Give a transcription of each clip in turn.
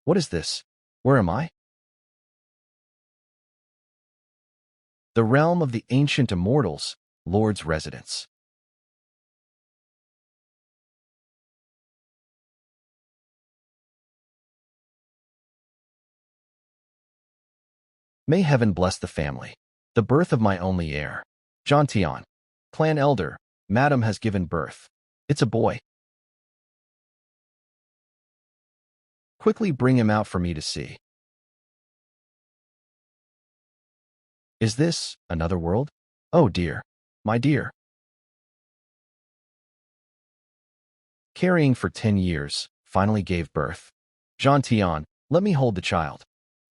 What is this? Where am I? The realm of the ancient immortals, Lord's residence. May heaven bless the family. The birth of my only heir. Tian. Clan elder, Madam has given birth. It's a boy. Quickly bring him out for me to see. Is this another world? Oh dear. My dear. Carrying for 10 years, finally gave birth. Tian, let me hold the child.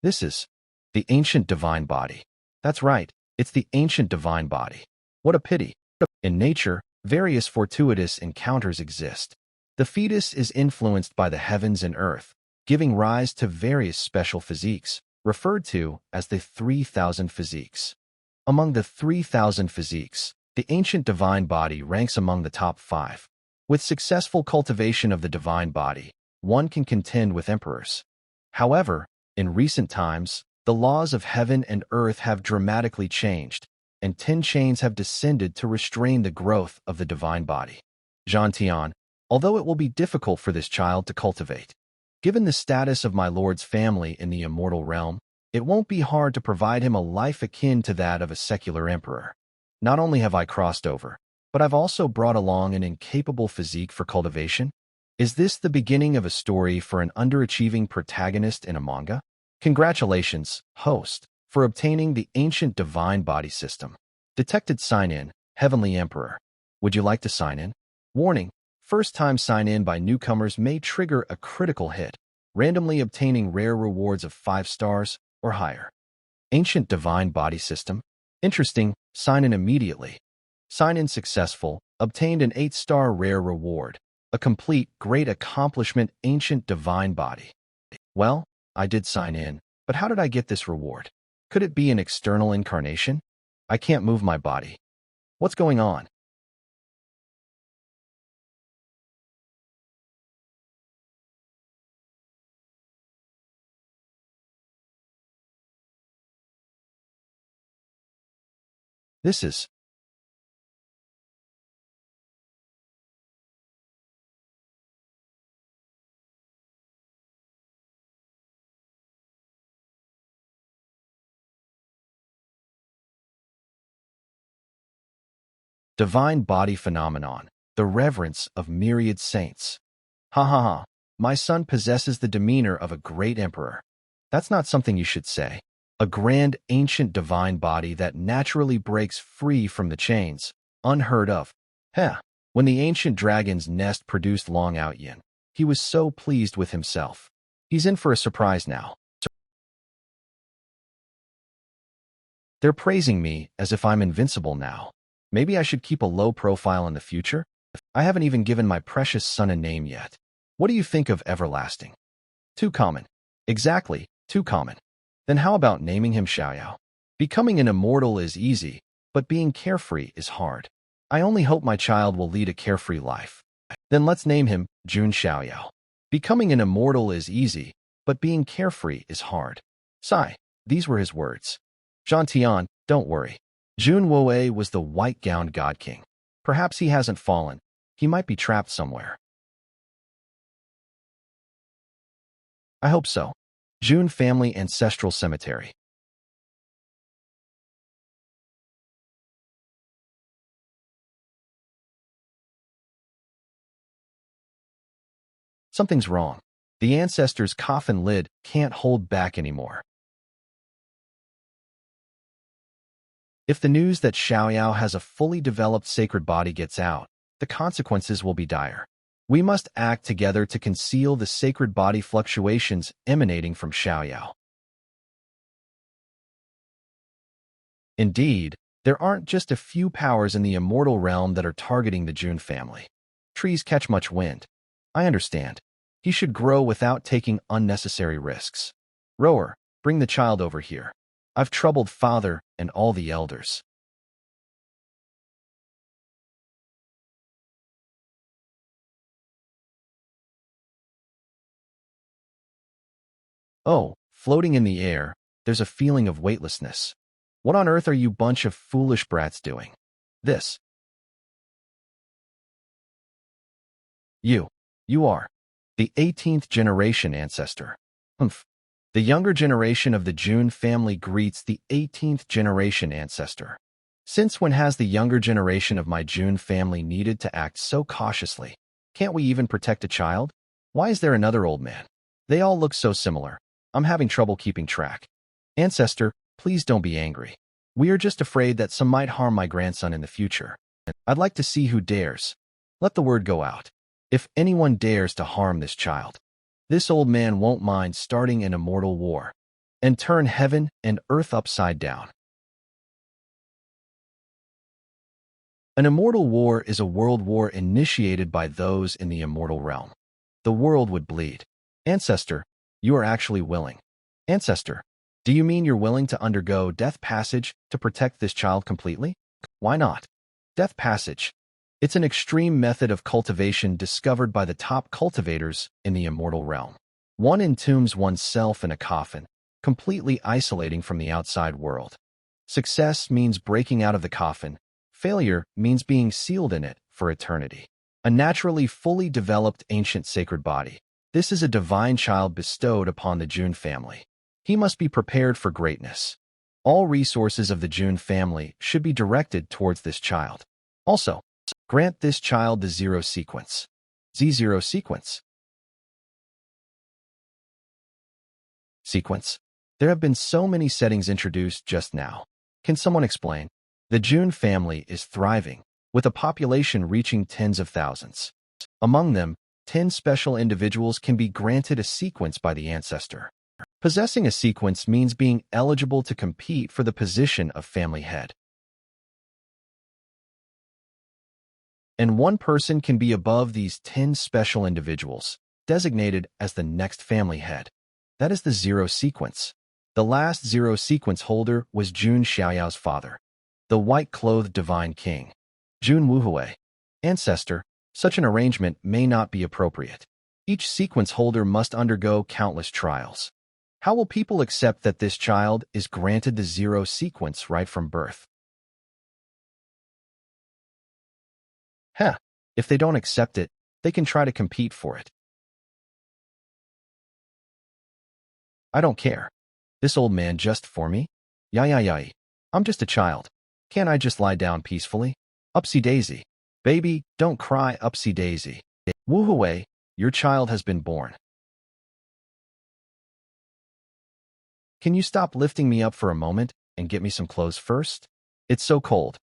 This is the ancient divine body. That's right, it's the ancient divine body. What a pity. In nature, various fortuitous encounters exist. The fetus is influenced by the heavens and earth, giving rise to various special physiques, referred to as the 3,000 physiques. Among the 3,000 physiques, the ancient divine body ranks among the top 5. With successful cultivation of the divine body, one can contend with emperors. However, in recent times, the laws of heaven and earth have dramatically changed, and 10 chains have descended to restrain the growth of the divine body. Tian, although it will be difficult for this child to cultivate, given the status of my lord's family in the immortal realm, it won't be hard to provide him a life akin to that of a secular emperor. Not only have I crossed over, but I've also brought along an incapable physique for cultivation. Is this the beginning of a story for an underachieving protagonist in a manga? Congratulations, host, for obtaining the ancient divine body system. Detected sign-in, Heavenly Emperor. Would you like to sign in? Warning, first-time sign-in by newcomers may trigger a critical hit, randomly obtaining rare rewards of 5 stars or higher. Ancient divine body system. Interesting, sign in immediately. Sign-in successful, obtained an 8-star rare reward, a complete great accomplishment ancient divine body. Well, I did sign in, but how did I get this reward? Could it be an external incarnation? I can't move my body. What's going on? This is divine body phenomenon, the reverence of myriad saints. Ha ha ha, my son possesses the demeanor of a great emperor. That's not something you should say. A grand ancient divine body that naturally breaks free from the chains, unheard of. Heh, when the ancient dragon's nest produced Long Out Yin, he was so pleased with himself. He's in for a surprise now. They're praising me as if I'm invincible now. Maybe I should keep a low profile in the future? I haven't even given my precious son a name yet. What do you think of everlasting? Too common. Exactly, too common. Then how about naming him Xiaoyao? Becoming an immortal is easy, but being carefree is hard. I only hope my child will lead a carefree life. Then let's name him Jun Xiaoyao. Becoming an immortal is easy, but being carefree is hard. Sigh, these were his words. Tian, don't worry. Jun Woe was the white-gowned god king. Perhaps he hasn't fallen. He might be trapped somewhere. I hope so. Jun Family Ancestral Cemetery. Something's wrong. The ancestors' coffin lid can't hold back anymore. If the news that Xiaoyao has a fully developed sacred body gets out, the consequences will be dire. We must act together to conceal the sacred body fluctuations emanating from Xiaoyao. Indeed, there aren't just a few powers in the immortal realm that are targeting the Jun family. Trees catch much wind. I understand. He should grow without taking unnecessary risks. Rower, bring the child over here. I've troubled father and all the elders. Oh, floating in the air, there's a feeling of weightlessness. What on earth are you bunch of foolish brats doing? This. You. You are. The 18th generation ancestor. Humph. The younger generation of the June family greets the 18th generation ancestor. Since when has the younger generation of my June family needed to act so cautiously? Can't we even protect a child? Why is there another old man? They all look so similar. I'm having trouble keeping track. Ancestor, please don't be angry. We are just afraid that some might harm my grandson in the future. I'd like to see who dares. Let the word go out. If anyone dares to harm this child, this old man won't mind starting an immortal war and turn heaven and earth upside down. An immortal war is a world war initiated by those in the immortal realm. The world would bleed. Ancestor, you are actually willing. Ancestor, do you mean you're willing to undergo death passage to protect this child completely? Why not? Death passage. It's an extreme method of cultivation discovered by the top cultivators in the immortal realm. One entombs oneself in a coffin, completely isolating from the outside world. Success means breaking out of the coffin. Failure means being sealed in it for eternity. A naturally fully developed ancient sacred body. This is a divine child bestowed upon the June family. He must be prepared for greatness. All resources of the June family should be directed towards this child. Also, grant this child the zero sequence. Z0 sequence. Sequence. There have been so many settings introduced just now. Can someone explain? The June family is thriving, with a population reaching tens of thousands. Among them, 10 special individuals can be granted a sequence by the ancestor. Possessing a sequence means being eligible to compete for the position of family head. And one person can be above these 10 special individuals, designated as the next family head. That is the zero sequence. The last zero sequence holder was Jun Xiaoyao's father, the white-clothed divine king, Jun Wuhui. Ancestor, such an arrangement may not be appropriate. Each sequence holder must undergo countless trials. How will people accept that this child is granted the zero sequence right from birth? If they don't accept it, they can try to compete for it. I don't care. This old man just for me? Yai. I'm just a child. Can't I just lie down peacefully? Upsy daisy. Baby, don't cry, upsy daisy. Wuhui, your child has been born. Can you stop lifting me up for a moment and get me some clothes first? It's so cold.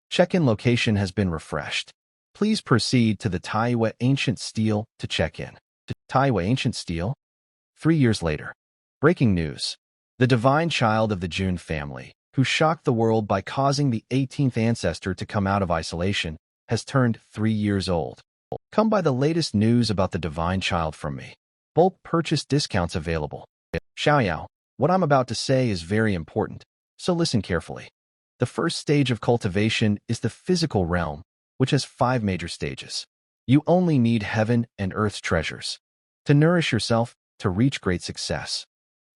Check-in location has been refreshed. Please proceed to the Taiwa Ancient Steel to check in. Taiwa Ancient Steel? 3 years later. Breaking news. The divine child of the June family, who shocked the world by causing the 18th ancestor to come out of isolation, has turned 3 years old. Come by the latest news about the divine child from me. Bulk purchase discounts available. Xiaoyao, what I'm about to say is very important, so listen carefully. The first stage of cultivation is the physical realm, which has 5 major stages. You only need heaven and earth's treasures to nourish yourself to reach great success.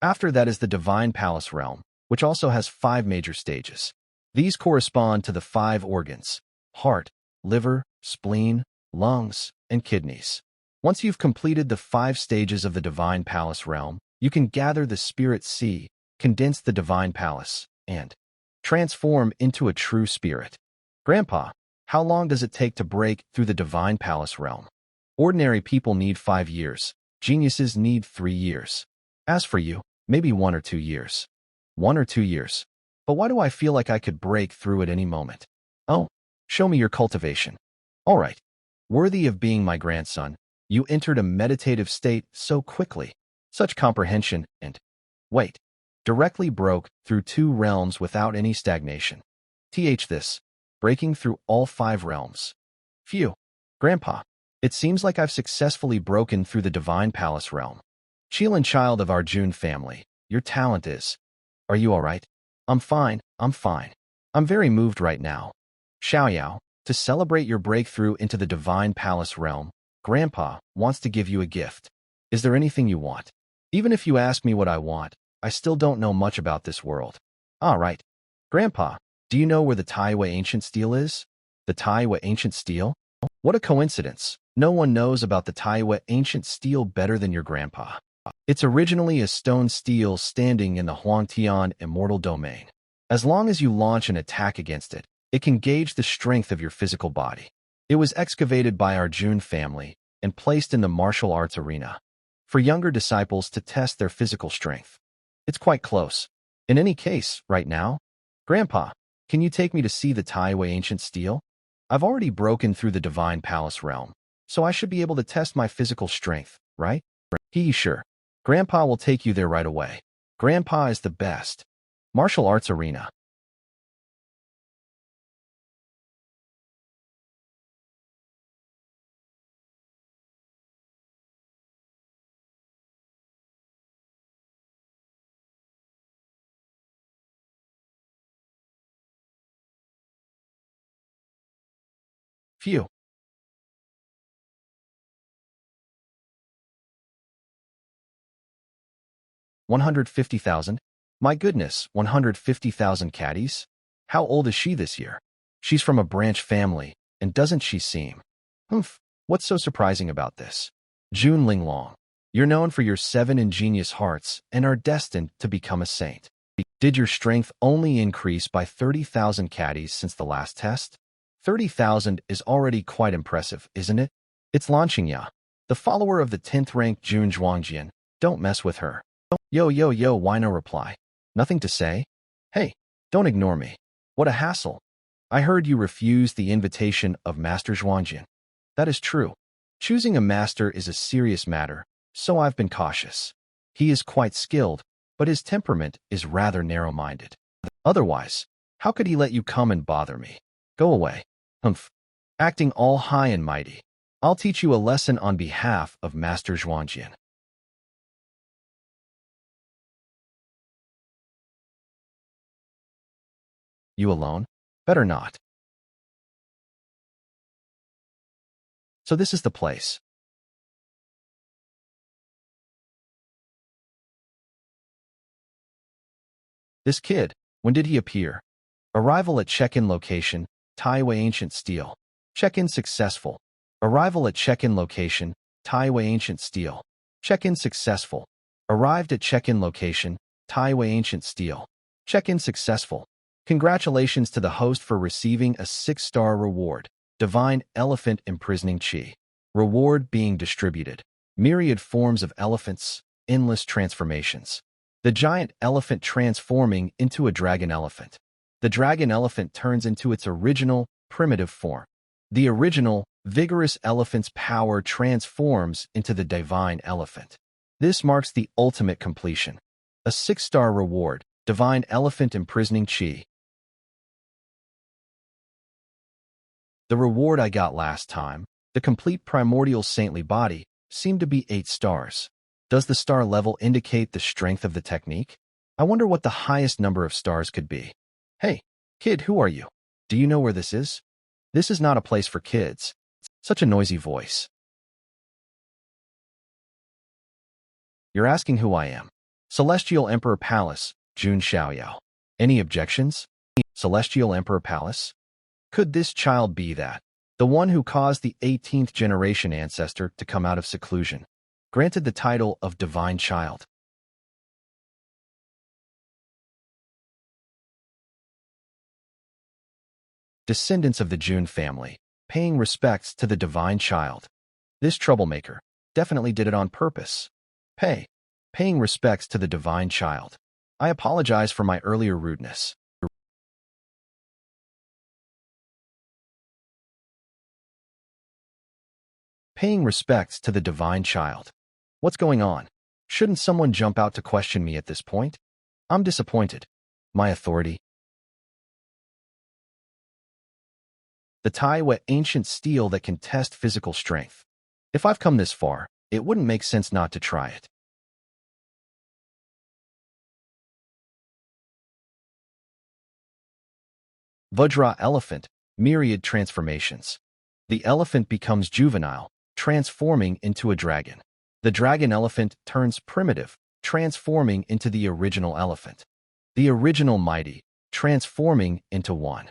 After that is the divine palace realm, which also has 5 major stages. These correspond to the 5 organs: heart, liver, spleen, lungs, and kidneys. Once you've completed the 5 stages of the divine palace realm, you can gather the spirit sea, condense the divine palace, and transform into a true spirit. Grandpa, how long does it take to break through the divine palace realm? Ordinary people need 5 years. Geniuses need 3 years. As for you, maybe 1 or 2 years. 1 or 2 years. But why do I feel like I could break through at any moment? Oh, show me your cultivation. All right. Worthy of being my grandson, you entered a meditative state so quickly. Such comprehension and, wait, directly broke through 2 realms without any stagnation. This, breaking through all 5 realms. Phew. Grandpa, it seems like I've successfully broken through the divine palace realm. Chilan child of our June family, your talent is. Are you all right? I'm fine. I'm very moved right now. Xiaoyao, to To celebrate your breakthrough into the divine palace realm, Grandpa wants to give you a gift. Is there anything you want? Even if you ask me what I want, I still don't know much about this world. All right. Grandpa, do you know where the Taiwan ancient steel is? The Taiwan ancient steel? What a coincidence. No one knows about the Taiwan ancient steel better than your grandpa. It's originally a stone steel standing in the Huangtian immortal domain. As long as you launch an attack against it, it can gauge the strength of your physical body. It was excavated by our Jun family and placed in the martial arts arena for younger disciples to test their physical strength. It's quite close. In any case, right now, Grandpa, can you take me to see the Taiwan ancient steel? I've already broken through the divine palace realm, so I should be able to test my physical strength, right? Sure. Grandpa will take you there right away. Grandpa is the best. Martial arts arena. Phew. 150,000? My goodness, 150,000 caddies? How old is she this year? She's from a branch family, and doesn't she seem? Humph, what's so surprising about this? Jun Linglong, you're known for your 7 ingenious hearts and are destined to become a saint. Did your strength only increase by 30,000 caddies since the last test? 30,000 is already quite impressive, isn't it? It's launching ya. The follower of the 10th rank Jun Zhuangjian. Don't mess with her. Yo, why no reply? Nothing to say? Hey, don't ignore me. What a hassle. I heard you refused the invitation of Master Zhuangjian. That is true. Choosing a master is a serious matter, so I've been cautious. He is quite skilled, but his temperament is rather narrow-minded. Otherwise, how could he let you come and bother me? Go away. Humph. Acting all high and mighty. I'll teach you a lesson on behalf of Master Zhuangjian. You alone? Better not. So this is the place. This kid, when did he appear? Arrival at check-in location, Taiwan ancient steel. Check-in successful. Arrival at check-in location, Taiwan ancient steel. Check-in successful. Arrived at check-in location, Taiwan ancient steel. Check-in successful. Congratulations to the host for receiving a 6-star reward. Divine Elephant Imprisoning Chi. Reward being distributed. Myriad forms of elephants, endless transformations. The giant elephant transforming into a dragon elephant. The dragon elephant turns into its original, primitive form. The original, vigorous elephant's power transforms into the divine elephant. This marks the ultimate completion. A 6-star reward, Divine Elephant Imprisoning Chi. The reward I got last time, the complete primordial saintly body, seemed to be 8 stars. Does the star level indicate the strength of the technique? I wonder what the highest number of stars could be. Hey, kid, who are you? Do you know where this is? This is not a place for kids. Such a noisy voice. You're asking who I am. Celestial Emperor Palace, Jun Xiaoyao. Any objections? Celestial Emperor Palace? Could this child be that? The one who caused the 18th generation ancestor to come out of seclusion? Granted the title of Divine Child. Descendants of the Jun family, paying respects to the Divine Child. This troublemaker definitely did it on purpose. Paying respects to the Divine Child. I apologize for my earlier rudeness. Paying respects to the Divine Child. What's going on? Shouldn't someone jump out to question me at this point? I'm disappointed. My authority. The Taiwan ancient steel that can test physical strength. If I've come this far, it wouldn't make sense not to try it. Vajra elephant, myriad transformations. The elephant becomes juvenile, transforming into a dragon. The dragon elephant turns primitive, transforming into the original elephant. The original mighty, transforming into one.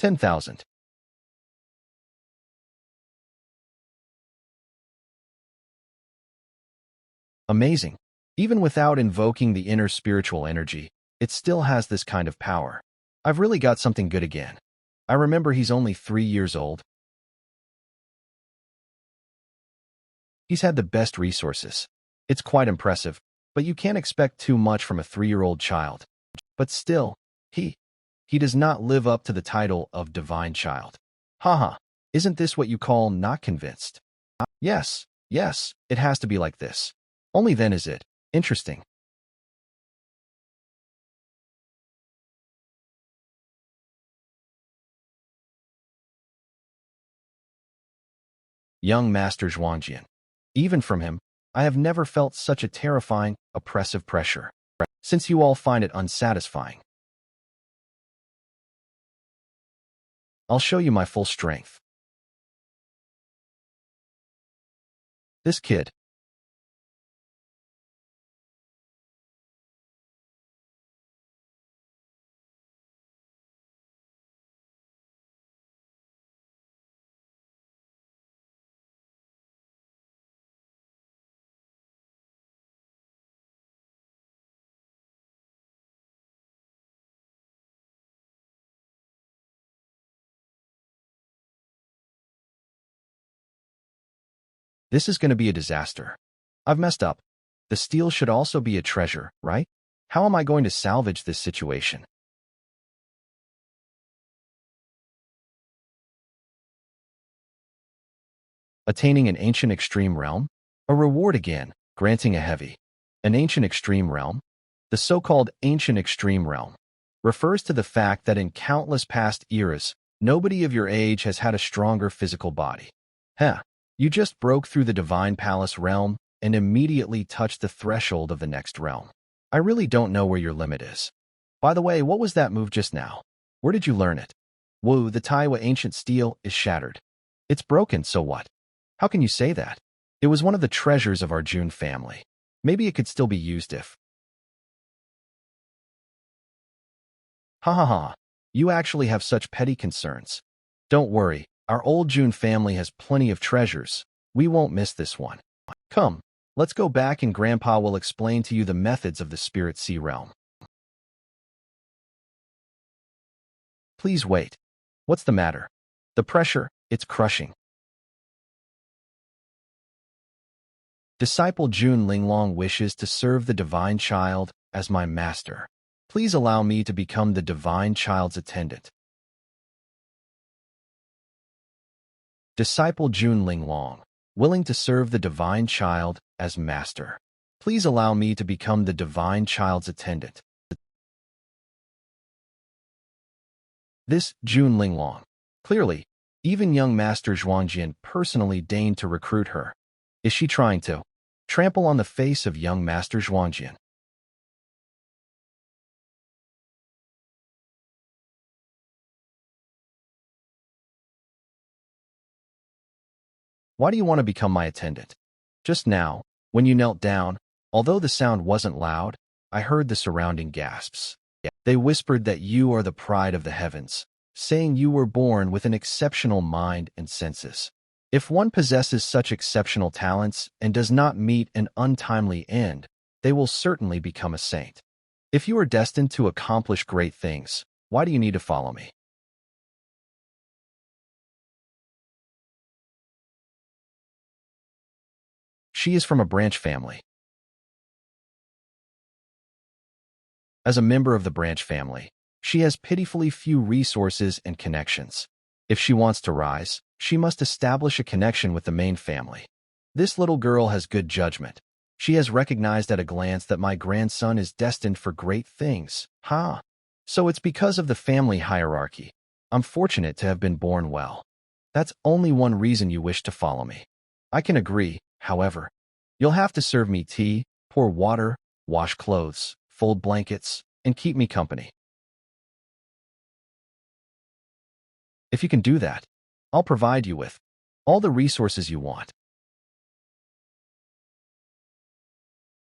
$10,000. Amazing. Even without invoking the inner spiritual energy, it still has this kind of power. I've really got something good again. I remember he's only 3 years old. He's had the best resources. It's quite impressive, but you can't expect too much from a 3-year-old child. But still, he does not live up to the title of divine child. Haha, isn't this what you call not convinced? Yes, it has to be like this. Only then is it interesting. Young Master Zhuangjian. Even from him, I have never felt such a terrifying, oppressive pressure. Since you all find it unsatisfying, I'll show you my full strength. This kid. This is going to be a disaster. I've messed up. The steel should also be a treasure, right? How am I going to salvage this situation? Attaining an ancient extreme realm? A reward again, granting a heavy. An ancient extreme realm? The so-called ancient extreme realm refers to the fact that in countless past eras, nobody of your age has had a stronger physical body. Heh, you just broke through the divine palace realm and immediately touched the threshold of the next realm. I really don't know where your limit is. By the way, what was that move just now? Where did you learn it? Whoa, the Taiwa ancient steel is shattered. It's broken, so what? How can you say that? It was one of the treasures of our June family. Maybe it could still be used if... Ha ha ha. You actually have such petty concerns. Don't worry, our old June family has plenty of treasures. We won't miss this one. Come, let's go back and Grandpa will explain to you the methods of the Spirit Sea realm. Please wait. What's the matter? The pressure, it's crushing. Disciple Jun Linglong wishes to serve the Divine Child as my master. Please allow me to become the Divine Child's attendant. Disciple Jun Linglong, willing to serve the Divine Child as master. Please allow me to become the Divine Child's attendant. This Jun Linglong. Clearly, even young Master Zhuangjian personally deigned to recruit her. Is she trying to trample on the face of young Master Zhuangjian? Why do you want to become my attendant? Just now, when you knelt down, although the sound wasn't loud, I heard the surrounding gasps. They whispered that you are the pride of the heavens, saying you were born with an exceptional mind and senses. If one possesses such exceptional talents and does not meet an untimely end, they will certainly become a saint. If you are destined to accomplish great things, why do you need to follow me? She is from a branch family. As a member of the branch family, she has pitifully few resources and connections. If she wants to rise, she must establish a connection with the main family. This little girl has good judgment. She has recognized at a glance that my grandson is destined for great things. So it's because of the family hierarchy. I'm fortunate to have been born well. That's only one reason you wish to follow me. I can agree, however. You'll have to serve me tea, pour water, wash clothes, fold blankets, and keep me company. If you can do that, I'll provide you with all the resources you want.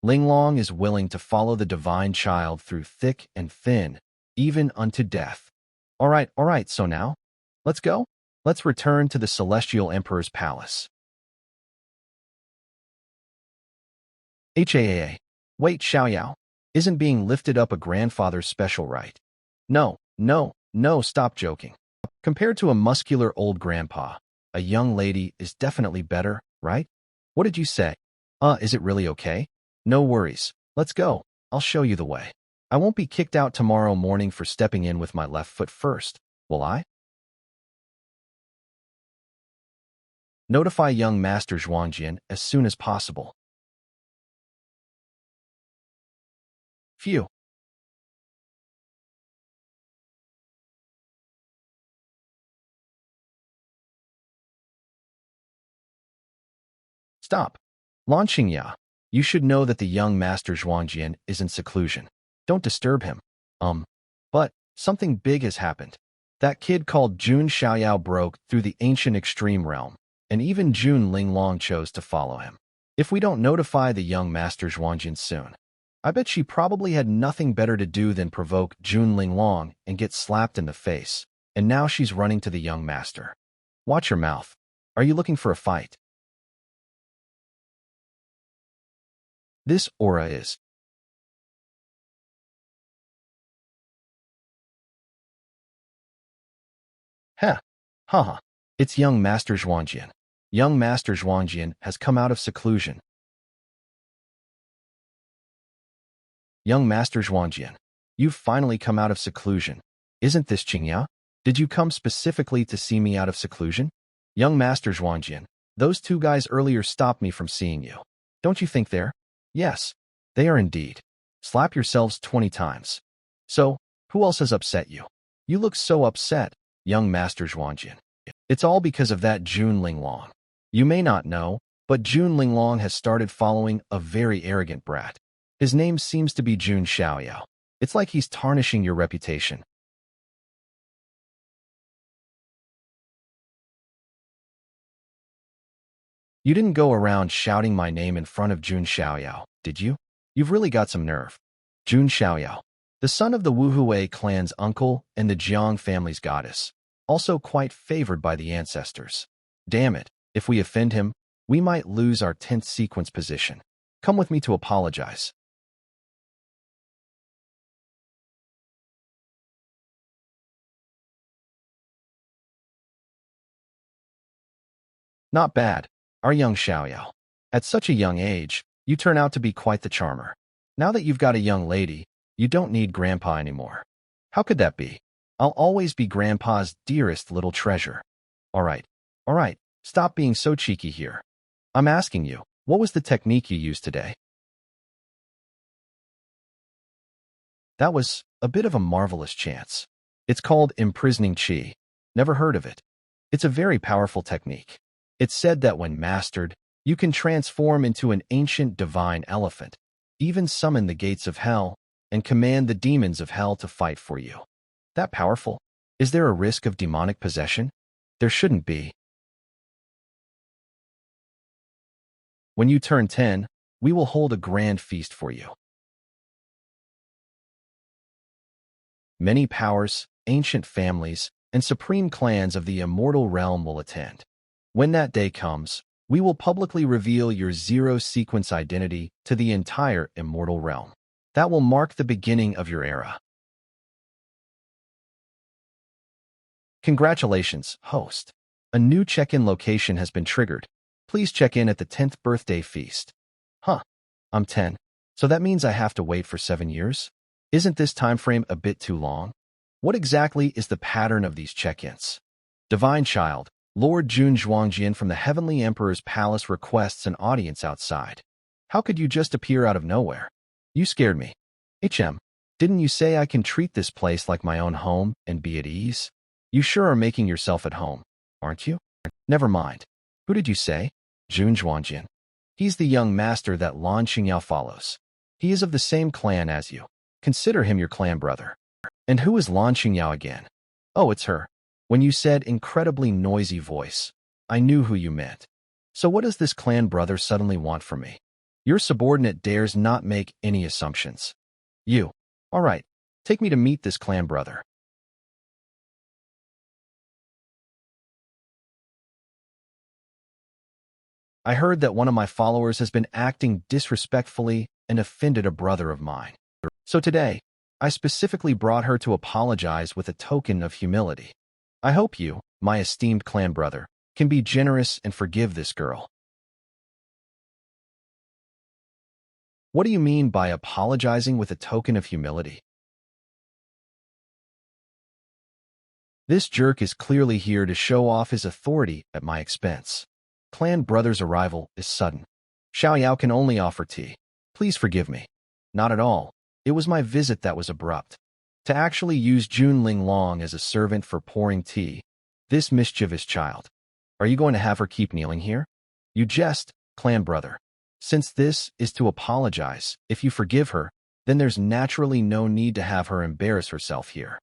Linglong is willing to follow the divine child through thick and thin, even unto death. All right, so now, let's go. Let's return to the Celestial Emperor's palace. Wait, Xiaoyao. Isn't being lifted up a grandfather's special right? No, stop joking. Compared to a muscular old grandpa, a young lady is definitely better, right? What did you say? Is it really okay? No worries. Let's go. I'll show you the way. I won't be kicked out tomorrow morning for stepping in with my left foot first, will I? Notify young Master Zhuangjian as soon as possible. Phew. Stop. Launching Ya. You should know that the young Master Zhuangjian is in seclusion. Don't disturb him. But something big has happened. That kid called Jun Xiaoyao broke through the ancient extreme realm, and even Jun Linglong chose to follow him. If we don't notify the young Master Zhuangjian soon, I bet she probably had nothing better to do than provoke Jun Linglong and get slapped in the face, and now she's running to the young master. Watch your mouth. Are you looking for a fight? This aura is. Heh. Haha. It's young Master Zhuangjian. Young Master Zhuangjian has come out of seclusion. Young Master Zhuangjian, you've finally come out of seclusion. Isn't this Qingya? Did you come specifically to see me out of seclusion? Young Master Zhuangjian, those two guys earlier stopped me from seeing you. Don't you think they're? Yes, they are indeed. Slap yourselves 20 times. So, who else has upset you? You look so upset, young Master Zhuangjian. It's all because of that Jun Linglong. You may not know, but Jun Linglong has started following a very arrogant brat. His name seems to be Jun Xiaoyao. It's like he's tarnishing your reputation. You didn't go around shouting my name in front of Jun Xiaoyao, did you? You've really got some nerve. Jun Xiaoyao, the son of the Wuhui clan's uncle and the Jiang family's goddess, also quite favored by the ancestors. Damn it, if we offend him, we might lose our 10th sequence position. Come with me to apologize. Not bad, our young Xiaoyao. At such a young age, you turn out to be quite the charmer. Now that you've got a young lady, you don't need Grandpa anymore. How could that be? I'll always be Grandpa's dearest little treasure. All right, stop being so cheeky here. I'm asking you, what was the technique you used today? That was a bit of a marvelous chance. It's called imprisoning qi. Never heard of it. It's a very powerful technique. It's said that when mastered, you can transform into an ancient divine elephant, even summon the gates of hell, and command the demons of hell to fight for you. That powerful? Is there a risk of demonic possession? There shouldn't be. When you turn 10, we will hold a grand feast for you. Many powers, ancient families, and supreme clans of the immortal realm will attend. When that day comes, we will publicly reveal your zero-sequence identity to the entire immortal realm. That will mark the beginning of your era. Congratulations, host. A new check-in location has been triggered. Please check in at the 10th birthday feast. Huh, I'm 10, so that means I have to wait for 7 years? Isn't this time frame a bit too long? What exactly is the pattern of these check-ins? Divine Child, Lord Jun Zhuangjian from the Heavenly Emperor's palace requests an audience outside. How could you just appear out of nowhere? You scared me. Didn't you say I can treat this place like my own home and be at ease? You sure are making yourself at home, aren't you? Never mind. Who did you say? Jun Zhuangjian. He's the young master that Lan Qingyao follows. He is of the same clan as you. Consider him your clan brother. And who is Lan Qingyao again? Oh, it's her. When you said incredibly noisy voice, I knew who you meant. So what does this clan brother suddenly want from me? Your subordinate dares not make any assumptions. You. All right. Take me to meet this clan brother. I heard that one of my followers has been acting disrespectfully and offended a brother of mine. So today, I specifically brought her to apologize with a token of humility. I hope you, my esteemed clan brother, can be generous and forgive this girl. What do you mean by apologizing with a token of humility? This jerk is clearly here to show off his authority at my expense. Clan brother's arrival is sudden. Xiao Yao can only offer tea. Please forgive me. Not at all. It was my visit that was abrupt. To actually use Jun Ling Long as a servant for pouring tea, this mischievous child. Are you going to have her keep kneeling here? You jest, clan brother. Since this is to apologize, if you forgive her, then there's naturally no need to have her embarrass herself here.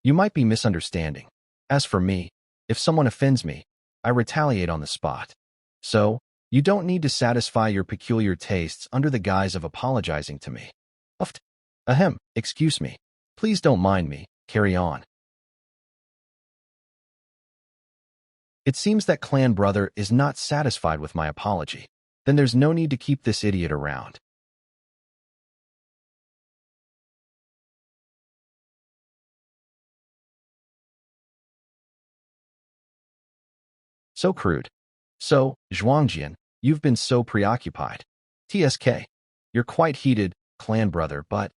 You might be misunderstanding. As for me, if someone offends me, I retaliate on the spot. So, you don't need to satisfy your peculiar tastes under the guise of apologizing to me. Uft. Ahem, excuse me. Please don't mind me, carry on. It seems that clan brother is not satisfied with my apology. Then there's no need to keep this idiot around. So crude. So, Zhuangjian, you've been so preoccupied. TSK, you're quite heated, clan brother, but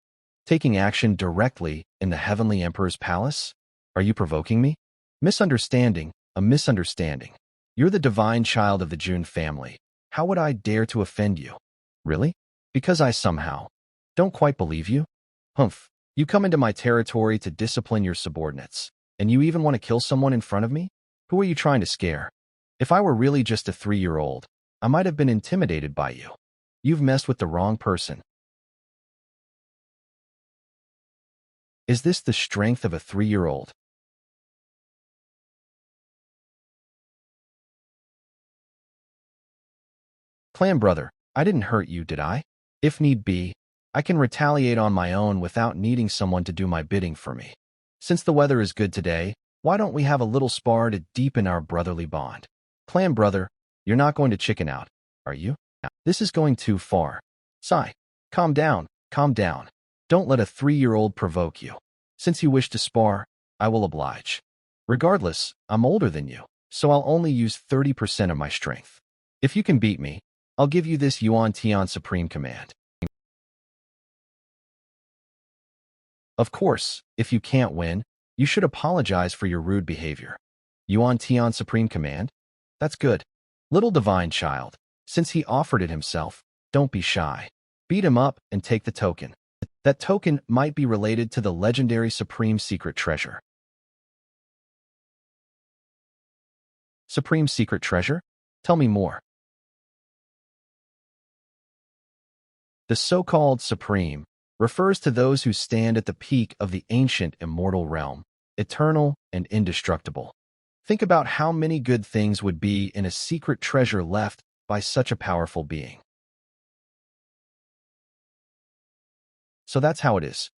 taking action directly in the Heavenly Emperor's palace? Are you provoking me? Misunderstanding, a misunderstanding. You're the divine child of the Jun family. How would I dare to offend you? Really? Because I somehow don't quite believe you? Humph. You come into my territory to discipline your subordinates, and you even want to kill someone in front of me? Who are you trying to scare? If I were really just a 3-year-old, I might have been intimidated by you. You've messed with the wrong person. Is this the strength of a 3-year-old? Clan brother, I didn't hurt you, did I? If need be, I can retaliate on my own without needing someone to do my bidding for me. Since the weather is good today, why don't we have a little spar to deepen our brotherly bond? Clan brother, you're not going to chicken out, are you? This is going too far. Sigh. Calm down, calm down. Don't let a 3-year-old provoke you. Since you wish to spar, I will oblige. Regardless, I'm older than you, so I'll only use 30% of my strength. If you can beat me, I'll give you this Yuan Tian Supreme Command. Of course, if you can't win, you should apologize for your rude behavior. Yuan Tian Supreme Command? That's good. Little divine child, since he offered it himself, don't be shy. Beat him up and take the token. That token might be related to the legendary Supreme Secret Treasure. Supreme Secret Treasure? Tell me more. The so-called Supreme refers to those who stand at the peak of the ancient immortal realm, eternal and indestructible. Think about how many good things would be in a secret treasure left by such a powerful being. So that's how it is.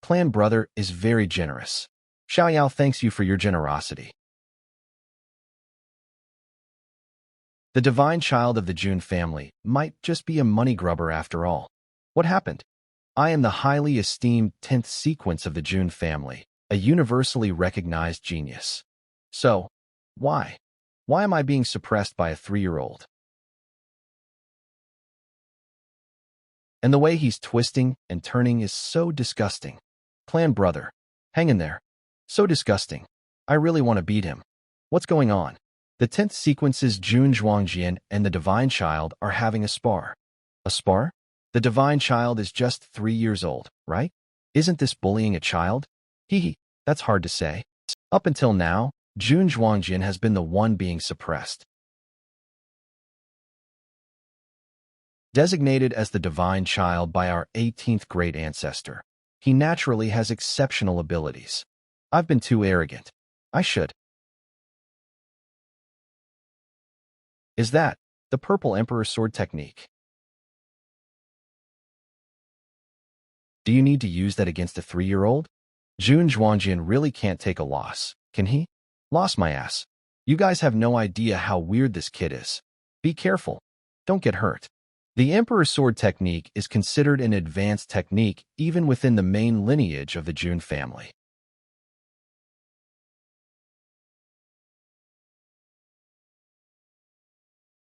Clan brother is very generous. Xiao Yao thanks you for your generosity. The divine child of the Jun family might just be a money grubber after all. What happened? I am the highly esteemed 10th sequence of the Jun family, a universally recognized genius. So, why? Why am I being suppressed by a 3-year-old? And the way he's twisting and turning is so disgusting. Clan brother, hang in there. So disgusting. I really want to beat him. What's going on? The 10th sequence's Jun Zhuangjian and the divine child are having a spar. A spar? The divine child is just 3 years old, right? Isn't this bullying a child? Hee, that's hard to say. Up until now, Jun Zhuangjin has been the one being suppressed. Designated as the divine child by our 18th great ancestor, he naturally has exceptional abilities. I've been too arrogant. I should. Is that the Purple Emperor sword technique? Do you need to use that against a 3-year-old? Jun Zhuangjin really can't take a loss, can he? Lost my ass. You guys have no idea how weird this kid is. Be careful. Don't get hurt. The Emperor sword technique is considered an advanced technique even within the main lineage of the Jun family.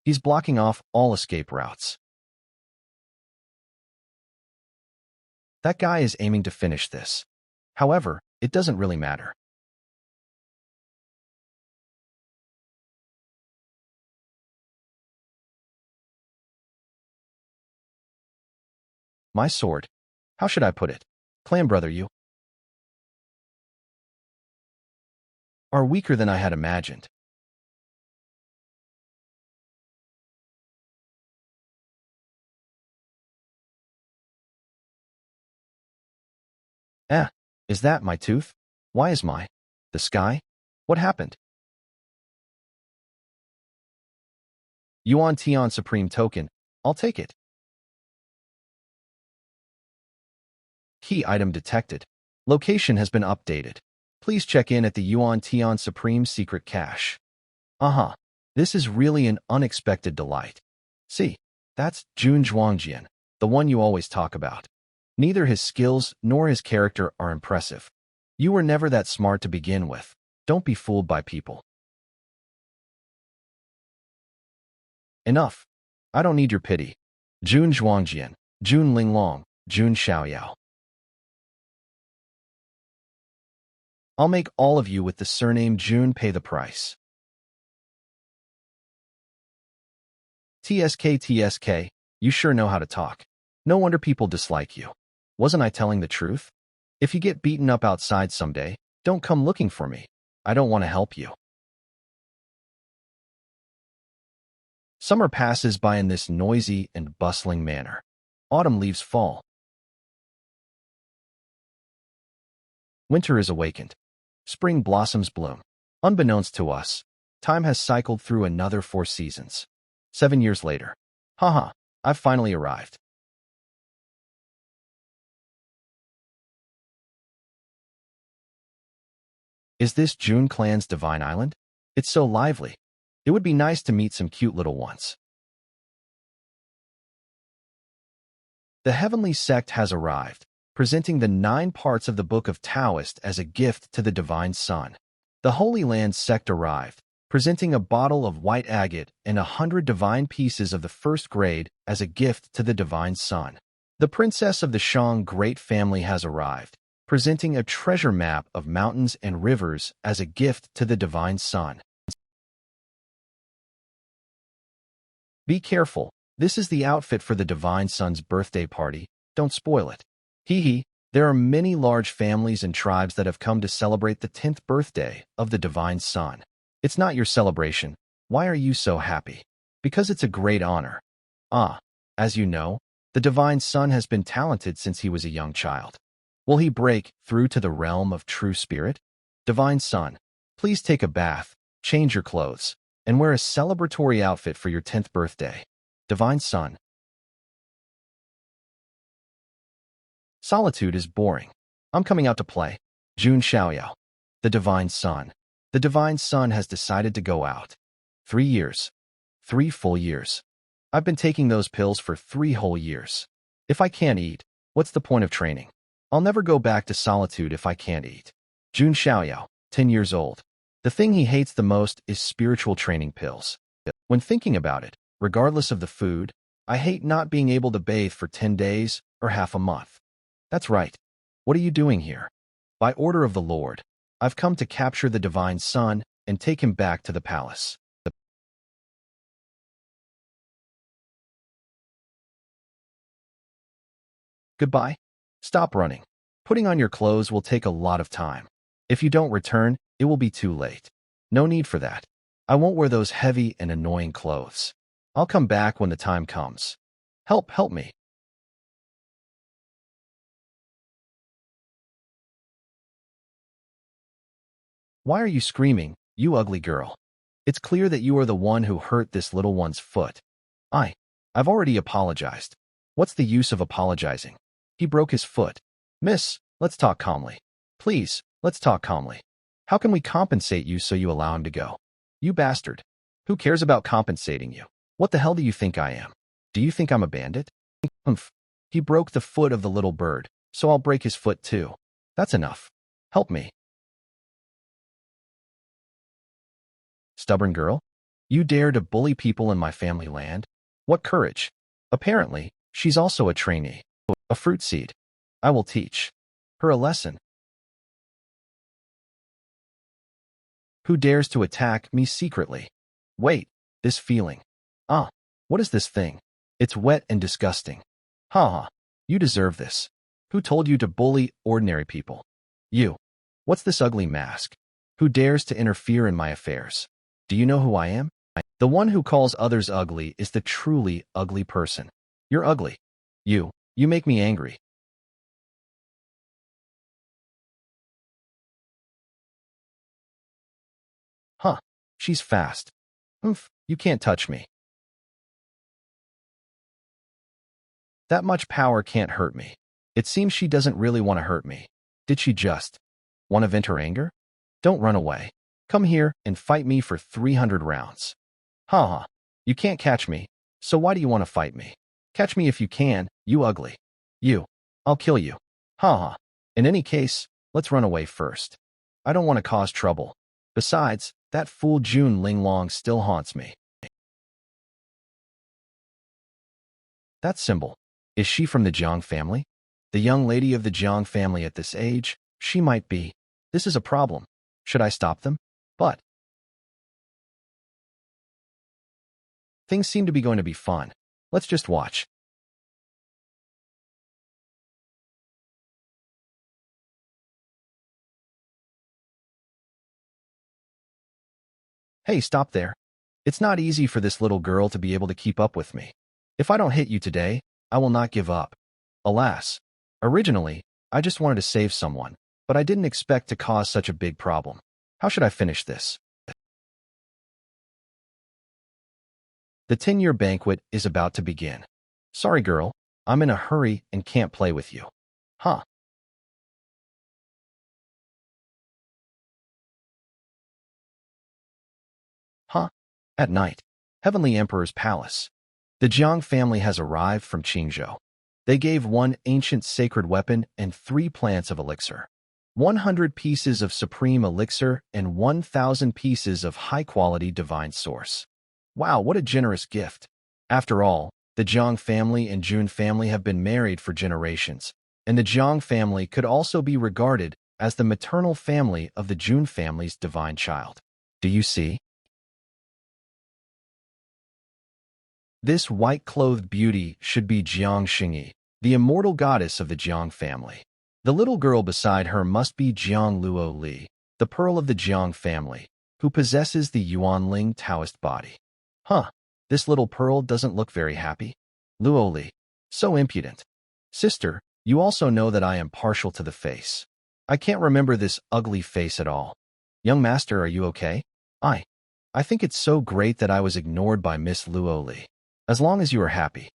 He's blocking off all escape routes. That guy is aiming to finish this. However, it doesn't really matter. My sword. How should I put it? Clan brother, you are weaker than I had imagined. Eh, is that my tooth? Why is the sky? What happened? Yuan Tian Supreme Token. I'll take it. Key item detected. Location has been updated. Please check in at the Yuan Tian Supreme Secret Cache. This is really an unexpected delight. See, that's Jun Zhuangjian, the one you always talk about. Neither his skills nor his character are impressive. You were never that smart to begin with. Don't be fooled by people. Enough. I don't need your pity. Jun Zhuangjian, Jun Linglong, Jun Xiaoyao. I'll make all of you with the surname Jun pay the price. TSK, you sure know how to talk. No wonder people dislike you. Wasn't I telling the truth? If you get beaten up outside someday, don't come looking for me. I don't want to help you. Summer passes by in this noisy and bustling manner. Autumn leaves fall. Winter is awakened. Spring blossoms bloom. Unbeknownst to us, time has cycled through another 4 seasons. 7 years later. I've finally arrived. Is this Jun Clan's Divine Island? It's so lively. It would be nice to meet some cute little ones. The Heavenly Sect has arrived, presenting the 9 parts of the Book of Taoist as a gift to the Divine Sun. The Holy Land Sect arrived, presenting a bottle of white agate and 100 divine pieces of the 1st grade as a gift to the Divine Sun. The Princess of the Shang Great Family has arrived, presenting a treasure map of mountains and rivers as a gift to the Divine Sun. Be careful, this is the outfit for the Divine Sun's birthday party, don't spoil it. There are many large families and tribes that have come to celebrate the 10th birthday of the Divine Sun. It's not your celebration. Why are you so happy? Because it's a great honor. As you know, the Divine Sun has been talented since he was a young child. Will he break through to the realm of true spirit? Divine Sun, please take a bath, change your clothes, and wear a celebratory outfit for your 10th birthday. Divine Sun. Solitude is boring. I'm coming out to play. Jun Xiaoyao. The Divine Sun. The Divine Sun has decided to go out. 3 years. 3 full years. I've been taking those pills for 3 whole years. If I can't eat, what's the point of training? I'll never go back to solitude if I can't eat. Jun Xiaoyao, 10 years old. The thing he hates the most is spiritual training pills. When thinking about it, regardless of the food, I hate not being able to bathe for 10 days or half a month. That's right. What are you doing here? By order of the Lord, I've come to capture the Divine Sun and take him back to the palace. Goodbye. Stop running. Putting on your clothes will take a lot of time. If you don't return, it will be too late. No need for that. I won't wear those heavy and annoying clothes. I'll come back when the time comes. Help me. Why are you screaming, you ugly girl? It's clear that you are the one who hurt this little one's foot. I've already apologized. What's the use of apologizing? He broke his foot. Miss, let's talk calmly. Please, let's talk calmly. How can we compensate you so you allow him to go? You bastard. Who cares about compensating you? What the hell do you think I am? Do you think I'm a bandit? Humph. He broke the foot of the little bird, so I'll break his foot too. That's enough. Help me. Stubborn girl? You dare to bully people in my family land? What courage! Apparently, she's also a trainee. A fruit seed. I will teach her a lesson. Who dares to attack me secretly? Wait, this feeling. What is this thing? It's wet and disgusting. Ha. You deserve this. Who told you to bully ordinary people? You. What's this ugly mask? Who dares to interfere in my affairs? Do you know who I am? The one who calls others ugly is the truly ugly person. You're ugly. You make me angry. Huh, she's fast. Oof, you can't touch me. That much power can't hurt me. It seems she doesn't really want to hurt me. Did she just want to vent her anger? Don't run away. Come here and fight me for 300 rounds. Ha. You can't catch me, so why do you want to fight me? Catch me if you can, you ugly. I'll kill you. Ha. In any case, let's run away first. I don't want to cause trouble. Besides, that fool June Linglong still haunts me. That symbol. Is she from the Jiang family? The young lady of the Jiang family at this age? She might be. This is a problem. Should I stop them? But things seem to be going to be fun. Let's just watch. Hey, stop there. It's not easy for this little girl to be able to keep up with me. If I don't hit you today, I will not give up. Alas. Originally, I just wanted to save someone, but I didn't expect to cause such a big problem. How should I finish this? The 10-year banquet is about to begin. Sorry, girl. I'm in a hurry and can't play with you. Huh. At night. Heavenly Emperor's Palace. The Jiang family has arrived from Qingzhou. They gave one ancient sacred weapon and 3 plants of elixir. 100 pieces of supreme elixir and 1,000 pieces of high-quality divine source. Wow, what a generous gift. After all, the Jiang family and Jun family have been married for generations, and the Jiang family could also be regarded as the maternal family of the Jun family's divine child. Do you see? This white-clothed beauty should be Jiang Xingyi, the immortal goddess of the Jiang family. The little girl beside her must be Jiang Luo Li, the pearl of the Jiang family, who possesses the Yuanling Taoist body. This little pearl doesn't look very happy. Luo Li, so impudent. Sister, you also know that I am partial to the face. I can't remember this ugly face at all. Young master, are you okay? I think it's so great that I was ignored by Miss Luo Li. As long as you are happy.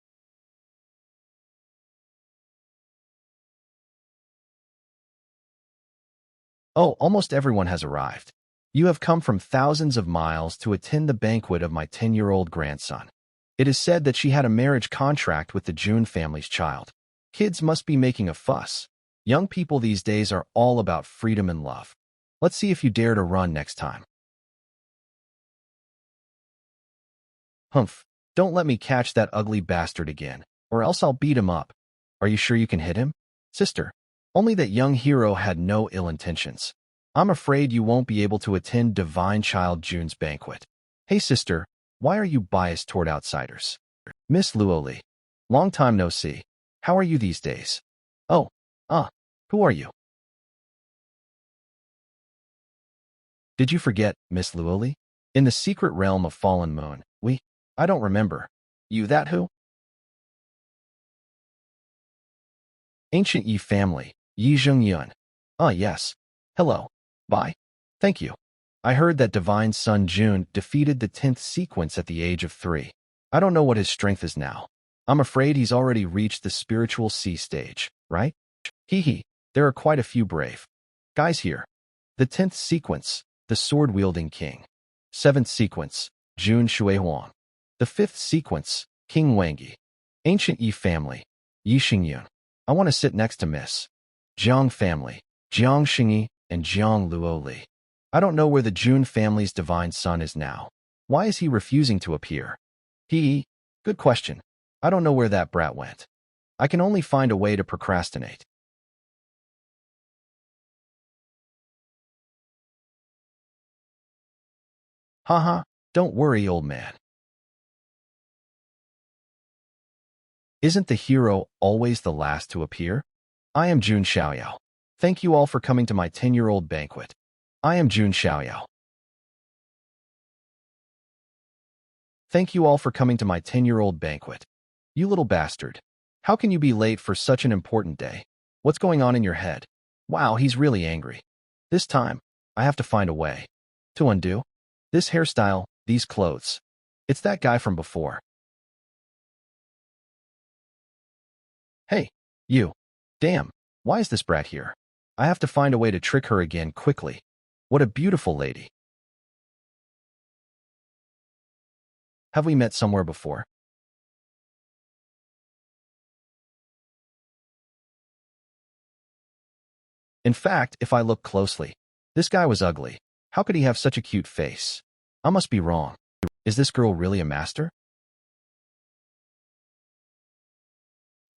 Oh, almost everyone has arrived. You have come from thousands of miles to attend the banquet of my 10-year-old grandson. It is said that she had a marriage contract with the Jun family's child. Kids must be making a fuss. Young people these days are all about freedom and love. Let's see if you dare to run next time. Humph. Don't let me catch that ugly bastard again, or else I'll beat him up. Are you sure you can hit him? Sister, only that young hero had no ill intentions. I'm afraid you won't be able to attend Divine Child Jun's banquet. Hey sister, why are you biased toward outsiders? Miss Luoli, long time no see. How are you these days? Oh, Who are you? Did you forget, Miss Luoli? In the secret realm of Fallen Moon, I don't remember. You that who? Ancient Yi family, Yi Zhengyun. Ah, yes. Hello. Bye. Thank you. I heard that Divine Son Jun defeated the 10th sequence at the age of 3. I don't know what his strength is now. I'm afraid he's already reached the spiritual C stage, right? Hee hee, there are quite a few brave guys here. The 10th sequence, the sword-wielding king. 7th sequence, Jun Shuihuang. The 5th sequence, King Wangi. Ancient Yi family, Yi Xingyun. I want to sit next to Miss Jiang family, Jiang Xingyi, and Jiang Luoli. I don't know where the Jun family's divine son is now. Why is he refusing to appear? Good question. I don't know where that brat went. I can only find a way to procrastinate. Haha, don't worry, old man. Isn't the hero always the last to appear? I am Jun Xiaoyao. Thank you all for coming to my 10-year-old banquet. I am Jun Xiaoyao. Thank you all for coming to my 10-year-old banquet. You little bastard. How can you be late for such an important day? What's going on in your head? Wow, he's really angry. This time, I have to find a way to undo this hairstyle, these clothes. It's that guy from before. Hey, you. Damn, why is this brat here? I have to find a way to trick her again quickly. What a beautiful lady. Have we met somewhere before? In fact, if I look closely, this guy was ugly. How could he have such a cute face? I must be wrong. Is this girl really a master?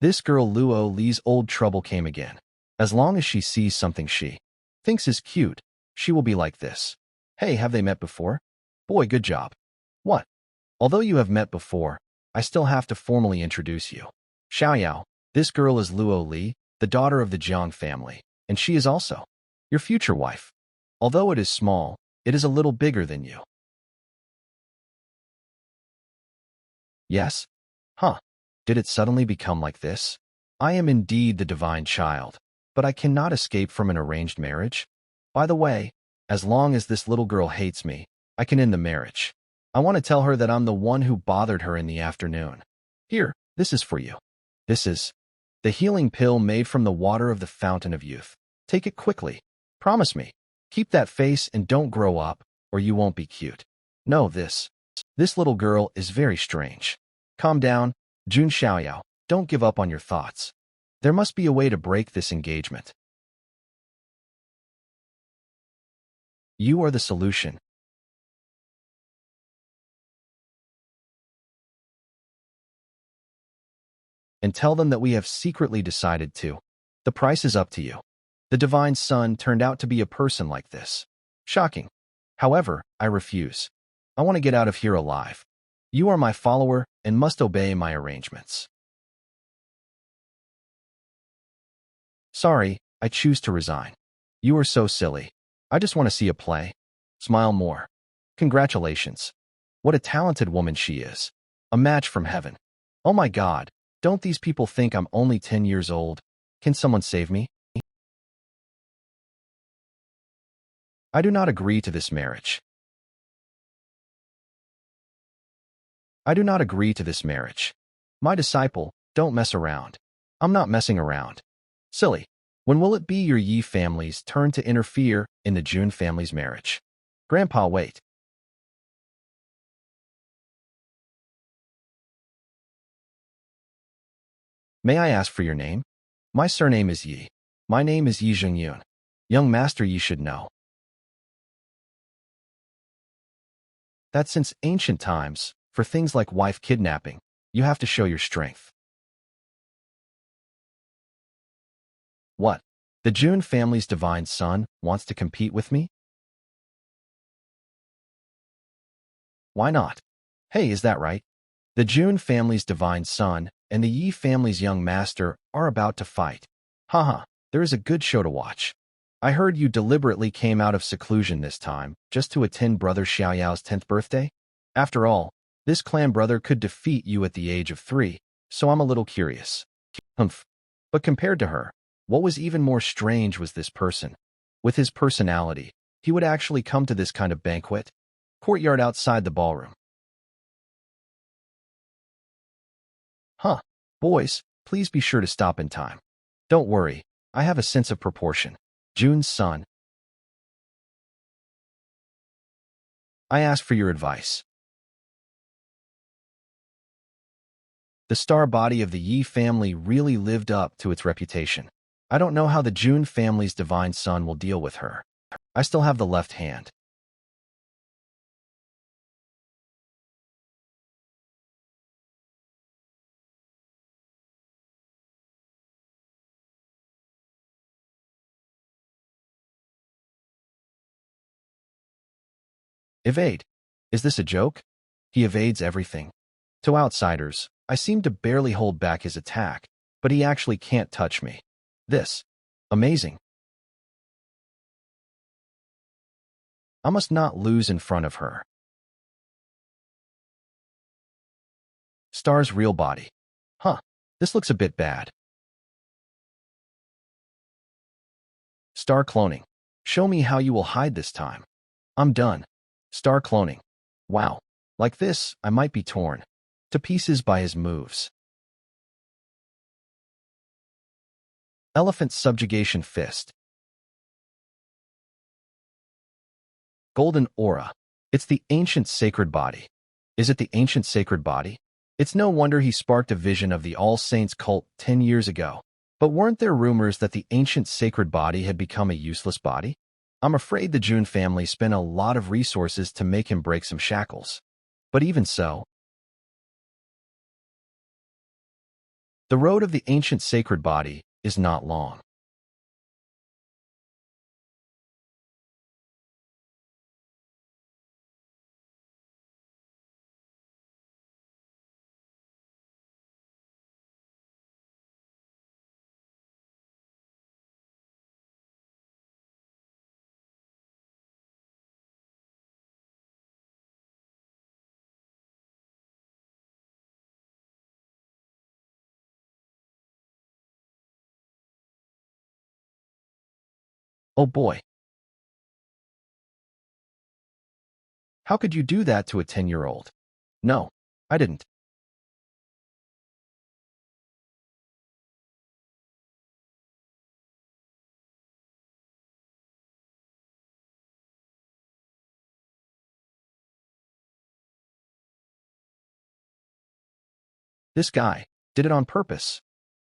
This girl Luo Li's old trouble came again. As long as she sees something she thinks is cute, she will be like this. Hey, have they met before? Boy, good job. What? Although you have met before, I still have to formally introduce you. Xiaoyao, this girl is Luo Li, the daughter of the Jiang family, and she is also your future wife. Although it is small, it is a little bigger than you. Yes? Huh. Did it suddenly become like this? I am indeed the divine child, but I cannot escape from an arranged marriage. By the way, as long as this little girl hates me, I can end the marriage. I want to tell her that I'm the one who bothered her in the afternoon. Here, this is for you. This is the healing pill made from the water of the fountain of youth. Take it quickly. Promise me. Keep that face and don't grow up, or you won't be cute. No, this little girl is very strange. Calm down, Jun Xiaoyao. Don't give up on your thoughts. There must be a way to break this engagement. You are the solution. And tell them that we have secretly decided to. The price is up to you. The divine son turned out to be a person like this. Shocking. However, I refuse. I want to get out of here alive. You are my follower and must obey my arrangements. Sorry, I choose to resign. You are so silly. I just want to see a play. Smile more. Congratulations. What a talented woman she is. A match from heaven. Oh my God, don't these people think I'm only 10 years old? Can someone save me? I do not agree to this marriage. I do not agree to this marriage. My disciple, don't mess around. I'm not messing around. Silly. When will it be your Yi family's turn to interfere in the Jun family's marriage? Grandpa, wait. May I ask for your name? My surname is Yi. My name is Yi Zhengyun. Young master, you should know that since ancient times, for things like wife kidnapping, you have to show your strength. What? The Jun family's divine son wants to compete with me? Why not? Hey, is that right? The Jun family's divine son and the Yi family's young master are about to fight. Haha, there is a good show to watch. I heard you deliberately came out of seclusion this time, just to attend Brother Xiaoyao's 10th birthday? After all, this clan brother could defeat you at the age of 3, so I'm a little curious. Humph. But compared to her, what was even more strange was this person. With his personality, he would actually come to this kind of banquet. Courtyard outside the ballroom. Huh. Boys, please be sure to stop in time. Don't worry, I have a sense of proportion. June's son. I ask for your advice. The star body of the Yi family really lived up to its reputation. I don't know how the June family's divine son will deal with her. I still have the left hand. Evade. Is this a joke? He evades everything. To outsiders, I seem to barely hold back his attack, but he actually can't touch me. This. Amazing. I must not lose in front of her. Star's real body. Huh. This looks a bit bad. Star cloning. Show me how you will hide this time. I'm done. Star cloning. Wow. Like this, I might be torn to pieces by his moves. Elephant subjugation fist. Golden aura. It's the ancient sacred body. Is it the ancient sacred body? It's no wonder he sparked a vision of the All Saints cult 10 years ago. But weren't there rumors that the ancient sacred body had become a useless body? I'm afraid the June family spent a lot of resources to make him break some shackles. But even so, the road of the ancient sacred body is not long. Oh boy, how could you do that to a 10-year-old? No, I didn't. This guy did it on purpose.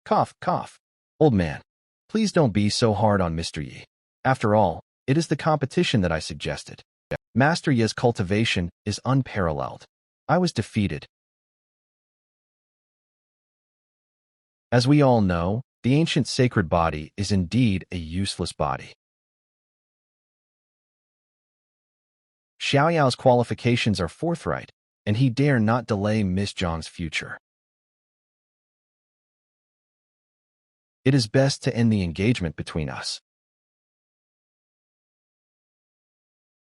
Cough, cough. Old man, please don't be so hard on Mr. Yi. After all, it is the competition that I suggested. Master Yi's cultivation is unparalleled. I was defeated. As we all know, the ancient sacred body is indeed a useless body. Xiaoyao's qualifications are forthright, and he dare not delay Miss Zhang's future. It is best to end the engagement between us.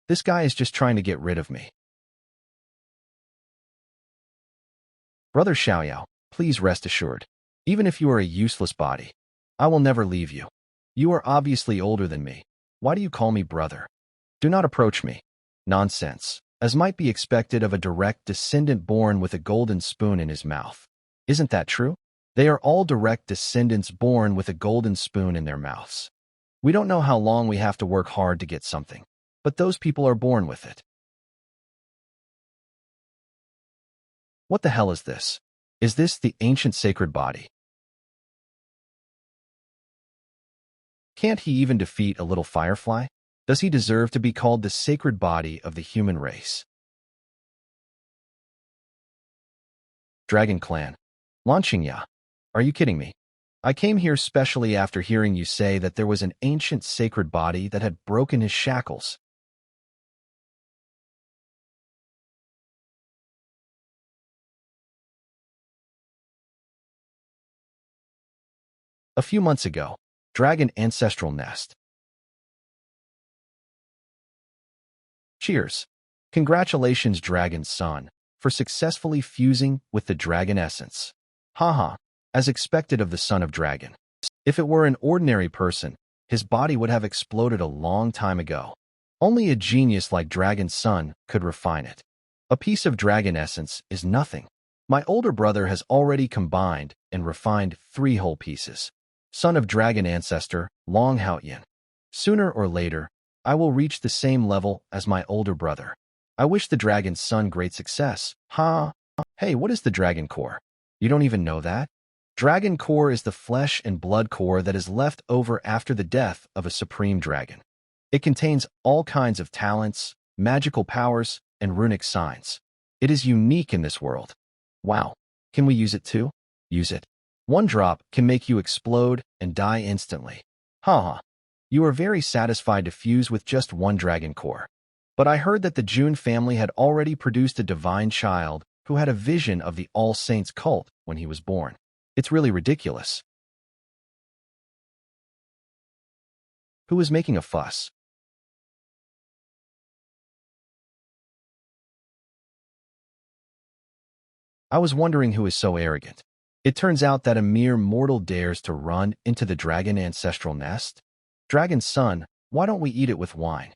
This guy is just trying to get rid of me. Brother Xiaoyao, please rest assured. Even if you are a useless body, I will never leave you. You are obviously older than me. Why do you call me brother? Do not approach me. Nonsense, as might be expected of a direct descendant born with a golden spoon in his mouth. Isn't that true? They are all direct descendants born with a golden spoon in their mouths. We don't know how long we have to work hard to get something, but those people are born with it. What the hell is this? Is this the ancient sacred body? Can't he even defeat a little firefly? Does he deserve to be called the sacred body of the human race? Dragon Clan. Launching ya. Are you kidding me? I came here specially after hearing you say that there was an ancient sacred body that had broken his shackles. A few months ago, Dragon Ancestral Nest. Cheers. Congratulations, Dragon's son, for successfully fusing with the dragon essence. Haha, as expected of the son of dragon. If it were an ordinary person, his body would have exploded a long time ago. Only a genius like Dragon's son could refine it. A piece of dragon essence is nothing. My older brother has already combined and refined 3 whole pieces. Son of dragon ancestor, Long Haoyan. Sooner or later, I will reach the same level as my older brother. I wish the dragon's son great success. Ha! Hey, what is the dragon core? You don't even know that? Dragon core is the flesh and blood core that is left over after the death of a supreme dragon. It contains all kinds of talents, magical powers, and runic signs. It is unique in this world. Wow. Can we use it too? Use it. 1 drop can make you explode and die instantly. Haha. You are very satisfied to fuse with just 1 dragon core. But I heard that the June family had already produced a divine child who had a vision of the All Saints cult when he was born. It's really ridiculous. Who is making a fuss? I was wondering who is so arrogant. It turns out that a mere mortal dares to run into the dragon ancestral nest. Dragon's son, why don't we eat it with wine?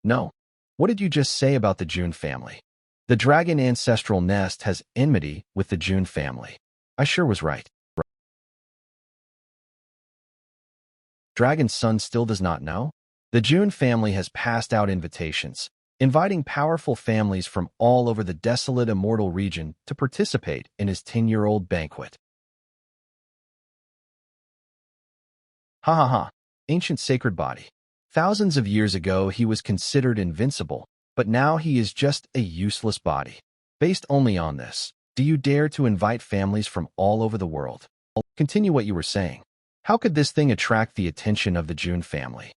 No. What did you just say about the June family? The dragon ancestral nest has enmity with the June family. I sure was right. Dragon's son still does not know? The June family has passed out invitations, inviting powerful families from all over the desolate immortal region to participate in his 10-year-old banquet. Ha ha ha. Ancient sacred body. Thousands of years ago, he was considered invincible, but now he is just a useless body. Based only on this, do you dare to invite families from all over the world? Continue what you were saying. How could this thing attract the attention of the June family?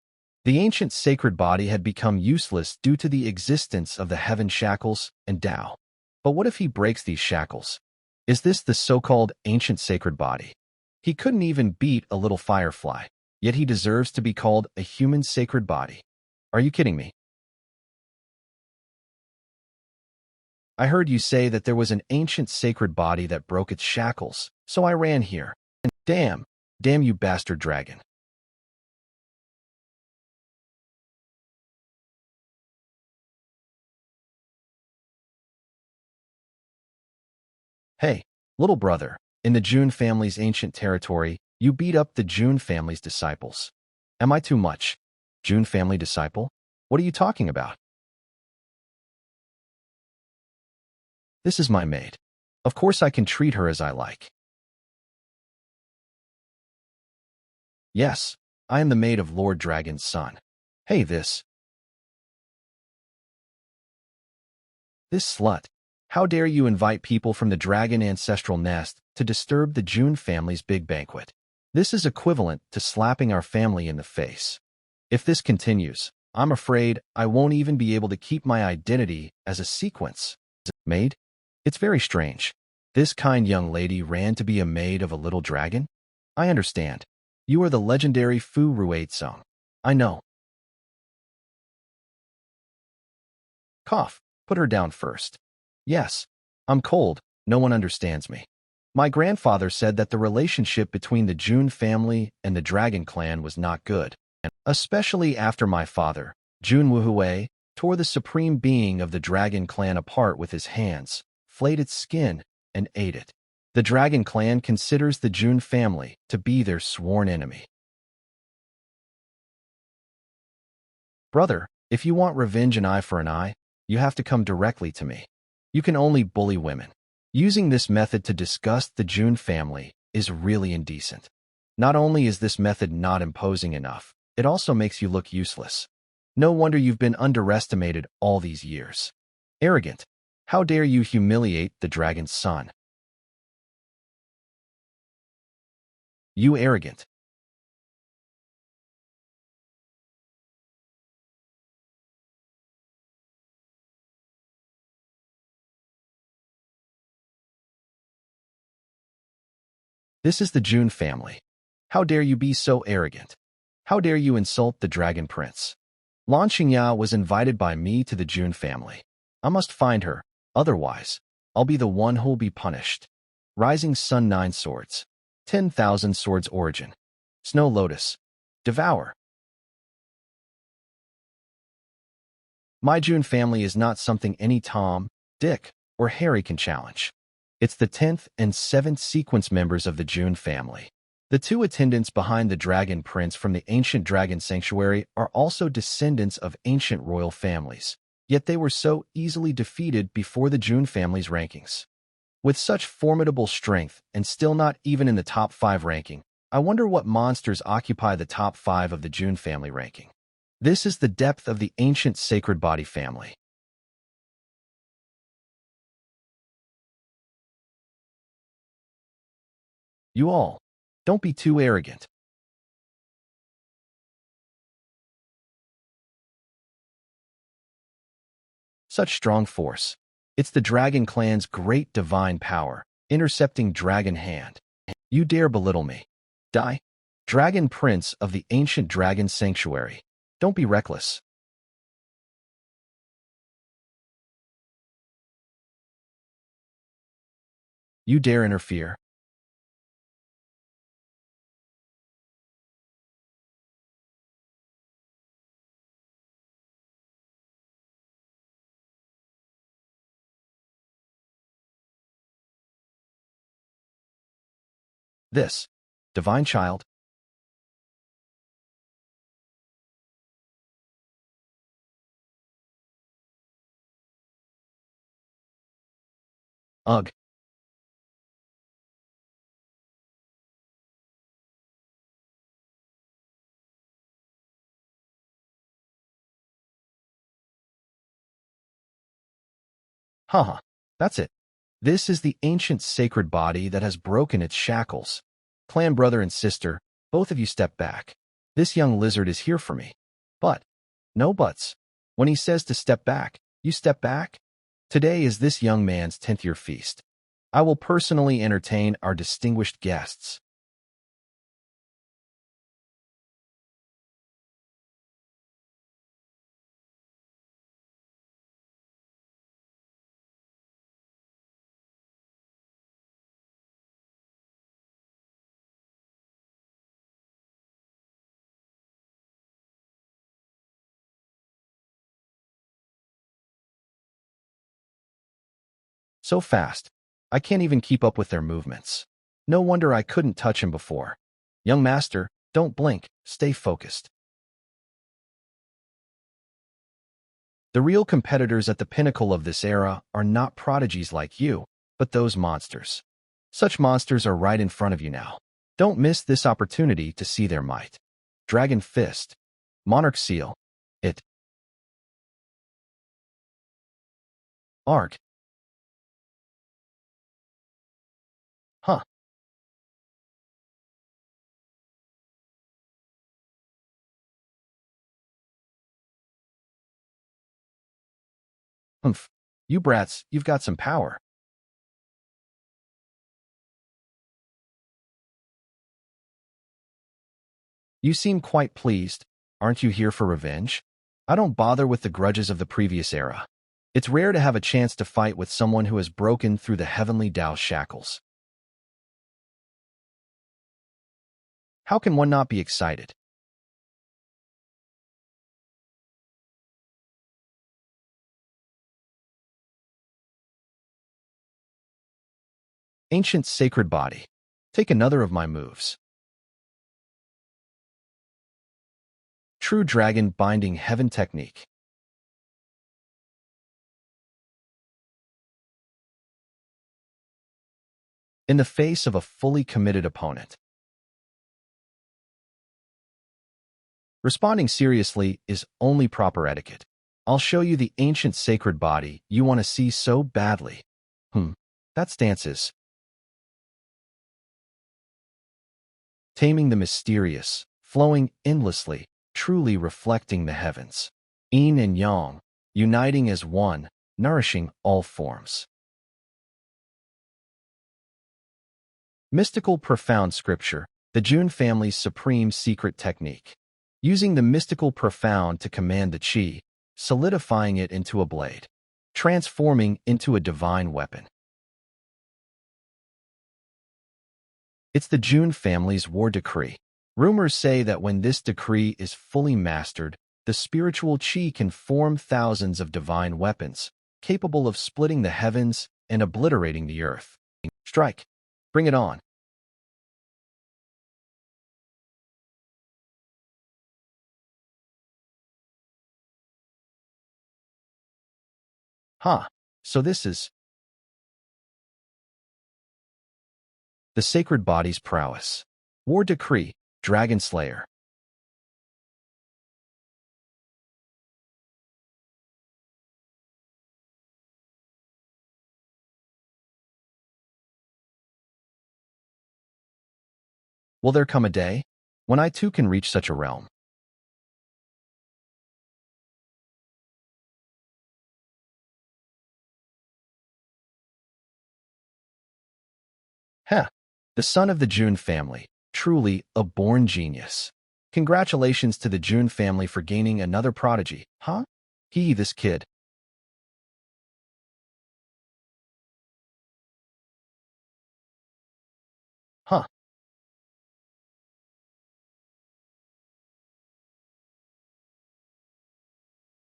The ancient sacred body had become useless due to the existence of the heaven shackles and Tao. But what if he breaks these shackles? Is this the so-called ancient sacred body? He couldn't even beat a little firefly, yet he deserves to be called a human sacred body. Are you kidding me? I heard you say that there was an ancient sacred body that broke its shackles, so I ran here. And damn you bastard dragon. Hey, little brother, in the June family's ancient territory, you beat up the June family's disciples. Am I too much? June family disciple? What are you talking about? This is my maid. Of course I can treat her as I like. Yes, I am the maid of Lord Dragon's son. Hey, this slut. How dare you invite people from the dragon ancestral nest to disturb the June family's big banquet? This is equivalent to slapping our family in the face. If this continues, I'm afraid I won't even be able to keep my identity as a sequence. Maid? It's very strange. This kind young lady ran to be a maid of a little dragon? I understand. You are the legendary Fu Ruizong. I know. Cough. Put her down first. Yes, I'm cold. No one understands me. My grandfather said that the relationship between the June family and the Dragon clan was not good, especially after my father, Jun Wuhui, tore the supreme being of the Dragon clan apart with his hands, flayed its skin, and ate it. The Dragon clan considers the June family to be their sworn enemy. Brother, if you want revenge an eye for an eye, you have to come directly to me. You can only bully women. Using this method to disgust the June family is really indecent. Not only is this method not imposing enough, it also makes you look useless. No wonder you've been underestimated all these years. Arrogant. How dare you humiliate the dragon's son? You arrogant. This is the June family. How dare you be so arrogant? How dare you insult the Dragon Prince? Lan Xingya was invited by me to the Jun family. I must find her, otherwise, I'll be the one who'll be punished. Rising Sun 9 Swords. 10,000 Swords Origin. Snow Lotus. Devour. My Jun family is not something any Tom, Dick, or Harry can challenge. It's the 10th and 7th sequence members of the Jun family. The two attendants behind the Dragon Prince from the ancient Dragon Sanctuary are also descendants of ancient royal families, yet they were so easily defeated before the Jun family's rankings. With such formidable strength and still not even in the top 5 ranking, I wonder what monsters occupy the top 5 of the Jun family ranking. This is the depth of the ancient sacred body family. You all, don't be too arrogant. Such strong force. It's the Dragon Clan's great divine power, intercepting Dragon Hand. You dare belittle me. Die. Dragon Prince of the ancient Dragon Sanctuary. Don't be reckless. You dare interfere. This, divine child. Ugh. Haha. That's it. This is the ancient sacred body that has broken its shackles. Clan brother and sister, both of you step back. This young lizard is here for me. But, no buts. When he says to step back, you step back? Today is this young man's 10th year feast. I will personally entertain our distinguished guests. So fast, I can't even keep up with their movements. No wonder I couldn't touch him before. Young master, don't blink, stay focused. The real competitors at the pinnacle of this era are not prodigies like you, but those monsters. Such monsters are right in front of you now. Don't miss this opportunity to see their might. Dragon Fist. Monarch Seal. It. Arc. Huh. Humph. You brats, you've got some power. You seem quite pleased. Aren't you here for revenge? I don't bother with the grudges of the previous era. It's rare to have a chance to fight with someone who has broken through the heavenly Tao shackles. How can one not be excited? Ancient sacred body. Take another of my moves. True dragon binding heaven technique. In the face of a fully committed opponent. Responding seriously is only proper etiquette. I'll show you the ancient sacred body you want to see so badly. That stance is taming the mysterious, flowing endlessly, truly reflecting the heavens. Yin and Yang, uniting as one, nourishing all forms. Mystical profound scripture, the Jun family's supreme secret technique. Using the mystical profound to command the chi, solidifying it into a blade, transforming into a divine weapon. It's the Jun family's war decree. Rumors say that when this decree is fully mastered, the spiritual chi can form thousands of divine weapons, capable of splitting the heavens and obliterating the earth. Strike. Bring it on. Huh. So this is the sacred body's prowess. War decree, Dragon Slayer. Will there come a day when I too can reach such a realm? Heh. The son of the Jun family, truly a born genius. Congratulations to the Jun family for gaining another prodigy, huh? This kid. Huh.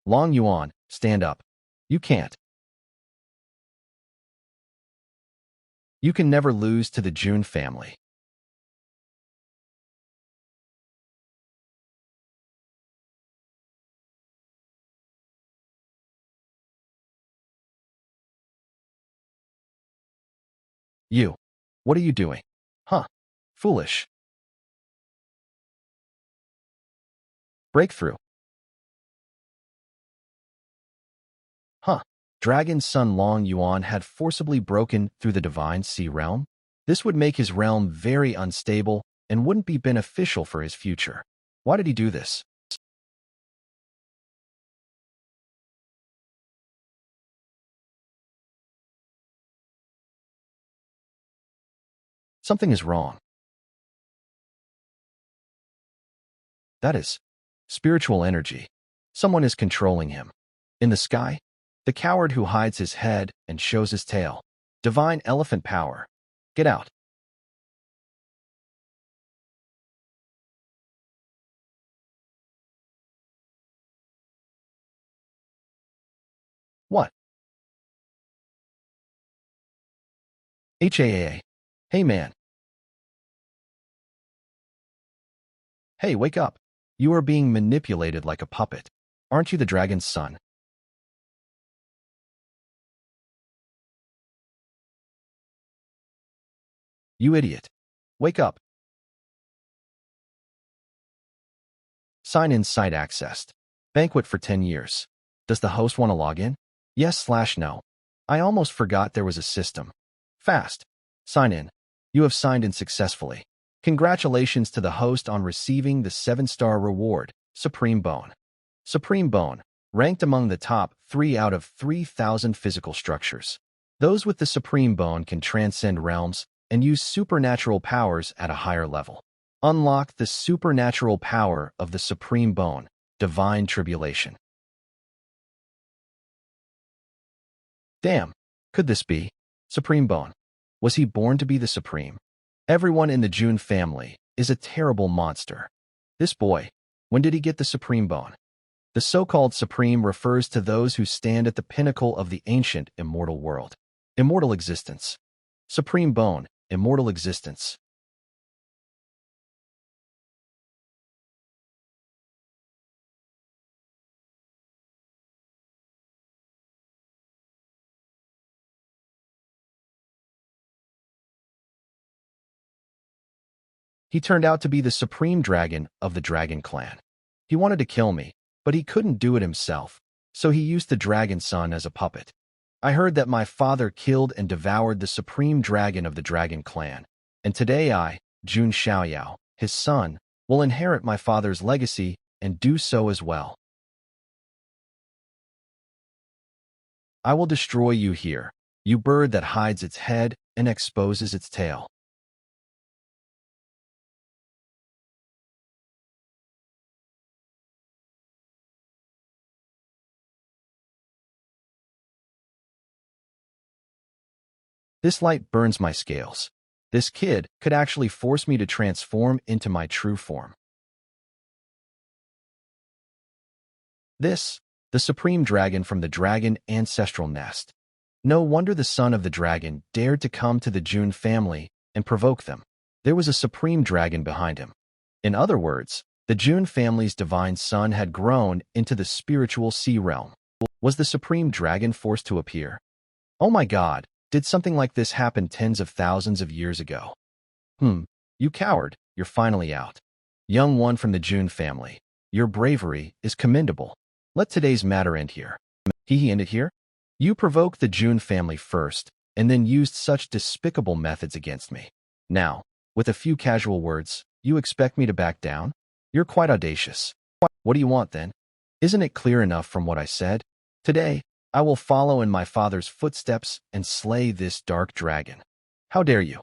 Long Yuan, stand up. You can't. You can never lose to the Jun family. You. What are you doing? Huh. Foolish. Breakthrough. Huh. Dragon's son Long Yuan had forcibly broken through the divine sea realm. This would make his realm very unstable and wouldn't be beneficial for his future. Why did he do this? Something is wrong. That is spiritual energy. Someone is controlling him. In the sky, the coward who hides his head and shows his tail. Divine elephant power. Get out. What? HAA. Hey man. Hey, wake up. You are being manipulated like a puppet. Aren't you the dragon's son? You idiot. Wake up. Sign-in site accessed. Banquet for 10 years. Does the host want to log in? Yes/no. I almost forgot there was a system. Fast. Sign in. You have signed in successfully. Congratulations to the host on receiving the 7-star reward, Supreme Bone. Supreme Bone, ranked among the top 3 out of 3,000 physical structures. Those with the Supreme Bone can transcend realms and use supernatural powers at a higher level. Unlock the supernatural power of the Supreme Bone, Divine Tribulation. Damn, could this be? Supreme Bone. Was he born to be the Supreme? Everyone in the Jun family is a terrible monster. This boy, when did he get the Supreme Bone? The so-called Supreme refers to those who stand at the pinnacle of the ancient immortal world. Immortal existence. Supreme Bone, immortal existence. He turned out to be the supreme dragon of the Dragon Clan. He wanted to kill me, but he couldn't do it himself, so he used the Dragon Son as a puppet. I heard that my father killed and devoured the supreme dragon of the Dragon Clan, and today I, Jun Xiaoyao, his son, will inherit my father's legacy and do so as well. I will destroy you here, you bird that hides its head and exposes its tail. This light burns my scales. This kid could actually force me to transform into my true form. This, the supreme dragon from the dragon ancestral nest. No wonder the son of the dragon dared to come to the June family and provoke them. There was a supreme dragon behind him. In other words, the June family's divine son had grown into the spiritual sea realm. Was the supreme dragon forced to appear? Oh my God, did something like this happen tens of thousands of years ago? You coward, you're finally out. Young one from the June family, your bravery is commendable. Let today's matter end here. He ended here? You provoked the June family first, and then used such despicable methods against me. Now, with a few casual words, you expect me to back down? You're quite audacious. What do you want then? Isn't it clear enough from what I said? Today, I will follow in my father's footsteps and slay this dark dragon. How dare you?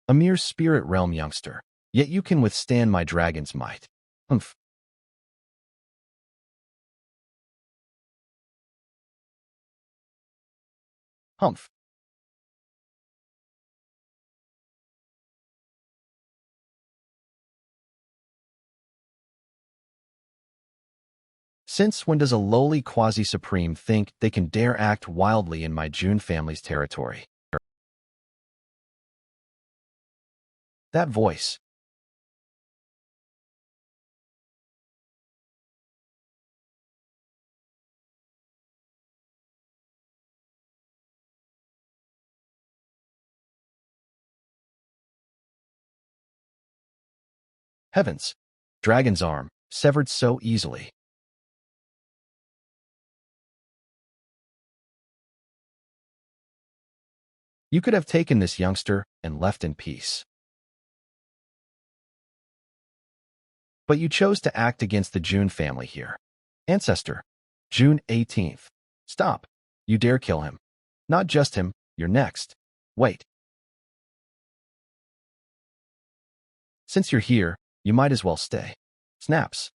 A mere spirit realm youngster, yet you can withstand my dragon's might. Humph. Humph. Since when does a lowly quasi-supreme think they can dare act wildly in my June family's territory? That voice. Heavens. Dragon's arm, severed so easily. You could have taken this youngster and left in peace. But you chose to act against the June family here. Ancestor. June 18th. Stop. You dare kill him. Not just him, you're next. Wait. Since you're here, you might as well stay. Snaps.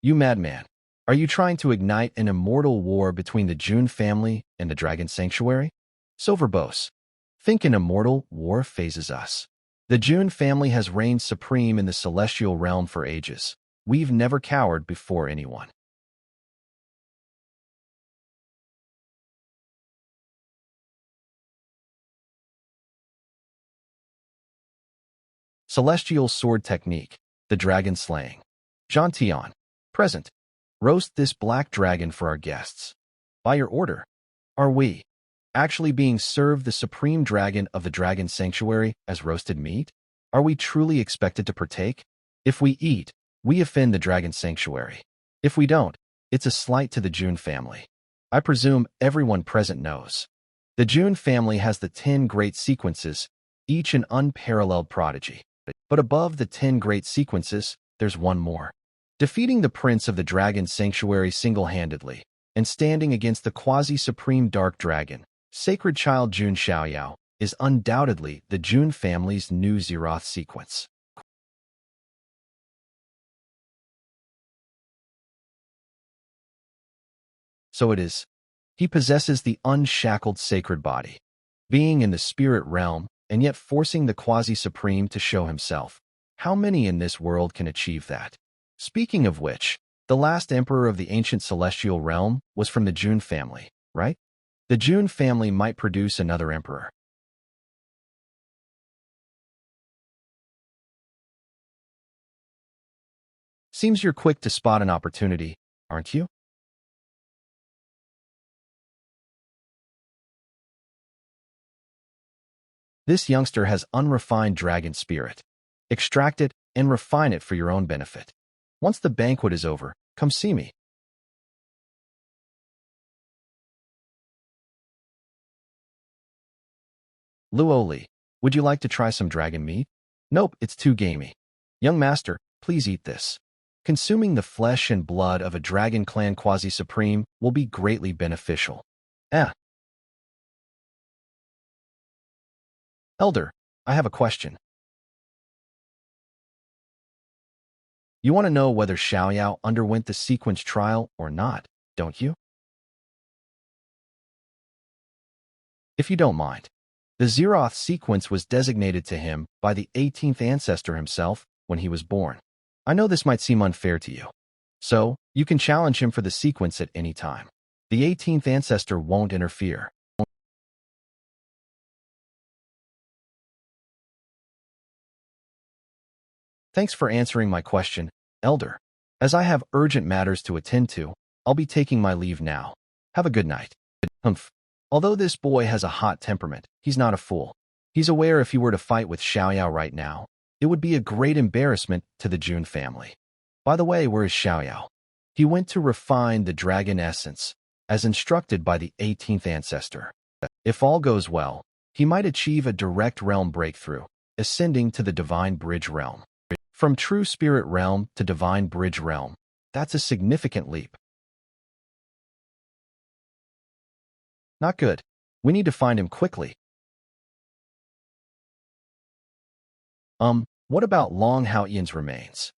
You madman. Are you trying to ignite an immortal war between the June family and the Dragon Sanctuary? Silverbose. Think an immortal war phases us. The June family has reigned supreme in the celestial realm for ages. We've never cowered before anyone. Celestial sword technique. The dragon slaying. Jean present. Roast this black dragon for our guests. By your order. Are we actually being served the supreme dragon of the Dragon Sanctuary as roasted meat? Are we truly expected to partake? If we eat, we offend the Dragon Sanctuary. If we don't, it's a slight to the June family. I presume everyone present knows. The June family has the 10 great sequences, each an unparalleled prodigy. But above the 10 great sequences, there's one more. Defeating the prince of the Dragon Sanctuary single-handedly, and standing against the quasi-supreme dark dragon, sacred child June Xiaoyao, is undoubtedly the June family's new Zeroth sequence. So it is. He possesses the unshackled sacred body, being in the spirit realm and yet forcing the quasi-supreme to show himself. How many in this world can achieve that? Speaking of which, the last emperor of the ancient celestial realm was from the June family, right? The June family might produce another emperor. Seems you're quick to spot an opportunity, aren't you? This youngster has unrefined dragon spirit. Extract it and refine it for your own benefit. Once the banquet is over, come see me. Luoli, would you like to try some dragon meat? Nope, it's too gamey. Young master, please eat this. Consuming the flesh and blood of a dragon clan quasi-supreme will be greatly beneficial. Eh. Elder, I have a question. You want to know whether Xiaoyao underwent the sequence trial or not, don't you? If you don't mind. The Zeroth sequence was designated to him by the 18th ancestor himself when he was born. I know this might seem unfair to you. So, you can challenge him for the sequence at any time. The 18th ancestor won't interfere. Thanks for answering my question, Elder. As I have urgent matters to attend to, I'll be taking my leave now. Have a good night. Humph. Although this boy has a hot temperament, he's not a fool. He's aware if he were to fight with Xiaoyao right now, it would be a great embarrassment to the Jun family. By the way, where is Xiaoyao? He went to refine the dragon essence, as instructed by the 18th ancestor. If all goes well, he might achieve a direct realm breakthrough, ascending to the divine bridge realm. From true spirit realm to divine bridge realm, that's a significant leap. Not good. We need to find him quickly. What about Long Hao Ian's remains?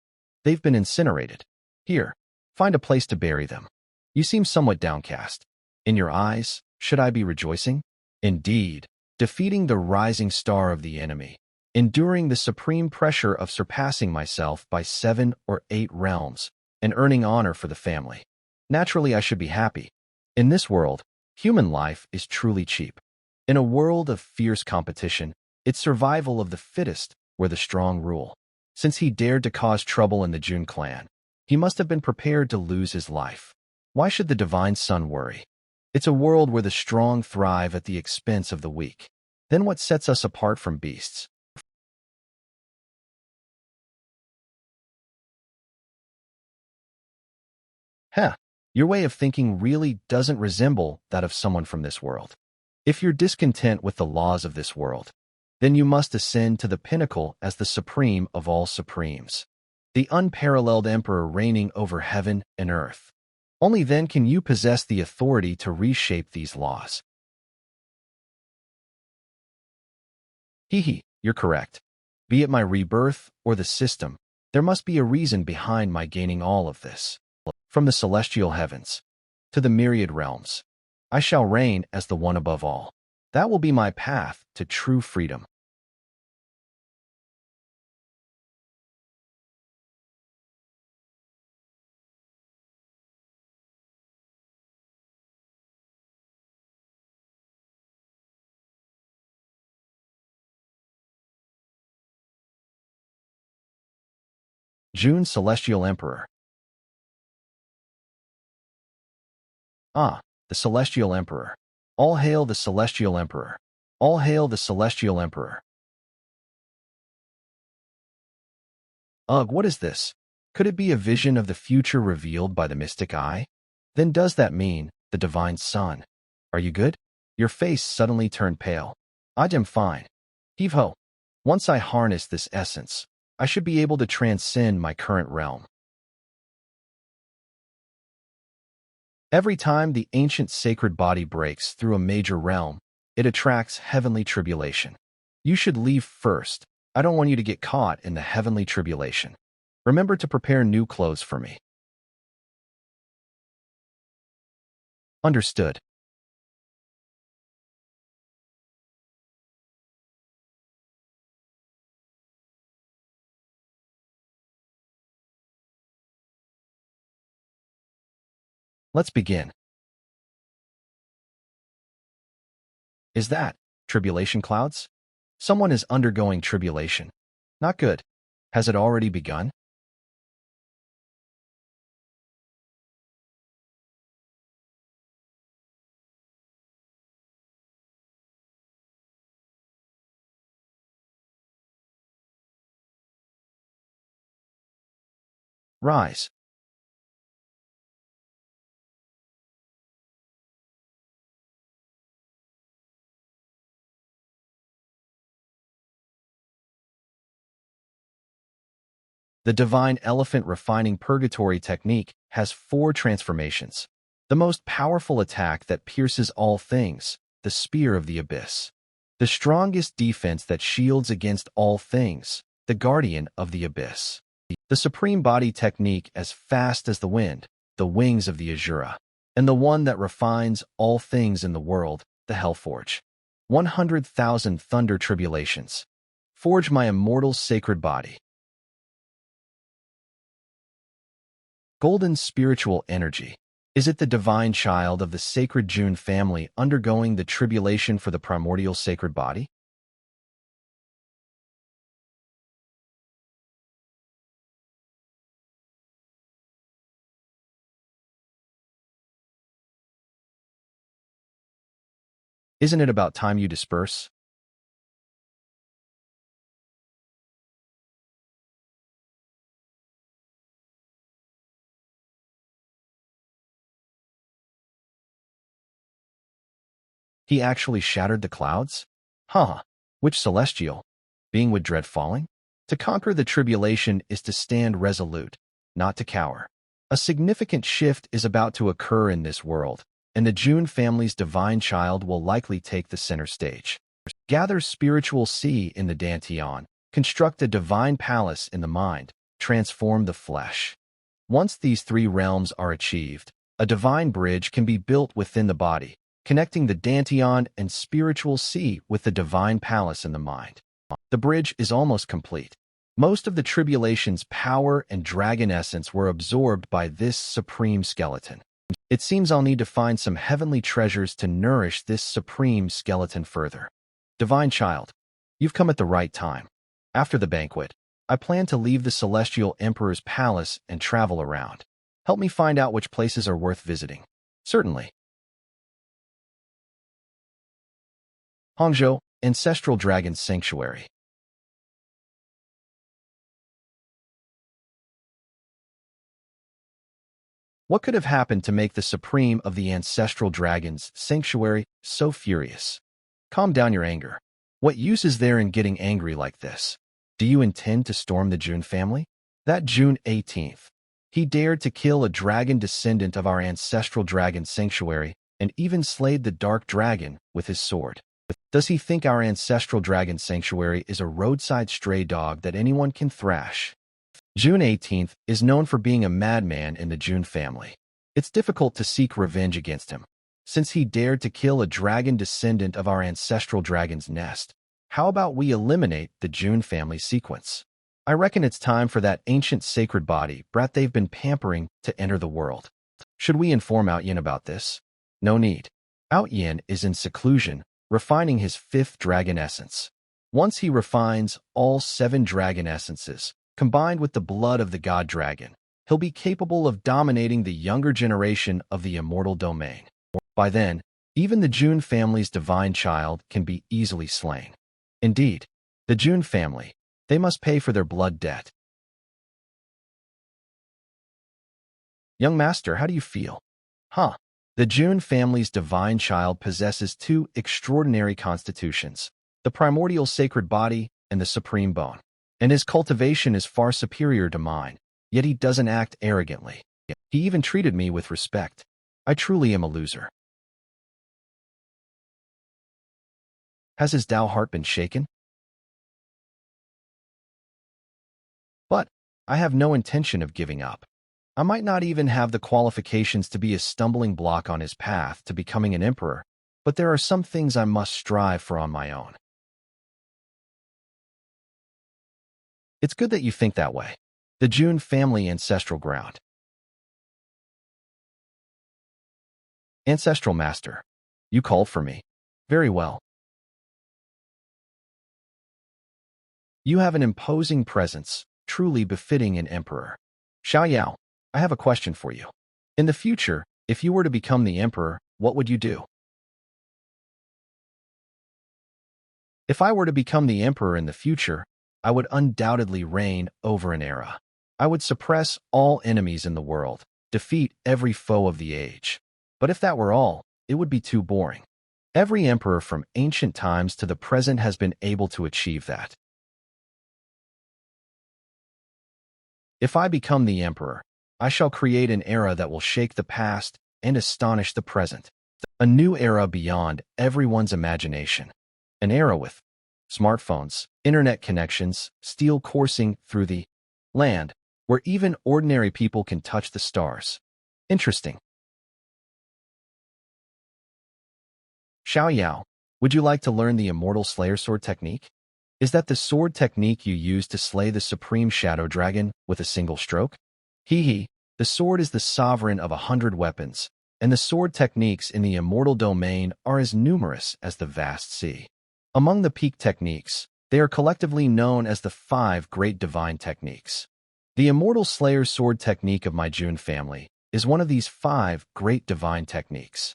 They've been incinerated. Here, find a place to bury them. You seem somewhat downcast. In your eyes, should I be rejoicing? Indeed, defeating the rising star of the enemy, enduring the supreme pressure of surpassing myself by 7 or 8 realms, and earning honor for the family. Naturally, I should be happy. In this world, human life is truly cheap. In a world of fierce competition, it's survival of the fittest where the strong rule. Since he dared to cause trouble in the Jun clan, he must have been prepared to lose his life. Why should the divine son worry? It's a world where the strong thrive at the expense of the weak. Then what sets us apart from beasts? Heh, your way of thinking really doesn't resemble that of someone from this world. If you're discontent with the laws of this world, then you must ascend to the pinnacle as the supreme of all supremes, the unparalleled emperor reigning over heaven and earth. Only then can you possess the authority to reshape these laws. Hee, you're correct. Be it my rebirth or the system, there must be a reason behind my gaining all of this. From the celestial heavens to the myriad realms, I shall reign as the one above all. That will be my path to true freedom. June Celestial Emperor. Ah, the Celestial Emperor. All hail the Celestial Emperor. All hail the Celestial Emperor. Ugh, what is this? Could it be a vision of the future revealed by the mystic eye? Then does that mean the divine son? Are you good? Your face suddenly turned pale. I am fine. Heave-ho. Once I harness this essence, I should be able to transcend my current realm. Every time the ancient sacred body breaks through a major realm, it attracts heavenly tribulation. You should leave first. I don't want you to get caught in the heavenly tribulation. Remember to prepare new clothes for me. Understood. Let's begin. Is that tribulation clouds? Someone is undergoing tribulation. Not good. Has it already begun? Rise. The divine elephant refining purgatory technique has 4 transformations. The most powerful attack that pierces all things, the spear of the abyss. The strongest defense that shields against all things, the guardian of the abyss. The supreme body technique as fast as the wind, the wings of the Azura. And the one that refines all things in the world, the Hellforge. 100,000 thunder tribulations. Forge my immortal sacred body. Golden spiritual energy. Is it the divine child of the sacred June family undergoing the tribulation for the primordial sacred body? Isn't it about time you disperse? He actually shattered the clouds? Huh. Which celestial? Being with dread falling? To conquer the tribulation is to stand resolute, not to cower. A significant shift is about to occur in this world, and the June family's divine child will likely take the center stage. Gather spiritual sea in the Dantian, construct a divine palace in the mind, transform the flesh. Once these 3 realms are achieved, a divine bridge can be built within the body, connecting the Dantian and spiritual sea with the divine palace in the mind. The bridge is almost complete. Most of the tribulation's power and dragon essence were absorbed by this supreme skeleton. It seems I'll need to find some heavenly treasures to nourish this supreme skeleton further. Divine child, you've come at the right time. After the banquet, I plan to leave the Celestial Emperor's palace and travel around. Help me find out which places are worth visiting. Certainly. Hangzhou, Ancestral Dragon Sanctuary. What could have happened to make the Supreme of the Ancestral Dragons Sanctuary so furious? Calm down your anger. What use is there in getting angry like this? Do you intend to storm the June family? That June 18th, he dared to kill a dragon descendant of our Ancestral Dragon Sanctuary and even slayed the Dark Dragon with his sword. Does he think our Ancestral Dragon Sanctuary is a roadside stray dog that anyone can thrash? June 18th is known for being a madman in the June family. It's difficult to seek revenge against him, since he dared to kill a dragon descendant of our Ancestral Dragon's nest. How about we eliminate the June family sequence? I reckon it's time for that ancient sacred body brat they've been pampering to enter the world. Should we inform Outyin about this? No need. Outyin is in seclusion, refining his 5th dragon essence. Once he refines all 7 dragon essences, combined with the blood of the god dragon, he'll be capable of dominating the younger generation of the immortal domain. By then, even the June family's divine child can be easily slain. Indeed, the June family, they must pay for their blood debt. Young master, how do you feel? Huh. The June family's divine child possesses 2 extraordinary constitutions, the primordial sacred body and the supreme bone. And his cultivation is far superior to mine, yet he doesn't act arrogantly. He even treated me with respect. I truly am a loser. Has his Tao heart been shaken? But I have no intention of giving up. I might not even have the qualifications to be a stumbling block on his path to becoming an emperor, but there are some things I must strive for on my own. It's good that you think that way. The June family ancestral ground. Ancestral master, you called for me. Very well. You have an imposing presence, truly befitting an emperor. Xiao Yao, I have a question for you. In the future, if you were to become the emperor, what would you do? If I were to become the emperor in the future, I would undoubtedly reign over an era. I would suppress all enemies in the world, defeat every foe of the age. But if that were all, it would be too boring. Every emperor from ancient times to the present has been able to achieve that. If I become the emperor, I shall create an era that will shake the past and astonish the present. A new era beyond everyone's imagination. An era with smartphones, internet connections, steel coursing through the land, where even ordinary people can touch the stars. Interesting. Xiao Yao, would you like to learn the Immortal Slayer Sword technique? Is that the sword technique you use to slay the supreme shadow dragon with a single stroke? Hee, the sword is the sovereign of 100 weapons, and the sword techniques in the immortal domain are as numerous as the vast sea. Among the peak techniques, they are collectively known as the 5 great divine techniques. The Immortal Slayer Sword technique of my Jun family is one of these 5 great divine techniques.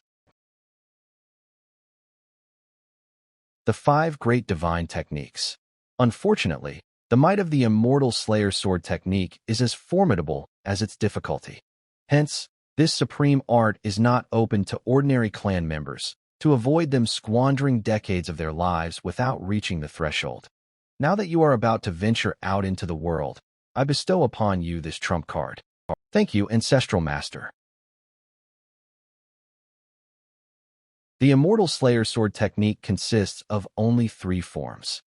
The 5 great divine techniques. Unfortunately, the might of the Immortal Slayer Sword technique is as formidable as its difficulty. Hence, this supreme art is not open to ordinary clan members, to avoid them squandering decades of their lives without reaching the threshold. Now that you are about to venture out into the world, I bestow upon you this trump card. Thank you, Ancestral Master. The Immortal Slayer Sword technique consists of only 3 forms.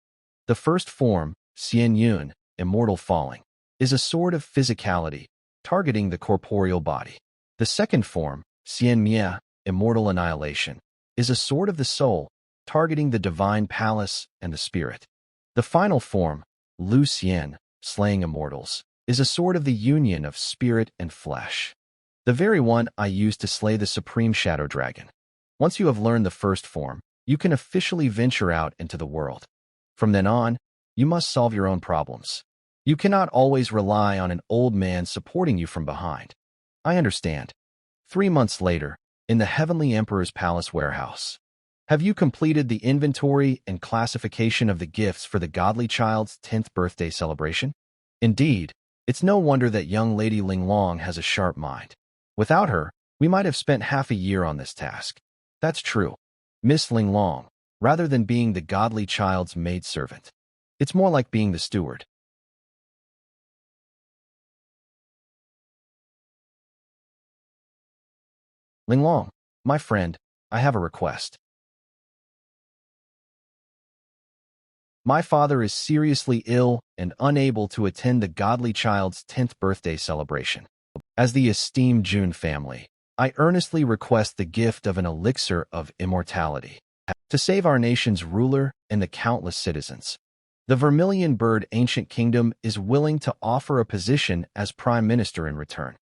The first form, Xian Yun, Immortal Falling, is a sword of physicality, targeting the corporeal body. The second form, Xian Mie, Immortal Annihilation, is a sword of the soul, targeting the divine palace and the spirit. The final form, Lu Xian, Slaying Immortals, is a sword of the union of spirit and flesh. The very one I use to slay the supreme shadow dragon. Once you have learned the first form, you can officially venture out into the world. From then on, you must solve your own problems. You cannot always rely on an old man supporting you from behind. I understand. 3 months later, in the Heavenly Emperor's Palace warehouse. Have you completed the inventory and classification of the gifts for the godly child's 10th birthday celebration? Indeed, it's no wonder that young Lady Linglong has a sharp mind. Without her, we might have spent half a year on this task. That's true, Miss Linglong, rather than being the godly child's maidservant. It's more like being the steward. Linglong, my friend, I have a request. My father is seriously ill and unable to attend the godly child's 10th birthday celebration. As the esteemed Jun family, I earnestly request the gift of an elixir of immortality to save our nation's ruler and the countless citizens. The Vermilion Bird Ancient Kingdom is willing to offer a position as Prime Minister in return.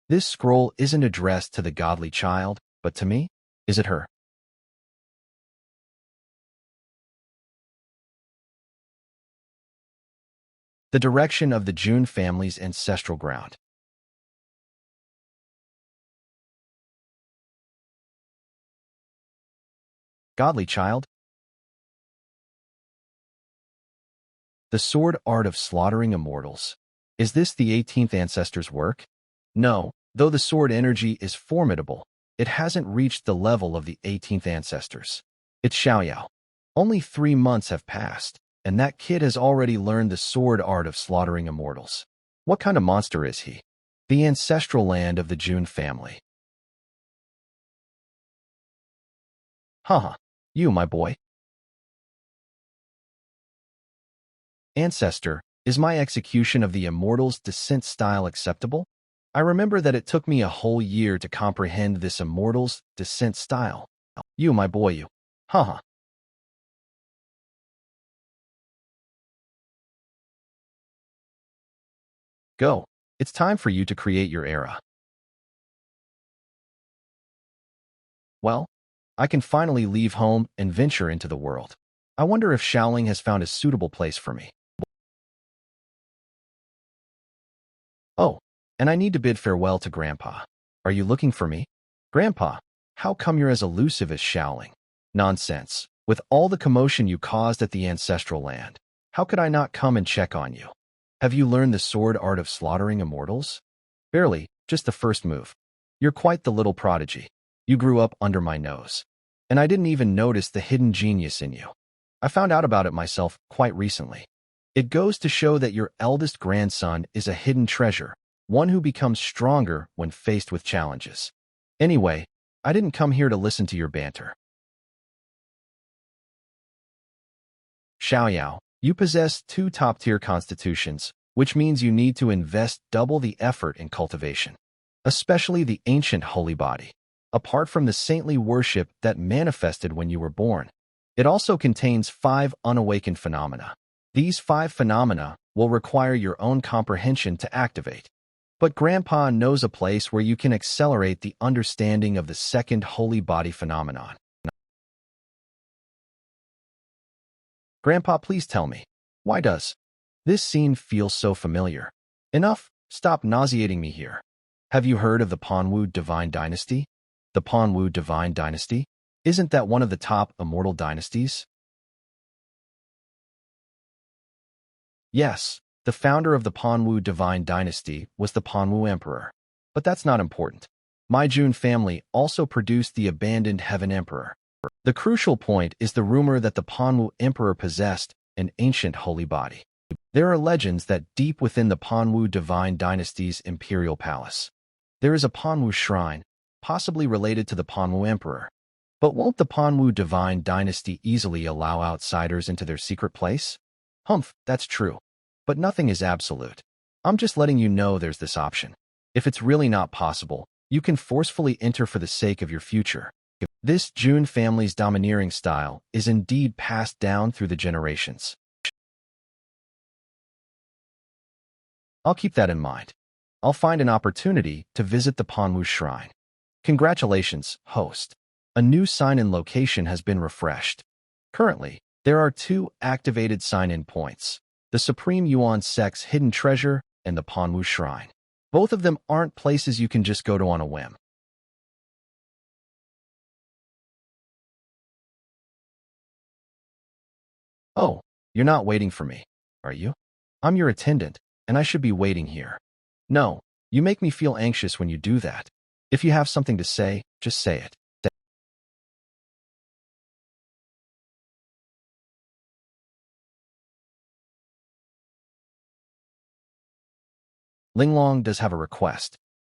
This scroll isn't addressed to the godly child, but to me? Is it her? The direction of the Jun family's ancestral ground. Godly child? The sword art of slaughtering immortals. Is this the 18th ancestor's work? No, though the sword energy is formidable, it hasn't reached the level of the 18th ancestors. It's Xiaoyao. Only 3 months have passed, and that kid has already learned the sword art of slaughtering immortals. What kind of monster is he? The ancestral land of the Jun family. Haha, you, my boy. Ancestor, is my execution of the immortal's descent style acceptable? I remember that it took me a whole year to comprehend this immortal's descent style. You, my boy, you. Haha. Go. It's time for you to create your era. Well, I can finally leave home and venture into the world. I wonder if Shaoling has found a suitable place for me. Oh, and I need to bid farewell to Grandpa. Are you looking for me? Grandpa, how come you're as elusive as Shaoling? Nonsense. With all the commotion you caused at the ancestral land, how could I not come and check on you? Have you learned the sword art of slaughtering immortals? Barely, just the first move. You're quite the little prodigy. You grew up under my nose. And I didn't even notice the hidden genius in you. I found out about it myself quite recently. It goes to show that your eldest grandson is a hidden treasure, one who becomes stronger when faced with challenges. Anyway, I didn't come here to listen to your banter. Xiaoyao, you possess 2 top-tier constitutions, which means you need to invest double the effort in cultivation, especially the ancient holy body. Apart from the saintly worship that manifested when you were born, it also contains 5 unawakened phenomena. These 5 phenomena will require your own comprehension to activate. But Grandpa knows a place where you can accelerate the understanding of the second holy body phenomenon. Grandpa, please tell me, why does this scene feel so familiar? Enough, stop nauseating me here. Have you heard of the Manhwa divine dynasty? The Manhwa divine dynasty? Isn't that one of the top immortal dynasties? Yes, the founder of the Manhwa divine dynasty was the Manhwa emperor. But that's not important. My Jun family also produced the abandoned Heaven Emperor. The crucial point is the rumor that the Manhwa emperor possessed an ancient holy body. There are legends that deep within the Manhwa divine dynasty's imperial palace, there is a Manhwa shrine, possibly related to the Manhwa emperor. But won't the Manhwa divine dynasty easily allow outsiders into their secret place? Humph, that's true. But nothing is absolute. I'm just letting you know there's this option. If it's really not possible, you can forcefully enter for the sake of your future. This Jun family's domineering style is indeed passed down through the generations. I'll keep that in mind. I'll find an opportunity to visit the Manhwa shrine. Congratulations, host. A new sign-in location has been refreshed. Currently, there are 2 activated sign-in points, the Supreme Yuan Sect's hidden treasure and the Manhwa shrine. Both of them aren't places you can just go to on a whim. Oh, you're not waiting for me, are you? I'm your attendant, and I should be waiting here. No, you make me feel anxious when you do that. If you have something to say, just say it. Linglong does have a request.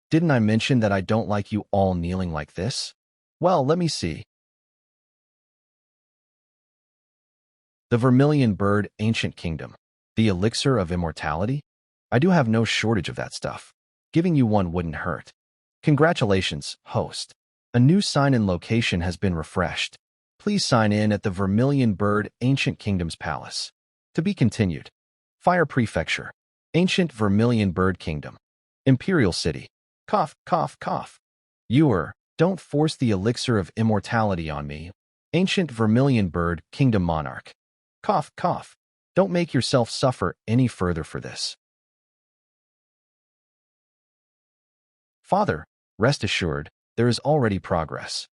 Didn't I mention that I don't like you all kneeling like this? Well, let me see. The Vermilion Bird Ancient Kingdom. The elixir of immortality? I do have no shortage of that stuff. Giving you one wouldn't hurt. Congratulations, host. A new sign-in location has been refreshed. Please sign in at the Vermilion Bird Ancient Kingdom's palace. To be continued. Fire Prefecture. Ancient Vermilion Bird Kingdom. Imperial City. Cough, cough, cough. Don't force the elixir of immortality on me. Ancient Vermilion Bird Kingdom Monarch. Cough, cough. Don't make yourself suffer any further for this. Father, rest assured, there is already progress.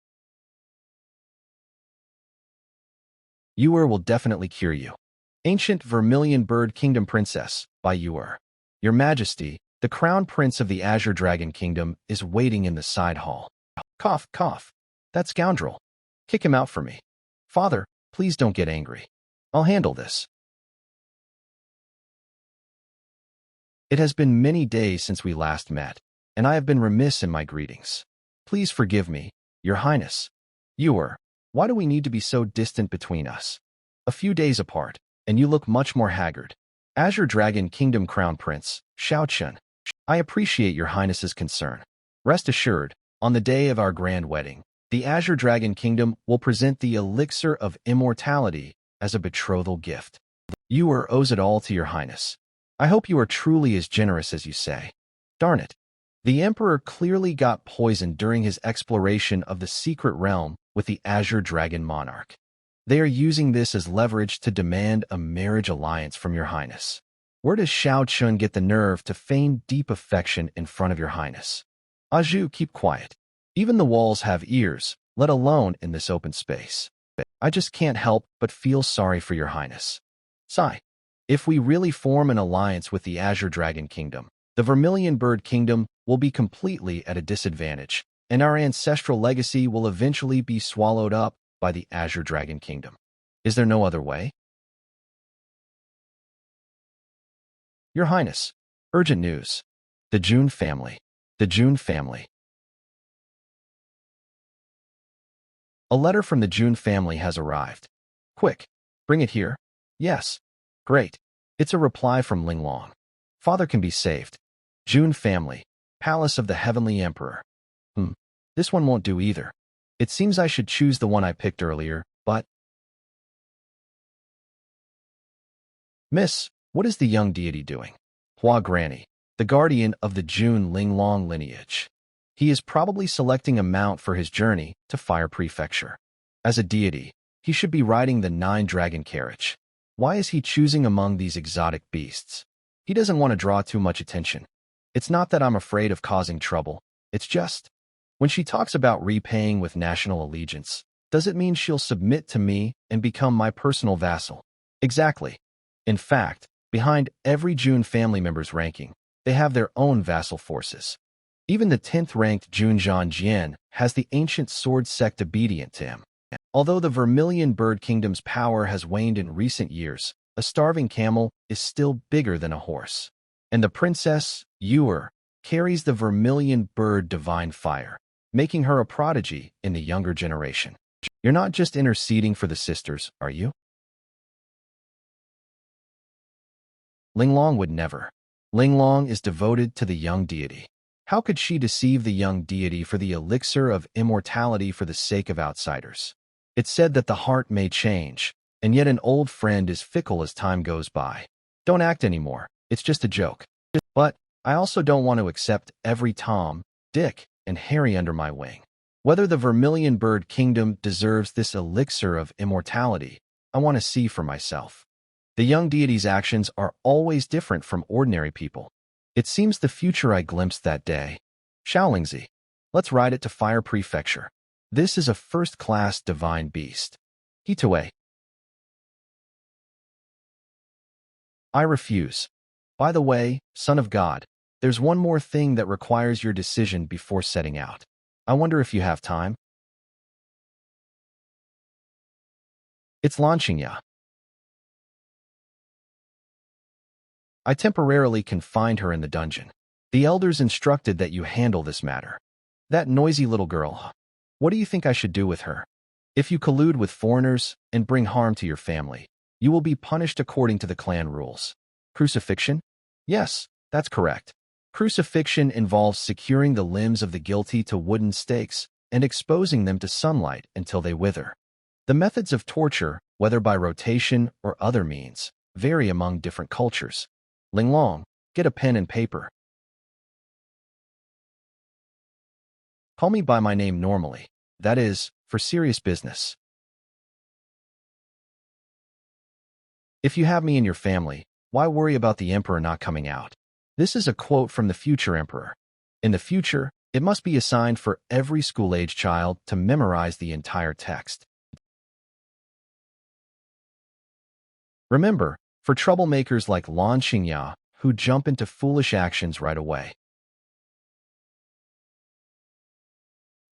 Will definitely cure you. Ancient Vermilion Bird Kingdom Princess, by Your Majesty, the Crown Prince of the Azure Dragon Kingdom is waiting in the side hall. Cough, cough. That scoundrel. Kick him out for me. Father, please don't get angry. I'll handle this. It has been many days since we last met, and I have been remiss in my greetings. Please forgive me, Your Highness. Why do we need to be so distant between us? A few days apart, and you look much more haggard. Azure Dragon Kingdom Crown Prince, Xiao Chun. I appreciate Your Highness's concern. Rest assured, on the day of our grand wedding, the Azure Dragon Kingdom will present the elixir of immortality as a betrothal gift. Owes it all to Your Highness. I hope you are truly as generous as you say. Darn it. The Emperor clearly got poisoned during his exploration of the secret realm with the Azure Dragon Monarch. They are using this as leverage to demand a marriage alliance from Your Highness. Where does Xiao Chun get the nerve to feign deep affection in front of Your Highness? Aju, keep quiet. Even the walls have ears, let alone in this open space. I just can't help but feel sorry for Your Highness. Sigh. If we really form an alliance with the Azure Dragon Kingdom, the Vermilion Bird Kingdom will be completely at a disadvantage, and our ancestral legacy will eventually be swallowed up by the Azure Dragon Kingdom. Is there no other way? Your Highness, urgent news. The June family. The June family. A letter from the June family has arrived. Quick, bring it here. Yes. Great. It's a reply from Linglong. Father can be saved. June family. Palace of the Heavenly Emperor. This one won't do either. It seems I should choose the one I picked earlier, but... Miss, what is the young deity doing? Hua Granny, the guardian of the June Linglong lineage. He is probably selecting a mount for his journey to Fire Prefecture. As a deity, he should be riding the 9-dragon carriage. Why is he choosing among these exotic beasts? He doesn't want to draw too much attention. It's not that I'm afraid of causing trouble. It's just, when she talks about repaying with national allegiance, does it mean she'll submit to me and become my personal vassal? Exactly. In fact, behind every June family member's ranking, they have their own vassal forces. Even the 10th-ranked June Jian has the ancient sword sect obedient to him. Although the Vermilion Bird Kingdom's power has waned in recent years, a starving camel is still bigger than a horse. And the Princess, Yuer, carries the Vermilion Bird Divine Fire, making her a prodigy in the younger generation. You're not just interceding for the sisters, are you? Linglong would never. Linglong is devoted to the young deity. How could she deceive the young deity for the elixir of immortality for the sake of outsiders? It's said that the heart may change, and yet an old friend is fickle as time goes by. Don't act anymore. It's just a joke. But I also don't want to accept every Tom, Dick, and Harry under my wing. Whether the Vermilion Bird Kingdom deserves this elixir of immortality, I want to see for myself. The young deity's actions are always different from ordinary people. It seems the future I glimpsed that day. Xiaolingzi, let's ride it to Fire Prefecture. This is a first-class divine beast. Hitue. I refuse. By the way, Son of God, there's one more thing that requires your decision before setting out. I wonder if you have time? It's launching ya. I temporarily confined her in the dungeon. The elders instructed that you handle this matter. That noisy little girl. What do you think I should do with her? If you collude with foreigners and bring harm to your family, you will be punished according to the clan rules. Crucifixion? Yes, that's correct. Crucifixion involves securing the limbs of the guilty to wooden stakes and exposing them to sunlight until they wither. The methods of torture, whether by rotation or other means, vary among different cultures. Linglong, get a pen and paper. Call me by my name normally. That is, for serious business. If you have me in your family, why worry about the emperor not coming out? This is a quote from the future emperor. In the future, it must be assigned for every school-age child to memorize the entire text. Remember, for troublemakers like Lan Xingya, who jump into foolish actions right away.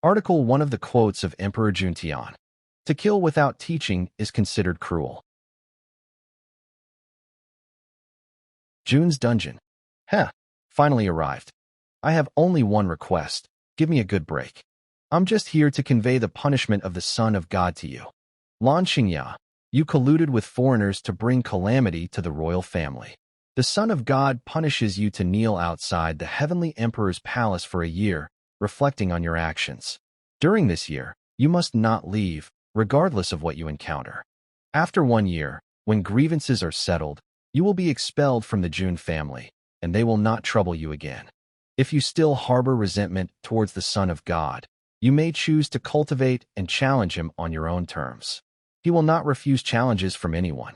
Article 1 of the quotes of Emperor Juntian. To kill without teaching is considered cruel. June's dungeon. Finally arrived. I have only one request. Give me a good break. I'm just here to convey the punishment of the Son of God to you. Lan Xingya, you colluded with foreigners to bring calamity to the royal family. The Son of God punishes you to kneel outside the Heavenly Emperor's palace for a year, reflecting on your actions. During this year, you must not leave, regardless of what you encounter. After 1 year, when grievances are settled, you will be expelled from the June family, and they will not trouble you again. If you still harbor resentment towards the Son of God, you may choose to cultivate and challenge him on your own terms. He will not refuse challenges from anyone.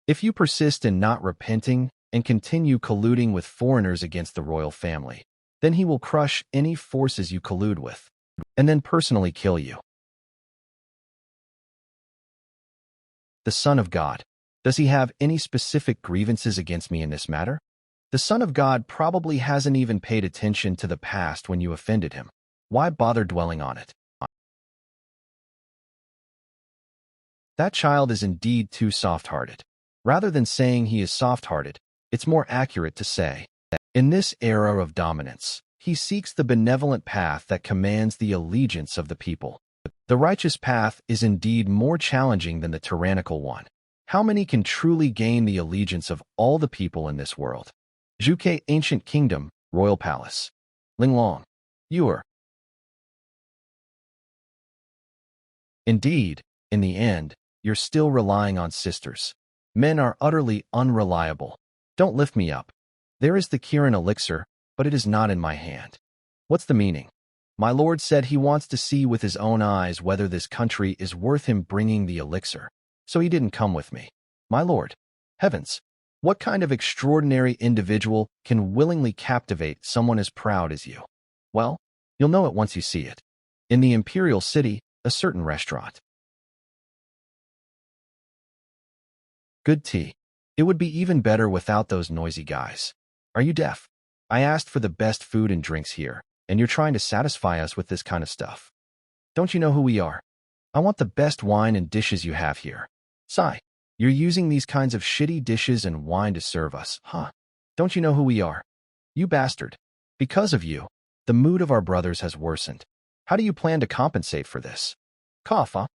If you persist in not repenting and continue colluding with foreigners against the royal family, then he will crush any forces you collude with, and then personally kill you. The Son of God. Does he have any specific grievances against me in this matter? The Son of God probably hasn't even paid attention to the past when you offended him. Why bother dwelling on it? That child is indeed too soft-hearted. Rather than saying he is soft-hearted, it's more accurate to say that in this era of dominance, he seeks the benevolent path that commands the allegiance of the people. The righteous path is indeed more challenging than the tyrannical one. How many can truly gain the allegiance of all the people in this world? Zhuke Ancient Kingdom, Royal Palace. Linglong. You are. Indeed, in the end, you're still relying on sisters. Men are utterly unreliable. Don't lift me up. There is the Kirin elixir, but it is not in my hand. What's the meaning? My lord said he wants to see with his own eyes whether this country is worth him bringing the elixir. So he didn't come with me. My lord. Heavens! What kind of extraordinary individual can willingly captivate someone as proud as you? Well, you'll know it once you see it. In the imperial city, a certain restaurant. Good tea. It would be even better without those noisy guys. Are you deaf? I asked for the best food and drinks here, and you're trying to satisfy us with this kind of stuff. Don't you know who we are? I want the best wine and dishes you have here. Sigh, you're using these kinds of shitty dishes and wine to serve us, huh? Don't you know who we are? You bastard. Because of you, the mood of our brothers has worsened. How do you plan to compensate for this? Cough, huh?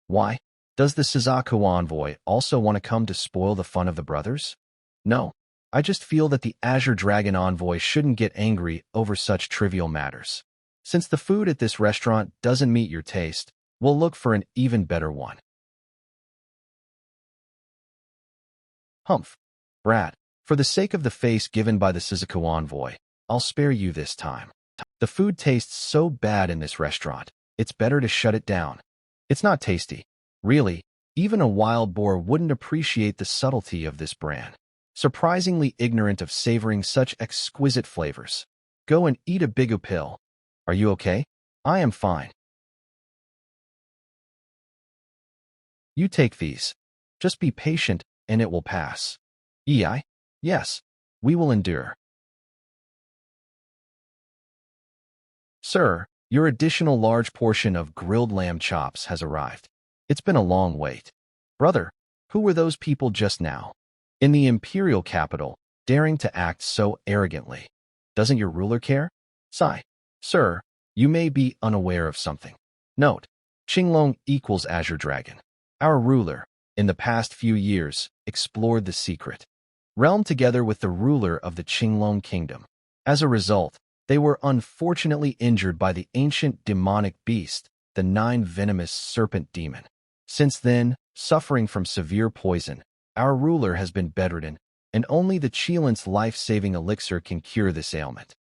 Why? Does the Suzaku envoy also want to come to spoil the fun of the brothers? No. I just feel that the Azure Dragon envoy shouldn't get angry over such trivial matters. Since the food at this restaurant doesn't meet your taste, we'll look for an even better one. Humph. Brad, for the sake of the face given by the Suzaku envoy, I'll spare you this time. The food tastes so bad in this restaurant, it's better to shut it down. It's not tasty. Really, even a wild boar wouldn't appreciate the subtlety of this brand. Surprisingly ignorant of savoring such exquisite flavors. Go and eat a bigu pill. Are you okay? I am fine. You take these. Just be patient and it will pass. Ei? Yes, we will endure. Sir, your additional large portion of grilled lamb chops has arrived. It's been a long wait. Brother, who were those people just now? In the imperial capital, daring to act so arrogantly. Doesn't your ruler care? Sigh. Sir, you may be unaware of something. Note, Qinglong equals Azure Dragon. Our ruler, in the past few years, explored the secret realm together with the ruler of the Qinglong kingdom. As a result, they were unfortunately injured by the ancient demonic beast, the nine-venomous serpent demon. Since then, suffering from severe poison, our ruler has been bedridden, and only the Qilin's life-saving elixir can cure this ailment.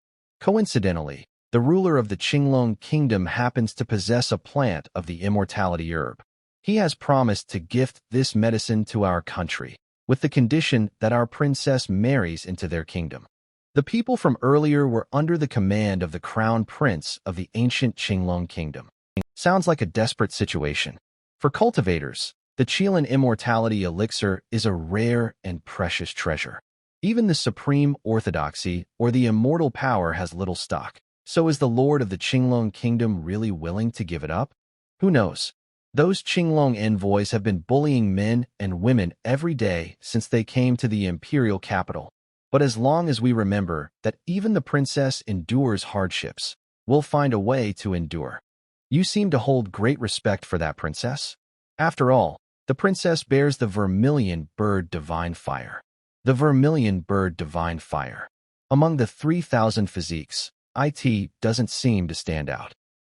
Coincidentally, the ruler of the Qinglong kingdom happens to possess a plant of the immortality herb. He has promised to gift this medicine to our country, with the condition that our princess marries into their kingdom. The people from earlier were under the command of the crown prince of the ancient Qinglong kingdom. Sounds like a desperate situation. For cultivators, the Qilin immortality elixir is a rare and precious treasure. Even the supreme orthodoxy or the immortal power has little stock. So is the lord of the Qinglong kingdom really willing to give it up? Who knows? Those Qinglong envoys have been bullying men and women every day since they came to the imperial capital. But as long as we remember that even the princess endures hardships, we'll find a way to endure. You seem to hold great respect for that princess. After all, the princess bears the vermilion bird divine fire. The vermilion bird divine fire. Among the 3,000 physiques, it doesn't seem to stand out.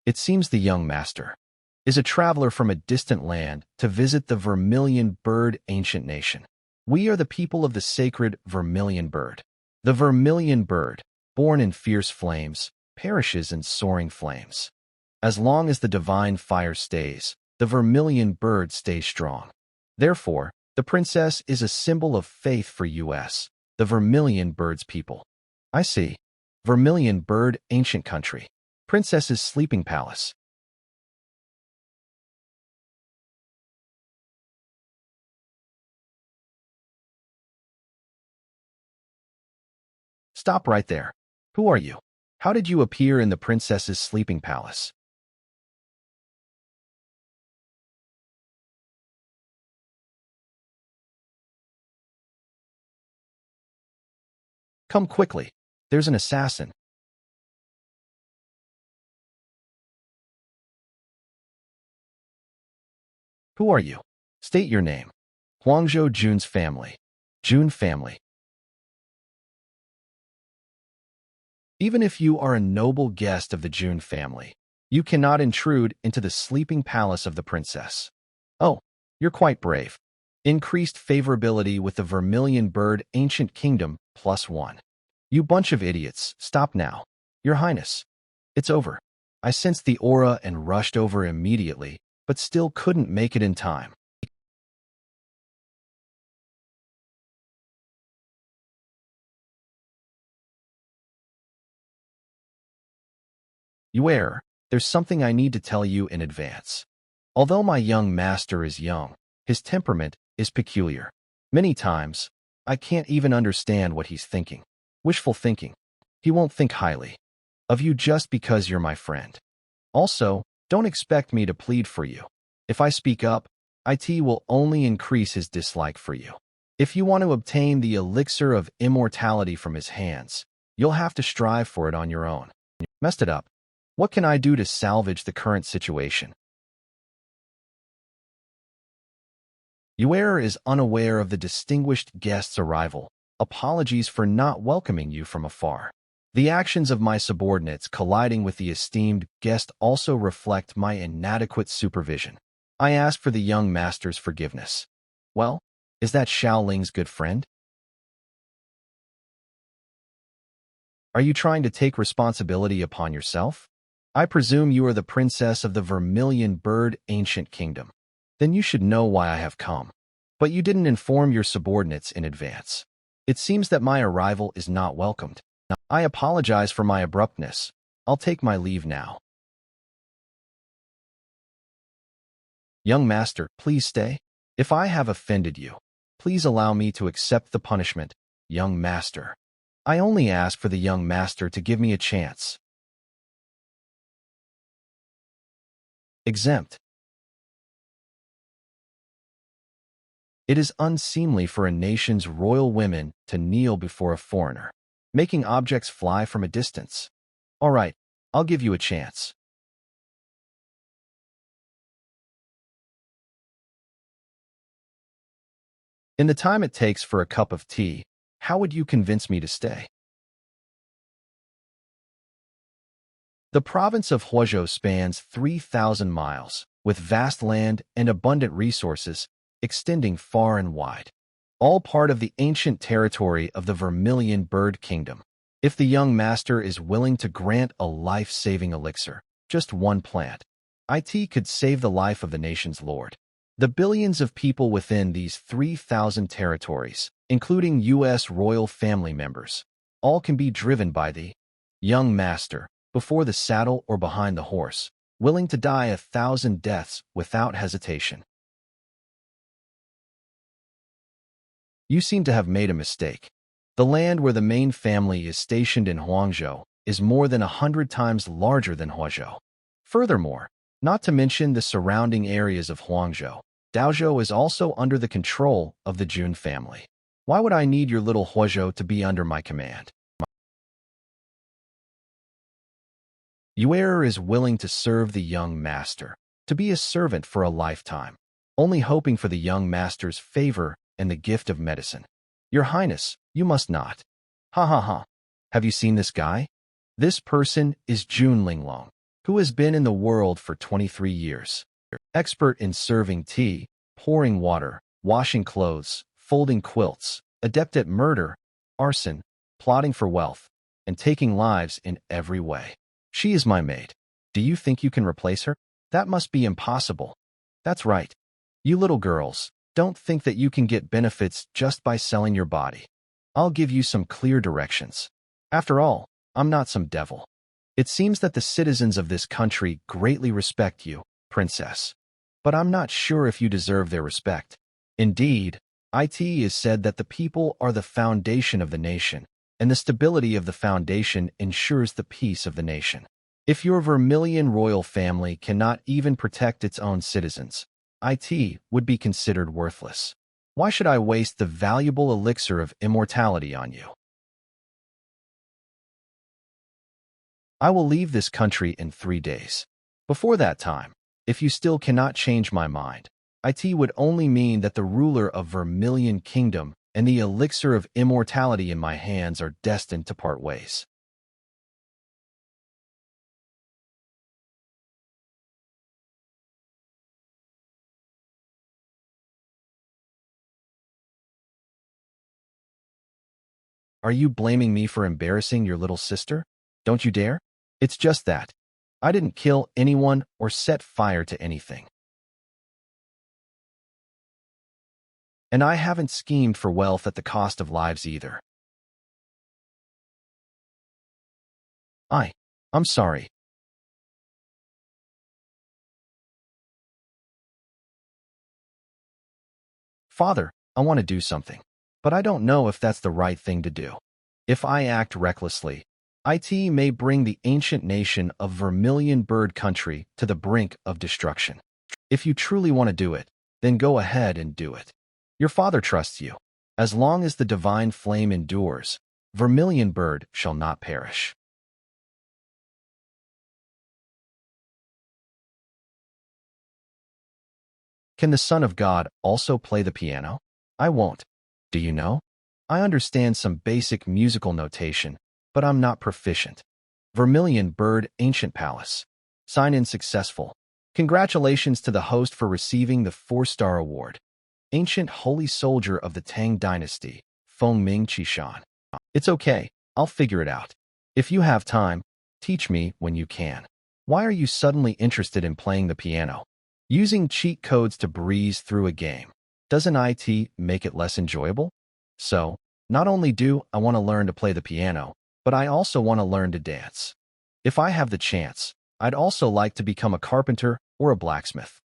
It seems the young master is a traveler from a distant land to visit the vermilion bird ancient nation. We are the people of the sacred vermilion bird. The vermilion bird, born in fierce flames, perishes in soaring flames. As long as the divine fire stays, the vermilion bird stays strong. Therefore, the princess is a symbol of faith for us, the vermilion bird's people. I see. Vermilion bird ancient country. Princess's sleeping palace. Stop right there. Who are you? How did you appear in the princess's sleeping palace? Come quickly. There's an assassin. Who are you? State your name. Huangzhou Jun's family. Jun family. Even if you are a noble guest of the Jun family, you cannot intrude into the sleeping palace of the princess. Oh, you're quite brave. Increased favorability with the Vermilion Bird Ancient Kingdom +1. You bunch of idiots, stop now. Your Highness. It's over. I sensed the aura and rushed over immediately, but still couldn't make it in time. You err. There's something I need to tell you in advance. Although my young master is young, his temperament is peculiar. Many times, I can't even understand what he's thinking. Wishful thinking. He won't think highly of you just because you're my friend. Also, don't expect me to plead for you. If I speak up, it will only increase his dislike for you. If you want to obtain the elixir of immortality from his hands, you'll have to strive for it on your own. Messed it up. What can I do to salvage the current situation? Yuer is unaware of the distinguished guest's arrival. Apologies for not welcoming you from afar. The actions of my subordinates colliding with the esteemed guest also reflect my inadequate supervision. I ask for the young master's forgiveness. Well, is that Xiaoling's good friend? Are you trying to take responsibility upon yourself? I presume you are the princess of the Vermilion Bird Ancient Kingdom. Then you should know why I have come. But you didn't inform your subordinates in advance. It seems that my arrival is not welcomed. I apologize for my abruptness. I'll take my leave now. Young master, please stay. If I have offended you, please allow me to accept the punishment, young master. I only ask for the young master to give me a chance. Exempt. It is unseemly for a nation's royal women to kneel before a foreigner, making objects fly from a distance. All right, I'll give you a chance. In the time it takes for a cup of tea, how would you convince me to stay? The province of Huazhou spans 3,000 miles, with vast land and abundant resources, extending far and wide. All part of the ancient territory of the Vermilion Bird Kingdom. If the young master is willing to grant a life-saving elixir, just one plant, it could save the life of the nation's lord. The billions of people within these 3,000 territories, including U.S. royal family members, all can be driven by the young master, before the saddle or behind the horse, willing to die 1,000 deaths without hesitation. You seem to have made a mistake. The land where the main family is stationed in Huangzhou is more than 100 times larger than Huazhou. Furthermore, not to mention the surrounding areas of Huangzhou, Daozhou is also under the control of the Jun family. Why would I need your little Huazhou to be under my command? Yuer is willing to serve the young master, to be a servant for a lifetime, only hoping for the young master's favor and the gift of medicine. Your Highness, you must not. Ha ha ha. Have you seen this guy? This person is Jun Linglong, who has been in the world for 23 years. Expert in serving tea, pouring water, washing clothes, folding quilts, adept at murder, arson, plotting for wealth, and taking lives in every way. She is my maid. Do you think you can replace her? That must be impossible. That's right. You little girls, don't think that you can get benefits just by selling your body. I'll give you some clear directions. After all, I'm not some devil. It seems that the citizens of this country greatly respect you, princess. But I'm not sure if you deserve their respect. Indeed, it is said that the people are the foundation of the nation, and the stability of the foundation ensures the peace of the nation. If your Vermilion royal family cannot even protect its own citizens, it would be considered worthless. Why should I waste the valuable elixir of immortality on you? I will leave this country in 3 days. Before that time, if you still cannot change my mind, it would only mean that the ruler of Vermilion Kingdom and the elixir of immortality in my hands are destined to part ways. Are you blaming me for embarrassing your little sister? Don't you dare. It's just that. I didn't kill anyone or set fire to anything. And I haven't schemed for wealth at the cost of lives either. I'm sorry. Father, I want to do something, but I don't know if that's the right thing to do. If I act recklessly, it may bring the ancient nation of Vermilion Bird Country to the brink of destruction. If you truly want to do it, then go ahead and do it. Your father trusts you. As long as the divine flame endures, Vermilion Bird shall not perish. Can the Son of God also play the piano? I won't. Do you know? I understand some basic musical notation, but I'm not proficient. Vermilion Bird Ancient Palace. Sign-in successful. Congratulations to the host for receiving the 4-star award. Ancient Holy Soldier of the Tang Dynasty, Feng Ming Qishan. It's okay, I'll figure it out. If you have time, teach me when you can. Why are you suddenly interested in playing the piano? Using cheat codes to breeze through a game. Doesn't it make it less enjoyable? So, not only do I want to learn to play the piano, but I also want to learn to dance. If I have the chance, I'd also like to become a carpenter or a blacksmith.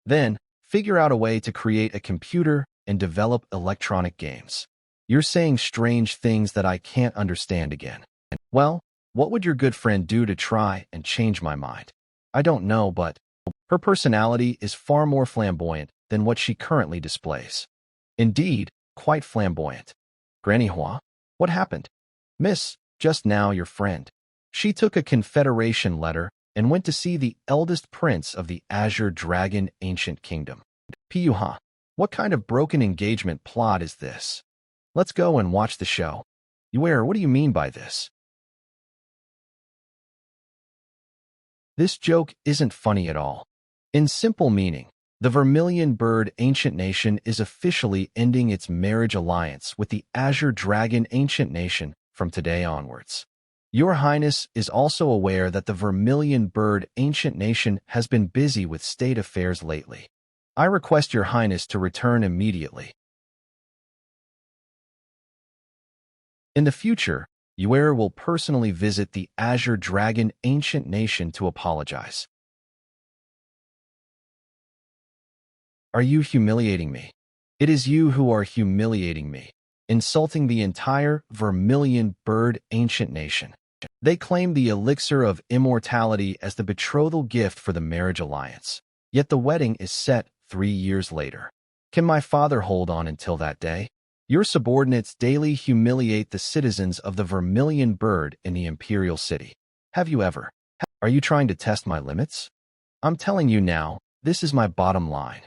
Then, figure out a way to create a computer and develop electronic games. You're saying strange things that I can't understand again. Well, what would your good friend do to try and change my mind? I don't know, but her personality is far more flamboyant than what she currently displays. Indeed, quite flamboyant. Granny Hua, what happened? Miss, just now your friend. She took a confederation letter and went to see the eldest prince of the Azure Dragon Ancient Kingdom. Piyuha, what kind of broken engagement plot is this? Let's go and watch the show. Yuer, what do you mean by this? This joke isn't funny at all. In simple meaning, the Vermilion Bird Ancient Nation is officially ending its marriage alliance with the Azure Dragon Ancient Nation from today onwards. Your Highness is also aware that the Vermilion Bird Ancient Nation has been busy with state affairs lately. I request Your Highness to return immediately. In the future, Yuer will personally visit the Azure Dragon Ancient Nation to apologize. Are you humiliating me? It is you who are humiliating me, insulting the entire Vermilion Bird Ancient Nation. They claim the elixir of immortality as the betrothal gift for the marriage alliance, yet the wedding is set 3 years later. Can my father hold on until that day? Your subordinates daily humiliate the citizens of the Vermilion Bird in the Imperial City. Have you ever? Are you trying to test my limits? I'm telling you now, this is my bottom line.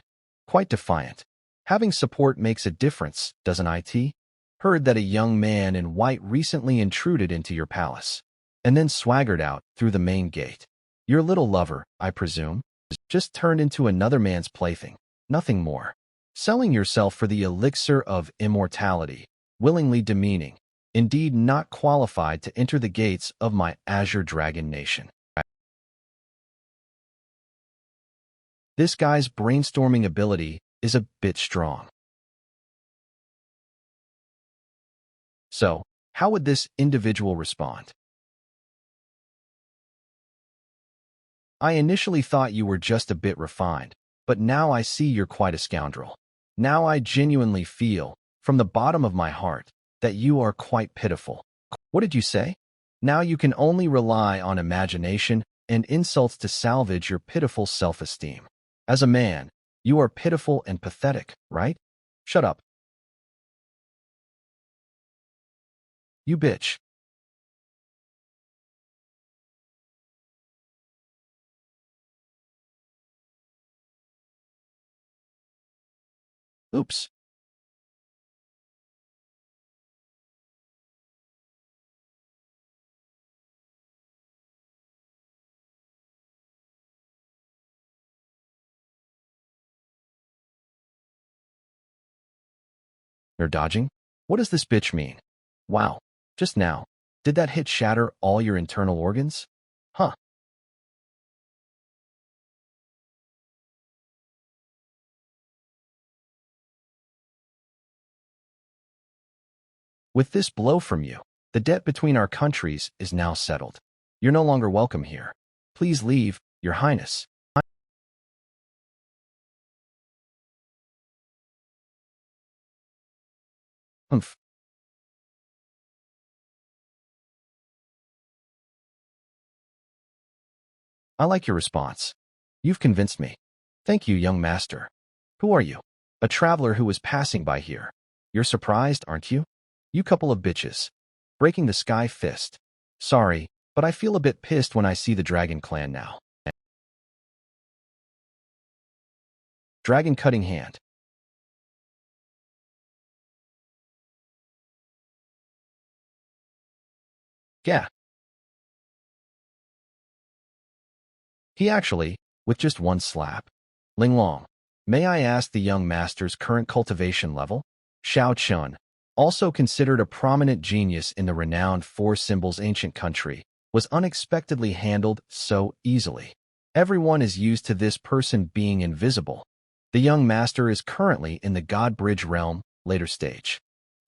Quite defiant. Having support makes a difference, doesn't it? Heard that a young man in white recently intruded into your palace, and then swaggered out through the main gate. Your little lover, I presume, just turned into another man's plaything, nothing more. Selling yourself for the elixir of immortality, willingly demeaning, indeed not qualified to enter the gates of my Azure Dragon Nation. This guy's brainstorming ability is a bit strong. So, how would this individual respond? I initially thought you were just a bit refined, but now I see you're quite a scoundrel. Now I genuinely feel, from the bottom of my heart, that you are quite pitiful. What did you say? Now you can only rely on imagination and insults to salvage your pitiful self-esteem. As a man, you are pitiful and pathetic, right? Shut up, you bitch. Oops. You're dodging? What does this bitch mean? Wow. Just now. Did that hit shatter all your internal organs? Huh. With this blow from you, the debt between our countries is now settled. You're no longer welcome here. Please leave, Your Highness. Humph. I like your response. You've convinced me. Thank you, young master. Who are you? A traveler who was passing by here. You're surprised, aren't you? You couple of bitches. Breaking the sky fist. Sorry, but I feel a bit pissed when I see the Dragon Clan now. Dragon cutting hand. Yeah. He actually, with just one slap. Ling Long. May I ask the young master's current cultivation level? Xiao Chun, also considered a prominent genius in the renowned Four Symbols ancient country, was unexpectedly handled so easily. Everyone is used to this person being invisible. The young master is currently in the God Bridge realm, later stage.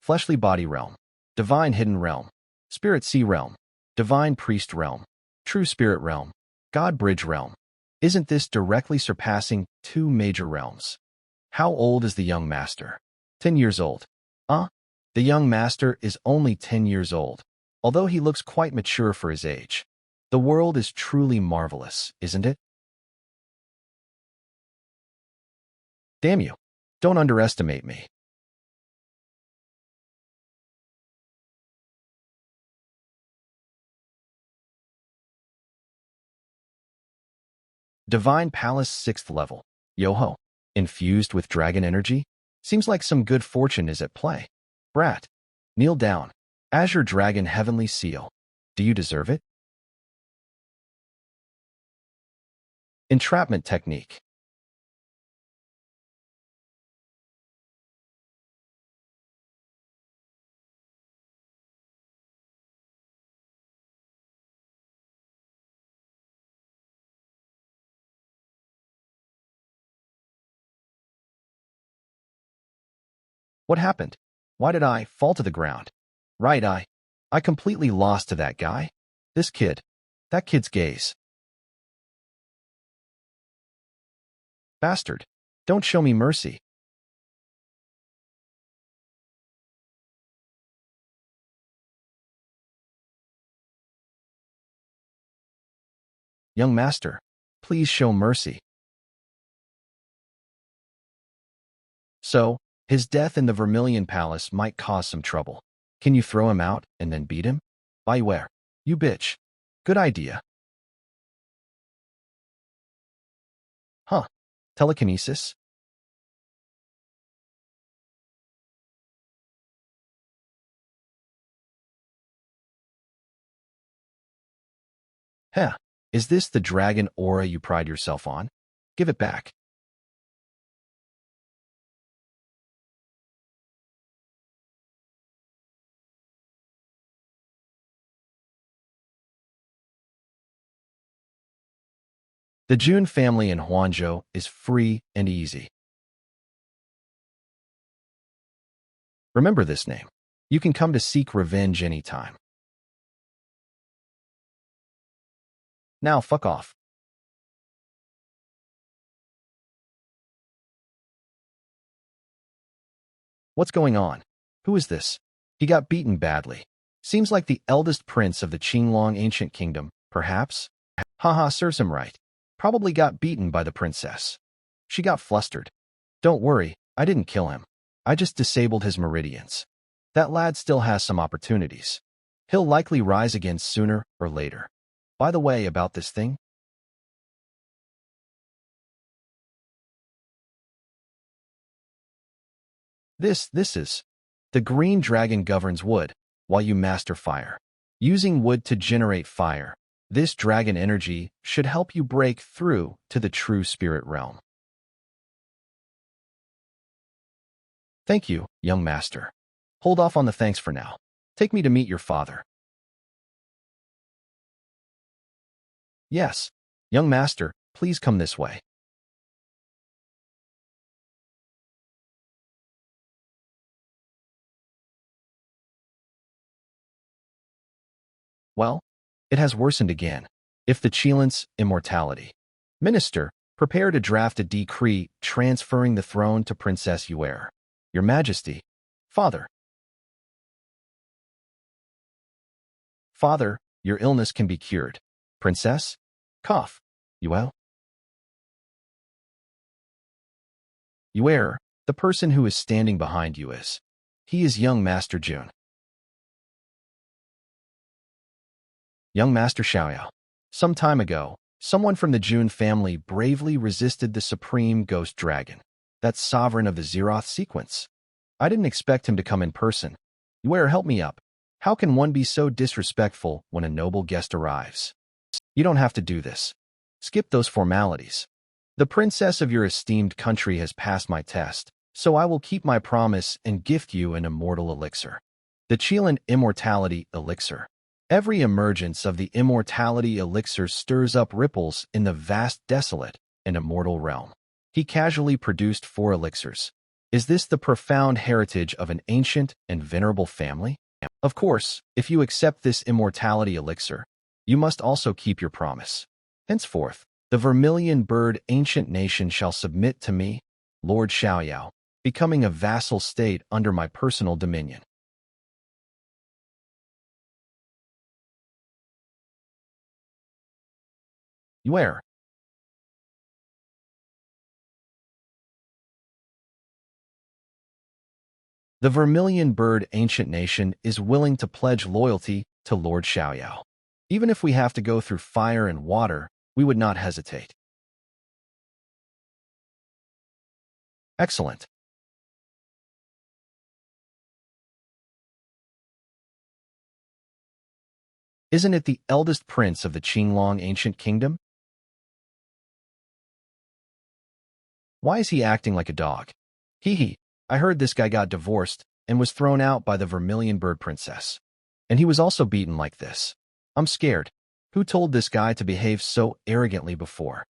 Fleshly body realm. Divine hidden realm. Spirit sea realm. Divine priest realm. True spirit realm. God Bridge realm. Isn't this directly surpassing two major realms? How old is the young master? 10 years old. The young master is only 10 years old, although he looks quite mature for his age. The world is truly marvelous, isn't it? Damn you. Don't underestimate me. Divine Palace 6th level. Yoho. Infused with dragon energy? Seems like some good fortune is at play. Brat. Kneel down. Azure Dragon Heavenly Seal. Do you deserve it? Entrapment technique. What happened? Why did I fall to the ground? Right, I completely lost to that guy. This kid. That kid's gaze. Bastard. Don't show me mercy. Young master, please show mercy. So, his death in the Vermilion Palace might cause some trouble. Can you throw him out and then beat him? By where? You bitch. Good idea. Huh. Telekinesis? Heh. Is this the dragon aura you pride yourself on? Give it back. The Jun family in Huanzhou is free and easy. Remember this name. You can come to seek revenge anytime. Now fuck off. What's going on? Who is this? He got beaten badly. Seems like the eldest prince of the Qinglong ancient kingdom, perhaps? Haha, serves him right. Probably got beaten by the princess. She got flustered. Don't worry, I didn't kill him. I just disabled his meridians. That lad still has some opportunities. He'll likely rise again sooner or later. By the way, about this thing, this is. The green dragon governs wood, while you master fire. Using wood to generate fire, this dragon energy should help you break through to the true spirit realm. Thank you, young master. Hold off on the thanks for now. Take me to meet your father. Yes, young master, please come this way. Well, it has worsened again. If the Chilant's immortality. Minister, prepare to draft a decree transferring the throne to Princess Yuer. Your Majesty. Father. Father, your illness can be cured. Princess? Cough. Yuel? Yuer, the person who is standing behind you is. He is young Master Jun. Young Master Xiaoyao. Some time ago, someone from the Jun family bravely resisted the supreme ghost dragon, that sovereign of the Zeroth sequence. I didn't expect him to come in person. Yuer, help me up. How can one be so disrespectful when a noble guest arrives? You don't have to do this. Skip those formalities. The princess of your esteemed country has passed my test, so I will keep my promise and gift you an immortal elixir. The Chilan Immortality Elixir. Every emergence of the immortality elixir stirs up ripples in the vast desolate and immortal realm. He casually produced 4 elixirs. Is this the profound heritage of an ancient and venerable family? Of course, if you accept this immortality elixir, you must also keep your promise. Henceforth, the vermilion bird ancient nation shall submit to me, Lord Xiaoyao, becoming a vassal state under my personal dominion. Yuer. The vermilion bird ancient nation is willing to pledge loyalty to Lord Xiaoyao. Even if we have to go through fire and water, we would not hesitate. Excellent. Isn't it the eldest prince of the Qinglong ancient kingdom? Why is he acting like a dog? Hee hee, I heard this guy got divorced and was thrown out by the vermilion bird princess. And he was also beaten like this. I'm scared. Who told this guy to behave so arrogantly before?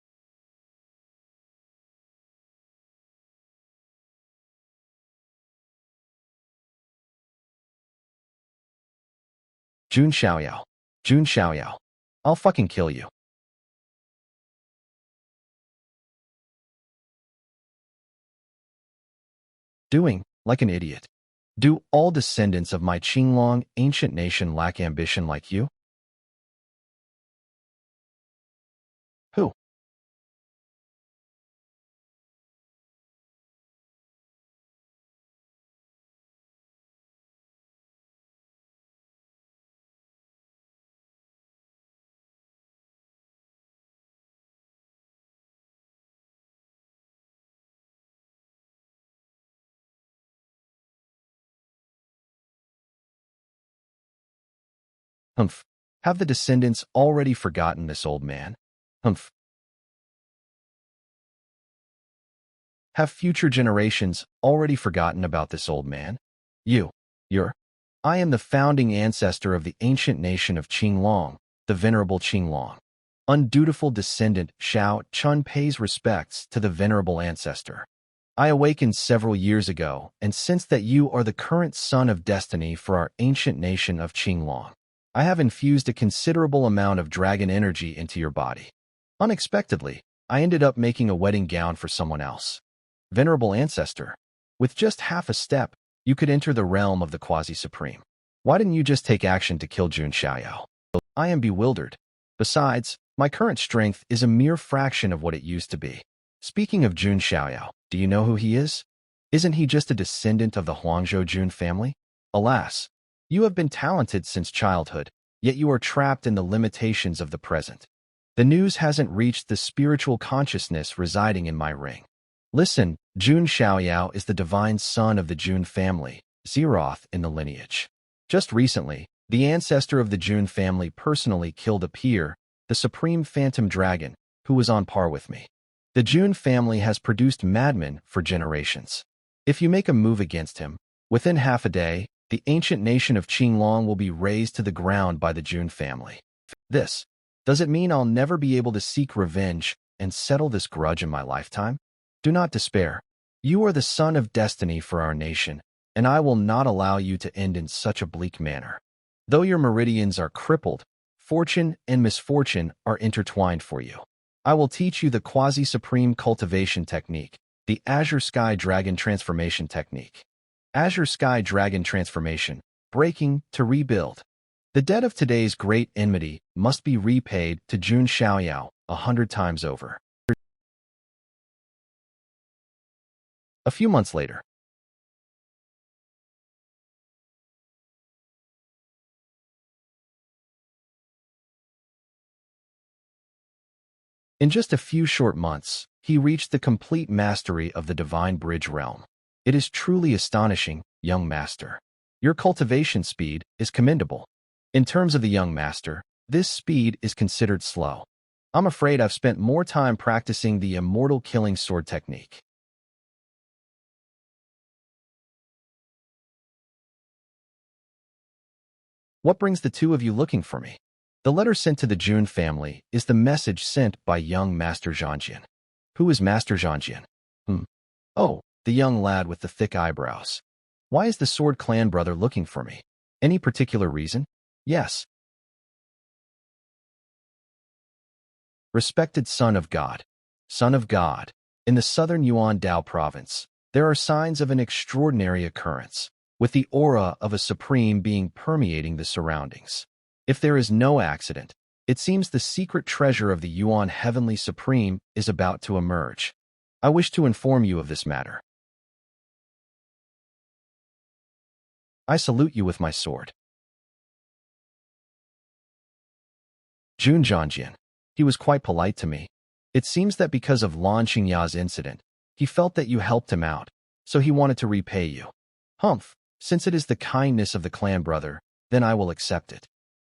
Jun Xiaoyao. Jun Xiaoyao. I'll fucking kill you. Doing, like an idiot. Do all descendants of my Qinglong ancient nation lack ambition like you? Who? Humph. Have the descendants already forgotten this old man? Humph. Have future generations already forgotten about this old man? You're. I am the founding ancestor of the ancient nation of Qinglong, the venerable Qinglong. Undutiful descendant Xiao Chun pays respects to the venerable ancestor. I awakened several years ago, and since that you are the current son of destiny for our ancient nation of Qinglong, I have infused a considerable amount of dragon energy into your body. Unexpectedly, I ended up making a wedding gown for someone else. Venerable ancestor, with just half a step, you could enter the realm of the quasi-supreme. Why didn't you just take action to kill Jun Xiaoyao? I am bewildered. Besides, my current strength is a mere fraction of what it used to be. Speaking of Jun Xiaoyao, do you know who he is? Isn't he just a descendant of the Huangzhou Jun family? Alas, you have been talented since childhood, yet you are trapped in the limitations of the present. The news hasn't reached the spiritual consciousness residing in my ring. Listen, Jun Xiaoyao is the divine son of the Jun family, Zeroth in the lineage. Just recently, the ancestor of the Jun family personally killed a peer, the supreme phantom dragon, who was on par with me. The Jun family has produced madmen for generations. If you make a move against him, within half a day, the ancient nation of Qinglong will be razed to the ground by the Jun family. Does it mean I'll never be able to seek revenge and settle this grudge in my lifetime? Do not despair. You are the son of destiny for our nation, and I will not allow you to end in such a bleak manner. Though your meridians are crippled, fortune and misfortune are intertwined for you. I will teach you the quasi-supreme cultivation technique, the Azure Sky Dragon Transformation Technique. Azure Sky Dragon Transformation, breaking to rebuild. The debt of today's great enmity must be repaid to Jun Xiaoyao 100 times over. A few months later. In just a few short months, he reached the complete mastery of the Divine Bridge realm. It is truly astonishing, young master. Your cultivation speed is commendable. In terms of the young master, this speed is considered slow. I'm afraid I've spent more time practicing the immortal killing sword technique. What brings the two of you looking for me? The letter sent to the Jun family is the message sent by young Master Zhangjian. Who is Master Zhangjian? Oh, the young lad with the thick eyebrows. Why is the Sword Clan brother looking for me? Any particular reason? Yes. Respected son of God. Son of God. In the southern Yuan Dao province, there are signs of an extraordinary occurrence, with the aura of a supreme being permeating the surroundings. If there is no accident, it seems the secret treasure of the Yuan Heavenly Supreme is about to emerge. I wish to inform you of this matter. I salute you with my sword. Jun Zhangjian. He was quite polite to me. It seems that because of Lan Qingya's incident, he felt that you helped him out, so he wanted to repay you. Humph, since it is the kindness of the clan brother, then I will accept it.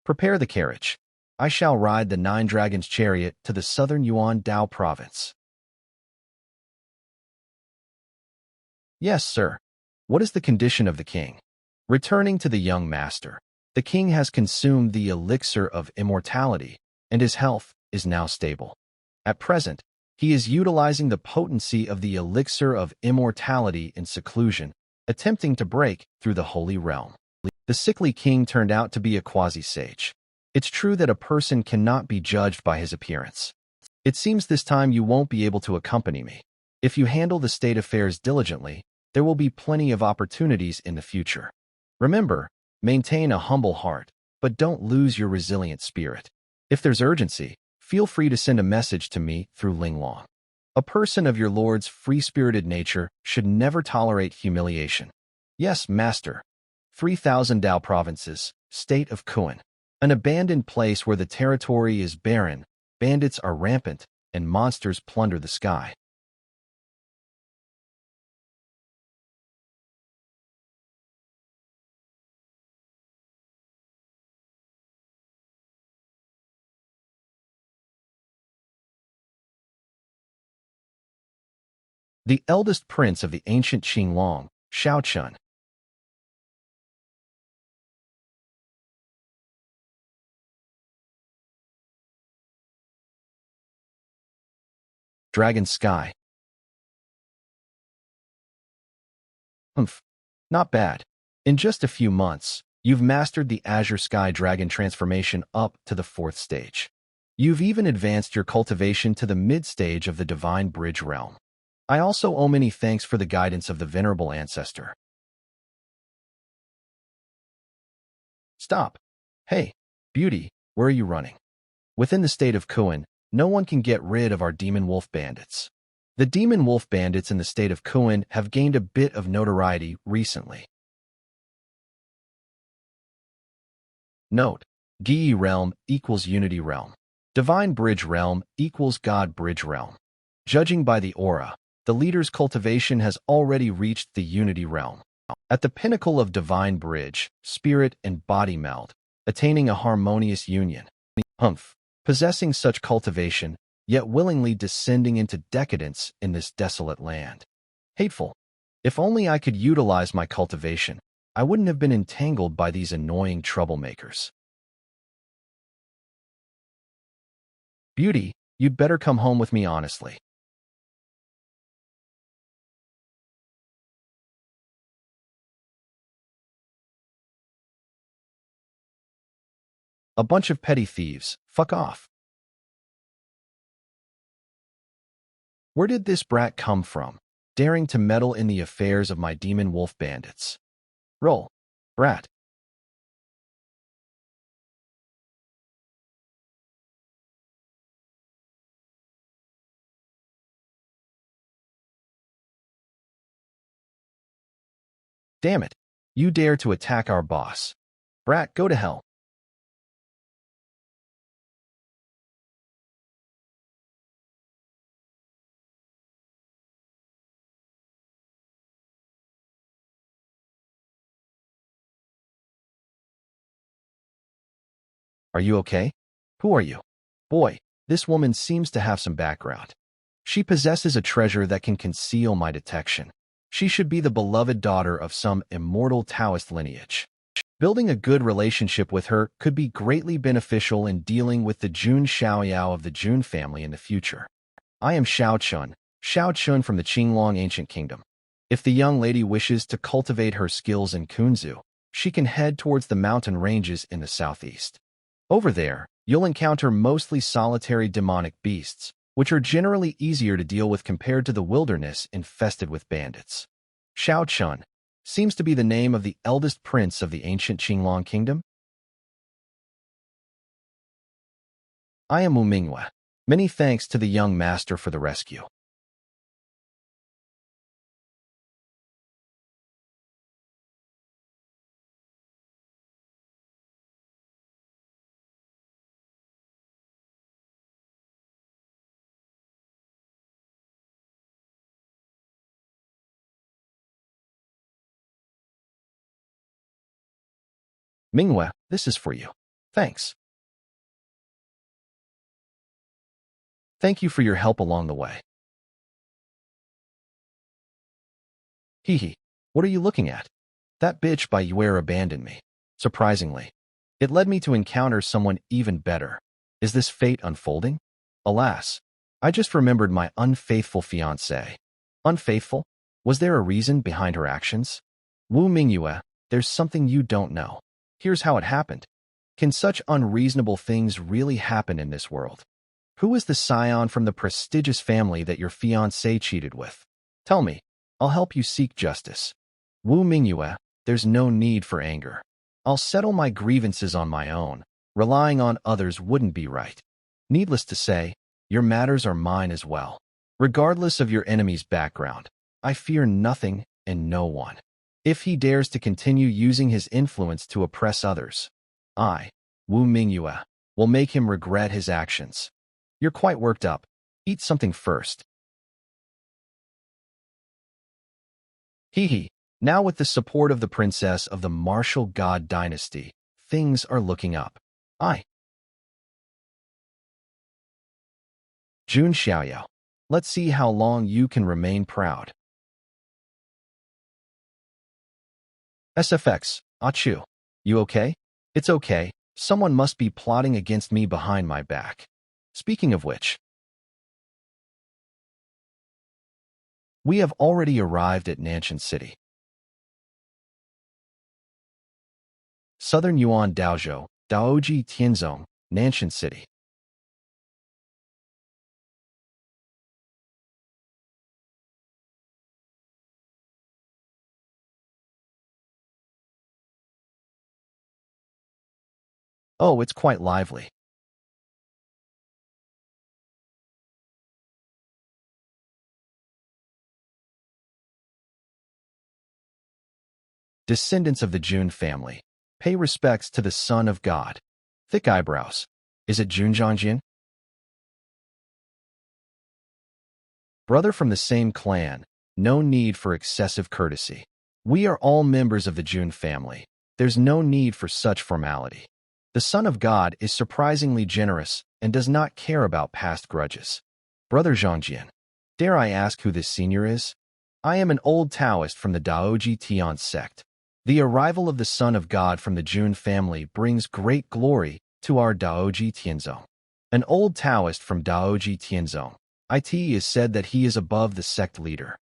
Prepare the carriage. I shall ride the Nine Dragons' chariot to the southern Yuan Dao province. Yes, sir. What is the condition of the king? Returning to the young master, the king has consumed the elixir of immortality, and his health is now stable. At present, he is utilizing the potency of the elixir of immortality in seclusion, attempting to break through the holy realm. The sickly king turned out to be a quasi-sage. It's true that a person cannot be judged by his appearance. It seems this time you won't be able to accompany me. If you handle the state affairs diligently, there will be plenty of opportunities in the future. Remember, maintain a humble heart, but don't lose your resilient spirit. If there's urgency, feel free to send a message to me through Linglong. A person of your lord's free-spirited nature should never tolerate humiliation. Yes, master. 3,000 Dao provinces, state of Kuan. An abandoned place where the territory is barren, bandits are rampant, and monsters plunder the sky. The eldest prince of the ancient Qinglong, Shaochun. Dragon Sky. Not bad. In just a few months, you've mastered the Azure Sky Dragon transformation up to the 4th stage. You've even advanced your cultivation to the mid-stage of the Divine Bridge realm. I also owe many thanks for the guidance of the venerable ancestor. Stop. Hey, beauty, where are you running? Within the state of Kuan, no one can get rid of our demon wolf bandits. The demon wolf bandits in the state of Kuan have gained a bit of notoriety recently. Note: Gi realm equals Unity realm. Divine Bridge realm equals God Bridge realm. Judging by the aura, the leader's cultivation has already reached the Unity realm. At the pinnacle of Divine Bridge, spirit and body meld, attaining a harmonious union. Possessing such cultivation, yet willingly descending into decadence in this desolate land. Hateful. If only I could utilize my cultivation, I wouldn't have been entangled by these annoying troublemakers. Beauty, you'd better come home with me honestly. A bunch of petty thieves. Fuck off. Where did this brat come from, daring to meddle in the affairs of my demon wolf bandits? Roll. Brat. Damn it. You dare to attack our boss. Brat, go to hell. Are you okay? Who are you? Boy, this woman seems to have some background. She possesses a treasure that can conceal my detection. She should be the beloved daughter of some immortal Taoist lineage. Building a good relationship with her could be greatly beneficial in dealing with the Jun Xiaoyao of the Jun family in the future. I am Xiao Chun from the Qinglong Ancient Kingdom. If the young lady wishes to cultivate her skills in Kunzu, she can head towards the mountain ranges in the southeast. Over there, you'll encounter mostly solitary demonic beasts, which are generally easier to deal with compared to the wilderness infested with bandits. Xiao Chun seems to be the name of the eldest prince of the ancient Qinglong kingdom. I am Manhwa. Many thanks to the young master for the rescue. Manhwa, this is for you. Thanks. Thank you for your help along the way. Hee hee. What are you looking at? That bitch by Yuer abandoned me. Surprisingly, it led me to encounter someone even better. Is this fate unfolding? Alas, I just remembered my unfaithful fiancée. Unfaithful? Was there a reason behind her actions? Wu Mingyue, there's something you don't know. Here's how it happened. Can such unreasonable things really happen in this world? Who is the scion from the prestigious family that your fiancé cheated with? Tell me. I'll help you seek justice. Wu Mingyue, there's no need for anger. I'll settle my grievances on my own. Relying on others wouldn't be right. Needless to say, your matters are mine as well. Regardless of your enemy's background, I fear nothing and no one. If he dares to continue using his influence to oppress others, I, Wu Mingyue, will make him regret his actions. You're quite worked up. Eat something first. Hee hee. Now with the support of the princess of the martial god dynasty, things are looking up. I, Jun Xiaoyao. Let's see how long you can remain proud. SFX, Achu. You okay? It's okay. Someone must be plotting against me behind my back. Speaking of which, we have already arrived at Nanshan City. Southern Yuan Daozhou, Daoji Tianzong, Nanshan City. Oh, it's quite lively. Descendants of the Jun family. Pay respects to the Son of God. Thick eyebrows. Is it Junjanjin? Brother from the same clan. No need for excessive courtesy. We are all members of the Jun family. There's no need for such formality. The Son of God is surprisingly generous and does not care about past grudges. Brother Zhangjian. Dare I ask who this senior is? I am an old Taoist from the Daoji Tian sect. The arrival of the Son of God from the Jun family brings great glory to our Daoji Tianzong. An old Taoist from Daoji Tianzong. It is said that he is above the sect leader.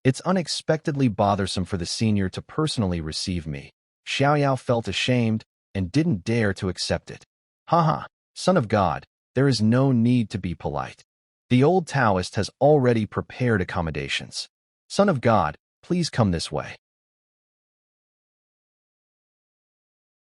It's unexpectedly bothersome for the senior to personally receive me. Xiaoyao felt ashamed and didn't dare to accept it. Haha, Son of God, there is no need to be polite. The old Taoist has already prepared accommodations. Son of God, please come this way.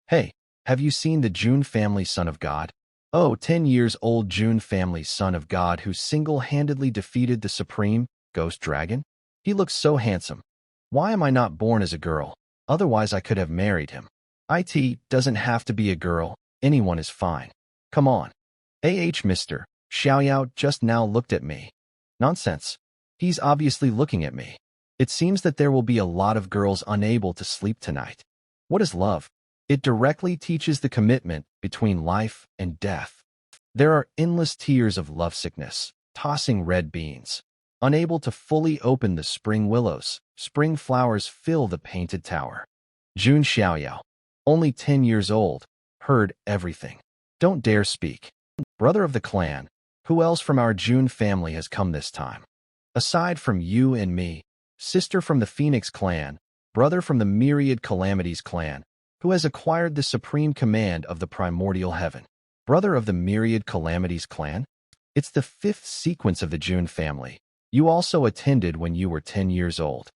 Hey, have you seen the Jun family Son of God? Oh, 10 years old Jun family Son of God who single-handedly defeated the supreme ghost dragon? He looks so handsome. Why am I not born as a girl? Otherwise I could have married him. It doesn't have to be a girl. Anyone is fine. Come on. Mr. Xiaoyao just now looked at me. Nonsense. He's obviously looking at me. It seems that there will be a lot of girls unable to sleep tonight. What is love? It directly teaches the commitment between life and death. There are endless tears of lovesickness, tossing red beans. Unable to fully open the spring willows, spring flowers fill the painted tower. Jun Xiaoyao, only 10 years old, heard everything. Don't dare speak. Brother of the clan, who else from our Jun family has come this time? Aside from you and me, sister from the Phoenix clan, brother from the Myriad Calamities clan, who has acquired the supreme command of the primordial heaven. Brother of the Myriad Calamities clan? It's the 5th sequence of the Jun family. You also attended when you were 10 years old.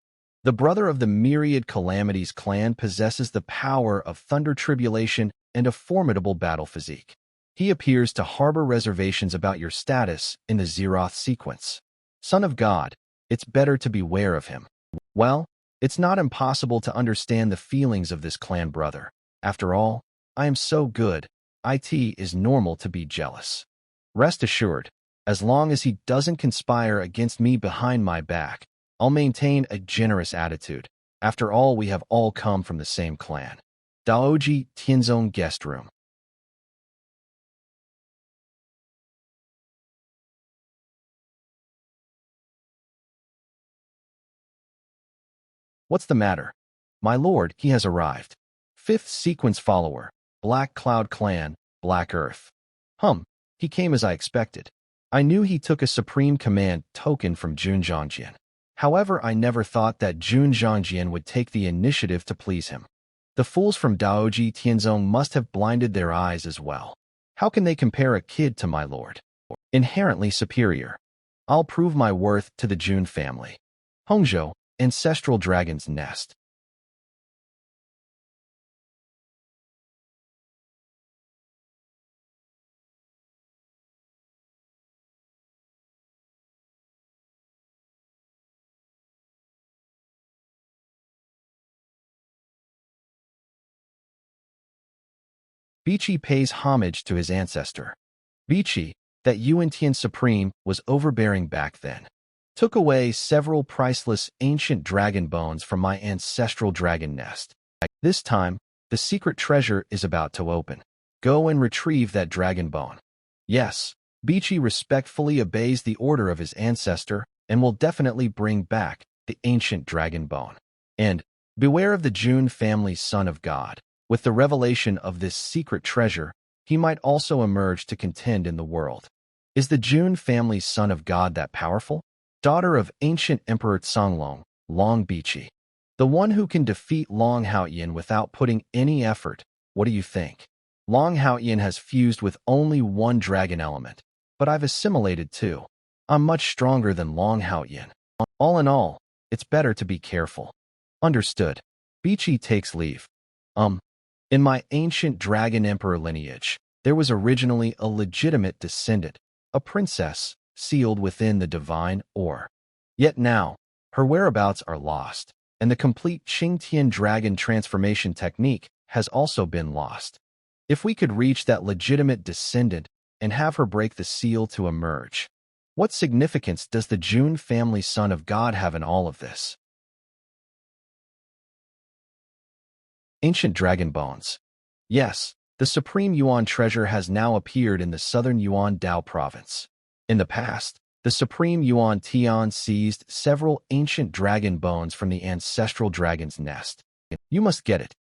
The brother of the Myriad Calamities clan possesses the power of thunder tribulation and a formidable battle physique. He appears to harbor reservations about your status in the Zeroth sequence. Son of God, it's better to beware of him. Well, it's not impossible to understand the feelings of this clan brother. After all, I am so good. It is normal to be jealous. Rest assured, as long as he doesn't conspire against me behind my back, I'll maintain a generous attitude. After all, we have all come from the same clan. Daoji Tianzong Guest Room. What's the matter? My lord, he has arrived. 5th sequence follower, Black Cloud Clan, Black Earth. He came as I expected. I knew he took a supreme command token from Jun Zhangjian. However, I never thought that Jun Zhangjian would take the initiative to please him. The fools from Daoji Tianzong must have blinded their eyes as well. How can they compare a kid to my lord? Inherently superior. I'll prove my worth to the Jun family. Hongzhou, Ancestral Dragon's Nest. Bichi pays homage to his ancestor. Bichi, that Yuan-Tian Supreme was overbearing back then, took away several priceless ancient dragon bones from my ancestral dragon nest. This time, the secret treasure is about to open. Go and retrieve that dragon bone. Yes, Bichi respectfully obeys the order of his ancestor and will definitely bring back the ancient dragon bone. And beware of the Jun family's Son of God. With the revelation of this secret treasure, he might also emerge to contend in the world. Is the Jun family's Son of God that powerful? Daughter of ancient Emperor Canglong, Long Bichi. The one who can defeat Long Haoyan without putting any effort. What do you think? Long Haoyan has fused with only one dragon element, but I've assimilated two. I'm much stronger than Long Haoyan. All in all, it's better to be careful. Understood. Bichi takes leave. Um, in my ancient dragon emperor lineage, there was originally a legitimate descendant, a princess, sealed within the divine ore. Yet now, her whereabouts are lost, and the complete Qingtian dragon transformation technique has also been lost. If we could reach that legitimate descendant and have her break the seal to emerge, what significance does the Jun family son of God have in all of this? Ancient dragon bones. Yes, the supreme Yuan treasure has now appeared in the southern Yuan Dao province. In the past, the supreme Yuan Tian seized several ancient dragon bones from the ancestral dragon's nest. You must get it.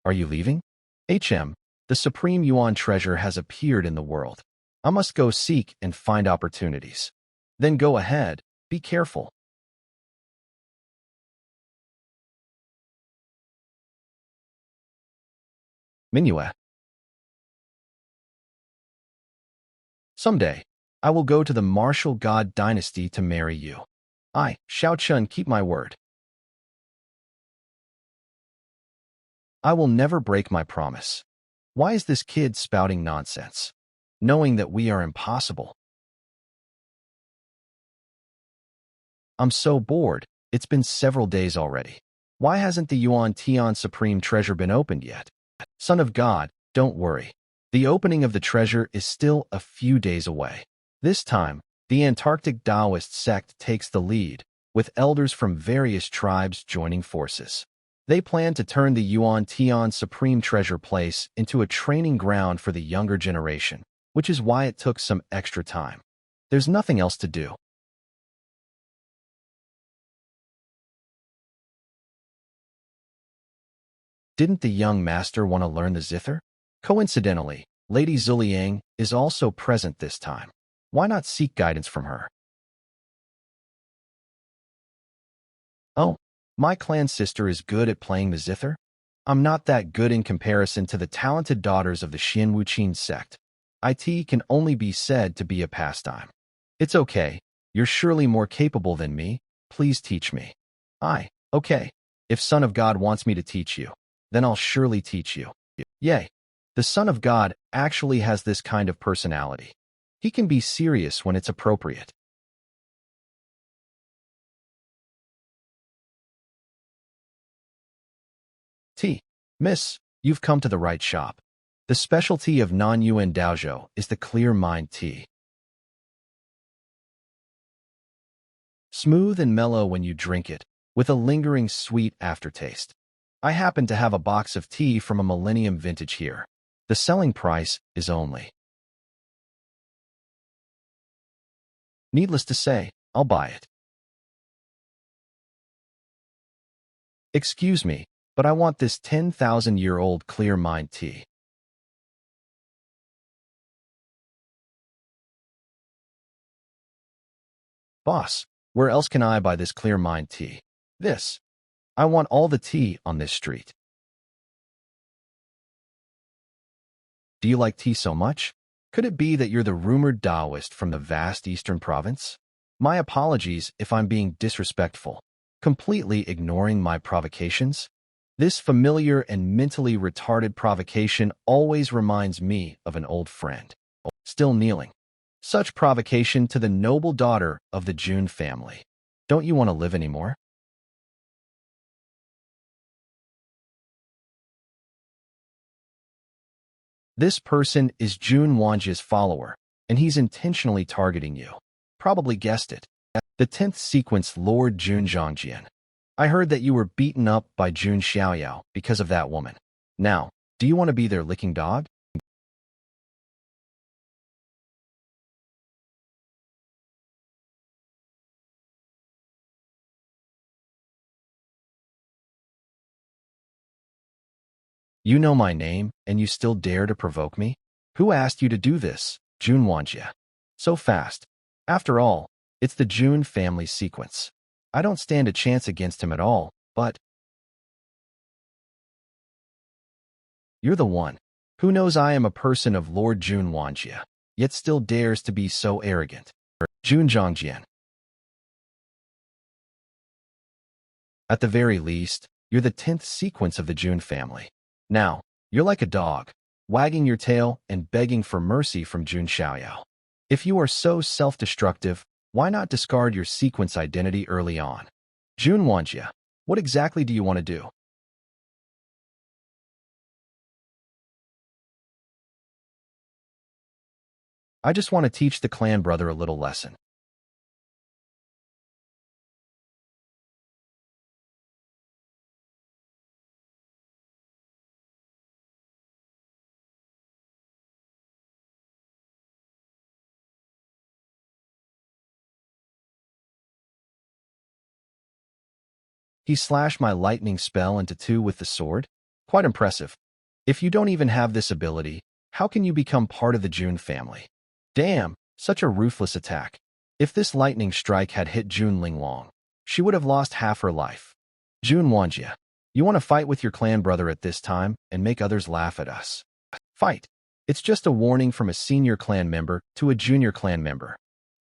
Are you leaving? The supreme Yuan treasure has appeared in the world. I must go seek and find opportunities. Then go ahead, be careful. Manhwa. Someday, I will go to the martial god dynasty to marry you. I, Xiao Chun, keep my word. I will never break my promise. Why is this kid spouting nonsense? Knowing that we are impossible. I'm so bored. It's been several days already. Why hasn't the Yuan Tian Supreme Treasure been opened yet? Son of God, don't worry. The opening of the treasure is still a few days away. This time, the Antarctic Taoist sect takes the lead, with elders from various tribes joining forces. They plan to turn the Yuan Tian Supreme Treasure Place into a training ground for the younger generation, which is why it took some extra time. There's nothing else to do. Didn't the young master want to learn the zither? Coincidentally, Lady Zuliang is also present this time. Why not seek guidance from her? Oh, my clan sister is good at playing the zither? I'm not that good in comparison to the talented daughters of the Xin Wuqin sect. It can only be said to be a pastime. It's okay. You're surely more capable than me. Please teach me. Okay. If Son of God wants me to teach you, then I'll surely teach you. Yay. The Son of God actually has this kind of personality. He can be serious when it's appropriate. Tea. Miss, you've come to the right shop. The specialty of non-Yuan Daozhou is the clear mind tea. Smooth and mellow when you drink it, with a lingering sweet aftertaste. I happen to have a box of tea from a millennium vintage here. The selling price is only. Needless to say, I'll buy it. Excuse me, but I want this 10,000-year-old clear mind tea. Boss, where else can I buy this clear mind tea? This. I want all the tea on this street. Do you like tea so much? Could it be that you're the rumored Taoist from the vast eastern province? My apologies if I'm being disrespectful, completely ignoring my provocations. This familiar and mentally retarded provocation always reminds me of an old friend. Still kneeling. Such provocation to the noble daughter of the Jun family. Don't you want to live anymore? This person is Jun Wanjia's follower, and he's intentionally targeting you. Probably guessed it. The 10th sequence, Lord Jun Zhongjian. I heard that you were beaten up by Jun Xiaoyao because of that woman. Now, do you want to be their licking dog? You know my name, and you still dare to provoke me? Who asked you to do this, Jun Wanjia? So fast. After all, it's the Jun family sequence. I don't stand a chance against him at all, but you're the one. Who knows I am a person of Lord Jun Wanjia, yet still dares to be so arrogant. Jun Zhongjian. At the very least, you're the 10th sequence of the Jun family. Now, you're like a dog, wagging your tail and begging for mercy from Jun Xiaoyao. If you are so self-destructive, why not discard your sequence identity early on? Jun Wanjia, what exactly do you want to do? I just want to teach the clan brother a little lesson. He slashed my lightning spell into two with the sword? Quite impressive. If you don't even have this ability, how can you become part of the Jun family? Damn, such a ruthless attack. If this lightning strike had hit Jun Linglong, she would have lost half her life. Jun Wanjia, you want to fight with your clan brother at this time and make others laugh at us? Fight. It's just a warning from a senior clan member to a junior clan member.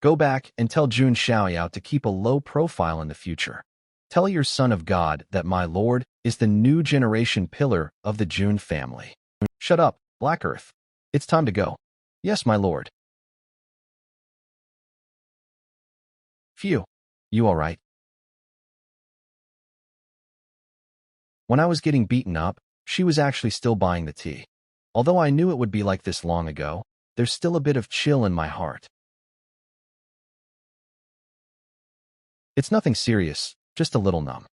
Go back and tell Jun Xiaoyao to keep a low profile in the future. Tell your son of God that my lord is the new generation pillar of the Jun family. Shut up, Black Earth. It's time to go. Yes, my lord. Phew. You all right? When I was getting beaten up, she was actually still buying the tea. Although I knew it would be like this long ago, there's still a bit of chill in my heart. It's nothing serious, just a little numb.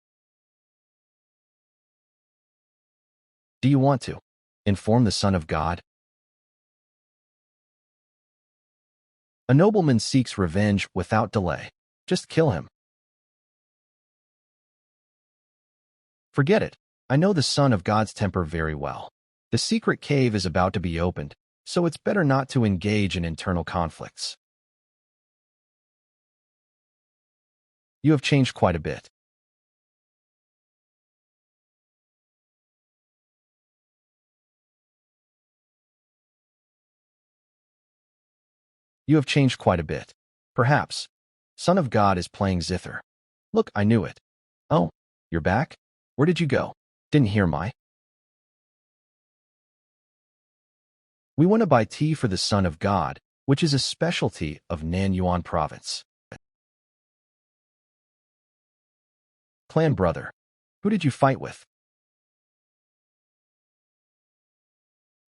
Do you want to inform the Son of God? A nobleman seeks revenge without delay. Just kill him. Forget it. I know the Son of God's temper very well. The secret cave is about to be opened, so it's better not to engage in internal conflicts. You have changed quite a bit. You have changed quite a bit. Perhaps. Son of God is playing zither. Look, I knew it. Oh, you're back? Where did you go? Didn't hear my. We want to buy tea for the Son of God, which is a specialty of Nanyuan province. Clan brother, who did you fight with?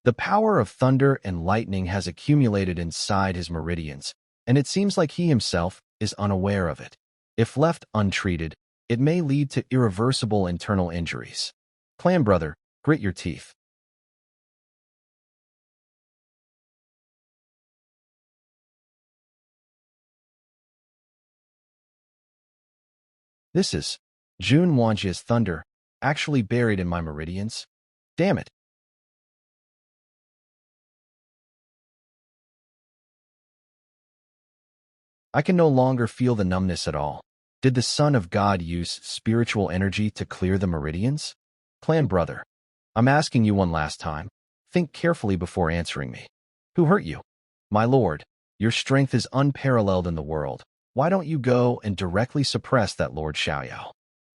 The power of thunder and lightning has accumulated inside his meridians, and it seems like he himself is unaware of it. If left untreated, it may lead to irreversible internal injuries. Clan brother, grit your teeth. This is Jun Wanjia's thunder, actually buried in my meridians? Damn it. I can no longer feel the numbness at all. Did the Son of God use spiritual energy to clear the meridians? Clan brother, I'm asking you one last time. Think carefully before answering me. Who hurt you? My lord, your strength is unparalleled in the world. Why don't you go and directly suppress that Lord Xiaoyao?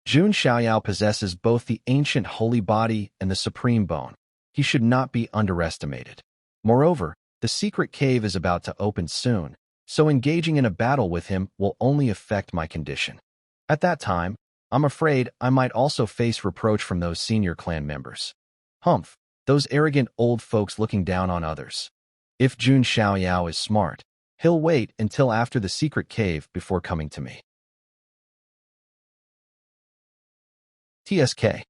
Jun Xiaoyao possesses both the ancient holy body and the supreme bone. He should not be underestimated. Moreover, the secret cave is about to open soon, so engaging in a battle with him will only affect my condition. At that time, I'm afraid I might also face reproach from those senior clan members. Humph, those arrogant old folks looking down on others. If Jun Xiaoyao is smart, he'll wait until after the secret cave before coming to me. TSK.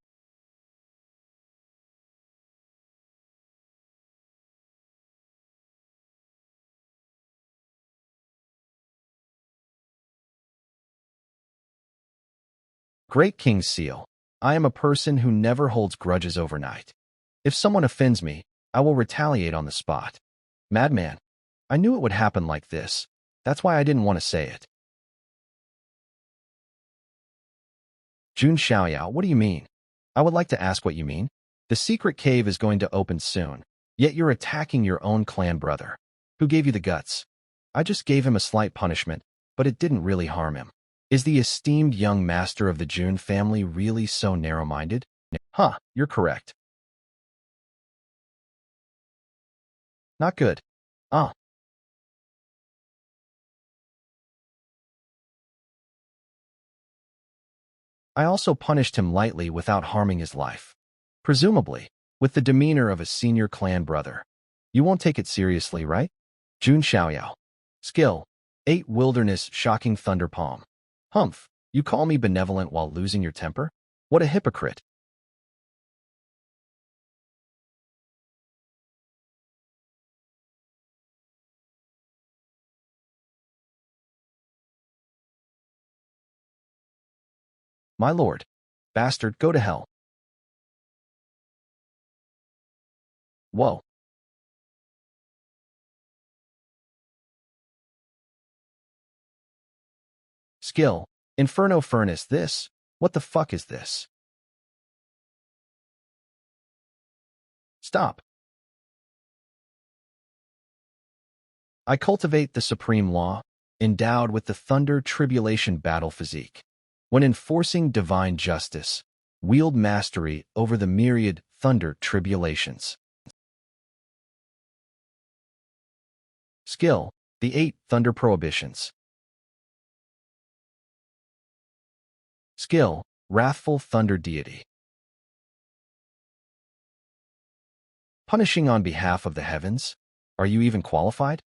Great King's Seal. I am a person who never holds grudges overnight. If someone offends me, I will retaliate on the spot. Madman. I knew it would happen like this. That's why I didn't want to say it. Jun Xiaoyao, what do you mean? I would like to ask what you mean. The secret cave is going to open soon, yet you're attacking your own clan brother. Who gave you the guts? I just gave him a slight punishment, but it didn't really harm him. Is the esteemed young master of the Jun family really so narrow-minded? Huh, you're correct. Not good. Ah. I also punished him lightly without harming his life. Presumably, with the demeanor of a senior clan brother. You won't take it seriously, right? Jun Xiaoyao. Skill. 8 Wilderness Shocking Thunder Palm. Humph, you call me benevolent while losing your temper? What a hypocrite. My lord. Bastard, go to hell. Whoa. Skill. Inferno Furnace this. What the fuck is this? Stop. I cultivate the supreme law, endowed with the thunder tribulation battle physique. When enforcing divine justice, wield mastery over the myriad thunder tribulations. Skill. The 8 thunder prohibitions. Skill. Wrathful thunder deity. Punishing on behalf of the heavens? Are you even qualified?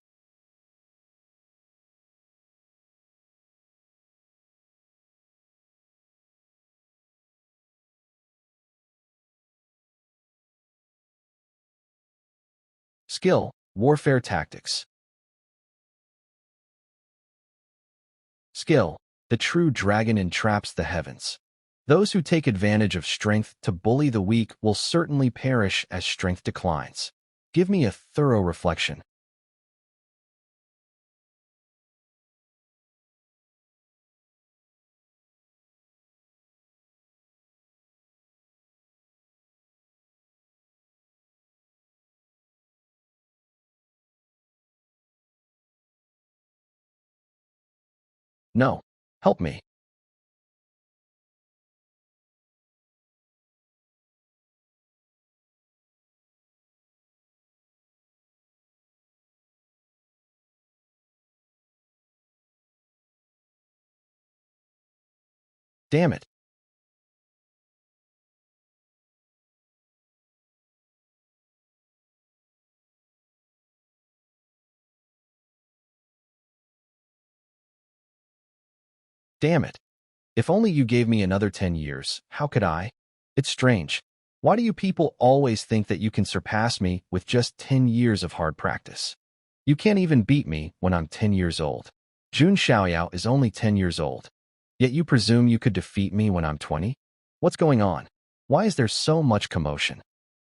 Skill. Warfare tactics. Skill. The true dragon entraps the heavens. Those who take advantage of strength to bully the weak will certainly perish as strength declines. Give me a thorough reflection. No. Help me. Damn it. Damn it. If only you gave me another 10 years, how could I? It's strange. Why do you people always think that you can surpass me with just 10 years of hard practice? You can't even beat me when I'm 10 years old. Jun Xiaoyao is only 10 years old. Yet you presume you could defeat me when I'm 20? What's going on? Why is there so much commotion?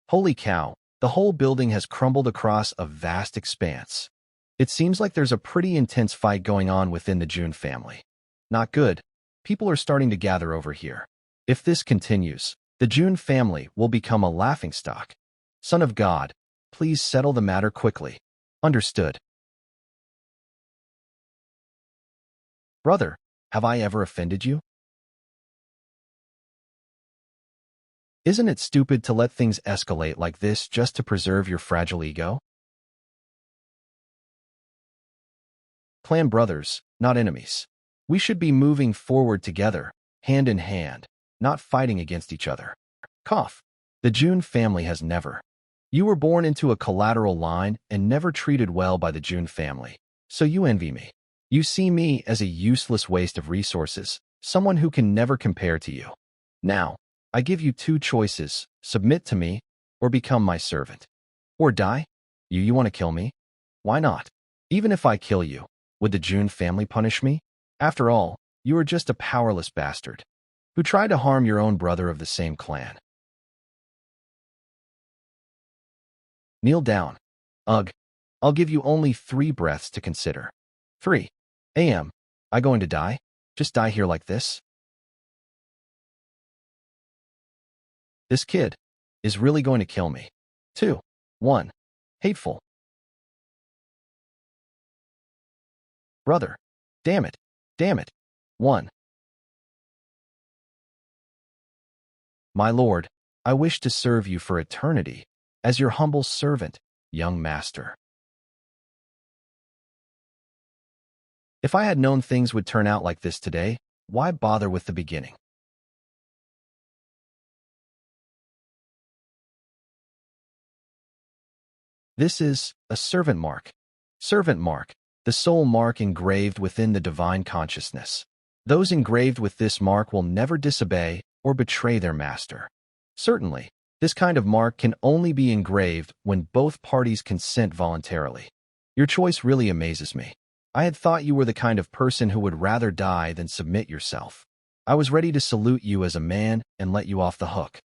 Holy cow, the whole building has crumbled across a vast expanse. It seems like there's a pretty intense fight going on within the Jun family. Not good. People are starting to gather over here. If this continues, the Jun family will become a laughingstock. Son of God, please settle the matter quickly. Understood. Brother, have I ever offended you? Isn't it stupid to let things escalate like this just to preserve your fragile ego? Clan brothers, not enemies. We should be moving forward together, hand in hand, not fighting against each other. Cough. The Jun family has never. You were born into a collateral line and never treated well by the Jun family, so you envy me. You see me as a useless waste of resources, someone who can never compare to you. Now, I give you 2 choices, submit to me, or become my servant. Or die? You want to kill me? Why not? Even if I kill you, would the Jun family punish me? After all, you are just a powerless bastard who tried to harm your own brother of the same clan. Kneel down. Ugh. I'll give you only 3 breaths to consider. 3. A.M. I going to die? Just die here like this? This kid is really going to kill me. 2. 1. Hateful. Brother. Damn it. Damn it. 1. My lord, I wish to serve you for eternity, as your humble servant, young master. If I had known things would turn out like this today, why bother with the beginning? This is a servant mark. Servant mark, the soul mark engraved within the divine consciousness. Those engraved with this mark will never disobey or betray their master. Certainly, this kind of mark can only be engraved when both parties consent voluntarily. Your choice really amazes me. I had thought you were the kind of person who would rather die than submit yourself. I was ready to salute you as a man and let you off the hook.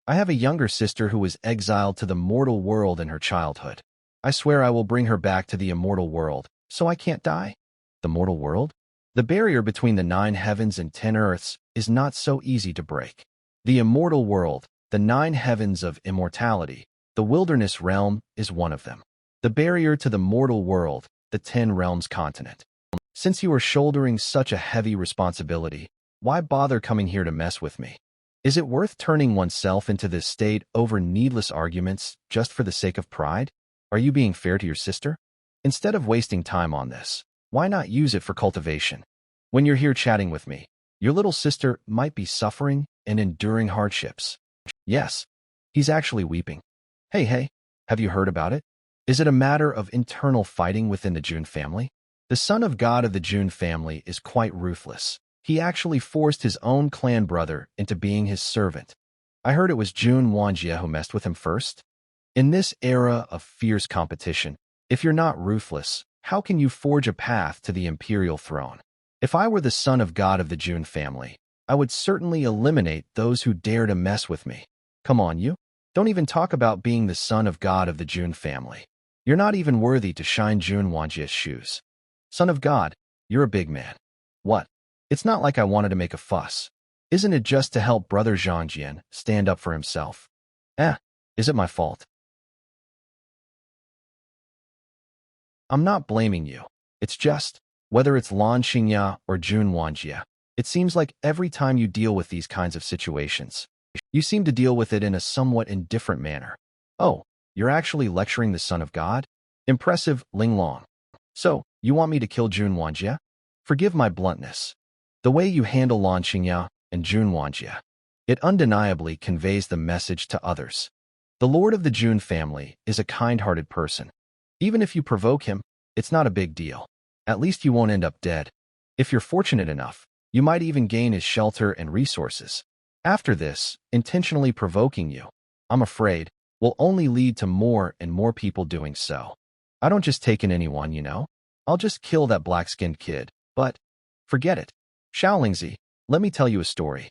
I have a younger sister who was exiled to the mortal world in her childhood. I swear I will bring her back to the immortal world, so I can't die. The mortal world? The barrier between the 9 heavens and 10 earths is not so easy to break. The immortal world, the 9 heavens of immortality, the wilderness realm is one of them. The barrier to the mortal world, the 10 realms continent. Since you are shouldering such a heavy responsibility, why bother coming here to mess with me? Is it worth turning oneself into this state over needless arguments just for the sake of pride? Are you being fair to your sister? Instead of wasting time on this, why not use it for cultivation? When you're here chatting with me, your little sister might be suffering and enduring hardships. Yes, he's actually weeping. Hey, have you heard about it? Is it a matter of internal fighting within the Jun family? The son of God of the Jun family is quite ruthless. He actually forced his own clan brother into being his servant. I heard it was Jun Wanjie who messed with him first. In this era of fierce competition, if you're not ruthless, how can you forge a path to the imperial throne? If I were the son of God of the Jun family, I would certainly eliminate those who dare to mess with me. Come on, you. Don't even talk about being the son of God of the Jun family. You're not even worthy to shine Jun Wanjie's shoes. Son of God, you're a big man. What? It's not like I wanted to make a fuss. Isn't it just to help brother Zhangjian stand up for himself? Is it my fault? I'm not blaming you. It's just, whether it's Lan Xingya or Jun Wanjie, it seems like every time you deal with these kinds of situations, you seem to deal with it in a somewhat indifferent manner. Oh, you're actually lecturing the son of God? Impressive, Ling Long. So, you want me to kill Jun Wanjie? Forgive my bluntness. The way you handle Lan Xingya and Jun Wanjie, it undeniably conveys the message to others. The lord of the Jun family is a kind-hearted person. Even if you provoke him, it's not a big deal. At least you won't end up dead. If you're fortunate enough, you might even gain his shelter and resources. After this, intentionally provoking you, I'm afraid, will only lead to more and more people doing so. I don't just take in anyone, you know? I'll just kill that black-skinned kid, but forget it. Xiaolingzi, let me tell you a story.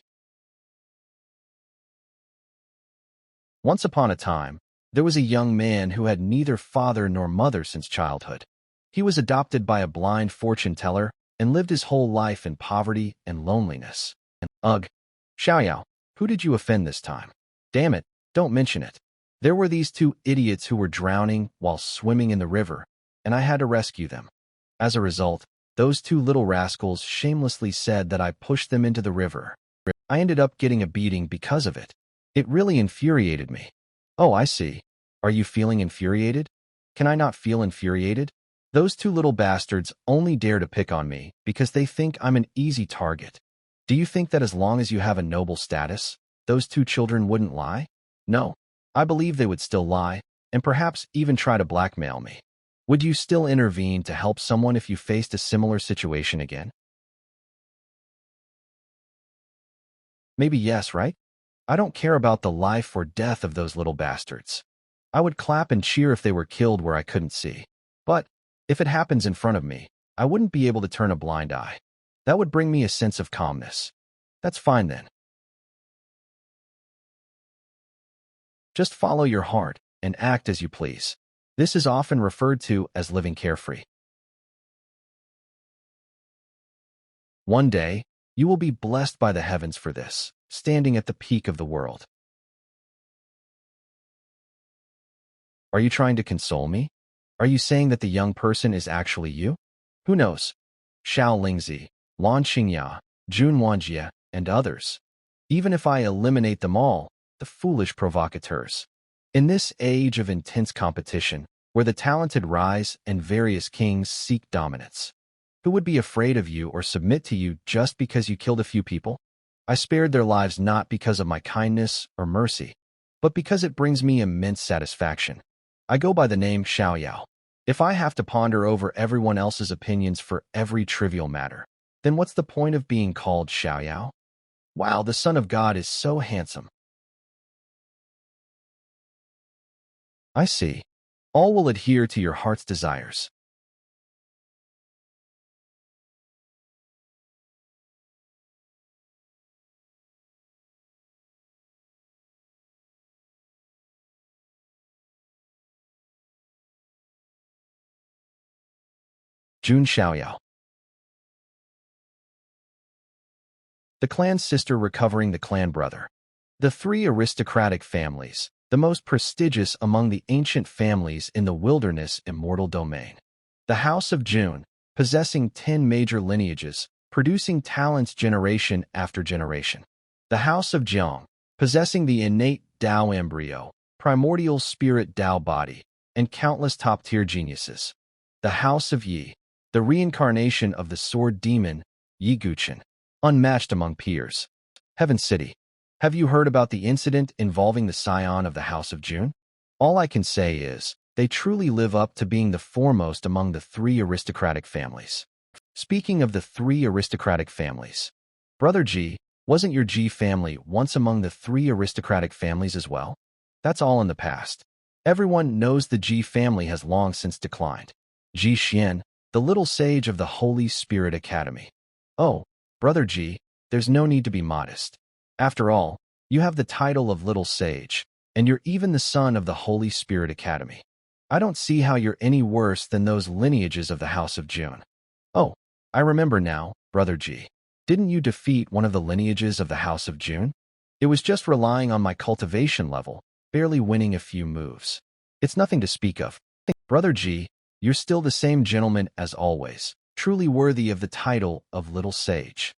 Once upon a time, there was a young man who had neither father nor mother since childhood. He was adopted by a blind fortune teller and lived his whole life in poverty and loneliness. Ugh. Xiaoyao, who did you offend this time? Damn it, don't mention it. There were these 2 idiots who were drowning while swimming in the river, and I had to rescue them. As a result, those 2 little rascals shamelessly said that I pushed them into the river. I ended up getting a beating because of it. It really infuriated me. Oh, I see. Are you feeling infuriated? Can I not feel infuriated? Those 2 little bastards only dare to pick on me because they think I'm an easy target. Do you think that as long as you have a noble status, those 2 children wouldn't lie? No, I believe they would still lie, and perhaps even try to blackmail me. Would you still intervene to help someone if you faced a similar situation again? Maybe yes, right? I don't care about the life or death of those little bastards. I would clap and cheer if they were killed where I couldn't see. But if it happens in front of me, I wouldn't be able to turn a blind eye. That would bring me a sense of calmness. That's fine then. Just follow your heart and act as you please. This is often referred to as living carefree. One day, you will be blessed by the heavens for this, standing at the peak of the world. Are you trying to console me? Are you saying that the young person is actually you? Who knows? Xiao Lingzi, Lan Xingya, Jun Wanjie, and others. Even if I eliminate them all, the foolish provocateurs. In this age of intense competition, where the talented rise and various kings seek dominance, Who would be afraid of you or submit to you just because you killed a few people? I spared their lives not because of my kindness or mercy, but because it brings me immense satisfaction. I go by the name Xiaoyao. If I have to ponder over everyone else's opinions for every trivial matter, then what's the point of being called Xiaoyao? Wow, the Son of God is so handsome. I see. All will adhere to your heart's desires. Jun Xiaoyao. The clan sister recovering the clan brother. The three aristocratic families, the most prestigious among the ancient families in the wilderness immortal domain. The House of Jun, possessing 10 major lineages, producing talents generation after generation. The House of Jiang, possessing the innate Tao embryo, primordial spirit Tao body, and countless top-tier geniuses. The House of Yi, the reincarnation of the sword demon, Yi Guchen, unmatched among peers. Heaven City. Have you heard about the incident involving the scion of the House of Jun? All I can say is, they truly live up to being the foremost among the three aristocratic families. Speaking of the three aristocratic families, Brother G, wasn't your G family once among the three aristocratic families as well? That's all in the past. Everyone knows the G family has long since declined. Ji Xian, the little sage of the Holy Spirit Academy. Oh, Brother G, there's no need to be modest. After all, you have the title of Little Sage, and you're even the son of the Holy Spirit Academy. I don't see how you're any worse than those lineages of the House of Jun. Oh, I remember now, Brother G. Didn't you defeat one of the lineages of the House of Jun? It was just relying on my cultivation level, barely winning a few moves. It's nothing to speak of. Brother G, you're still the same gentleman as always, truly worthy of the title of Little Sage.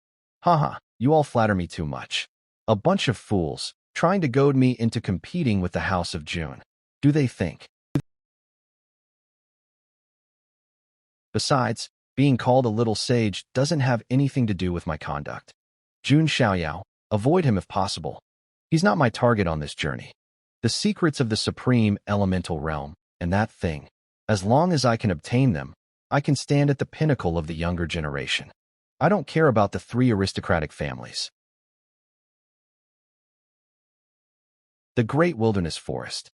Haha, you all flatter me too much. A bunch of fools, trying to goad me into competing with the House of Jun. Do they think? Besides, being called a little sage doesn't have anything to do with my conduct. Jun Xiaoyao, avoid him if possible. He's not my target on this journey. The secrets of the supreme elemental realm, and that thing. As long as I can obtain them, I can stand at the pinnacle of the younger generation. I don't care about the three aristocratic families. The Great Wilderness Forest.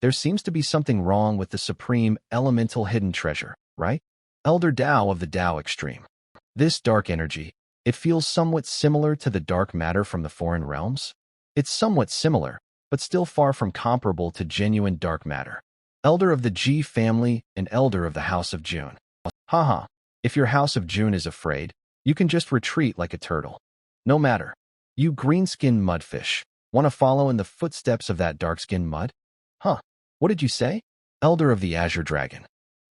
There seems to be something wrong with the supreme elemental hidden treasure, right? Elder Tao of the Tao extreme. This dark energy, it feels somewhat similar to the dark matter from the foreign realms. It's somewhat similar, but still far from comparable to genuine dark matter. Elder of the G family and elder of the House of Jun. Haha, if your House of Jun is afraid, you can just retreat like a turtle. No matter. You green-skinned mudfish, want to follow in the footsteps of that dark-skinned mud? Huh. What did you say? Elder of the Azure Dragon.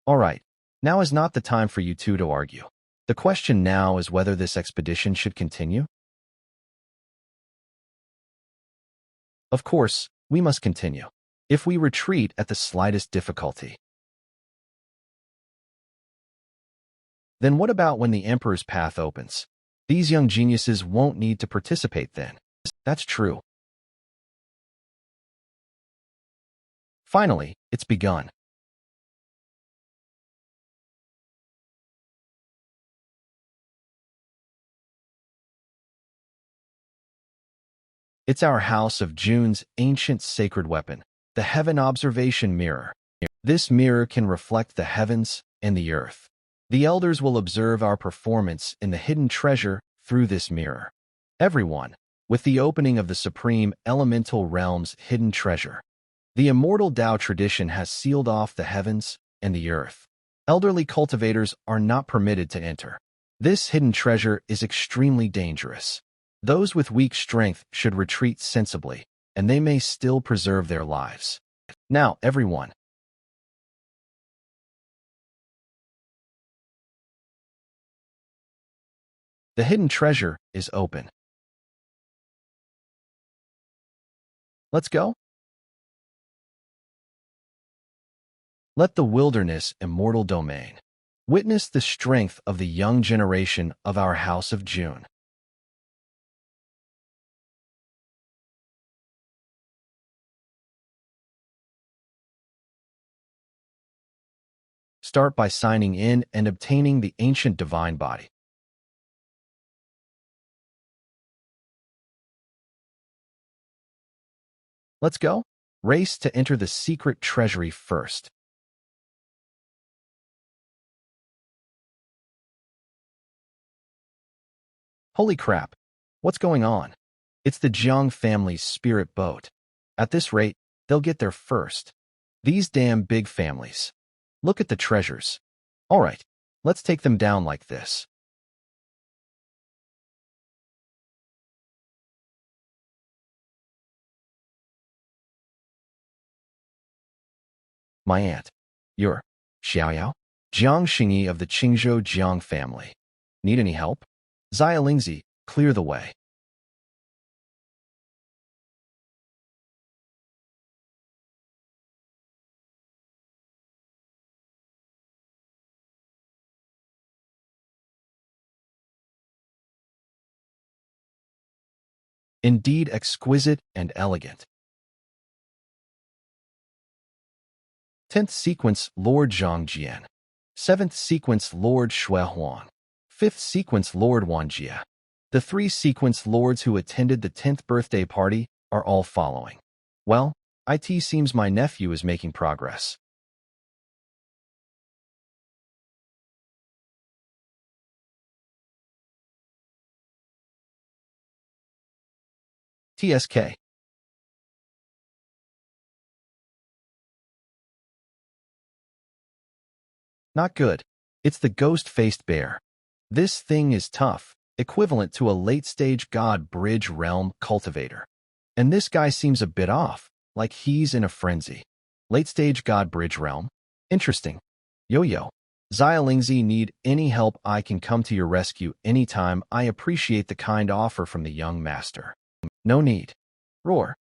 All right, now is not the time for you two to argue. The question now is whether this expedition should continue. Of course, we must continue. If we retreat at the slightest difficulty, then what about when the Emperor's path opens? These young geniuses won't need to participate then. That's true. Finally, it's begun. It's our House of Jun's ancient sacred weapon, the Heaven Observation Mirror. This mirror can reflect the heavens and the earth. The elders will observe our performance in the hidden treasure through this mirror. Everyone, with the opening of the supreme elemental realm's hidden treasure. The immortal Tao tradition has sealed off the heavens and the earth. Elderly cultivators are not permitted to enter. This hidden treasure is extremely dangerous. Those with weak strength should retreat sensibly, and they may still preserve their lives. Now, everyone, The hidden treasure is open. Let's go? Let the wilderness immortal domain. Witness the strength of the young generation of our House of June. Start by signing in and obtaining the ancient divine body. Let's go? Race to enter the secret treasury first. Holy crap! What's going on? It's the Jiang family's spirit boat. At this rate, they'll get there first. These damn big families. Look at the treasures. All right, let's take them down like this. My aunt. You're Xiaoyao? Jiang Xingyi of the Qingzhou Jiang family. Need any help? Xia Lingzi, clear the way. Indeed exquisite and elegant. 10th sequence Lord Zhang Jian. 7th sequence Lord Shui Huang. 5th sequence Lord Wan Jia. The 3 sequence lords who attended the 10th birthday party are all following. Well, it seems my nephew is making progress. TSK. Not good. It's the ghost-faced bear. This thing is tough, equivalent to a late-stage god bridge realm cultivator. And this guy seems a bit off, like he's in a frenzy. Late-stage god bridge realm? Interesting. Yo-yo. Xia Lingzi, need any help? I can come to your rescue anytime. I appreciate the kind offer from the young master. No need. Roar.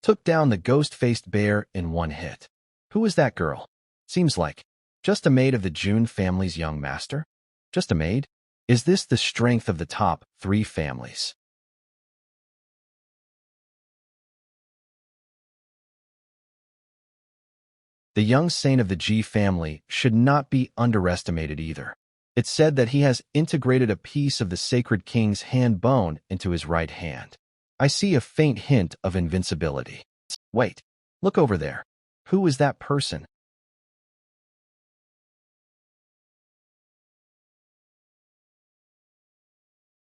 Took down the ghost-faced bear in one hit. Who is that girl? Seems like just a maid of the June family's young master? Just a maid? Is this the strength of the top 3 families? The young saint of the Ji family should not be underestimated either. It's said that he has integrated a piece of the sacred king's hand bone into his right hand. I see a faint hint of invincibility. Wait, look over there. Who is that person?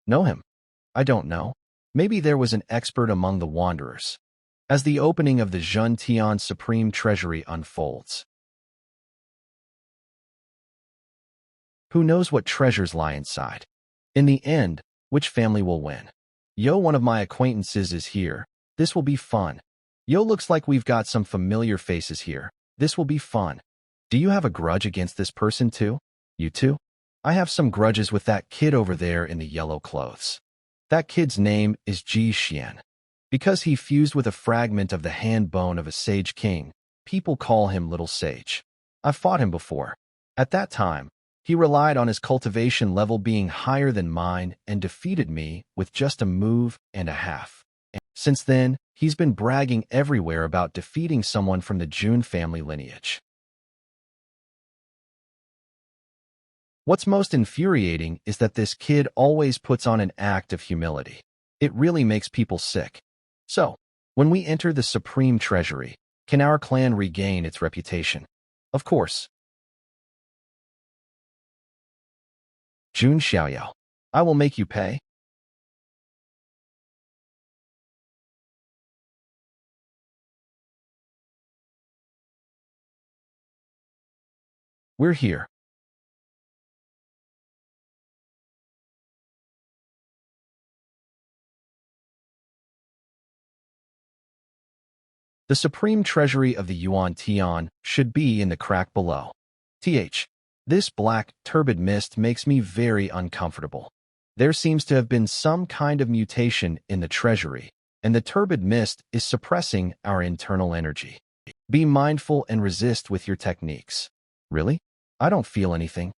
Know him? I don't know. Maybe there was an expert among the wanderers. As the opening of the Zhun Tian Supreme Treasury unfolds, who knows what treasures lie inside? In the end, which family will win? Yo, one of my acquaintances is here. This will be fun. Yo, looks like we've got some familiar faces here. This will be fun. Do you have a grudge against this person too? You too? I have some grudges with that kid over there in the yellow clothes. That kid's name is Ji Xian. Because he fused with a fragment of the hand bone of a sage king, people call him Little Sage. I've fought him before. At that time, he relied on his cultivation level being higher than mine and defeated me with just a move and a half. Since then, he's been bragging everywhere about defeating someone from the Jun family lineage. What's most infuriating is that this kid always puts on an act of humility. It really makes people sick. So, when we enter the Supreme Treasury, can our clan regain its reputation? Of course. Jun Xiaoyao. I will make you pay. We're here. The supreme treasury of the Yuan Tian should be in the crack below. This black, turbid mist makes me very uncomfortable. There seems to have been some kind of mutation in the treasury, and the turbid mist is suppressing our internal energy. Be mindful and resist with your techniques. Really? I don't feel anything.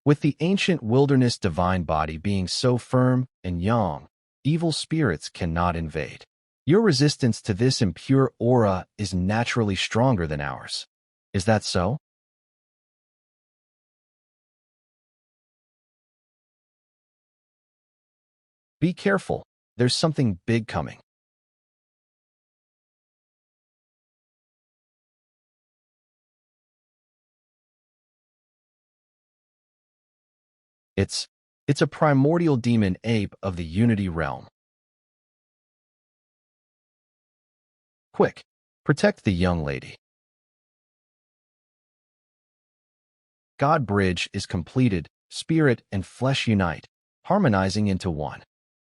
With the ancient wilderness divine body being so firm and yang, evil spirits cannot invade. Your resistance to this impure aura is naturally stronger than ours. Is that so? Be careful. There's something big coming. It's a primordial demon ape of the Unity realm. Quick, protect the young lady. God bridge is completed, spirit and flesh unite, harmonizing into one.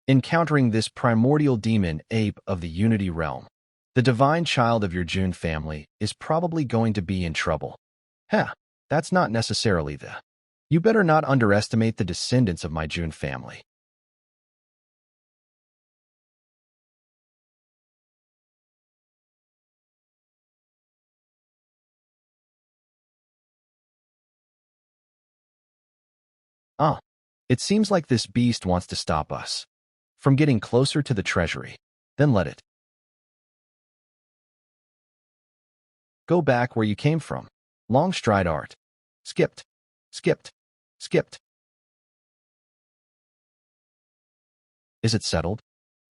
Encountering this primordial demon ape of the Unity realm, the divine child of your June family is probably going to be in trouble. That's not necessarily the. You better not underestimate the descendants of my June family. Ah, it seems like this beast wants to stop us from getting closer to the treasury. Then let it. Go back where you came from. Long stride art. Skipped. Skipped. Skipped. Is it settled?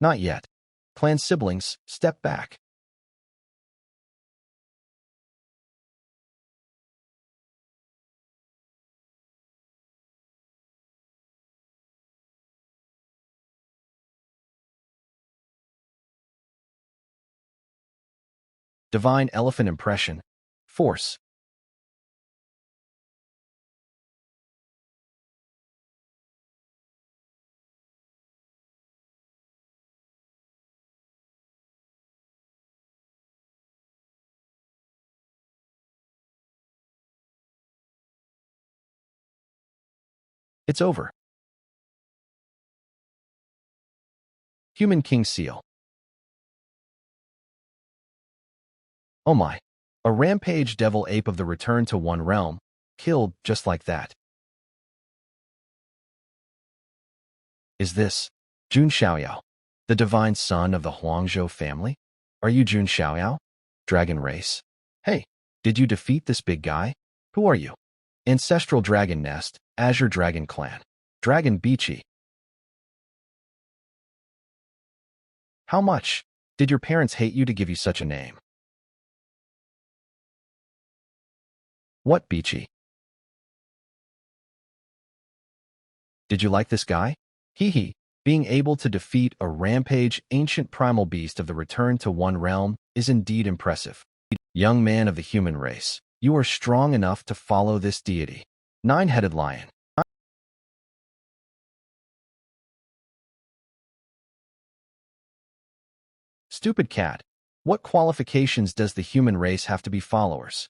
Not yet. Clan siblings, step back. Divine elephant impression. Force. It's over. Human King Seal. Oh my. A rampage devil ape of the return to one realm, killed just like that. Is this Jun Xiaoyao, the divine son of the Huangzhou family? Are you Jun Xiaoyao? Dragon race? Hey, did you defeat this big guy? Who are you? Ancestral Dragon Nest, Azure Dragon Clan. Dragon Beachy. How much did your parents hate you to give you such a name? What Beachy? Did you like this guy? Hee hee. Being able to defeat a rampage ancient primal beast of the return to one realm is indeed impressive. Young man of the human race, you are strong enough to follow this deity. Nine-headed lion. Stupid cat. What qualifications does the human race have to be followers?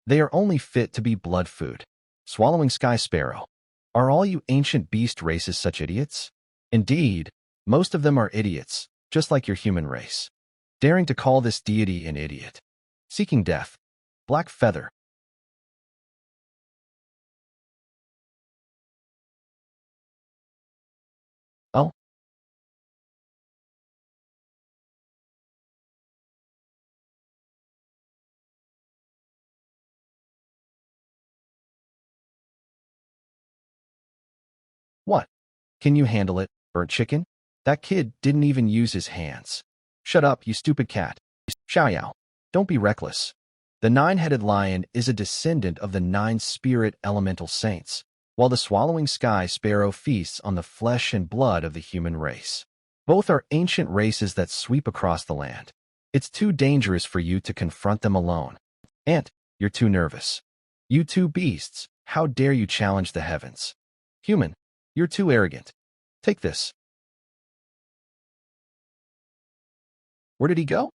They are only fit to be blood food. Swallowing sky sparrow. Are all you ancient beast races such idiots? Indeed, most of them are idiots, just like your human race. Daring to call this deity an idiot. Seeking death. Black feather. Oh, what? Can you handle it, burnt chicken? That kid didn't even use his hands. Shut up, you stupid cat. Xiaoyao. Don't be reckless. The nine-headed lion is a descendant of the nine spirit elemental saints, while the swallowing sky sparrow feasts on the flesh and blood of the human race. Both are ancient races that sweep across the land. It's too dangerous for you to confront them alone. Ant, you're too nervous. You two beasts, how dare you challenge the heavens? Human, you're too arrogant. Take this. Where did he go?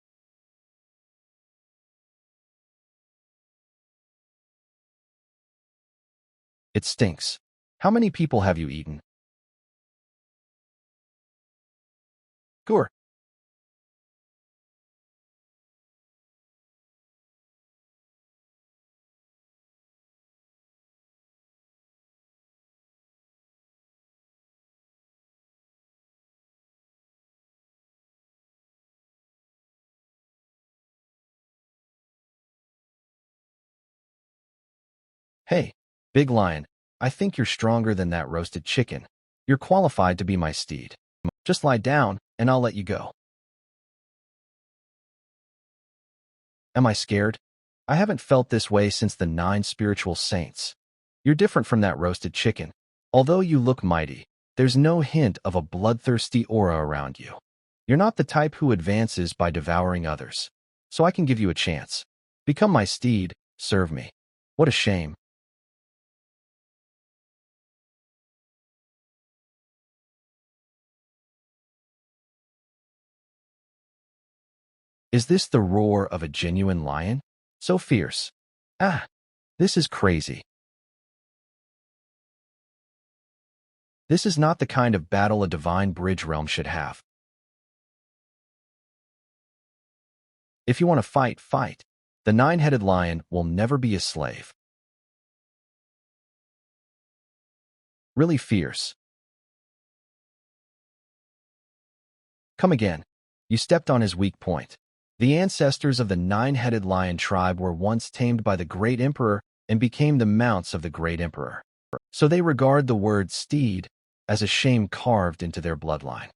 It stinks. How many people have you eaten? Gur. Hey, big lion, I think you're stronger than that roasted chicken. You're qualified to be my steed. Just lie down, and I'll let you go. Am I scared? I haven't felt this way since the 9 spiritual saints. You're different from that roasted chicken. Although you look mighty, there's no hint of a bloodthirsty aura around you. You're not the type who advances by devouring others. So I can give you a chance. Become my steed, serve me. What a shame. Is this the roar of a genuine lion? So fierce. Ah, this is crazy. This is not the kind of battle a divine bridge realm should have. If you want to fight, fight. The 9-headed lion will never be a slave. Really fierce. Come again. You stepped on his weak point. The ancestors of the 9-headed lion tribe were once tamed by the great emperor and became the mounts of the great emperor. So they regard the word steed as a shame carved into their bloodline.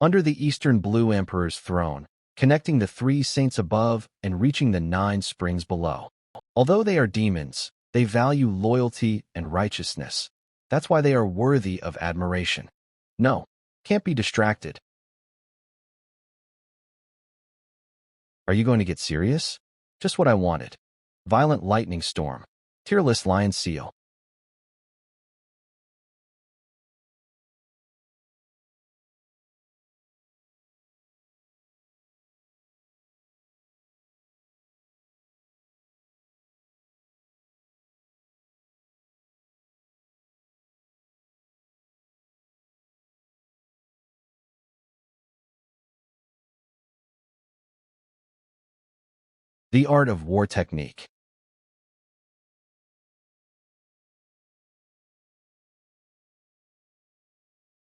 Under the Eastern Blue Emperor's throne, connecting the 3 saints above and reaching the 9 springs below. Although they are demons, they value loyalty and righteousness. That's why they are worthy of admiration. No, can't be distracted. Are you going to get serious? Just what I wanted. Violent lightning storm. Tearless lion seal. The art of war technique.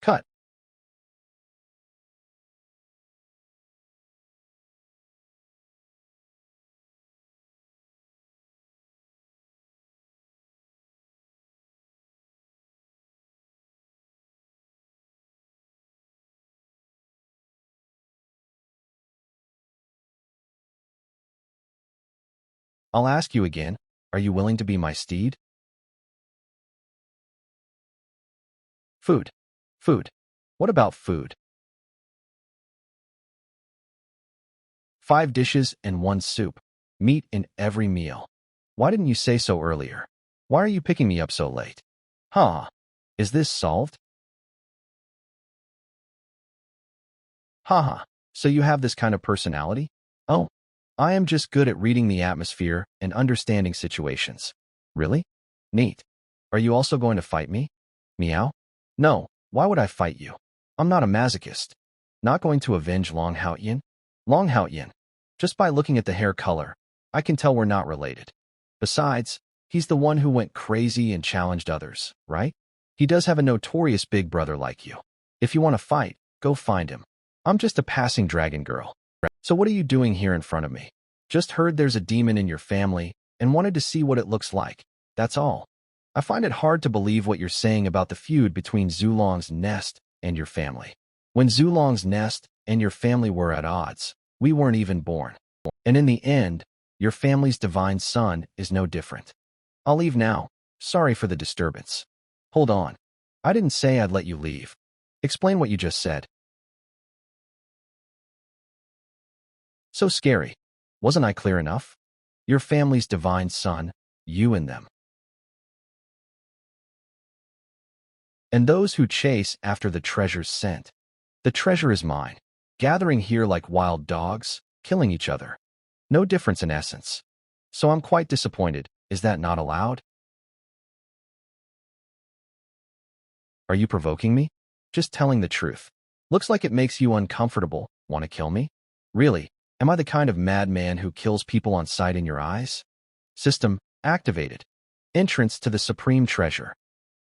Cut. I'll ask you again. Are you willing to be my steed? Food. Food. What about food? 5 dishes and 1 soup. Meat in every meal. Why didn't you say so earlier? Why are you picking me up so late? Huh? Is this solved? Haha. So you have this kind of personality? Oh, I am just good at reading the atmosphere and understanding situations. Really? Neat. Are you also going to fight me? Meow? No, why would I fight you? I'm not a masochist. Not going to avenge Long Hao Yin? Long Hao Yin. Just by looking at the hair color, I can tell we're not related. Besides, he's the one who went crazy and challenged others, right? He does have a notorious big brother like you. If you want to fight, go find him. I'm just a passing dragon girl. So what are you doing here in front of me? Just heard there's a demon in your family and wanted to see what it looks like. That's all. I find it hard to believe what you're saying about the feud between Zulong's nest and your family. When Zulong's nest and your family were at odds, we weren't even born. And in the end, your family's divine son is no different. I'll leave now. Sorry for the disturbance. Hold on. I didn't say I'd let you leave. Explain what you just said. So scary. Wasn't I clear enough? Your family's divine son, you and them. And those who chase after the treasure's scent. The treasure is mine, gathering here like wild dogs, killing each other. No difference in essence. So I'm quite disappointed. Is that not allowed? Are you provoking me? Just telling the truth. Looks like it makes you uncomfortable. Want to kill me? Really? Am I the kind of madman who kills people on sight in your eyes? System activated. Entrance to the supreme treasure.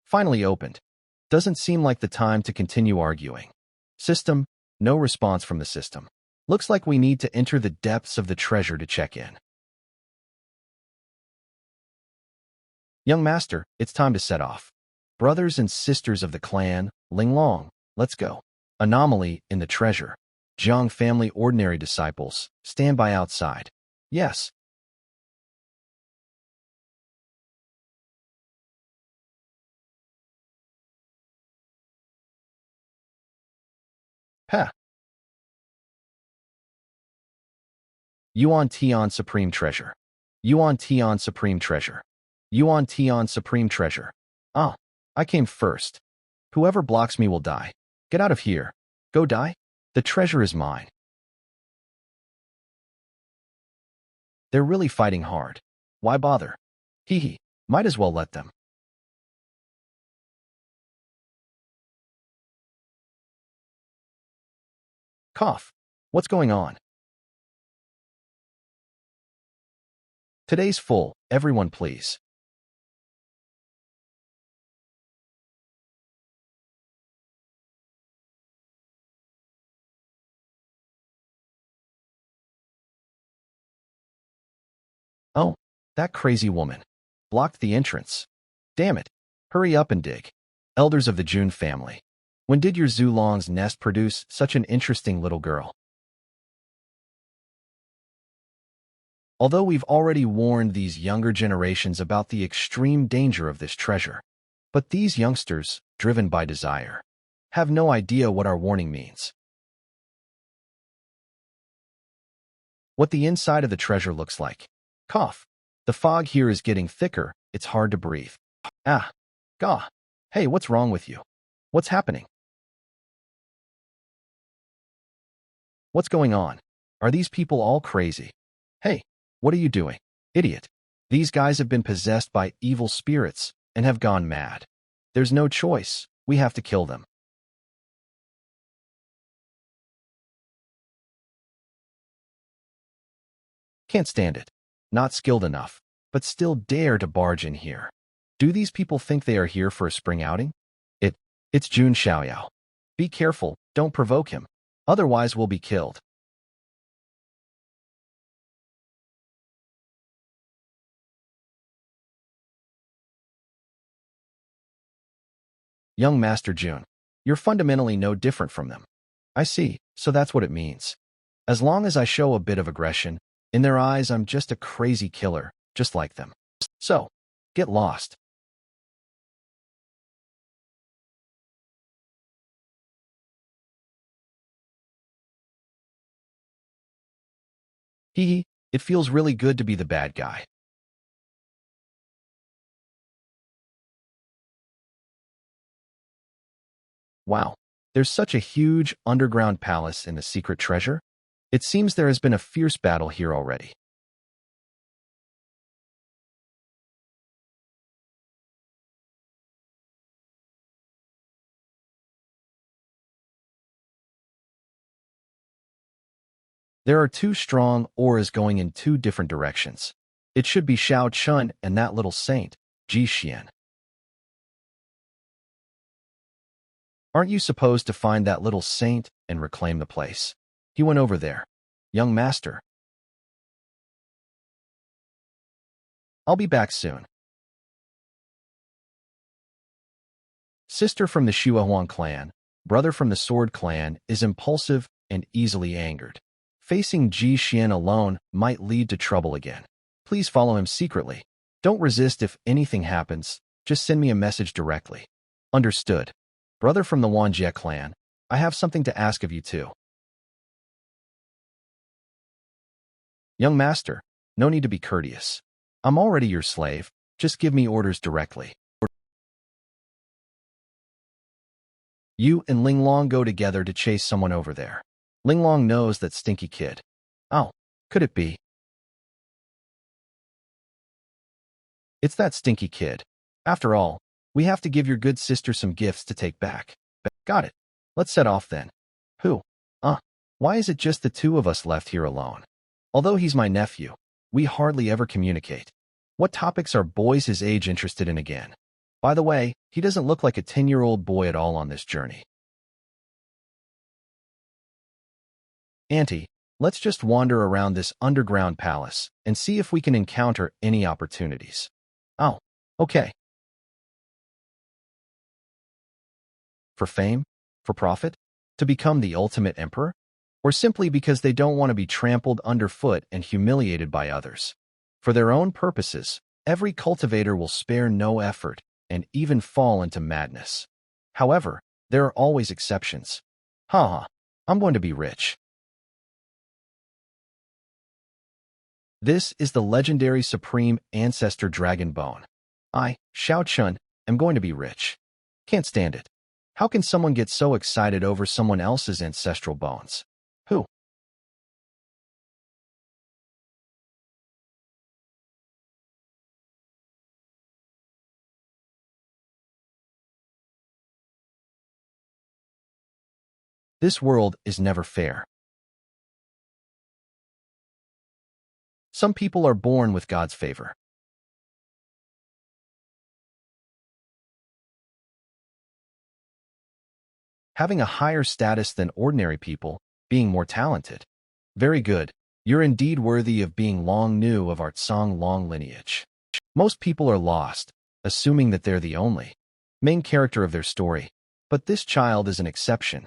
Finally opened. Doesn't seem like the time to continue arguing. System, no response from the system. Looks like we need to enter the depths of the treasure to check in. Young master, it's time to set off. Brothers and sisters of the clan, Linglong, let's go. Anomaly in the treasure. Jiang family ordinary disciples, stand by outside. Yes. Peh. Yuan Tian Supreme Treasure. Yuan Tian Supreme Treasure. Yuan Tian Supreme Treasure. Ah, I came first. Whoever blocks me will die. Get out of here. Go die? The treasure is mine. They're really fighting hard. Why bother? Hee hee. Might as well let them. Cough. What's going on? Today's full. Everyone please. Oh, that crazy woman. Blocked the entrance. Damn it. Hurry up and dig. Elders of the Jun family. When did your Zulong's nest produce such an interesting little girl? Although we've already warned these younger generations about the extreme danger of this treasure, but these youngsters, driven by desire, have no idea what our warning means. What the inside of the treasure looks like. Cough. The fog here is getting thicker, it's hard to breathe. Ah. Gah. Hey, what's wrong with you? What's happening? What's going on? Are these people all crazy? Hey, what are you doing? Idiot. These guys have been possessed by evil spirits and have gone mad. There's no choice. We have to kill them. Can't stand it. Not skilled enough, but still dare to barge in here. Do these people think they are here for a spring outing? It's Jun Xiaoyao. Be careful, don't provoke him. Otherwise we'll be killed. Young Master Jun, you're fundamentally no different from them. I see, so that's what it means. As long as I show a bit of aggression, in their eyes I'm just a crazy killer, just like them. So, get lost. Hee hee, it feels really good to be the bad guy. Wow, there's such a huge underground palace in the secret treasure. It seems there has been a fierce battle here already. There are two strong auras going in two different directions. It should be Xiao Chun and that little saint, Ji Xian. Aren't you supposed to find that little saint and reclaim the place? He went over there. Young master. I'll be back soon. Sister from the Shuahuan clan, brother from the Sword clan, is impulsive and easily angered. Facing Ji Xian alone might lead to trouble again. Please follow him secretly. Don't resist if anything happens. Just send me a message directly. Understood. Brother from the Wanjie clan, I have something to ask of you too. Young master, no need to be courteous. I'm already your slave. Just give me orders directly. You and Linglong go together to chase someone over there. Linglong knows that stinky kid. Oh, could it be? It's that stinky kid. After all, We have to give your good sister some gifts to take back. Got it. Let's set off then. Who? Why is it just the two of us left here alone? Although he's my nephew, we hardly ever communicate. What topics are boys his age interested in again? By the way, he doesn't look like a 10-year-old boy at all on this journey. Auntie, let's just wander around this underground palace and see if we can encounter any opportunities. Oh, okay. For fame? For profit? To become the ultimate emperor? Or simply because they don't want to be trampled underfoot and humiliated by others? For their own purposes, every cultivator will spare no effort and even fall into madness. However, there are always exceptions. I'm going to be rich. This is the legendary supreme ancestor dragon bone. I, Xiao Chun, am going to be rich. Can't stand it. How can someone get so excited over someone else's ancestral bones? Who? This world is never fair. Some people are born with God's favor. Having a higher status than ordinary people, being more talented. Very good. You're indeed worthy of being long new of our Tsang long lineage. Most people are lost, assuming that they're the only main character of their story, but this child is an exception.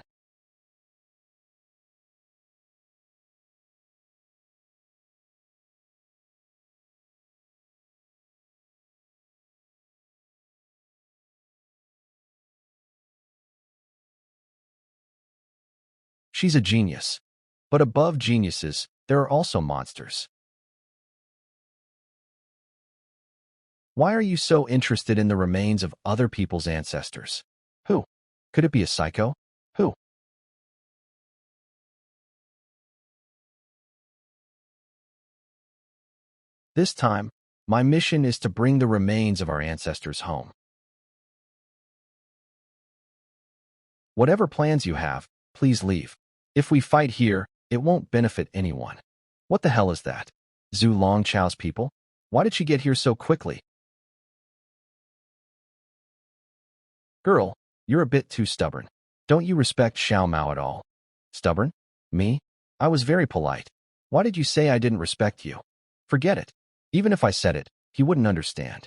She's a genius. But above geniuses, there are also monsters. Why are you so interested in the remains of other people's ancestors? Who? Could it be a psycho? Who? This time, my mission is to bring the remains of our ancestors home. Whatever plans you have, please leave. If we fight here, it won't benefit anyone. What the hell is that? Zhu Longchao's people? Why did she get here so quickly? Girl, you're a bit too stubborn. Don't you respect Xiao Mao at all? Stubborn? Me? I was very polite. Why did you say I didn't respect you? Forget it. Even if I said it, he wouldn't understand.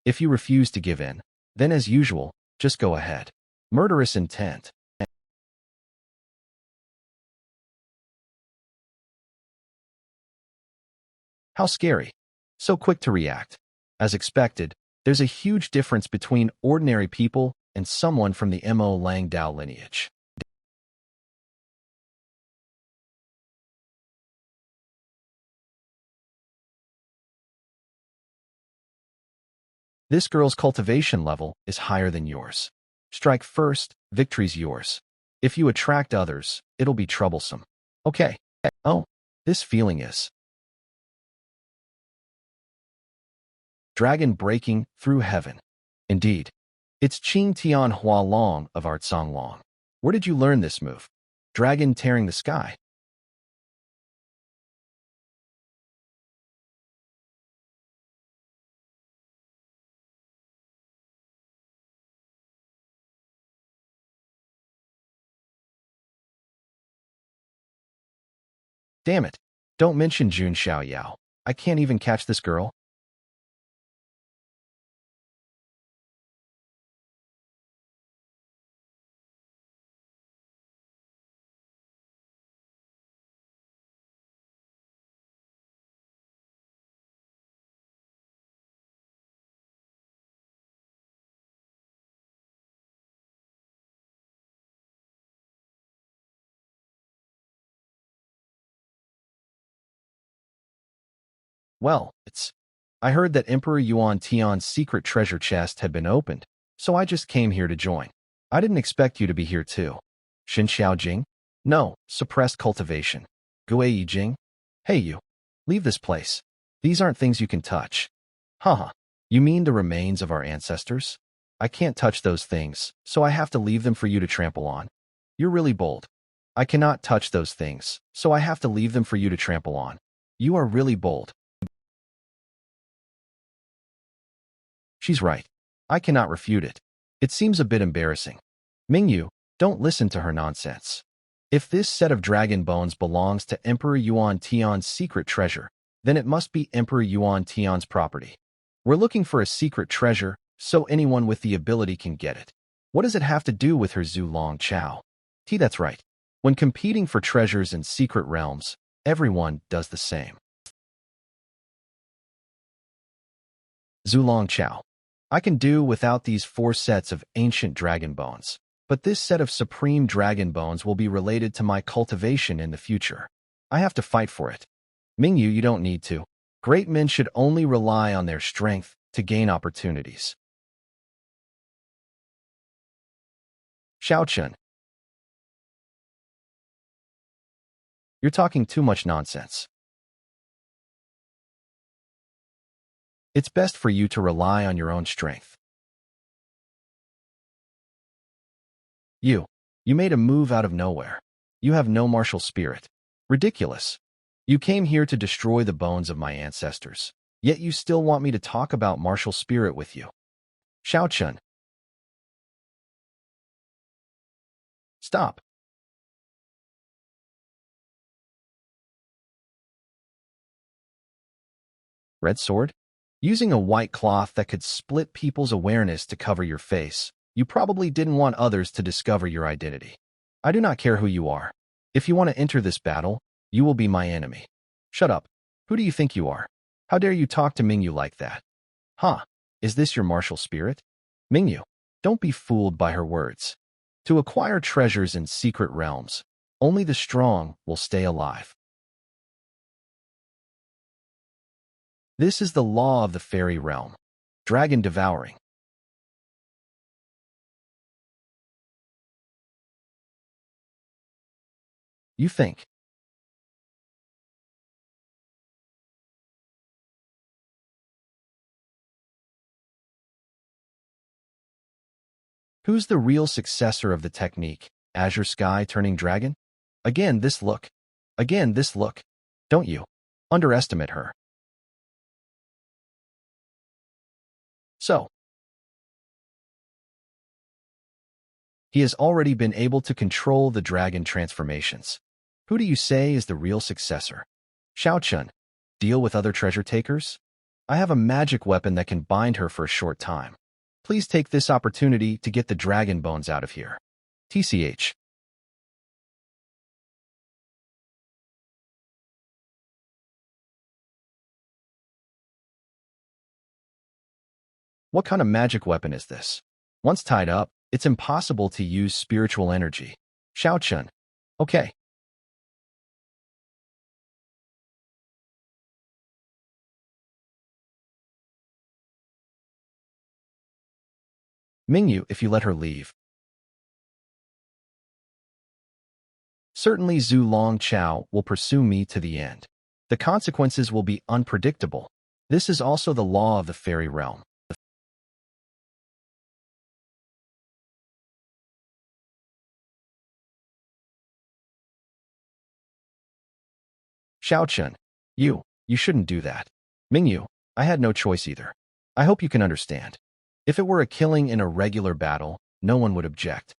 If you refuse to give in, then as usual, just go ahead. Murderous intent. How scary. So quick to react. As expected, there's a huge difference between ordinary people and someone from the Mo Lang Dao lineage. This girl's cultivation level is higher than yours. Strike first, victory's yours. If you attract others, it'll be troublesome. Okay. Oh, this feeling is dragon breaking through heaven. Indeed. It's Qing Tian Hua Long of Art Song Long. Where did you learn this move? Dragon tearing the sky. Damn it. Don't mention Jun Xiaoyao. I can't even catch this girl. Well, I heard that Emperor Yuan Tian's secret treasure chest had been opened, so I just came here to join. I didn't expect you to be here too. Xin Xiaojing? No, suppressed cultivation. Gui Yijing? Hey you. Leave this place. These aren't things you can touch. Haha. You mean the remains of our ancestors? I can't touch those things, so I have to leave them for you to trample on. You're really bold. I cannot touch those things, so I have to leave them for you to trample on. You are really bold. She's right. I cannot refute it. It seems a bit embarrassing. Mingyu, don't listen to her nonsense. If this set of dragon bones belongs to Emperor Yuan Tian's secret treasure, then it must be Emperor Yuan Tian's property. We're looking for a secret treasure, so anyone with the ability can get it. What does it have to do with her Zhu Long Chao? That's right. When competing for treasures in secret realms, everyone does the same. Zhu Long Chao. I can do without these 4 sets of ancient dragon bones, but this set of supreme dragon bones will be related to my cultivation in the future. I have to fight for it. Mingyu, you don't need to. Great men should only rely on their strength to gain opportunities. Xiaochun. You're talking too much nonsense. It's best for you to rely on your own strength. You made a move out of nowhere. You have no martial spirit. Ridiculous. You came here to destroy the bones of my ancestors, yet you still want me to talk about martial spirit with you. Xiaochun. Stop. Red sword? Using a white cloth that could split people's awareness to cover your face, you probably didn't want others to discover your identity. I do not care who you are. If you want to enter this battle, you will be my enemy. Shut up. Who do you think you are? How dare you talk to Mingyu like that? Huh? Is this your martial spirit? Mingyu, don't be fooled by her words. To acquire treasures in secret realms, only the strong will stay alive. This is the law of the fairy realm. Dragon devouring. You think. Who's the real successor of the technique? Azure Sky turning dragon? Again this look. Again this look. Don't you underestimate her. So, he has already been able to control the dragon transformations. Who do you say is the real successor? Xiaochun, deal with other treasure takers? I have a magic weapon that can bind her for a short time. Please take this opportunity to get the dragon bones out of here. TCH. What kind of magic weapon is this? Once tied up, it's impossible to use spiritual energy. Xiaochun. Okay. Mingyu, if you let her leave. Certainly Zhu Long Chao will pursue me to the end. The consequences will be unpredictable. This is also the law of the fairy realm. Xiaochun, you shouldn't do that. Mingyu, I had no choice either. I hope you can understand. If it were a killing in a regular battle, no one would object.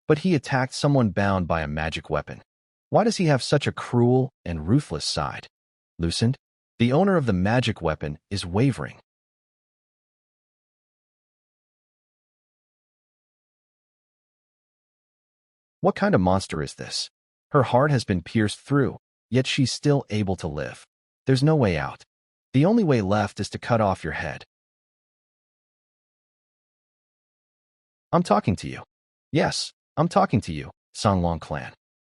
But he attacked someone bound by a magic weapon. Why does he have such a cruel and ruthless side? Loosened? The owner of the magic weapon is wavering. What kind of monster is this? Her heart has been pierced through, yet she's still able to live. There's no way out. The only way left is to cut off your head. I'm talking to you. Yes, I'm talking to you, Songlong clan.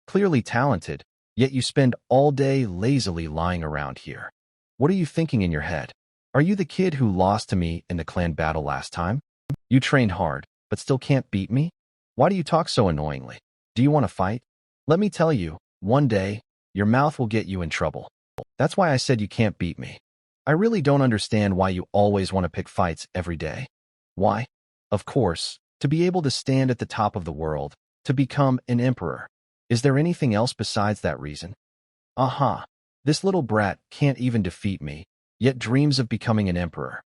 Clearly talented, yet you spend all day lazily lying around here. What are you thinking in your head? Are you the kid who lost to me in the clan battle last time? You trained hard, but still can't beat me? Why do you talk so annoyingly? Do you want to fight? Let me tell you, one day, your mouth will get you in trouble. That's why I said you can't beat me. I really don't understand why you always want to pick fights every day. Why? Of course, to be able to stand at the top of the world, to become an emperor. Is there anything else besides that reason? Aha! This little brat can't even defeat me, yet dreams of becoming an emperor.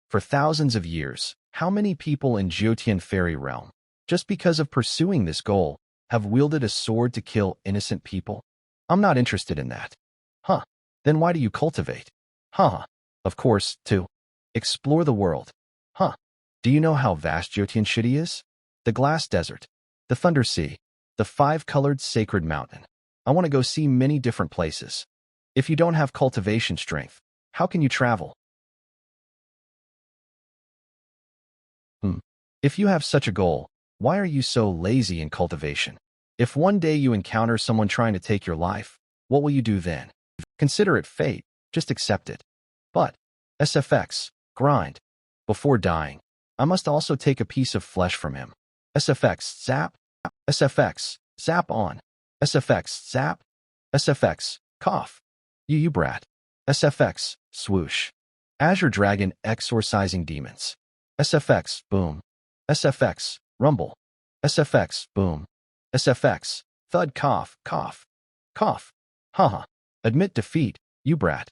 For thousands of years, how many people in Jyotian fairy realm, just because of pursuing this goal, have wielded a sword to kill innocent people? I'm not interested in that. Huh. Then why do you cultivate? Huh. Of course, to explore the world. Huh. Do you know how vast Jyotian City is? The glass desert, the thunder sea, the five-colored sacred mountain. I want to go see many different places. If you don't have cultivation strength, how can you travel? If you have such a goal, why are you so lazy in cultivation? If one day you encounter someone trying to take your life, what will you do then? Consider it fate, just accept it. But, SFX, grind. Before dying, I must also take a piece of flesh from him. SFX, zap. SFX, zap on. SFX, zap. SFX, cough. You brat. SFX, swoosh. Azure Dragon exorcising demons. SFX, boom. SFX, rumble. SFX, boom. SFX, thud, cough, cough. Cough. Haha. Admit defeat, you brat.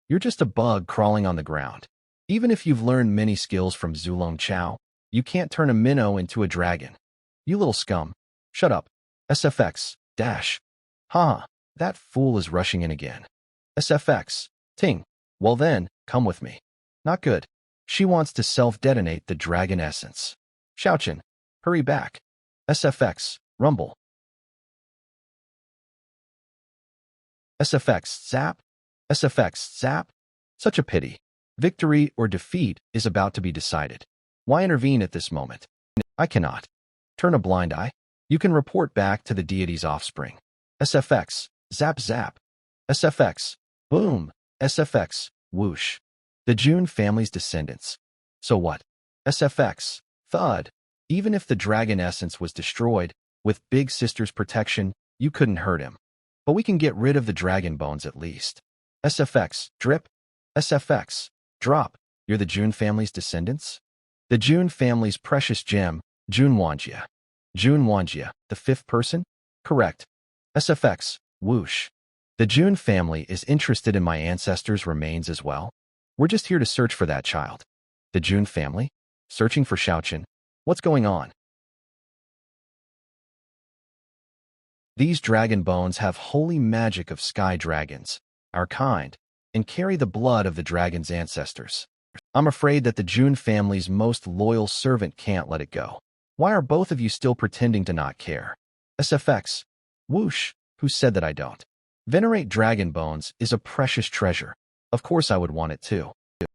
You're just a bug crawling on the ground. Even if you've learned many skills from Zulong Chao, you can't turn a minnow into a dragon. You little scum. Shut up. SFX, dash. Haha. That fool is rushing in again. SFX, ting. Well then, come with me. Not good. She wants to self-detonate the dragon essence. Xiaochen, hurry back. SFX, rumble. SFX, zap. SFX, zap. Such a pity. Victory or defeat is about to be decided. Why intervene at this moment? I cannot. Turn a blind eye. You can report back to the deity's offspring. SFX, zap zap. SFX, boom. SFX, whoosh. The June family's descendants. So what? SFX, thud. Even if the dragon essence was destroyed, with Big Sister's protection, you couldn't hurt him. But we can get rid of the dragon bones at least. SFX, drip. SFX, drop. You're the June family's descendants? The June family's precious gem, June Wanjia. June Wanjia, the fifth person? Correct. SFX, whoosh. The June family is interested in my ancestors' remains as well. We're just here to search for that child. The June family? Searching for Xiaochen? What's going on? These dragon bones have holy magic of sky dragons, our kind, and carry the blood of the dragon's ancestors. I'm afraid that the June family's most loyal servant can't let it go. Why are both of you still pretending to not care? SFX, whoosh, who said that I don't? Venerate dragon bones is a precious treasure. Of course I would want it too.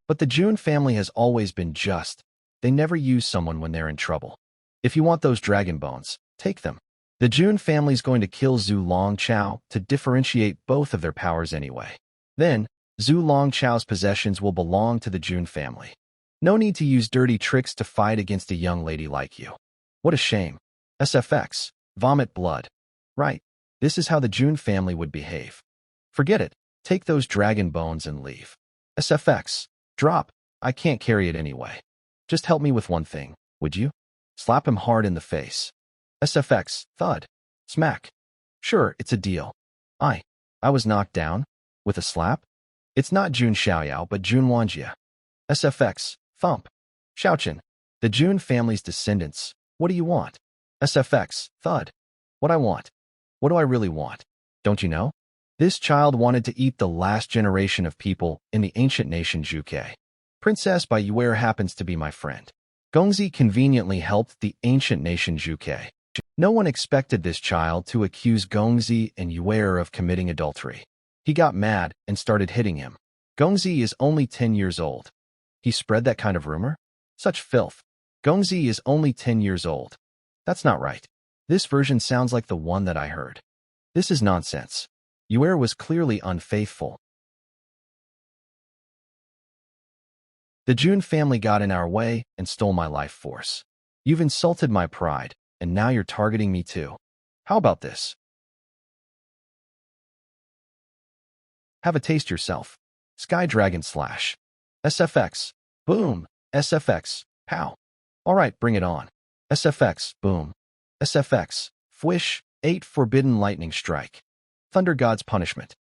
But the June family has always been just. They never use someone when they're in trouble. If you want those dragon bones, take them. The June family's going to kill Zhu Long Chao to differentiate both of their powers anyway. Then, Zhu Long Chao's possessions will belong to the June family. No need to use dirty tricks to fight against a young lady like you. What a shame. SFX, vomit blood. Right, this is how the June family would behave. Forget it, take those dragon bones and leave. SFX, drop, I can't carry it anyway. Just help me with one thing, would you? Slap him hard in the face. SFX, thud. Smack. Sure, it's a deal. I was knocked down? With a slap? It's not Jun Xiaoyao but Jun Wanjia. SFX, thump. Xiaochen. The Jun family's descendants. What do you want? SFX, thud. What I want? What do I really want? Don't you know? This child wanted to eat the last generation of people in the ancient nation Zhuke. Princess Bai Yuer happens to be my friend. Gongzi conveniently helped the ancient nation Zhuke. No one expected this child to accuse Gongzi and Yuer of committing adultery. He got mad and started hitting him. Gongzi is only 10 years old. He spread that kind of rumor? Such filth. Gongzi is only 10 years old. That's not right. This version sounds like the one that I heard. This is nonsense. Yuer was clearly unfaithful. The Jun family got in our way and stole my life force. You've insulted my pride, and now you're targeting me too. How about this? Have a taste yourself. Sky Dragon Slash. SFX. Boom. SFX. Pow. All right, bring it on. SFX. Boom. SFX. Fwish. 8 Forbidden Lightning Strike. Thunder God's Punishment.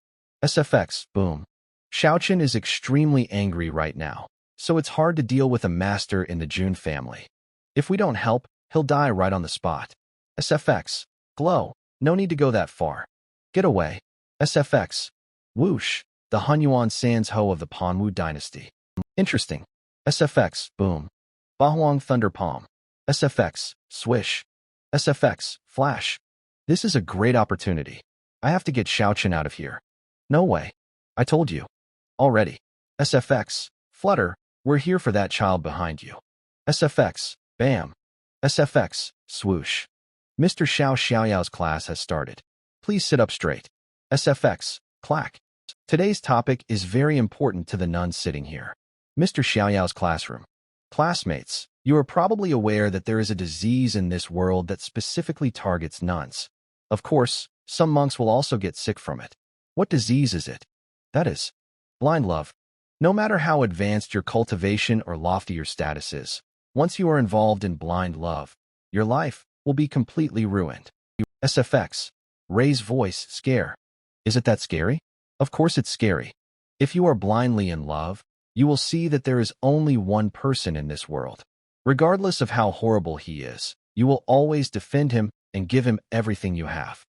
SFX. Boom. Xiaochen is extremely angry right now, so it's hard to deal with a master in the Jun family. If we don't help, he'll die right on the spot. SFX. Glow. No need to go that far. Get away. SFX. Whoosh. The Hunyuan Sans Ho of the Panwu dynasty. Interesting. SFX. Boom. Bahuang Thunder Palm. SFX. Swish. SFX. Flash. This is a great opportunity. I have to get Xiaochen out of here. No way. I told you. Already. SFX. Flutter. We're here for that child behind you. SFX. Bam. SFX. Swoosh. Mr. Xiaoyao's class has started. Please sit up straight. SFX. Clack. Today's topic is very important to the nuns sitting here. Mr. Xiaoyao's classroom. Classmates, you are probably aware that there is a disease in this world that specifically targets nuns. Of course, some monks will also get sick from it. What disease is it? That is blind love. No matter how advanced your cultivation or lofty your status is, once you are involved in blind love, your life will be completely ruined. SFX. Raise voice, scare. Is it that scary? Of course it's scary. If you are blindly in love, you will see that there is only one person in this world. Regardless of how horrible he is, you will always defend him and give him everything you have.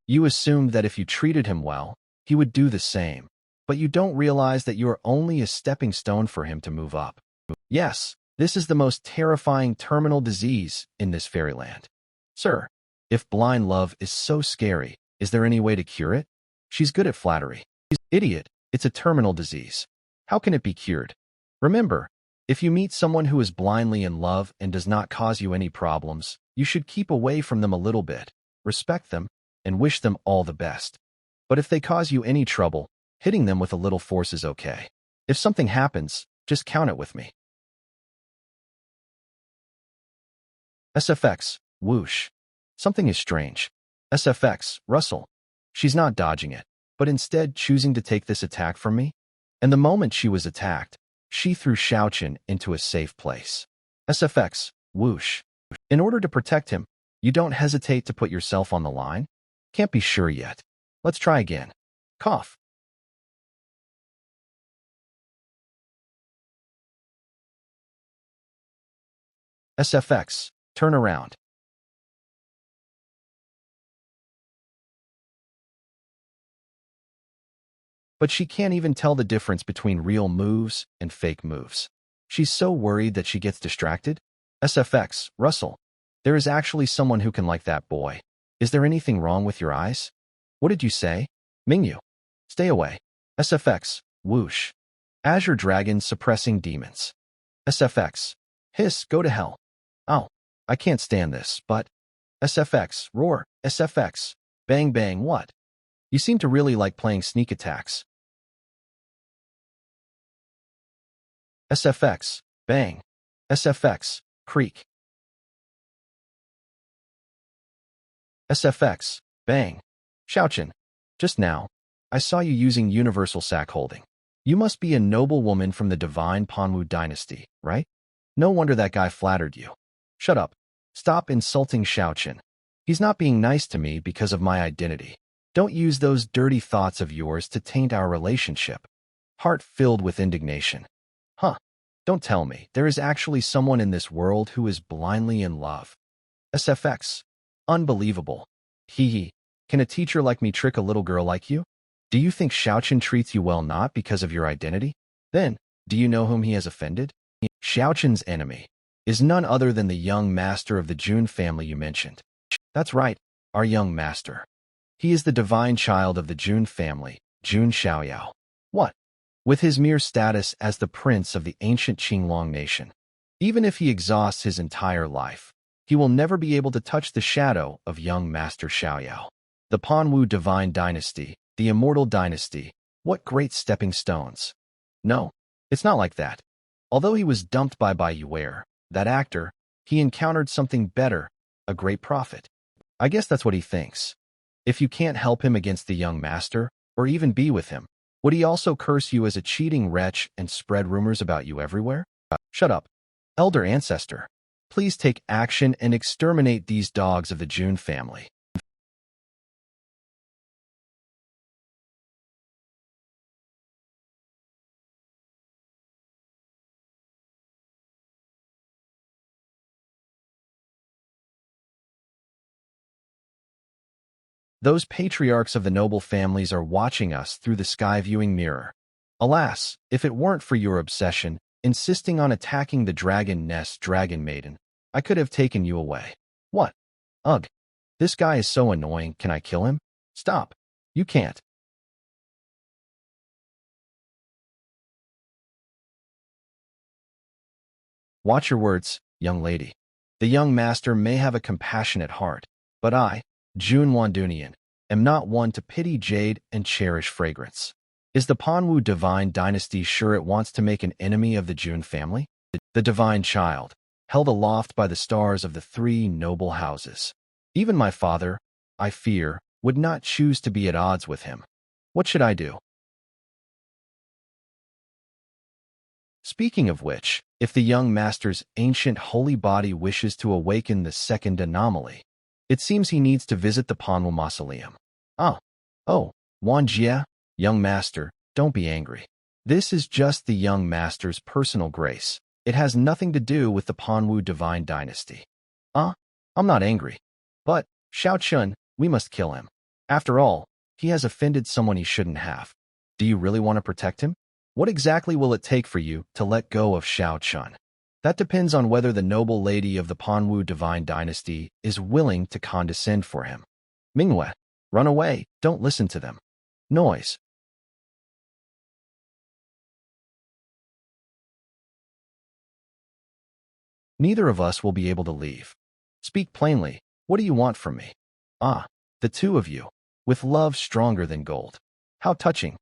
You assume that if you treated him well, he would do the same, but you don't realize that you are only a stepping stone for him to move up. Yes, this is the most terrifying terminal disease in this fairyland. Sir, if blind love is so scary, is there any way to cure it? She's good at flattery. Idiot, it's a terminal disease. How can it be cured? Remember, if you meet someone who is blindly in love and does not cause you any problems, you should keep away from them a little bit, respect them, and wish them all the best. But if they cause you any trouble, hitting them with a little force is okay. If something happens, just count it with me. SFX. Whoosh. Something is strange. SFX. Rustle. She's not dodging it, but instead choosing to take this attack from me. And the moment she was attacked, she threw Xiaochen into a safe place. SFX. Whoosh. In order to protect him, you don't hesitate to put yourself on the line? Can't be sure yet. Let's try again. Cough. SFX. Turn around. But she can't even tell the difference between real moves and fake moves. She's so worried that she gets distracted. SFX. Russell. There is actually someone who can like that boy. Is there anything wrong with your eyes? What did you say? Mingyu. Stay away. SFX. Whoosh. Azure Dragon suppressing demons. SFX. Hiss, go to hell. Oh, I can't stand this, but... SFX. Roar. SFX. Bang bang what? You seem to really like playing sneak attacks. SFX. Bang. SFX. Creak. SFX. Bang. Xiaochen. Just now, I saw you using universal sack holding. You must be a noble woman from the divine Panwu dynasty, right? No wonder that guy flattered you. Shut up. Stop insulting Xiaochen. He's not being nice to me because of my identity. Don't use those dirty thoughts of yours to taint our relationship. Heart filled with indignation. Huh. Don't tell me. There is actually someone in this world who is blindly in love. SFX. Unbelievable. Hee hee. Can a teacher like me trick a little girl like you? Do you think Xiaochen treats you well not because of your identity? Then, do you know whom he has offended? Xiaochen's enemy is none other than the young master of the Jun family you mentioned. That's right, our young master. He is the divine child of the Jun family, Jun Xiaoyao. What? With his mere status as the prince of the ancient Qinglong nation. Even if he exhausts his entire life, he will never be able to touch the shadow of young Master Xiaoyao. The Panwu divine dynasty, the immortal dynasty, what great stepping stones. No, it's not like that. Although he was dumped by Bai Yuer, that actor, he encountered something better, a great prophet. I guess that's what he thinks. If you can't help him against the young master, or even be with him, would he also curse you as a cheating wretch and spread rumors about you everywhere? Shut up. Elder ancestor. Please take action and exterminate these dogs of the Jun family. Those patriarchs of the noble families are watching us through the sky viewing mirror. Alas, if it weren't for your obsession, insisting on attacking the dragon nest dragon maiden, I could have taken you away. What? Ugh. This guy is so annoying. Can I kill him? Stop. You can't. Watch your words, young lady. The young master may have a compassionate heart, but I, Jun Wandunian, am not one to pity jade and cherish fragrance. Is the Panwu divine dynasty sure it wants to make an enemy of the Jun family? The divine child, held aloft by the stars of the three noble houses. Even my father, I fear, would not choose to be at odds with him. What should I do? Speaking of which, if the young master's ancient holy body wishes to awaken the second anomaly, it seems he needs to visit the Panwu mausoleum. Oh, Wanjie, young master, don't be angry. This is just the young master's personal grace. It has nothing to do with the Panwu divine dynasty. I'm not angry. But, Xiao Chun, we must kill him. After all, he has offended someone he shouldn't have. Do you really want to protect him? What exactly will it take for you to let go of Xiao Chun? That depends on whether the noble lady of the Panwu divine dynasty is willing to condescend for him. Manhwa, run away, don't listen to them. Noise. Neither of us will be able to leave. Speak plainly, what do you want from me? The two of you, with love stronger than gold. How touching.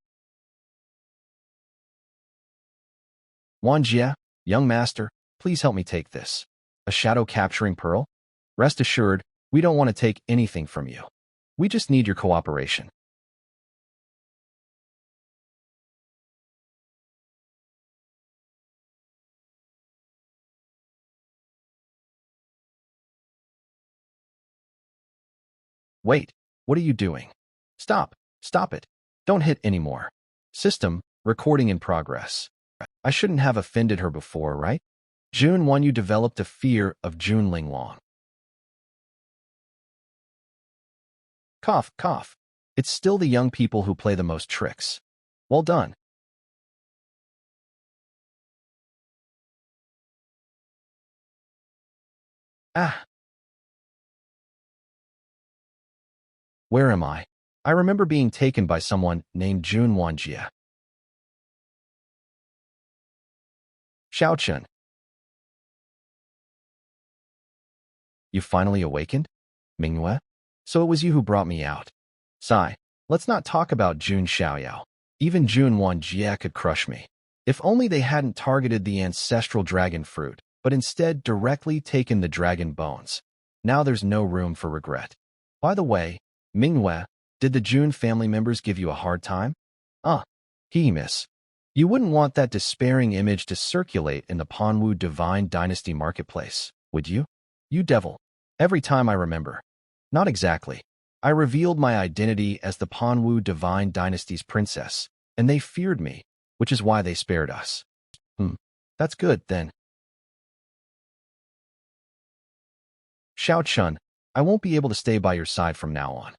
Wanjie, young master, please help me take this. A shadow-capturing pearl? Rest assured, we don't want to take anything from you. We just need your cooperation. Wait, what are you doing? Stop it. Don't hit anymore. System, recording in progress. I shouldn't have offended her before, right? June 1, you developed a fear of June Linglong. Cough. It's still the young people who play the most tricks. Well done. Ah, where am I? I remember being taken by someone named Jun Wanjie. Xiaochun, you finally awakened? Manhua? So it was you who brought me out. Sigh, let's not talk about Jun Xiaoyao. Even Jun Wanjie could crush me. If only they hadn't targeted the ancestral dragon fruit, but instead directly taken the dragon bones. Now there's no room for regret. By the way, Manhua, did the Jun family members give you a hard time? Miss. You wouldn't want that despairing image to circulate in the Panwu Divine Dynasty marketplace, would you? You devil. Every time I remember. Not exactly. I revealed my identity as the Panwu Divine Dynasty's princess, and they feared me, which is why they spared us. That's good, then. Xiao Chun, I won't be able to stay by your side from now on.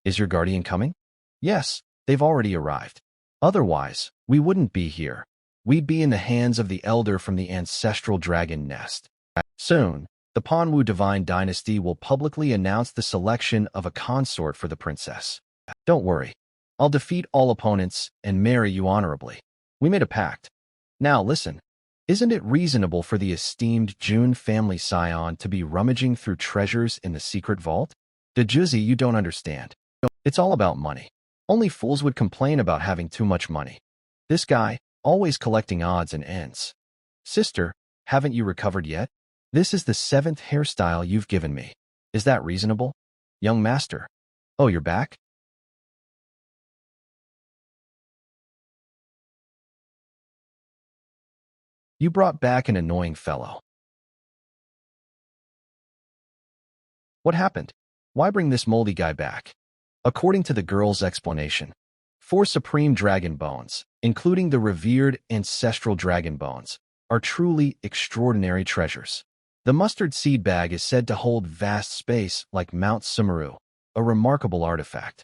Is your guardian coming? Yes, they've already arrived. Otherwise, we wouldn't be here. We'd be in the hands of the elder from the ancestral dragon nest. Soon, the Panwu Divine Dynasty will publicly announce the selection of a consort for the princess. Don't worry. I'll defeat all opponents and marry you honorably. We made a pact. Now listen. Isn't it reasonable for the esteemed Jun family scion to be rummaging through treasures in the secret vault? The Juzi, you don't understand. It's all about money. Only fools would complain about having too much money. This guy, always collecting odds and ends. Sister, haven't you recovered yet? This is the 7th hairstyle you've given me. Is that reasonable? Young master. Oh, you're back? You brought back an annoying fellow. What happened? Why bring this moldy guy back? According to the girl's explanation, 4 supreme dragon bones, including the revered ancestral dragon bones, are truly extraordinary treasures. The mustard seed bag is said to hold vast space like Mount Sumeru, a remarkable artifact.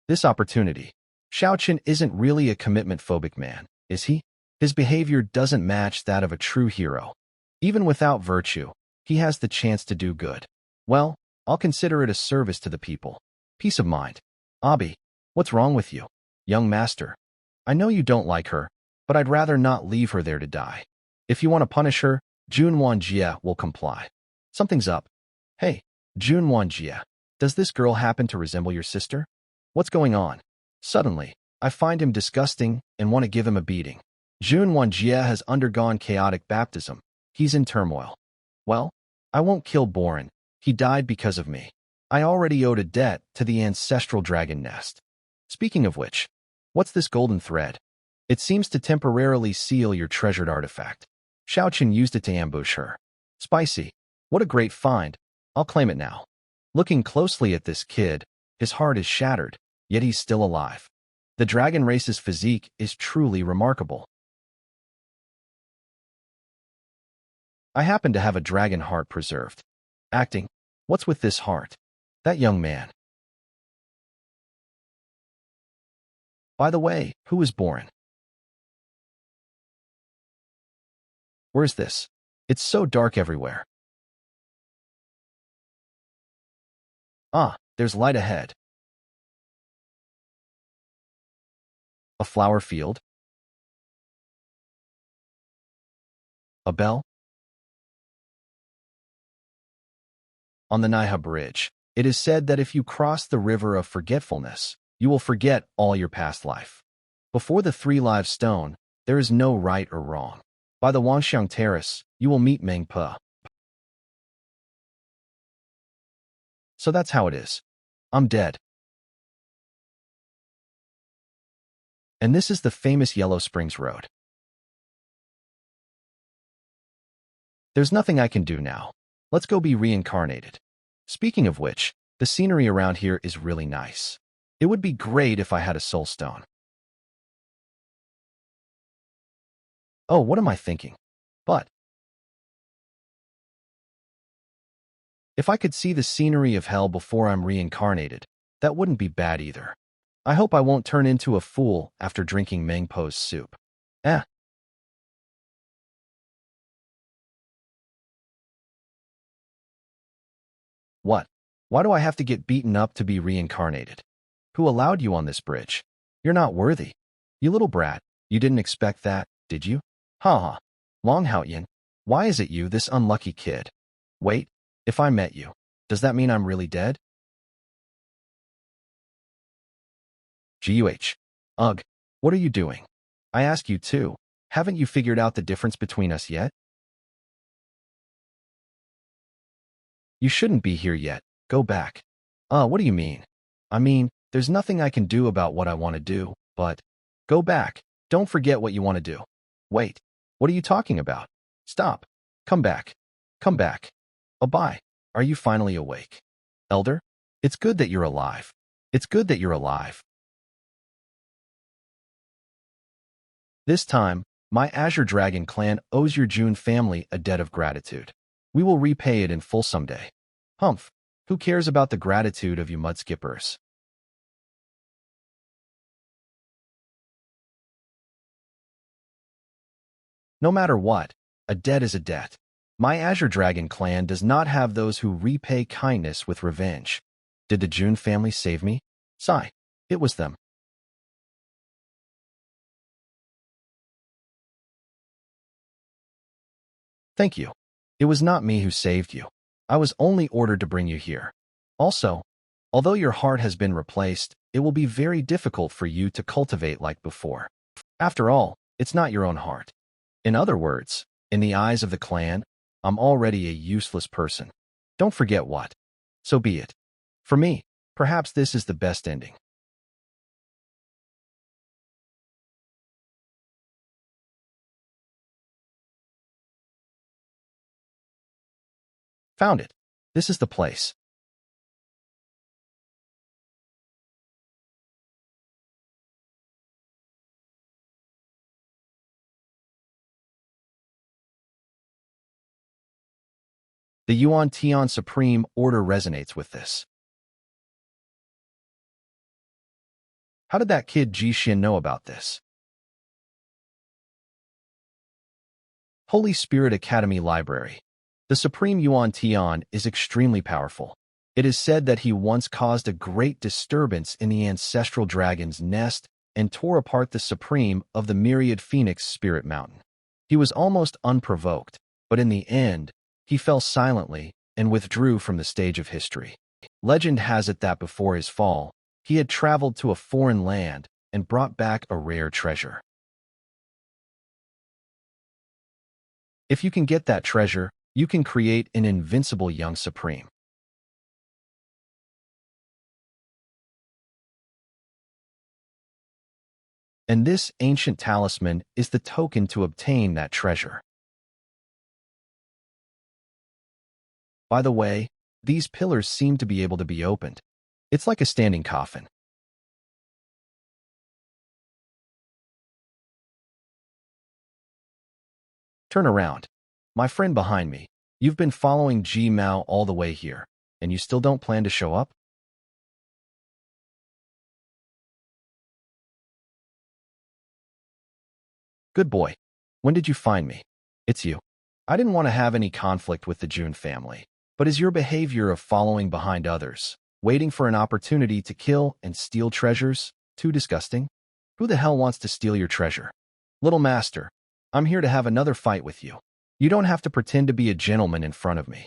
This opportunity. Xiaoqin isn't really a commitment-phobic man, is he? His behavior doesn't match that of a true hero. Even without virtue, he has the chance to do good. Well, I'll consider it a service to the people. Peace of mind. Abi, what's wrong with you? Young master, I know you don't like her, but I'd rather not leave her there to die. If you want to punish her, Junwan Jie will comply. Something's up. Hey, Junwan Jie, does this girl happen to resemble your sister? What's going on? Suddenly, I find him disgusting and want to give him a beating. Junwan Jie has undergone chaotic baptism. He's in turmoil. Well, I won't kill Boren. He died because of me. I already owed a debt to the ancestral dragon nest. Speaking of which, what's this golden thread? It seems to temporarily seal your treasured artifact. Xiaoqin used it to ambush her. Spicy. What a great find. I'll claim it now. Looking closely at this kid, his heart is shattered, yet he's still alive. The dragon race's physique is truly remarkable. I happen to have a dragon heart preserved. Acting. What's with this heart? That young man. By the way, who is Boren? Where's this? It's so dark everywhere. Ah, there's light ahead. A flower field? A bell? On the Manhua Bridge, it is said that if you cross the river of forgetfulness, you will forget all your past life. Before the 3 live stone, there is no right or wrong. By the Wanxiang Terrace, you will meet Meng Pe. So that's how it is. I'm dead. And this is the famous Yellow Springs Road. There's nothing I can do now. Let's go be reincarnated. Speaking of which, the scenery around here is really nice. It would be great if I had a soul stone. Oh, what am I thinking? But if I could see the scenery of hell before I'm reincarnated, that wouldn't be bad either. I hope I won't turn into a fool after drinking Meng Po's soup. What? Why do I have to get beaten up to be reincarnated? Who allowed you on this bridge? You're not worthy. You little brat, you didn't expect that, did you? Ha ha. Long Haoyan, why is it you, this unlucky kid? Wait, if I met you, does that mean I'm really dead? Guh. Ugh, what are you doing? I ask you too, haven't you figured out the difference between us yet? You shouldn't be here yet, go back. What do you mean? I mean, there's nothing I can do about what I want to do, but go back, don't forget what you want to do. Wait, what are you talking about? Stop, come back, come back. Oh, bye, are you finally awake? Elder, it's good that you're alive. It's good that you're alive. This time, my Azure Dragon clan owes your June family a debt of gratitude. We will repay it in full someday. Humph, who cares about the gratitude of you mudskippers? No matter what, a debt is a debt. My Azure Dragon clan does not have those who repay kindness with revenge. Did the June family save me? Sigh, it was them. Thank you. It was not me who saved you. I was only ordered to bring you here. Also, although your heart has been replaced, it will be very difficult for you to cultivate like before. After all, it's not your own heart. In other words, in the eyes of the clan, I'm already a useless person. Don't forget what. So be it. For me, perhaps this is the best ending. Found it. This is the place. The Yuan Tian Supreme Order resonates with this. How did that kid Ji Xin know about this? Holy Spirit Academy Library. The Supreme Yuan Tian is extremely powerful. It is said that he once caused a great disturbance in the ancestral dragon's nest and tore apart the Supreme of the myriad Phoenix Spirit Mountain. He was almost unprovoked, but in the end, he fell silently and withdrew from the stage of history. Legend has it that before his fall, he had traveled to a foreign land and brought back a rare treasure. If you can get that treasure, you can create an invincible young Supreme. And this ancient talisman is the token to obtain that treasure. By the way, these pillars seem to be able to be opened. It's like a standing coffin. Turn around. My friend behind me, you've been following Ji Mao all the way here, and you still don't plan to show up? Good boy. When did you find me? It's you. I didn't want to have any conflict with the June family, but is your behavior of following behind others, waiting for an opportunity to kill and steal treasures, too disgusting? Who the hell wants to steal your treasure? Little master, I'm here to have another fight with you. You don't have to pretend to be a gentleman in front of me.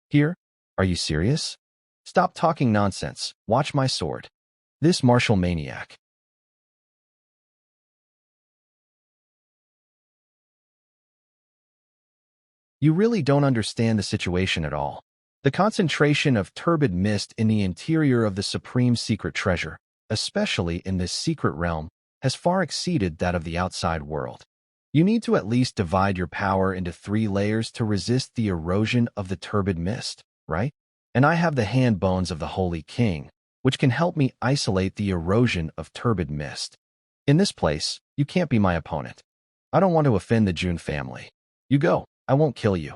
Here? Are you serious? Stop talking nonsense. Watch my sword. This martial maniac. You really don't understand the situation at all. The concentration of turbid mist in the interior of the supreme secret treasure, especially in this secret realm, has far exceeded that of the outside world. You need to at least divide your power into 3 layers to resist the erosion of the turbid mist, right? And I have the hand bones of the Holy King, which can help me isolate the erosion of turbid mist. In this place, you can't be my opponent. I don't want to offend the June family. You go. I won't kill you.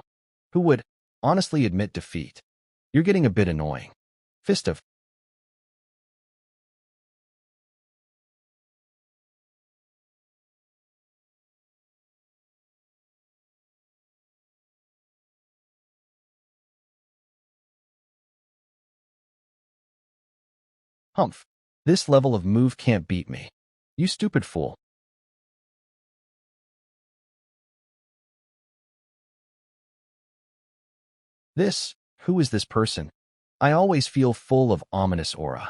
Who would honestly admit defeat? You're getting a bit annoying. Fist of humph. This level of move can't beat me. You stupid fool. Who is this person? I always feel full of ominous aura.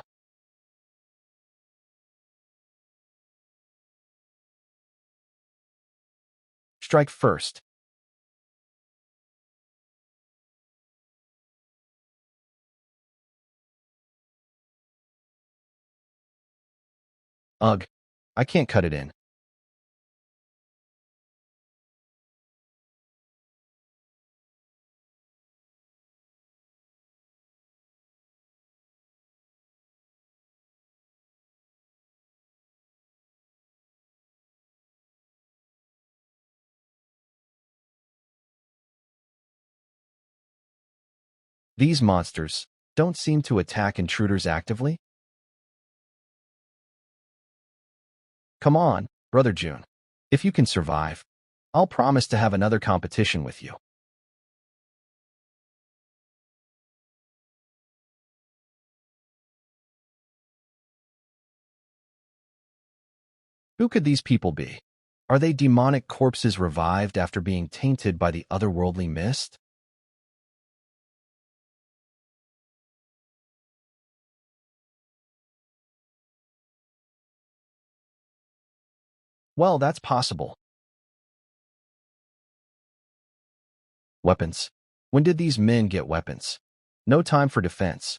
Strike first. Ugh. I can't cut it in. These monsters don't seem to attack intruders actively. Come on, Brother June. If you can survive, I'll promise to have another competition with you. Who could these people be? Are they demonic corpses revived after being tainted by the otherworldly mist? Well, that's possible. Weapons. When did these men get weapons? No time for defense.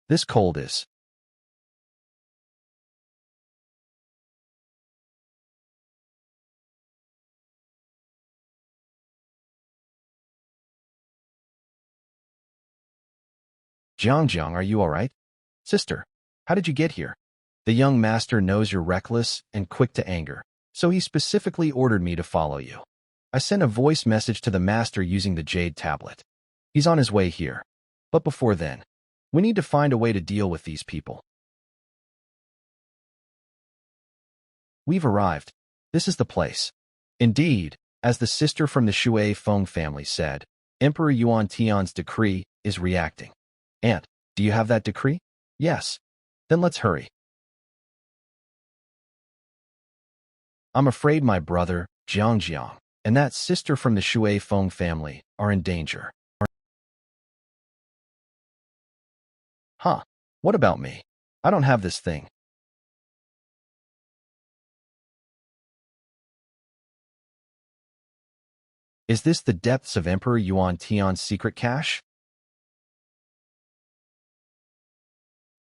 This cold is. Jiang, are you all right? Sister, how did you get here? The young master knows you're reckless and quick to anger, so he specifically ordered me to follow you. I sent a voice message to the master using the jade tablet. He's on his way here. But before then, we need to find a way to deal with these people. We've arrived. This is the place. Indeed, as the sister from the Shui Feng family said, Emperor Yuan Tian's decree is reacting. Aunt, do you have that decree? Yes. Then let's hurry. I'm afraid my brother, Jiang, and that sister from the Shui Feng family are in danger. Huh? What about me? I don't have this thing. Is this the depths of Emperor Yuan Tian's secret cache?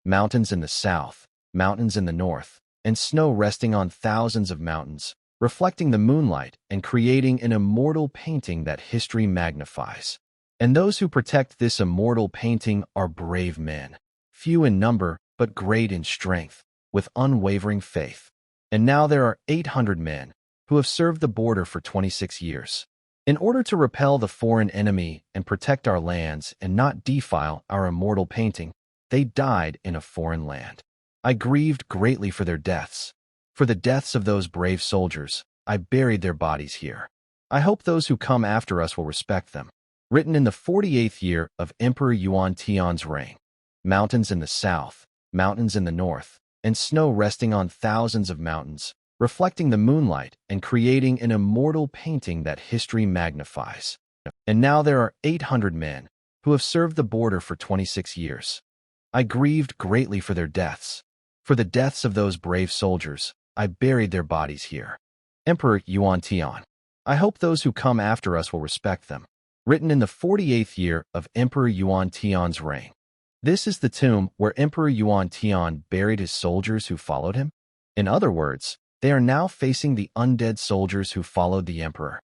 Mountains in the south, mountains in the north, and snow resting on thousands of mountains, reflecting the moonlight and creating an immortal painting that history magnifies. And those who protect this immortal painting are brave men, few in number but great in strength, with unwavering faith. And now there are 800 men who have served the border for 26 years. In order to repel the foreign enemy and protect our lands and not defile our immortal painting, they died in a foreign land. I grieved greatly for their deaths. For the deaths of those brave soldiers, I buried their bodies here. I hope those who come after us will respect them. Written in the 48th year of Emperor Yuan Tian's reign. Mountains in the south, mountains in the north, and snow resting on thousands of mountains, reflecting the moonlight and creating an immortal painting that history magnifies. And now there are 800 men who have served the border for 26 years. I grieved greatly for their deaths. For the deaths of those brave soldiers, I buried their bodies here. Emperor Yuan Tian. I hope those who come after us will respect them. Written in the 48th year of Emperor Yuan Tian's reign. This is the tomb where Emperor Yuan Tian buried his soldiers who followed him. In other words, they are now facing the undead soldiers who followed the emperor.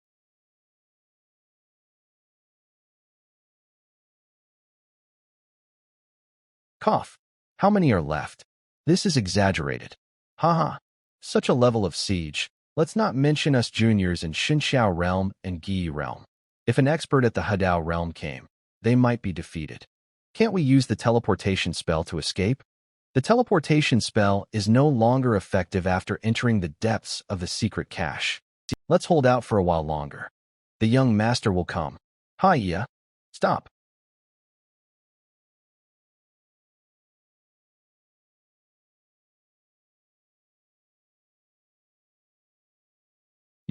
Cough. How many are left? This is exaggerated. Haha. Such a level of siege. Let's not mention us juniors in Xinxiao realm and Gi realm. If an expert at the Hadao realm came, they might be defeated. Can't we use the teleportation spell to escape? The teleportation spell is no longer effective after entering the depths of the secret cache. Let's hold out for a while longer. The young master will come. Hiya. Stop.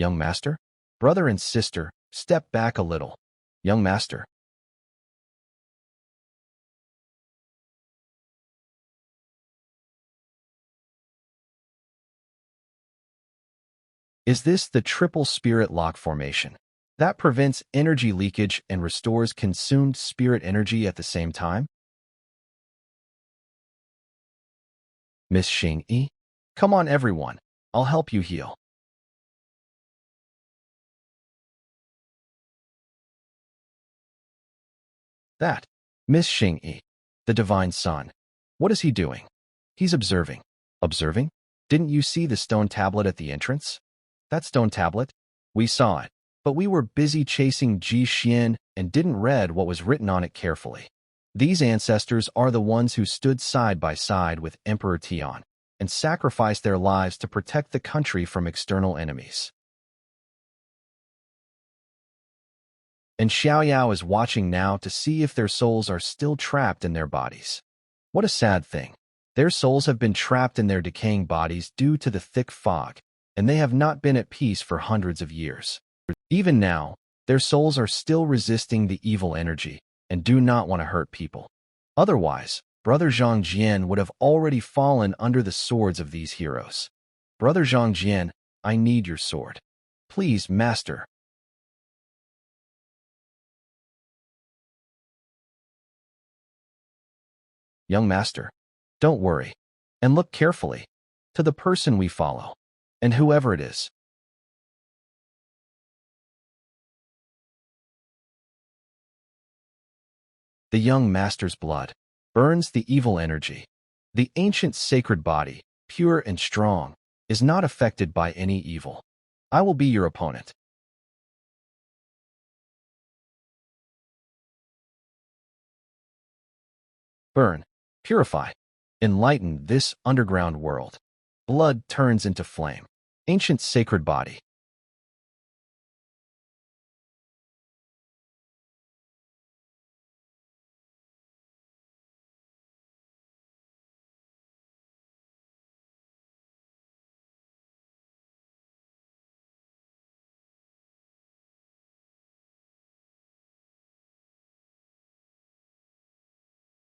Young master? Brother and sister, step back a little. Young master. Is this the triple spirit lock formation? That prevents energy leakage and restores consumed spirit energy at the same time? Miss Xing-yi? Come on everyone, I'll help you heal. That. Miss Xing-yi. The divine son. What is he doing? He's observing. Observing? Didn't you see the stone tablet at the entrance? That stone tablet? We saw it, but we were busy chasing Ji Xian and didn't read what was written on it carefully. These ancestors are the ones who stood side by side with Emperor Tian and sacrificed their lives to protect the country from external enemies. And Xiaoyao is watching now to see if their souls are still trapped in their bodies. What a sad thing. Their souls have been trapped in their decaying bodies due to the thick fog, and they have not been at peace for hundreds of years. Even now, their souls are still resisting the evil energy and do not want to hurt people. Otherwise, Brother Zhang Jian would have already fallen under the swords of these heroes. Brother Zhang Jian, I need your sword. Please, master. Young master, don't worry, and look carefully to the person we follow, and whoever it is. The young master's blood. burns the evil energy. The ancient sacred body, pure and strong, is not affected by any evil. I will be your opponent. Burn, purify, enlighten this underground world. Blood turns into flame. Ancient sacred body.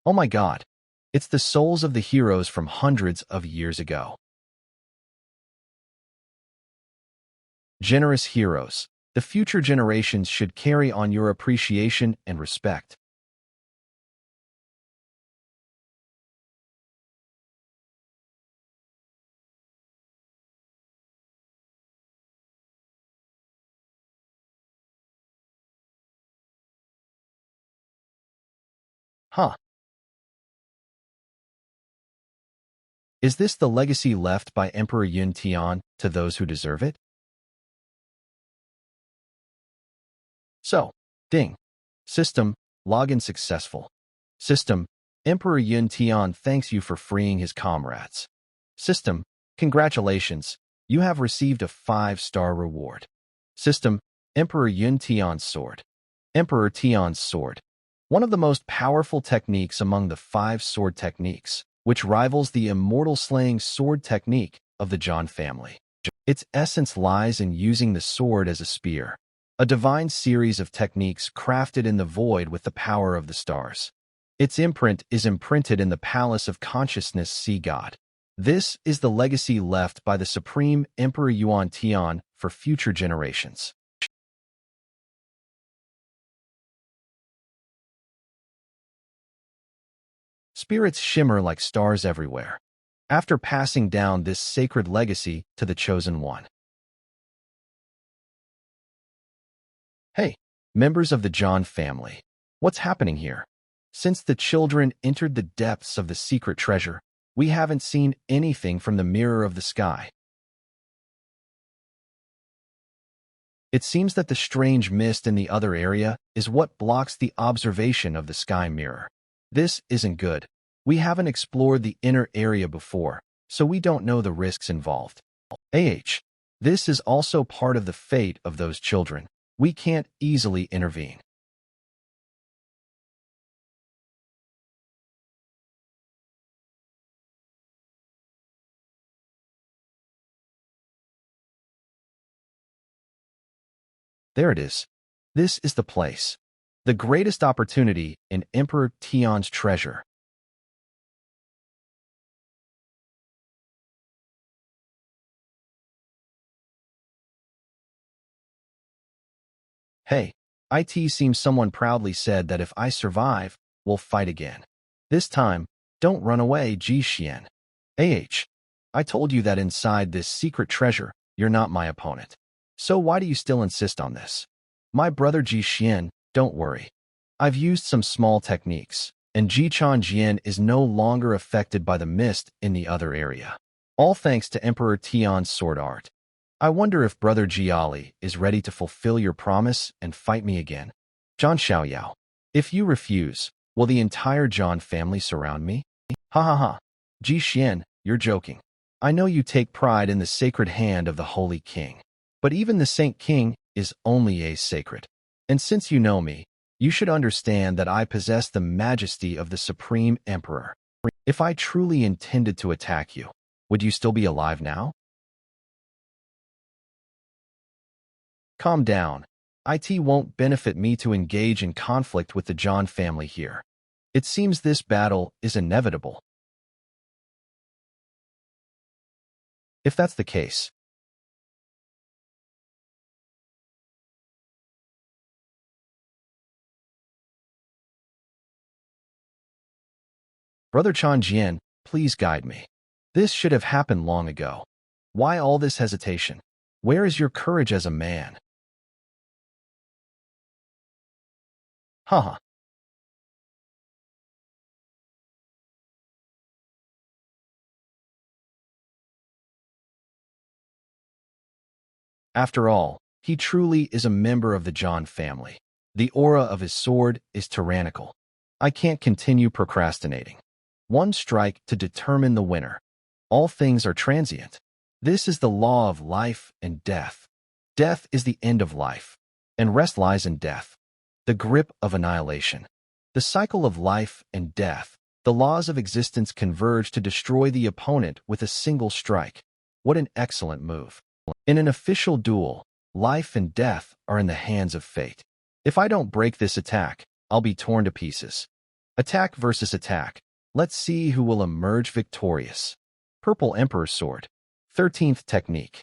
Oh my God. It's the souls of the heroes from hundreds of years ago. Generous heroes. The future generations should carry on your appreciation and respect. Huh. Is this the legacy left by Emperor Yun Tian to those who deserve it? So, ding. System, login successful. System, Emperor Yun Tian thanks you for freeing his comrades. System, congratulations, you have received a 5-star reward. System, Emperor Yun Tian's sword. Emperor Tian's sword. One of the most powerful techniques among the 5 sword techniques, which rivals the immortal slaying sword technique of the John family. Its essence lies in using the sword as a spear, a divine series of techniques crafted in the void with the power of the stars. Its imprint is imprinted in the palace of consciousness sea god. This is the legacy left by the supreme Emperor Yuan Tian for future generations. Spirits shimmer like stars everywhere, after passing down this sacred legacy to the chosen one. Hey, members of the John family, what's happening here? Since the children entered the depths of the secret treasure, we haven't seen anything from the mirror of the sky. It seems that the strange mist in the other area is what blocks the observation of the sky mirror. This isn't good. We haven't explored the inner area before, so we don't know the risks involved. This is also part of the fate of those children. We can't easily intervene. There it is. This is the place. The greatest opportunity in Emperor Tian's treasure. Hey, it seems someone proudly said that if I survive, we'll fight again. This time, don't run away, Ji Xian. I told you that inside this secret treasure, you're not my opponent. So why do you still insist on this? My brother Ji Xian, don't worry. I've used some small techniques, and Ji Chan Jian is no longer affected by the mist in the other area. All thanks to Emperor Tian's sword art. I wonder if Brother Jiali is ready to fulfill your promise and fight me again. Zhang Xiaoyao. If you refuse, will the entire Zhang family surround me? Ha ha ha. Ji Xian, you're joking. I know you take pride in the sacred hand of the Holy King. But even the Saint King is only a sacred. And since you know me, you should understand that I possess the majesty of the Supreme Emperor. If I truly intended to attack you, would you still be alive now? Calm down. It won't benefit me to engage in conflict with the John family here. It seems this battle is inevitable. If that's the case, Brother Chan Jian, please guide me. This should have happened long ago. Why all this hesitation? Where is your courage as a man? Haha. After all, he truly is a member of the John family. The aura of his sword is tyrannical. I can't continue procrastinating. One strike to determine the winner. All things are transient. This is the law of life and death. Death is the end of life, and rest lies in death. The grip of annihilation. The cycle of life and death. The laws of existence converge to destroy the opponent with a single strike. What an excellent move. In an official duel, life and death are in the hands of fate. If I don't break this attack, I'll be torn to pieces. Attack versus attack. Let's see who will emerge victorious. Purple Emperor's Sword. 13th technique.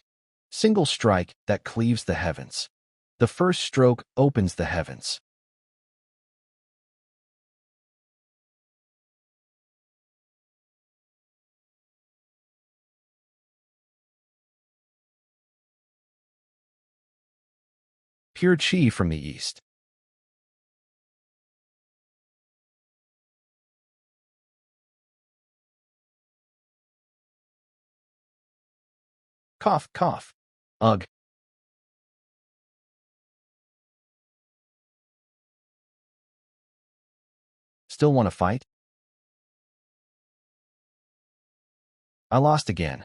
Single strike that cleaves the heavens. The first stroke opens the heavens. Pure chi from the east. Cough, cough. Ugh. Still want to fight? I lost again.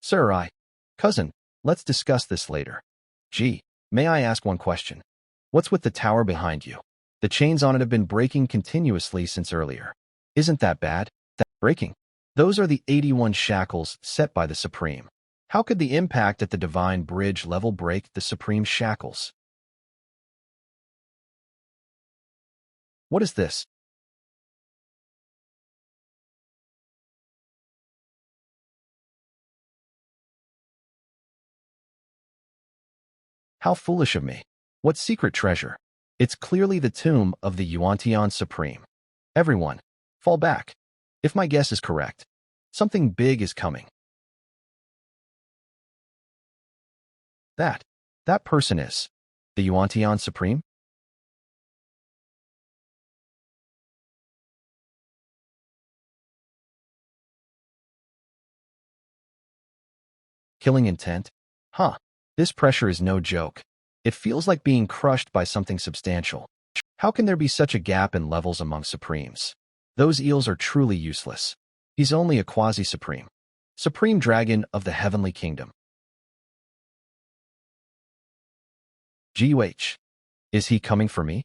Sir, Cousin, let's discuss this later. Gee, may I ask one question? What's with the tower behind you? The chains on it have been breaking continuously since earlier. Isn't that bad? Breaking. Those are the 81 shackles set by the Supreme. How could the impact at the divine bridge level break the Supreme shackles? What is this? How foolish of me. What secret treasure? It's clearly the tomb of the Yuantian Supreme. Everyone, fall back. If my guess is correct, something big is coming. That person is the Yuantian Supreme? Killing intent? Huh. This pressure is no joke. It feels like being crushed by something substantial. How can there be such a gap in levels among Supremes? Those eels are truly useless. He's only a quasi-Supreme. Supreme Dragon of the Heavenly Kingdom. GUH. Is he coming for me?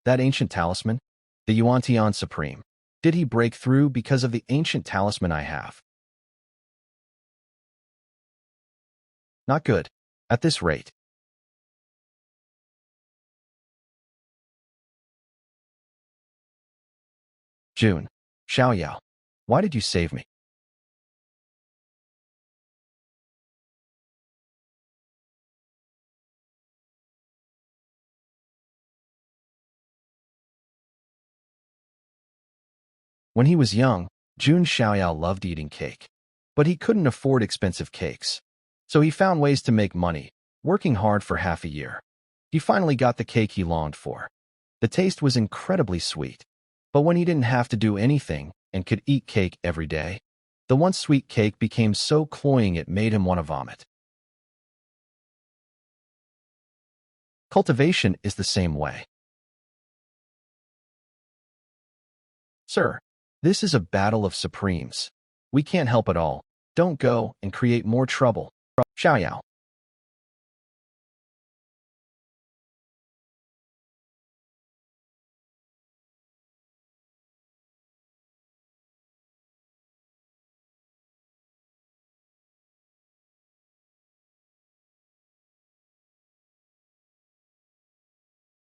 That ancient talisman? The Yuantian Supreme. Did he break through because of the ancient talisman I have? Not good. At this rate. June. Xiaoyao. Why did you save me? When he was young, Jun Xiaoyao loved eating cake. But he couldn't afford expensive cakes. So he found ways to make money, working hard for half a year. He finally got the cake he longed for. The taste was incredibly sweet. But when he didn't have to do anything and could eat cake every day, the once sweet cake became so cloying it made him want to vomit. Cultivation is the same way. Sir, this is a battle of supremes. We can't help it all. Don't go and create more trouble. Xiaoyao.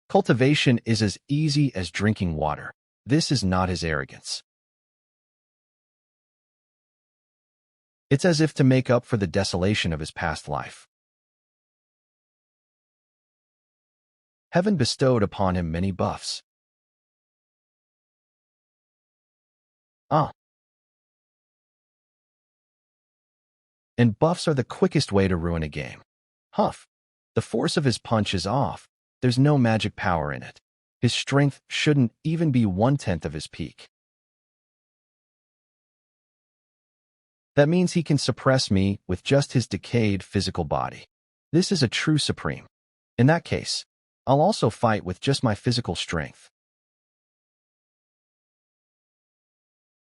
Cultivation is as easy as drinking water. This is not his arrogance. It's as if to make up for the desolation of his past life. Heaven bestowed upon him many buffs. Ah, and buffs are the quickest way to ruin a game. Huff. The force of his punch is off. There's no magic power in it. His strength shouldn't even be 1/10 of his peak. That means he can suppress me with just his decayed physical body. This is a true supreme. In that case, I'll also fight with just my physical strength.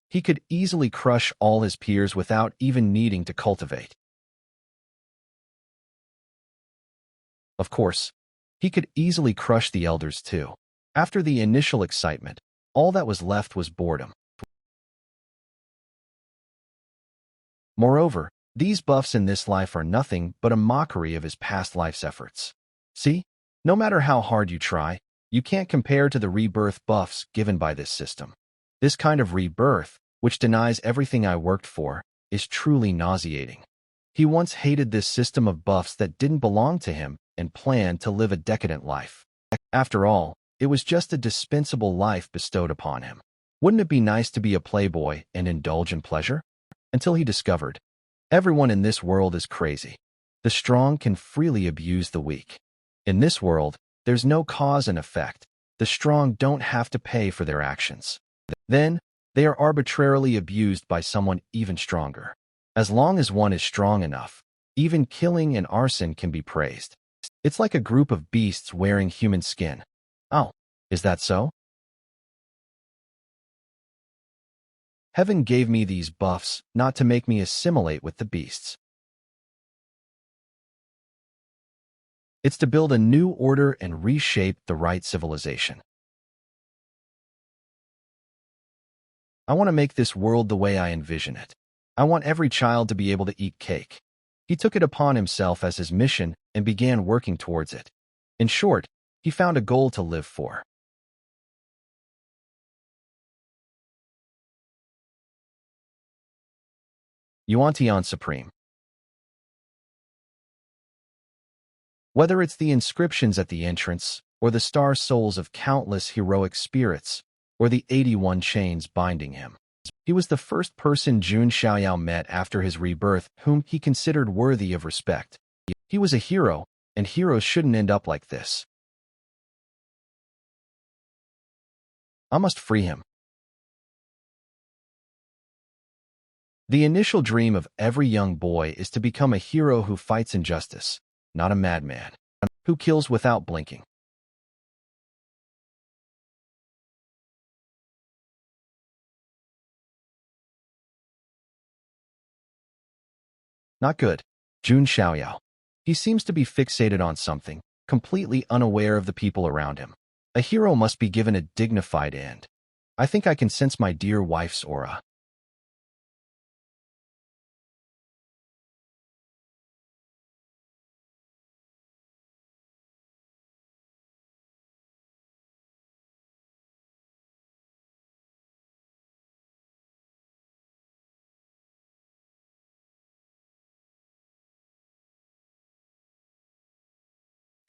He could easily crush all his peers without even needing to cultivate. Of course, he could easily crush the elders too. After the initial excitement, all that was left was boredom. Moreover, these buffs in this life are nothing but a mockery of his past life's efforts. See, no matter how hard you try, you can't compare to the rebirth buffs given by this system. This kind of rebirth, which denies everything I worked for, is truly nauseating. He once hated this system of buffs that didn't belong to him and planned to live a decadent life. After all, it was just a dispensable life bestowed upon him. Wouldn't it be nice to be a playboy and indulge in pleasure? Until he discovered, everyone in this world is crazy. The strong can freely abuse the weak. In this world, there's no cause and effect. The strong don't have to pay for their actions. Then, they are arbitrarily abused by someone even stronger. As long as one is strong enough, even killing and arson can be praised. It's like a group of beasts wearing human skin. Oh, is that so? Heaven gave me these buffs not to make me assimilate with the beasts. It's to build a new order and reshape the right civilization. I want to make this world the way I envision it. I want every child to be able to eat cake. He took it upon himself as his mission and began working towards it. In short, he found a goal to live for. Yuan Supreme. Whether it's the inscriptions at the entrance, or the star souls of countless heroic spirits, or the 81 chains binding him, he was the first person Jun Xiaoyao met after his rebirth whom he considered worthy of respect. He was a hero, and heroes shouldn't end up like this. I must free him. The initial dream of every young boy is to become a hero who fights injustice, not a madman, who kills without blinking. Not good. Jun Xiaoyao. He seems to be fixated on something, completely unaware of the people around him. A hero must be given a dignified end. I think I can sense my dear wife's aura.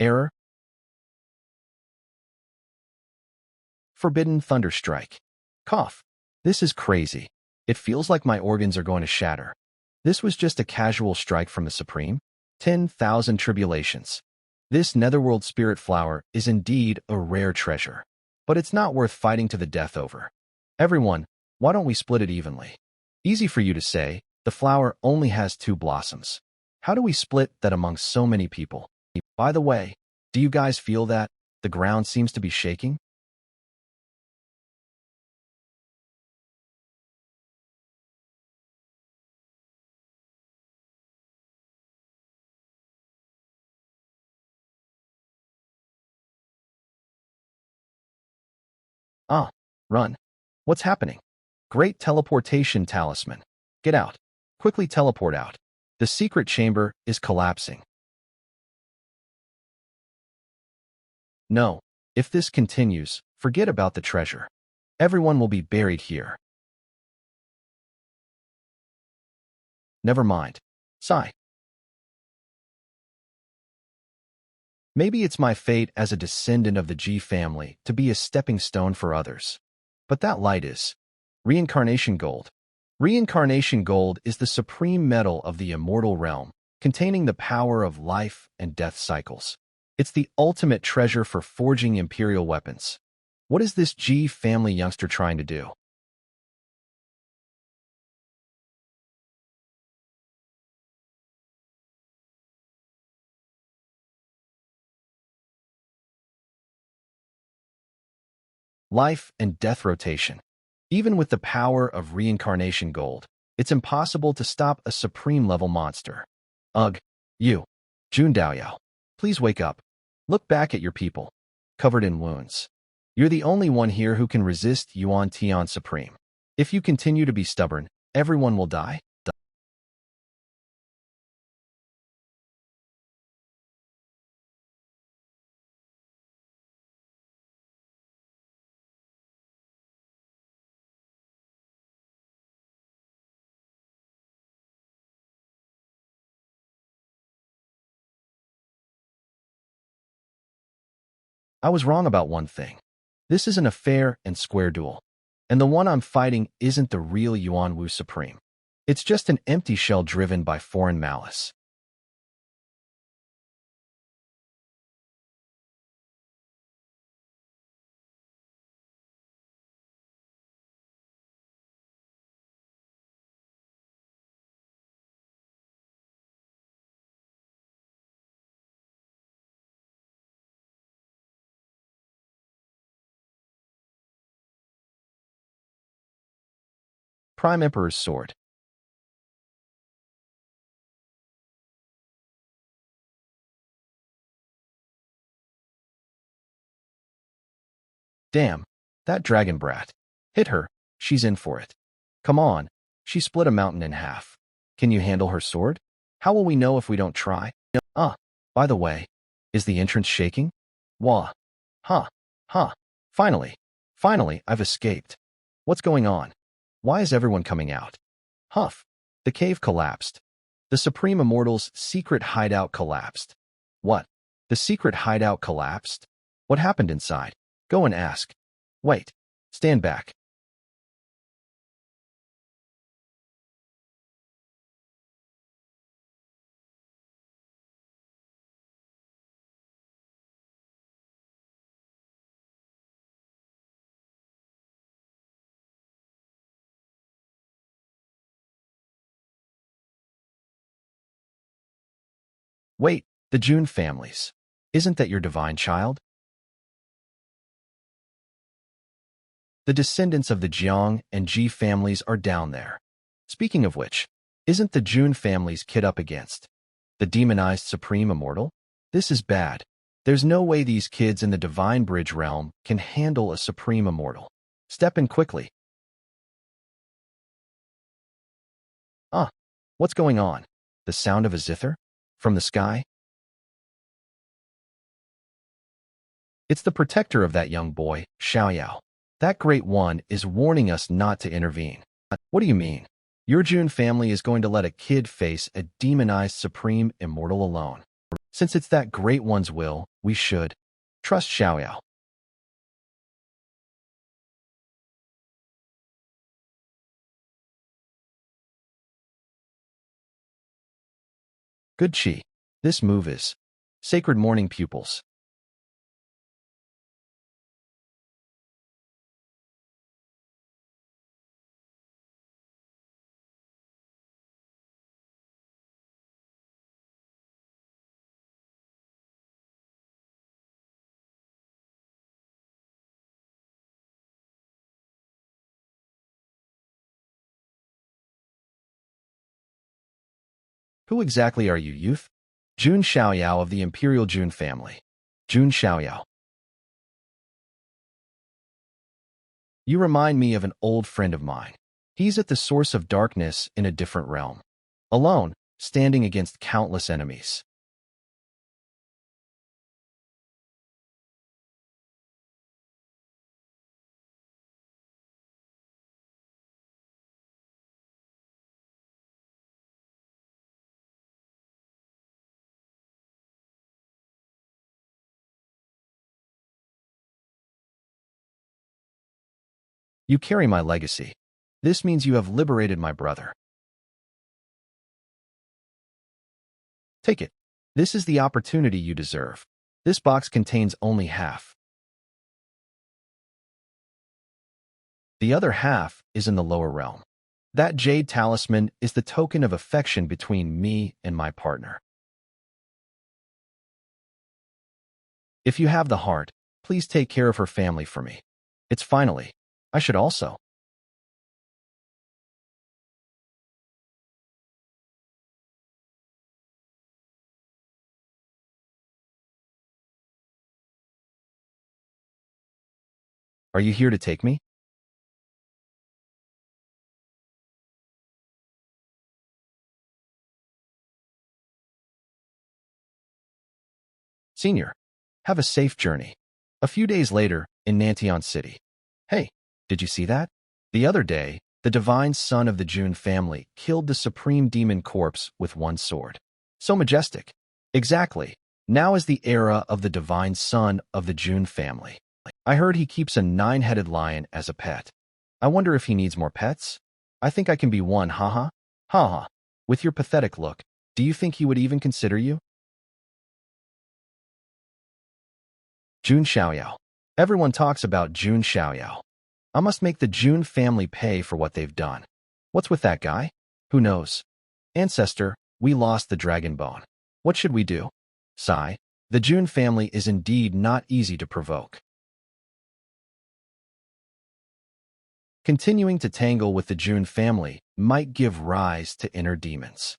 Error. Forbidden thunderstrike. Cough. This is crazy. It feels like my organs are going to shatter. This was just a casual strike from the Supreme? 10,000 tribulations. This netherworld spirit flower is indeed a rare treasure. But it's not worth fighting to the death over. Everyone, why don't we split it evenly? Easy for you to say, the flower only has 2 blossoms. How do we split that among so many people? By the way, do you guys feel that? The ground seems to be shaking? Ah, run. What's happening? Great teleportation talisman. Get out. Quickly teleport out. The secret chamber is collapsing. No, if this continues, forget about the treasure. Everyone will be buried here. Never mind. Sigh. Maybe it's my fate as a descendant of the G family to be a stepping stone for others. But that light is reincarnation gold. Reincarnation gold is the supreme metal of the immortal realm, containing the power of life and death cycles. It's the ultimate treasure for forging imperial weapons. What is this G family youngster trying to do? life and death rotation. Even with the power of reincarnation gold, it's impossible to stop a supreme-level monster. Ugh, you, Jun Daoyao, please wake up. Look back at your people, covered in wounds. You're the only one here who can resist Yuan Tian Supreme. If you continue to be stubborn, everyone will die. I was wrong about one thing. This isn't a fair and square duel. And the one I'm fighting isn't the real Yuan Wu Supreme. It's just an empty shell driven by foreign malice. Prime Emperor's Sword. Damn, that dragon brat. Hit her, she's in for it. Come on, she split a mountain in half. Can you handle her sword? How will we know if we don't try? By the way, is the entrance shaking? Wah. Huh. Huh. Finally. Finally, I've escaped. What's going on? Why is everyone coming out? Huff. The cave collapsed. The Supreme Immortal's secret hideout collapsed. What? The secret hideout collapsed? What happened inside? Go and ask. Wait. Stand back. Wait, the June families. Isn't that your divine child? The descendants of the Jiang and Ji families are down there. Speaking of which, isn't the June family's kid up against the demonized Supreme Immortal? This is bad. There's no way these kids in the Divine Bridge realm can handle a Supreme Immortal. Step in quickly. What's going on? The sound of a zither? From the sky? It's the protector of that young boy, Xiaoyao. That great one is warning us not to intervene. What do you mean? Your June family is going to let a kid face a demonized Supreme Immortal alone. Since it's that great one's will, we should trust Xiaoyao. Good chi. This move is sacred morning pupils. Who exactly are you, youth? Jun Xiaoyao of the Imperial Jun family. Jun Xiaoyao. You remind me of an old friend of mine. He's at the source of darkness in a different realm. Alone, standing against countless enemies. You carry my legacy. This means you have liberated my brother. Take it. This is the opportunity you deserve. This box contains only half. The other half is in the lower realm. That jade talisman is the token of affection between me and my partner. If you have the heart, please take care of her family for me. It's finally. I should also. Are you here to take me? Senior, have a safe journey. A few days later, in Nantion City. Hey, did you see that? The other day, the divine son of the June family killed the supreme demon corpse with one sword. So majestic. Exactly. Now is the era of the divine son of the June family. I heard he keeps a 9-headed lion as a pet. I wonder if he needs more pets? I think I can be one, haha. Haha. With your pathetic look, do you think he would even consider you? Jun Xiaoyao. Everyone talks about Jun Xiaoyao. I must make the Jun family pay for what they've done. What's with that guy? Who knows? Ancestor, we lost the dragon bone. What should we do? Sigh. The Jun family is indeed not easy to provoke. Continuing to tangle with the Jun family might give rise to inner demons.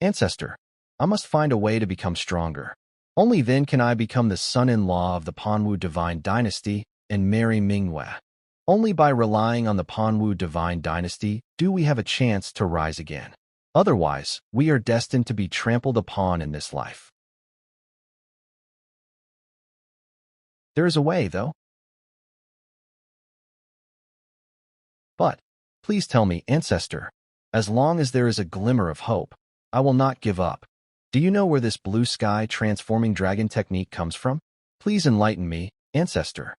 Ancestor, I must find a way to become stronger. Only then can I become the son-in-law of the Panwu divine dynasty and marry Manhua. Only by relying on the Panwu divine dynasty do we have a chance to rise again. Otherwise, we are destined to be trampled upon in this life. There is a way, though. But, please tell me, Ancestor, as long as there is a glimmer of hope, I will not give up. Do you know where this blue sky transforming dragon technique comes from? Please enlighten me, Ancestor.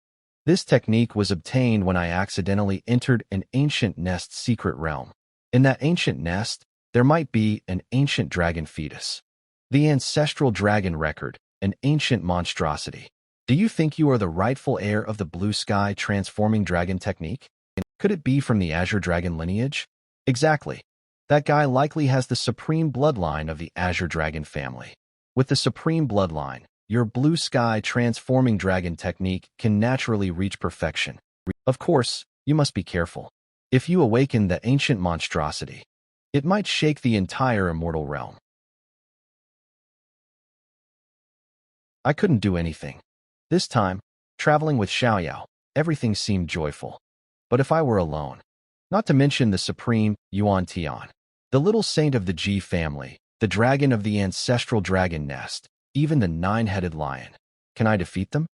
This technique was obtained when I accidentally entered an ancient nest's secret realm. In that ancient nest, there might be an ancient dragon fetus. The ancestral dragon record, an ancient monstrosity. Do you think you are the rightful heir of the blue sky transforming dragon technique? Could it be from the Azure Dragon lineage? Exactly. That guy likely has the supreme bloodline of the Azure Dragon family. With the supreme bloodline, your blue sky transforming dragon technique can naturally reach perfection. Of course, you must be careful. If you awaken the ancient monstrosity, it might shake the entire immortal realm. I couldn't do anything. This time, traveling with Xiaoyao, everything seemed joyful. But if I were alone, not to mention the supreme Yuan Tian, the little saint of the Ji family, the dragon of the ancestral dragon nest, even the 9-headed lion, can I defeat them?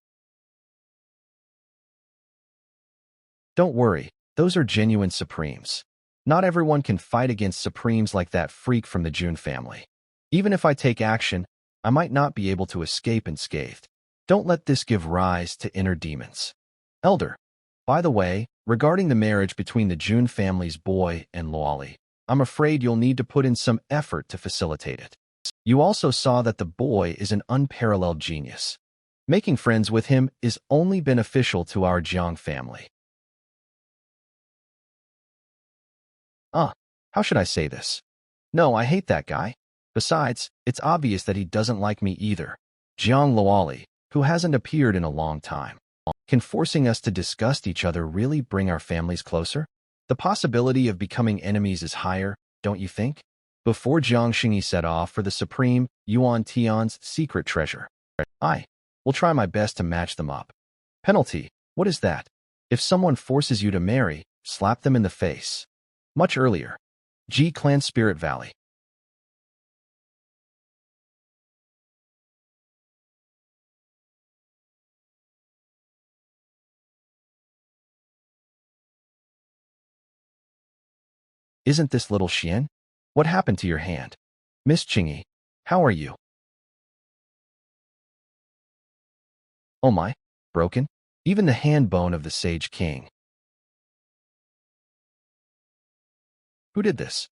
Don't worry, those are genuine supremes. Not everyone can fight against supremes like that freak from the Jun family. Even if I take action, I might not be able to escape unscathed. Don't let this give rise to inner demons. Elder, by the way, regarding the marriage between the Jun family's boy and Luoli, I'm afraid you'll need to put in some effort to facilitate it. You also saw that the boy is an unparalleled genius. Making friends with him is only beneficial to our Jiang family. How should I say this? No, I hate that guy. Besides, it's obvious that he doesn't like me either. Jiang Luoli, who hasn't appeared in a long time. Can forcing us to disgust each other really bring our families closer? The possibility of becoming enemies is higher, don't you think? Before Jiang Xingyi set off for the supreme Yuan Tian's secret treasure, I will try my best to match them up. Penalty, what is that? If someone forces you to marry, slap them in the face. Much earlier. G Clan Spirit Valley. Isn't this little Xian? What happened to your hand? Miss Qingyi, how are you? Oh my, broken? Even the hand bone of the Sage King. Who did this?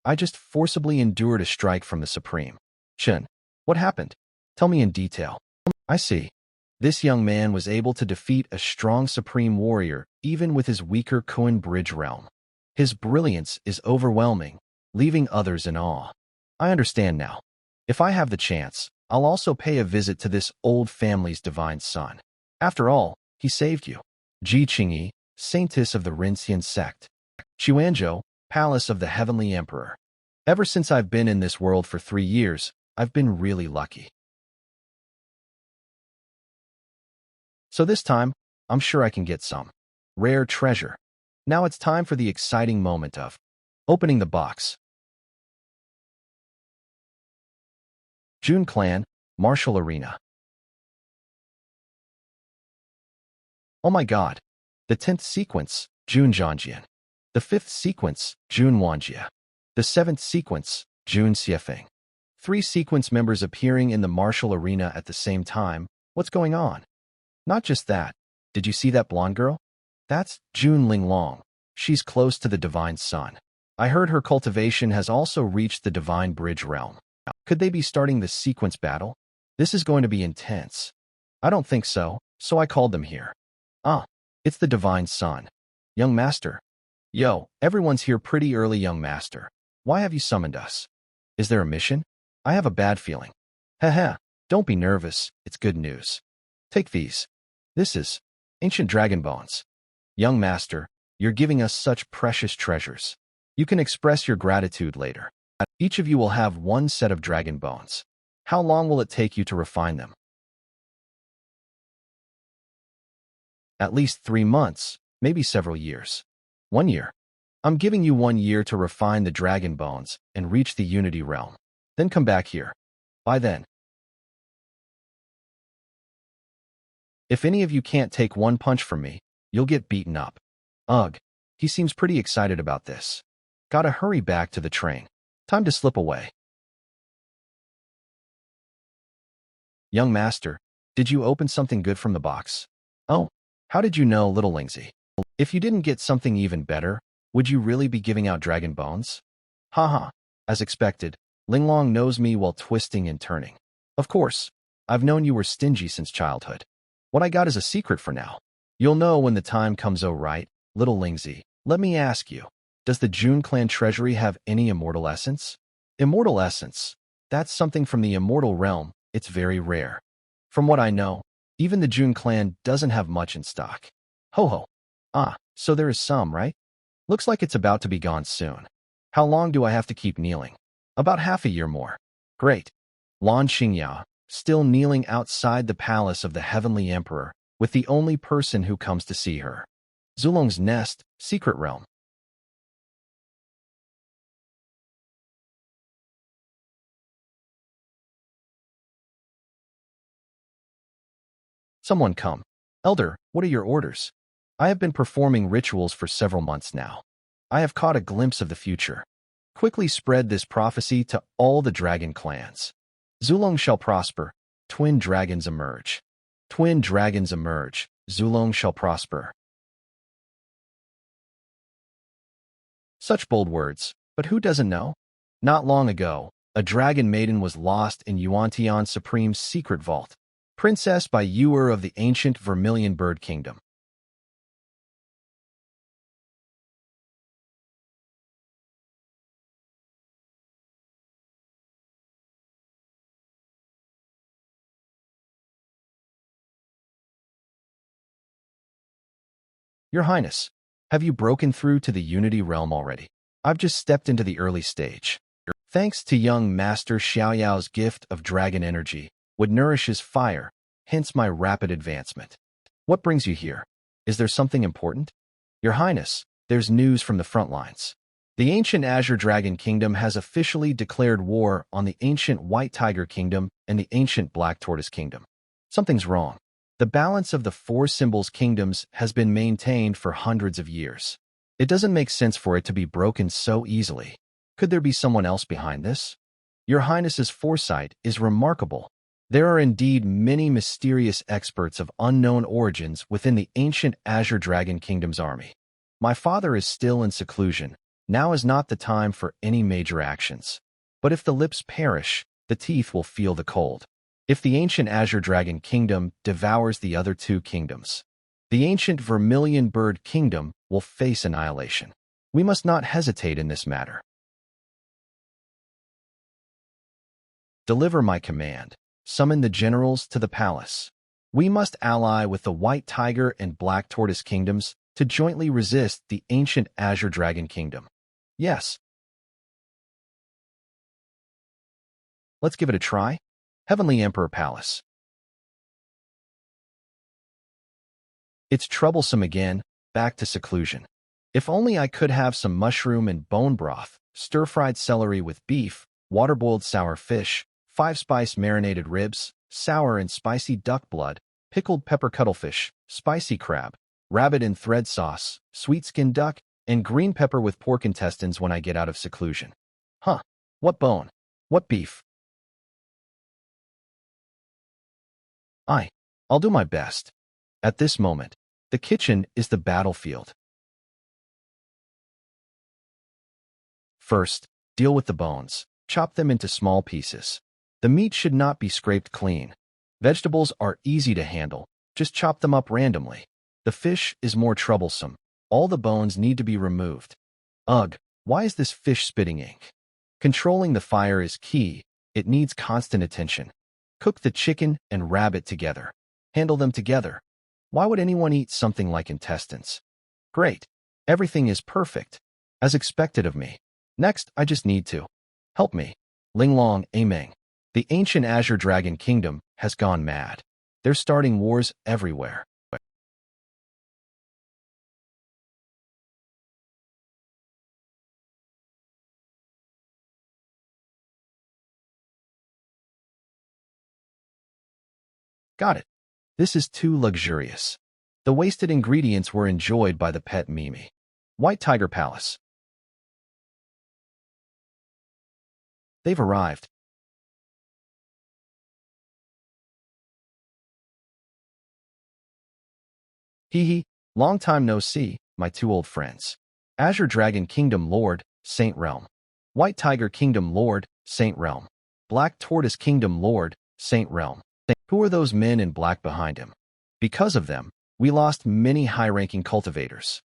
I just forcibly endured a strike from the Supreme. Chen, what happened? Tell me in detail. I see. This young man was able to defeat a strong Supreme Warrior even with his weaker Kuan Bridge realm. His brilliance is overwhelming, leaving others in awe. I understand now. If I have the chance, I'll also pay a visit to this old family's divine son. After all, he saved you. Ji Qingyi, saintess of the Rinxian sect. Xuanzhou, palace of the heavenly emperor. Ever since I've been in this world for 3 years, I've been really lucky. So this time, I'm sure I can get some rare treasure. Now it's time for the exciting moment of opening the box. Jun Clan, Martial Arena. Oh my god. The 10th sequence, Jun Zhangjian. The 5th sequence, Jun Wanjia. The 7th sequence, Jun Xiefeng. 3 sequence members appearing in the martial arena at the same time. What's going on? Not just that. Did you see that blonde girl? That's Jun Linglong. She's close to the divine sun. I heard her cultivation has also reached the divine bridge realm. Could they be starting the sequence battle? This is going to be intense. I don't think so, so I called them here. Ah, it's the divine sun. Young master. Yo, everyone's here pretty early, young master. Why have you summoned us? Is there a mission? I have a bad feeling. Haha, don't be nervous, it's good news. Take these. This is ancient dragon bones. Young master, you're giving us such precious treasures. You can express your gratitude later. Each of you will have 1 set of dragon bones. How long will it take you to refine them? At least 3 months, maybe several years. 1 year. I'm giving you 1 year to refine the dragon bones and reach the unity realm. Then come back here. By then. If any of you can't take 1 punch from me, you'll get beaten up. Ugh, he seems pretty excited about this. Gotta hurry back to the train. Time to slip away. Young master, did you open something good from the box? Oh, how did you know, little Lingzi? If you didn't get something even better, would you really be giving out dragon bones? Haha, as expected, Linglong knows me while twisting and turning. Of course, I've known you were stingy since childhood. What I got is a secret for now. You'll know when the time comes. Oh right, little Lingzi, let me ask you, does the Jun clan treasury have any immortal essence? Immortal essence? That's something from the immortal realm, it's very rare. From what I know, even the Jun clan doesn't have much in stock. Ho ho. Ah, so there is some, right? Looks like it's about to be gone soon. How long do I have to keep kneeling? About half a year more. Great. Lan Xingya, still kneeling outside the palace of the heavenly emperor, with the only person who comes to see her. Zulong's nest, secret realm. Someone come. Elder, what are your orders? I have been performing rituals for several months now. I have caught a glimpse of the future. Quickly spread this prophecy to all the dragon clans. Zulong shall prosper. Twin dragons emerge. Twin dragons emerge. Zulong shall prosper. Such bold words, but who doesn't know? Not long ago, a dragon maiden was lost in Yuantian Supreme's secret vault. Princess by Yuer of the ancient Vermilion Bird Kingdom. Your Highness, have you broken through to the Unity realm already? I've just stepped into the early stage. Thanks to young Master Xiaoyao's gift of dragon energy, would nourishes fire, hence my rapid advancement. What brings you here? Is there something important? Your Highness, there's news from the front lines. The ancient Azure Dragon Kingdom has officially declared war on the ancient White Tiger Kingdom and the ancient Black Tortoise Kingdom. Something's wrong. The balance of the 4 symbols kingdoms has been maintained for hundreds of years. It doesn't make sense for it to be broken so easily. Could there be someone else behind this? Your Highness's foresight is remarkable. There are indeed many mysterious experts of unknown origins within the ancient Azure Dragon Kingdom's army. My father is still in seclusion. Now is not the time for any major actions. But if the lips perish, the teeth will feel the cold. If the ancient Azure Dragon Kingdom devours the other 2 kingdoms, the ancient Vermilion Bird Kingdom will face annihilation. We must not hesitate in this matter. Deliver my command. summon the generals to the palace. We must ally with the White Tiger and Black Tortoise kingdoms to jointly resist the ancient Azure Dragon kingdom. Yes. Let's give it a try. Heavenly Emperor Palace. It's troublesome again, back to seclusion. If only I could have some mushroom and bone broth, stir-fried celery with beef, water-boiled sour fish, 5-spice marinated ribs, sour and spicy duck blood, pickled pepper cuttlefish, spicy crab, rabbit in thread sauce, sweet-skinned duck, and green pepper with pork intestines when I get out of seclusion. Huh. What bone? What beef? I'll do my best. At this moment, the kitchen is the battlefield. First, deal with the bones. Chop them into small pieces. The meat should not be scraped clean. Vegetables are easy to handle. Just chop them up randomly. The fish is more troublesome. All the bones need to be removed. Ugh, why is this fish spitting ink? Controlling the fire is key. It needs constant attention. Cook the chicken and rabbit together. Handle them together. Why would anyone eat something like intestines? Great. Everything is perfect. As expected of me. Next, I just need to. Help me. Linglong Ameng. The ancient Azure Dragon Kingdom has gone mad. They're starting wars everywhere. Got it. This is too luxurious. The wasted ingredients were enjoyed by the pet Mimi. White Tiger Palace. They've arrived. Hee hee, long time no see, my two old friends. Azure Dragon Kingdom Lord, Saint Realm. White Tiger Kingdom Lord, Saint Realm. Black Tortoise Kingdom Lord, Saint Realm. Who are those men in black behind him? Because of them, we lost many high-ranking cultivators.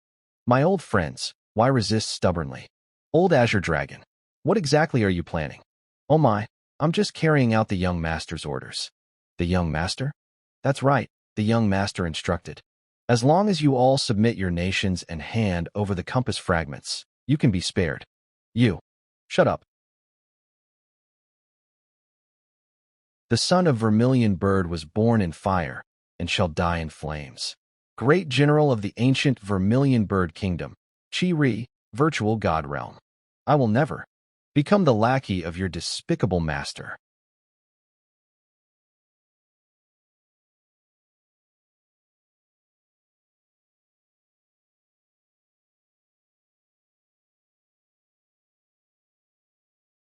My old friends, why resist stubbornly? Old Azure Dragon, what exactly are you planning? Oh my, I'm just carrying out the young master's orders. The young master? That's right, the young master instructed. As long as you all submit your nations and hand over the compass fragments, you can be spared. You. Shut up. The son of Vermilion Bird was born in fire, and shall die in flames. Great general of the ancient Vermilion Bird Kingdom, Chi-Ri, virtual god realm. I will never become the lackey of your despicable master.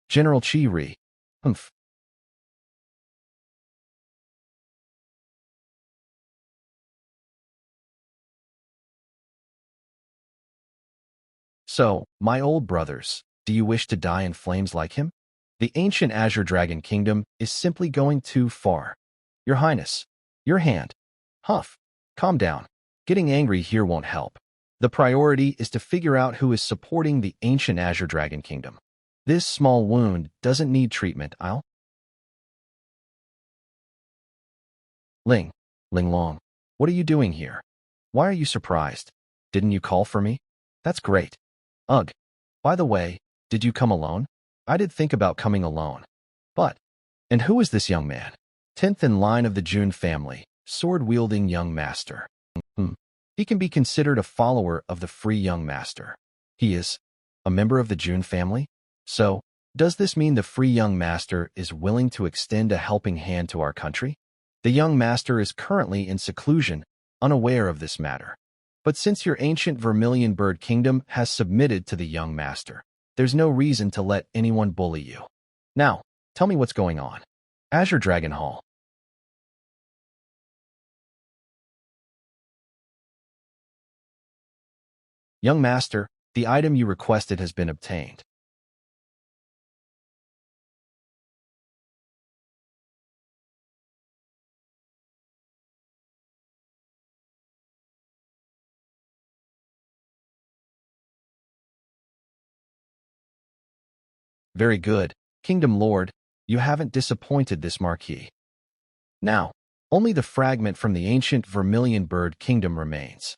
General Chi-Ri. Humph. So, my old brothers, do you wish to die in flames like him? The ancient Azure Dragon Kingdom is simply going too far. Your Highness, your hand. Huff, calm down. Getting angry here won't help. The priority is to figure out who is supporting the ancient Azure Dragon Kingdom. This small wound doesn't need treatment, I'll. Ling, Ling Long, what are you doing here? Why are you surprised? Didn't you call for me? That's great. Ugh. By the way, did you come alone? I did think about coming alone. But, and who is this young man? 10th in line of the June family, sword-wielding young master. He can be considered a follower of the free young master. He is a member of the June family? So, does this mean the free young master is willing to extend a helping hand to our country? The young master is currently in seclusion, unaware of this matter. But since your ancient Vermilion Bird Kingdom has submitted to the young master, there's no reason to let anyone bully you. Now, tell me what's going on. Azure Dragon Hall. Young master, the item you requested has been obtained. Very good, Kingdom Lord, you haven't disappointed this marquis. Now, only the fragment from the ancient vermilion bird kingdom remains.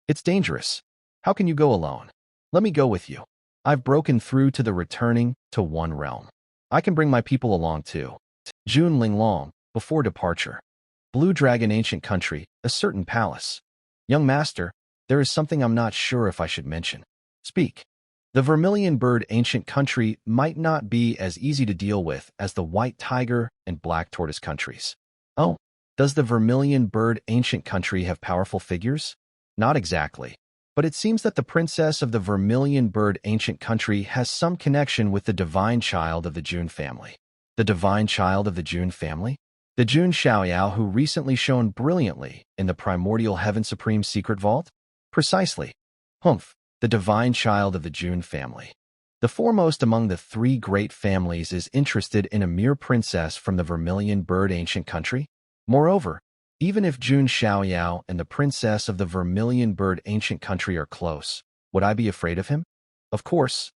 It's dangerous. How can you go alone? Let me go with you. I've broken through to the returning to one realm. I can bring my people along too. June Linglong, before departure. Blue Dragon Ancient Country, a certain palace. Young master, there is something I'm not sure if I should mention. Speak. The Vermilion Bird Ancient Country might not be as easy to deal with as the White Tiger and Black Tortoise countries. Oh, does the Vermilion Bird Ancient Country have powerful figures? Not exactly. But it seems that the princess of the Vermilion Bird Ancient Country has some connection with the divine child of the June family. The divine child of the June family? The June Xiaoyao who recently shone brilliantly in the primordial Heaven Supreme Secret Vault? Precisely. Humph, the divine child of the June family. The foremost among the three great families is interested in a mere princess from the Vermilion Bird Ancient Country. Moreover, even if June Xiaoyao and the princess of the Vermilion Bird Ancient Country are close, would I be afraid of him? Of course,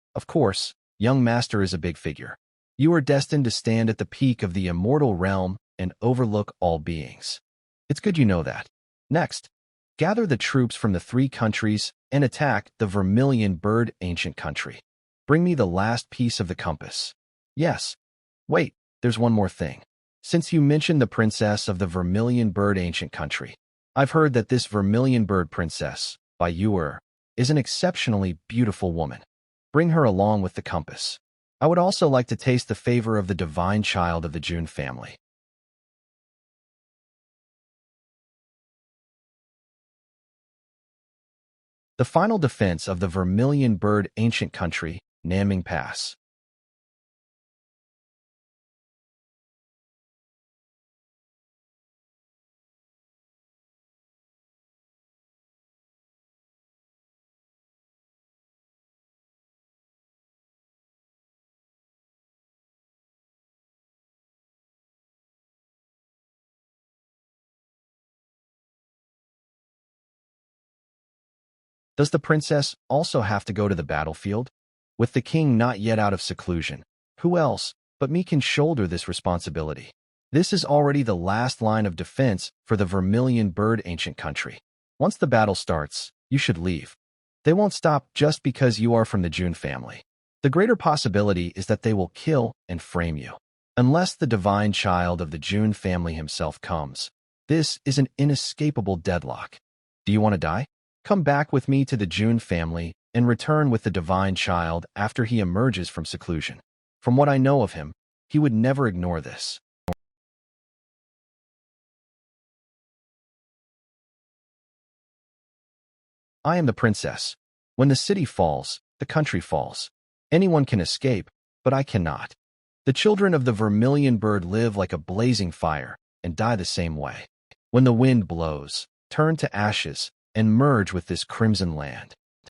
young master is a big figure. You are destined to stand at the peak of the immortal realm and overlook all beings. It's good you know that. Next, gather the troops from the three countries and attack the Vermilion Bird Ancient Country. Bring me the last piece of the compass. Yes. Wait, there's one more thing. Since you mentioned the princess of the Vermilion Bird Ancient Country, I've heard that this Vermilion Bird Princess, by Yuer, is an exceptionally beautiful woman. Bring her along with the compass. I would also like to taste the favor of the divine child of the June family. The final defense of the Vermilion Bird Ancient Country, Naming Pass. Does the princess also have to go to the battlefield? With the king not yet out of seclusion, who else but me can shoulder this responsibility? This is already the last line of defense for the Vermilion Bird Ancient Country. Once the battle starts, you should leave. They won't stop just because you are from the June family. The greater possibility is that they will kill and frame you. Unless the divine child of the June family himself comes, this is an inescapable deadlock. Do you want to die? Come back with me to the June family and return with the divine child after he emerges from seclusion. From what I know of him, he would never ignore this. I am the princess. When the city falls, the country falls. Anyone can escape, but I cannot. The children of the Vermilion Bird live like a blazing fire and die the same way. When the wind blows, turn to ashes and merge with this crimson land.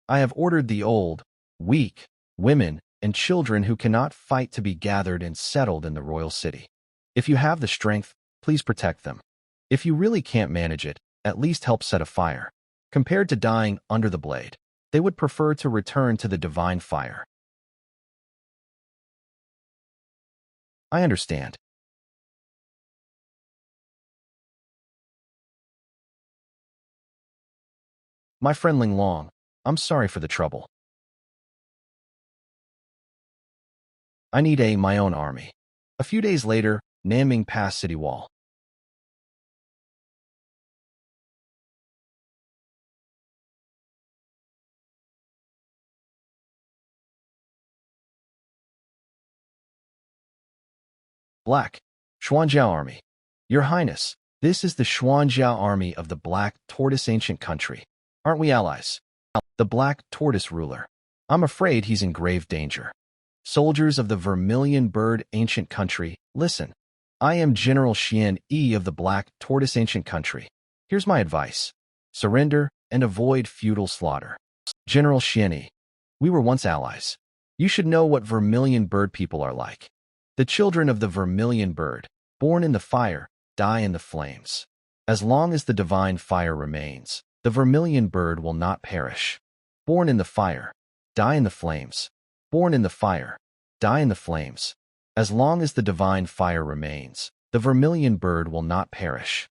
I have ordered the old, weak, women, and children who cannot fight to be gathered and settled in the royal city. If you have the strength, please protect them. If you really can't manage it, at least help set a fire. Compared to dying under the blade, they would prefer to return to the divine fire. I understand. My friend Ling Long, I'm sorry for the trouble. I need my own army. A few days later, Nanming Pass City Wall. Black, Xuanjiao Army. Your Highness, this is the Xuanjiao Army of the Black Tortoise Ancient Country. Aren't we allies? The Black Tortoise ruler. I'm afraid he's in grave danger. Soldiers of the Vermilion Bird Ancient Country, listen. I am General Xian Yi of the Black Tortoise Ancient Country. Here's my advice. Surrender and avoid feudal slaughter. General Xian Yi, we were once allies. You should know what Vermilion Bird people are like. The children of the Vermilion Bird, born in the fire, die in the flames. As long as the divine fire remains, the Vermilion Bird will not perish. Born in the fire, die in the flames. Born in the fire, die in the flames. As long as the divine fire remains, The vermilion bird will not perish.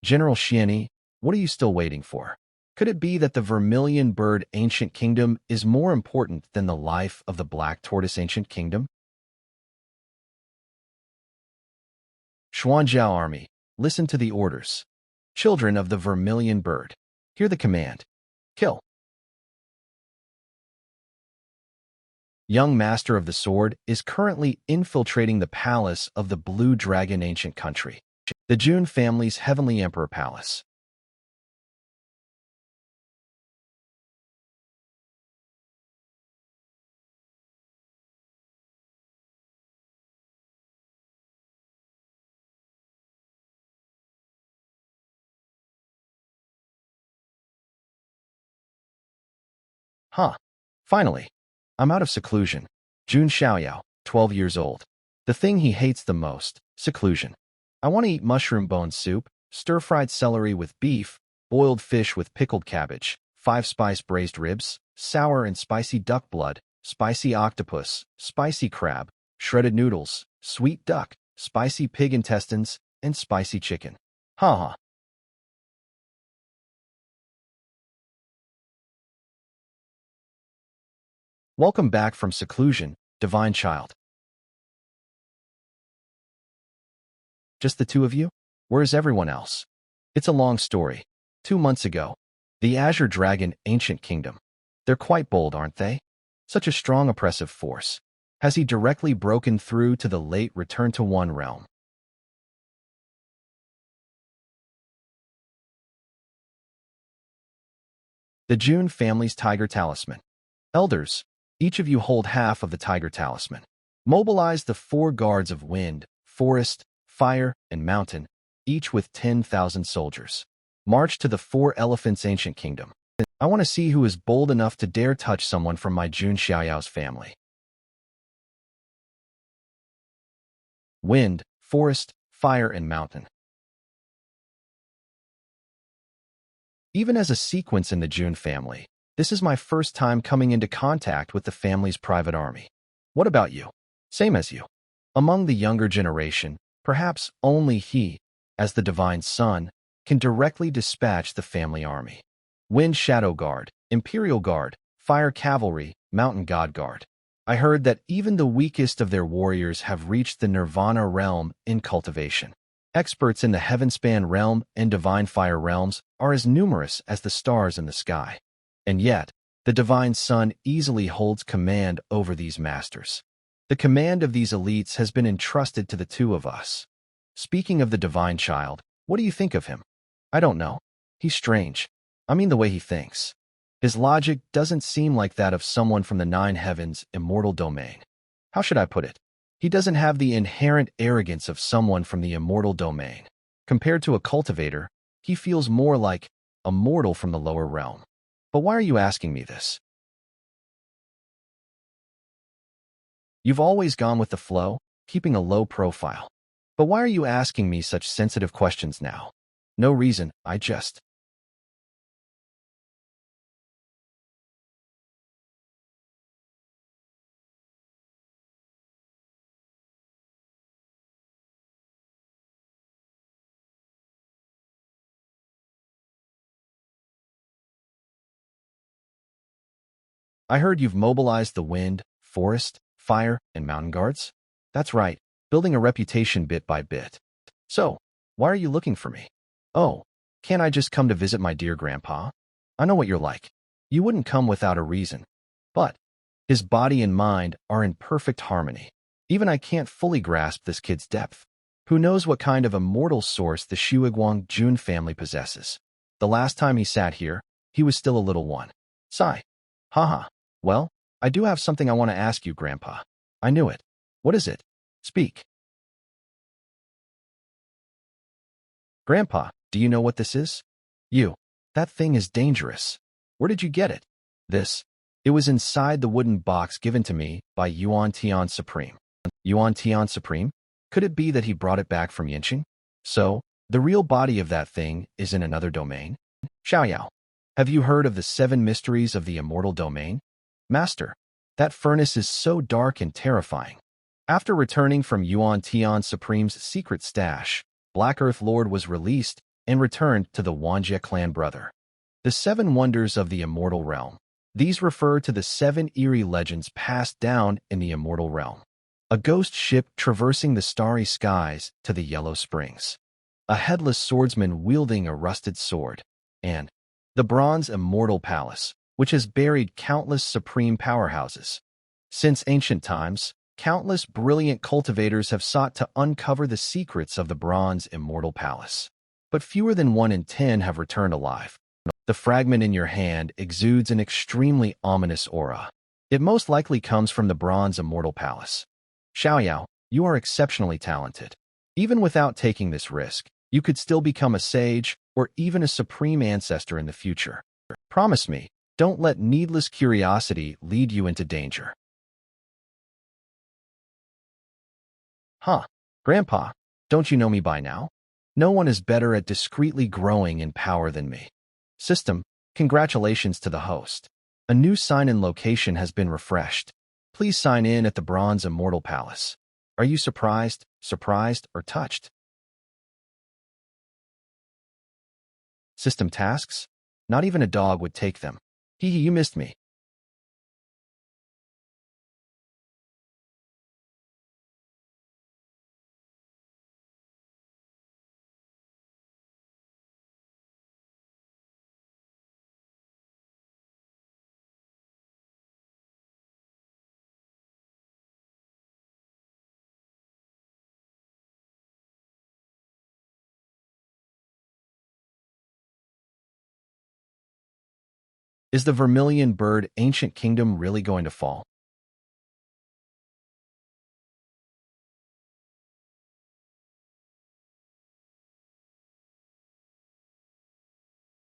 General Xiani, what are you still waiting for? Could it be that the vermilion bird ancient kingdom is more important than the life of the black tortoise ancient kingdom? Xuanzhao army, listen to the orders. Children of the vermilion bird, hear the command. Kill. Young master of the sword is currently infiltrating the palace of the blue dragon ancient country, the Jun family's heavenly emperor palace. Huh. Finally, I'm out of seclusion. Jun Xiaoyao, 12 years old. The thing he hates the most, seclusion. I want to eat mushroom bone soup, stir-fried celery with beef, boiled fish with pickled cabbage, 5-spice braised ribs, sour and spicy duck blood, spicy octopus, spicy crab, shredded noodles, sweet duck, spicy pig intestines, and spicy chicken. Haha. Welcome back from seclusion, divine child. Just the two of you? Where's everyone else? It's a long story. 2 months ago, the Azure Dragon Ancient Kingdom. They're quite bold, aren't they? Such a strong oppressive force. Has he directly broken through to the late Return to One realm? The Jun family's Tiger Talisman. Elders, each of you hold half of the Tiger Talisman. Mobilize the 4 guards of wind, forest, fire, and mountain, each with 10,000 soldiers. March to the 4 elephants' ancient kingdom. I want to see who is bold enough to dare touch someone from my Jun Xiaoyao's family. Wind, forest, fire, and mountain. Even as a sequence in the Jun family, this is my first time coming into contact with the family's private army. What about you? Same as you. Among the younger generation, perhaps only he, as the divine son, can directly dispatch the family army. Wind Shadow Guard, Imperial Guard, Fire Cavalry, Mountain God Guard. I heard that even the weakest of their warriors have reached the Nirvana realm in cultivation. Experts in the Heavenspan realm and Divine Fire realms are as numerous as the stars in the sky. And yet, the Divine Son easily holds command over these masters. The command of these elites has been entrusted to the two of us. Speaking of the Divine Child, what do you think of him? I don't know. He's strange. I mean the way he thinks. His logic doesn't seem like that of someone from the Nine Heavens' immortal domain. How should I put it? He doesn't have the inherent arrogance of someone from the immortal domain. Compared to a cultivator, he feels more like a mortal from the lower realm. But why are you asking me this? You've always gone with the flow, keeping a low profile. But why are you asking me such sensitive questions now? No reason, I just... I heard you've mobilized the wind, forest, fire, and mountain guards? That's right, building a reputation bit by bit. So, why are you looking for me? Oh, can't I just come to visit my dear grandpa? I know what you're like. You wouldn't come without a reason. But his body and mind are in perfect harmony. Even I can't fully grasp this kid's depth. Who knows what kind of immortal source the Shuiguang Jun family possesses? The last time he sat here, he was still a little one. Sigh. Haha. Well, I do have something I want to ask you, Grandpa. I knew it. What is it? Speak. Grandpa, do you know what this is? You. That thing is dangerous. Where did you get it? This. It was inside the wooden box given to me by Yuan Tian Supreme. Yuan Tian Supreme? Could it be that he brought it back from Yinqing? So, the real body of that thing is in another domain? Xiaoyao, have you heard of the 7 mysteries of the immortal domain? Master, that furnace is so dark and terrifying. After returning from Yuan Tian Supreme's secret stash, Black Earth Lord was released and returned to the Wanjie clan brother. The Seven Wonders of the Immortal Realm. These refer to the 7 eerie legends passed down in the Immortal Realm. A ghost ship traversing the starry skies to the Yellow Springs. A headless swordsman wielding a rusted sword. And the Bronze Immortal Palace, which has buried countless supreme powerhouses. Since ancient times, countless brilliant cultivators have sought to uncover the secrets of the Bronze Immortal Palace. But fewer than 1 in 10 have returned alive. The fragment in your hand exudes an extremely ominous aura. It most likely comes from the Bronze Immortal Palace. Xiaoyao, you are exceptionally talented. Even without taking this risk, you could still become a sage or even a supreme ancestor in the future. Promise me, don't let needless curiosity lead you into danger. Huh, Grandpa, don't you know me by now? No one is better at discreetly growing in power than me. System, congratulations to the host. A new sign-in location has been refreshed. Please sign in at the Bronze Immortal Palace. Are you surprised, or touched? System tasks? Not even a dog would take them. Hee hee, you missed me. Is the Vermilion Bird Ancient Kingdom really going to fall?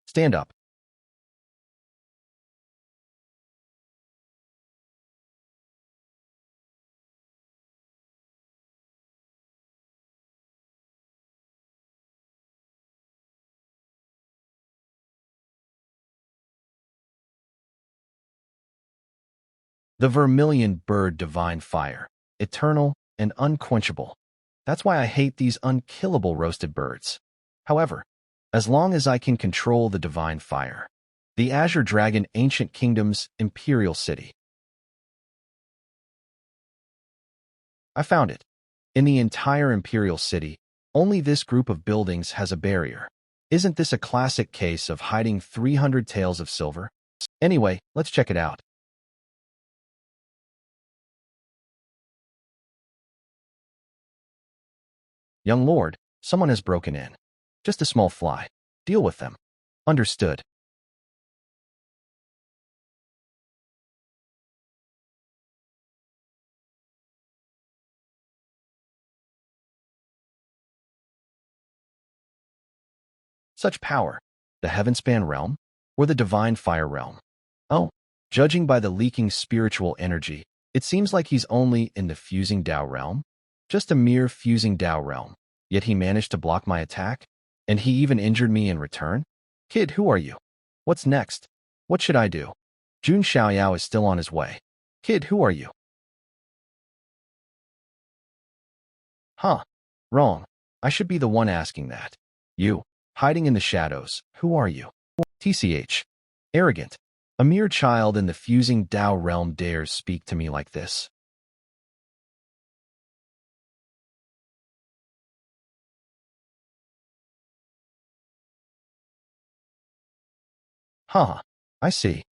Stand up. The Vermilion Bird Divine Fire. Eternal and unquenchable. That's why I hate these unkillable roasted birds. However, as long as I can control the divine fire. The Azure Dragon Ancient Kingdom's Imperial City. I found it. In the entire Imperial City, only this group of buildings has a barrier. Isn't this a classic case of hiding 300 taels of silver? Anyway, let's check it out. Young lord, someone has broken in. Just a small fly. Deal with them. Understood. Such power. The Heavenspan realm? Or the Divine Fire realm? Oh, judging by the leaking spiritual energy, it seems like he's only in the Fusing Dao realm. Just a mere Fusing Dao realm. Yet he managed to block my attack? And he even injured me in return? Kid, who are you? What's next? What should I do? Jun Xiaoyao is still on his way. Kid, who are you? Huh. Wrong. I should be the one asking that. You, hiding in the shadows, who are you? TCH. Arrogant. A mere child in the Fusing Dao realm dares speak to me like this. Huh. I see.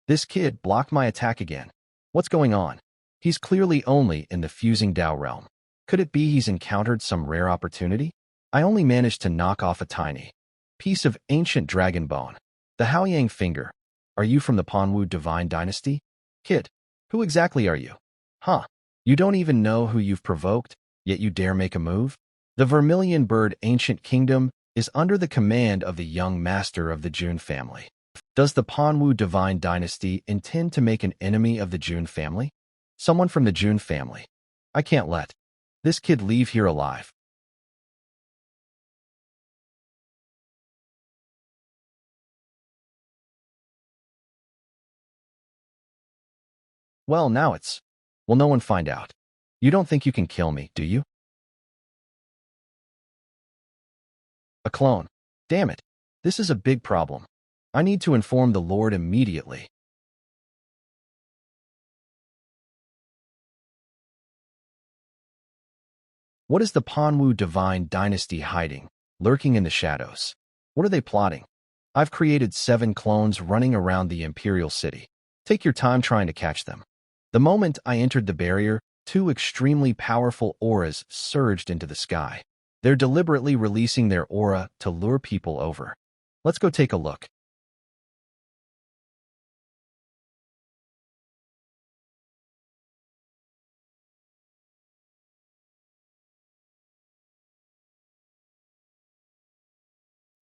This kid blocked my attack again. What's going on? He's clearly only in the Fusing Dao realm. Could it be he's encountered some rare opportunity? I only managed to knock off a tiny piece of ancient dragon bone. The Haoyang finger. Are you from the Panwu Divine Dynasty? Kid, who exactly are you? Huh. You don't even know who you've provoked, yet you dare make a move? The Vermilion Bird Ancient Kingdom is under the command of the young master of the Jun family. Does the Panwu Divine Dynasty intend to make an enemy of the Jun family? Someone from the Jun family. I can't let this kid leave here alive. Well, now it's... Will no one find out? You don't think you can kill me, do you? A clone. Damn it. This is a big problem. I need to inform the Lord immediately. What is the Panwu divine dynasty hiding, lurking in the shadows? What are they plotting? I've created 7 clones running around the imperial city. Take your time trying to catch them. The moment I entered the barrier, 2 extremely powerful auras surged into the sky. They're deliberately releasing their aura to lure people over. Let's go take a look.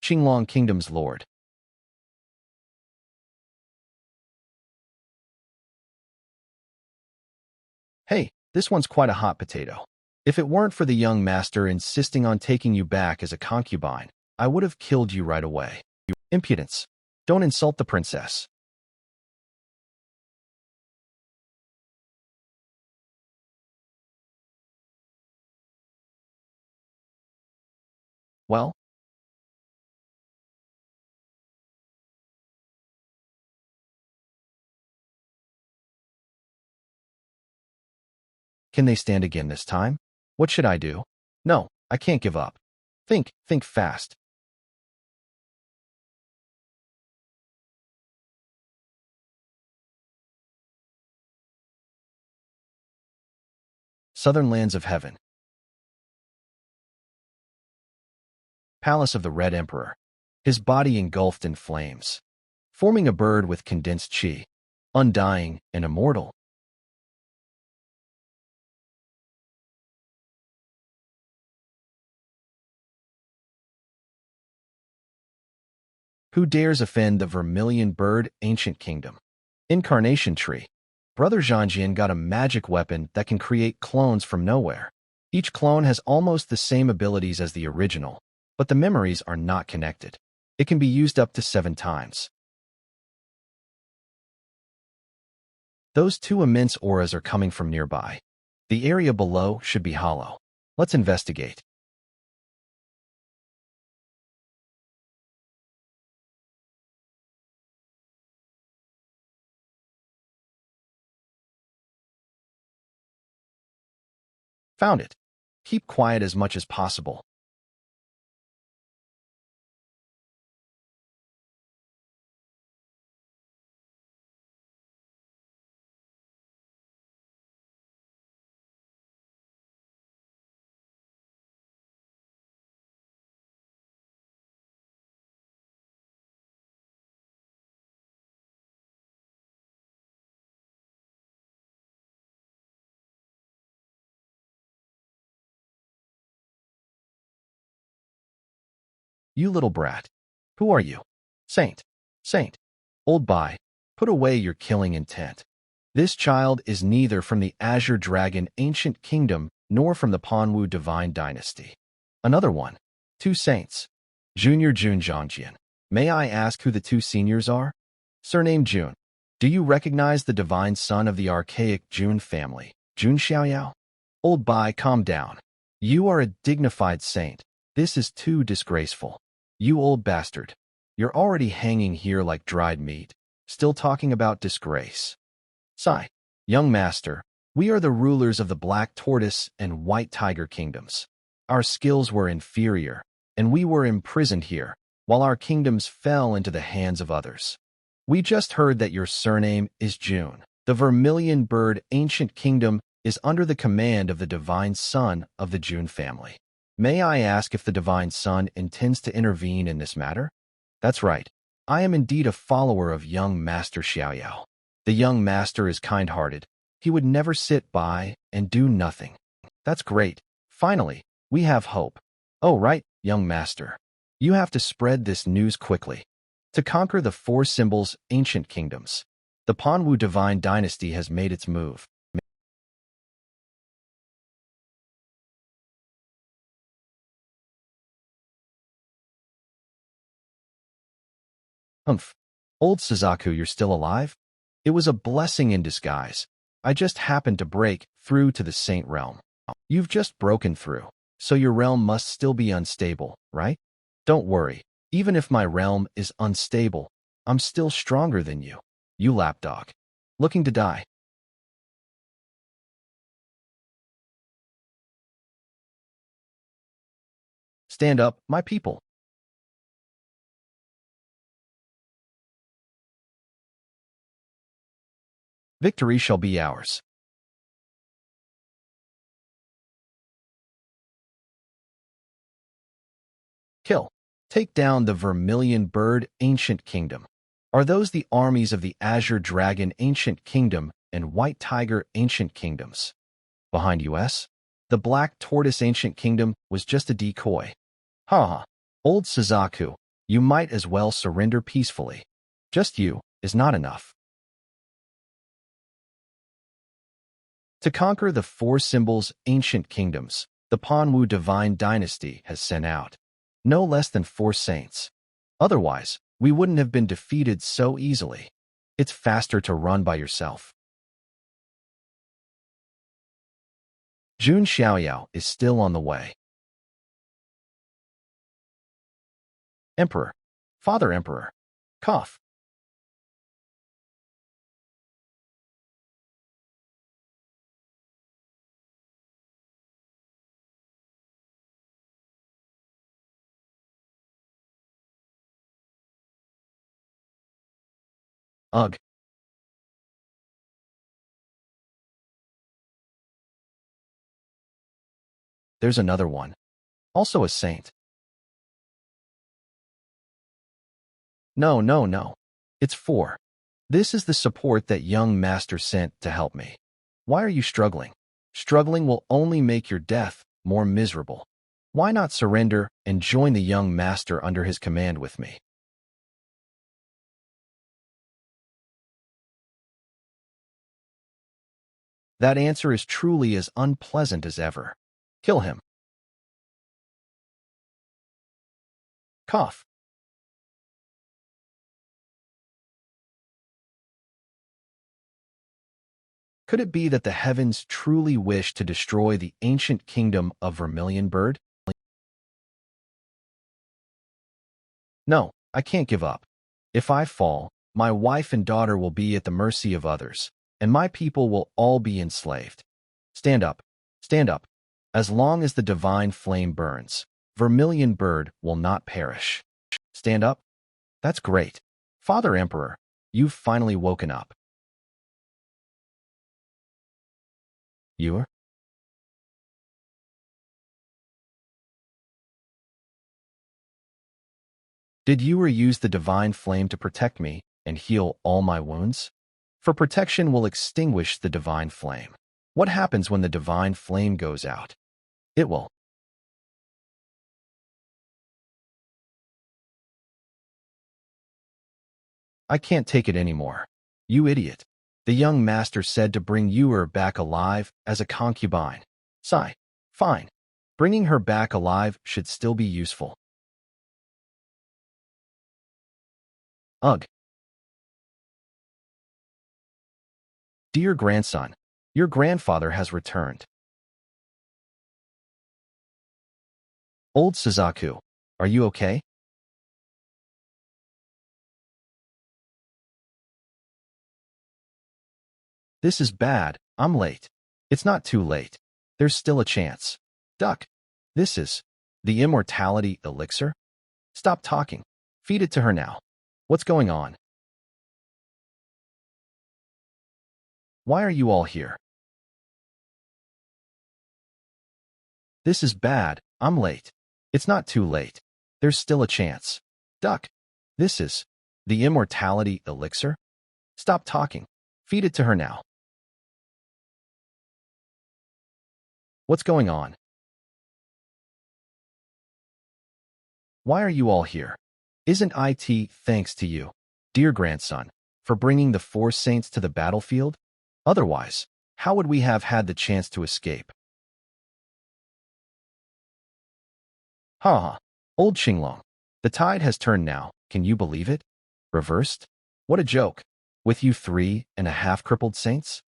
Qinglong Kingdom's Lord. Hey, this one's quite a hot potato. If it weren't for the young master insisting on taking you back as a concubine, I would have killed you right away. You impudence. Don't insult the princess. Well, can they stand again this time? What should I do? No, I can't give up. Think fast. Southern lands of heaven. Palace of the Red Emperor. His body engulfed in flames, forming a bird with condensed chi, undying and immortal. Who dares offend the vermilion bird ancient kingdom? Incarnation tree. Brother Zhanjian got a magic weapon that can create clones from nowhere. Each clone has almost the same abilities as the original, but the memories are not connected. It can be used up to 7 times. Those 2 immense auras are coming from nearby. The area below should be hollow. Let's investigate. Found it. Keep quiet as much as possible. You little brat. Who are you? Saint. Saint. Old Bai, put away your killing intent. This child is neither from the Azure Dragon ancient kingdom nor from the Panwu divine dynasty. Another one. 2 saints. Junior Jun Zhangjian. May I ask who the 2 seniors are? Surname Jun. Do you recognize the divine son of the archaic Jun family, Jun Xiaoyao? Old Bai, calm down. You are a dignified saint. This is too disgraceful. You old bastard. You're already hanging here like dried meat, still talking about disgrace. Sigh. Young master, we are the rulers of the Black Tortoise and White Tiger kingdoms. Our skills were inferior, and we were imprisoned here, while our kingdoms fell into the hands of others. We just heard that your surname is June. The vermilion bird ancient kingdom is under the command of the divine son of the June family. May I ask if the divine son intends to intervene in this matter? That's right. I am indeed a follower of young Master Xiaoyao. The young master is kind-hearted. He would never sit by and do nothing. That's great. Finally, we have hope. Oh, right, young master. You have to spread this news quickly. To conquer the 4 symbols ancient kingdoms, the Panwu divine dynasty has made its move. Humph. Old Suzaku, you're still alive? It was a blessing in disguise. I just happened to break through to the saint realm. You've just broken through, so your realm must still be unstable, right? Don't worry. Even if my realm is unstable, I'm still stronger than you. You lapdog. Looking to die. Stand up, my people. Victory shall be ours. Kill. Take down the vermilion bird ancient kingdom. Are those the armies of the azure dragon ancient kingdom and white tiger ancient kingdoms? Behind us? The black tortoise ancient kingdom was just a decoy. Ha ha. Old Suzaku, you might as well surrender peacefully. Just you is not enough. To conquer the four symbols ancient kingdoms, the Panwu divine dynasty has sent out no less than 4 saints. Otherwise, we wouldn't have been defeated so easily. It's faster to run by yourself. Jun Xiaoyao is still on the way. Emperor. Father Emperor. Cough. Ugh. There's another one. Also a saint. No, no, no. It's 4. This is the support that young master sent to help me. Why are you struggling? Struggling will only make your death more miserable. Why not surrender and join the young master under his command with me? That answer is truly as unpleasant as ever. Kill him. Cough. Could it be that the heavens truly wish to destroy the ancient kingdom of Vermilion Bird? No, I can't give up. If I fall, my wife and daughter will be at the mercy of others, and my people will all be enslaved. Stand up. Stand up. As long as the divine flame burns, Vermilion Bird will not perish. Stand up? That's great. Father Emperor, you've finally woken up. You are? Did you use the divine flame to protect me and heal all my wounds? For protection will extinguish the divine flame. What happens when the divine flame goes out? It will. I can't take it anymore. You idiot. The young master said to bring you back alive as a concubine. Sigh. Fine. Bringing her back alive should still be useful. Ugh. Dear grandson, your grandfather has returned. Old Suzaku, are you okay? This is bad. I'm late. It's not too late. There's still a chance. Duck. This is the immortality elixir? Stop talking. Feed it to her now. What's going on? Why are you all here? This is bad. I'm late. It's not too late. There's still a chance. Duck. This is the immortality elixir? Stop talking. Feed it to her now. What's going on? Why are you all here? Isn't it thanks to you, dear grandson, for bringing the 4 saints to the battlefield? Otherwise, how would we have had the chance to escape? Ha ha. Old Qinglong. The tide has turned now. Can you believe it? Reversed? What a joke. With you 3.5 crippled saints?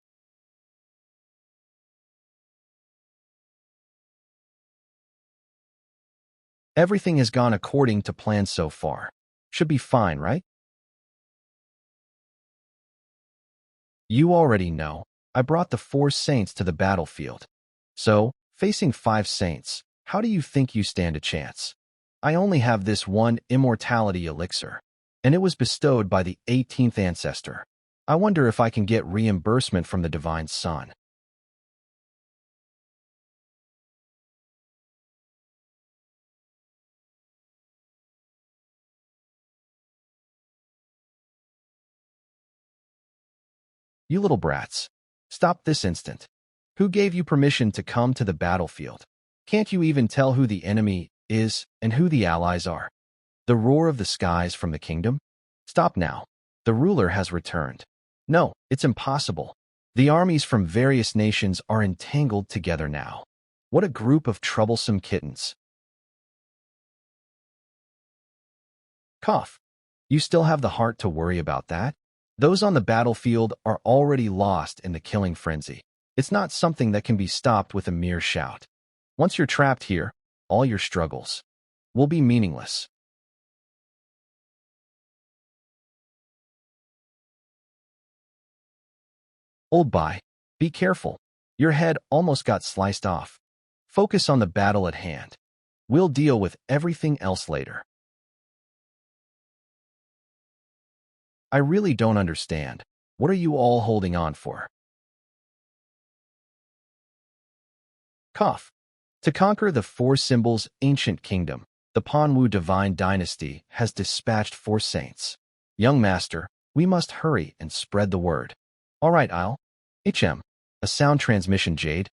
Everything has gone according to plan so far. Should be fine, right? You already know. I brought the 4 saints to the battlefield. So, facing 5 saints, how do you think you stand a chance? I only have this one immortality elixir, and it was bestowed by the 18th ancestor. I wonder if I can get reimbursement from the divine sun. You little brats. Stop this instant. Who gave you permission to come to the battlefield? Can't you even tell who the enemy is and who the allies are? The roar of the skies from the kingdom? Stop now. The ruler has returned. No, it's impossible. The armies from various nations are entangled together now. What a group of troublesome kittens. Cough. You still have the heart to worry about that? Those on the battlefield are already lost in the killing frenzy. It's not something that can be stopped with a mere shout. Once you're trapped here, all your struggles will be meaningless. Old Bai, be careful. Your head almost got sliced off. Focus on the battle at hand. We'll deal with everything else later. I really don't understand. What are you all holding on for? Cough. To conquer the 4 symbols ancient kingdom, the Panwu divine dynasty has dispatched 4 saints. Young master, we must hurry and spread the word. All right, I'll. A sound transmission jade.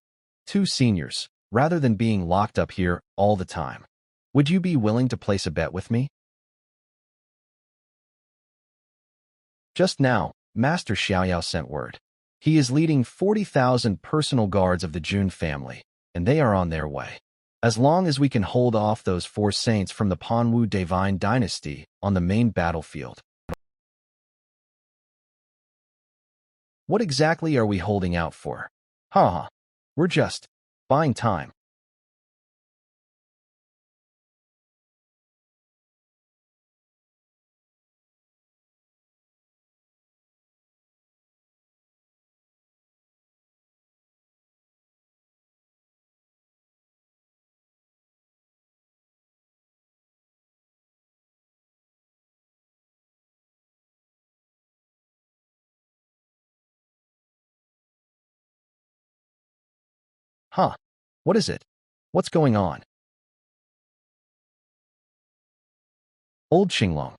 2 seniors, rather than being locked up here all the time. Would you be willing to place a bet with me? Just now, Master Xiaoyao sent word. He is leading 40,000 personal guards of the Jun family, and they are on their way. As long as we can hold off those 4 saints from the Panwu divine dynasty on the main battlefield. What exactly are we holding out for? Haha, we're just buying time. Huh? What is it? What's going on? Old Qinglong.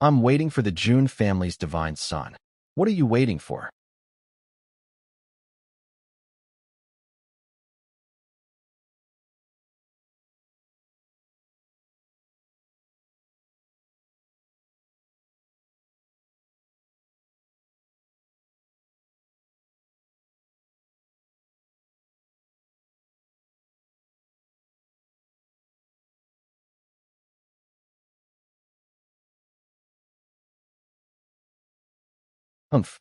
I'm waiting for the Jun family's divine son. What are you waiting for? Humph.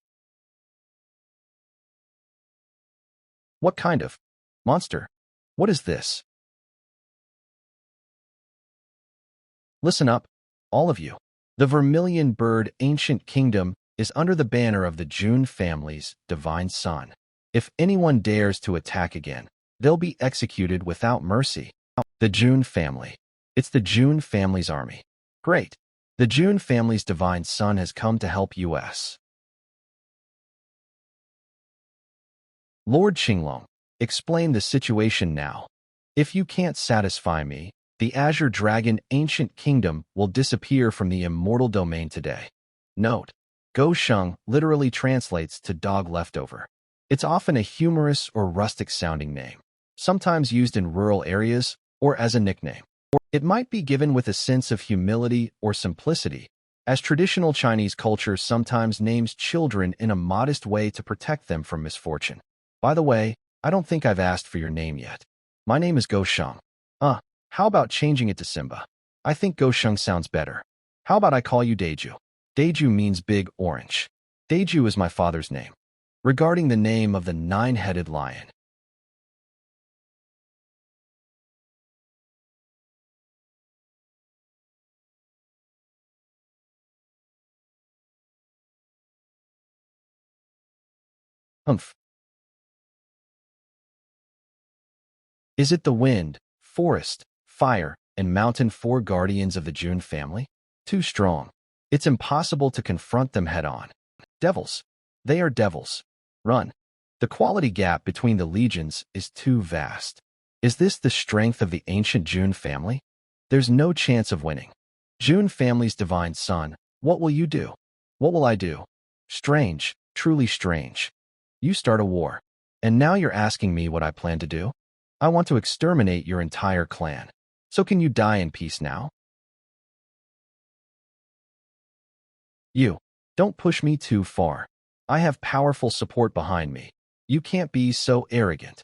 What kind of monster? What is this? Listen up, all of you. The vermilion bird ancient kingdom is under the banner of the Jun family's divine son. If anyone dares to attack again, they'll be executed without mercy. The Jun family. It's the Jun family's army. Great. The Jun family's divine son has come to help us. Lord Qinglong, explain the situation now. If you can't satisfy me, the Azure Dragon Ancient Kingdom will disappear from the immortal domain today. Note, Go Sheng literally translates to dog leftover. It's often a humorous or rustic-sounding name, sometimes used in rural areas or as a nickname. It might be given with a sense of humility or simplicity, as traditional Chinese culture sometimes names children in a modest way to protect them from misfortune. By the way, I don't think I've asked for your name yet. My name is Go Sheng. How about changing it to Simba? I think Go Sheng sounds better. How about I call you Deju? Deju means big orange. Deju is my father's name. Regarding the name of the 9-headed lion, Humph. Is it the wind, forest, fire, and mountain four guardians of the June family? Too strong. It's impossible to confront them head-on. Devils. They are devils. Run. The quality gap between the legions is too vast. Is this the strength of the ancient June family? There's no chance of winning. June family's divine son, what will you do? What will I do? Strange, truly strange. You start a war. And now you're asking me what I plan to do? I want to exterminate your entire clan. So can you die in peace now? You. Don't push me too far. I have powerful support behind me. You can't be so arrogant.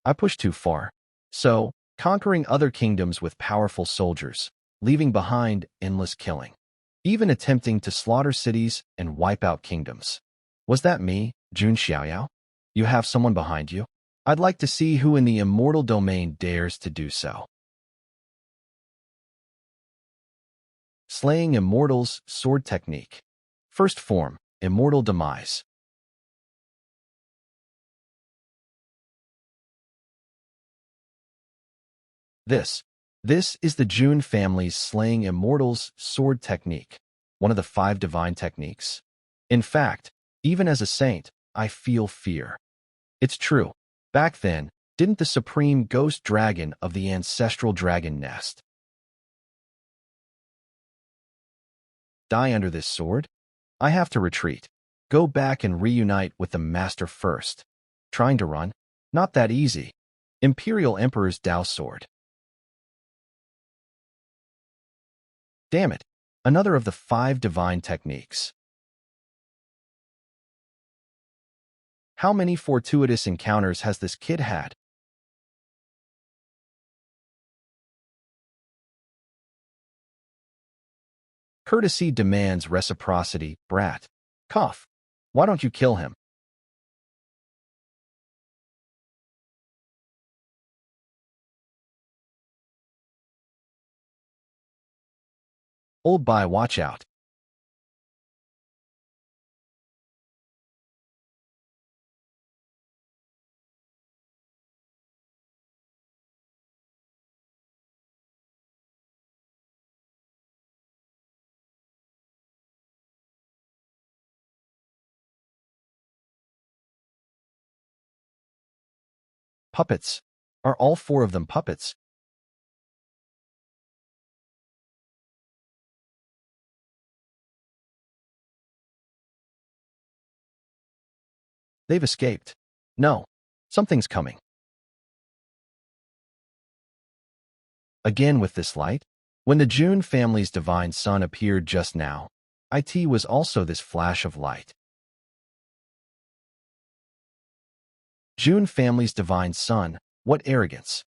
I push too far. So, conquering other kingdoms with powerful soldiers, leaving behind endless killing. Even attempting to slaughter cities and wipe out kingdoms. Was that me, Jun Xiaoyao? You have someone behind you? I'd like to see who in the immortal domain dares to do so. Slaying Immortals Sword Technique. First form, Immortal Demise. This is the June family's Slaying Immortals Sword Technique, one of the 5 divine techniques. In fact, even as a saint, I feel fear. It's true. Back then, didn't the supreme ghost dragon of the ancestral dragon nest die under this sword? I have to retreat. Go back and reunite with the master first. Trying to run? Not that easy. Imperial Emperor's Dao Sword. Damn it. Another of the 5 divine techniques. How many fortuitous encounters has this kid had? Courtesy demands reciprocity, brat. Cough. Why don't you kill him? Old Bai, watch out. Puppets. Are all 4 of them puppets? They've escaped. No. Something's coming. Again with this light? When the June family's divine son appeared just now, it was also this flash of light. June family's divine son, what arrogance.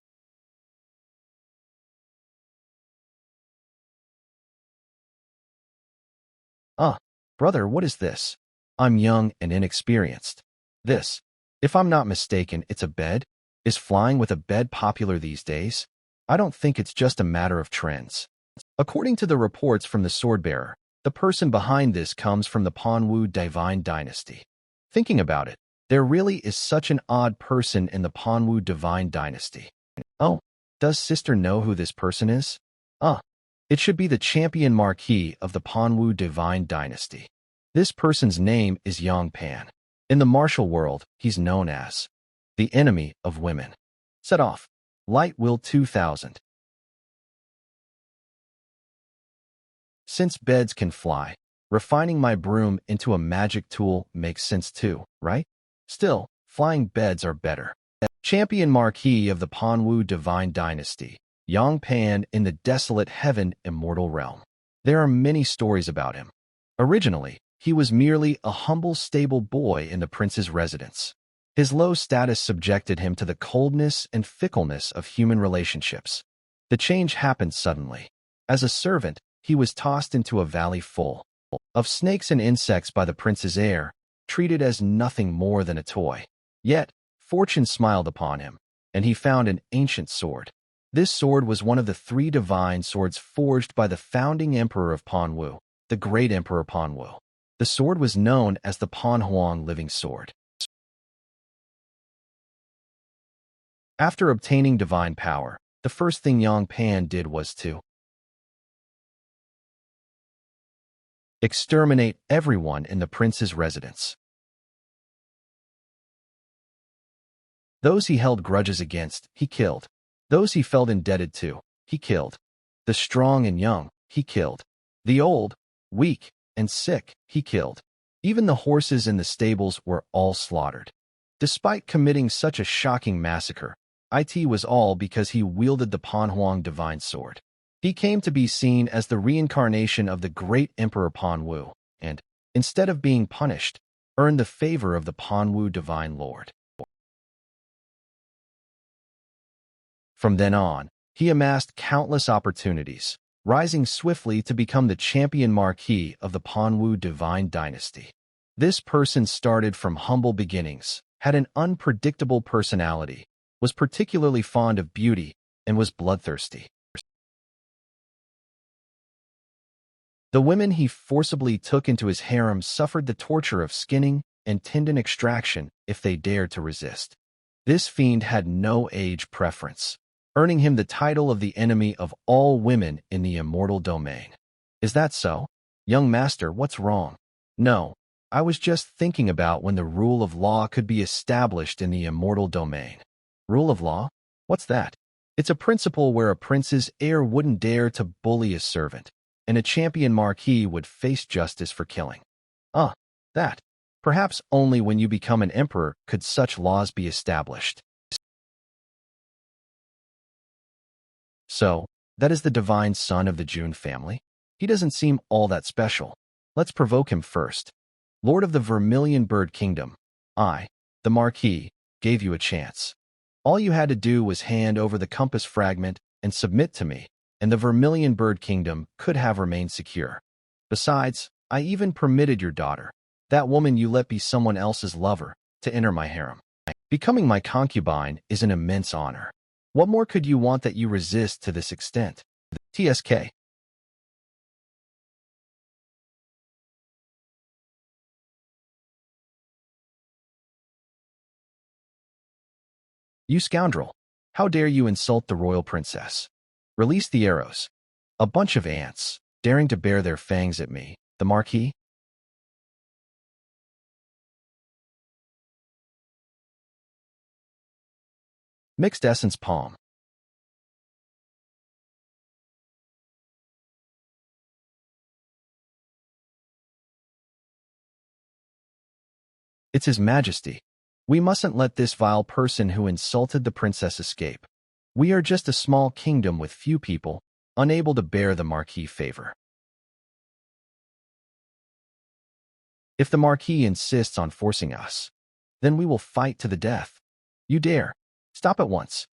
Brother, what is this? I'm young and inexperienced. This, if I'm not mistaken, it's a bed? Is flying with a bed popular these days? I don't think it's just a matter of trends. According to the reports from the swordbearer, the person behind this comes from the Panwu divine dynasty. Thinking about it, there really is such an odd person in the Panwu divine dynasty. Oh, does sister know who this person is? It should be the champion marquis of the Panwu divine dynasty. This person's name is Yang Pan. In the martial world, he's known as the enemy of women. Set off. Light Will 2000. Since beds can fly, refining my broom into a magic tool makes sense too, right? Still, flying beds are better. Champion Marquis of the Panwu Divine Dynasty, Yang Pan in the desolate heaven immortal realm. There are many stories about him. Originally, he was merely a humble stable boy in the prince's residence. His low status subjected him to the coldness and fickleness of human relationships. The change happened suddenly. As a servant, he was tossed into a valley full of snakes and insects by the prince's heir, treated as nothing more than a toy. Yet, fortune smiled upon him, and he found an ancient sword. This sword was one of the 3 divine swords forged by the founding emperor of Panwu, the great Emperor Panwu. The sword was known as the Panhuang living sword. After obtaining divine power, the first thing Yang Pan did was to exterminate everyone in the prince's residence. Those he held grudges against, he killed. Those he felt indebted to, he killed. The strong and young, he killed. The old, weak, and sick, he killed. Even the horses in the stables were all slaughtered. Despite committing such a shocking massacre, it was all because he wielded the Panhuang divine sword. He came to be seen as the reincarnation of the great Emperor Panwu, and, instead of being punished, earned the favor of the Panwu divine lord. From then on, he amassed countless opportunities, rising swiftly to become the champion marquis of the Panwu divine dynasty. This person started from humble beginnings, had an unpredictable personality, was particularly fond of beauty, and was bloodthirsty. The women he forcibly took into his harem suffered the torture of skinning and tendon extraction if they dared to resist. This fiend had no age preference, earning him the title of the enemy of all women in the immortal domain. Is that so? Young master, what's wrong? No, I was just thinking about when the rule of law could be established in the immortal domain. Rule of law? What's that? It's a principle where a prince's heir wouldn't dare to bully his servant, and a champion marquis would face justice for killing. That. Perhaps only when you become an emperor could such laws be established. So, that is the divine son of the Jun family? He doesn't seem all that special. Let's provoke him first. Lord of the Vermilion Bird Kingdom, I, the Marquis, gave you a chance. All you had to do was hand over the compass fragment and submit to me, and the Vermilion Bird Kingdom could have remained secure. Besides, I even permitted your daughter, that woman you let be someone else's lover, to enter my harem. Becoming my concubine is an immense honor. What more could you want that you resist to this extent? TSK. You scoundrel! How dare you insult the royal princess? Release the arrows. A bunch of ants, daring to bare their fangs at me, the Marquis? Mixed essence palm. It's His Majesty. We mustn't let this vile person who insulted the princess escape. We are just a small kingdom with few people, unable to bear the Marquis' favor. If the Marquis insists on forcing us, then we will fight to the death. You dare. Stop at once.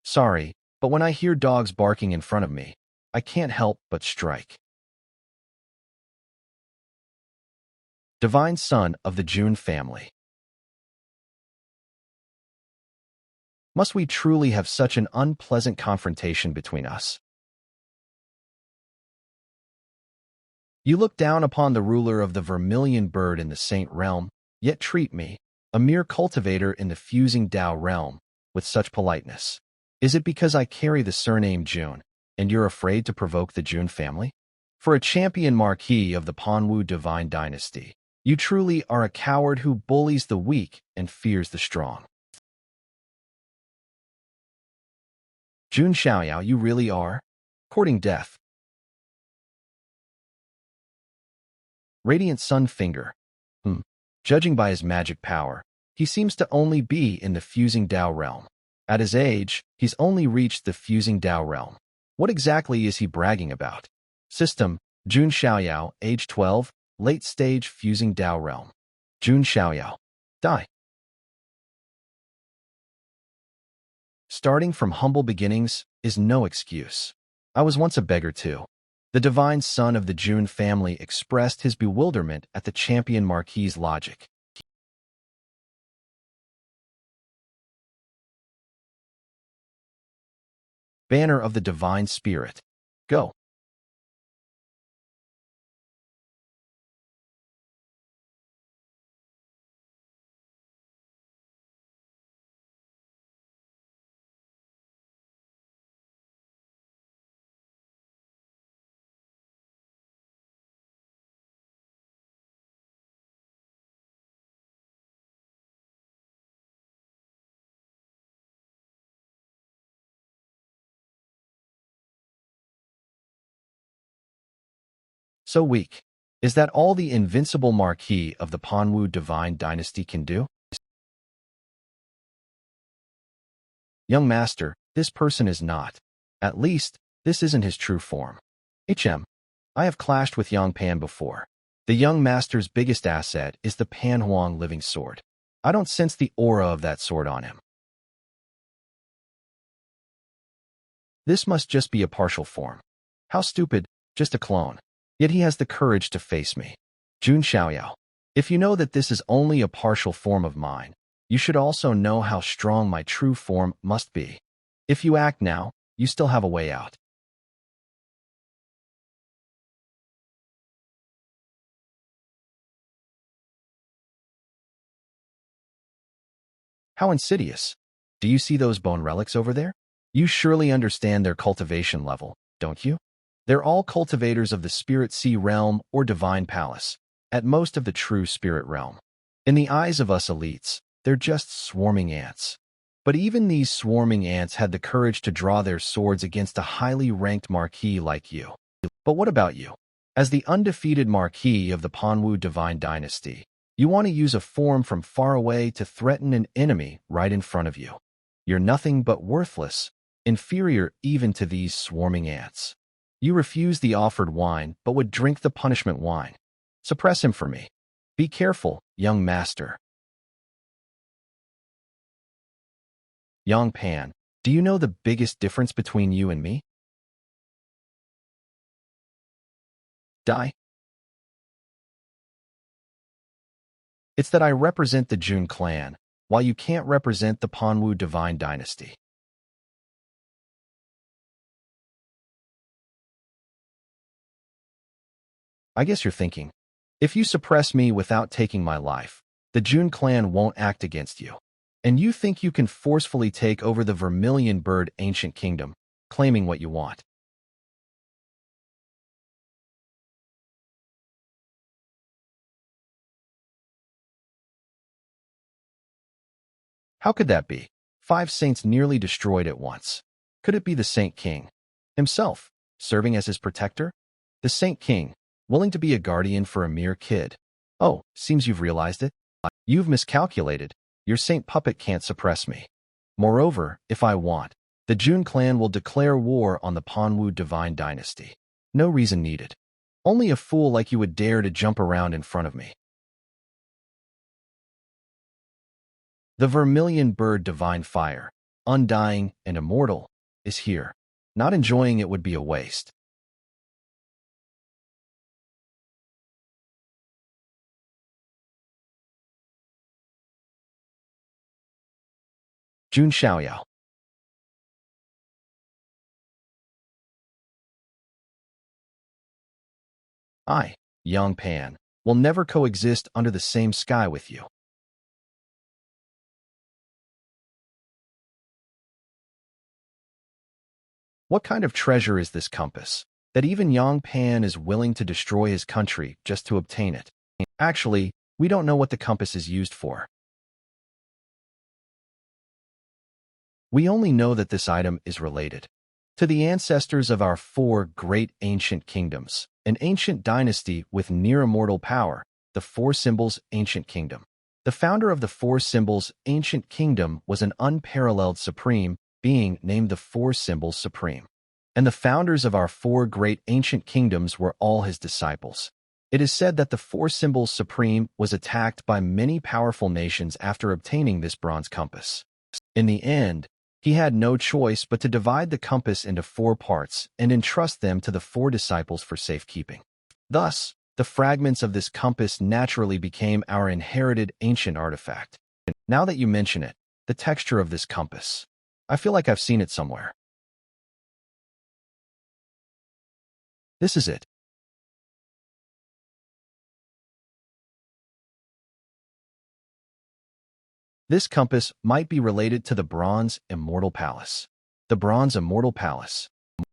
Sorry, but when I hear dogs barking in front of me, I can't help but strike. Divine son of the Jun family. Must we truly have such an unpleasant confrontation between us? You look down upon the ruler of the Vermilion Bird in the Saint Realm, yet treat me, a mere cultivator in the fusing Tao realm, with such politeness. Is it because I carry the surname Jun, and you're afraid to provoke the Jun family? For a champion marquis of the Panwu divine dynasty, you truly are a coward who bullies the weak and fears the strong. Jun Xiaoyao, you really are? Courting death. Radiant Sun Finger. Judging by his magic power, he seems to only be in the fusing Tao realm. At his age, he's only reached the fusing Tao realm. What exactly is he bragging about? System, Jun Xiaoyao, age 12, late stage fusing Tao realm. Jun Xiaoyao. Die. Starting from humble beginnings is no excuse. I was once a beggar too. The divine son of the Jun family expressed his bewilderment at the champion marquis's logic. banner of the divine spirit. Go. So weak. Is that all the invincible marquis of the Panwu divine dynasty can do? Young master, this person is not. At least, this isn't his true form. I have clashed with Yang Pan before. The young master's biggest asset is the Panhuang living sword. I don't sense the aura of that sword on him. This must just be a partial form. How stupid, just a clone. Yet he has the courage to face me. Jun Xiaoyao. If you know that this is only a partial form of mine, you should also know how strong my true form must be. If you act now, you still have a way out. How insidious. Do you see those bone relics over there? You surely understand their cultivation level, don't you? They're all cultivators of the Spirit Sea realm or Divine Palace, at most of the true Spirit realm. In the eyes of us elites, they're just swarming ants. But even these swarming ants had the courage to draw their swords against a highly ranked marquis like you. But what about you? As the undefeated marquis of the Panwu Divine Dynasty, you want to use a form from far away to threaten an enemy right in front of you. You're nothing but worthless, inferior even to these swarming ants. You refuse the offered wine, but would drink the punishment wine. Suppress him for me. Be careful, young master. Yang Pan, do you know the biggest difference between you and me? Die. It's that I represent the Jun clan, while you can't represent the Panwu Divine Dynasty. I guess you're thinking, if you suppress me without taking my life, the Jun clan won't act against you. And you think you can forcefully take over the Vermilion Bird ancient kingdom, claiming what you want. How could that be? 5 saints nearly destroyed at once. Could it be the Saint King himself, serving as his protector? The Saint King, willing to be a guardian for a mere kid. Oh, seems you've realized it. You've miscalculated. Your saint puppet can't suppress me. Moreover, if I want, the Jun clan will declare war on the Panwu Divine Dynasty. No reason needed. Only a fool like you would dare to jump around in front of me. The Vermilion Bird Divine Fire, undying and immortal, is here. Not enjoying it would be a waste. Jun Xiaoyao. I, Yang Pan, will never coexist under the same sky with you. What kind of treasure is this compass, that even Yang Pan is willing to destroy his country just to obtain it? Actually, we don't know what the compass is used for. We only know that this item is related to the ancestors of our 4 great ancient kingdoms, an ancient dynasty with near-immortal power, the 4 Symbols Ancient Kingdom. The founder of the 4 Symbols Ancient Kingdom was an unparalleled supreme being named the 4 Symbols Supreme. And the founders of our 4 great ancient kingdoms were all his disciples. It is said that the 4 Symbols Supreme was attacked by many powerful nations after obtaining this bronze compass. In the end, he had no choice but to divide the compass into 4 parts and entrust them to the 4 disciples for safekeeping. Thus, the fragments of this compass naturally became our inherited ancient artifact. Now that you mention it, the texture of this compass, I feel like I've seen it somewhere. This is it. This compass might be related to the Bronze Immortal Palace. The Bronze Immortal Palace.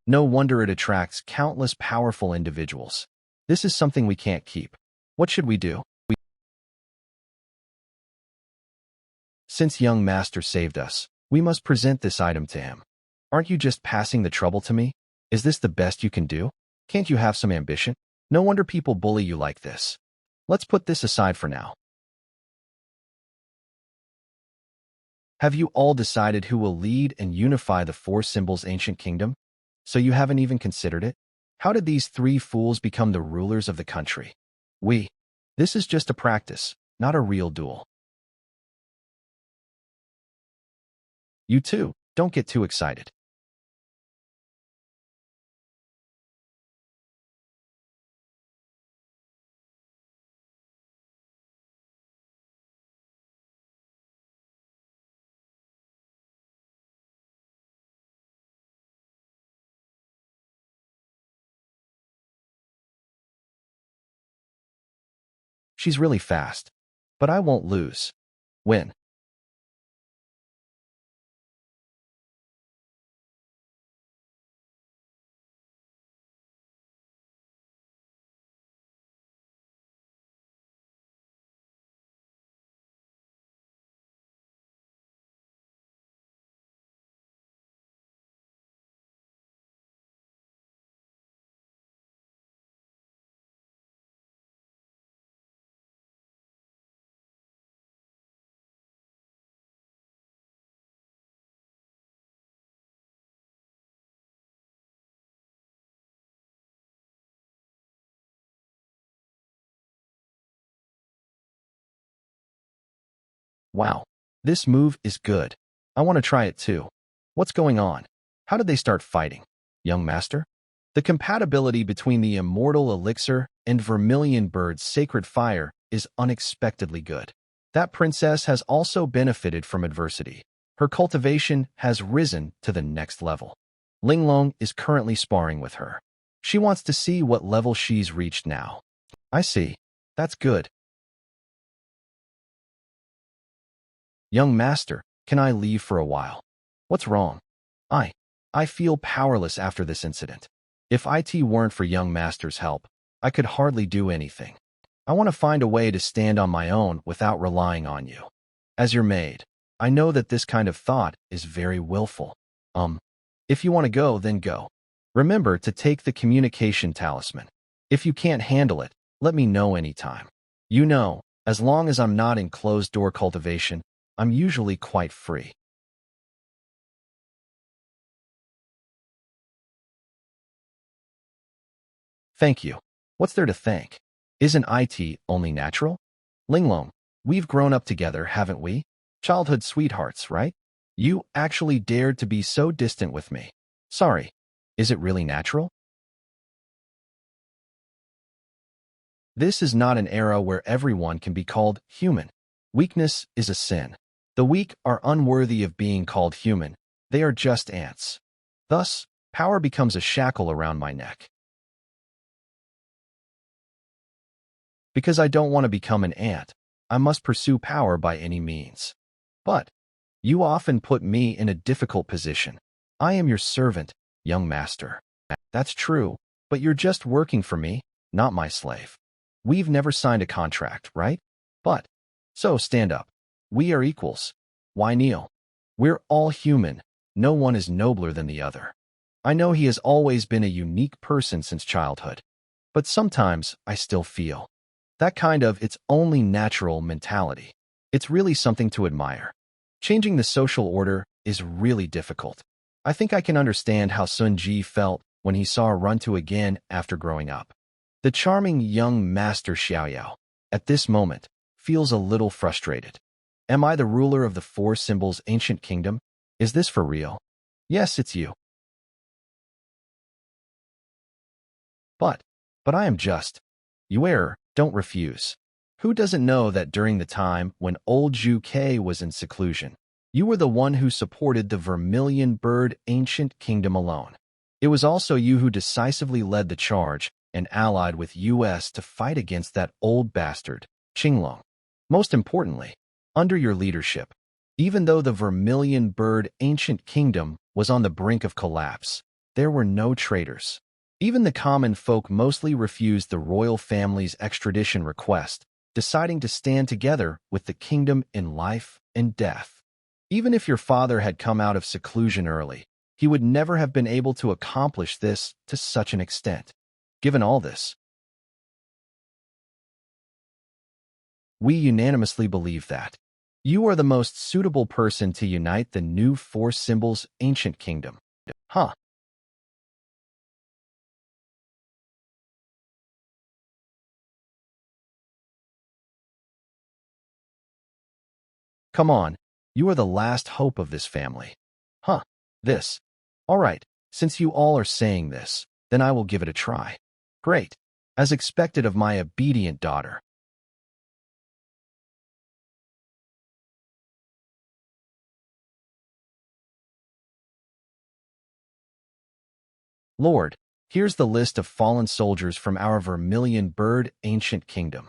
No wonder it attracts countless powerful individuals. This is something we can't keep. What should we do? Since young master saved us, we must present this item to him. Aren't you just passing the trouble to me? Is this the best you can do? Can't you have some ambition? No wonder people bully you like this. Let's put this aside for now. Have you all decided who will lead and unify the four symbols ancient kingdom? So you haven't even considered it? How did these three fools become the rulers of the country? This is just a practice, not a real duel. You too, don't get too excited. She's really fast, but I won't lose. Win. Wow, this move is good. I want to try it too. What's going on? How did they start fighting? Young master? The compatibility between the immortal elixir and Vermilion Bird's sacred fire is unexpectedly good. That princess has also benefited from adversity. Her cultivation has risen to the next level. Linglong is currently sparring with her. She wants to see what level she's reached now. I see. That's good. Young master, can I leave for a while? What's wrong? I feel powerless after this incident. If it weren't for young master's help, I could hardly do anything. I want to find a way to stand on my own without relying on you. As your maid, I know that this kind of thought is very willful. If you want to go, then go. Remember to take the communication talisman. If you can't handle it, let me know anytime. You know, as long as I'm not in closed-door cultivation, I'm usually quite free. Thank you. What's there to thank? Isn't it only natural? Linglong, we've grown up together, haven't we? Childhood sweethearts, right? You actually dared to be so distant with me. Sorry. Is it really natural? This is not an era where everyone can be called human. Weakness is a sin. The weak are unworthy of being called human. They are just ants. Thus, power becomes a shackle around my neck. Because I don't want to become an ant, I must pursue power by any means. But you often put me in a difficult position. I am your servant, young master. That's true, but you're just working for me, not my slave. We've never signed a contract, right? So stand up. We are equals. Why kneel? We're all human. No one is nobler than the other. I know he has always been a unique person since childhood, but sometimes I still feel that kind of it's only natural mentality. It's really something to admire. Changing the social order is really difficult. I think I can understand how Sun Ji felt when he saw Runtu again after growing up. The charming young master Xiaoyao, at this moment, feels a little frustrated. Am I the ruler of the four symbols ancient kingdom? Is this for real? Yes, it's you. But I am just. You err, don't refuse. Who doesn't know that during the time when old Zhu Ke was in seclusion, you were the one who supported the Vermilion Bird ancient kingdom alone? It was also you who decisively led the charge and allied with US to fight against that old bastard, Qinglong. Most importantly, under your leadership, even though the Vermilion Bird ancient kingdom was on the brink of collapse, there were no traitors. Even the common folk mostly refused the royal family's extradition request, deciding to stand together with the kingdom in life and death. Even if your father had come out of seclusion early, he would never have been able to accomplish this to such an extent. Given all this, we unanimously believe that you are the most suitable person to unite the new four symbols ancient kingdom. Huh. Come on, you are the last hope of this family. Huh. This. All right, since you all are saying this, then I will give it a try. Great. As expected of my obedient daughter. Lord, here's the list of fallen soldiers from our Vermilion Bird ancient kingdom.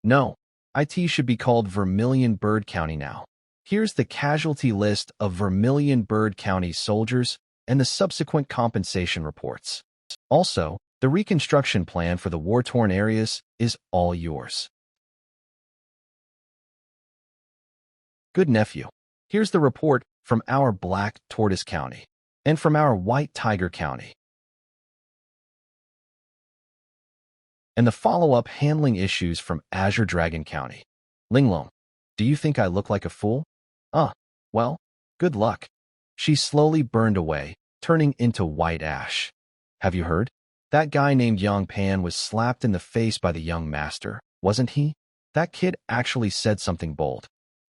No, IT should be called Vermilion Bird County now. Here's the casualty list of Vermilion Bird County soldiers and the subsequent compensation reports. Also, the reconstruction plan for the war-torn areas is all yours. Good nephew. Here's the report from our Black Tortoise County and from our White Tiger County. And the follow-up handling issues from Azure Dragon County. Linglong, do you think I look like a fool? Well, good luck. She slowly burned away, turning into white ash. Have you heard? That guy named Young Pan was slapped in the face by the young master, wasn't he? That kid actually said something bold.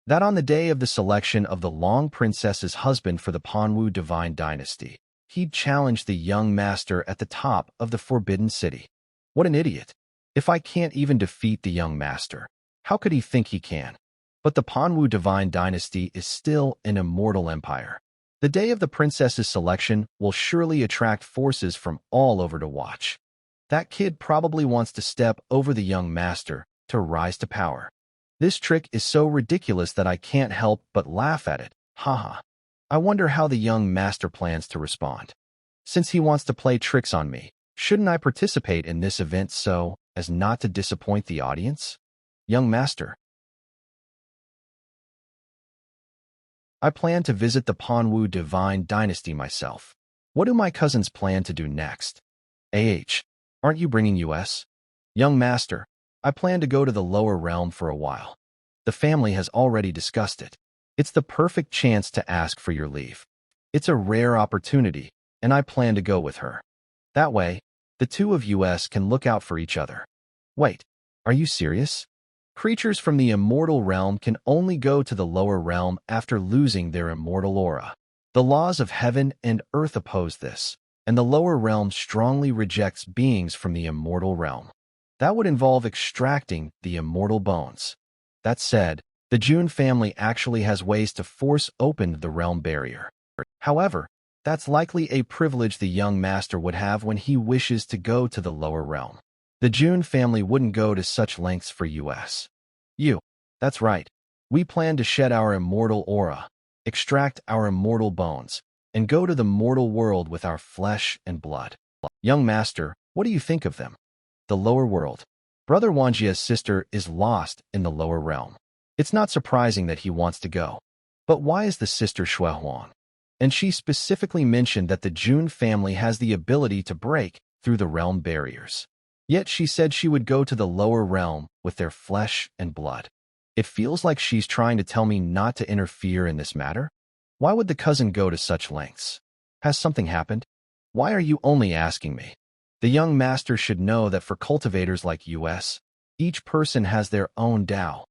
That on the day of the selection of the Long Princess's husband for the Panwu divine dynasty, he'd challenged the young master at the top of the Forbidden City. What an idiot. If I can't even defeat the young master, how could he think he can? But the Panwu divine dynasty is still an immortal empire. The day of the princess's selection will surely attract forces from all over to watch. That kid probably wants to step over the young master to rise to power. This trick is so ridiculous that I can't help but laugh at it. Haha. I wonder how the young master plans to respond. Since he wants to play tricks on me, shouldn't I participate in this event so as not to disappoint the audience? Young master, I plan to visit the Panwu divine dynasty myself. What do my cousins plan to do next? Aren't you bringing US? Young master, I plan to go to the lower realm for a while. The family has already discussed it. It's the perfect chance to ask for your leave. It's a rare opportunity, and I plan to go with her. That way, the two of US can look out for each other. Wait, are you serious? Creatures from the immortal realm can only go to the lower realm after losing their immortal aura. The laws of heaven and earth oppose this, and the lower realm strongly rejects beings from the immortal realm. That would involve extracting the immortal bones. That said, the June family actually has ways to force open the realm barrier. However, that's likely a privilege the young master would have when he wishes to go to the lower realm. The June family wouldn't go to such lengths for US. That's right. We plan to shed our immortal aura, extract our immortal bones, and go to the mortal world with our flesh and blood. Young master, what do you think of them? The lower world. Brother Wanjia's sister is lost in the lower realm. It's not surprising that he wants to go. But why is the sister Shuehuan? And she specifically mentioned that the June family has the ability to break through the realm barriers. Yet she said she would go to the lower realm with their flesh and blood. It feels like she's trying to tell me not to interfere in this matter. Why would the cousin go to such lengths? Has something happened? Why are you only asking me? The young master should know that for cultivators like US, each person has their own Tao.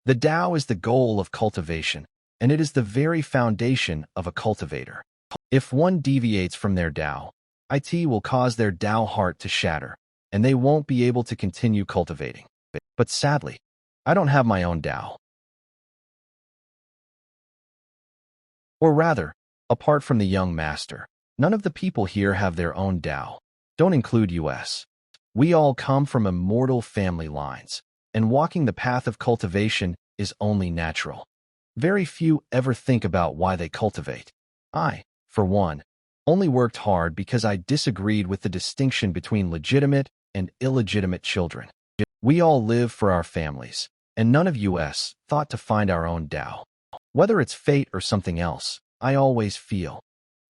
The Tao is the goal of cultivation, and it is the very foundation of a cultivator. If one deviates from their Tao, it will cause their Tao heart to shatter, and they won't be able to continue cultivating. But sadly, I don't have my own Tao. Or rather, apart from the young master, None of the people here have their own Tao. Don't include us. We all come from immortal family lines, and walking the path of cultivation is only natural. Very few ever think about why they cultivate. I, for one, only worked hard because I disagreed with the distinction between legitimate and illegitimate children. We all live for our families, and none of us thought to find our own Tao. Whether it's fate or something else, I always feel.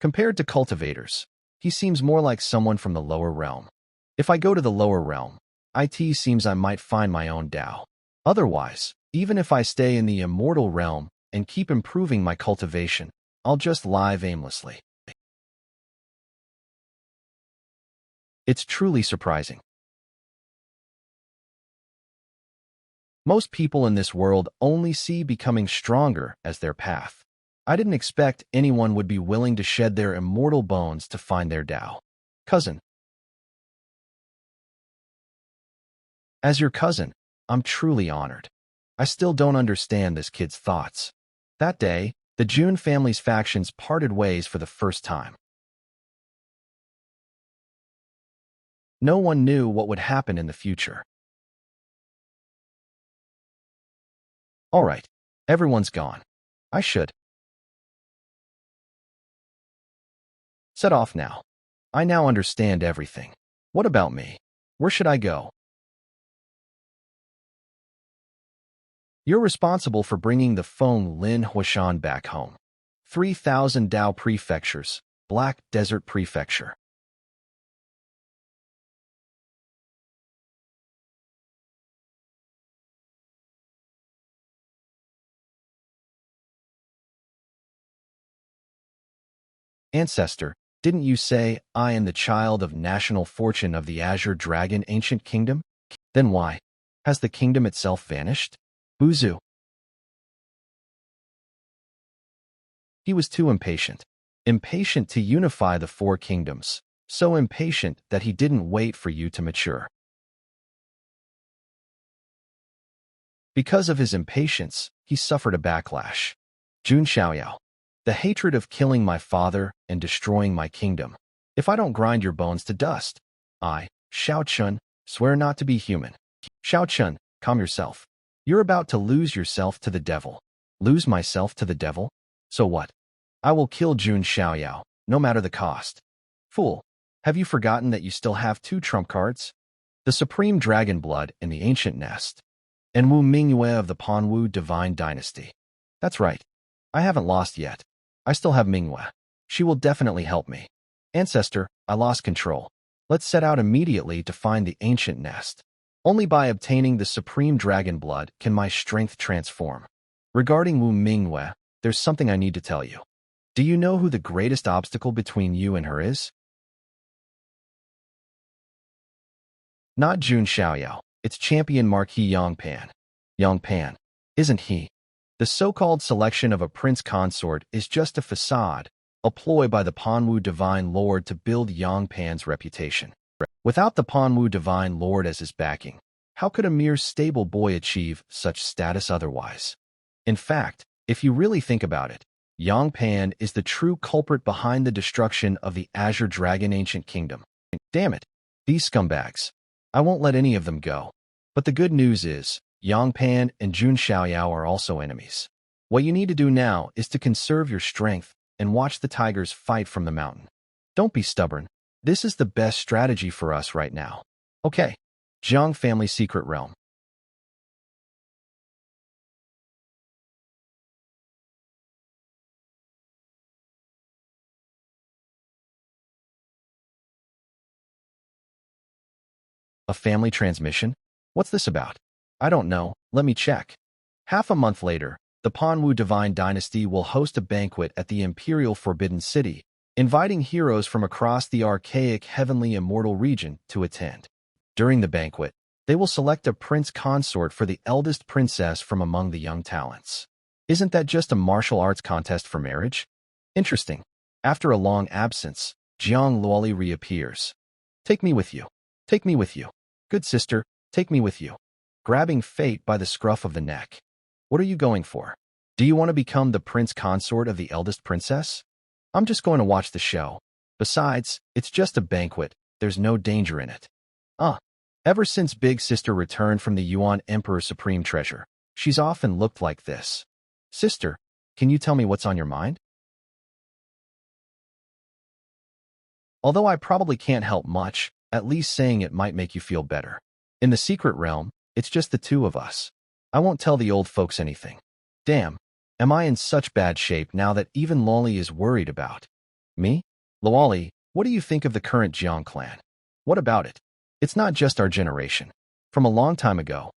Compared to cultivators, he seems more like someone from the lower realm. If I go to the lower realm, it seems I might find my own Tao. Otherwise, even if I stay in the immortal realm and keep improving my cultivation, I'll just live aimlessly. It's truly surprising. Most people in this world only see becoming stronger as their path. I didn't expect anyone would be willing to shed their immortal bones to find their Tao. Cousin. As your cousin, I'm truly honored. I still don't understand this kid's thoughts. That day, the Jun family's factions parted ways for the first time. No one knew what would happen in the future. All right, everyone's gone. I should set off now. I now understand everything. What about me? Where should I go? You're responsible for bringing the Feng Lin Huashan back home. 3,000 Dao prefectures, Black Desert Prefecture. Ancestor, didn't you say, I am the child of national fortune of the Azure Dragon ancient kingdom? Then why? Has the kingdom itself vanished? Buzu. He was too impatient. Impatient to unify the four kingdoms. So impatient that he didn't wait for you to mature. Because of his impatience, he suffered a backlash. Jun Xiaoyao. The hatred of killing my father and destroying my kingdom. If I don't grind your bones to dust, I, Xiao Chun, swear not to be human. Xiao Chun, calm yourself. You're about to lose yourself to the devil. Lose myself to the devil? So what? I will kill Jun Xiaoyao, no matter the cost. Fool, have you forgotten that you still have two trump cards? The supreme dragon blood in the ancient nest, and Wu Mingyue of the Panwu divine dynasty. That's right. I haven't lost yet. I still have Minghua. She will definitely help me. Ancestor, I lost control. Let's set out immediately to find the ancient nest. Only by obtaining the supreme dragon blood can my strength transform. Regarding Wu Minghua, there's something I need to tell you. Do you know who the greatest obstacle between you and her is? Not Jun Xiaoyao. It's champion Marquis Yongpan. Yongpan, isn't he? The so-called selection of a prince consort is just a facade, a ploy by the Panwu Divine Lord to build Yongpan's reputation. Without the Panwu Divine Lord as his backing, how could a mere stable boy achieve such status otherwise? In fact, if you really think about it, Yongpan is the true culprit behind the destruction of the Azure Dragon ancient kingdom. Damn it, these scumbags. I won't let any of them go. But the good news is, Yongpan and Jun Xiaoyao are also enemies. What you need to do now is to conserve your strength and watch the tigers fight from the mountain. Don't be stubborn. This is the best strategy for us right now. Okay. Jiang family secret realm. A family transmission? What's this about? I don't know. Let me check. Half a month later, the Panwu Divine Dynasty will host a banquet at the Imperial Forbidden City, inviting heroes from across the archaic heavenly immortal region to attend. During the banquet, they will select a prince consort for the eldest princess from among the young talents. Isn't that just a martial arts contest for marriage? Interesting. After a long absence, Jiang Luoli reappears. Take me with you. Take me with you. Good sister, take me with you. Grabbing fate by the scruff of the neck. What are you going for? Do you want to become the prince consort of the eldest princess? I'm just going to watch the show. Besides, it's just a banquet. There's no danger in it. Ah, ever since Big Sister returned from the Yuan Emperor's supreme treasure, she's often looked like this. Sister, can you tell me what's on your mind? Although I probably can't help much, at least saying it might make you feel better. In the secret realm, it's just the two of us. I won't tell the old folks anything. Damn, am I in such bad shape now that even Lolly is worried about me? Lolly, what do you think of the current Jiang clan? What about it? It's not just our generation. From a long time ago,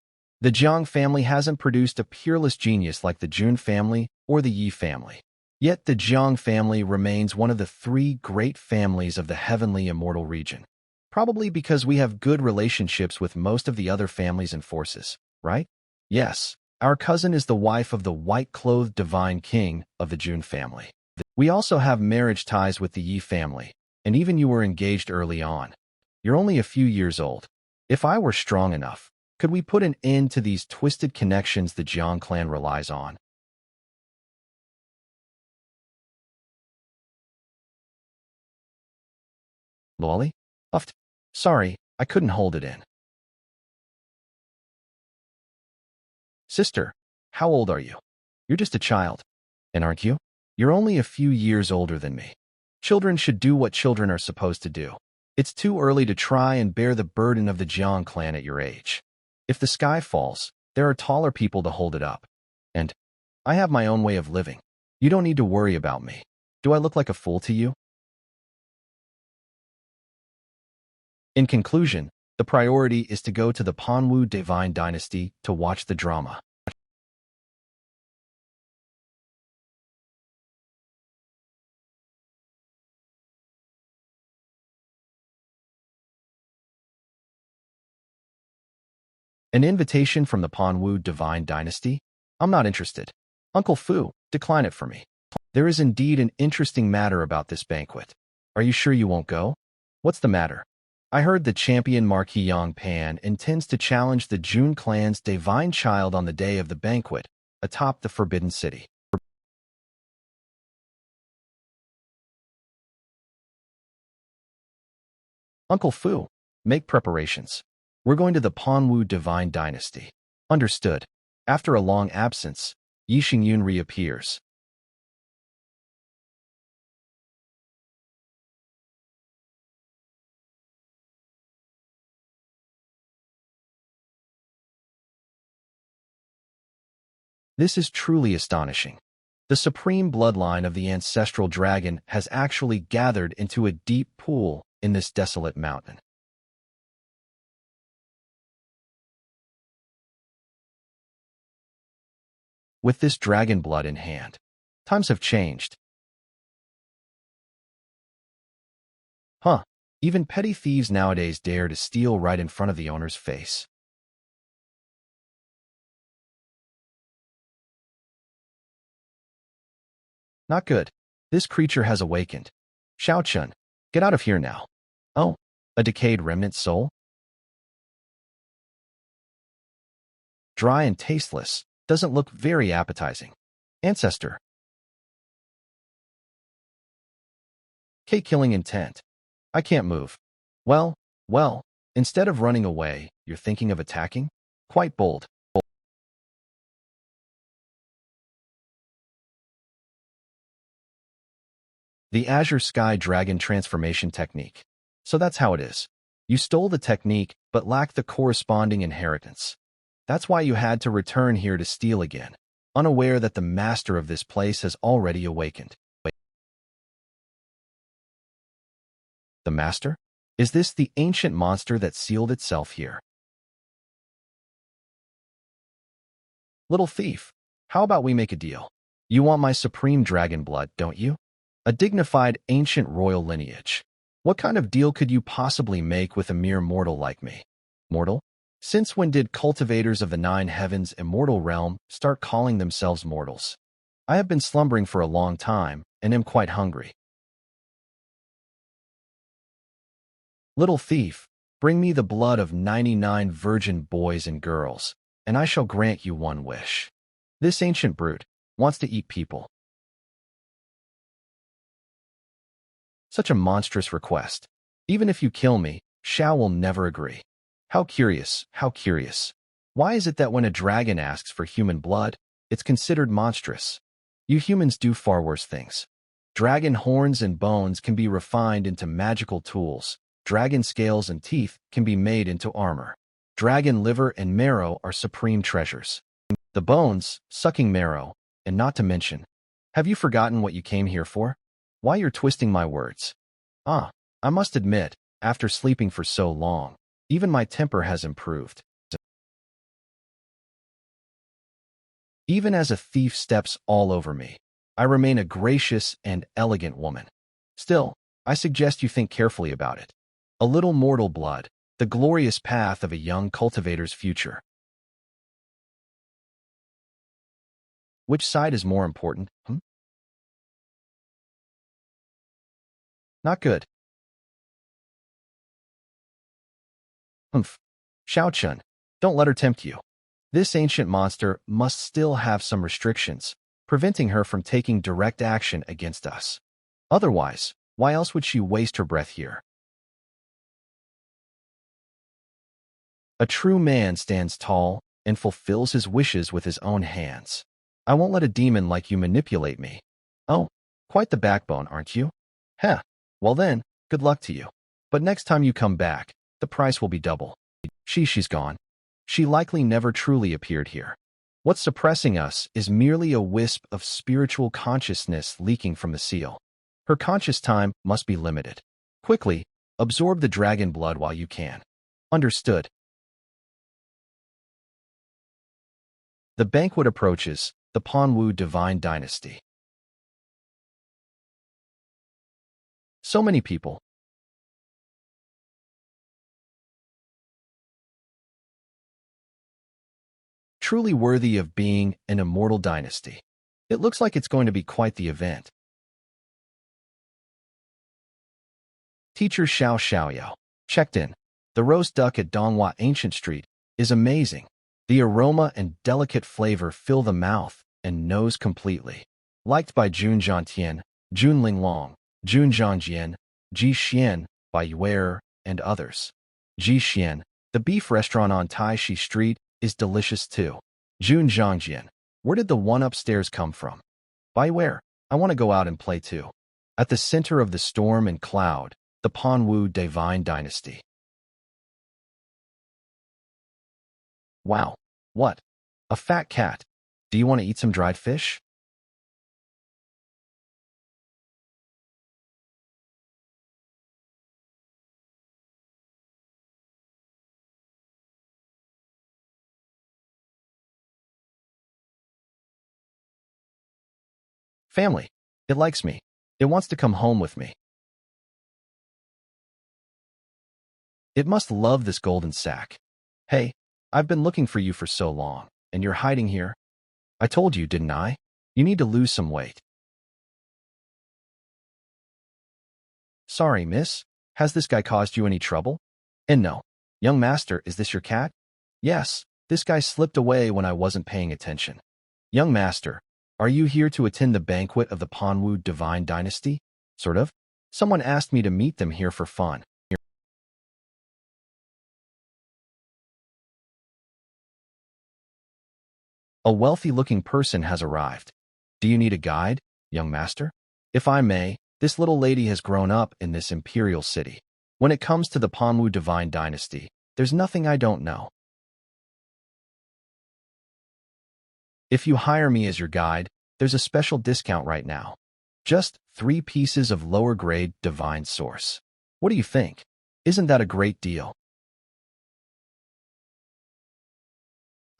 the Jiang family hasn't produced a peerless genius like the Jun family or the Yi family. Yet the Jiang family remains one of the three great families of the heavenly immortal region. Probably because we have good relationships with most of the other families and forces, right? Yes, our cousin is the wife of the white-clothed divine king of the Jun family. We also have marriage ties with the Yi family, and even you were engaged early on. You're only a few years old. If I were strong enough, could we put an end to these twisted connections the Jiang clan relies on? Lolly? Uffed. Sorry, I couldn't hold it in. Sister, how old are you? You're just a child. And aren't you? You're only a few years older than me. Children should do what children are supposed to do. It's too early to try and bear the burden of the Jiang clan at your age. If the sky falls, there are taller people to hold it up. And I have my own way of living. You don't need to worry about me. Do I look like a fool to you? In conclusion, the priority is to go to the Panwu Divine Dynasty to watch the drama. An invitation from the Panwu Divine Dynasty? I'm not interested. Uncle Fu, decline it for me. There is indeed an interesting matter about this banquet. Are you sure you won't go? What's the matter? I heard the champion Marquis Yang Pan intends to challenge the Jun clan's divine child on the day of the banquet, atop the Forbidden City. Uncle Fu, make preparations. We're going to the Panwu Divine Dynasty. Understood. After a long absence, Yi Xingyun reappears. This is truly astonishing. The supreme bloodline of the ancestral dragon has actually gathered into a deep pool in this desolate mountain. With this dragon blood in hand, times have changed. Huh, even petty thieves nowadays dare to steal right in front of the owner's face. Not good. This creature has awakened. Xiao Chun, get out of here now. Oh, a decayed remnant soul? Dry and tasteless, doesn't look very appetizing. Ancestor. Killing intent. I can't move. Well, instead of running away, you're thinking of attacking? Quite bold. The Azure Sky Dragon transformation technique. So that's how it is. You stole the technique, but lacked the corresponding inheritance. That's why you had to return here to steal again, unaware that the master of this place has already awakened. Wait. The master? Is this the ancient monster that sealed itself here? Little thief, how about we make a deal? You want my supreme dragon blood, don't you? A dignified ancient royal lineage. What kind of deal could you possibly make with a mere mortal like me? Mortal? Since when did cultivators of the nine heavens immortal realm start calling themselves mortals? I have been slumbering for a long time and am quite hungry. Little thief, bring me the blood of 99 virgin boys and girls, and I shall grant you one wish. This ancient brute wants to eat people. Such a monstrous request. Even if you kill me, Xiao will never agree. How curious, how curious. Why is it that when a dragon asks for human blood, it's considered monstrous? You humans do far worse things. Dragon horns and bones can be refined into magical tools. Dragon scales and teeth can be made into armor. Dragon liver and marrow are supreme treasures. The bones, sucking marrow, and not to mention, have you forgotten what you came here for? Why you're twisting my words? Ah, I must admit, after sleeping for so long, even my temper has improved. Even as a thief steps all over me, I remain a gracious and elegant woman. Still, I suggest you think carefully about it. A little mortal blood, the glorious path of a young cultivator's future. Which side is more important? Not good. Humph. Xiao-chun, don't let her tempt you. This ancient monster must still have some restrictions, preventing her from taking direct action against us. Otherwise, why else would she waste her breath here? A true man stands tall and fulfills his wishes with his own hands. I won't let a demon like you manipulate me. Oh, quite the backbone, aren't you? Heh, well then, good luck to you. But next time you come back, the price will be double. She's gone. She likely never truly appeared here. What's suppressing us is merely a wisp of spiritual consciousness leaking from the seal. Her conscious time must be limited. Quickly, absorb the dragon blood while you can. Understood. The banquet approaches, the Manhwa divine dynasty. So many people. Truly worthy of being an immortal dynasty. It looks like it's going to be quite the event. Teacher Xiao Xiaoyao checked in. The roast duck at Donghua Ancient Street is amazing. The aroma and delicate flavor fill the mouth and nose completely. Liked by Jun Zhantian, Jun Linglong, Jun Zhangjian, Ji Xian, by Yuer, and others. Ji Xian, the beef restaurant on Taishi Street, is delicious too. Jun Zhangjian, where did the one upstairs come from? By where? I want to go out and play too. At the center of the storm and cloud, the Manhwa divine dynasty. Wow. What? A fat cat. Do you want to eat some dried fish? Family. It likes me. It wants to come home with me. It must love this golden sack. Hey, I've been looking for you for so long, and you're hiding here? I told you, didn't I? You need to lose some weight. Sorry, miss. Has this guy caused you any trouble? And no. Young master, is this your cat? Yes, this guy slipped away when I wasn't paying attention. Young master, are you here to attend the banquet of the Manhwa divine dynasty? Sort of. Someone asked me to meet them here for fun. A wealthy-looking person has arrived. Do you need a guide, young master? If I may, this little lady has grown up in this imperial city. When it comes to the Manhwa divine dynasty, there's nothing I don't know. If you hire me as your guide, there's a special discount right now. Just 3 pieces of lower-grade divine source. What do you think? Isn't that a great deal?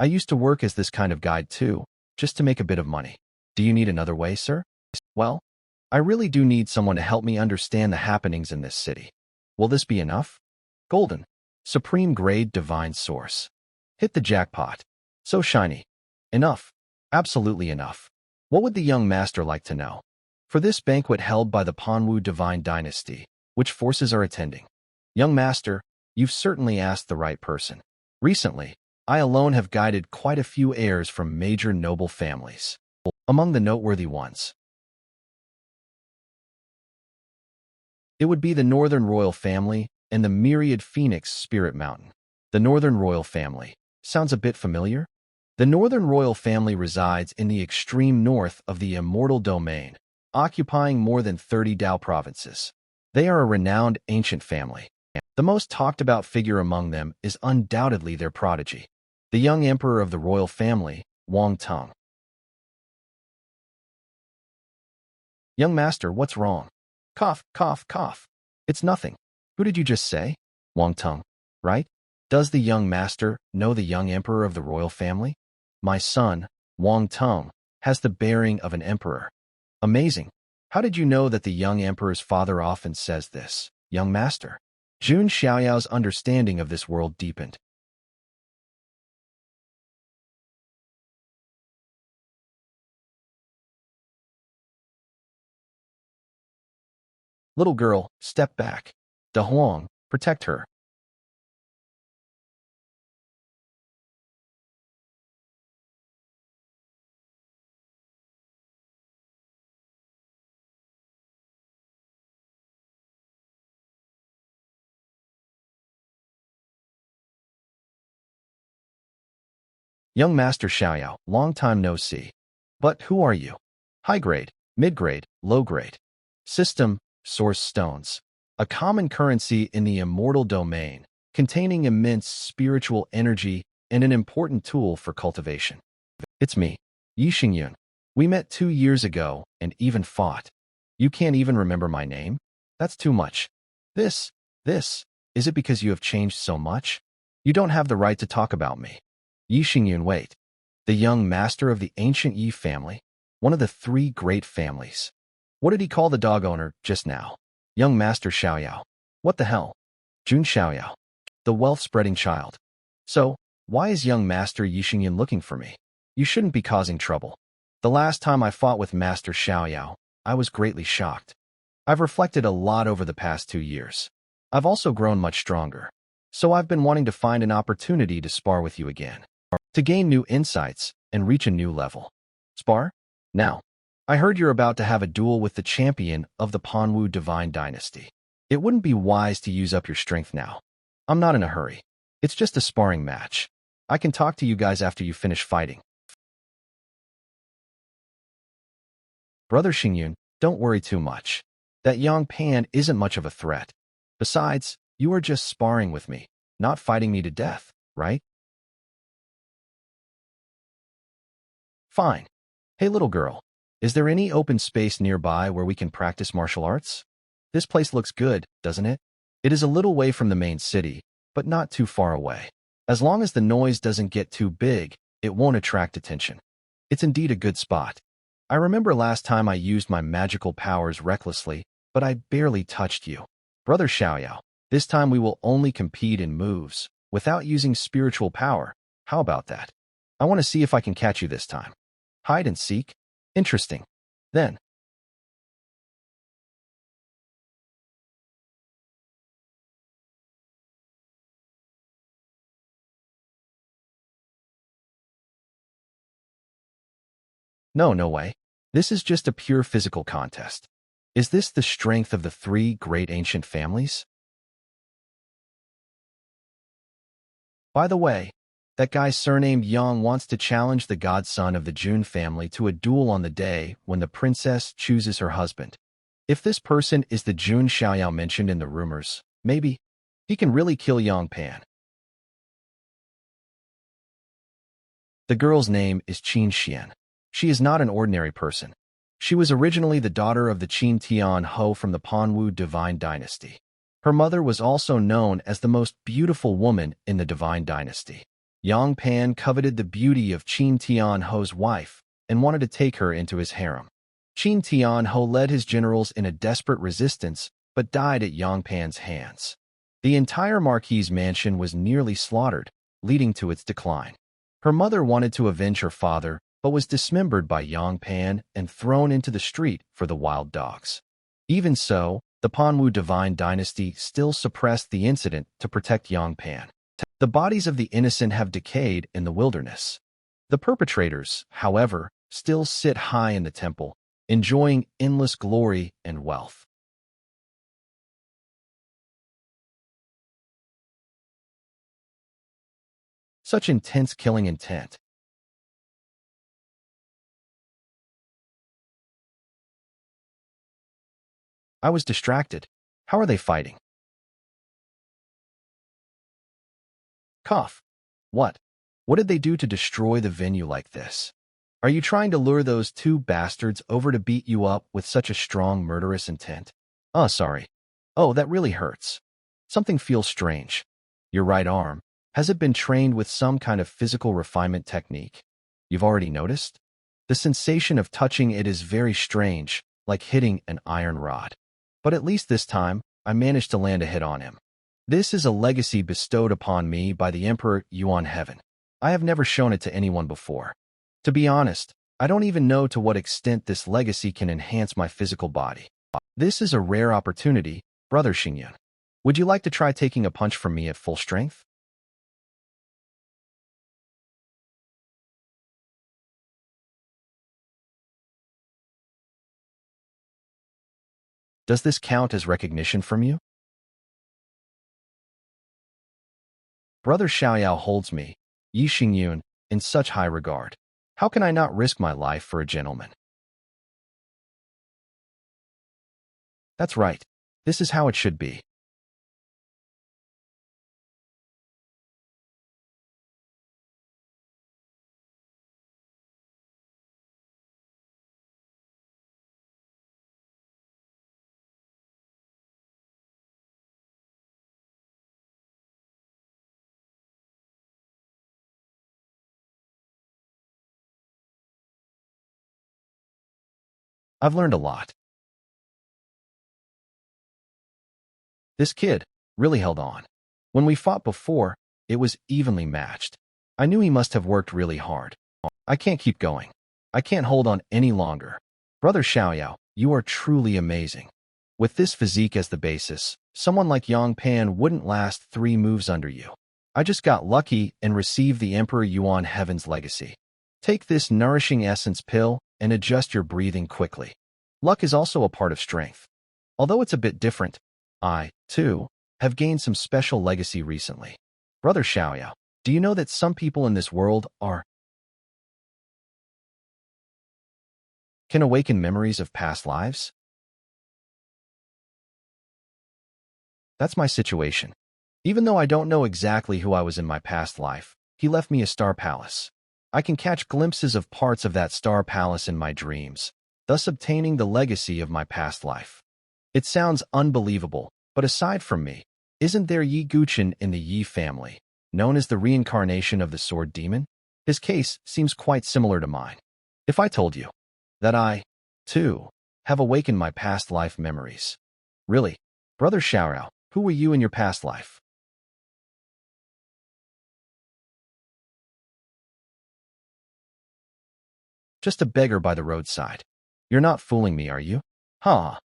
I used to work as this kind of guide too, just to make a bit of money. Do you need another way, sir? Well, I really do need someone to help me understand the happenings in this city. Will this be enough? Golden. Supreme grade divine source. Hit the jackpot. So shiny. Enough. Absolutely enough. What would the young master like to know? For this banquet held by the Manhwa divine dynasty, which forces are attending? Young master, you've certainly asked the right person. Recently, I alone have guided quite a few heirs from major noble families. Among the noteworthy ones, It would be the Northern Royal Family and the myriad Phoenix Spirit Mountain. The Northern Royal Family. Sounds a bit familiar? The Northern Royal Family resides in the extreme north of the Immortal Domain, occupying more than 30 Dao provinces. They are a renowned ancient family. The most talked about figure among them is undoubtedly their prodigy, the young emperor of the royal family, Wang Tung. Young master, what's wrong? Cough, cough, cough. It's nothing. Who did you just say? Wang Tung, right? Does the young master know the young emperor of the royal family? My son, Wang Tung, has the bearing of an emperor. Amazing. How did you know that the young emperor's father often says this, young master? Jun Xiaoyao's understanding of this world deepened. Little girl, step back. Da Huang, protect her. Young Master Xiaoyao, long time no see. But who are you? High grade, mid grade, low grade. System, source stones. A common currency in the immortal domain, containing immense spiritual energy and an important tool for cultivation. It's me, Yi Xingyun. We met 2 years ago and even fought. You can't even remember my name? That's too much. This, is it because you have changed so much? You don't have the right to talk about me. Yi Xingyun, wait. The young master of the ancient Yi family, one of the 3 great families. What did he call the dog owner just now? Young Master Xiaoyao. What the hell? Jun Xiaoyao. The wealth-spreading child. So, why is young Master Yi Xingyun looking for me? You shouldn't be causing trouble. The last time I fought with Master Xiaoyao, I was greatly shocked. I've reflected a lot over the past 2 years. I've also grown much stronger. So I've been wanting to find an opportunity to spar with you again. To gain new insights and reach a new level. Spar? Now, I heard you're about to have a duel with the champion of the Manhua Divine Dynasty. It wouldn't be wise to use up your strength now. I'm not in a hurry. It's just a sparring match. I can talk to you guys after you finish fighting. Brother Xingyun, don't worry too much. That Yang Pan isn't much of a threat. Besides, you are just sparring with me, not fighting me to death, right? Fine. Hey, little girl, is there any open space nearby where we can practice martial arts? This place looks good, doesn't it? It is a little way from the main city, but not too far away. As long as the noise doesn't get too big, it won't attract attention. It's indeed a good spot. I remember last time I used my magical powers recklessly, but I barely touched you. Brother Xiaoyao, this time we will only compete in moves, without using spiritual power. How about that? I want to see if I can catch you this time. Hide and seek? Interesting. Then. No, no way. This is just a pure physical contest. Is this the strength of the 3 great ancient families? By the way, that guy surnamed Yang wants to challenge the godson of the Jun family to a duel on the day when the princess chooses her husband. If this person is the Jun Xiaoyao mentioned in the rumors, maybe he can really kill Yang Pan. The girl's name is Qin Xian. She is not an ordinary person. She was originally the daughter of the Qin Tian Ho from the Manhua Divine Dynasty. Her mother was also known as the most beautiful woman in the Divine Dynasty. Yang Pan coveted the beauty of Qin Tian Ho's wife and wanted to take her into his harem. Qin Tian Ho led his generals in a desperate resistance but died at Yang Pan's hands. The entire Marquis's mansion was nearly slaughtered, leading to its decline. Her mother wanted to avenge her father but was dismembered by Yang Pan and thrown into the street for the wild dogs. Even so, the Manhua Divine Dynasty still suppressed the incident to protect Yang Pan. The bodies of the innocent have decayed in the wilderness. The perpetrators, however, still sit high in the temple, enjoying endless glory and wealth. Such intense killing intent. I was distracted. How are they fighting? Cough. What? What did they do to destroy the venue like this? Are you trying to lure those two bastards over to beat you up with such a strong murderous intent? Oh, sorry. Oh, that really hurts. Something feels strange. Your right arm. Has it been trained with some kind of physical refinement technique? You've already noticed? The sensation of touching it is very strange, like hitting an iron rod. But at least this time, I managed to land a hit on him. This is a legacy bestowed upon me by the Emperor Yuan Heaven. I have never shown it to anyone before. To be honest, I don't even know to what extent this legacy can enhance my physical body. This is a rare opportunity, Brother Xingyun. Would you like to try taking a punch from me at full strength? Does this count as recognition from you? Brother Xiaoyao holds me, Yi Xingyun, in such high regard. How can I not risk my life for a gentleman? That's right. This is how it should be. I've learned a lot. This kid really held on. When we fought before, it was evenly matched. I knew he must have worked really hard. I can't keep going. I can't hold on any longer. Brother Xiaoyao, you are truly amazing. With this physique as the basis, someone like Yang Pan wouldn't last 3 moves under you. I just got lucky and received the Emperor Yuan Heaven's legacy. Take this nourishing essence pill and adjust your breathing quickly. Luck is also a part of strength. Although it's a bit different, I, too, have gained some special legacy recently. Brother Xiaoyao, do you know that some people in this world can awaken memories of past lives? That's my situation. Even though I don't know exactly who I was in my past life, he left me a star palace. I can catch glimpses of parts of that star palace in my dreams, thus obtaining the legacy of my past life. It sounds unbelievable, but aside from me, isn't there Yi Guchen in the Yi family, known as the reincarnation of the sword demon? His case seems quite similar to mine. If I told you that I, too, have awakened my past life memories. Really, Brother Xiaorao, who were you in your past life? Just a beggar by the roadside. You're not fooling me, are you? Huh?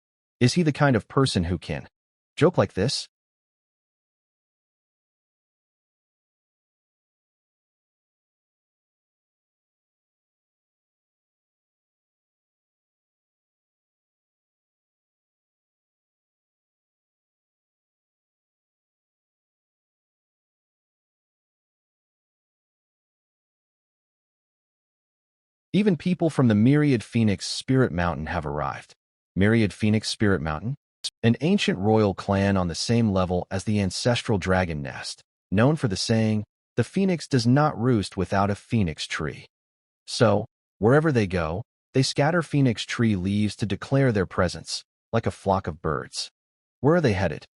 Is he the kind of person who can joke like this? Even people from the Myriad Phoenix Spirit Mountain have arrived. Myriad Phoenix Spirit Mountain? An ancient royal clan on the same level as the ancestral dragon nest, known for the saying, the phoenix does not roost without a phoenix tree. So, wherever they go, they scatter phoenix tree leaves to declare their presence, like a flock of birds. Where are they headed?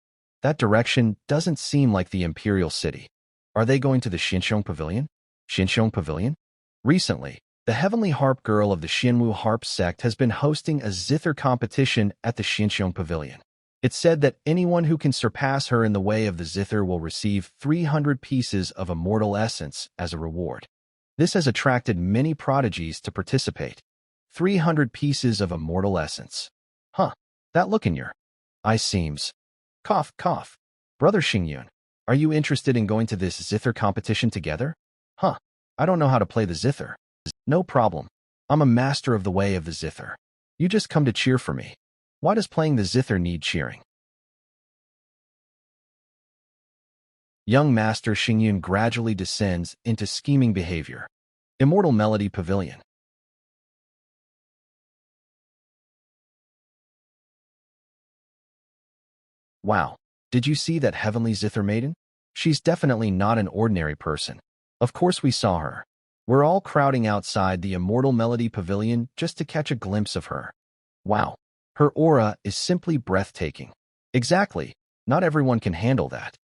That direction doesn't seem like the imperial city. Are they going to the Xinxiong Pavilion? Xinxiong Pavilion? Recently, the Heavenly Harp Girl of the Xinwu Harp sect has been hosting a zither competition at the Xinxiong Pavilion. It's said that anyone who can surpass her in the way of the zither will receive 300 pieces of immortal essence as a reward. This has attracted many prodigies to participate. 300 pieces of immortal essence. Huh, that look in your eye seems. Cough, cough. Brother Xingyun, are you interested in going to this zither competition together? Huh, I don't know how to play the zither. No problem. I'm a master of the way of the zither. You just come to cheer for me. Why does playing the zither need cheering? Young Master Xingyun gradually descends into scheming behavior. Immortal Melody Pavilion. Wow, did you see that heavenly zither maiden? She's definitely not an ordinary person. Of course we saw her. We're all crowding outside the Immortal Melody Pavilion just to catch a glimpse of her. Wow, her aura is simply breathtaking. Exactly, not everyone can handle that.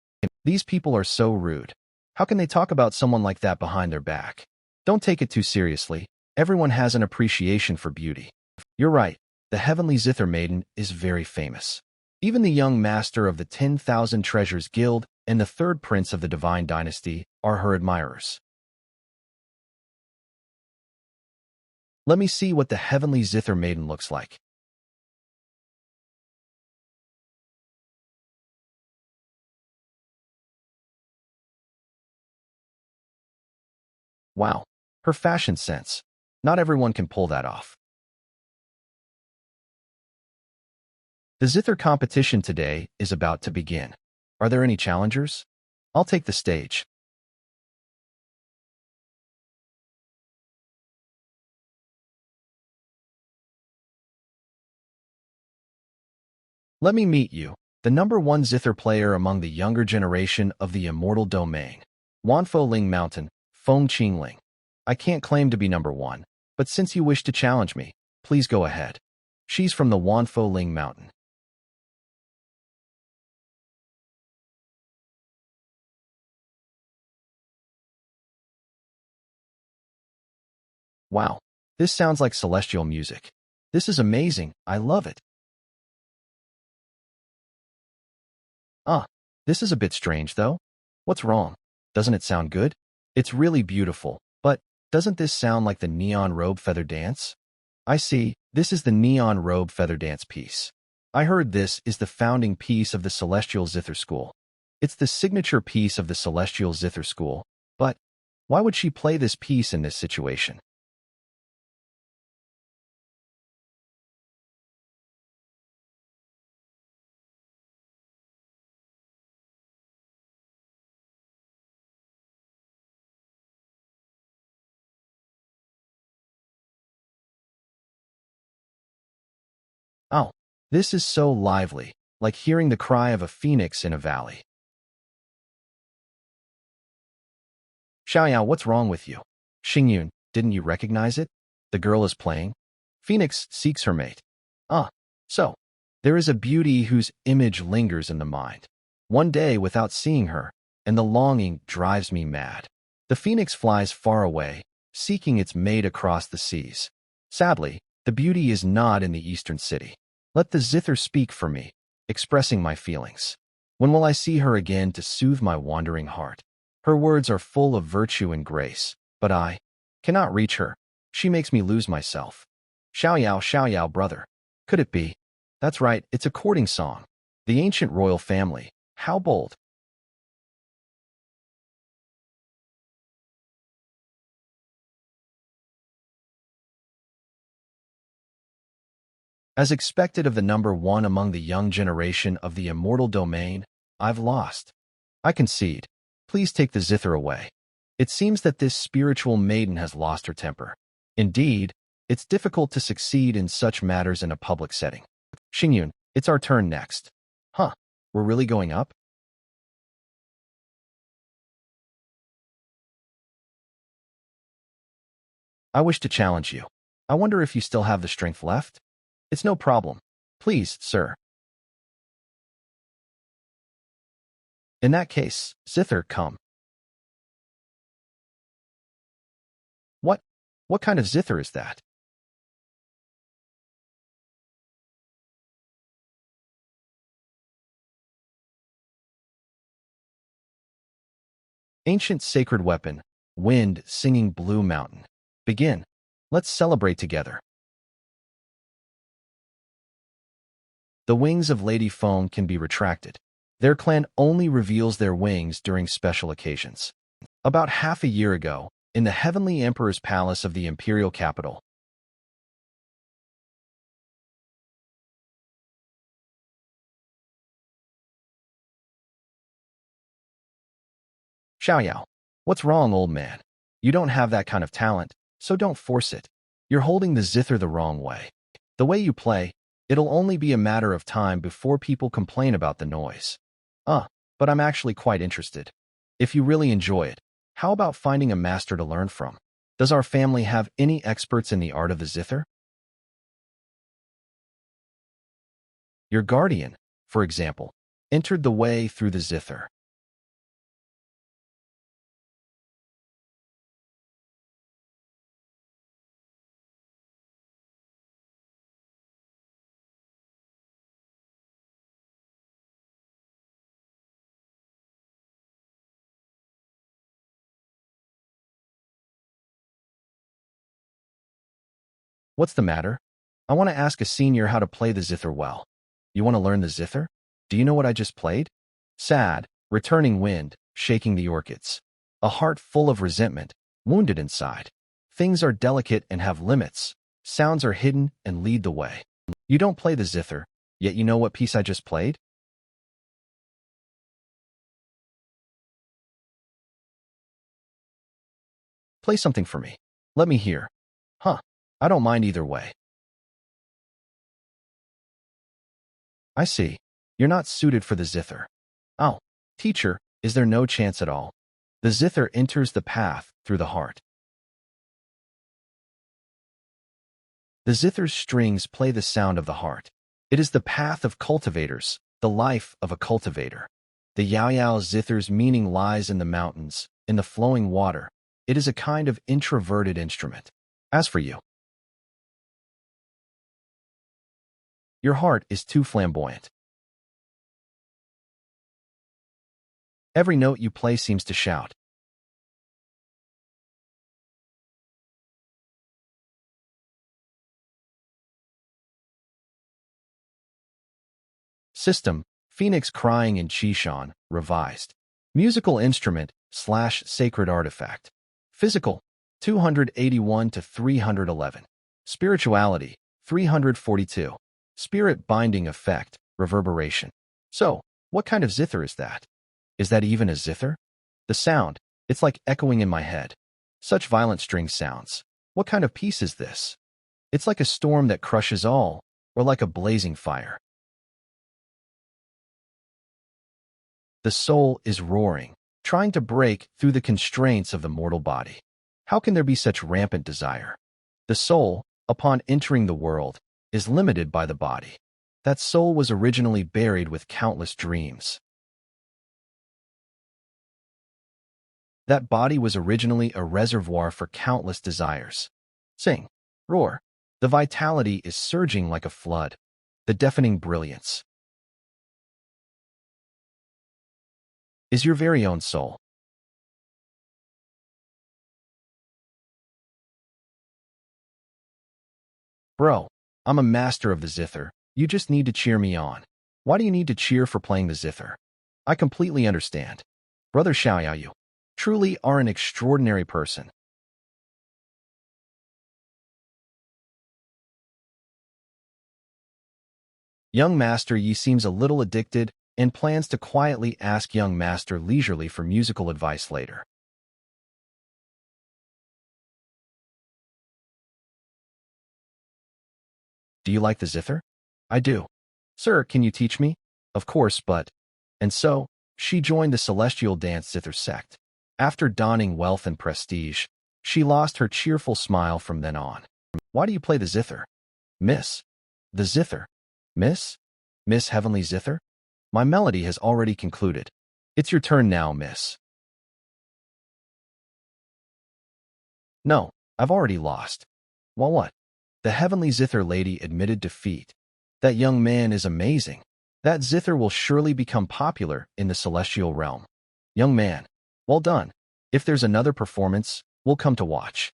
These people are so rude. How can they talk about someone like that behind their back? Don't take it too seriously. Everyone has an appreciation for beauty. You're right, the heavenly zither maiden is very famous. Even the young master of the 10,000 Treasures Guild and the third prince of the Divine Dynasty are her admirers. Let me see what the heavenly zither maiden looks like. Wow, her fashion sense. Not everyone can pull that off. The zither competition today is about to begin. Are there any challengers? I'll take the stage. Let me meet you, the number one zither player among the younger generation of the immortal domain. Wanfo Ling Mountain, Feng Qingling. I can't claim to be number one, but since you wish to challenge me, please go ahead. She's from the Wanfo Ling Mountain. Wow, this sounds like celestial music. This is amazing, I love it. Ah, this is a bit strange though. What's wrong? Doesn't it sound good? It's really beautiful, but doesn't this sound like the neon robe feather dance? I see, this is the neon robe feather dance piece. I heard this is the founding piece of the Celestial Zither School. It's the signature piece of the Celestial Zither School, but why would she play this piece in this situation? Oh, this is so lively, like hearing the cry of a phoenix in a valley. Xiaoyao, what's wrong with you? Xingyun, didn't you recognize it? The girl is playing. Phoenix seeks her mate. Ah, so, there is a beauty whose image lingers in the mind. One day without seeing her, and the longing drives me mad. The phoenix flies far away, seeking its mate across the seas. Sadly, the beauty is not in the eastern city. Let the zither speak for me, expressing my feelings. When will I see her again to soothe my wandering heart? Her words are full of virtue and grace, but I cannot reach her. She makes me lose myself. Xiao Yao, brother. Could it be? That's right, it's a courting song. The ancient royal family. How bold. As expected of the number one among the young generation of the immortal domain, I've lost. I concede. Please take the zither away. It seems that this spiritual maiden has lost her temper. Indeed, it's difficult to succeed in such matters in a public setting. Xingyun, it's our turn next. Huh, we're really going up? I wish to challenge you. I wonder if you still have the strength left? It's no problem. Please, sir. In that case, zither, come. What? What kind of zither is that? Ancient sacred weapon, wind singing blue mountain. Begin. Let's celebrate together. The wings of Lady Feng can be retracted. Their clan only reveals their wings during special occasions. About half a year ago, in the Heavenly Emperor's palace of the imperial capital, Xiaoyao, what's wrong, old man? You don't have that kind of talent, so don't force it. You're holding the zither the wrong way. The way you play, it'll only be a matter of time before people complain about the noise. But I'm actually quite interested. If you really enjoy it, how about finding a master to learn from? Does our family have any experts in the art of the zither? Your guardian, for example, entered the way through the zither. What's the matter? I want to ask a senior how to play the zither well. You want to learn the zither? Do you know what I just played? Sad, returning wind, shaking the orchids. A heart full of resentment, wounded inside. Things are delicate and have limits. Sounds are hidden and lead the way. You don't play the zither, yet you know what piece I just played? Play something for me. Let me hear. Huh. I don't mind either way. I see. You're not suited for the zither. Oh, teacher, is there no chance at all? The zither enters the path through the heart. The zither's strings play the sound of the heart. It is the path of cultivators, the life of a cultivator. The Yao zither's meaning lies in the mountains, in the flowing water. It is a kind of introverted instrument. As for you, your heart is too flamboyant. Every note you play seems to shout. System, Phoenix crying in Chishan, revised. Musical instrument / sacred artifact. Physical, 281 to 311. Spirituality, 342. Spirit binding effect, reverberation. So, what kind of zither is that? Is that even a zither? The sound, it's like echoing in my head. Such violent string sounds. What kind of piece is this? It's like a storm that crushes all, or like a blazing fire. The soul is roaring, trying to break through the constraints of the mortal body. How can there be such rampant desire? The soul, upon entering the world, is limited by the body. That soul was originally buried with countless dreams. That body was originally a reservoir for countless desires. Sing, roar. The vitality is surging like a flood. The deafening brilliance is your very own soul. Bro, I'm a master of the zither. You just need to cheer me on. Why do you need to cheer for playing the zither? I completely understand. Brother Xiaoyao, you truly are an extraordinary person. Young Master Yi seems a little addicted and plans to quietly ask Young Master leisurely for musical advice later. Do you like the zither? I do. Sir, can you teach me? Of course, but... And so, she joined the celestial dance zither sect. After donning wealth and prestige, she lost her cheerful smile from then on. Why do you play the zither? Miss. The zither. Miss? Miss Heavenly Zither? My melody has already concluded. It's your turn now, miss. No, I've already lost. Well, what? The Heavenly Zither lady admitted defeat. That young man is amazing. That zither will surely become popular in the celestial realm. Young man, well done. If there's another performance, we'll come to watch.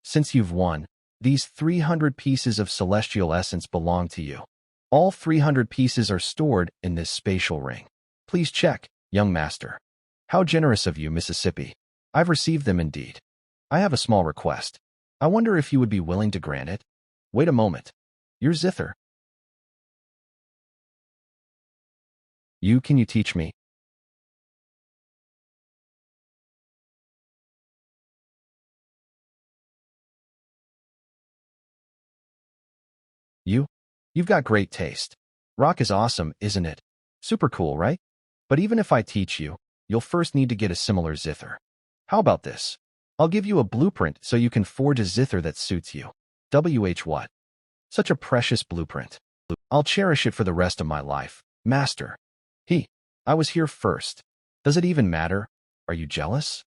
Since you've won, these 300 pieces of celestial essence belong to you. All 300 pieces are stored in this spatial ring. Please check, young master. How generous of you, Mississippi. I've received them indeed. I have a small request. I wonder if you would be willing to grant it. Wait a moment. You're zither. Can you teach me? You? You've got great taste. Rock is awesome, isn't it? Super cool, right? But even if I teach you, you'll first need to get a similar zither. How about this? I'll give you a blueprint so you can forge a zither that suits you. What? Such a precious blueprint. I'll cherish it for the rest of my life. Master. I was here first. Does it even matter? Are you jealous?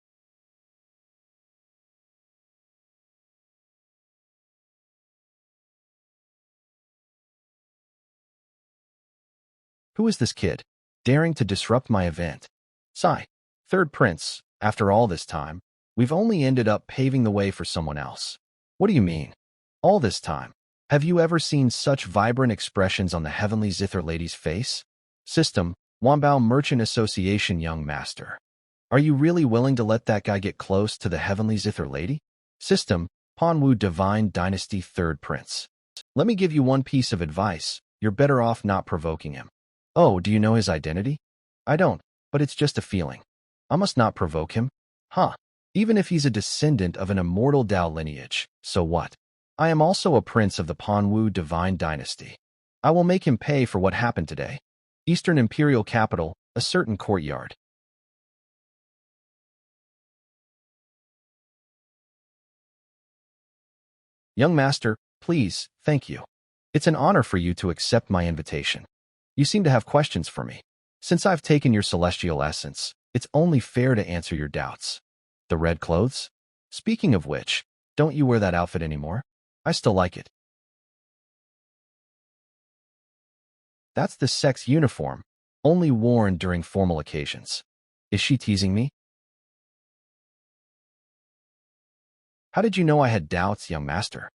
Who is this kid, daring to disrupt my event? Sigh. Third prince, after all this time, we've only ended up paving the way for someone else. What do you mean? All this time. Have you ever seen such vibrant expressions on the heavenly zither lady's face? System, Wanbao Merchant Association Young Master. Are you really willing to let that guy get close to the heavenly zither lady? System, Panwu Divine Dynasty Third Prince. Let me give you one piece of advice. You're better off not provoking him. Oh, do you know his identity? I don't, but it's just a feeling. I must not provoke him. Huh. Even if he's a descendant of an immortal Dao lineage, so what? I am also a prince of the Panwu Divine Dynasty. I will make him pay for what happened today. Eastern Imperial Capital, a certain courtyard. Young master, please, thank you. It's an honor for you to accept my invitation. You seem to have questions for me. Since I've taken your celestial essence, it's only fair to answer your doubts. The red clothes? Speaking of which, don't you wear that outfit anymore? I still like it. That's the sex uniform, only worn during formal occasions. Is she teasing me? How did you know I had doubts, young master?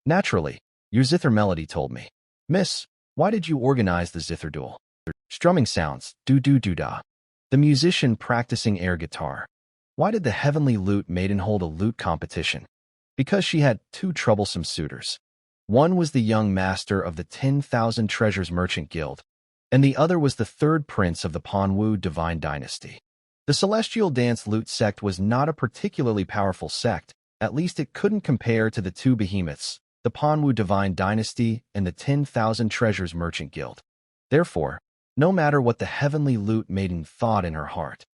Naturally, your zither melody told me. Miss, why did you organize the zither duel? Strumming sounds, do-do-do-da. The musician practicing air guitar. Why did the heavenly lute maiden hold a lute competition? Because she had two troublesome suitors. One was the young master of the 10,000 Treasures Merchant Guild, and the other was the third prince of the Panwu Divine Dynasty. The celestial dance lute sect was not a particularly powerful sect, at least it couldn't compare to the two behemoths, the Panwu Divine Dynasty and the 10,000 Treasures Merchant Guild. Therefore, no matter what the heavenly lute maiden thought in her heart,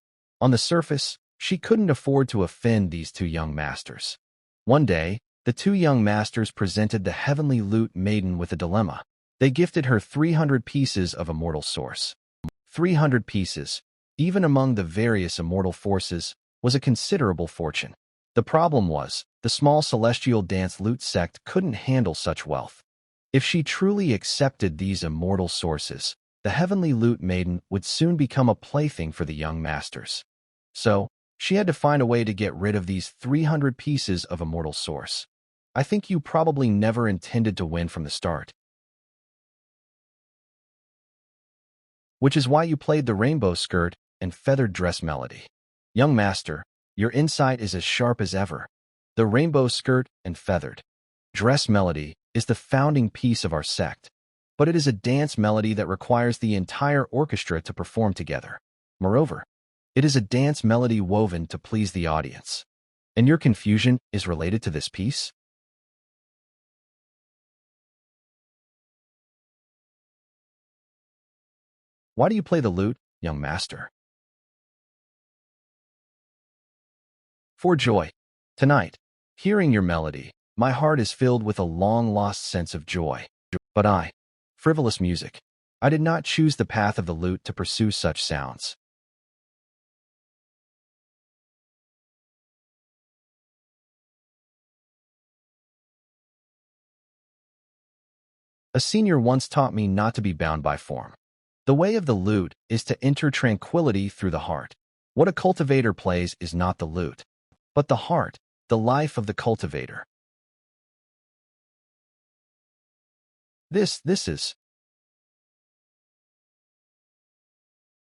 on the surface, she couldn't afford to offend these two young masters. One day, the two young masters presented the heavenly lute maiden with a dilemma. They gifted her 300 pieces of immortal source. 300 pieces, even among the various immortal forces, was a considerable fortune. The problem was, the small celestial dance lute sect couldn't handle such wealth. If she truly accepted these immortal sources, the heavenly lute maiden would soon become a plaything for the young masters. So, she had to find a way to get rid of these 300 pieces of immortal source. I think you probably never intended to win from the start. Which is why you played the rainbow skirt and feathered dress melody. Young master, your insight is as sharp as ever. The rainbow skirt and feathered dress melody is the founding piece of our sect, but it is a dance melody that requires the entire orchestra to perform together. Moreover, it is a dance melody woven to please the audience. And your confusion is related to this piece? Why do you play the lute, young master? For joy. Tonight, hearing your melody, my heart is filled with a long-lost sense of joy. But frivolous music. I did not choose the path of the lute to pursue such sounds. A senior once taught me not to be bound by form. The way of the lute is to enter tranquility through the heart. What a cultivator plays is not the lute, but the heart, the life of the cultivator. This is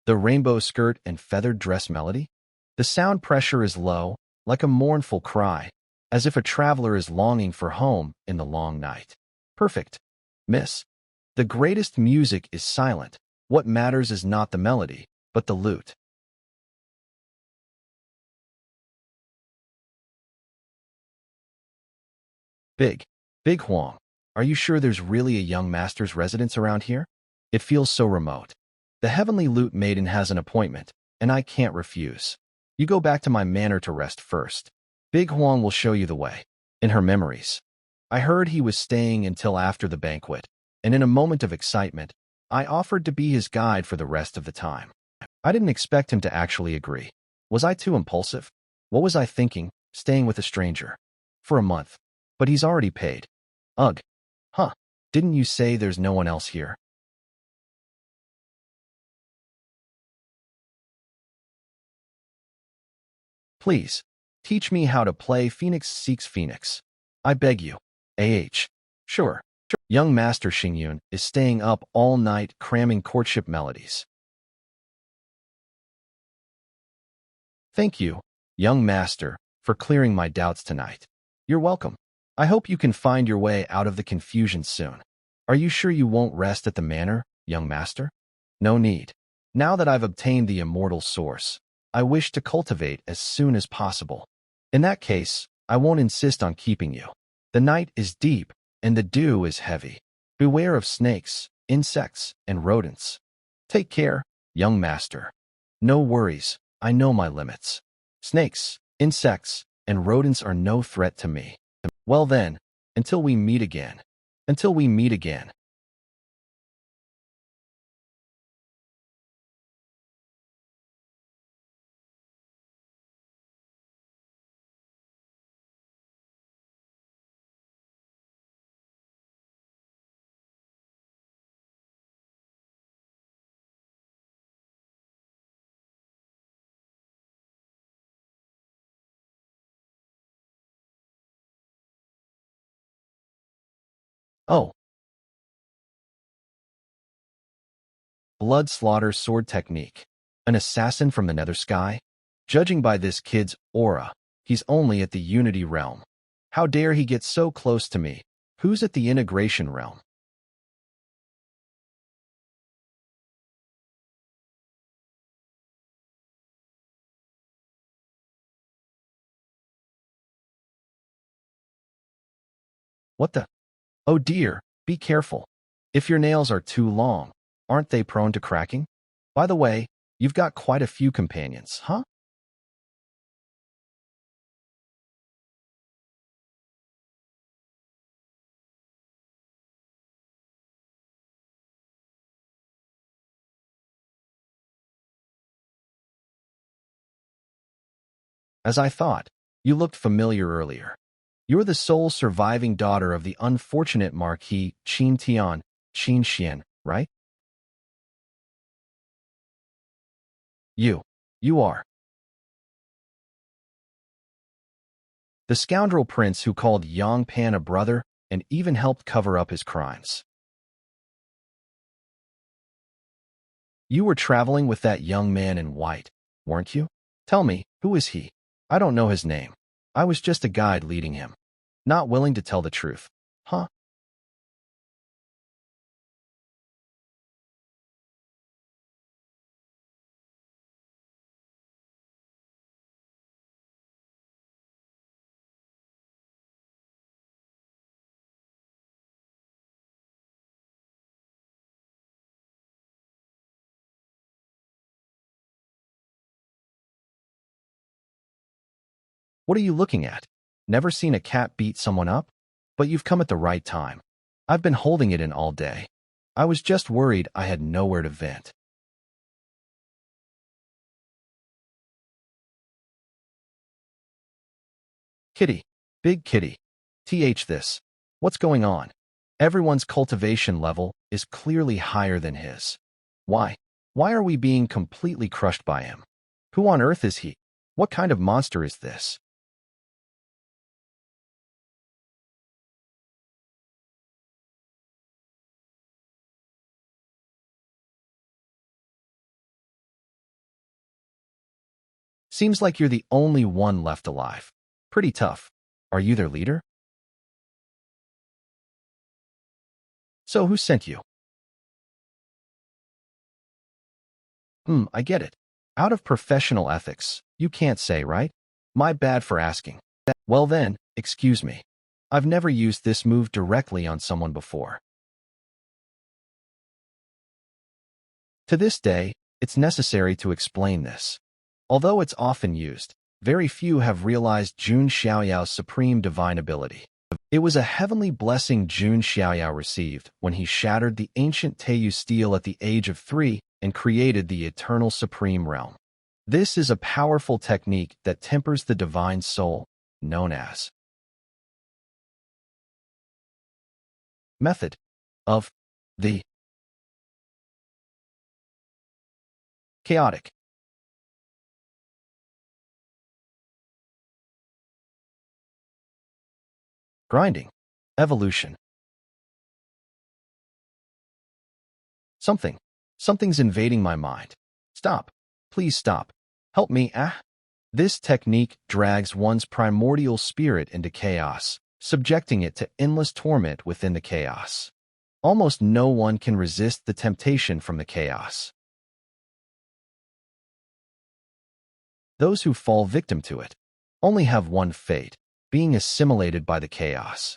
the rainbow skirt and feathered dress melody. The sound pressure is low, like a mournful cry, as if a traveler is longing for home in the long night. Perfect. Miss. The greatest music is silent. What matters is not the melody, but the lute. Big. Big Huang. Are you sure there's really a young master's residence around here? It feels so remote. The heavenly lute maiden has an appointment, and I can't refuse. You go back to my manor to rest first. Big Huang will show you the way. In her memories. I heard he was staying until after the banquet, and in a moment of excitement, I offered to be his guide for the rest of the time. I didn't expect him to actually agree. Was I too impulsive? What was I thinking, staying with a stranger? For a month. But he's already paid. Ugh. Huh. Didn't you say there's no one else here? Please, teach me how to play Phoenix Seeks Phoenix. I beg you. Sure. Young Master Xingyun is staying up all night cramming courtship melodies. Thank you, young master, for clearing my doubts tonight. You're welcome. I hope you can find your way out of the confusion soon. Are you sure you won't rest at the manor, young master? No need. Now that I've obtained the immortal source, I wish to cultivate as soon as possible. In that case, I won't insist on keeping you. The night is deep, and the dew is heavy. Beware of snakes, insects, and rodents. Take care, young master. No worries, I know my limits. Snakes, insects, and rodents are no threat to me. Well then, until we meet again. Until we meet again. Oh, blood slaughter sword technique. An assassin from the nether sky? Judging by this kid's aura, he's only at the Unity realm. How dare he get so close to me? Who's at the integration realm? What the? Oh dear, be careful. If your nails are too long, aren't they prone to cracking? By the way, you've got quite a few companions, huh? As I thought, you looked familiar earlier. You're the sole surviving daughter of the unfortunate Marquis Qin Tian, Qin Xian, right? You. You are. The scoundrel prince who called Yang Pan a brother and even helped cover up his crimes. You were traveling with that young man in white, weren't you? Tell me, who is he? I don't know his name. I was just a guide leading him. Not willing to tell the truth. Huh? What are you looking at? Never seen a cat beat someone up? But you've come at the right time. I've been holding it in all day. I was just worried I had nowhere to vent. Kitty. Big kitty. This. What's going on? Everyone's cultivation level is clearly higher than his. Why? Why are we being completely crushed by him? Who on earth is he? What kind of monster is this? Seems like you're the only one left alive. Pretty tough. Are you their leader? So who sent you? I get it. Out of professional ethics, you can't say, right? My bad for asking. Well then, excuse me. I've never used this move directly on someone before. To this day, it's necessary to explain this. Although it's often used, very few have realized Jun Xiaoyao's supreme divine ability. It was a heavenly blessing Jun Xiaoyao received when he shattered the ancient Teiyu steel at the age of 3 and created the eternal supreme realm. This is a powerful technique that tempers the divine soul, known as method of the chaotic. Grinding. Evolution. Something's invading my mind. Stop. Please stop. Help me, ah. This technique drags one's primordial spirit into chaos, subjecting it to endless torment within the chaos. Almost no one can resist the temptation from the chaos. Those who fall victim to it only have one fate, being assimilated by the chaos.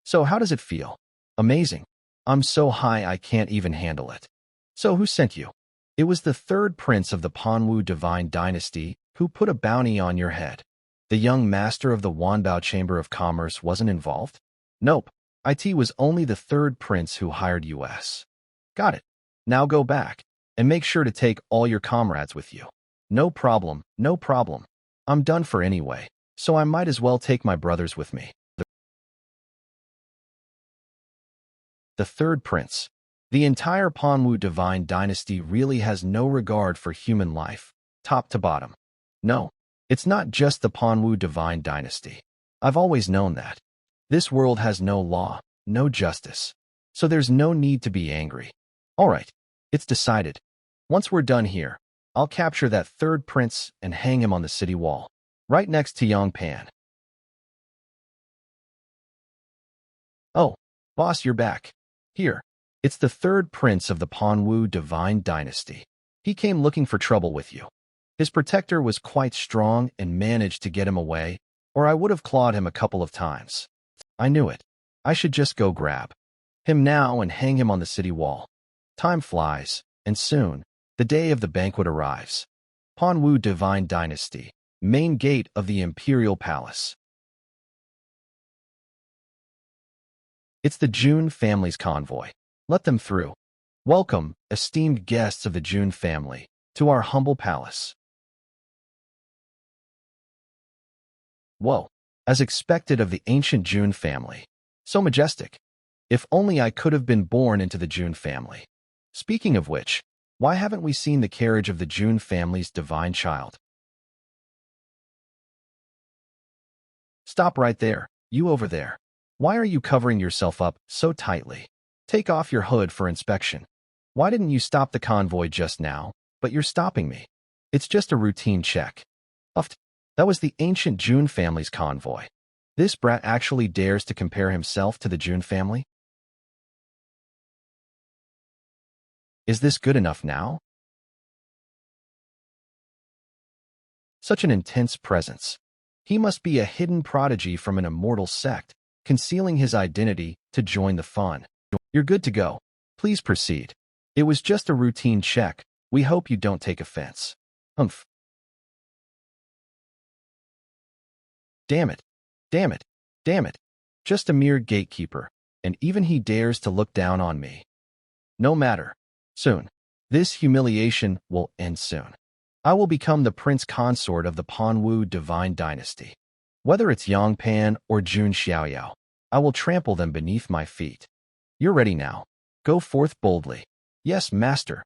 So how does it feel? Amazing. I'm so high I can't even handle it. So who sent you? It was the third prince of the Panwu divine dynasty who put a bounty on your head. The young master of the Wanbao Chamber of Commerce wasn't involved? Nope. IT was only the third prince who hired us. Got it. Now go back, and make sure to take all your comrades with you. No problem, no problem. I'm done for anyway, so I might as well take my brothers with me. The third prince. The entire Panwu divine dynasty really has no regard for human life, top to bottom. No, it's not just the Panwu divine dynasty. I've always known that. This world has no law, no justice. So there's no need to be angry. All right, it's decided. Once we're done here, I'll capture that third prince and hang him on the city wall, right next to Yongpan. Oh, boss, you're back. Here, it's the third prince of the Panwu divine dynasty. He came looking for trouble with you. His protector was quite strong and managed to get him away, or I would have clawed him a couple of times. I knew it. I should just go grab him now and hang him on the city wall. Time flies, and soon, the day of the banquet arrives. Panwu divine dynasty, main gate of the imperial palace. It's the Jun family's convoy. Let them through. Welcome, esteemed guests of the Jun family, to our humble palace. Whoa, as expected of the ancient Jun family. So majestic. If only I could have been born into the Jun family. Speaking of which, why haven't we seen the carriage of the Jun family's divine child? Stop right there, you over there. Why are you covering yourself up so tightly? Take off your hood for inspection. Why didn't you stop the convoy just now, but you're stopping me? It's just a routine check. Uft. That was the ancient Jun family's convoy. This brat actually dares to compare himself to the Jun family? Is this good enough now? Such an intense presence. He must be a hidden prodigy from an immortal sect, concealing his identity to join the fun. You're good to go. Please proceed. It was just a routine check. We hope you don't take offense. Humph. Damn it. Damn it. Damn it. Just a mere gatekeeper, and even he dares to look down on me. No matter. Soon. This humiliation will end soon. I will become the prince consort of the Panwu divine dynasty. Whether it's Yongpan or Jun Xiaoyao, I will trample them beneath my feet. You're ready now. Go forth boldly. Yes, master.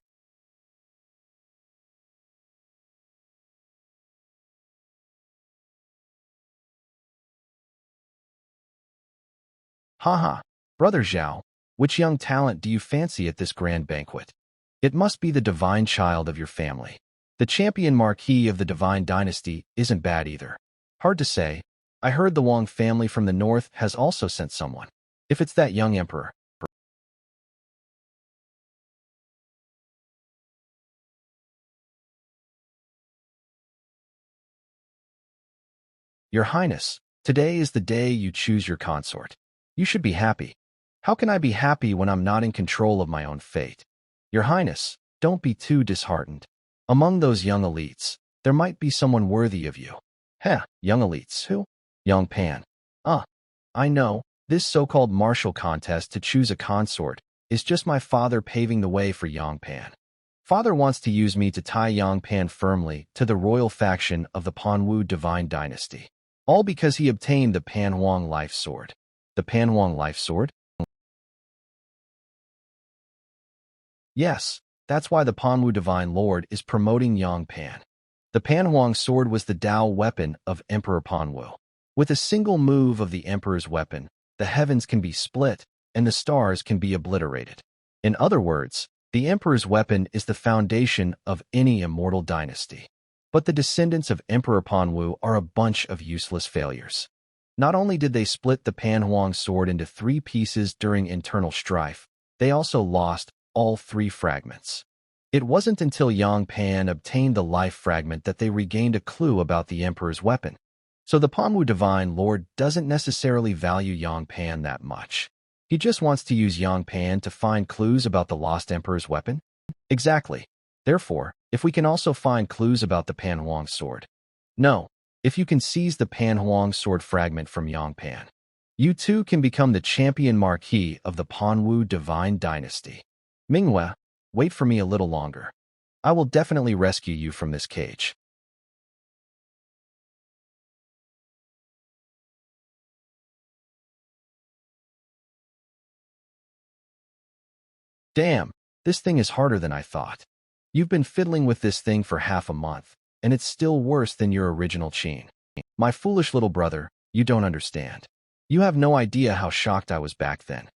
Haha. Brother Zhao, which young talent do you fancy at this grand banquet? It must be the divine child of your family. The champion marquis of the divine dynasty isn't bad either. Hard to say. I heard the Wang family from the north has also sent someone. If it's that young emperor. Your Highness, Today is the day you choose your consort. You should be happy. How can I be happy when I'm not in control of my own fate? Your Highness, don't be too disheartened. Among those young elites, there might be someone worthy of you. Heh, young elites, who? Young Pan. I know, this so-called martial contest to choose a consort is just my father paving the way for Yang Pan. Father wants to use me to tie Yang Pan firmly to the royal faction of the Panwu divine dynasty. All because he obtained the Panhuang life sword. The Panhuang life sword? Yes, that's why the Panwu divine lord is promoting Yang Pan. The Panhuang sword was the Tao weapon of Emperor Panwu. With a single move of the emperor's weapon, the heavens can be split and the stars can be obliterated. In other words, the emperor's weapon is the foundation of any immortal dynasty. But the descendants of Emperor Panwu are a bunch of useless failures. Not only did they split the Panhuang sword into 3 pieces during internal strife, they also lost all 3 fragments. It wasn't until Yang Pan obtained the life fragment that they regained a clue about the emperor's weapon. So the Panwu divine lord doesn't necessarily value Yang Pan that much. He just wants to use Yang Pan to find clues about the lost emperor's weapon? Exactly. Therefore, if we can also find clues about the Panhuang sword. No, if you can seize the Panhuang sword fragment from Yang Pan, you too can become the champion marquis of the Panwu divine dynasty. Manhwa, wait for me a little longer. I will definitely rescue you from this cage. Damn, this thing is harder than I thought. You've been fiddling with this thing for half a month, and it's still worse than your original chain. My foolish little brother, you don't understand. You have no idea how shocked I was back then.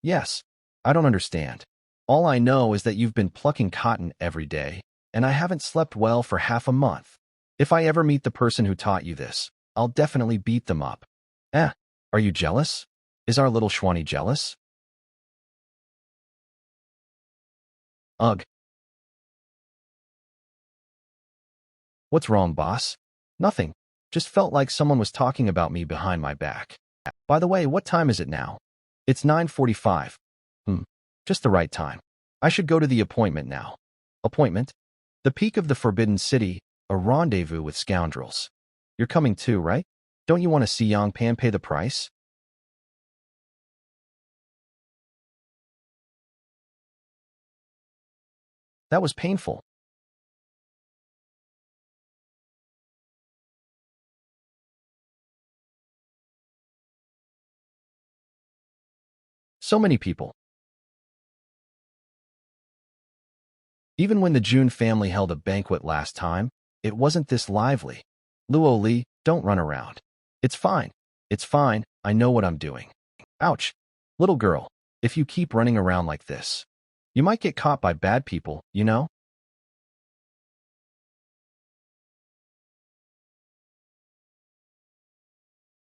Yes, I don't understand. All I know is that you've been plucking cotton every day, and I haven't slept well for half a month. If I ever meet the person who taught you this, I'll definitely beat them up. Are you jealous? Is our little Shwani jealous? Ugh. What's wrong, boss? Nothing. Just felt like someone was talking about me behind my back. By the way, what time is it now? It's 9:45. Just the right time. I should go to the appointment now. Appointment? The peak of the Forbidden City, a rendezvous with scoundrels. You're coming too, right? Don't you want to see Yang Pan pay the price? That was painful. So many people. Even when the June family held a banquet last time, it wasn't this lively. Luo Li, don't run around. It's fine. It's fine. I know what I'm doing. Ouch. Little girl, if you keep running around like this, you might get caught by bad people, you know?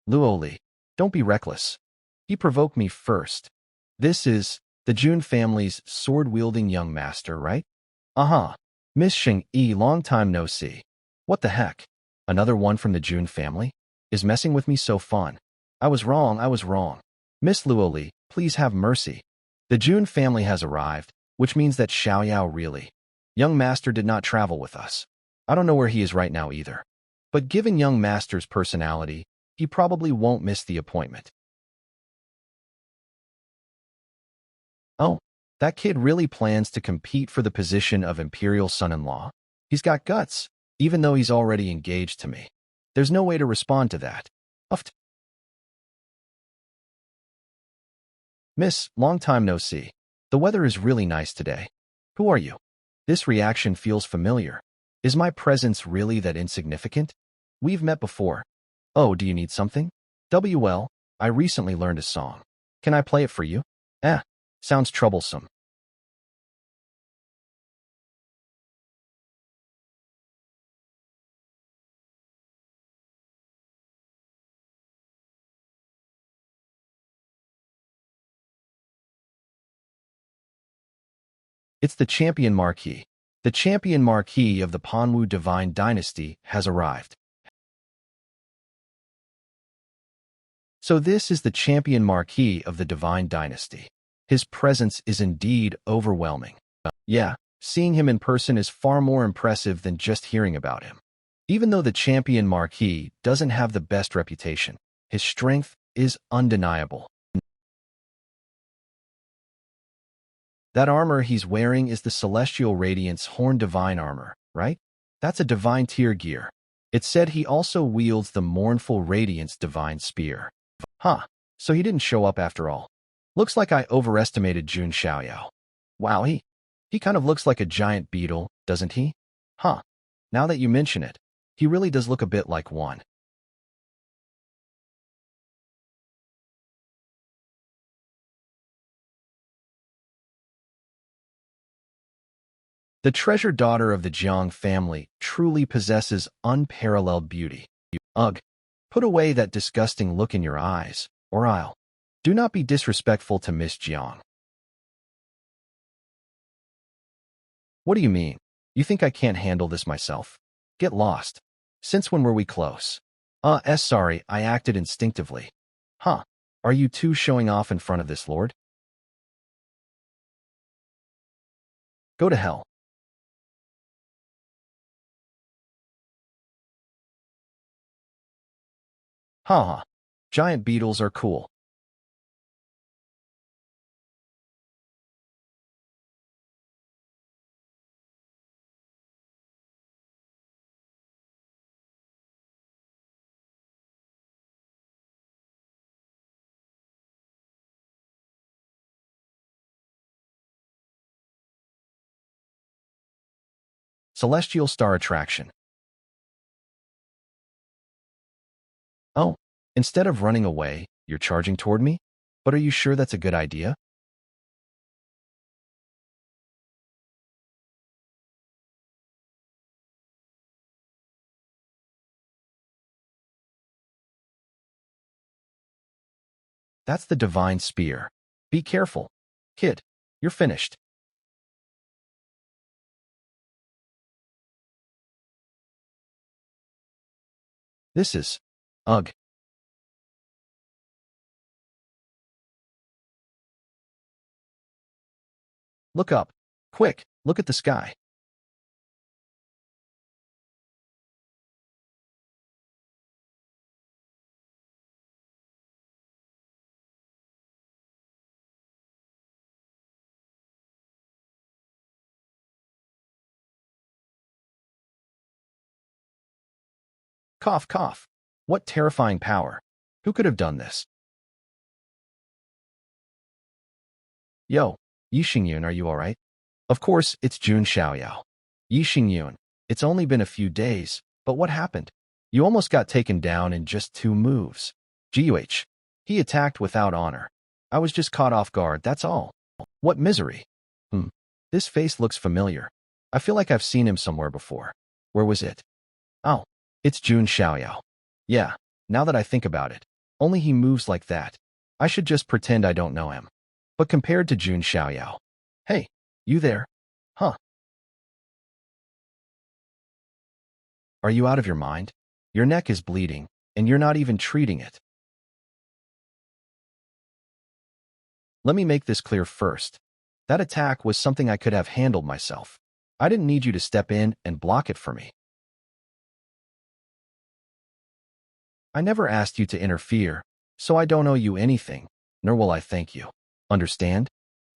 Luo Li, don't be reckless. He provoked me first. This is the June family's sword-wielding young master, right? Uh-huh. Miss Xing Yi, long time no see. What the heck? Another one from the June family? Is messing with me so fun? I was wrong. Miss Luoli, please have mercy. The June family has arrived, which means that Xiaoyao really. Young master did not travel with us. I don't know where he is right now either. But given young master's personality, he probably won't miss the appointment. Oh, that kid really plans to compete for the position of imperial son-in-law? He's got guts, even though he's already engaged to me. There's no way to respond to that. Uft. Miss, long time no see. The weather is really nice today. Who are you? This reaction feels familiar. Is my presence really that insignificant? We've met before. Oh, do you need something? WL, I recently learned a song. Can I play it for you? Sounds troublesome. It's the champion marquis. The champion marquis of the Panwu divine dynasty has arrived. So this is the champion marquis of the divine dynasty. His presence is indeed overwhelming. Yeah, seeing him in person is far more impressive than just hearing about him. Even though the champion marquis doesn't have the best reputation, his strength is undeniable. That armor he's wearing is the Celestial Radiance Horn Divine Armor, right? That's a divine tier gear. It said he also wields the Mournful Radiance Divine Spear. Huh, so he didn't show up after all. Looks like I overestimated Jun Xiaoyao. Wow, he kind of looks like a giant beetle, doesn't he? Huh, now that you mention it, he really does look a bit like one. The treasured daughter of the Jiang family truly possesses unparalleled beauty. Ugh, put away that disgusting look in your eyes, or I'll. Do not be disrespectful to Miss Jiang. What do you mean? You think I can't handle this myself? Get lost. Since when were we close? Sorry, I acted instinctively. Huh, are you two showing off in front of this lord? Go to hell. Haha, giant beetles are cool. Celestial star attraction. Oh, instead of running away, you're charging toward me? But are you sure that's a good idea? That's the divine spear. Be careful. Kid, you're finished. This is... Ugh. Look up. Quick, look at the sky. Cough, cough. What terrifying power. Who could have done this? Yo, Yi Xingyun, are you alright? Of course, it's Jun Xiaoyao. Yi Xingyun, it's only been a few days, but what happened? You almost got taken down in just 2 moves. GUH. He attacked without honor. I was just caught off guard, that's all. What misery. This face looks familiar. I feel like I've seen him somewhere before. Where was it? Oh, it's Jun Xiaoyao. Yeah, now that I think about it, only he moves like that. I should just pretend I don't know him. But compared to Jun Xiaoyao, hey, you there? Huh, are you out of your mind? Your neck is bleeding, and you're not even treating it. Let me make this clear first. That attack was something I could have handled myself. I didn't need you to step in and block it for me. I never asked you to interfere, so I don't owe you anything, nor will I thank you. Understand?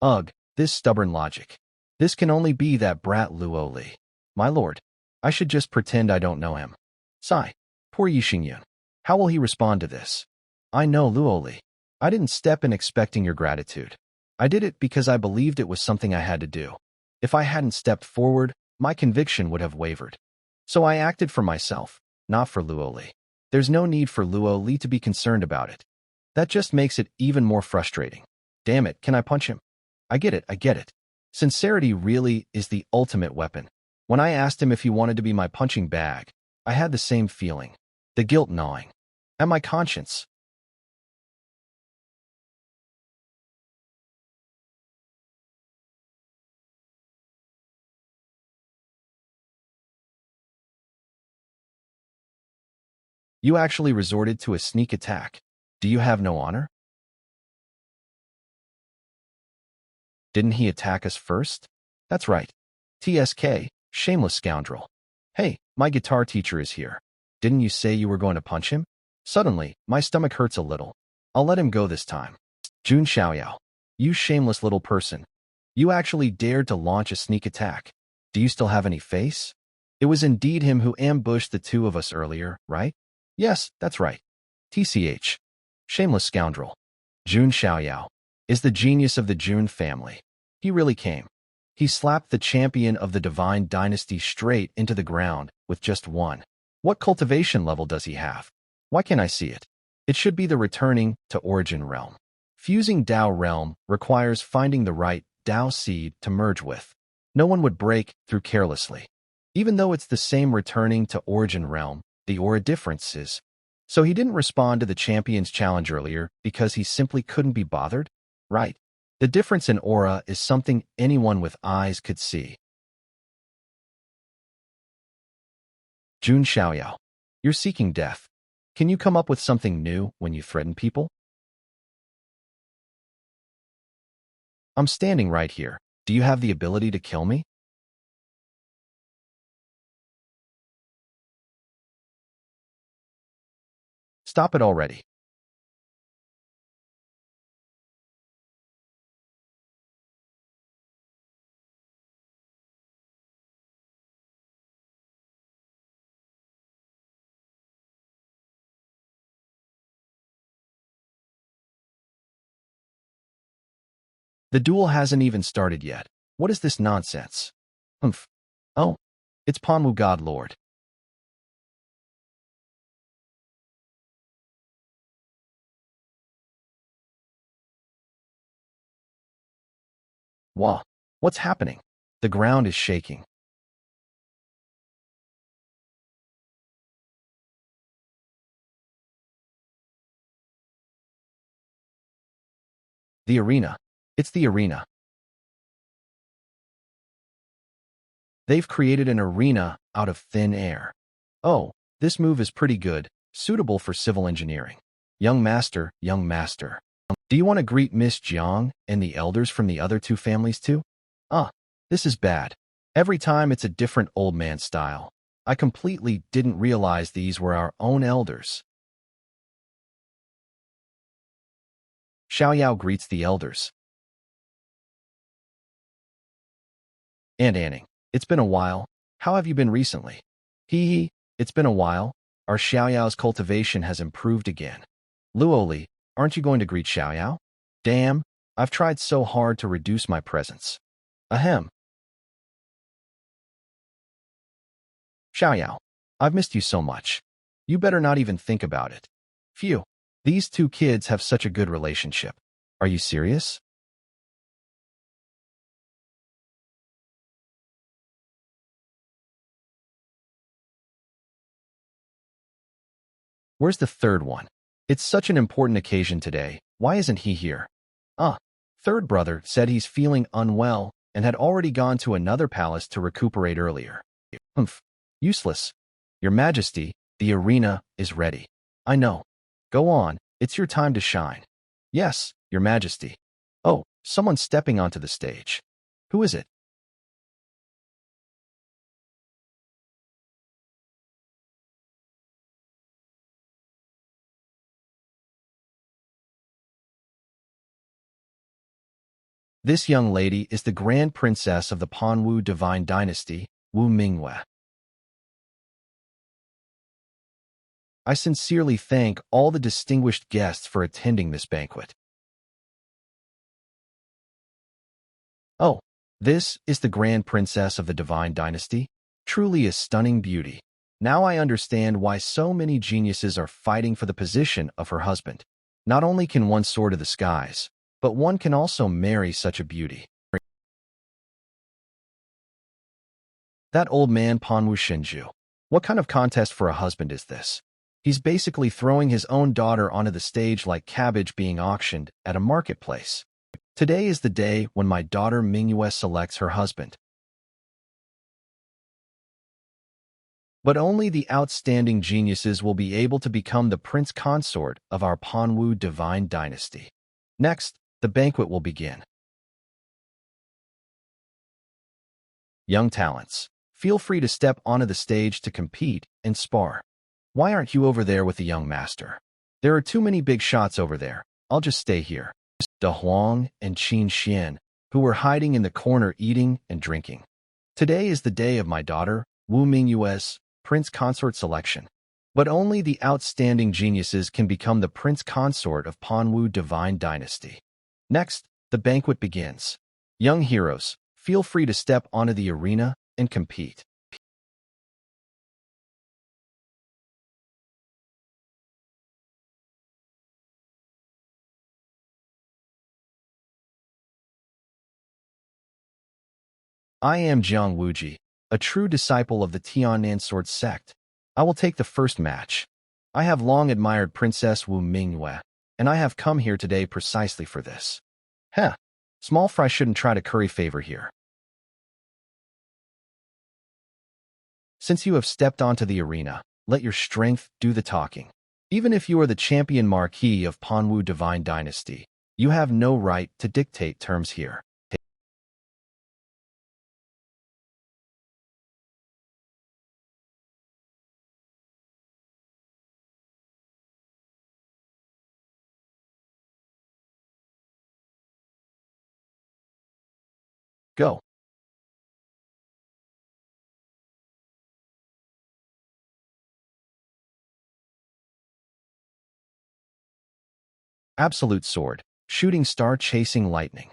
Ugh, this stubborn logic. This can only be that brat Luo Li. My lord, I should just pretend I don't know him. Sigh. Poor Yi Xingyun. How will he respond to this? I know Luo Li. I didn't step in expecting your gratitude. I did it because I believed it was something I had to do. If I hadn't stepped forward, my conviction would have wavered. So I acted for myself, not for Luo Li. There's no need for Luo Li to be concerned about it. That just makes it even more frustrating. Damn it, can I punch him? I get it. Sincerity really is the ultimate weapon. When I asked him if he wanted to be my punching bag, I had the same feeling. The guilt gnawing. And my conscience. You actually resorted to a sneak attack. Do you have no honor? Didn't he attack us first? That's right. TSK, shameless scoundrel. Hey, my guitar teacher is here. Didn't you say you were going to punch him? Suddenly, my stomach hurts a little. I'll let him go this time. Jun Xiaoyao. You shameless little person. You actually dared to launch a sneak attack. Do you still have any face? It was indeed him who ambushed the two of us earlier, right? Yes, that's right. TCH. Shameless scoundrel. Jun Xiaoyao is the genius of the Jun family. He really came. He slapped the champion of the divine dynasty straight into the ground with just one. What cultivation level does he have? Why can't I see it? It should be the returning to origin realm. Fusing Dao realm requires finding the right Dao seed to merge with. No one would break through carelessly. Even though it's the same returning to origin realm, the aura difference is. So he didn't respond to the champion's challenge earlier because he simply couldn't be bothered? Right. The difference in aura is something anyone with eyes could see. Jun Xiaoyao. You're seeking death. Can you come up with something new when you threaten people? I'm standing right here. Do you have the ability to kill me? Stop it already. The duel hasn't even started yet. What is this nonsense? Humph. Oh, it's Panwu God Lord. Wah. What's happening? The ground is shaking. The arena. It's the arena. They've created an arena out of thin air. Oh, this move is pretty good, suitable for civil engineering. Young master, young master. Do you want to greet Miss Jiang and the elders from the other two families too? This is bad. Every time it's a different old man style. I completely didn't realize these were our own elders. Xiaoyao greets the elders. And Anning. It's been a while. How have you been recently? Hee, it's been a while. Our Xiaoyao's cultivation has improved again. Luoli, aren't you going to greet Xiaoyao? Damn, I've tried so hard to reduce my presence. Ahem. Xiaoyao, I've missed you so much. You better not even think about it. Phew, these two kids have such a good relationship. Are you serious? Where's the third one? It's such an important occasion today. Why isn't he here? Third brother said he's feeling unwell and had already gone to another palace to recuperate earlier. Humph. Useless. Your Majesty, the arena is ready. I know. Go on, it's your time to shine. Yes, Your Majesty. Oh, someone's stepping onto the stage. Who is it? This young lady is the Grand Princess of the Panwu Divine Dynasty, Wu Minghua. I sincerely thank all the distinguished guests for attending this banquet. Oh, this is the Grand Princess of the Divine Dynasty? Truly a stunning beauty. Now I understand why so many geniuses are fighting for the position of her husband. Not only can one soar to the skies, but one can also marry such a beauty. That old man Panwu Shinju. What kind of contest for a husband is this? He's basically throwing his own daughter onto the stage like cabbage being auctioned at a marketplace. Today is the day when my daughter Manhua selects her husband. But only the outstanding geniuses will be able to become the prince consort of our Panwu divine dynasty. Next, the banquet will begin. Young talents, feel free to step onto the stage to compete and spar. Why aren't you over there with the young master? There are too many big shots over there. I'll just stay here. Da Huang and Qin Xian, who were hiding in the corner eating and drinking. Today is the day of my daughter, Wu Mingyue's prince consort selection. But only the outstanding geniuses can become the prince consort of Panwu divine dynasty. Next, the banquet begins. Young heroes, feel free to step onto the arena and compete. I am Jiang Wuji, a true disciple of the Tianan Sword sect. I will take the first match. I have long admired Princess Wu Mingyue, and I have come here today precisely for this. Heh, small fry shouldn't try to curry favor here. Since you have stepped onto the arena, let your strength do the talking. Even if you are the champion marquis of Panwu divine dynasty, you have no right to dictate terms here. Go. Absolute sword, shooting star chasing lightning.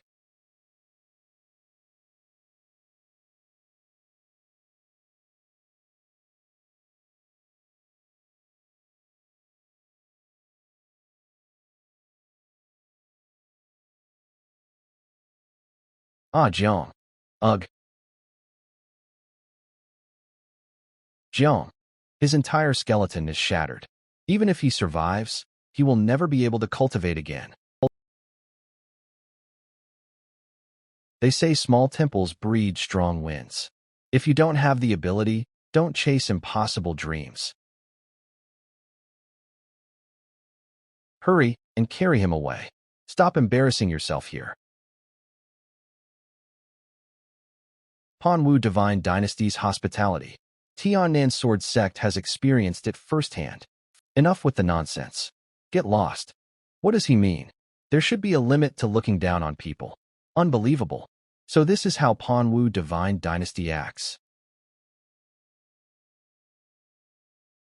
Ah, Jiang. Ugh. Jiang. His entire skeleton is shattered. Even if he survives, he will never be able to cultivate again. They say small temples breed strong winds. If you don't have the ability, don't chase impossible dreams. Hurry and carry him away. Stop embarrassing yourself here. Panwu Divine Dynasty's hospitality. Tianan Sword Sect has experienced it firsthand. Enough with the nonsense. Get lost. What does he mean? There should be a limit to looking down on people. Unbelievable. So this is how Panwu Divine Dynasty acts.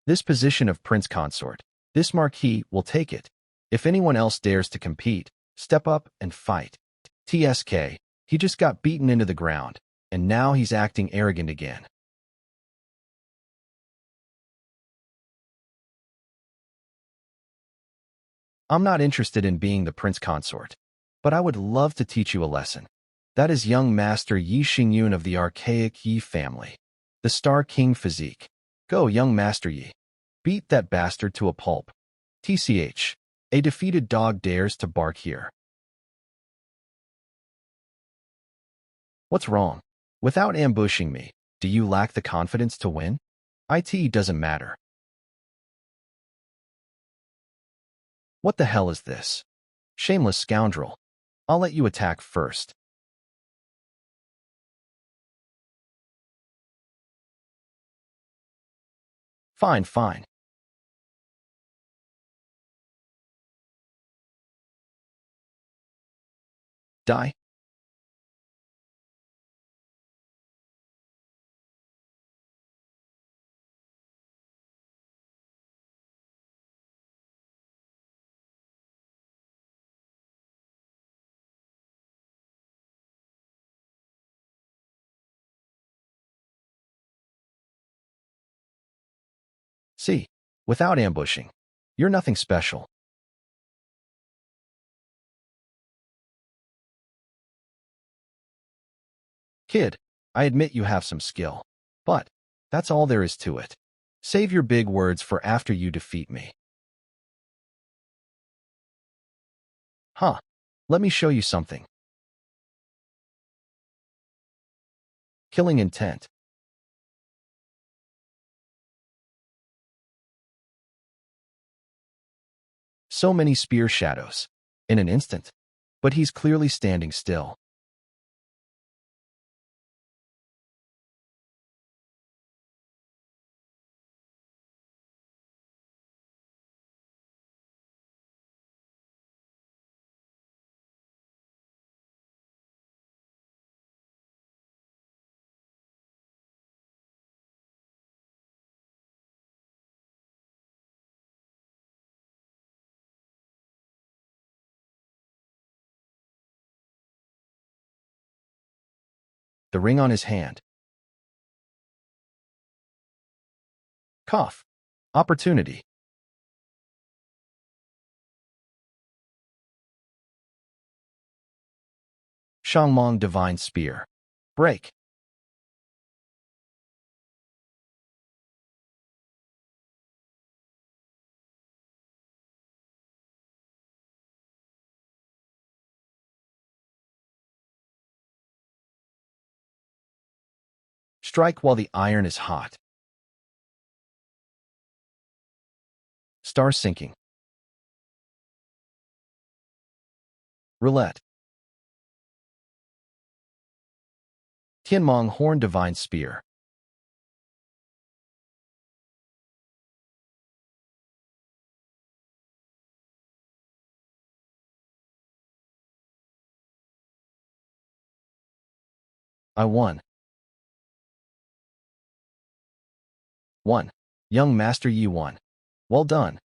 This position of Prince Consort, this marquis will take it. If anyone else dares to compete, step up and fight. TSK, he just got beaten into the ground, and now he's acting arrogant again. I'm not interested in being the Prince Consort, but I would love to teach you a lesson. That is young Master Yi Xingyun of the archaic Yi family. The Star King physique. Go, young Master Yi. Beat that bastard to a pulp. TCH. A defeated dog dares to bark here. What's wrong? Without ambushing me, do you lack the confidence to win? IT doesn't matter. What the hell is this? Shameless scoundrel. I'll let you attack first. Fine, fine. Die. See, without ambushing. You're nothing special. Kid, I admit you have some skill. But that's all there is to it. Save your big words for after you defeat me. Huh. Let me show you something. Killing intent. So many spear shadows. In an instant. But he's clearly standing still. The ring on his hand. Cough. Opportunity. Shangmong Divine Spear. Break. Strike while the iron is hot. Star sinking. Roulette. Tianmong Horn Divine Spear. I won. 1. Young Master Yi won. Well done.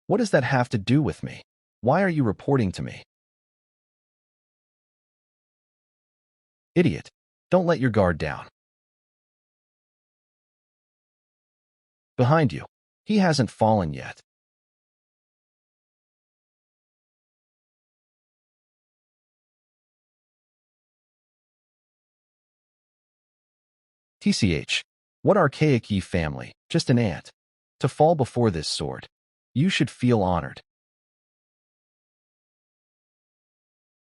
What does that have to do with me? Why are you reporting to me? Idiot. Don't let your guard down. Behind you. He hasn't fallen yet. TCH. What archaic Yi family, just an ant. To fall before this sword. You should feel honored.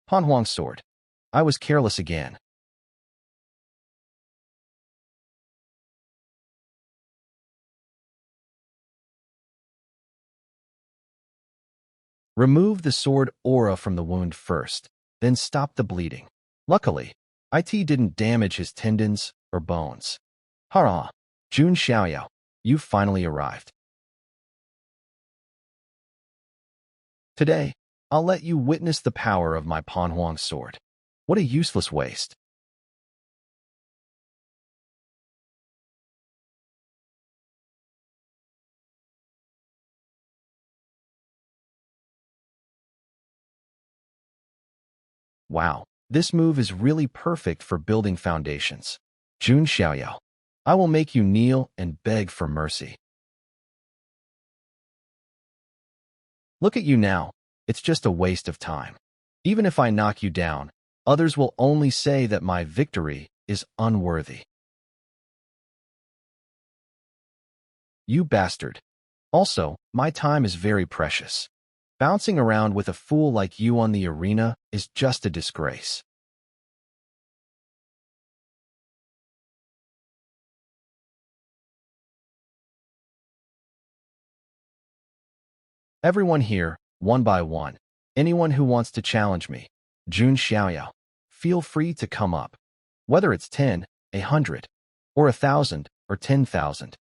Panhuang's sword. I was careless again. Remove the sword aura from the wound first, then stop the bleeding. Luckily, IT didn't damage his tendons or bones. Hurrah! Jun Xiaoyao, you've finally arrived. Today, I'll let you witness the power of my Panhuang sword. What a useless waste. Wow, this move is really perfect for building foundations. Jun Xiaoyao, I will make you kneel and beg for mercy. Look at you now. It's just a waste of time. Even if I knock you down, others will only say that my victory is unworthy. You bastard. Also, my time is very precious. Bouncing around with a fool like you on the arena is just a disgrace. Everyone here, one by one. Anyone who wants to challenge me. Jun Xiaoyao. Feel free to come up. Whether it's 10, 100, or 1,000, or 10,000.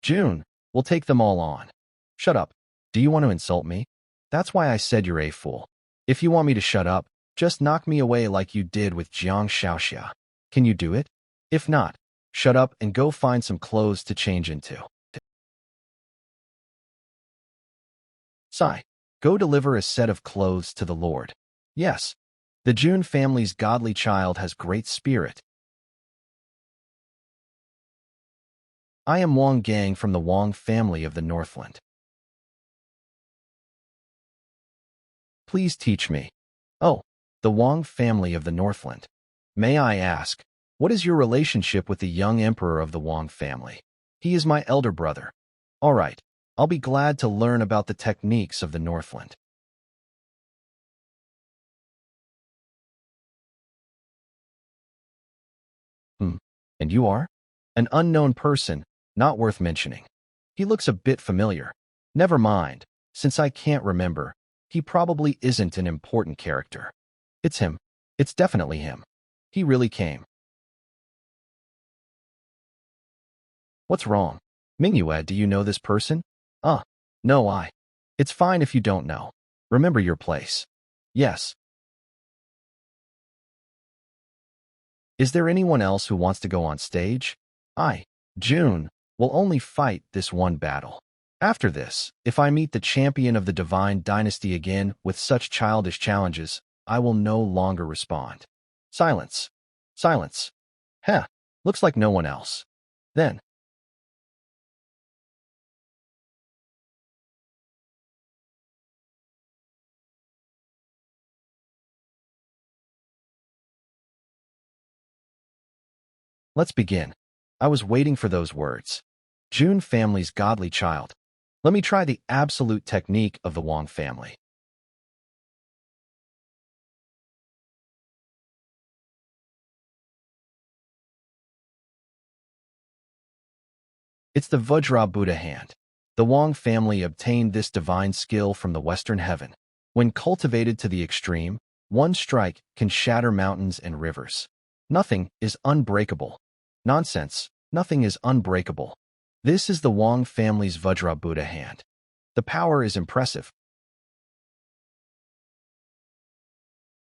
June, we'll take them all on. Shut up. Do you want to insult me? That's why I said you're a fool. If you want me to shut up, just knock me away like you did with Jiang Shaoxia. Can you do it? If not, shut up and go find some clothes to change into. Sai, go deliver a set of clothes to the Lord. Yes, the Jun family's godly child has great spirit. I am Wang Gang from the Wang family of the Northland. Please teach me. Oh, the Wang family of the Northland. May I ask, what is your relationship with the young emperor of the Wang family? He is my elder brother. All right, I'll be glad to learn about the techniques of the Northland. And you are? An unknown person, not worth mentioning. He looks a bit familiar. Never mind, since I can't remember, he probably isn't an important character. It's him. It's definitely him. He really came. What's wrong? Manhua, do you know this person? No, It's fine if you don't know. Remember your place. Yes. Is there anyone else who wants to go on stage? June, will only fight this one battle. After this, if I meet the champion of the Divine Dynasty again with such childish challenges, I will no longer respond. Silence. Silence. Heh, looks like no one else. Then, let's begin. I was waiting for those words. June family's godly child. Let me try the absolute technique of the Wong family. It's the Vajra Buddha hand. The Wong family obtained this divine skill from the Western heaven. When cultivated to the extreme, one strike can shatter mountains and rivers. Nothing is unbreakable. Nonsense, nothing is unbreakable. This is the Wong family's Vajra Buddha hand. The power is impressive.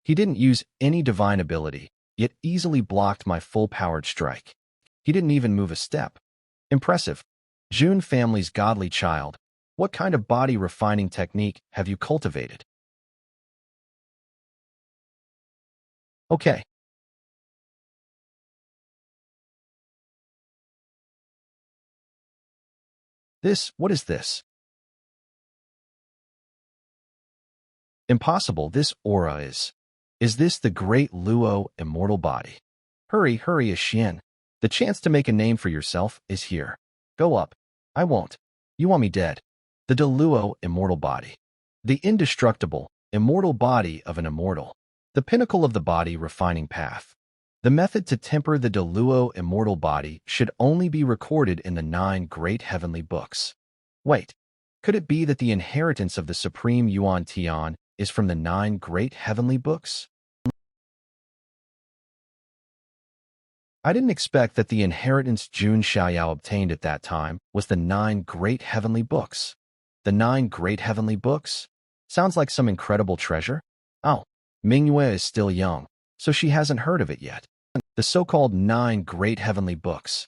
He didn't use any divine ability, yet easily blocked my full-powered strike. He didn't even move a step. Impressive. June family's godly child, what kind of body refining technique have you cultivated? Okay. What is this? Impossible, this aura is. Is this the great Luo immortal body? Hurry, hurry, Xian. The chance to make a name for yourself is here. Go up. I won't. You want me dead. The Deluo immortal body. The indestructible, immortal body of an immortal. The pinnacle of the body refining path. The method to temper the Deluo immortal body should only be recorded in the 9 great heavenly books. Wait, could it be that the inheritance of the supreme Yuan Tian is from the 9 great heavenly books? I didn't expect that the inheritance Jun Xiaoyao obtained at that time was the 9 great heavenly books. The 9 great heavenly books? Sounds like some incredible treasure. Oh, Mingyue is still young, so she hasn't heard of it yet. The so-called 9 great heavenly books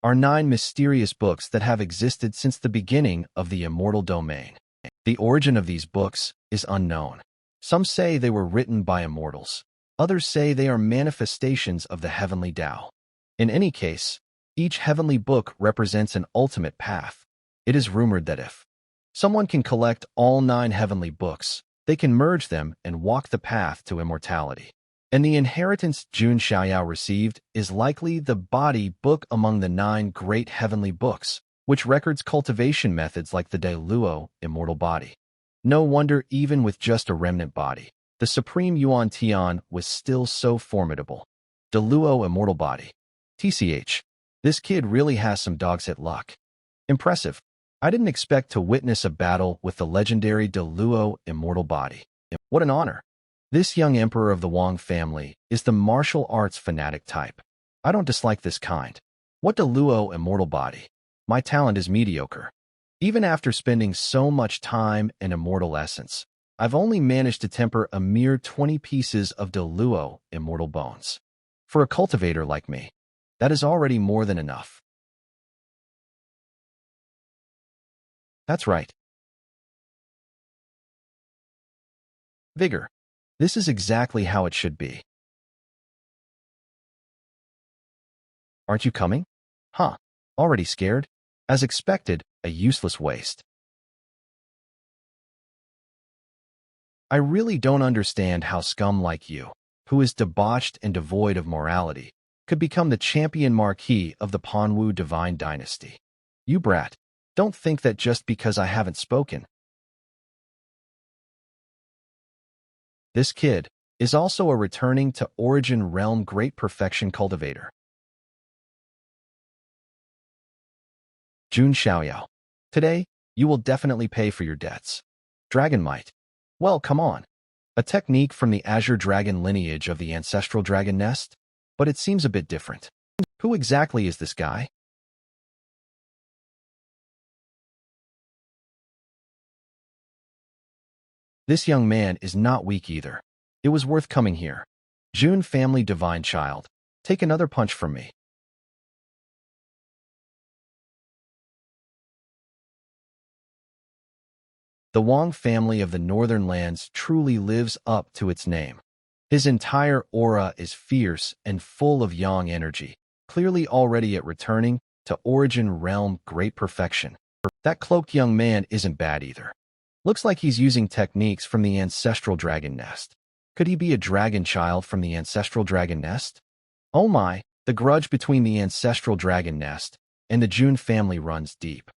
are 9 mysterious books that have existed since the beginning of the immortal domain. The origin of these books is unknown. Some say they were written by immortals. Others say they are manifestations of the heavenly Tao. In any case, each heavenly book represents an ultimate path. It is rumored that if someone can collect all 9 heavenly books, they can merge them and walk the path to immortality. And the inheritance Jun Xiaoyao received is likely the body book among the 9 great heavenly books, which records cultivation methods like the De Luo immortal body. No wonder even with just a remnant body, the supreme Yuan Tian was still so formidable. De Luo immortal body. TCH, this kid really has some dog's hit luck. Impressive. I didn't expect to witness a battle with the legendary De Luo immortal body. What an honor. This young emperor of the Wong family is the martial arts fanatic type. I don't dislike this kind. What De Luo immortal body? My talent is mediocre. Even after spending so much time and immortal essence, I've only managed to temper a mere 20 pieces of De Luo immortal bones. For a cultivator like me, that is already more than enough. That's right. Vigor. This is exactly how it should be. Aren't you coming? Huh. Already scared? As expected, a useless waste. I really don't understand how scum like you, who is debauched and devoid of morality, could become the champion marquis of the Panwu divine dynasty. You brat, don't think that just because I haven't spoken. This kid is also a returning to origin realm great perfection cultivator. Jun Xiaoyao. Today, you will definitely pay for your debts. Dragon Might. Well, come on. A technique from the Azure Dragon lineage of the ancestral dragon nest? But it seems a bit different. Who exactly is this guy? This young man is not weak either. It was worth coming here. Jun family divine child. Take another punch from me. The Wang family of the Northern Lands truly lives up to its name. His entire aura is fierce and full of yang energy, clearly already at returning to origin realm great perfection. That cloaked young man isn't bad either. Looks like he's using techniques from the ancestral dragon nest. Could he be a dragon child from the ancestral dragon nest? Oh my, the grudge between the ancestral dragon nest and the Jun family runs deep.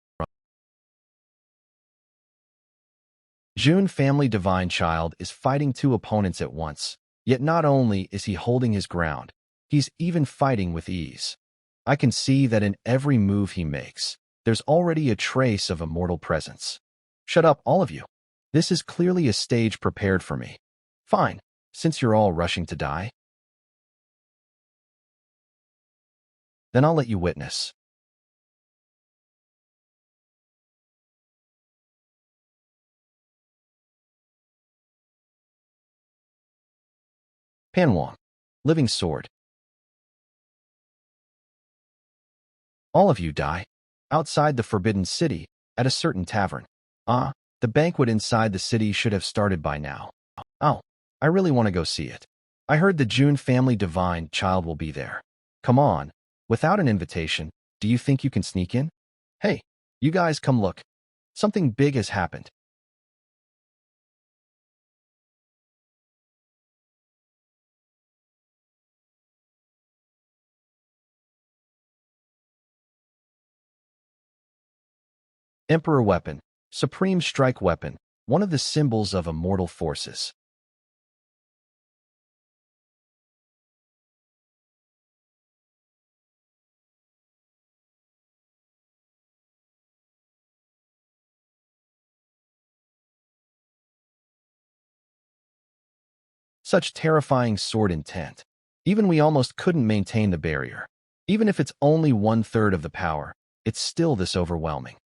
Jun family divine child is fighting two opponents at once, yet not only is he holding his ground, he's even fighting with ease. I can see that in every move he makes, there's already a trace of immortal presence. Shut up, all of you. This is clearly a stage prepared for me. Fine, since you're all rushing to die, then I'll let you witness. Manhwa. Living sword. All of you die. Outside the Forbidden City, at a certain tavern. The banquet inside the city should have started by now. Oh, I really want to go see it. I heard the Jun family divine child will be there. Come on, without an invitation, do you think you can sneak in? Hey, you guys come look. Something big has happened. Emperor weapon, supreme strike weapon, one of the symbols of immortal forces. Such terrifying sword intent. Even we almost couldn't maintain the barrier. Even if it's only 1/3 of the power, it's still this overwhelming.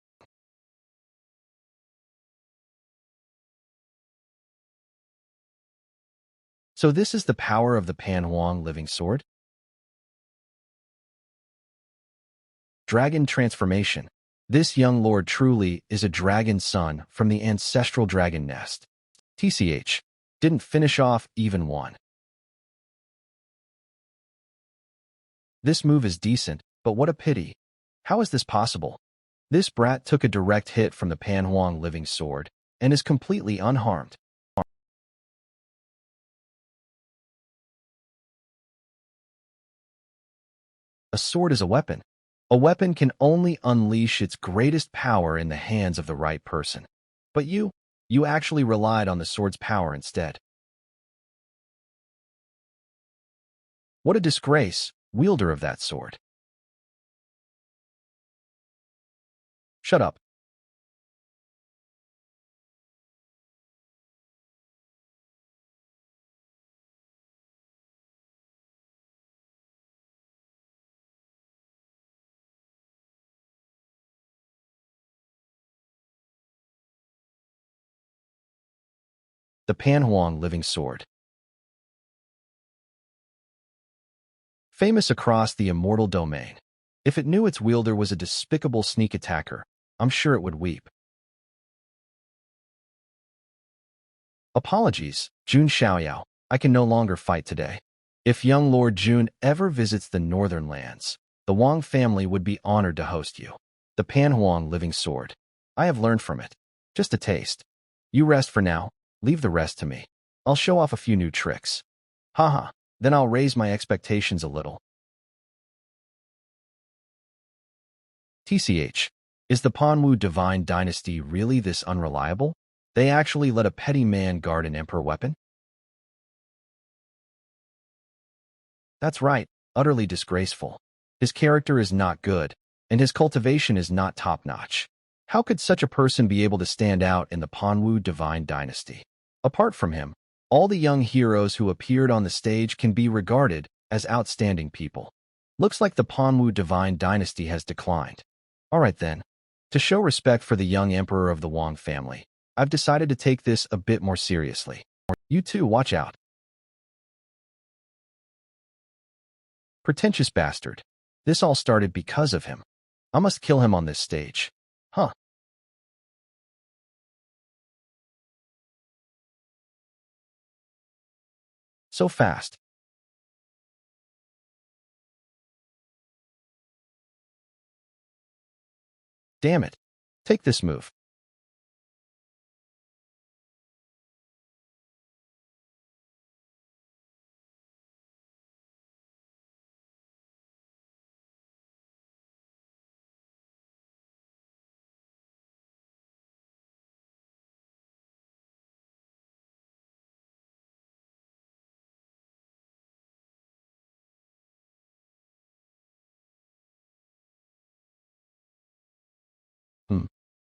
So this is the power of the Panhuang living sword? Dragon transformation. This young lord truly is a dragon son from the ancestral dragon nest. TCH. Didn't finish off even one. This move is decent, but what a pity. How is this possible? This brat took a direct hit from the Panhuang living sword and is completely unharmed. A sword is a weapon. A weapon can only unleash its greatest power in the hands of the right person. But you actually relied on the sword's power instead. What a disgrace, wielder of that sword. Shut up. The Panhuang living sword. Famous across the immortal domain. If it knew its wielder was a despicable sneak attacker, I'm sure it would weep. Apologies, Jun Xiaoyao. I can no longer fight today. If young Lord Jun ever visits the Northern Lands, the Wang family would be honored to host you. The Panhuang living sword. I have learned from it. Just a taste. You rest for now. Leave the rest to me. I'll show off a few new tricks. Haha, then I'll raise my expectations a little. TCH. Is the Panwu divine dynasty really this unreliable? They actually let a petty man guard an emperor weapon? That's right, utterly disgraceful. His character is not good. and his cultivation is not top-notch. How could such a person be able to stand out in the Manhwa divine dynasty? Apart from him, all the young heroes who appeared on the stage can be regarded as outstanding people. Looks like the Manhwa divine dynasty has declined. Alright then, to show respect for the young emperor of the Wang family, I've decided to take this a bit more seriously. You too, watch out. Pretentious bastard. This all started because of him. I must kill him on this stage. Huh. So fast. Damn it. Take this move.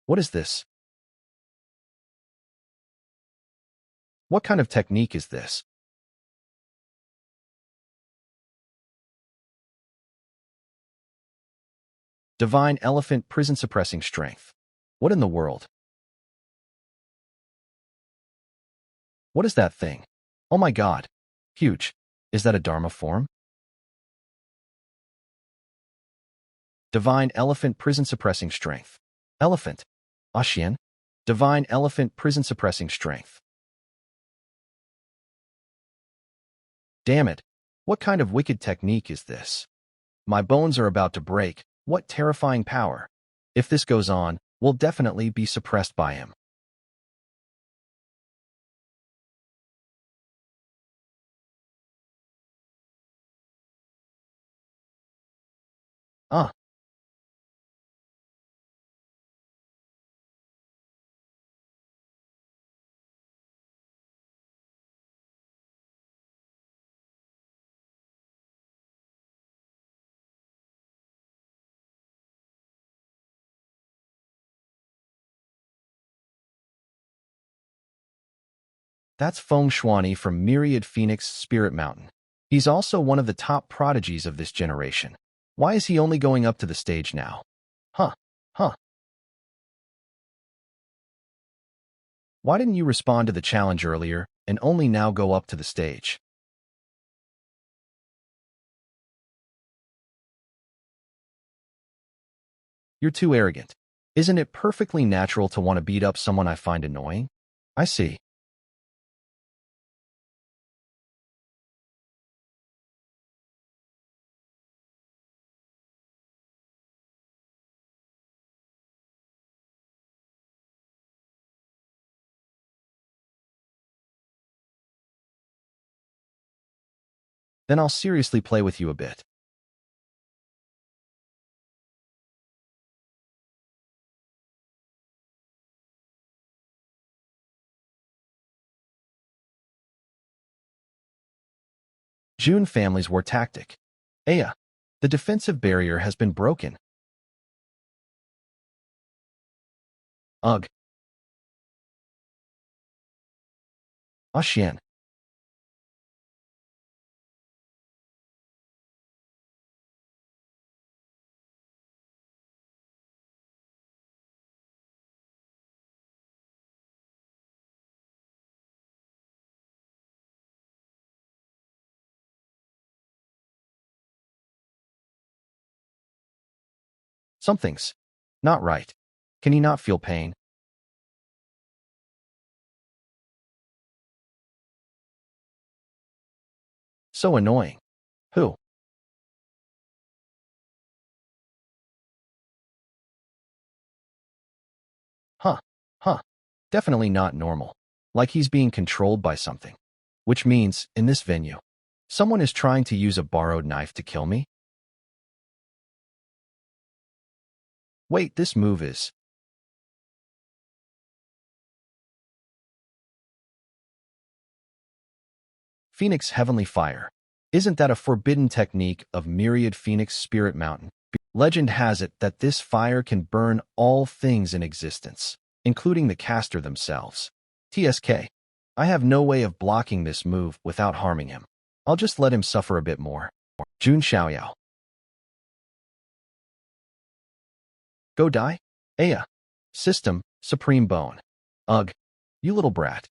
What is this? What kind of technique is this? Divine elephant prison suppressing strength. What in the world? What is that thing? Oh my god. Huge. Is that a Dharma form? Divine elephant prison suppressing strength. Elephant. Ashian. Divine elephant prison suppressing strength. Damn it. What kind of wicked technique is this? My bones are about to break. What terrifying power. If this goes on, we'll definitely be suppressed by him. Ah, that's Feng Shuani from Myriad Phoenix Spirit Mountain. He's also one of the top prodigies of this generation. Why is he only going up to the stage now? Huh, huh. Why didn't you respond to the challenge earlier and only now go up to the stage? You're too arrogant. Isn't it perfectly natural to want to beat up someone I find annoying? I see. Then I'll seriously play with you a bit. June family's war tactic. Aya. The defensive barrier has been broken. Ugh. Ashian. Something's not right. Can he not feel pain? So annoying. Who? Huh. Huh. Definitely not normal. Like he's being controlled by something. Which means, in this venue, someone is trying to use a borrowed knife to kill me? Wait, this move is... Phoenix Heavenly Fire. Isn't that a forbidden technique of Myriad Phoenix Spirit Mountain? Legend has it that this fire can burn all things in existence, including the caster themselves. TSK. I have no way of blocking this move without harming him. I'll just let him suffer a bit more. Jun Xiaoyao. Go die? Aya. System, Supreme Bone. Ugh. You little brat.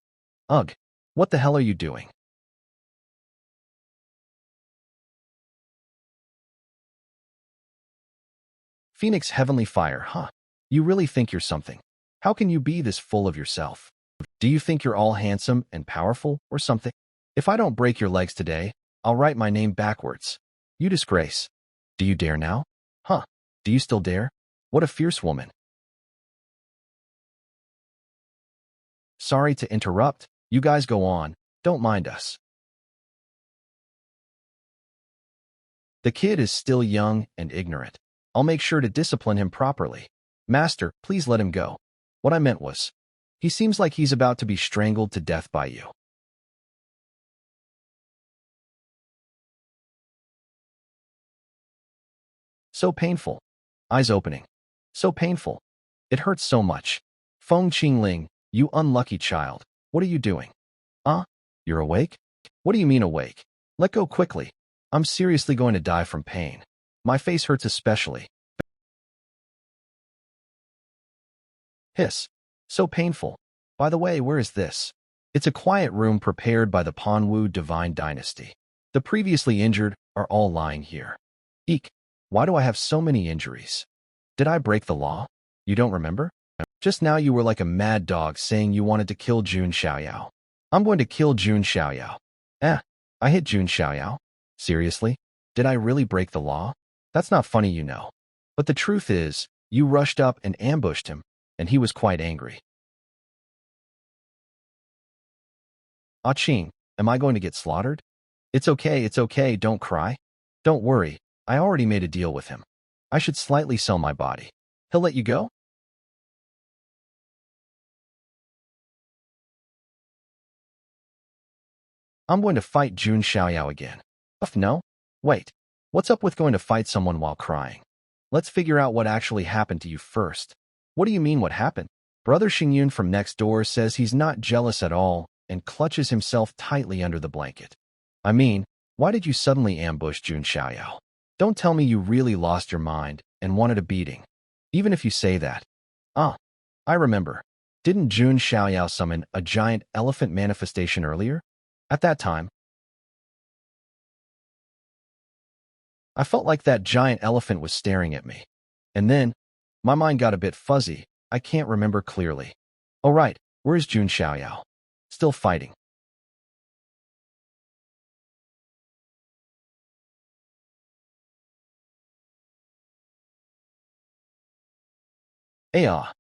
Ugh. What the hell are you doing? Phoenix Heavenly Fire, huh? You really think you're something. How can you be this full of yourself? Do you think you're all handsome and powerful or something? If I don't break your legs today, I'll write my name backwards. You disgrace. Do you dare now? Huh? Do you still dare? What a fierce woman. Sorry to interrupt. You guys go on. Don't mind us. The kid is still young and ignorant. I'll make sure to discipline him properly. Master, please let him go. What I meant was, he seems like he's about to be strangled to death by you. So painful. Eyes opening. So painful. It hurts so much. Feng Qingling, you unlucky child. What are you doing? You're awake? What do you mean awake? Let go quickly. I'm seriously going to die from pain. My face hurts especially. Hiss. So painful. By the way, where is this? It's a quiet room prepared by the Panwu divine dynasty. The previously injured are all lying here. Eek. Why do I have so many injuries? Did I break the law? You don't remember? Just now you were like a mad dog saying you wanted to kill Jun Xiaoyao. I'm going to kill Jun Xiaoyao. I hit Jun Xiaoyao? Seriously? Did I really break the law? That's not funny, you know. But the truth is, you rushed up and ambushed him, and he was quite angry. Ah Ching, am I going to get slaughtered? It's okay, don't cry. Don't worry, I already made a deal with him. I should slightly sell my body. He'll let you go? I'm going to fight Jun Xiaoyao again. No? Wait. What's up with going to fight someone while crying? Let's figure out what actually happened to you first. What do you mean what happened? Brother Xingyun from next door says he's not jealous at all and clutches himself tightly under the blanket. I mean, why did you suddenly ambush Jun Xiaoyao? Don't tell me you really lost your mind and wanted a beating. Even if you say that. I remember. Didn't Jun Xiaoyao summon a giant elephant manifestation earlier? At that time, I felt like that giant elephant was staring at me. And then, my mind got a bit fuzzy. I can't remember clearly. Oh right, where's Jun Xiaoyao? Still fighting. Ah.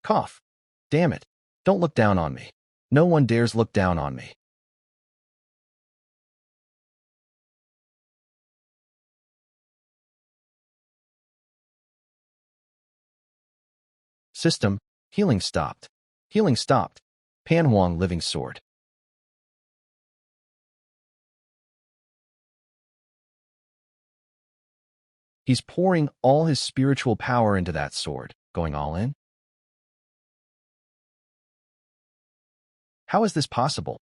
Cough. Damn it. Don't look down on me. No one dares look down on me. System. Healing stopped. Healing stopped. Panhuang living sword. He's pouring all his spiritual power into that sword. Going all in? How is this possible?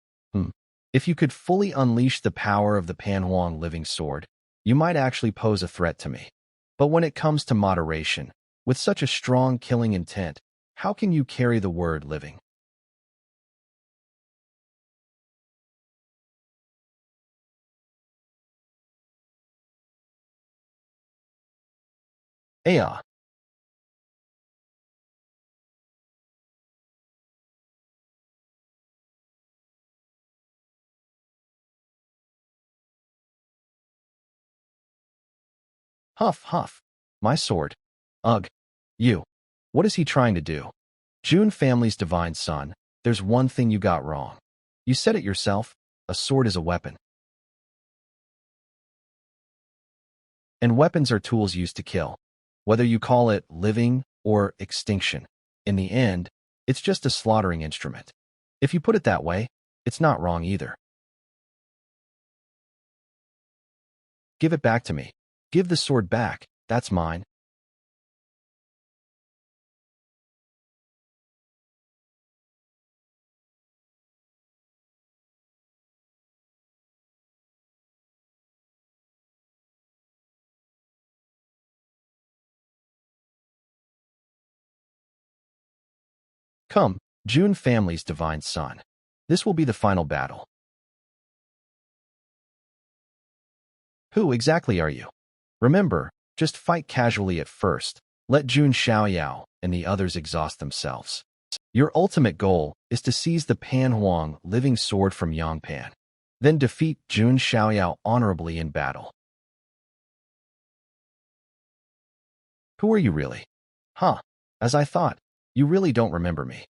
If you could fully unleash the power of the Panhuang living sword, you might actually pose a threat to me. But when it comes to moderation, with such a strong killing intent, how can you carry the word living? Ah. Huff, huff. My sword. Ugh. You. What is he trying to do? Jun family's divine son, there's one thing you got wrong. You said it yourself, a sword is a weapon. And weapons are tools used to kill. Whether you call it living or extinction. In the end, it's just a slaughtering instrument. If you put it that way, it's not wrong either. Give it back to me. Give the sword back. That's mine. Come, June family's divine son. This will be the final battle. Who exactly are you? Remember, just fight casually at first. Let Jun Xiaoyao and the others exhaust themselves. Your ultimate goal is to seize the Panhuang living sword from Yangpan. Then defeat Jun Xiaoyao honorably in battle. Who are you really? Huh, as I thought, you really don't remember me.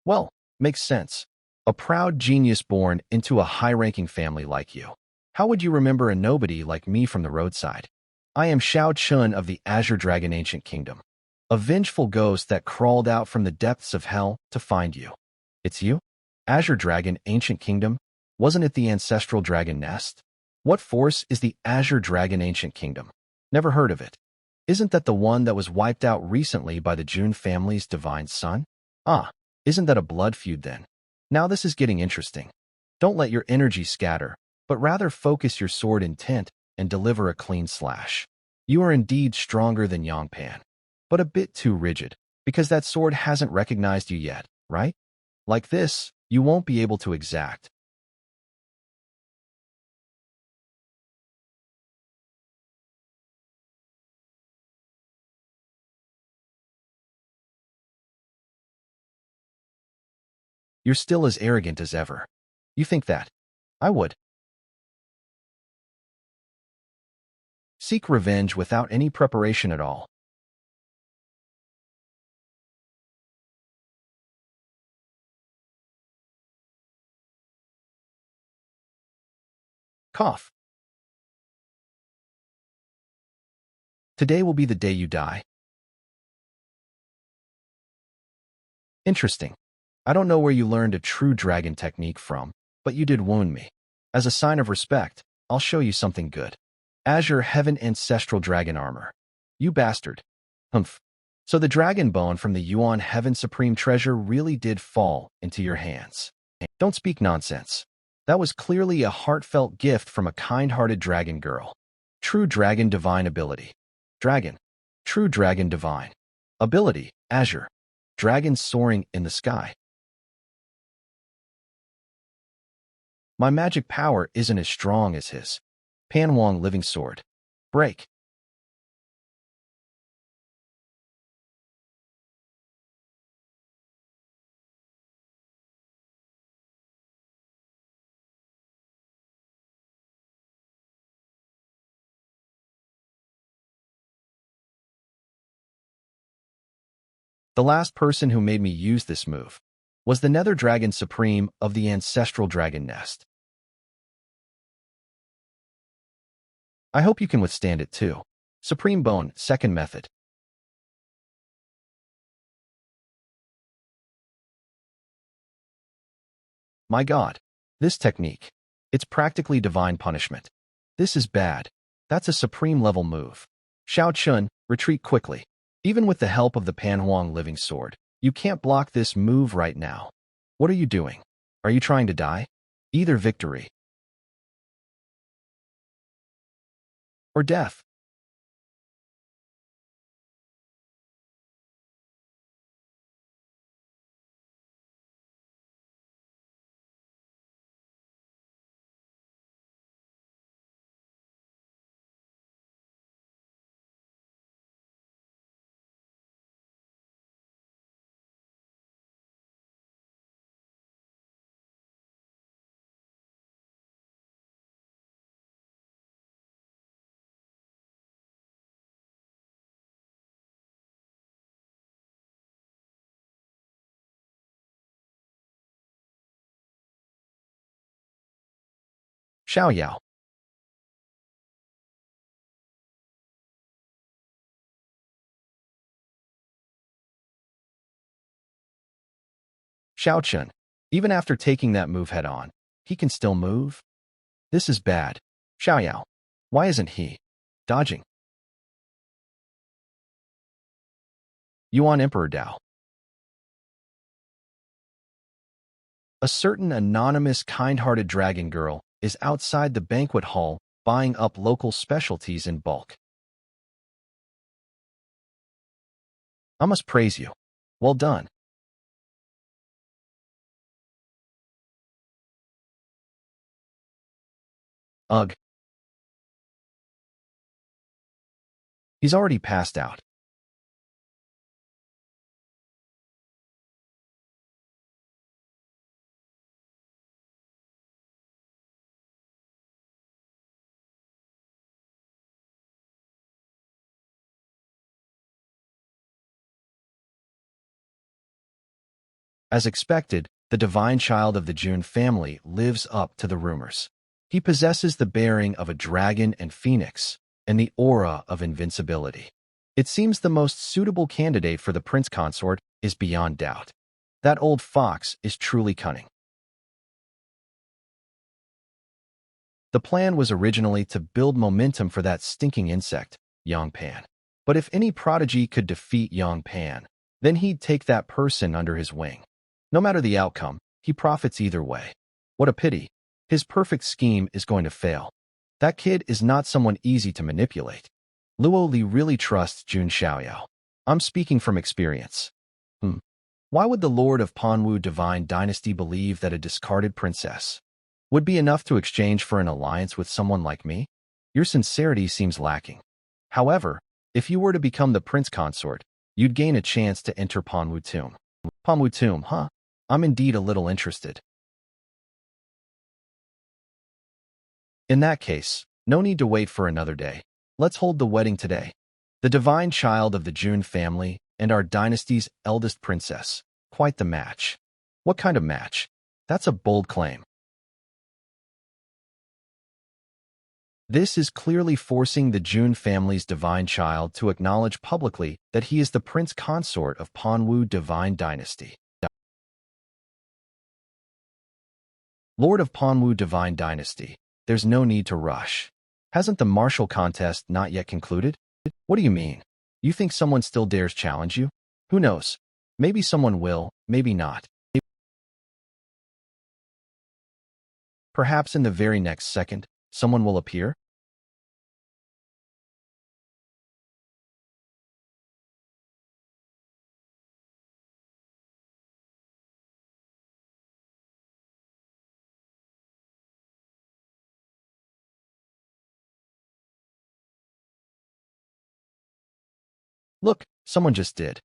Well, makes sense. A proud genius born into a high-ranking family like you. How would you remember a nobody like me from the roadside? I am Xiao Chun of the Azure Dragon Ancient Kingdom, a vengeful ghost that crawled out from the depths of hell to find you. It's you? Azure Dragon Ancient Kingdom? Wasn't it the ancestral dragon nest? What force is the Azure Dragon Ancient Kingdom? Never heard of it. Isn't that the one that was wiped out recently by the Jun family's divine son? Ah, isn't that a blood feud then? Now this is getting interesting. Don't let your energy scatter, but rather focus your sword intent and deliver a clean slash. You are indeed stronger than Yangpan, but a bit too rigid, because that sword hasn't recognized you yet, right? Like this, you won't be able to exact. You're still as arrogant as ever. You think that? I would. Seek revenge without any preparation at all. Cough. Today will be the day you die. Interesting. I don't know where you learned a true dragon technique from, but you did wound me. As a sign of respect, I'll show you something good. Azure Heaven Ancestral Dragon Armor. You bastard. Humph. So the dragon bone from the Yuan Heaven Supreme Treasure really did fall into your hands. Don't speak nonsense. That was clearly a heartfelt gift from a kind-hearted dragon girl. True dragon divine ability. Dragon. True dragon divine. Ability. Azure. Dragon soaring in the sky. My magic power isn't as strong as his. Panhuang living sword. Break. The last person who made me use this move was the Nether Dragon Supreme of the Ancestral Dragon Nest. I hope you can withstand it too. Supreme Bone, second method. My God, this technique. It's practically divine punishment. This is bad. That's a supreme level move. Xiao Chun, retreat quickly. Even with the help of the Panhuang living sword, you can't block this move right now. What are you doing? Are you trying to die? Either victory or death. Xiao Yao. Xiao Chun. Even after taking that move head-on, he can still move? This is bad. Xiao Yao. Why isn't he dodging? Yuan Emperor Dao. A certain anonymous kind-hearted dragon girl is outside the banquet hall buying up local specialties in bulk. I must praise you. Well done. Ugh. He's already passed out. As expected, the divine child of the Jun family lives up to the rumors. He possesses the bearing of a dragon and phoenix, and the aura of invincibility. It seems the most suitable candidate for the prince consort is beyond doubt. That old fox is truly cunning. The plan was originally to build momentum for that stinking insect, Yang Pan. But if any prodigy could defeat Yang Pan, then he'd take that person under his wing. No matter the outcome, he profits either way. What a pity. His perfect scheme is going to fail. That kid is not someone easy to manipulate. Luo Li really trusts Jun Xiaoyao. I'm speaking from experience. Why would the Lord of Panwu Divine Dynasty believe that a discarded princess would be enough to exchange for an alliance with someone like me? Your sincerity seems lacking. However, if you were to become the prince consort, you'd gain a chance to enter Panwu Tomb. Panwu Tomb, huh? I'm indeed a little interested. In that case, no need to wait for another day. Let's hold the wedding today. The divine child of the Jun family and our dynasty's eldest princess. Quite the match. What kind of match? That's a bold claim. This is clearly forcing the Jun family's divine child to acknowledge publicly that he is the prince consort of Panwu Divine Dynasty. Lord of Panwu Divine Dynasty, there's no need to rush. Hasn't the martial contest not yet concluded? What do you mean? You think someone still dares challenge you? Who knows? Maybe someone will, maybe not. Perhaps in the very next second, someone will appear? Look, someone just did.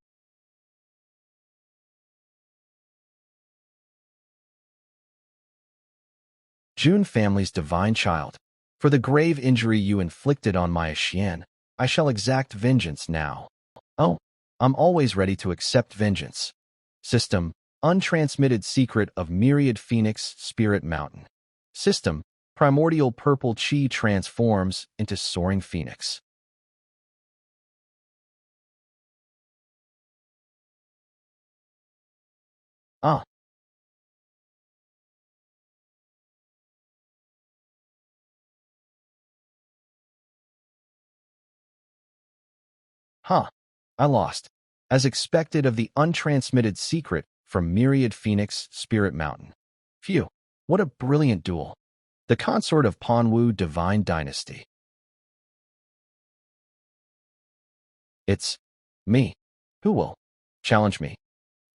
Jun family's divine child. For the grave injury you inflicted on my Xian, I shall exact vengeance now. Oh, I'm always ready to accept vengeance. System, untransmitted secret of myriad phoenix spirit mountain. System, primordial purple chi transforms into soaring phoenix. Ah, huh. I lost. As expected of the untransmitted secret from myriad phoenix spirit mountain. Phew, what a brilliant duel. The consort of Panwu Divine Dynasty. It's me. Who will challenge me?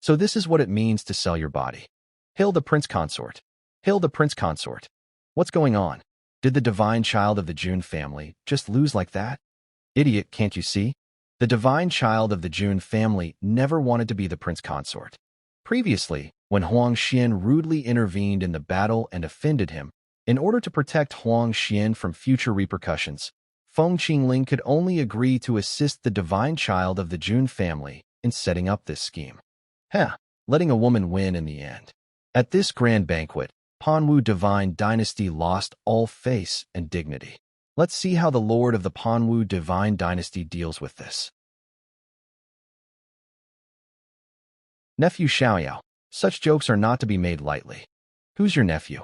So this is what it means to sell your body. Hail the prince consort. Hail the prince consort. What's going on? Did the divine child of the Jun family just lose like that? Idiot, can't you see? The divine child of the Jun family never wanted to be the prince consort. Previously, when Huang Xian rudely intervened in the battle and offended him, in order to protect Huang Xian from future repercussions, Feng Qingling could only agree to assist the divine child of the Jun family in setting up this scheme. Letting a woman win in the end. At this grand banquet, Panwu Divine Dynasty lost all face and dignity. Let's see how the Lord of the Panwu Divine Dynasty deals with this. Nephew Xiaoyao, Such jokes are not to be made lightly. Who's your nephew?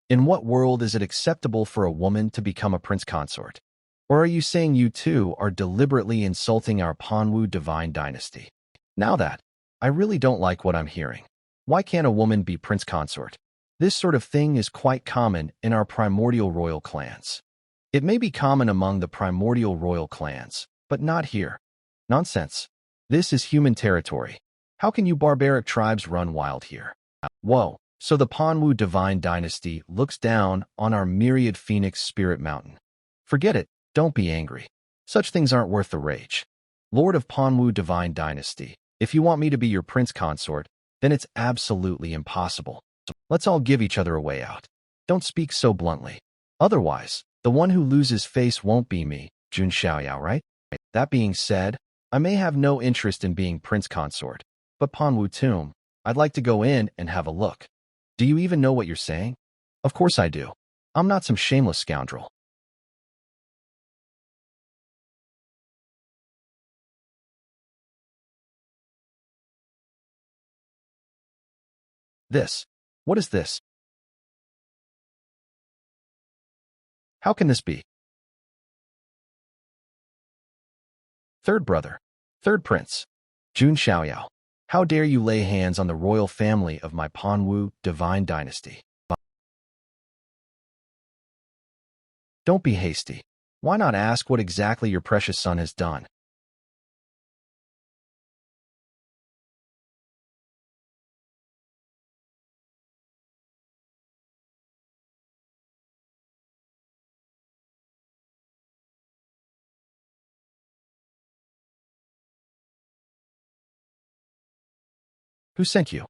In what world is it acceptable for a woman to become a prince consort? Or are you saying you too are deliberately insulting our Manhwa divine dynasty? Now that, I really don't like what I'm hearing. Why can't a woman be prince consort? This sort of thing is quite common in our primordial royal clans. It may be common among the primordial royal clans, but not here. Nonsense. This is human territory. How can you barbaric tribes run wild here? Whoa, so the Manhwa divine dynasty looks down on our myriad phoenix spirit mountain. Forget it, don't be angry. Such things aren't worth the rage. Lord of Manhwa divine dynasty, if you want me to be your prince consort, then it's absolutely impossible. Let's all give each other a way out. Don't speak so bluntly. Otherwise, the one who loses face won't be me, Jun Xiaoyao, right? That being said, I may have no interest in being prince consort, but Manhwa tomb, I'd like to go in and have a look. Do you even know what you're saying? Of course I do. I'm not some shameless scoundrel. This. What is this? How can this be? Third brother. Third prince. Jun Xiaoyao. How dare you lay hands on the royal family of my Manhwa divine dynasty? Don't be hasty. Why not ask what exactly your precious son has done? Who sent you?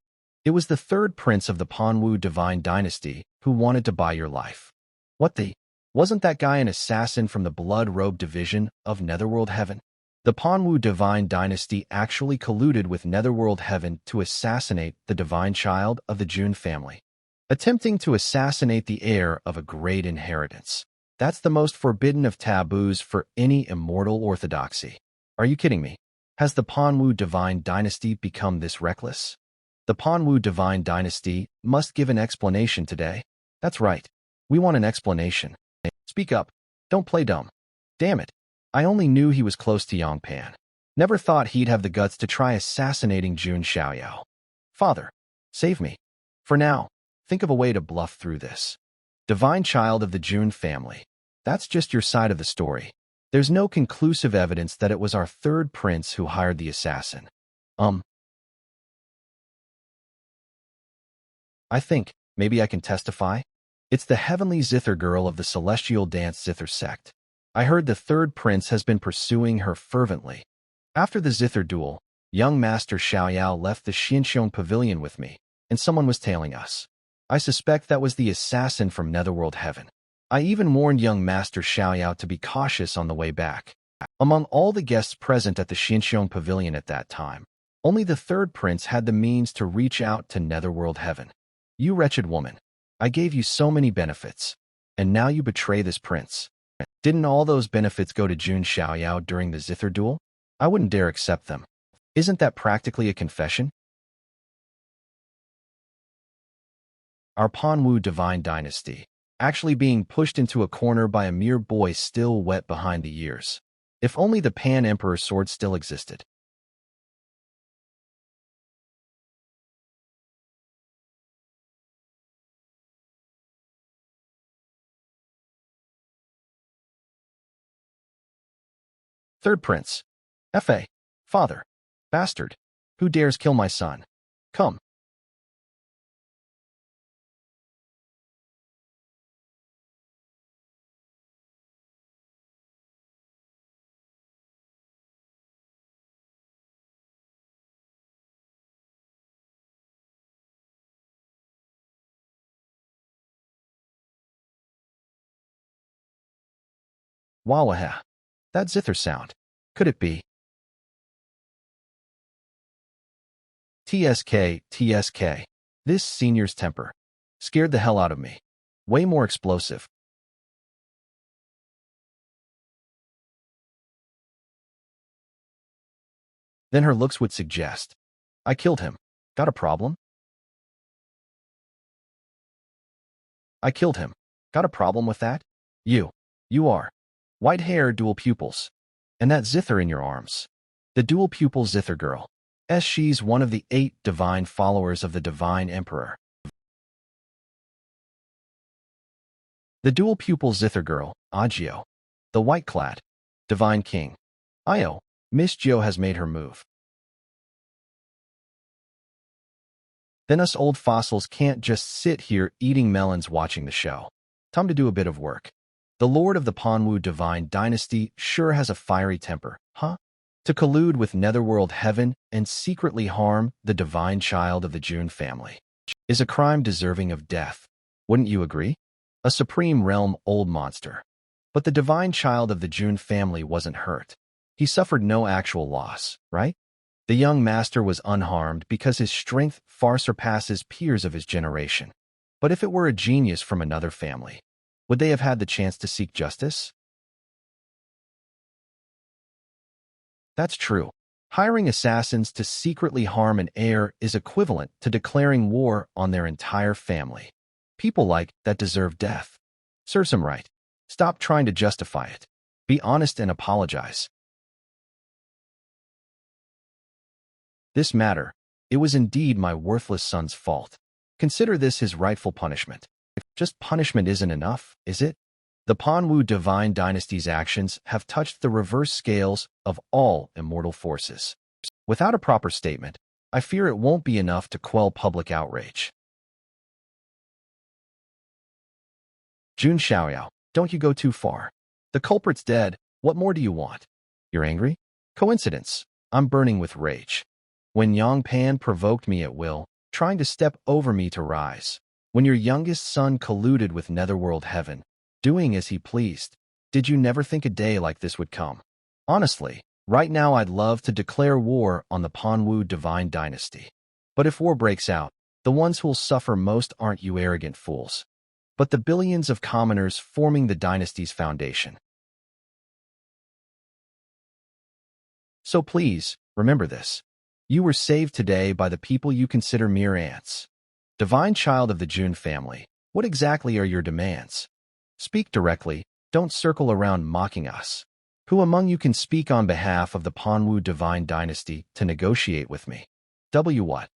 It was the third prince of the Manhwa divine dynasty who wanted to buy your life. What the? Wasn't that guy an assassin from the blood-robed division of Netherworld Heaven? The Manhwa divine dynasty actually colluded with Netherworld Heaven to assassinate the divine child of the Jun family, attempting to assassinate the heir of a great inheritance. That's the most forbidden of taboos for any immortal orthodoxy. Are you kidding me? Has the Manhwa divine dynasty become this reckless? The Manhwa divine dynasty must give an explanation today. That's right. We want an explanation. Speak up. Don't play dumb. Damn it. I only knew he was close to Yongpan. Never thought he'd have the guts to try assassinating Jun Xiaoyao. Father, save me. For now, think of a way to bluff through this. Divine child of the Jun family. That's just your side of the story. There's no conclusive evidence that it was our third prince who hired the assassin. I think, maybe I can testify? It's the heavenly zither girl of the celestial dance zither sect. I heard the third prince has been pursuing her fervently. After the zither duel, young Master Xiaoyao left the Xinxiong pavilion with me, and someone was tailing us. I suspect that was the assassin from Netherworld Heaven. I even warned young Master Xiaoyao to be cautious on the way back. Among all the guests present at the Xinxiong pavilion at that time, only the third prince had the means to reach out to Netherworld Heaven. You wretched woman, I gave you so many benefits, and now you betray this prince. Didn't all those benefits go to Jun Xiaoyao during the zither duel? I wouldn't dare accept them. Isn't that practically a confession? Our Manhwa divine dynasty, actually being pushed into a corner by a mere boy still wet behind the ears. If only the Pan-Emperor sword still existed. Third prince. F.A. Father. Bastard. Who dares kill my son? Come. Wawaha. That zither sound. Could it be? TSK. This senior's temper. Scared the hell out of me. Way more explosive. Than her looks would suggest. I killed him. Got a problem? I killed him. Got a problem with that? You are. White hair, dual pupils. And that zither in your arms. The dual pupil zither girl. She's one of the 8 divine followers of the divine emperor. The dual pupil zither girl, Agio. The white-clad. Divine king. Io. Miss Jo has made her move. Then us old fossils can't just sit here eating melons watching the show. Time to do a bit of work. The lord of the Manhwa divine dynasty sure has a fiery temper, huh? To collude with netherworld heaven and secretly harm the divine child of the June family is a crime deserving of death. Wouldn't you agree? A supreme realm old monster. But the divine child of the June family wasn't hurt. He suffered no actual loss, right? The young master was unharmed because his strength far surpasses peers of his generation. But if it were a genius from another family, would they have had the chance to seek justice? That's true. Hiring assassins to secretly harm an heir is equivalent to declaring war on their entire family. People like that deserve death. Serves them right. Stop trying to justify it. Be honest and apologize. This matter, it was indeed my worthless son's fault. Consider this his rightful punishment. Just punishment isn't enough, is it? The Manhwa divine dynasty's actions have touched the reverse scales of all immortal forces. Without a proper statement, I fear it won't be enough to quell public outrage. Jun Xiaoyao, don't you go too far. The culprit's dead. What more do you want? You're angry? Coincidence. I'm burning with rage. When Yang Pan provoked me at will, trying to step over me to rise. When your youngest son colluded with netherworld heaven, doing as he pleased, did you never think a day like this would come? Honestly, right now I'd love to declare war on the Manhwa divine dynasty. But if war breaks out, the ones who'll suffer most aren't you arrogant fools, but the billions of commoners forming the dynasty's foundation. So please, remember this. You were saved today by the people you consider mere ants. Divine child of the June family, what exactly are your demands? Speak directly, don't circle around mocking us. Who among you can speak on behalf of the Manhwa divine dynasty to negotiate with me? What?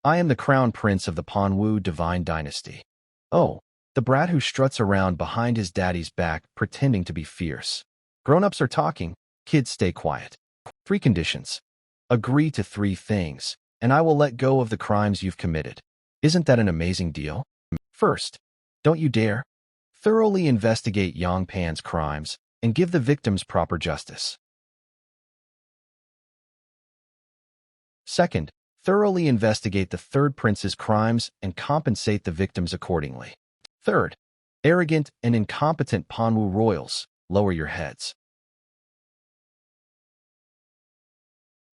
I am the crown prince of the Manhwa divine dynasty. Oh, the brat who struts around behind his daddy's back pretending to be fierce. Grown-ups are talking, kids stay quiet. 3 conditions. Agree to 3 things, and I will let go of the crimes you've committed. Isn't that an amazing deal? First, don't you dare thoroughly investigate Yang Pan's crimes and give the victims proper justice. Second, thoroughly investigate the third prince's crimes and compensate the victims accordingly. Third, arrogant and incompetent Manhwa royals, lower your heads.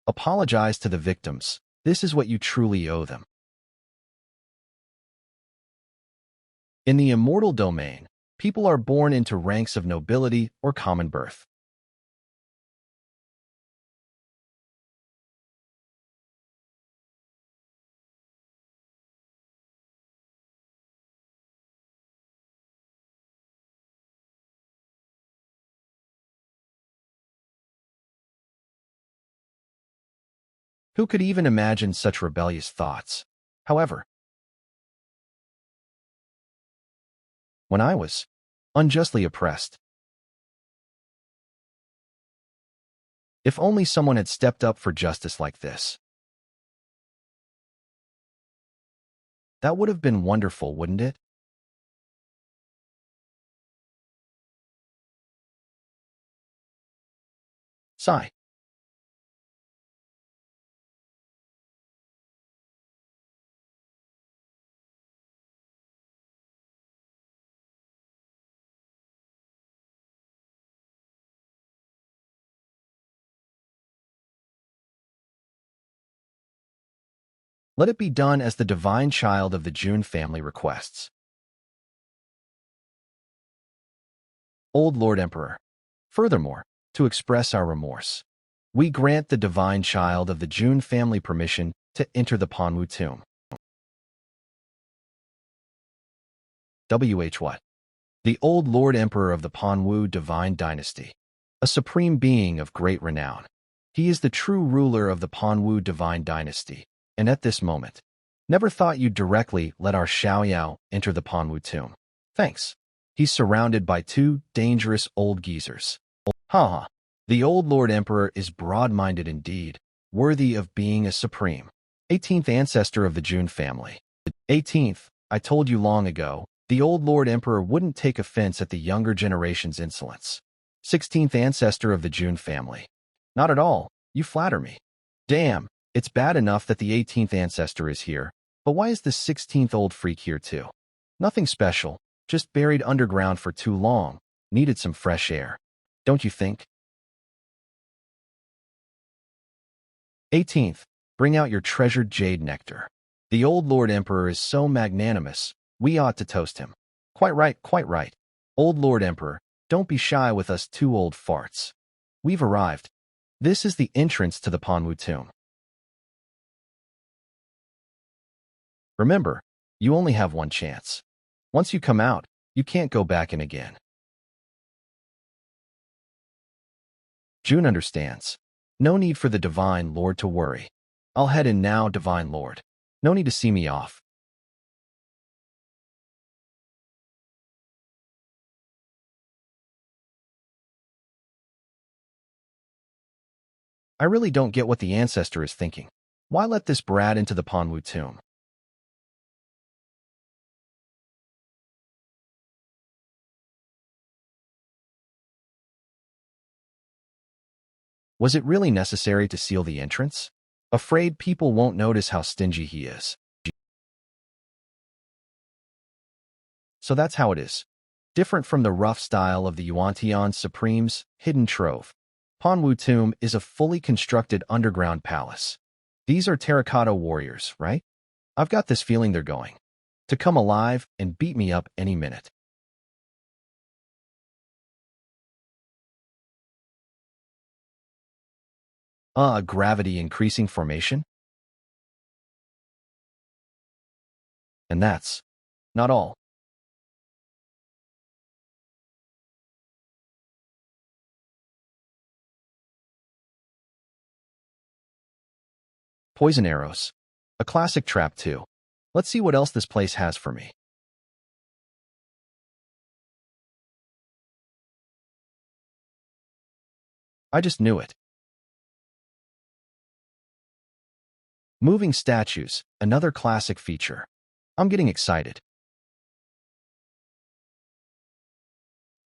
Apologize to the victims. This is what you truly owe them. In the immortal domain, people are born into ranks of nobility or common birth. Who could even imagine such rebellious thoughts? However, when I was unjustly oppressed, if only someone had stepped up for justice like this. That would have been wonderful, wouldn't it? Sigh. Let it be done as the divine child of the June family requests. Old Lord Emperor. Furthermore, to express our remorse, we grant the divine child of the June family permission to enter the Manhwa tomb. What? The old Lord Emperor of the Manhwa divine dynasty. A supreme being of great renown. He is the true ruler of the Manhwa divine dynasty, and at this moment, never thought you'd directly let our Xiaoyao enter the Manhwa tomb. Thanks. He's surrounded by two dangerous old geezers. Haha. The old Lord Emperor is broad-minded indeed, worthy of being a supreme. 18th ancestor of the Jun family. 18th, I told you long ago, the old Lord Emperor wouldn't take offense at the younger generation's insolence. 16th ancestor of the Jun family. Not at all, you flatter me. Damn, it's bad enough that the 18th ancestor is here, but why is the 16th old freak here too? Nothing special, just buried underground for too long, needed some fresh air. Don't you think? 18th, bring out your treasured jade nectar. The old Lord Emperor is so magnanimous, we ought to toast him. Quite right, quite right. Old Lord Emperor, don't be shy with us two old farts. We've arrived. This is the entrance to the Manhwa tomb. Remember, you only have one chance. Once you come out, you can't go back in again. Jun understands. No need for the Divine Lord to worry. I'll head in now, Divine Lord. No need to see me off. I really don't get what the ancestor is thinking. Why let this brat into the Manhwa tomb? Was it really necessary to seal the entrance? Afraid people won't notice how stingy he is. So that's how it is. Different from the rough style of the Yuantian Supreme's hidden trove. Manhwa tomb is a fully constructed underground palace. These are terracotta warriors, right? I've got this feeling they're going to come alive and beat me up any minute. Gravity increasing formation? And that's not all. Poison arrows. A classic trap too. Let's see what else this place has for me. I just knew it. Moving statues, another classic feature. I'm getting excited.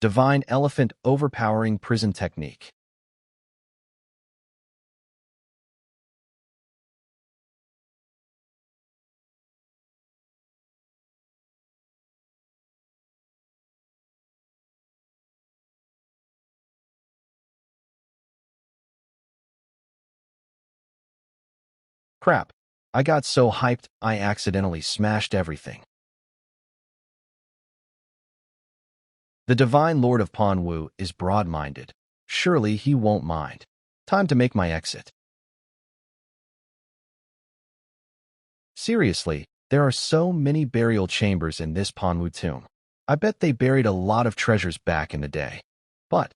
Divine elephant overpowering prison technique. Crap. I got so hyped, I accidentally smashed everything. The Divine Lord of Manhwa is broad-minded. Surely he won't mind. Time to make my exit. Seriously, there are so many burial chambers in this Manhwa tomb. I bet they buried a lot of treasures back in the day. But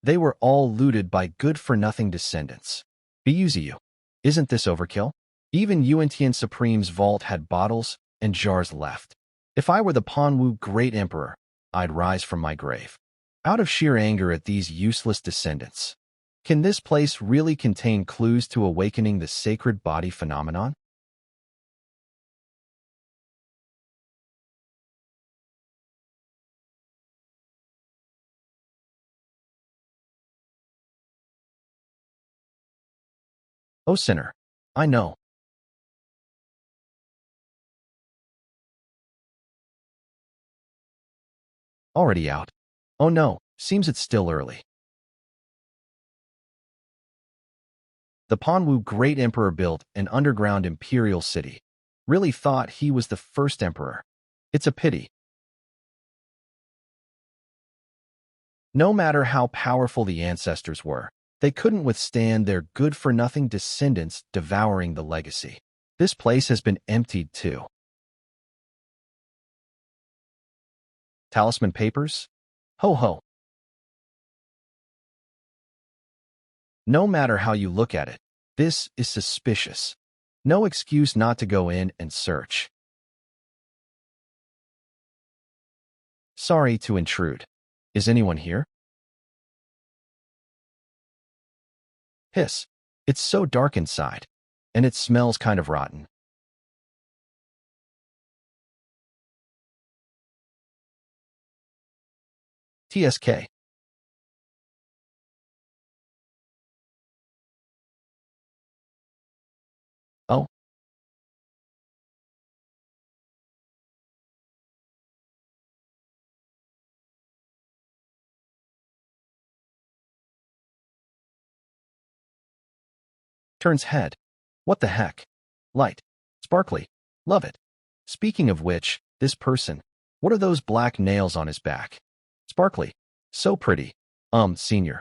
they were all looted by good-for-nothing descendants. Be you. Isn't this overkill? Even Yuantian Supreme's vault had bottles and jars left. If I were the Manhwa Great Emperor, I'd rise from my grave. Out of sheer anger at these useless descendants. Can this place really contain clues to awakening the sacred body phenomenon? Oh, sinner. I know. Already out. Oh no, seems it's still early. The Manhwa Great Emperor built an underground imperial city. Really thought he was the first emperor. It's a pity. No matter how powerful the ancestors were, they couldn't withstand their good-for-nothing descendants devouring the legacy. This place has been emptied too. Talisman papers? Ho ho. No matter how you look at it, this is suspicious. No excuse not to go in and search. Sorry to intrude. Is anyone here? Hiss. It's so dark inside, and it smells kind of rotten. TSK. Oh, turns head. What the heck? Light. Sparkly. Love it. Speaking of which, this person, what are those black nails on his back? Sparkly. So pretty. Senior.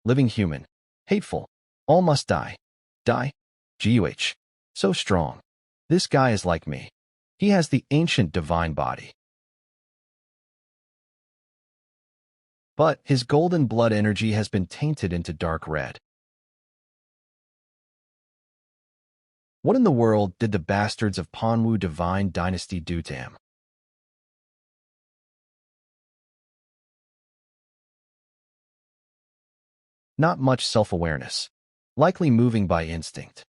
Living human. Hateful. All must die. Die? GUH. So strong. This guy is like me. He has the ancient divine body. But his golden blood energy has been tainted into dark red. What in the world did the bastards of Manhwa divine dynasty do to him? Not much self-awareness, likely moving by instinct.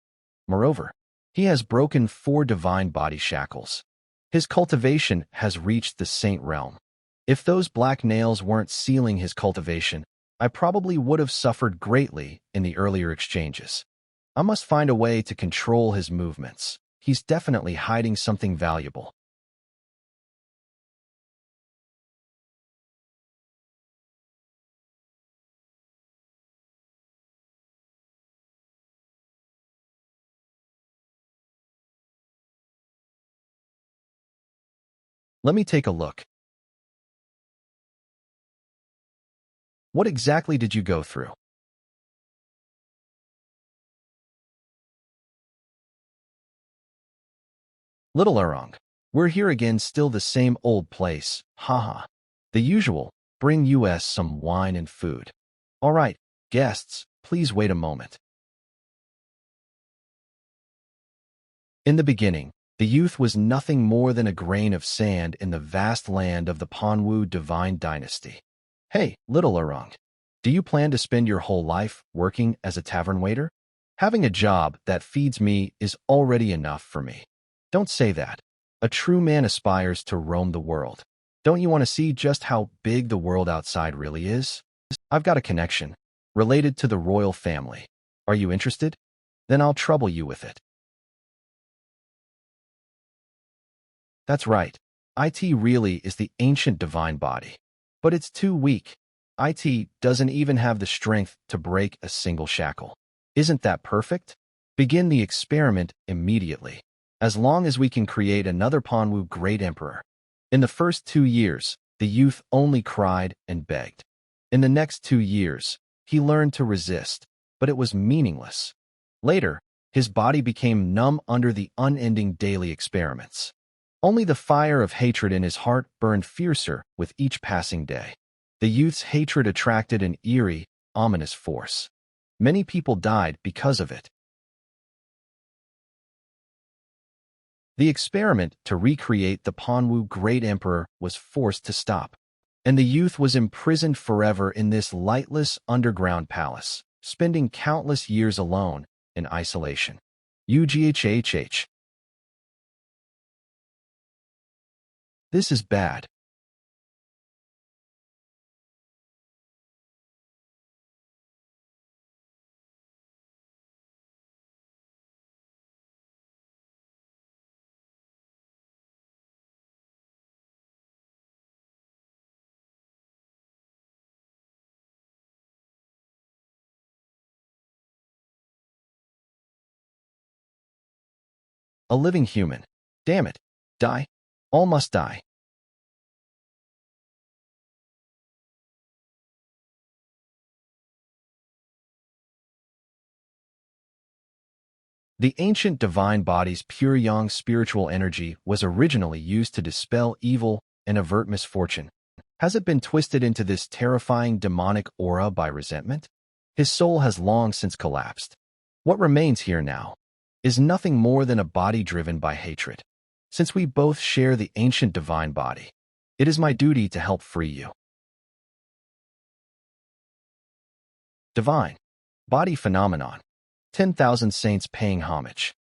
Moreover, he has broken 4 divine body shackles. His cultivation has reached the saint realm. If those black nails weren't sealing his cultivation, I probably would have suffered greatly in the earlier exchanges. I must find a way to control his movements. He's definitely hiding something valuable. Let me take a look. What exactly did you go through? Little Erong. We're here again, still the same old place. Haha. The usual. Bring us some wine and food. All right, guests, please wait a moment. In the beginning, the youth was nothing more than a grain of sand in the vast land of the Manhwa divine dynasty. Hey, little Erong, do you plan to spend your whole life working as a tavern waiter? Having a job that feeds me is already enough for me. Don't say that. A true man aspires to roam the world. Don't you want to see just how big the world outside really is? I've got a connection related to the royal family. Are you interested? Then I'll trouble you with it. That's right. IT really is the ancient divine body. But it's too weak. IT doesn't even have the strength to break a single shackle. Isn't that perfect? Begin the experiment immediately. As long as we can create another Manhwa great emperor. In the first 2 years, the youth only cried and begged. In the next 2 years, he learned to resist, but it was meaningless. Later, his body became numb under the unending daily experiments. Only the fire of hatred in his heart burned fiercer with each passing day. The youth's hatred attracted an eerie, ominous force. Many people died because of it. The experiment to recreate the Manhwa great emperor was forced to stop, and the youth was imprisoned forever in this lightless underground palace, spending countless years alone in isolation. UGHHH. This is bad. A living human. Damn it. Die. All must die. The ancient divine body's pure yang spiritual energy was originally used to dispel evil and avert misfortune. Has it been twisted into this terrifying demonic aura by resentment? His soul has long since collapsed. What remains here now is nothing more than a body driven by hatred. Since we both share the ancient divine body, it is my duty to help free you. Divine body phenomenon. 10,000 saints paying homage.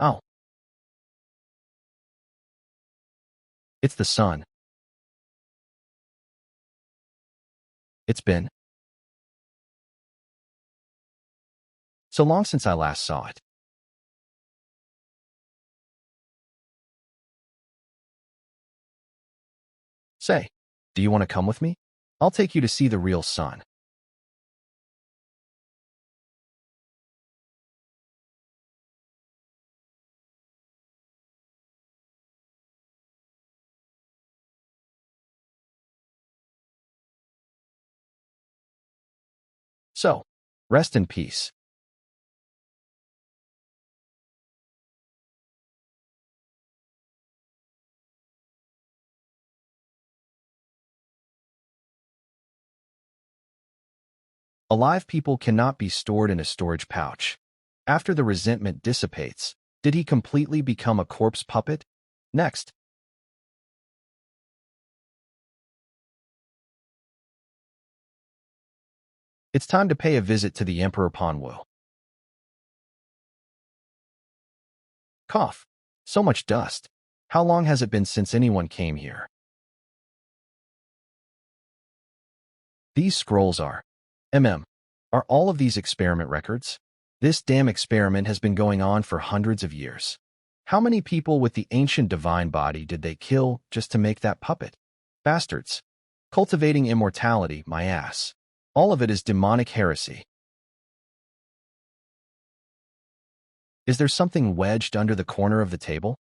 Oh, it's the sun. It's been so long since I last saw it. Say, do you want to come with me? I'll take you to see the real sun. So, rest in peace. Alive people cannot be stored in a storage pouch. After the resentment dissipates, did he completely become a corpse puppet? Next, it's time to pay a visit to the Emperor Panwu. Cough. So much dust. How long has it been since anyone came here? These scrolls are Are all of these experiment records? This damn experiment has been going on for hundreds of years. How many people with the ancient divine body did they kill just to make that puppet? Bastards. Cultivating immortality, my ass. All of it is demonic heresy. Is there something wedged under the corner of the table?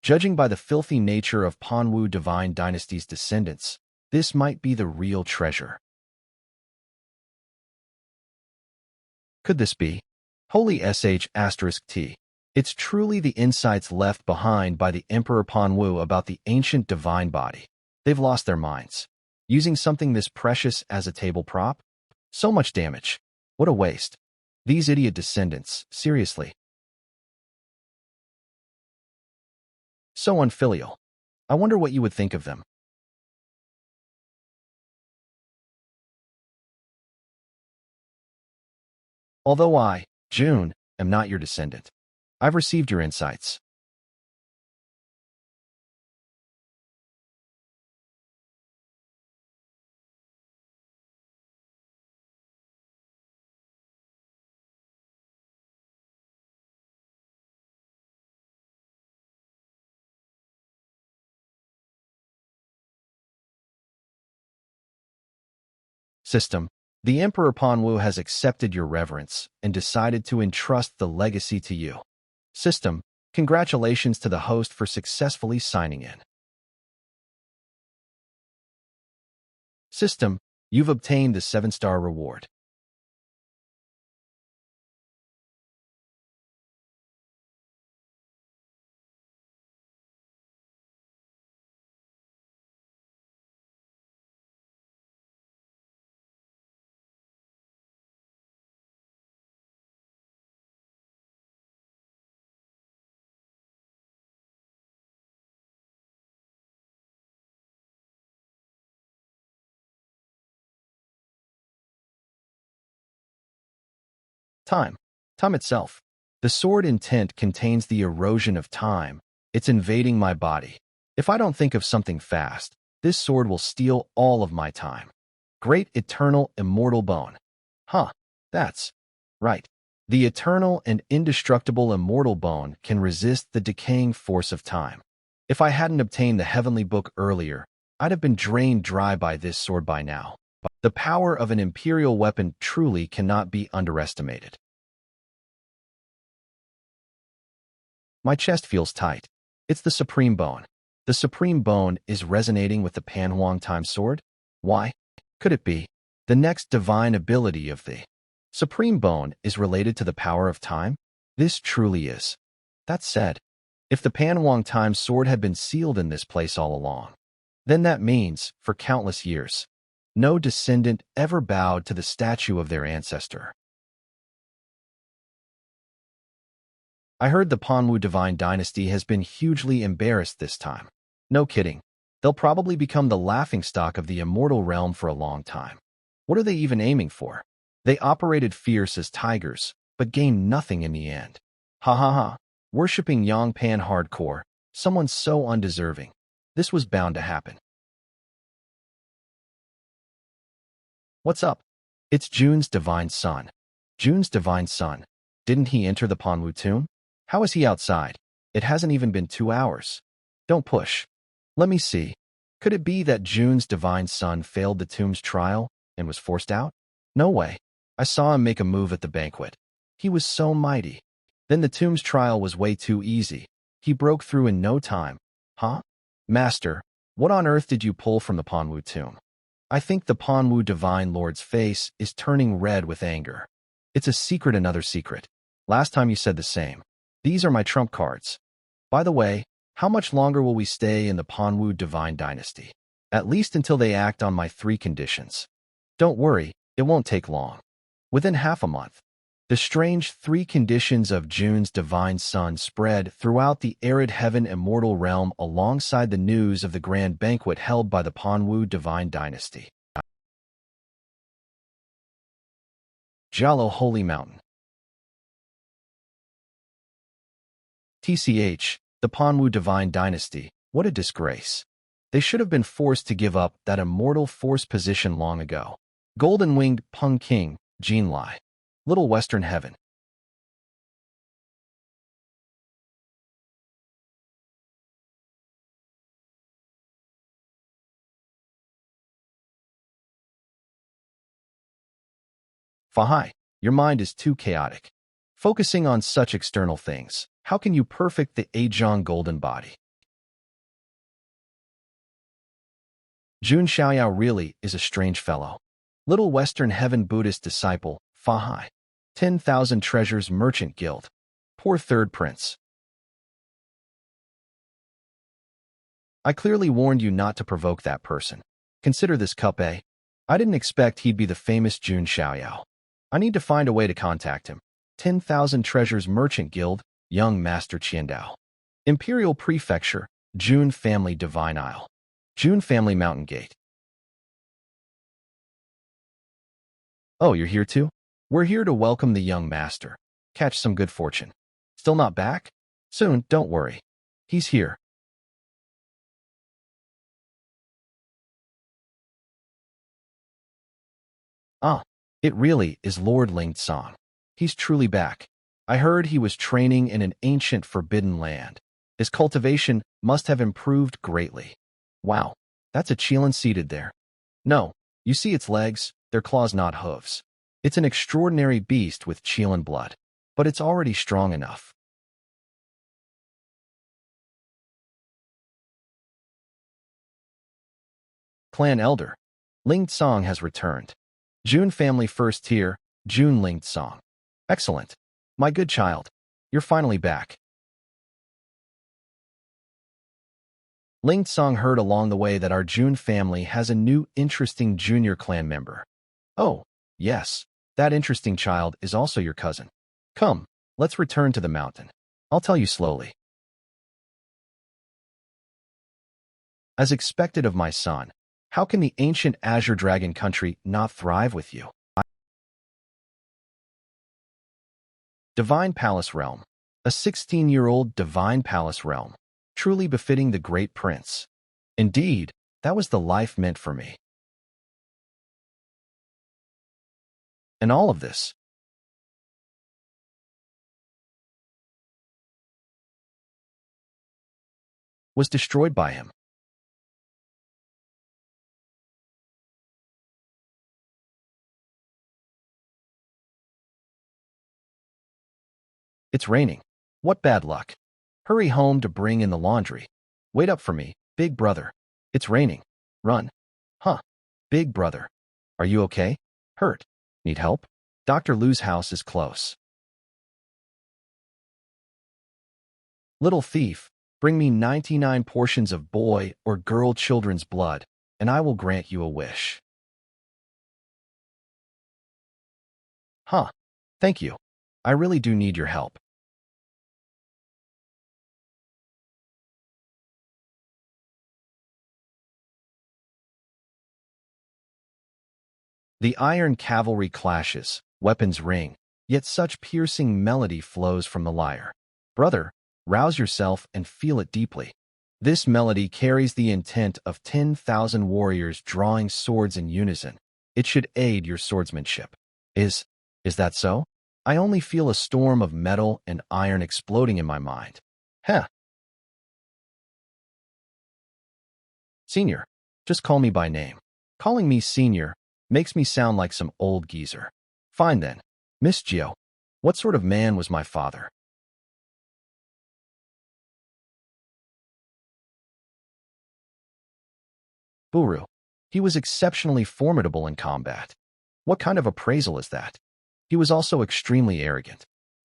Judging by the filthy nature of Panwu divine dynasty's descendants, this might be the real treasure. Could this be? Holy sh*t. It's truly the insights left behind by the Emperor Panwu about the ancient divine body. They've lost their minds. Using something this precious as a table prop? So much damage. What a waste. These idiot descendants, seriously. So unfilial. I wonder what you would think of them. Although I, June, am not your descendant. I've received your insights. System. The Emperor Panwu has accepted your reverence and decided to entrust the legacy to you. System. Congratulations to the host for successfully signing in. System. You've obtained the 7-star reward. Time. Time itself. The sword intent contains the erosion of time. It's invading my body. If I don't think of something fast, this sword will steal all of my time. Great eternal immortal bone. Huh, that's right. The eternal and indestructible immortal bone can resist the decaying force of time. If I hadn't obtained the heavenly book earlier, I'd have been drained dry by this sword by now. The power of an imperial weapon truly cannot be underestimated. My chest feels tight. It's the supreme bone. The supreme bone is resonating with the Panhuang time sword? Why? Could it be? The next divine ability of the supreme bone is related to the power of time? This truly is. That said, if the Panhuang time sword had been sealed in this place all along, then that means, for countless years, no descendant ever bowed to the statue of their ancestor. I heard the Panwu divine dynasty has been hugely embarrassed this time. No kidding. They'll probably become the laughingstock of the immortal realm for a long time. What are they even aiming for? They operated fierce as tigers, but gained nothing in the end. Ha ha ha. Worshipping Yang Pan hardcore, someone so undeserving. This was bound to happen. What's up? It's June's divine son. June's divine son. Didn't he enter the Panwu tomb? How is he outside? It hasn't even been 2 hours. Don't push. Let me see. Could it be that June's divine son failed the tomb's trial and was forced out? No way. I saw him make a move at the banquet. He was so mighty. Then the tomb's trial was way too easy. He broke through in no time. Huh? Master, what on earth did you pull from the Panwu tomb? I think the Panwu divine lord's face is turning red with anger. It's a secret, another secret. Last time you said the same. These are my trump cards. By the way, how much longer will we stay in the Panwu divine dynasty? At least until they act on my 3 conditions. Don't worry, it won't take long. Within half a month. The strange 3 conditions of June's divine son spread throughout the arid heaven immortal realm alongside the news of the grand banquet held by the Panwu divine dynasty. Jalo Holy Mountain. TCH, the Panwu divine dynasty, what a disgrace. They should have been forced to give up that immortal force position long ago. Golden-winged Peng King, Jin Lai. Little Western Heaven. Fahai, your mind is too chaotic. Focusing on such external things, how can you perfect the Ajong golden body? Jun Xiaoyao really is a strange fellow. Little Western Heaven Buddhist disciple, Fahai. 10,000 Treasures Merchant Guild. Poor third prince. I clearly warned you not to provoke that person. Consider this cup A. I didn't expect he'd be the famous Jun Xiaoyao. I need to find a way to contact him. 10,000 Treasures Merchant Guild, Young Master Qiandao. Imperial Prefecture, Jun Family Divine Isle. Jun Family Mountain Gate. Oh, you're here too? We're here to welcome the young master. Catch some good fortune. Still not back? Soon, don't worry. He's here. Ah, it really is Lord Ling Song. He's truly back. I heard he was training in an ancient forbidden land. His cultivation must have improved greatly. Wow, that's a Qilin seated there. No, you see its legs, their claws not hooves. It's an extraordinary beast with Qilin blood, but it's already strong enough. Clan Elder. Ling Song has returned. Jun family first tier, Jun Ling Song. Excellent. My good child, you're finally back. Ling Song heard along the way that our Jun family has a new interesting junior clan member. Oh, yes, that interesting child is also your cousin. Come, let's return to the mountain. I'll tell you slowly. As expected of my son, how can the ancient Azure Dragon country not thrive with you? Divine Palace Realm. A 16-year-old Divine Palace Realm. Truly befitting the great prince. Indeed, that was the life meant for me. And all of this was destroyed by him. It's raining. What bad luck. Hurry home to bring in the laundry. Wait up for me, big brother. It's raining. Run. Huh. Big brother. Are you okay? Hurt? Need help? Dr. Lu's house is close. Little thief, bring me 99 portions of boy or girl children's blood, and I will grant you a wish. Huh. Thank you. I really do need your help. The iron cavalry clashes, weapons ring, yet such piercing melody flows from the lyre. Brother, rouse yourself and feel it deeply. This melody carries the intent of 10,000 warriors drawing swords in unison. It should aid your swordsmanship. Is that so? I only feel a storm of metal and iron exploding in my mind. Heh. Senior. Just call me by name. Calling me senior makes me sound like some old geezer. Fine then. Miss Gio, what sort of man was my father? Buru. He was exceptionally formidable in combat. What kind of appraisal is that? He was also extremely arrogant.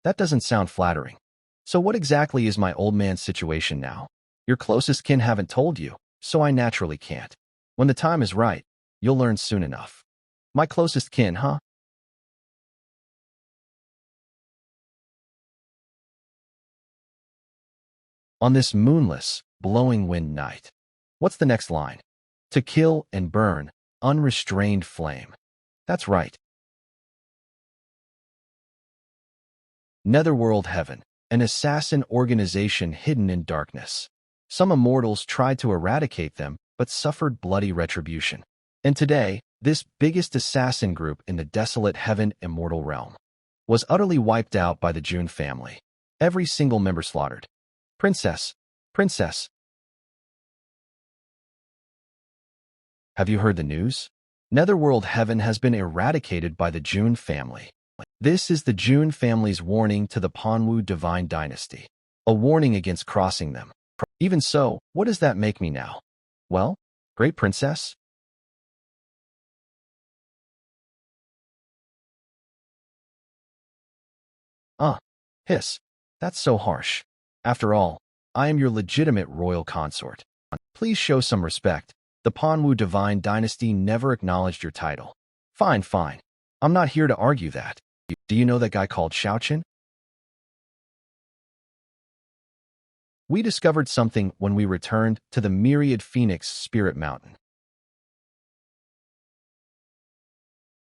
That doesn't sound flattering. So what exactly is my old man's situation now? Your closest kin haven't told you, so I naturally can't. When the time is right, you'll learn soon enough. My closest kin, huh? On this moonless, blowing wind night. What's the next line? To kill and burn, unrestrained flame. That's right. Netherworld Heaven, an assassin organization hidden in darkness. Some immortals tried to eradicate them, but suffered bloody retribution. And today, this biggest assassin group in the desolate Heaven immortal realm was utterly wiped out by the June family. Every single member slaughtered. Princess, princess. Have you heard the news? Netherworld Heaven has been eradicated by the June family. This is the June family's warning to the Manhwa divine dynasty. A warning against crossing them. Even so, what does that make me now? Well, great princess? Uh, hiss. That's so harsh. After all, I am your legitimate royal consort. Please show some respect. The Manhwa divine dynasty never acknowledged your title. Fine, fine. I'm not here to argue that. Do you know that guy called Xiaoqin? We discovered something when we returned to the Myriad Phoenix Spirit Mountain.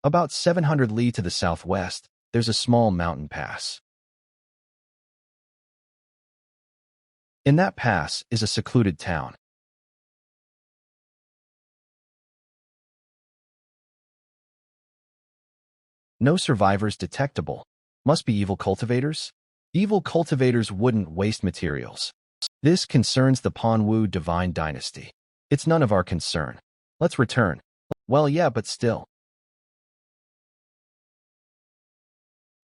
About 700 li to the southwest, there's a small mountain pass. In that pass is a secluded town. No survivors detectable. Must be evil cultivators? Evil cultivators wouldn't waste materials. This concerns the Manhwa divine dynasty. It's none of our concern. Let's return. Well, yeah, but still.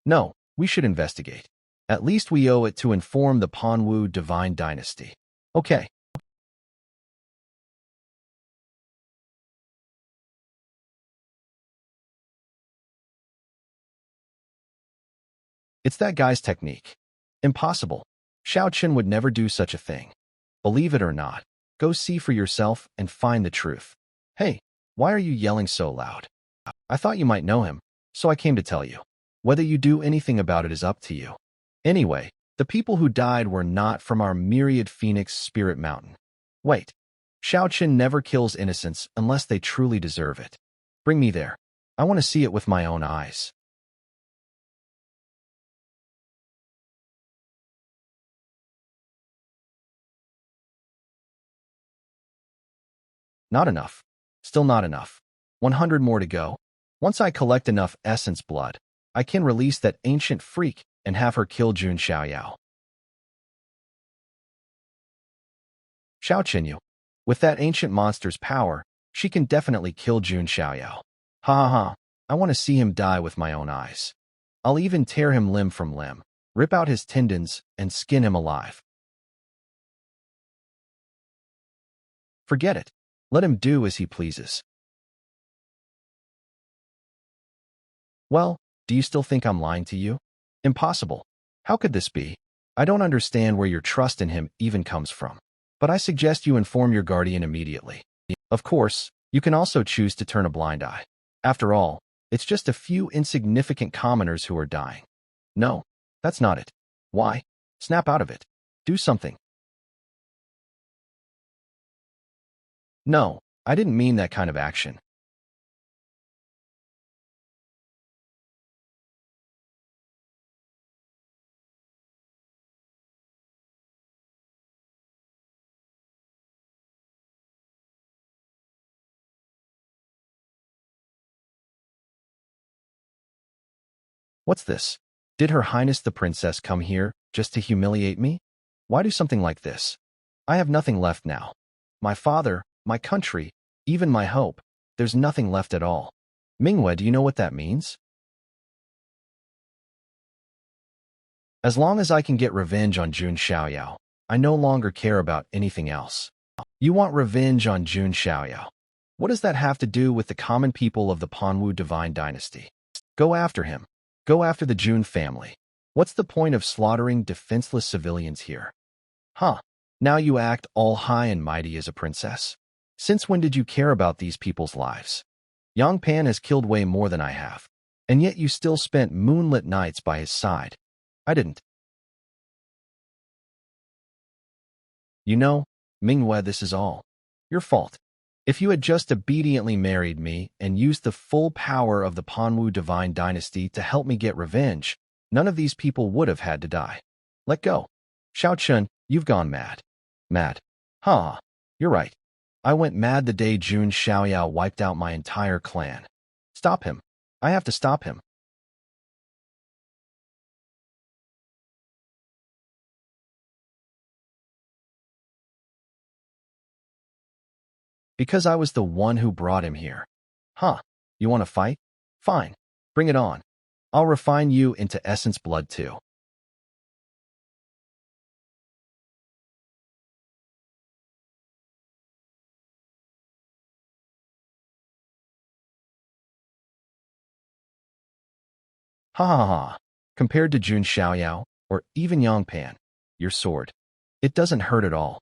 No, we should investigate. At least we owe it to inform the Manhwa divine dynasty. Okay. It's that guy's technique. Impossible. Xiaoqin would never do such a thing. Believe it or not, go see for yourself and find the truth. Hey, why are you yelling so loud? I thought you might know him, so I came to tell you. Whether you do anything about it is up to you. Anyway, the people who died were not from our Myriad Phoenix Spirit Mountain. Wait, Xiaoqin never kills innocents unless they truly deserve it. Bring me there. I want to see it with my own eyes. Not enough. Still not enough. 100 more to go. Once I collect enough essence blood, I can release that ancient freak and have her kill Jun Xiaoyao. Xiaoqinyu. With that ancient monster's power, she can definitely kill Jun Xiaoyao. Ha ha ha. I want to see him die with my own eyes. I'll even tear him limb from limb, rip out his tendons, and skin him alive. Forget it. Let him do as he pleases. Well, do you still think I'm lying to you? Impossible. How could this be? I don't understand where your trust in him even comes from. But I suggest you inform your guardian immediately. Of course, you can also choose to turn a blind eye. After all, it's just a few insignificant commoners who are dying. No, that's not it. Why? Snap out of it. Do something. No, I didn't mean that kind of action. What's this? Did Her Highness the Princess come here just to humiliate me? Why do something like this? I have nothing left now. My father, my country, even my hope. There's nothing left at all. Manhwa, do you know what that means? As long as I can get revenge on Jun Xiaoyao, I no longer care about anything else. You want revenge on Jun Xiaoyao? What does that have to do with the common people of the Panwu divine dynasty? Go after him. Go after the Jun family. What's the point of slaughtering defenseless civilians here? Huh. Now you act all high and mighty as a princess. Since when did you care about these people's lives? Yang Pan has killed way more than I have. And yet you still spent moonlit nights by his side. I didn't. You know, Manhwa, this is all your fault. If you had just obediently married me and used the full power of the Panwu divine dynasty to help me get revenge, none of these people would have had to die. Let go. Xiao Chun, you've gone mad. Mad. Huh. You're right. I went mad the day Jun Xiaoyao wiped out my entire clan. Stop him. I have to stop him. Because I was the one who brought him here. Huh. You want to fight? Fine. Bring it on. I'll refine you into essence blood too. Ha ha ha. Compared to Jun Xiaoyao, or even Yang Pan, your sword, it doesn't hurt at all.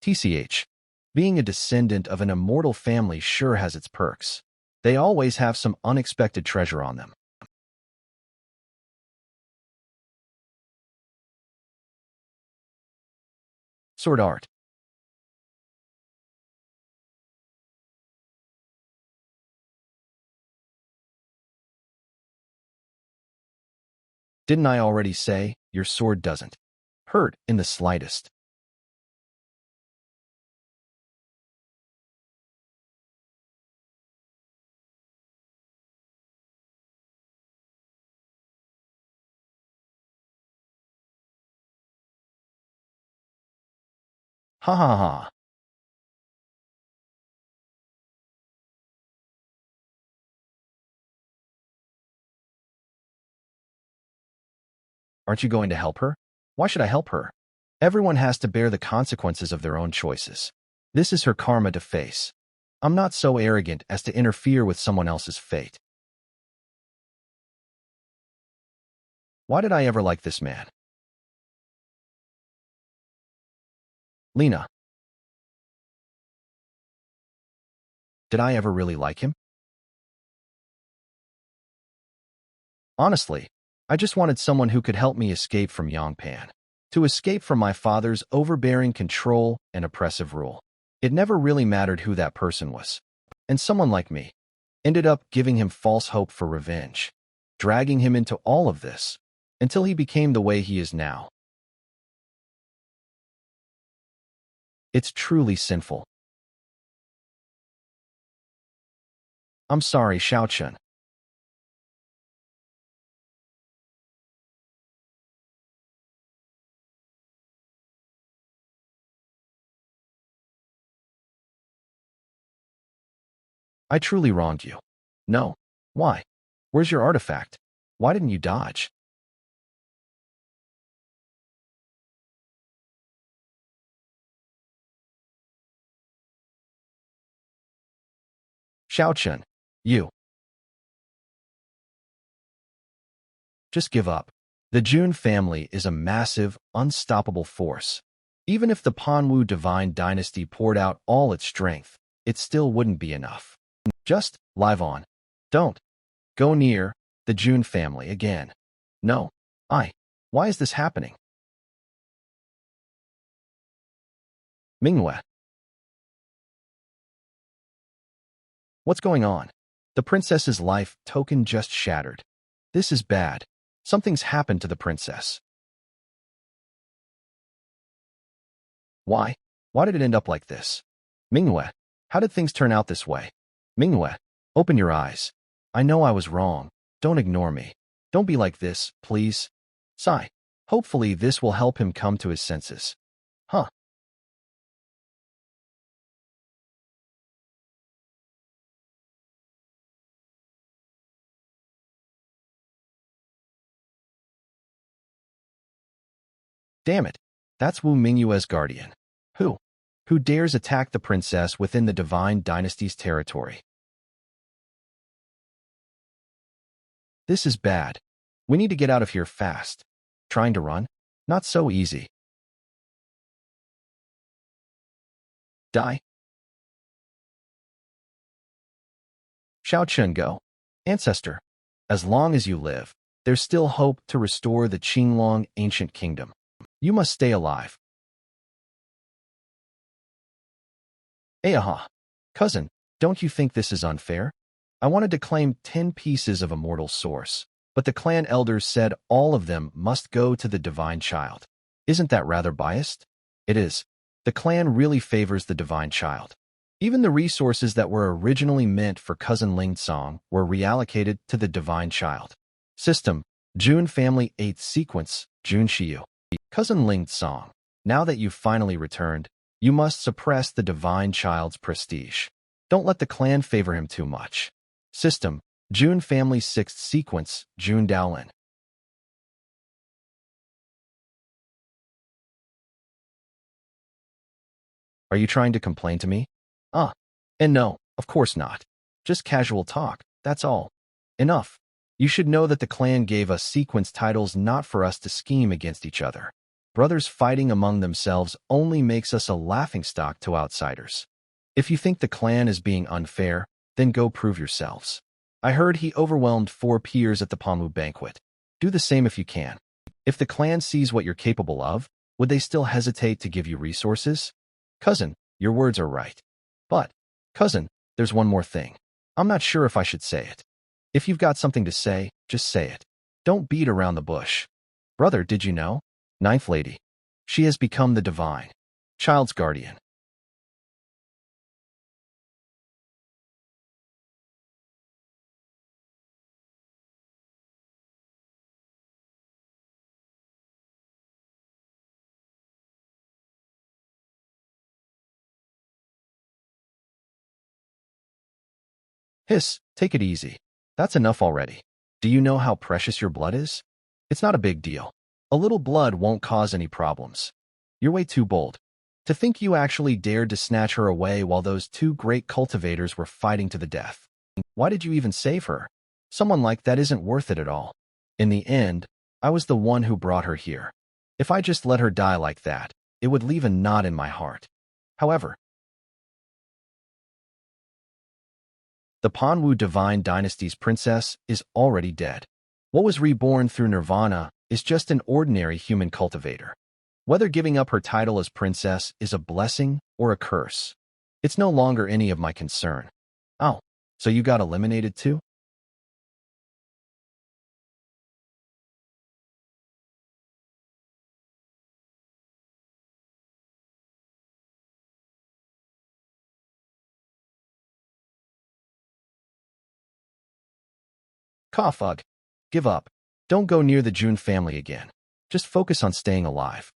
TCH. Being a descendant of an immortal family sure has its perks. They always have some unexpected treasure on them. Sword art. Didn't I already say, your sword doesn't hurt in the slightest? Ha ha ha. Aren't you going to help her? Why should I help her? Everyone has to bear the consequences of their own choices. This is her karma to face. I'm not so arrogant as to interfere with someone else's fate. Why did I ever like this man? Lena, did I ever really like him? Honestly, I just wanted someone who could help me escape from Yongpan, to escape from my father's overbearing control and oppressive rule. It never really mattered who that person was. And someone like me ended up giving him false hope for revenge, dragging him into all of this, until he became the way he is now. It's truly sinful. I'm sorry, Xiaochun. I truly wronged you. No. Why? Where's your artifact? Why didn't you dodge? Xiaochun, you. Just give up. The Jun family is a massive, unstoppable force. Even if the Panwu divine dynasty poured out all its strength, it still wouldn't be enough. Just live on. Don't go near the Jun family again. No. Why is this happening? Manhwa. What's going on? The princess's life token just shattered. This is bad. Something's happened to the princess. Why? Why did it end up like this? Manhwa, how did things turn out this way? Manhwa, open your eyes. I know I was wrong. Don't ignore me. Don't be like this, please. Sigh. Hopefully this will help him come to his senses. Huh. Damn it. That's Wu Mingyue's guardian. Who? Who dares attack the princess within the divine dynasty's territory? This is bad. We need to get out of here fast. Trying to run? Not so easy. Die? Xiao Go. Ancestor. As long as you live, there's still hope to restore the Qinglong ancient kingdom. You must stay alive. Aha. Cousin, don't you think this is unfair? I wanted to claim 10 pieces of immortal source, but the clan elders said all of them must go to the divine child. Isn't that rather biased? It is. The clan really favors the divine child. Even the resources that were originally meant for cousin Ling Song were reallocated to the divine child. System, Jun family 8th sequence, Jun Shiyu. Cousin Ling Song, now that you've finally returned, you must suppress the divine child's prestige. Don't let the clan favor him too much. System, Jun family 6th sequence, Jun Daolin. Are you trying to complain to me? And no, of course not. Just casual talk, that's all. Enough. You should know that the clan gave us sequence titles not for us to scheme against each other. Brothers fighting among themselves only makes us a laughingstock to outsiders. If you think the clan is being unfair, then go prove yourselves. I heard he overwhelmed 4 peers at the Panwu banquet. Do the same if you can. If the clan sees what you're capable of, would they still hesitate to give you resources? Cousin, your words are right. But, cousin, there's one more thing. I'm not sure if I should say it. If you've got something to say, just say it. Don't beat around the bush. Brother, did you know? Ninth lady. She has become the divine child's guardian. Hiss, take it easy. That's enough already. Do you know how precious your blood is? It's not a big deal. A little blood won't cause any problems. You're way too bold. To think you actually dared to snatch her away while those 2 great cultivators were fighting to the death. Why did you even save her? Someone like that isn't worth it at all. In the end, I was the one who brought her here. If I just let her die like that, it would leave a knot in my heart. However, the Panwu divine dynasty's princess is already dead. What was reborn through nirvana is just an ordinary human cultivator. Whether giving up her title as princess is a blessing or a curse, it's no longer any of my concern. Oh, so you got eliminated too? Cough, ugh. Give up. Don't go near the Jun family again. Just focus on staying alive.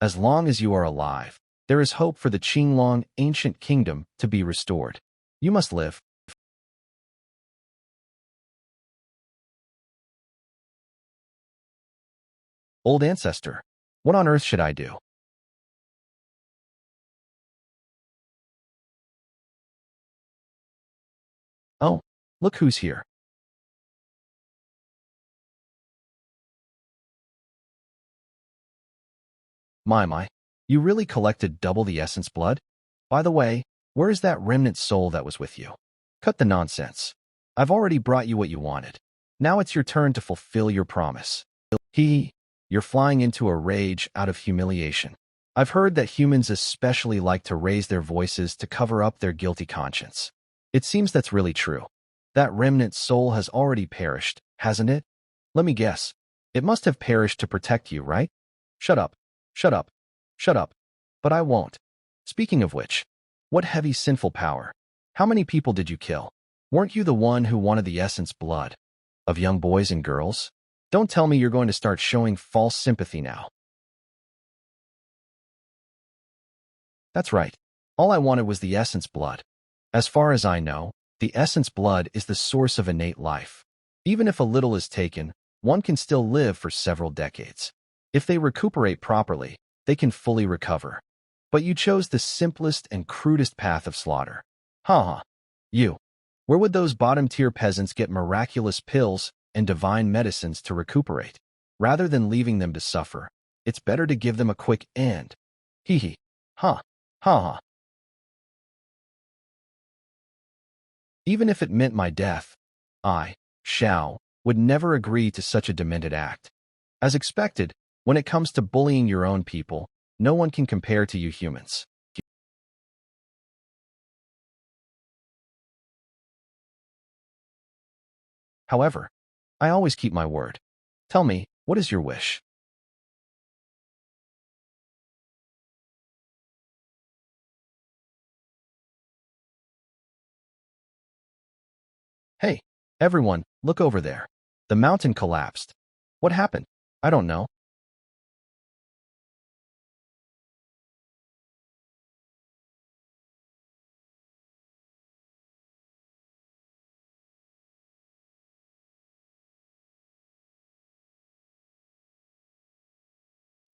As long as you are alive, there is hope for the Qinglong ancient kingdom to be restored. You must live. Old ancestor, what on earth should I do? Look who's here. My, you really collected double the essence blood? By the way, where is that remnant soul that was with you? Cut the nonsense. I've already brought you what you wanted. Now it's your turn to fulfill your promise. You're flying into a rage out of humiliation. I've heard that humans especially like to raise their voices to cover up their guilty conscience. It seems that's really true. That remnant soul has already perished, hasn't it? Let me guess. It must have perished to protect you, right? Shut up. Shut up. Shut up. But I won't. Speaking of which, what heavy sinful power. How many people did you kill? Weren't you the one who wanted the essence blood of young boys and girls? Don't tell me you're going to start showing false sympathy now. That's right. All I wanted was the essence blood. As far as I know, the essence blood is the source of innate life. Even if a little is taken, one can still live for several decades. If they recuperate properly, they can fully recover. But you chose the simplest and crudest path of slaughter. Ha. You. Where would those bottom-tier peasants get miraculous pills and divine medicines to recuperate? Rather than leaving them to suffer, it's better to give them a quick end. Hee. Ha. Ha. Even if it meant my death, I, Shao, would never agree to such a demented act. As expected, when it comes to bullying your own people, no one can compare to you humans. However, I always keep my word. Tell me, what is your wish? Hey, everyone, look over there. The mountain collapsed. What happened? I don't know.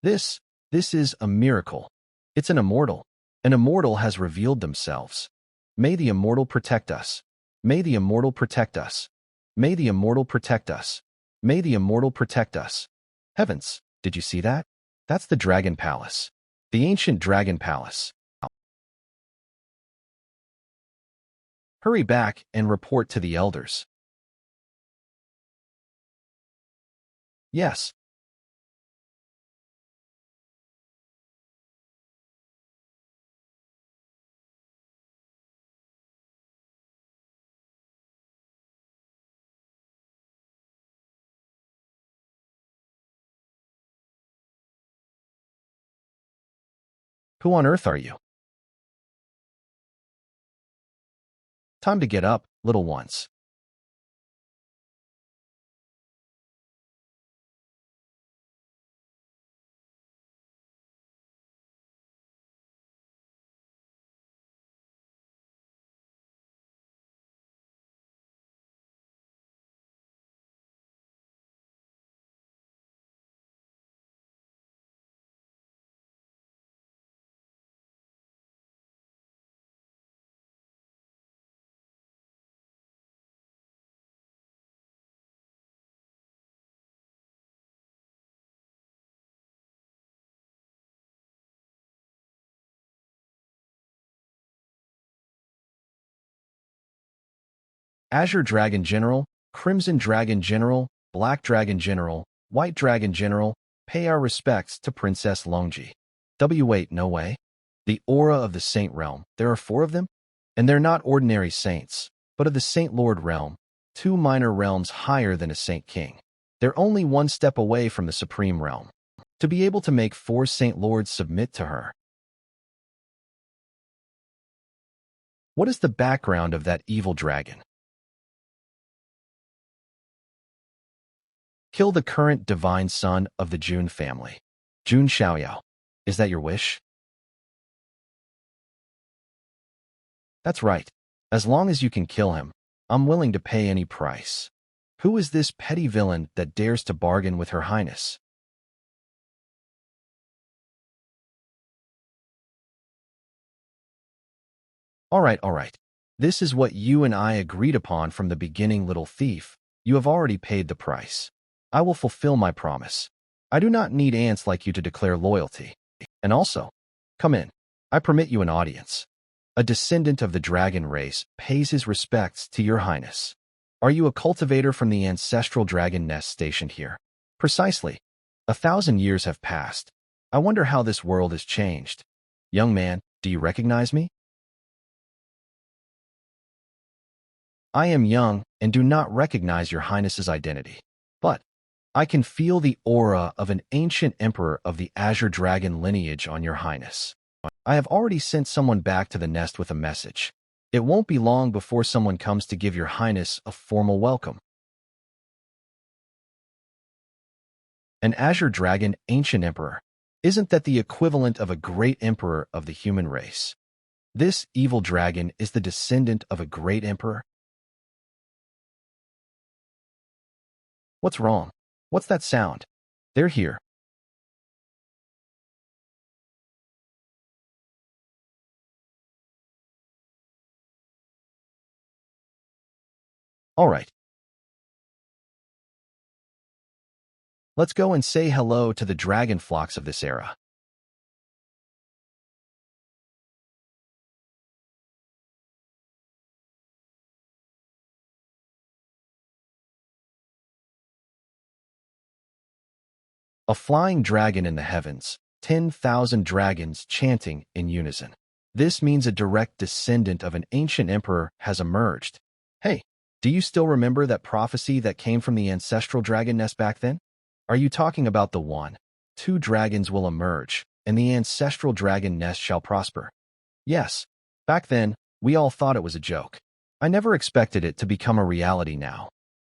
This, this is a miracle. It's an immortal. An immortal has revealed themselves. May the immortal protect us. May the immortal protect us. May the immortal protect us. May the immortal protect us. Heavens, did you see that? That's the Dragon Palace. The ancient Dragon Palace. Hurry back and report to the elders. Yes. Who on earth are you? Time to get up, little ones. Azure Dragon General, Crimson Dragon General, Black Dragon General, White Dragon General, pay our respects to Princess Longji. Wait, no way. The aura of the Saint Realm, there are 4 of them? And they're not ordinary saints, but of the Saint Lord Realm, 2 minor realms higher than a Saint King. They're only 1 step away from the Supreme Realm. To be able to make 4 Saint Lords submit to her. What is the background of that evil dragon? Kill the current divine son of the Jun family. Jun Xiaoyao. Is that your wish? That's right. As long as you can kill him, I'm willing to pay any price. Who is this petty villain that dares to bargain with Her Highness? All right. This is what you and I agreed upon from the beginning, little thief. You have already paid the price. I will fulfill my promise. I do not need ants like you to declare loyalty. And also, come in. I permit you an audience. A descendant of the dragon race pays his respects to your highness. Are you a cultivator from the ancestral dragon nest stationed here? Precisely. 1,000 years have passed. I wonder how this world has changed. Young man, do you recognize me? I am young and do not recognize your highness's identity. But I can feel the aura of an ancient emperor of the azure dragon lineage on your highness. I have already sent someone back to the nest with a message. It won't be long before someone comes to give your highness a formal welcome. An azure dragon ancient emperor. Isn't that the equivalent of a great emperor of the human race? This evil dragon is the descendant of a great emperor? What's wrong? What's that sound? They're here. All right. Let's go and say hello to the dragon flocks of this era. A flying dragon in the heavens, 10,000 dragons chanting in unison. This means a direct descendant of an ancient emperor has emerged. Hey, do you still remember that prophecy that came from the ancestral dragon nest back then? Are you talking about the one? Two dragons will emerge, and the ancestral dragon nest shall prosper. Yes, back then, we all thought it was a joke. I never expected it to become a reality now.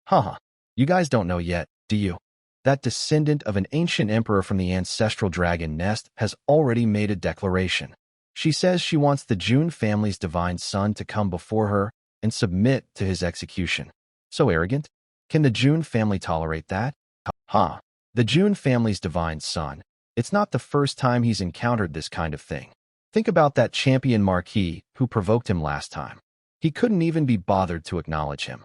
Haha, you guys don't know yet, do you? That descendant of an ancient emperor from the ancestral dragon nest has already made a declaration. She says she wants the June family's divine son to come before her and submit to his execution. So arrogant? Can the June family tolerate that? Ha! The June family's divine son. It's not the first time he's encountered this kind of thing. Think about that champion marquis who provoked him last time. He couldn't even be bothered to acknowledge him.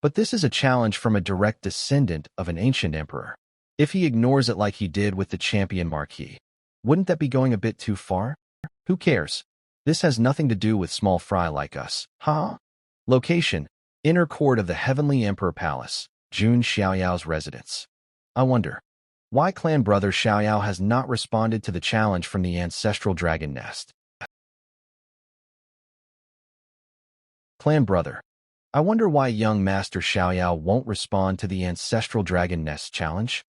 But this is a challenge from a direct descendant of an ancient emperor. If he ignores it like he did with the champion marquis, wouldn't that be going a bit too far? Who cares? This has nothing to do with small fry like us. Huh? Location: inner court of the Heavenly Emperor Palace, Jun Xiaoyao's residence. I wonder why clan brother Xiaoyao has not responded to the challenge from the ancestral dragon nest. Clan brother. I wonder why young Master Xiaoyao won't respond to the ancestral dragon nest challenge.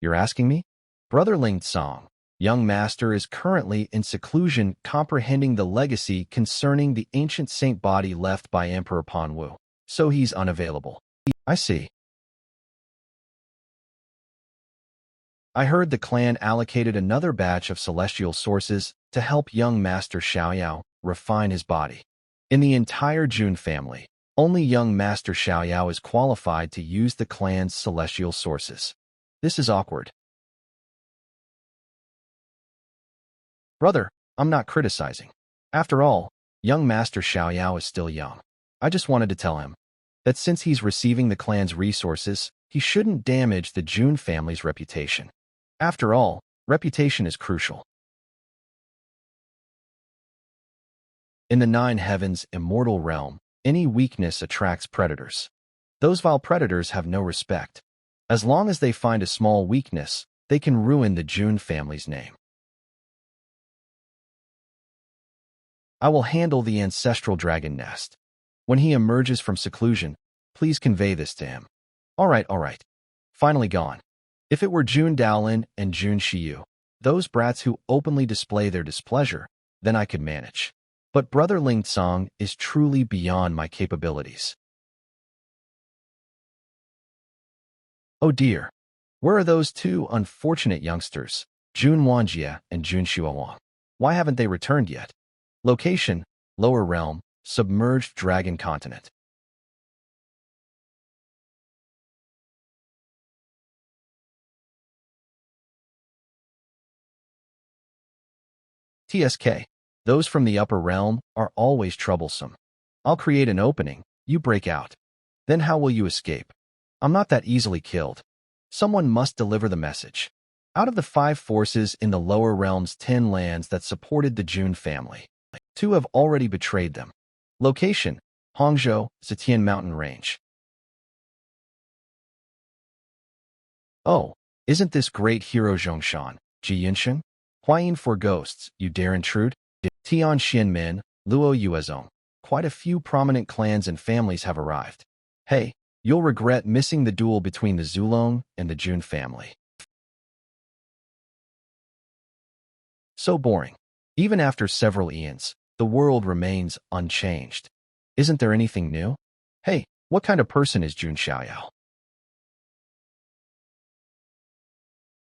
You're asking me? Brother Ling Song, young master is currently in seclusion comprehending the legacy concerning the ancient saint body left by Emperor Panwu, so he's unavailable. I see. I heard the clan allocated another batch of celestial sources to help young Master Xiaoyao refine his body. In the entire Jun family, only young Master Xiaoyao is qualified to use the clan's celestial sources. This is awkward. Brother, I'm not criticizing. After all, young Master Xiaoyao is still young. I just wanted to tell him that since he's receiving the clan's resources, he shouldn't damage the Jun family's reputation. After all, reputation is crucial. In the Nine Heavens immortal realm, any weakness attracts predators. Those vile predators have no respect. As long as they find a small weakness, they can ruin the Jun family's name. I will handle the ancestral dragon nest. When he emerges from seclusion, please convey this to him. All right. Finally gone. If it were Jun Daolin and Jun Shiyu, those brats who openly display their displeasure, then I could manage. But Brother Ling Song is truly beyond my capabilities. Oh dear. Where are those two unfortunate youngsters, Jun Wanjie and Jun Shuawang? Why haven't they returned yet? Location: Lower Realm, Submerged Dragon Continent. TSK. Those from the upper realm are always troublesome. I'll create an opening, you break out. Then how will you escape? I'm not that easily killed. Someone must deliver the message. Out of the 5 forces in the lower realms 10 lands that supported the Jun family, 2 have already betrayed them. Location, Hangzhou, Zetian Mountain Range. Oh, isn't this great hero Zhongshan, Ji Yinshan? Huayin for ghosts, you dare intrude? Tian Xianmin, Luo Yuezong. Quite a few prominent clans and families have arrived. Hey, you'll regret missing the duel between the Zulong and the Jun family. So boring. Even after several eons, the world remains unchanged. Isn't there anything new? Hey, what kind of person is Jun Xiaoyao?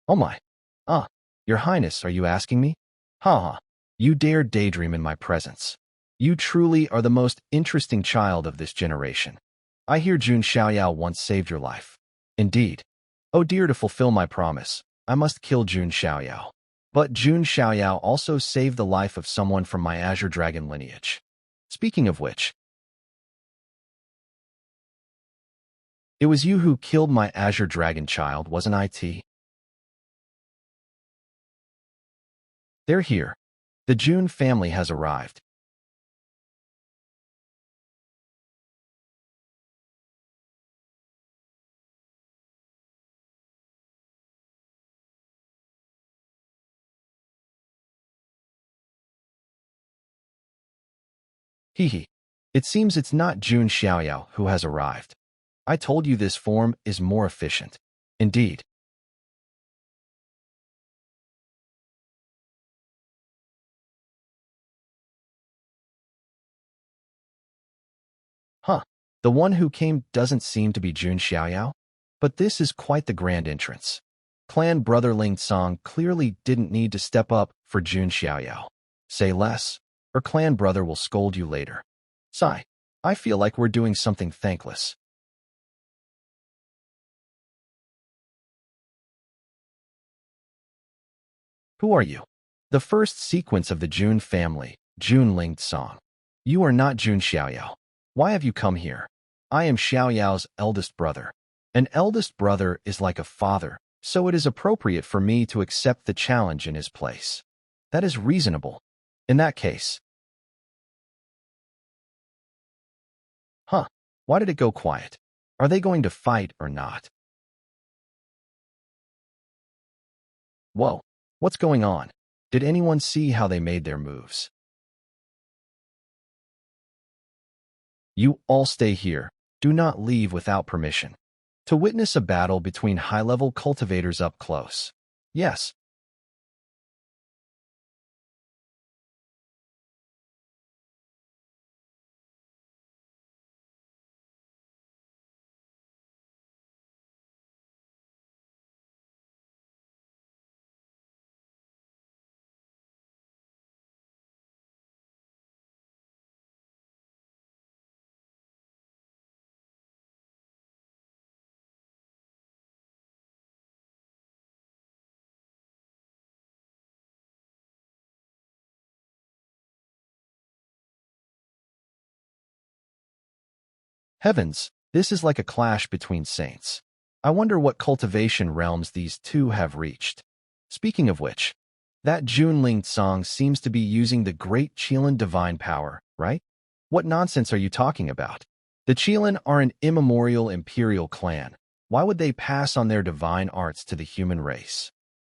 Oh my. Ah, Your Highness, are you asking me? Ha ha. You dare daydream in my presence. You truly are the most interesting child of this generation. I hear Jun Xiaoyao once saved your life. Indeed. Oh dear, to fulfill my promise, I must kill Jun Xiaoyao. But Jun Xiaoyao also saved the life of someone from my Azure Dragon lineage. Speaking of which, it was you who killed my Azure Dragon child, wasn't it? They're here. The Jun family has arrived. Hee. It seems it's not Jun Xiaoyao who has arrived. I told you this form is more efficient. Indeed. Huh. The one who came doesn't seem to be Jun Xiaoyao. But this is quite the grand entrance. Clan brother Ling Song clearly didn't need to step up for Jun Xiaoyao. Say less, or clan brother will scold you later. Sigh. I feel like we're doing something thankless. Who are you? The first sequence of the Jun family, Jun Ling Song. You are not Jun Xiaoyao. Why have you come here? I am Xiaoyao's eldest brother. An eldest brother is like a father, so it is appropriate for me to accept the challenge in his place. That is reasonable. In that case. Huh, why did it go quiet? Are they going to fight or not? Whoa, what's going on? Did anyone see how they made their moves? You all stay here. Do not leave without permission. To witness a battle between high-level cultivators up close. Yes. Heavens, this is like a clash between saints. I wonder what cultivation realms these two have reached. Speaking of which, that Junling song seems to be using the great Qilin divine power, right? What nonsense are you talking about? The Qilin are an immemorial imperial clan. Why would they pass on their divine arts to the human race?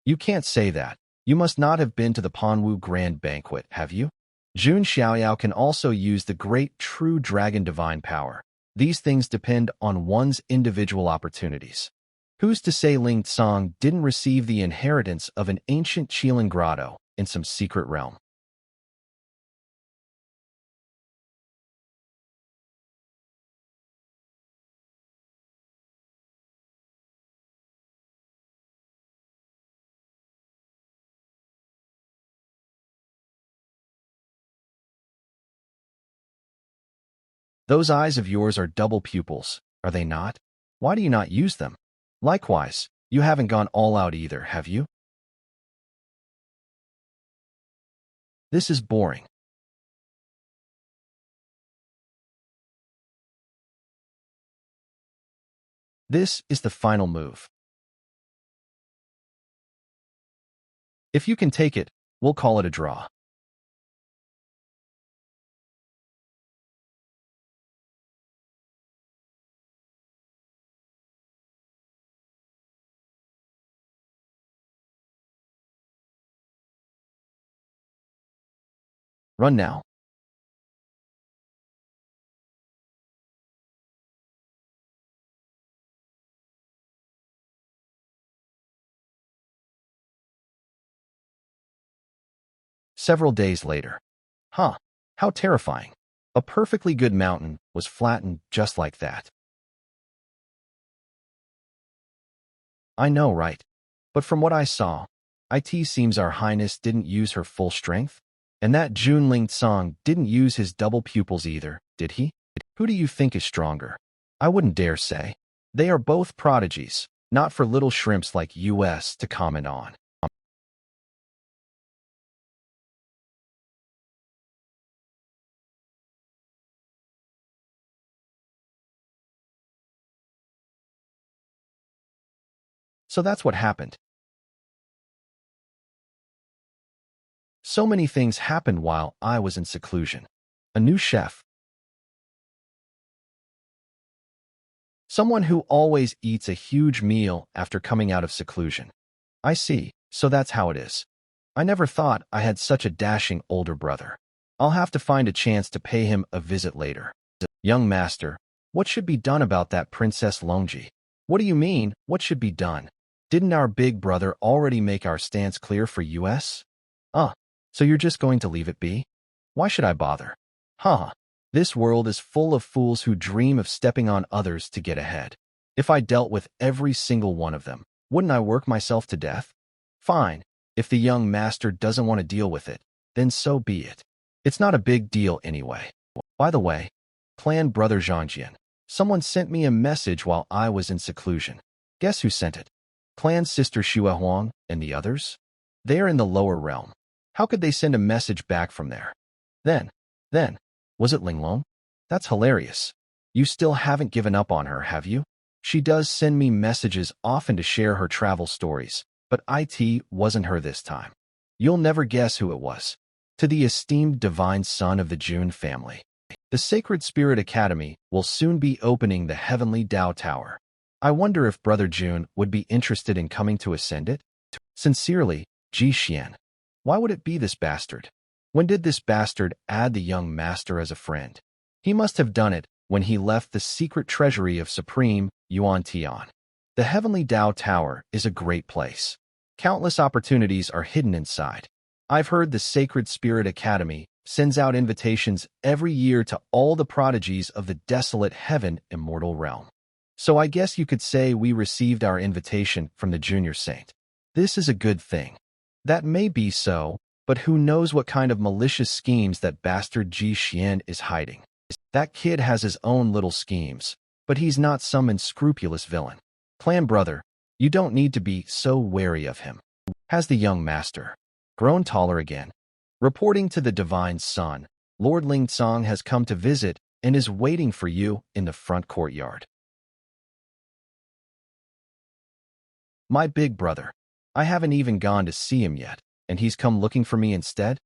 You can't say that. You must not have been to the Panwu Grand Banquet, have you? Jun Xiaoyao can also use the great true dragon divine power. These things depend on one's individual opportunities. Who's to say Ling Tsong didn't receive the inheritance of an ancient Qilin grotto in some secret realm? Those eyes of yours are double pupils, are they not? Why do you not use them? Likewise, you haven't gone all out either, have you? This is boring. This is the final move. If you can take it, we'll call it a draw. Run now. Several days later. Huh. How terrifying. A perfectly good mountain was flattened just like that. I know, right? But from what I saw, it seems Our Highness didn't use her full strength. And that Junling Song didn't use his double pupils either, did he? Who do you think is stronger? I wouldn't dare say. They are both prodigies, not for little shrimps like us to comment on. So that's what happened. So many things happened while I was in seclusion. A new chef. Someone who always eats a huge meal after coming out of seclusion. I see, so that's how it is. I never thought I had such a dashing older brother. I'll have to find a chance to pay him a visit later. Young master, what should be done about that Princess Longji? What do you mean, what should be done? Didn't our big brother already make our stance clear for us? So you're just going to leave it be? Why should I bother? Huh. This world is full of fools who dream of stepping on others to get ahead. If I dealt with every single one of them, wouldn't I work myself to death? Fine. If the young master doesn't want to deal with it, then so be it. It's not a big deal anyway. By the way, clan brother Zhangjian, someone sent me a message while I was in seclusion. Guess who sent it? Clan sister Xue Huang and the others? They are in the lower realm. How could they send a message back from there? Then, was it Linglong? That's hilarious. You still haven't given up on her, have you? She does send me messages often to share her travel stories, but it wasn't her this time. You'll never guess who it was. To the esteemed divine son of the Jun family. The Sacred Spirit Academy will soon be opening the Heavenly Tao Tower. I wonder if Brother Jun would be interested in coming to ascend it? Sincerely, Ji Xian. Why would it be this bastard? When did this bastard add the young master as a friend? He must have done it when he left the secret treasury of Supreme Yuan Tian. The Heavenly Tao Tower is a great place. Countless opportunities are hidden inside. I've heard the Sacred Spirit Academy sends out invitations every year to all the prodigies of the desolate heaven immortal realm. So I guess you could say we received our invitation from the junior saint. This is a good thing. That may be so, but who knows what kind of malicious schemes that bastard Ji Xian is hiding. That kid has his own little schemes, but he's not some unscrupulous villain. Clan brother, you don't need to be so wary of him. Has the young master grown taller again? Reporting to the divine son, Lord Ling Tsong has come to visit and is waiting for you in the front courtyard. My big brother. I haven't even gone to see him yet, and he's come looking for me instead?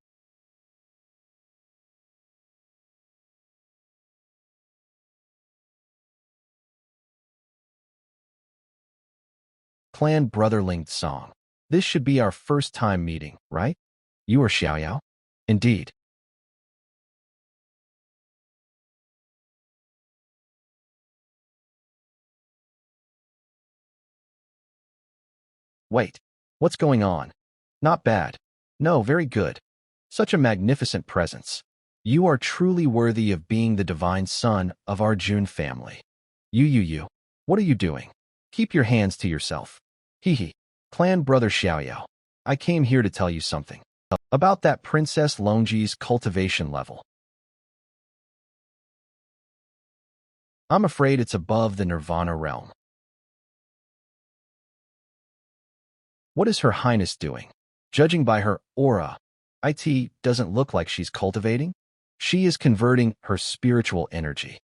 Clan brother Ling Tsong. This should be our first time meeting, right? You are Xiaoyao? Indeed. Wait, what's going on? Not bad. No, very good. Such a magnificent presence. You are truly worthy of being the divine son of our Jun family. You. What are you doing? Keep your hands to yourself. Hee. Clan brother Xiaoyao. I came here to tell you something. About that Princess Longji's cultivation level. I'm afraid it's above the Nirvana realm. What is Her Highness doing? Judging by her aura, it doesn't look like she's cultivating. She is converting her spiritual energy.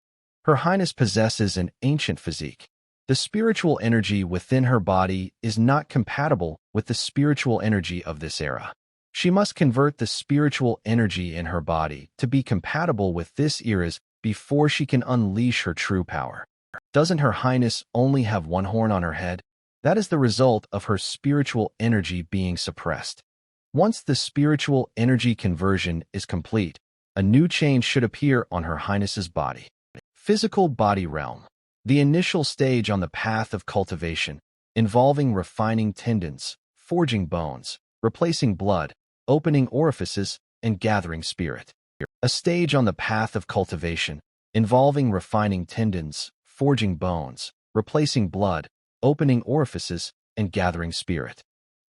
Her Highness possesses an ancient physique. The spiritual energy within her body is not compatible with the spiritual energy of this era. She must convert the spiritual energy in her body to be compatible with this era's before she can unleash her true power. Doesn't Her Highness only have one horn on her head? That is the result of her spiritual energy being suppressed. Once the spiritual energy conversion is complete, a new change should appear on Her Highness's body. Physical body realm. The initial stage on the path of cultivation, involving refining tendons, forging bones, replacing blood, opening orifices, and gathering spirit. A stage on the path of cultivation, involving refining tendons, forging bones, replacing blood, opening orifices, and gathering spirit.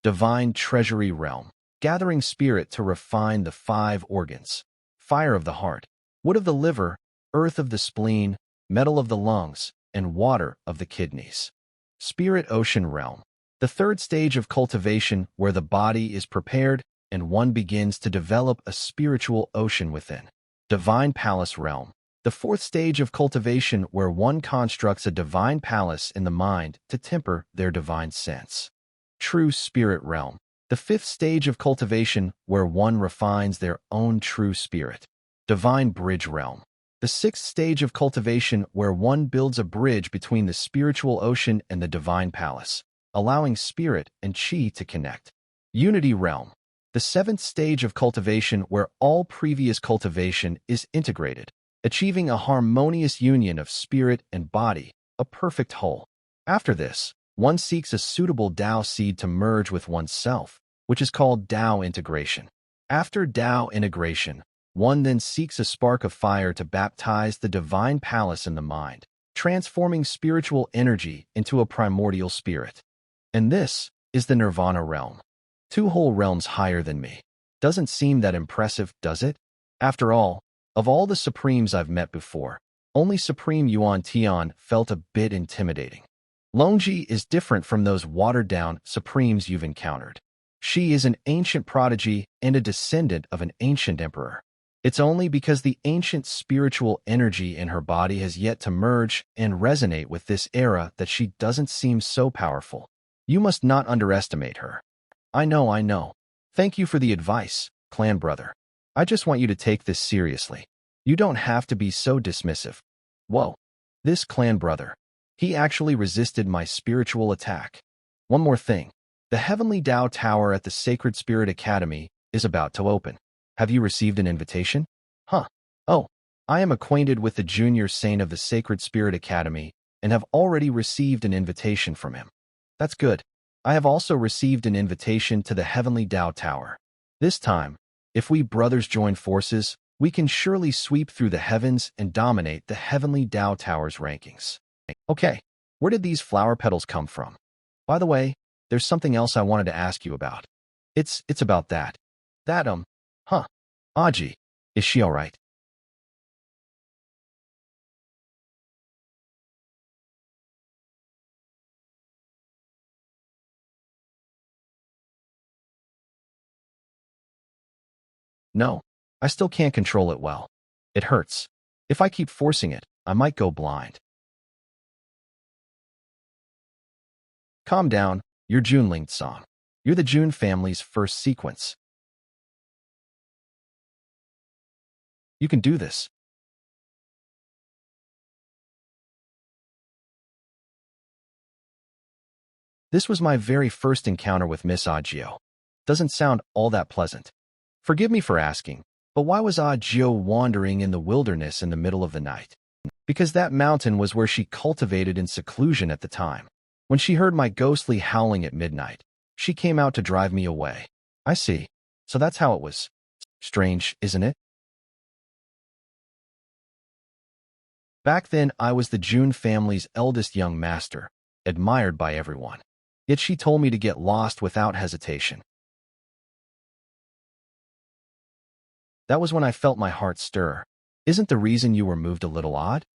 Divine treasury realm. Gathering spirit to refine the 5 organs. Fire of the heart, wood of the liver, earth of the spleen, metal of the lungs, and water of the kidneys. Spirit ocean realm. The 3rd stage of cultivation where the body is prepared and one begins to develop a spiritual ocean within. Divine palace realm. The 4th stage of cultivation where one constructs a divine palace in the mind to temper their divine sense. True spirit realm. The 5th stage of cultivation where one refines their own true spirit. Divine bridge realm. The 6th stage of cultivation where one builds a bridge between the spiritual ocean and the divine palace, allowing spirit and chi to connect. Unity realm. The 7th stage of cultivation where all previous cultivation is integrated, achieving a harmonious union of spirit and body, a perfect whole. After this, one seeks a suitable Tao seed to merge with oneself, which is called Tao integration. After Tao integration, one then seeks a spark of fire to baptize the divine palace in the mind, transforming spiritual energy into a primordial spirit. And this is the nirvana realm. 2 whole realms higher than me. Doesn't seem that impressive, does it? After all, of all the Supremes I've met before, only Supreme Yuan Tian felt a bit intimidating. Longji is different from those watered-down Supremes you've encountered. She is an ancient prodigy and a descendant of an ancient emperor. It's only because the ancient spiritual energy in her body has yet to merge and resonate with this era that she doesn't seem so powerful. You must not underestimate her. I know. Thank you for the advice, clan brother. I just want you to take this seriously. You don't have to be so dismissive. Whoa. This clan brother. He actually resisted my spiritual attack. One more thing. The Heavenly Tao Tower at the Sacred Spirit Academy is about to open. Have you received an invitation? Huh. Oh, I am acquainted with the junior saint of the Sacred Spirit Academy and have already received an invitation from him. That's good. I have also received an invitation to the Heavenly Tao Tower. This time, if we brothers join forces, we can surely sweep through the heavens and dominate the Heavenly Tao Tower's rankings. Okay, where did these flower petals come from? By the way, there's something else I wanted to ask you about. It's about that. Huh. Aji, is she all right? No, I still can't control it well. It hurts. If I keep forcing it, I might go blind. Calm down, you're Junling-san. You're the Jun family's first sequence. You can do this. This was my very first encounter with Miss Agio. Doesn't sound all that pleasant. Forgive me for asking, but why was Agio wandering in the wilderness in the middle of the night? Because that mountain was where she cultivated in seclusion at the time. When she heard my ghostly howling at midnight, she came out to drive me away. I see. So that's how it was. Strange, isn't it? Back then, I was the Jun family's eldest young master, admired by everyone. Yet she told me to get lost without hesitation. That was when I felt my heart stir. Isn't the reason you were moved a little odd?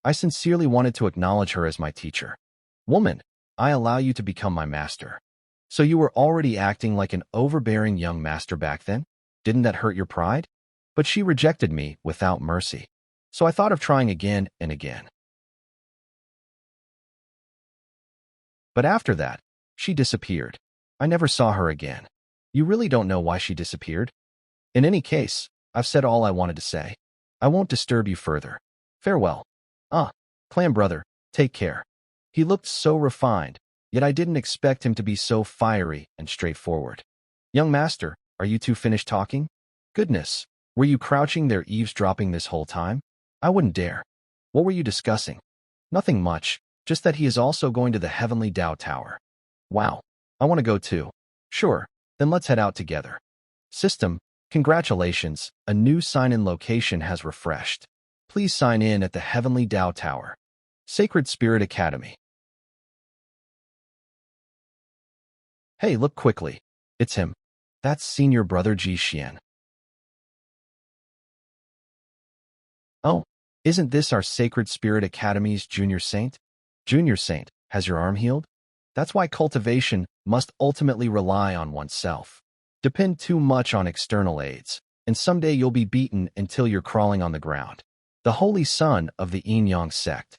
I sincerely wanted to acknowledge her as my teacher. Woman, I allow you to become my master. So you were already acting like an overbearing young master back then? Didn't that hurt your pride? But she rejected me without mercy. so I thought of trying again and again. But after that, she disappeared. I never saw her again. You really don't know why she disappeared? In any case, I've said all I wanted to say. I won't disturb you further. Farewell. Ah, clan brother, take care. He looked so refined, yet I didn't expect him to be so fiery and straightforward. Young master, are you two finished talking? Goodness, were you crouching there eavesdropping this whole time? I wouldn't dare. What were you discussing? Nothing much, just that he is also going to the Heavenly Tao Tower. Wow, I want to go too. Sure, then let's head out together. System, congratulations, a new sign-in location has refreshed. Please sign in at the Heavenly Tao Tower. Sacred Spirit Academy. Hey, look quickly. It's him. That's senior brother Ji Xian. Oh, isn't this our Sacred Spirit Academy's junior saint? Junior saint, has your arm healed? That's why cultivation must ultimately rely on oneself. Depend too much on external aids, and someday you'll be beaten until you're crawling on the ground. The holy son of the Yin-Yang sect.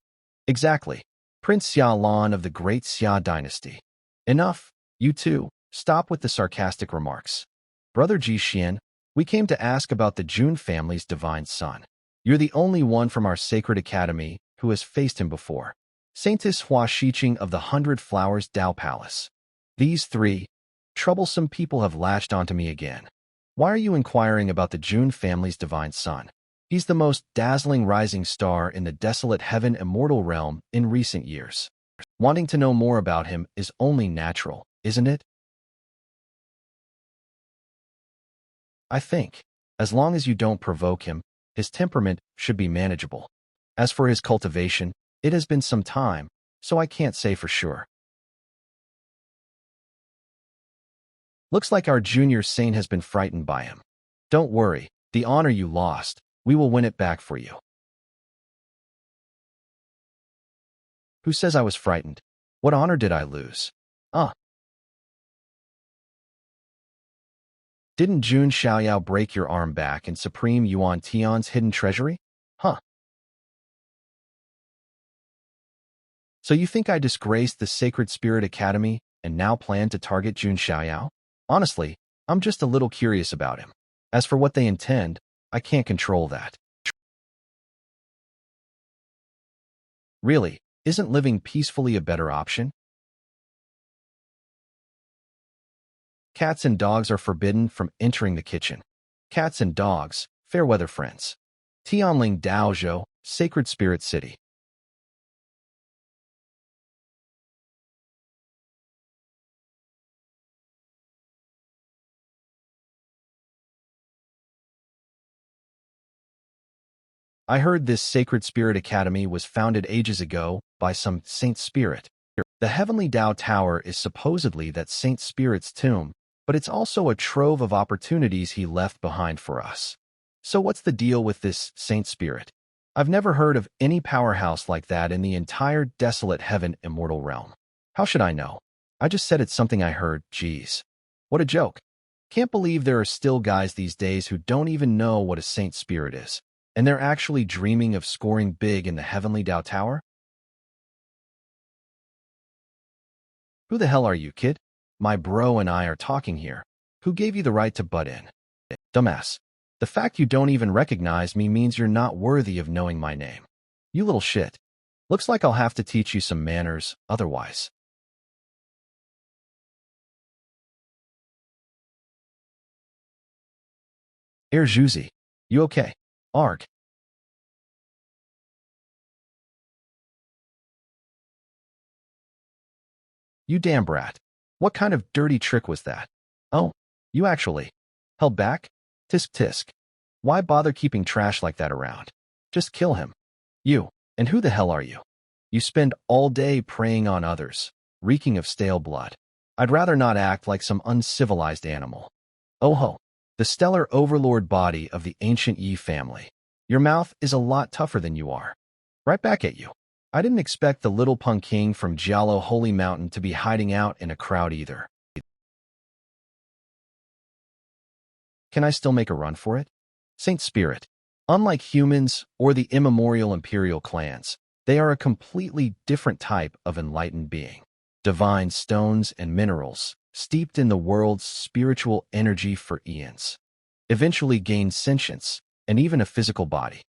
Exactly. Prince Xia Lan of the great Xia dynasty. Enough, you two. Stop with the sarcastic remarks. Brother Ji Xian, we came to ask about the Jun family's divine son. You're the only one from our sacred academy who has faced him before. Saintess Hua Shiqing of the 100 Flowers Tao Palace. These three troublesome people have latched onto me again. Why are you inquiring about the Jun family's divine son? He's the most dazzling rising star in the desolate heaven immortal realm in recent years. Wanting to know more about him is only natural, isn't it? I think, as long as you don't provoke him, his temperament should be manageable. As for his cultivation, it has been some time, so I can't say for sure. Looks like our junior saint has been frightened by him. Don't worry, the honor you lost, we will win it back for you. Who says I was frightened? What honor did I lose? Didn't Jun Xiaoyao break your arm back in Supreme Yuan Tian's hidden treasury? Huh. So you think I disgraced the Sacred Spirit Academy and now plan to target Jun Xiaoyao? Honestly, I'm just a little curious about him. As for what they intend, I can't control that. Really, isn't living peacefully a better option? Cats and dogs are forbidden from entering the kitchen. Cats and dogs, fair weather friends. Tianling Daozhou, Sacred Spirit City. I heard this Sacred Spirit Academy was founded ages ago by some Saint Spirit. The Heavenly Tao Tower is supposedly that Saint Spirit's tomb, but it's also a trove of opportunities he left behind for us. So what's the deal with this Saint Spirit? I've never heard of any powerhouse like that in the entire desolate heaven immortal realm. How should I know? I just said it's something I heard, geez. What a joke. Can't believe there are still guys these days who don't even know what a Saint Spirit is. And they're actually dreaming of scoring big in the Heavenly Tao Tower? Who the hell are you, kid? My bro and I are talking here. Who gave you the right to butt in? Dumbass. The fact you don't even recognize me means you're not worthy of knowing my name. You little shit. Looks like I'll have to teach you some manners, otherwise. Juzi. You okay? Arg. You damn brat. What kind of dirty trick was that? Oh, you actually held back? Tisk tisk. Why bother keeping trash like that around? Just kill him. You, and who the hell are you? You spend all day preying on others, reeking of stale blood. I'd rather not act like some uncivilized animal. Oh ho, the stellar overlord body of the ancient Yi family. Your mouth is a lot tougher than you are. Right back at you. I didn't expect the little punk king from Jialo Holy Mountain to be hiding out in a crowd either. Can I still make a run for it? Saint Spirit, Unlike humans or the immemorial imperial clans, they are a completely different type of enlightened being. Divine stones and minerals, steeped in the world's spiritual energy for eons, eventually gain sentience and even a physical body.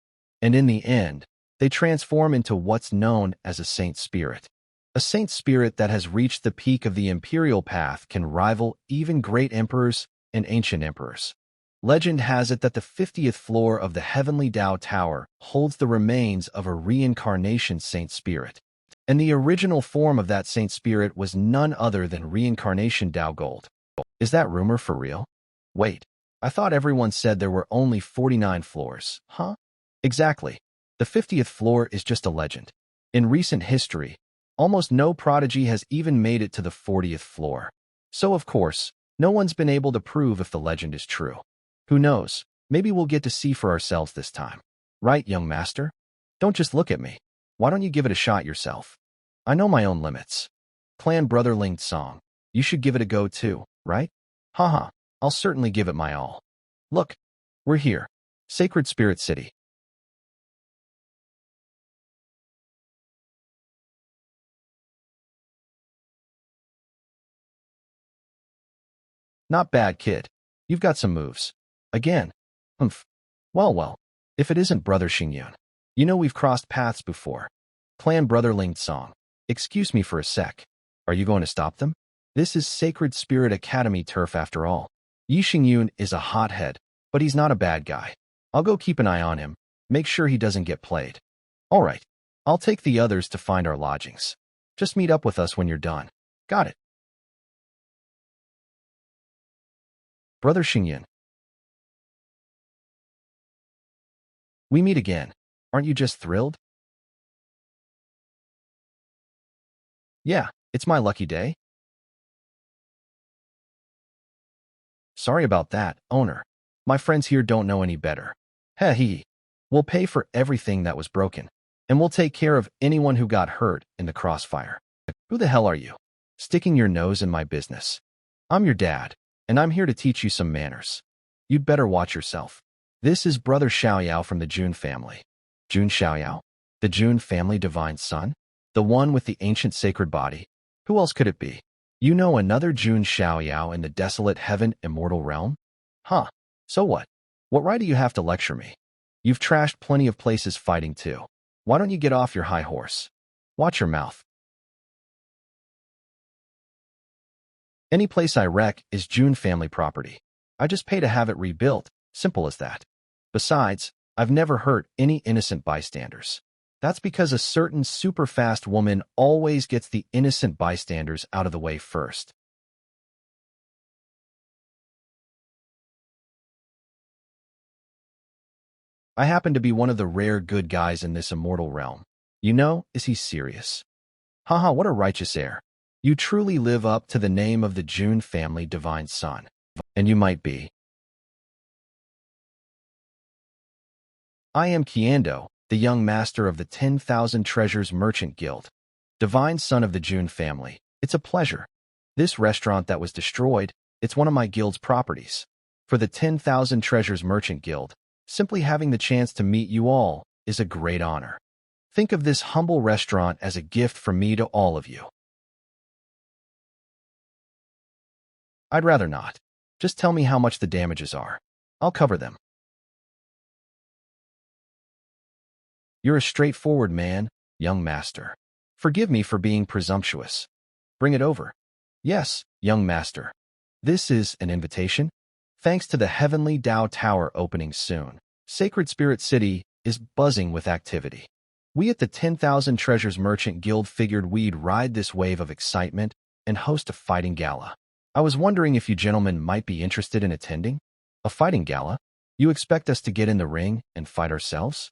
And in the end, they transform into what's known as a saint spirit. A saint spirit that has reached the peak of the imperial path can rival even great emperors and ancient emperors. Legend has it that the 50th floor of the Heavenly Tao Tower holds the remains of a reincarnation saint spirit. And the original form of that saint spirit was none other than reincarnation Tao Gold. Is that rumor for real? Wait, I thought everyone said there were only 49 floors, huh? Exactly. The 50th floor is just a legend. In recent history, almost no prodigy has even made it to the 40th floor. So of course, no one's been able to prove if the legend is true. Who knows, maybe we'll get to see for ourselves this time. Right, young master? Don't just look at me. Why don't you give it a shot yourself? I know my own limits. Clan Brotherling song. You should give it a go too, right? Haha, I'll certainly give it my all. Look, we're here. Sacred Spirit City. Not bad, kid. You've got some moves. Again. Humph. Well, if it isn't Brother Xingyun. You know we've crossed paths before. Clan Brotherling song. Excuse me for a sec. Are you going to stop them? This is Sacred Spirit Academy turf after all. Yi Xingyun is a hothead, but he's not a bad guy. I'll go keep an eye on him, make sure he doesn't get played. All right, I'll take the others to find our lodgings. Just meet up with us when you're done. Got it. Brother Xingyun. We meet again. Aren't you just thrilled? Yeah, it's my lucky day. Sorry about that, owner. My friends here don't know any better. Heh. We'll pay for everything that was broken, and we'll take care of anyone who got hurt in the crossfire. Who the hell are you? Sticking your nose in my business. I'm your dad, and I'm here to teach you some manners. You'd better watch yourself. This is Brother Xiaoyao from the Jun family. Jun Xiaoyao? The Jun family divine son? The one with the ancient sacred body? Who else could it be? You know another Jun Xiaoyao in the desolate heaven immortal realm? Huh. So what? What right do you have to lecture me? You've trashed plenty of places fighting too. Why don't you get off your high horse? Watch your mouth. Any place I wreck is Jun family property. I just pay to have it rebuilt. Simple as that. Besides, I've never hurt any innocent bystanders. That's because a certain super-fast woman always gets the innocent bystanders out of the way first. I happen to be one of the rare good guys in this immortal realm. You know, is he serious? Haha, what a righteous air. You truly live up to the name of the Jun family divine son. And you might be. I am Kiando, the young master of the 10,000 Treasures Merchant Guild. Divine son of the Jun family. It's a pleasure. This restaurant that was destroyed, it's one of my guild's properties. For the 10,000 Treasures Merchant Guild, simply having the chance to meet you all is a great honor. Think of this humble restaurant as a gift from me to all of you. I'd rather not. Just tell me how much the damages are. I'll cover them. You're a straightforward man, young master. Forgive me for being presumptuous. Bring it over. Yes, young master. This is an invitation. Thanks to the Heavenly Tao Tower opening soon, Sacred Spirit City is buzzing with activity. We at the 10,000 Treasures Merchant Guild figured we'd ride this wave of excitement and host a fighting gala. I was wondering if you gentlemen might be interested in attending? A fighting gala? You expect us to get in the ring and fight ourselves?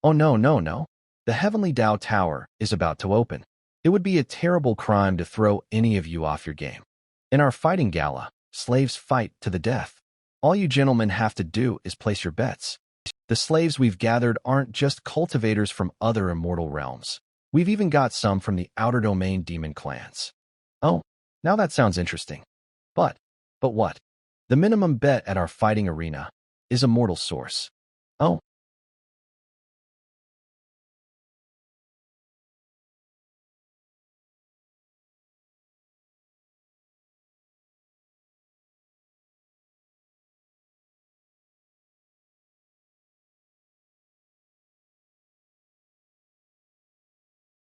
Oh no. The Heavenly Tao Tower is about to open. It would be a terrible crime to throw any of you off your game. In our fighting gala, slaves fight to the death. All you gentlemen have to do is place your bets. The slaves we've gathered aren't just cultivators from other immortal realms. We've even got some from the outer domain demon clans. Oh, now that sounds interesting. But what? The minimum bet at our fighting arena is a mortal source. Oh,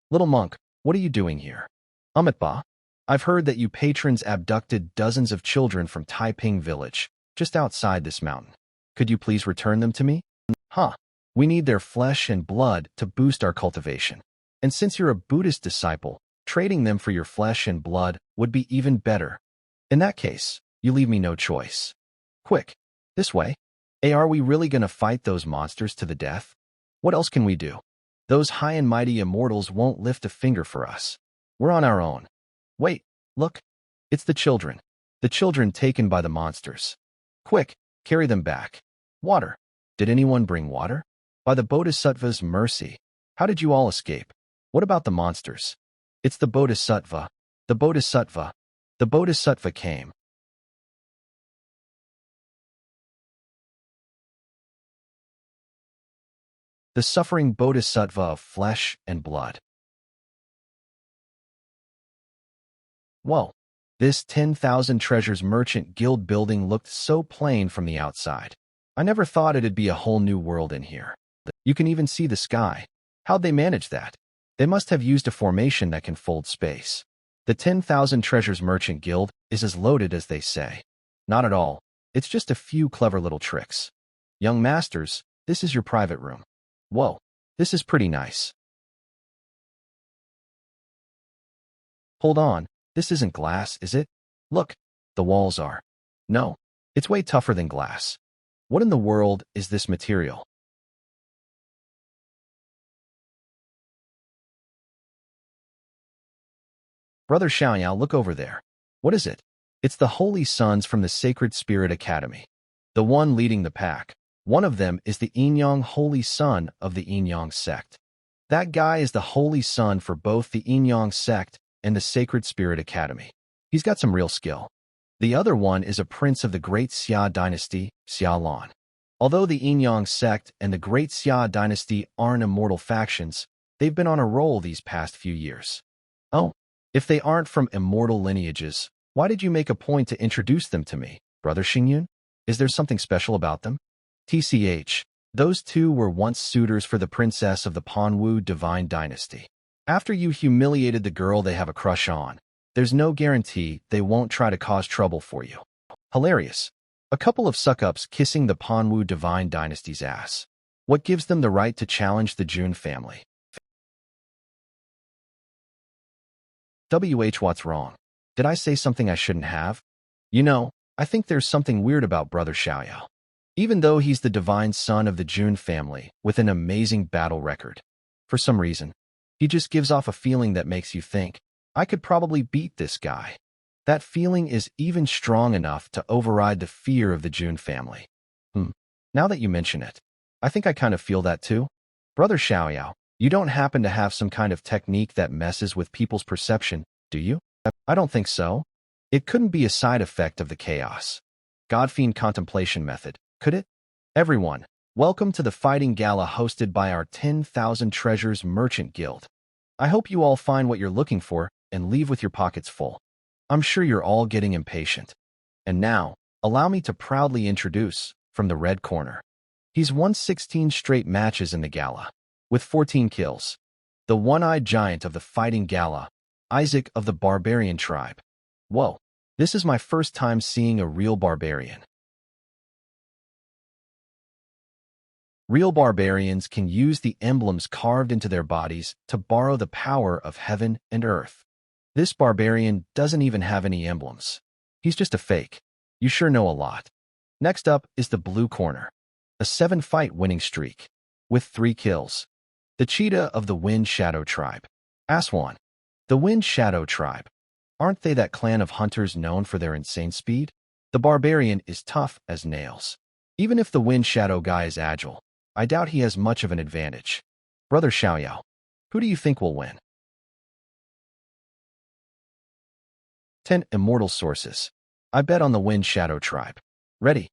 little monk, what are you doing here? Amitba, I've heard that you patrons abducted dozens of children from Taiping village, just outside this mountain. Could you please return them to me? Huh. We need their flesh and blood to boost our cultivation. And since you're a Buddhist disciple, trading them for your flesh and blood would be even better. In that case, you leave me no choice. Quick, this way. Hey, are we really gonna fight those monsters to the death? What else can we do? Those high and mighty immortals won't lift a finger for us. We're on our own. Wait, look. It's the children. The children taken by the monsters. Quick, carry them back. Water. Did anyone bring water? By the Bodhisattva's mercy. How did you all escape? What about the monsters? It's the Bodhisattva. The Bodhisattva. The Bodhisattva came. The suffering Bodhisattva of flesh and blood. Whoa. This 10,000 treasures merchant guild building looked so plain from the outside. I never thought it'd be a whole new world in here. You can even see the sky. How'd they manage that? They must have used a formation that can fold space. The 10,000 treasures merchant guild is as loaded as they say. Not at all. It's just a few clever little tricks. Young masters, this is your private room. Whoa, this is pretty nice. Hold on, this isn't glass, is it? Look, the walls are. No, it's way tougher than glass. What in the world is this material? Brother Xiaoyao, look over there. What is it? It's the Holy Sons from the Sacred Spirit Academy. The one leading the pack. One of them is the Yinyang Holy Son of the Yinyang sect. That guy is the Holy Son for both the Yinyang sect and the Sacred Spirit Academy. He's got some real skill. The other one is a prince of the Great Xia dynasty, Xia Lan. Although the Yinyang sect and the Great Xia dynasty aren't immortal factions, they've been on a roll these past few years. Oh, if they aren't from immortal lineages, why did you make a point to introduce them to me, Brother Xingyun? Is there something special about them? TCH, those two were once suitors for the princess of the Panwu divine dynasty. After you humiliated the girl they have a crush on, there's no guarantee they won't try to cause trouble for you. Hilarious. A couple of suck-ups kissing the Panwu divine dynasty's ass. What gives them the right to challenge the Jun family? What's wrong? Did I say something I shouldn't have? You know, I think there's something weird about Brother Xiaoyao. Even though he's the divine son of the Jun family with an amazing battle record, for some reason, he just gives off a feeling that makes you think, I could probably beat this guy. That feeling is even strong enough to override the fear of the Jun family. Now that you mention it, I think I kind of feel that too. Brother Xiaoyao, you don't happen to have some kind of technique that messes with people's perception, do you? I don't think so. It couldn't be a side effect of the chaos. Godfiend contemplation method, could it? Everyone, welcome to the fighting gala hosted by our 10,000 Treasures Merchant Guild. I hope you all find what you're looking for and leave with your pockets full. I'm sure you're all getting impatient. And now, allow me to proudly introduce, from the red corner. He's won 16 straight matches in the gala, with 14 kills. The one-eyed giant of the fighting gala, Isaac of the barbarian tribe. Whoa, this is my first time seeing a real barbarian. Real barbarians can use the emblems carved into their bodies to borrow the power of heaven and earth. This barbarian doesn't even have any emblems. He's just a fake. You sure know a lot. Next up is the blue corner. A 7-fight winning streak, with 3 kills. The cheetah of the Wind Shadow tribe. Aswan. The Wind Shadow tribe. Aren't they that clan of hunters known for their insane speed? The barbarian is tough as nails. Even if the Wind Shadow guy is agile, I doubt he has much of an advantage. Brother Xiaoyao, who do you think will win? 10 immortal sources. I bet on the Wind Shadow tribe. Ready?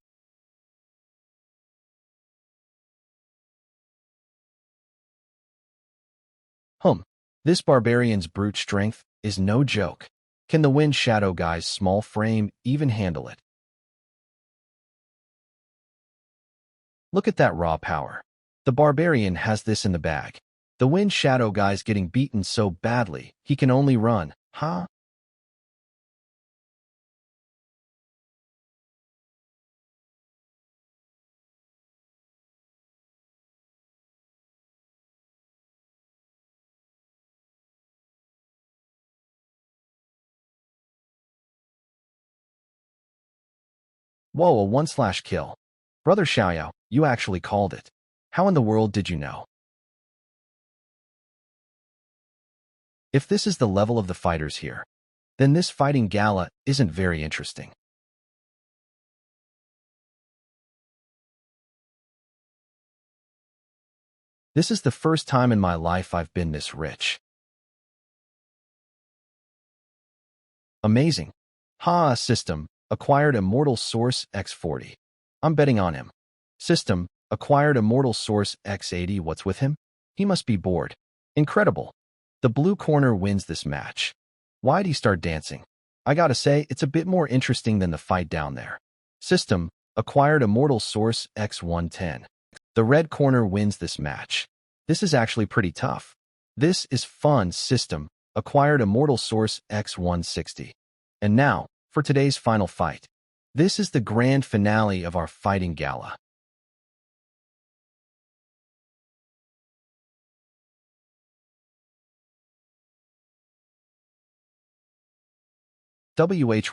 Hum. This barbarian's brute strength is no joke. Can the Wind Shadow guy's small frame even handle it? Look at that raw power. The barbarian has this in the bag. The Wind Shadow guy's getting beaten so badly, he can only run, huh? Whoa, a one-slash-kill. Brother Xiaoyao, you actually called it. How in the world did you know? If this is the level of the fighters here, then this fighting gala isn't very interesting. This is the first time in my life I've been this rich. Amazing. Ha, system, acquired immortal source X40. I'm betting on him. System, acquired immortal source X80. What's with him? He must be bored. Incredible. The blue corner wins this match. Why'd he start dancing? I gotta say, it's a bit more interesting than the fight down there. System, acquired immortal source X110. The red corner wins this match. This is actually pretty tough. This is fun. System, acquired immortal source X160. And now, for today's final fight. This is the grand finale of our fighting gala.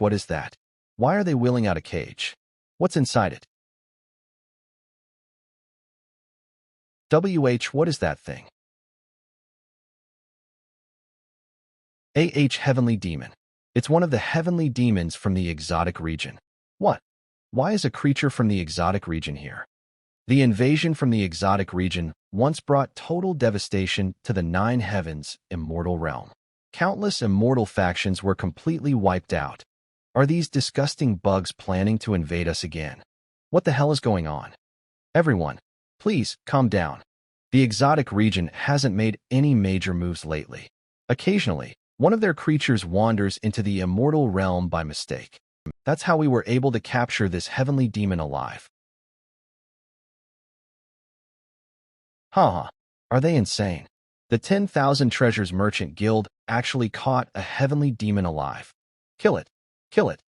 What is that? Why are they wheeling out a cage? What's inside it? What is that thing? Heavenly Demon. It's one of the heavenly demons from the exotic region. What? Why is a creature from the exotic region here? The invasion from the exotic region once brought total devastation to the Nine Heavens immortal realm. Countless immortal factions were completely wiped out. Are these disgusting bugs planning to invade us again? What the hell is going on? Everyone, please calm down. The exotic region hasn't made any major moves lately. Occasionally, one of their creatures wanders into the immortal realm by mistake. That's how we were able to capture this heavenly demon alive. Haha, are they insane? The 10,000 Treasures Merchant Guild actually caught a heavenly demon alive. Kill it. Kill it.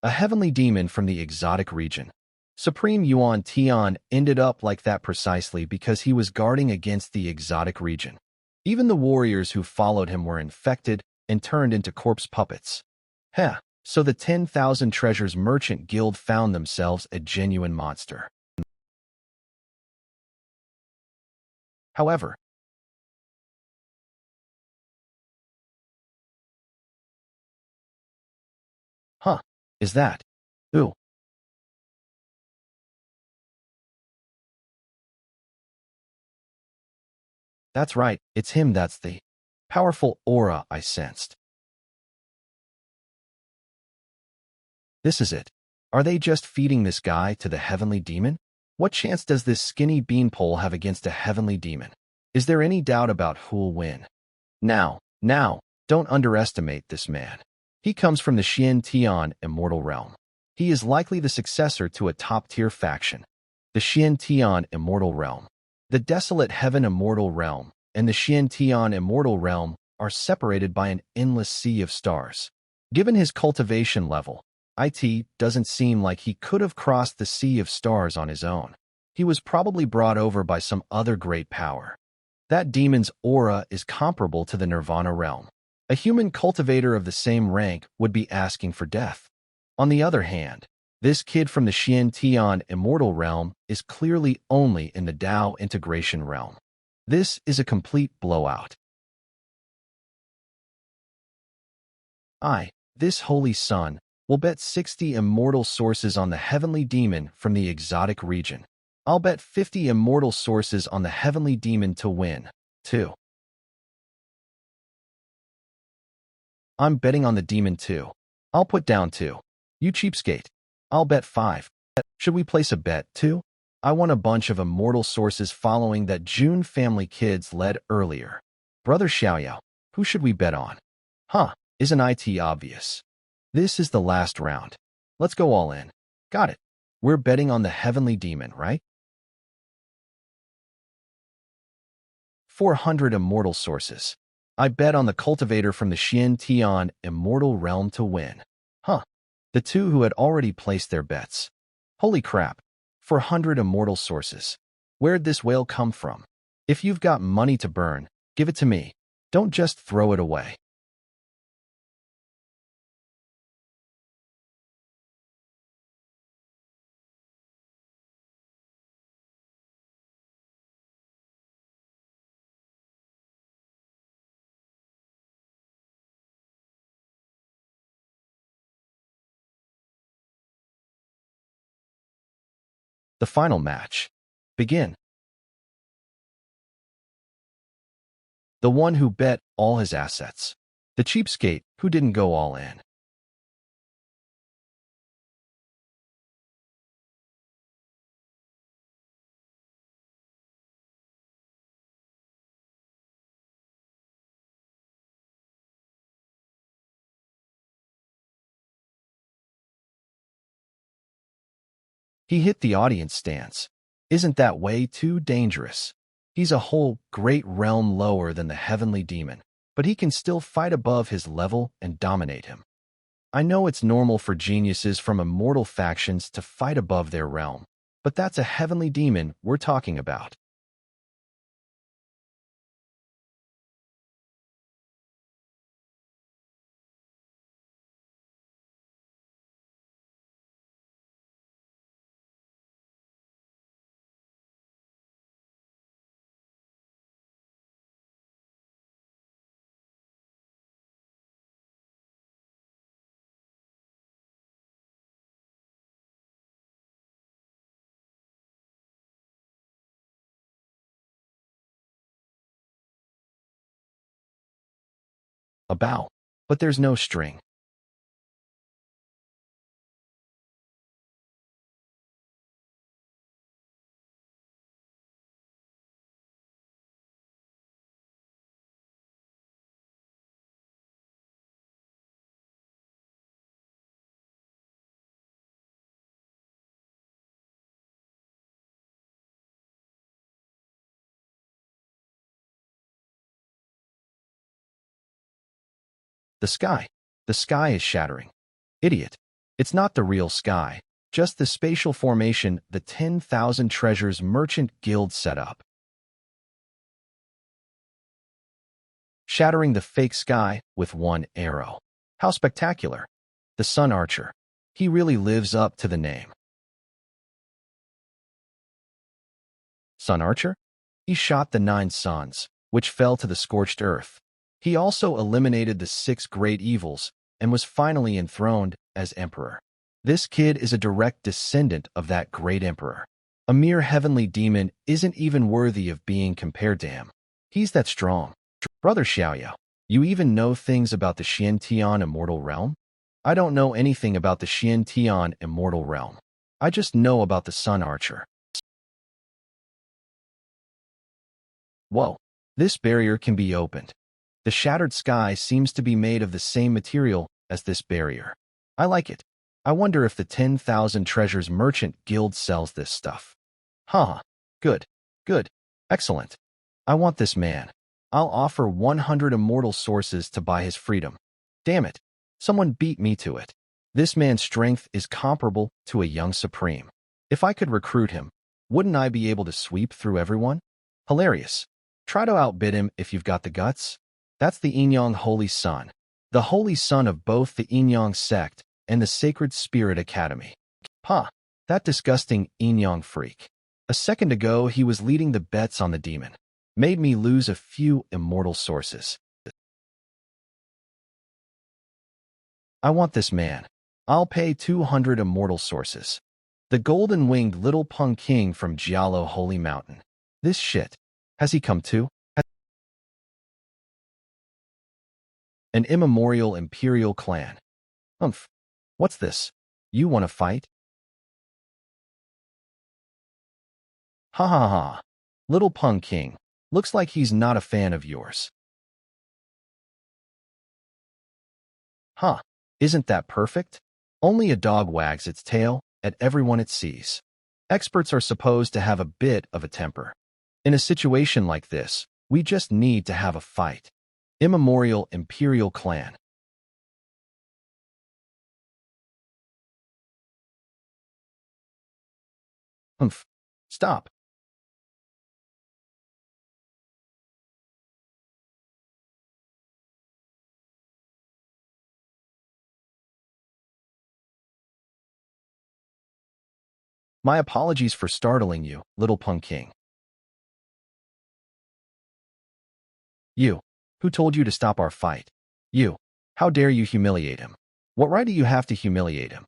A heavenly demon from the exotic region. Supreme Yuan Tian ended up like that precisely because he was guarding against the exotic region. Even the warriors who followed him were infected and turned into corpse puppets. Heh, so the 10,000 Treasures Merchant Guild found themselves a genuine monster. However, huh, is that? Ooh, that's right, it's him. That's the powerful aura I sensed. This is it. Are they just feeding this guy to the heavenly demon? What chance does this skinny beanpole have against a heavenly demon? Is there any doubt about who'll win? Now, don't underestimate this man. He comes from the Xian Tian immortal realm. He is likely the successor to a top-tier faction. The Xian Tian immortal realm. The desolate heaven immortal realm and the Xian Tian immortal realm are separated by an endless sea of stars. Given his cultivation level, it doesn't seem like he could have crossed the sea of stars on his own. He was probably brought over by some other great power. That demon's aura is comparable to the Nirvana realm. A human cultivator of the same rank would be asking for death. On the other hand, this kid from the Xian Tian immortal realm is clearly only in the Dao integration realm. This is a complete blowout. This holy sun, will bet 60 immortal sources on the heavenly demon from the exotic region. I'll bet 50 immortal sources on the heavenly demon to win, too. I'm betting on the demon too. I'll put down 2. You cheapskate. I'll bet 5. Should we place a bet, too? I won a bunch of immortal sources following that June family kids led earlier. Brother Xiaoyao, who should we bet on? Huh, isn't it obvious? This is the last round. Let's go all in. Got it. We're betting on the heavenly demon, right? 400 immortal sources. I bet on the cultivator from the Xian Tian immortal realm to win. Huh. The two who had already placed their bets. Holy crap. 400 immortal sources. Where'd this whale come from? If you've got money to burn, give it to me. Don't just throw it away. The final match. Begin. The one who bet all his assets. The cheapskate who didn't go all in. He hit the audience stance. Isn't that way too dangerous? He's a whole great realm lower than the heavenly demon, but he can still fight above his level and dominate him. I know it's normal for geniuses from immortal factions to fight above their realm, but that's a heavenly demon we're talking about. A bow. But there's no string. The sky. The sky is shattering. Idiot. It's not the real sky, just the spatial formation the 10,000 Treasures Merchant Guild set up. Shattering the fake sky with one arrow. How spectacular. The Sun Archer. He really lives up to the name. Sun Archer? He shot the 9 suns, which fell to the scorched earth. He also eliminated the 6 great evils and was finally enthroned as emperor. This kid is a direct descendant of that great emperor. A mere heavenly demon isn't even worthy of being compared to him. He's that strong. Brother Xiaoyao, you even know things about the Xiantian immortal realm? I don't know anything about the Xiantian immortal realm. I just know about the Sun Archer. Whoa, this barrier can be opened. The shattered sky seems to be made of the same material as this barrier. I like it. I wonder if the 10,000 Treasures Merchant Guild sells this stuff. Huh. Good. Good. Excellent. I want this man. I'll offer 100 immortal sources to buy his freedom. Damn it. Someone beat me to it. This man's strength is comparable to a young supreme. If I could recruit him, wouldn't I be able to sweep through everyone? Hilarious. Try to outbid him if you've got the guts. That's the Inyang Holy Son, the holy son of both the Inyang sect and the Sacred Spirit Academy. Huh, that disgusting Inyang freak. A second ago, he was leading the bets on the demon. Made me lose a few immortal sources. I want this man. I'll pay 200 immortal sources. The golden-winged little Pung King from Jialo Holy Mountain. This shit. Has he come too? An immemorial imperial clan. What's this? You want to fight? Ha ha ha. Little Pung King. Looks like he's not a fan of yours. Huh. Isn't that perfect? Only a dog wags its tail at everyone it sees. Experts are supposed to have a bit of a temper. In a situation like this, we just need to have a fight. Immemorial Imperial Clan. Humph. Stop. My apologies for startling you, Little Pung King. You. Who told you to stop our fight? You. How dare you humiliate him? What right do you have to humiliate him?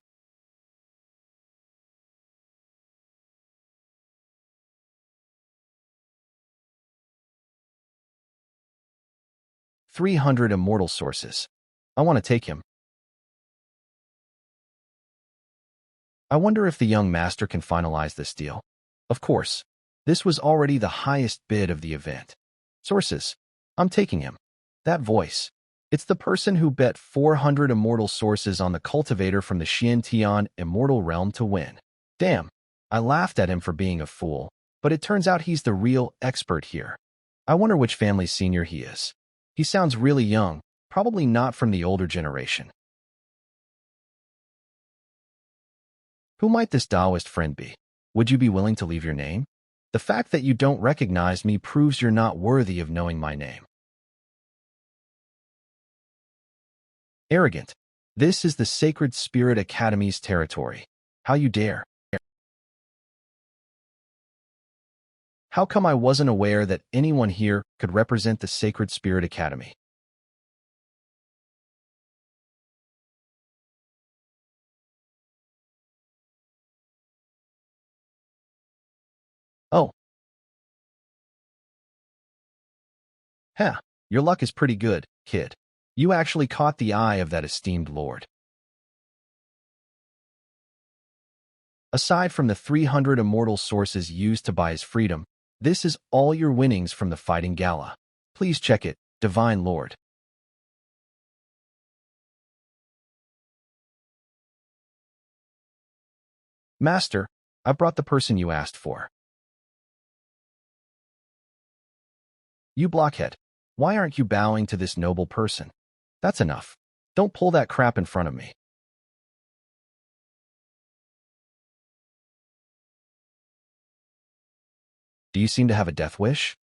300 immortal sources. I want to take him. I wonder if the young master can finalize this deal. Of course. This was already the highest bid of the event. Sources. I'm taking him. That voice. It's the person who bet 400 immortal sources on the cultivator from the Xiantian immortal realm to win. Damn. I laughed at him for being a fool, but it turns out he's the real expert here. I wonder which family's senior he is. He sounds really young, probably not from the older generation. Who might this Taoist friend be? Would you be willing to leave your name? The fact that you don't recognize me proves you're not worthy of knowing my name. Arrogant. This is the Sacred Spirit Academy's territory. How you dare? How come I wasn't aware that anyone here could represent the Sacred Spirit Academy? Oh, heh, your luck is pretty good, kid. You actually caught the eye of that esteemed lord. Aside from the 300 immortal sources used to buy his freedom, this is all your winnings from the fighting gala. Please check it, Divine Lord. Master, I brought the person you asked for. You blockhead. Why aren't you bowing to this noble person? That's enough. Don't pull that crap in front of me. Do you seem to have a death wish?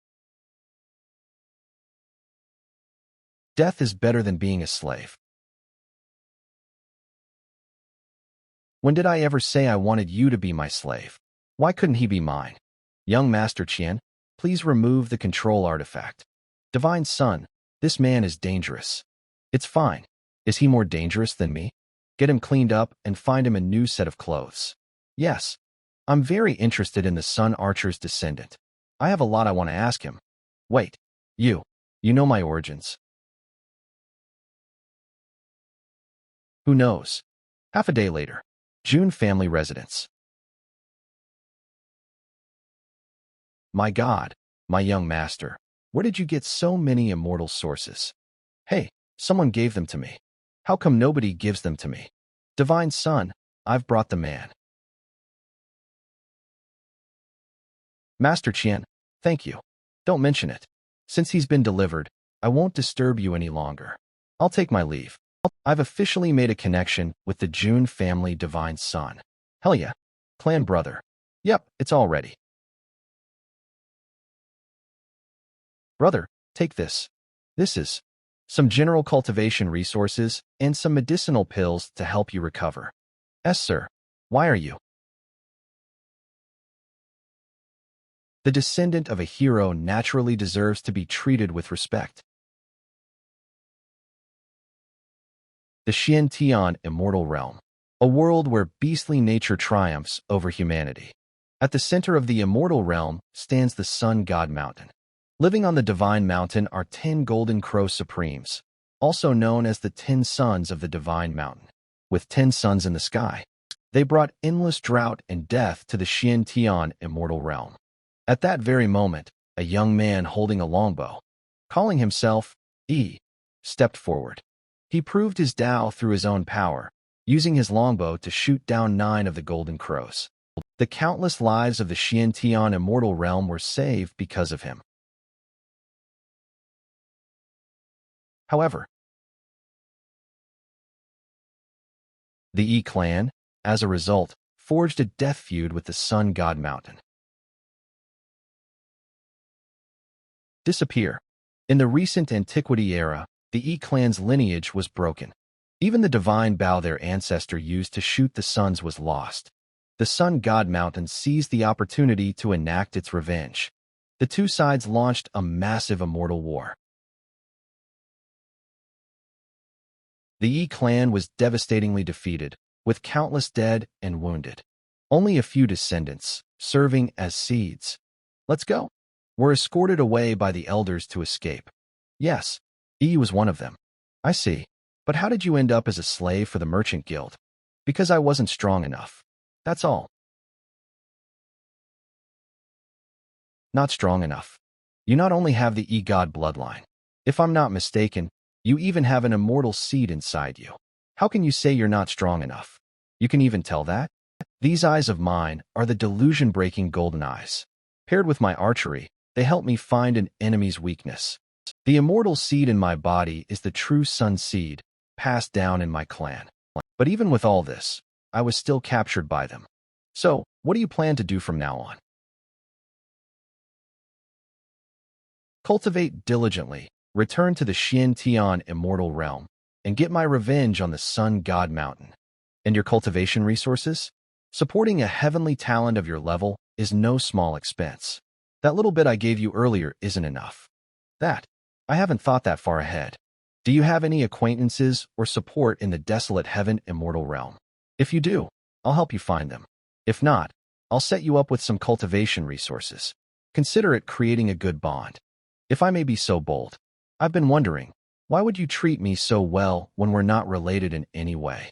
Death is better than being a slave. When did I ever say I wanted you to be my slave? Why couldn't he be mine? Young Master Qian, please remove the control artifact. Divine Son, this man is dangerous. It's fine. Is he more dangerous than me? Get him cleaned up and find him a new set of clothes. Yes, I'm very interested in the Sun Archer's descendant. I have a lot I want to ask him. Wait, you know my origins. Who knows? Half a day later, June family residence. My God, my young master, where did you get so many immortal sources? Hey, someone gave them to me. How come nobody gives them to me? Divine Son, I've brought the man. Master Qian, thank you. Don't mention it. Since he's been delivered, I won't disturb you any longer. I'll take my leave. I've officially made a connection with the June family Divine Son. Hell yeah. Clan brother. Yep, it's all ready. Brother, take this. This is some general cultivation resources and some medicinal pills to help you recover. Yes, sir. Why are you? The descendant of a hero naturally deserves to be treated with respect. The Xiantian Immortal Realm, a world where beastly nature triumphs over humanity. At the center of the Immortal Realm stands the Sun God Mountain. Living on the Divine Mountain are 10 Golden Crow Supremes, also known as the 10 Sons of the Divine Mountain, with 10 suns in the sky. They brought endless drought and death to the Tian immortal realm. At that very moment, a young man holding a longbow, calling himself E, stepped forward. He proved his Tao through his own power, using his longbow to shoot down 9 of the golden crows. The countless lives of the Tian immortal realm were saved because of him. However, the Yi clan, as a result, forged a death feud with the Sun God Mountain. Disappear. In the recent antiquity era, the Yi clan's lineage was broken. Even the divine bow their ancestor used to shoot the suns was lost. The Sun God Mountain seized the opportunity to enact its revenge. The two sides launched a massive immortal war. The Yi clan was devastatingly defeated, with countless dead and wounded. Only a few descendants, serving as seeds. Let's go. Were escorted away by the elders to escape. Yes, Yi was one of them. I see. But how did you end up as a slave for the merchant guild? Because I wasn't strong enough. That's all. Not strong enough. You not only have the E-God bloodline. If I'm not mistaken, you even have an immortal seed inside you. How can you say you're not strong enough? You can even tell that? These eyes of mine are the delusion-breaking golden eyes. Paired with my archery, they help me find an enemy's weakness. The immortal seed in my body is the true sun seed, passed down in my clan. But even with all this, I was still captured by them. So, what do you plan to do from now on? Cultivate diligently, return to the Tian immortal realm, and get my revenge on the Sun God Mountain. And your cultivation resources? Supporting a heavenly talent of your level is no small expense. That little bit I gave you earlier isn't enough. I haven't thought that far ahead. Do you have any acquaintances or support in the desolate heaven immortal realm? If you do, I'll help you find them. If not, I'll set you up with some cultivation resources. Consider it creating a good bond. If I may be so bold, I've been wondering, why would you treat me so well when we're not related in any way?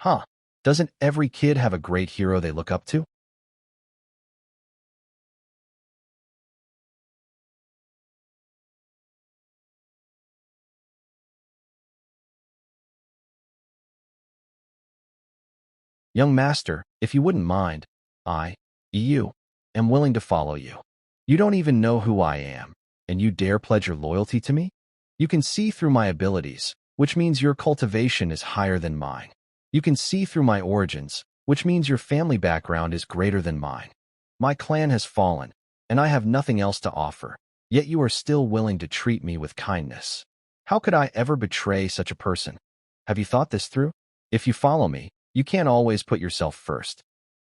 Huh? Doesn't every kid have a great hero they look up to? Young master, if you wouldn't mind, you, am willing to follow you. You don't even know who I am, and you dare pledge your loyalty to me? You can see through my abilities, which means your cultivation is higher than mine. You can see through my origins, which means your family background is greater than mine. My clan has fallen, and I have nothing else to offer, yet you are still willing to treat me with kindness. How could I ever betray such a person? Have you thought this through? If you follow me, you can't always put yourself first.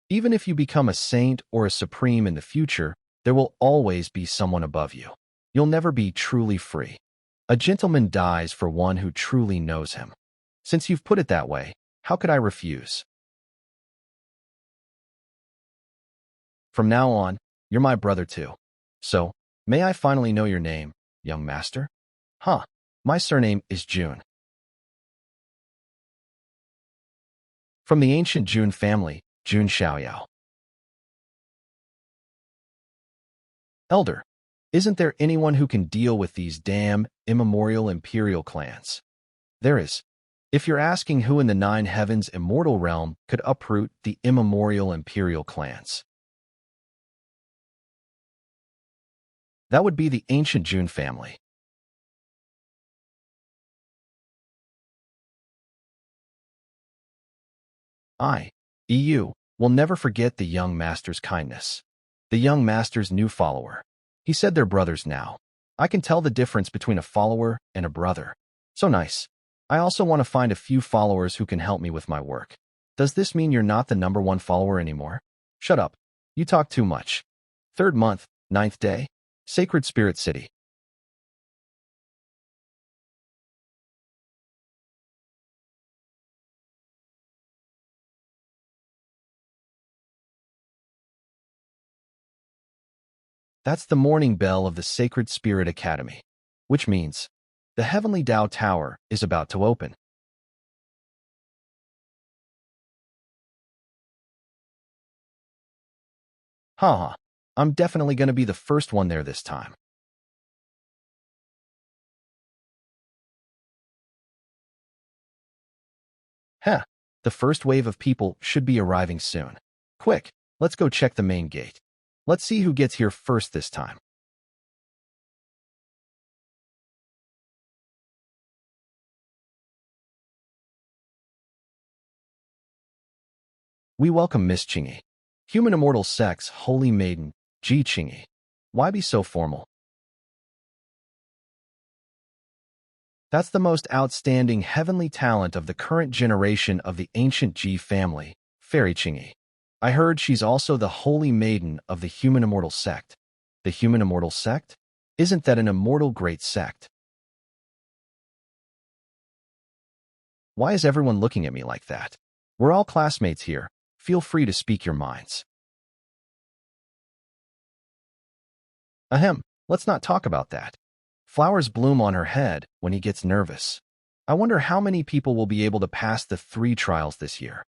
Even if you become a saint or a supreme in the future, there will always be someone above you. You'll never be truly free. A gentleman dies for one who truly knows him. Since you've put it that way, how could I refuse? From now on, you're my brother too. So, may I finally know your name, young master? Huh, my surname is June. From the ancient Jun family, Jun Xiaoyao. Elder, isn't there anyone who can deal with these damn immemorial imperial clans? There is. If you're asking who in the 9 heavens immortal realm could uproot the immemorial imperial clans, that would be the ancient Jun family. EU, will never forget the young master's kindness. The young master's new follower. He said they're brothers now. I can tell the difference between a follower and a brother. So nice. I also want to find a few followers who can help me with my work. Does this mean you're not the #1 follower anymore? Shut up. You talk too much. 3rd month, 9th day. Sacred Spirit City. That's the morning bell of the Sacred Spirit Academy, which means the Heavenly Tao Tower is about to open. Haha, I'm definitely gonna be the first one there this time. Heh, the first wave of people should be arriving soon. Quick, let's go check the main gate. Let's see who gets here first this time. We welcome Miss Chingy. Human immortal sex, holy maiden, Ji Chingy. Why be so formal? That's the most outstanding heavenly talent of the current generation of the ancient Ji family, Fairy Chingy. I heard she's also the holy maiden of the human immortal sect. The human immortal sect? Isn't that an immortal great sect? Why is everyone looking at me like that? We're all classmates here. Feel free to speak your minds. Ahem, let's not talk about that. Flowers bloom on her head when he gets nervous. I wonder how many people will be able to pass the 3 trials this year.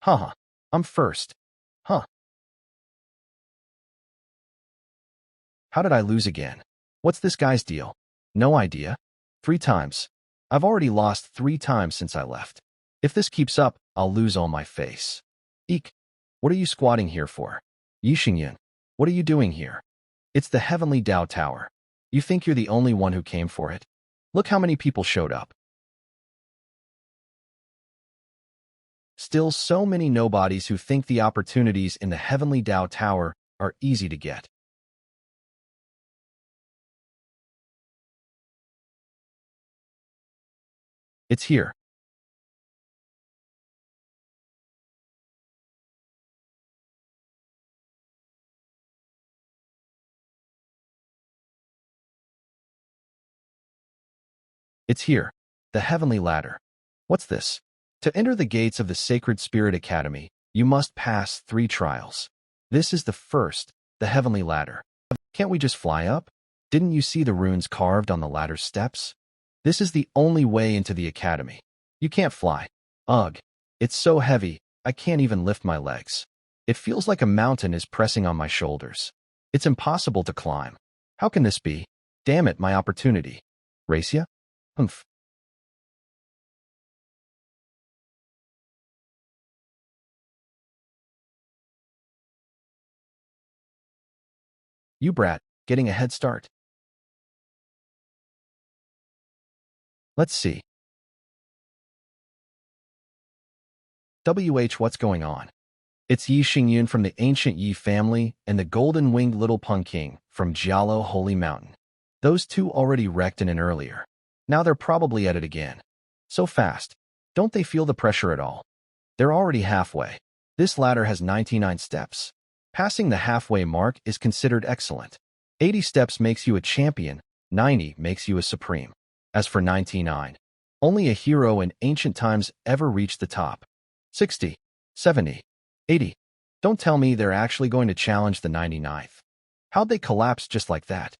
Haha, I'm first. Huh, how did I lose again? What's this guy's deal? No idea. 3 times. I've already lost 3 times since I left. If this keeps up, I'll lose all my face. Eek, what are you squatting here for? Yixingyan, what are you doing here? It's the Heavenly Tao Tower. You think you're the only one who came for it? Look how many people showed up. Still so many nobodies who think the opportunities in the Heavenly Tao Tower are easy to get. It's here. It's here. The Heavenly Ladder. What's this? To enter the gates of the Sacred Spirit Academy, you must pass 3 trials. This is the first, the Heavenly Ladder. Can't we just fly up? Didn't you see the runes carved on the ladder's steps? This is the only way into the academy. You can't fly. Ugh. It's so heavy, I can't even lift my legs. It feels like a mountain is pressing on my shoulders. It's impossible to climb. How can this be? Damn it, my opportunity. Racia? Humph. You brat, getting a head start. Let's see. What's going on? It's Yi Xingyun from the ancient Yi family and the golden-winged little King from Jialo Holy Mountain. Those 2 already wrecked in an earlier. Now they're probably at it again. So fast. Don't they feel the pressure at all? They're already halfway. This ladder has 99 steps. Passing the halfway mark is considered excellent. 80 steps makes you a champion, 90 makes you a supreme. As for 99, only a hero in ancient times ever reached the top. 60, 70, 80. Don't tell me they're actually going to challenge the 99th. How'd they collapse just like that?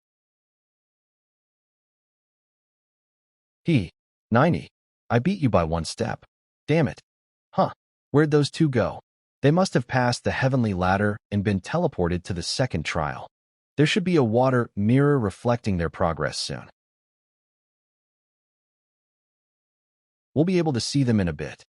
90. I beat you by 1 step. Damn it. Huh. Where'd those 2 go? They must have passed the heavenly ladder and been teleported to the second trial. There should be a water mirror reflecting their progress soon. We'll be able to see them in a bit.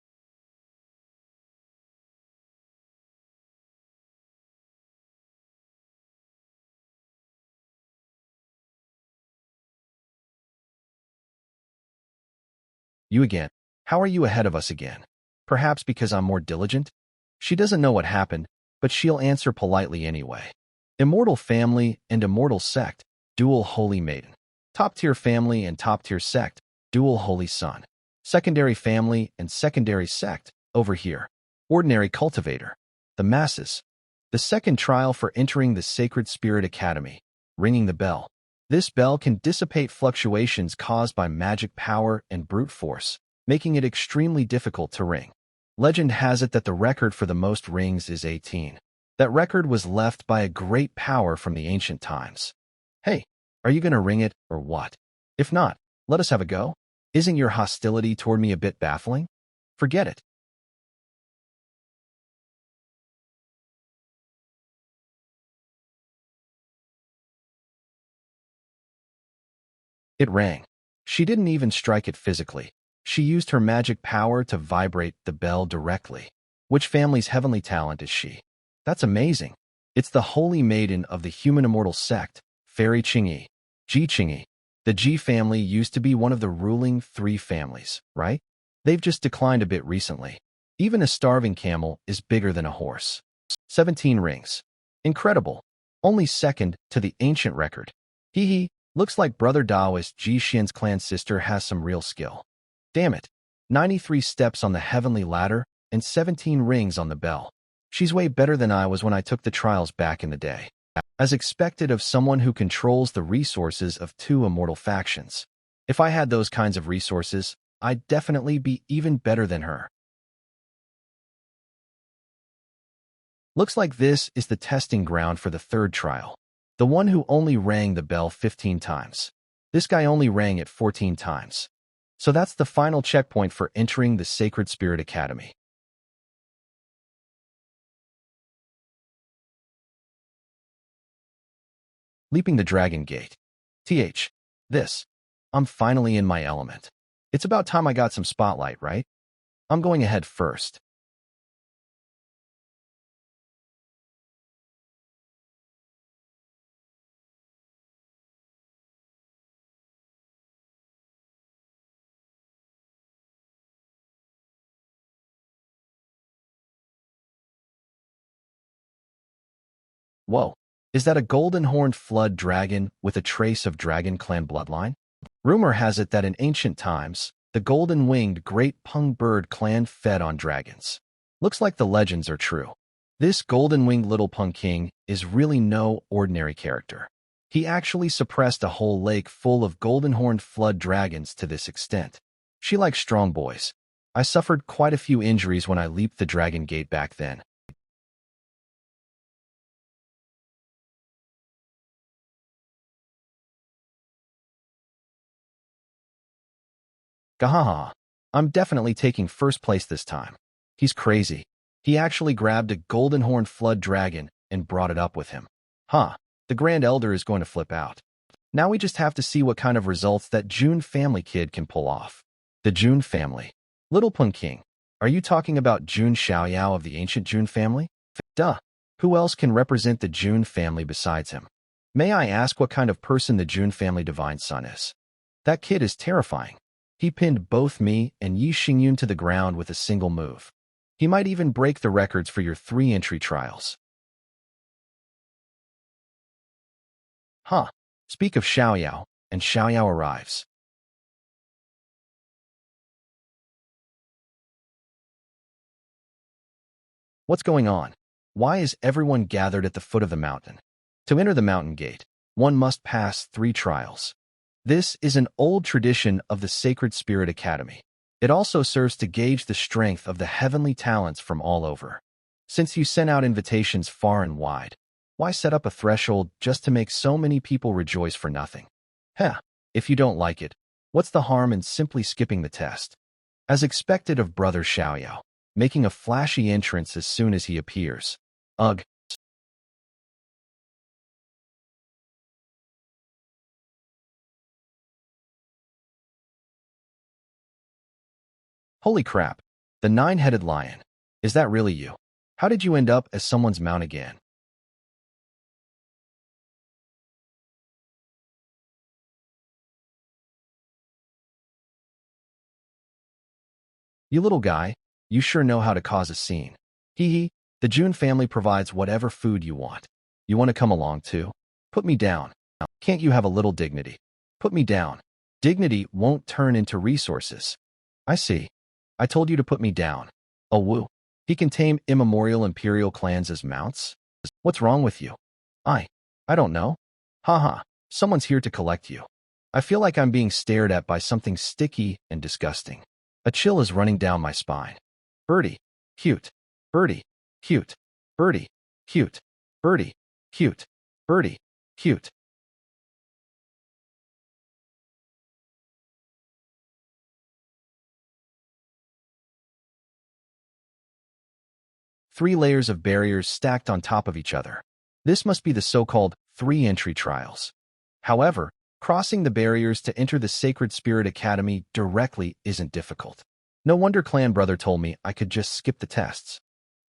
You again. How are you ahead of us again? Perhaps because I'm more diligent? She doesn't know what happened, but she'll answer politely anyway. Immortal family and immortal sect, dual holy maiden. Top-tier family and top-tier sect, dual holy son. Secondary family and secondary sect, over here. Ordinary cultivator. The masses. The second trial for entering the Sacred Spirit Academy. Ringing the bell. This bell can dissipate fluctuations caused by magic power and brute force, making it extremely difficult to ring. Legend has it that the record for the most rings is 18. That record was left by a great power from the ancient times. Hey, are you gonna ring it or what? If not, let us have a go. Isn't your hostility toward me a bit baffling? Forget it. It rang. She didn't even strike it physically. She used her magic power to vibrate the bell directly. Which family's heavenly talent is she? That's amazing. It's the holy maiden of the human immortal sect, Fairy Qingyi. Ji Qingyi. The Ji family used to be one of the ruling three families, right? They've just declined a bit recently. Even a starving camel is bigger than a horse. 17 rings. Incredible. Only second to the ancient record. Hee hee. Looks like Brother Daoist Ji Xian's clan sister has some real skill. Damn it. 93 steps on the heavenly ladder and 17 rings on the bell. She's way better than I was when I took the trials back in the day. As expected of someone who controls the resources of two immortal factions. If I had those kinds of resources, I'd definitely be even better than her. Looks like this is the testing ground for the third trial. The one who only rang the bell 15 times. This guy only rang it 14 times. So that's the final checkpoint for entering the Sacred Spirit Academy. Leaping the Dragon Gate. This. I'm finally in my element. It's about time I got some spotlight, right? I'm going ahead first. Whoa, is that a golden-horned flood dragon with a trace of dragon clan bloodline? Rumor has it that in ancient times, the golden-winged great Peng bird clan fed on dragons. Looks like the legends are true. This golden-winged little Peng king is really no ordinary character. He actually suppressed a whole lake full of golden-horned flood dragons to this extent. She likes strong boys. I suffered quite a few injuries when I leaped the dragon gate back then. Gahaha. I'm definitely taking first place this time. He's crazy. He actually grabbed a golden horned flood dragon and brought it up with him. Huh. The Grand Elder is going to flip out. Now we just have to see what kind of results that June family kid can pull off. The June family. Little Pun King. Are you talking about June Xiaoyao of the ancient June family? Duh. Who else can represent the June family besides him? May I ask what kind of person the June family divine son is? That kid is terrifying. He pinned both me and Yi Xingyun to the ground with a single move. He might even break the records for your 3-entry trials. Huh. Speak of Xiaoyao, and Xiaoyao arrives. What's going on? Why is everyone gathered at the foot of the mountain? To enter the mountain gate, one must pass 3 trials. This is an old tradition of the Sacred Spirit Academy. It also serves to gauge the strength of the heavenly talents from all over. Since you sent out invitations far and wide, why set up a threshold just to make so many people rejoice for nothing? Heh, if you don't like it, what's the harm in simply skipping the test? As expected of Brother Xiaoyao, making a flashy entrance as soon as he appears. Ugh. Holy crap. The 9-headed lion. Is that really you? How did you end up as someone's mount again? You little guy, you sure know how to cause a scene. Hee hee, the June family provides whatever food you want. You want to come along too? Put me down. Can't you have a little dignity? Put me down. Dignity won't turn into resources. I see. I told you to put me down. Oh woo. He can tame immemorial imperial clans as mounts? What's wrong with you? I don't know. Haha, someone's here to collect you. I feel like I'm being stared at by something sticky and disgusting. A chill is running down my spine. Birdie, cute. Birdie, cute. Birdie, cute. Birdie, cute. Birdie, cute. 3 layers of barriers stacked on top of each other. This must be the so-called 3 entry trials. However, crossing the barriers to enter the Sacred Spirit Academy directly isn't difficult. No wonder Clan Brother told me I could just skip the tests.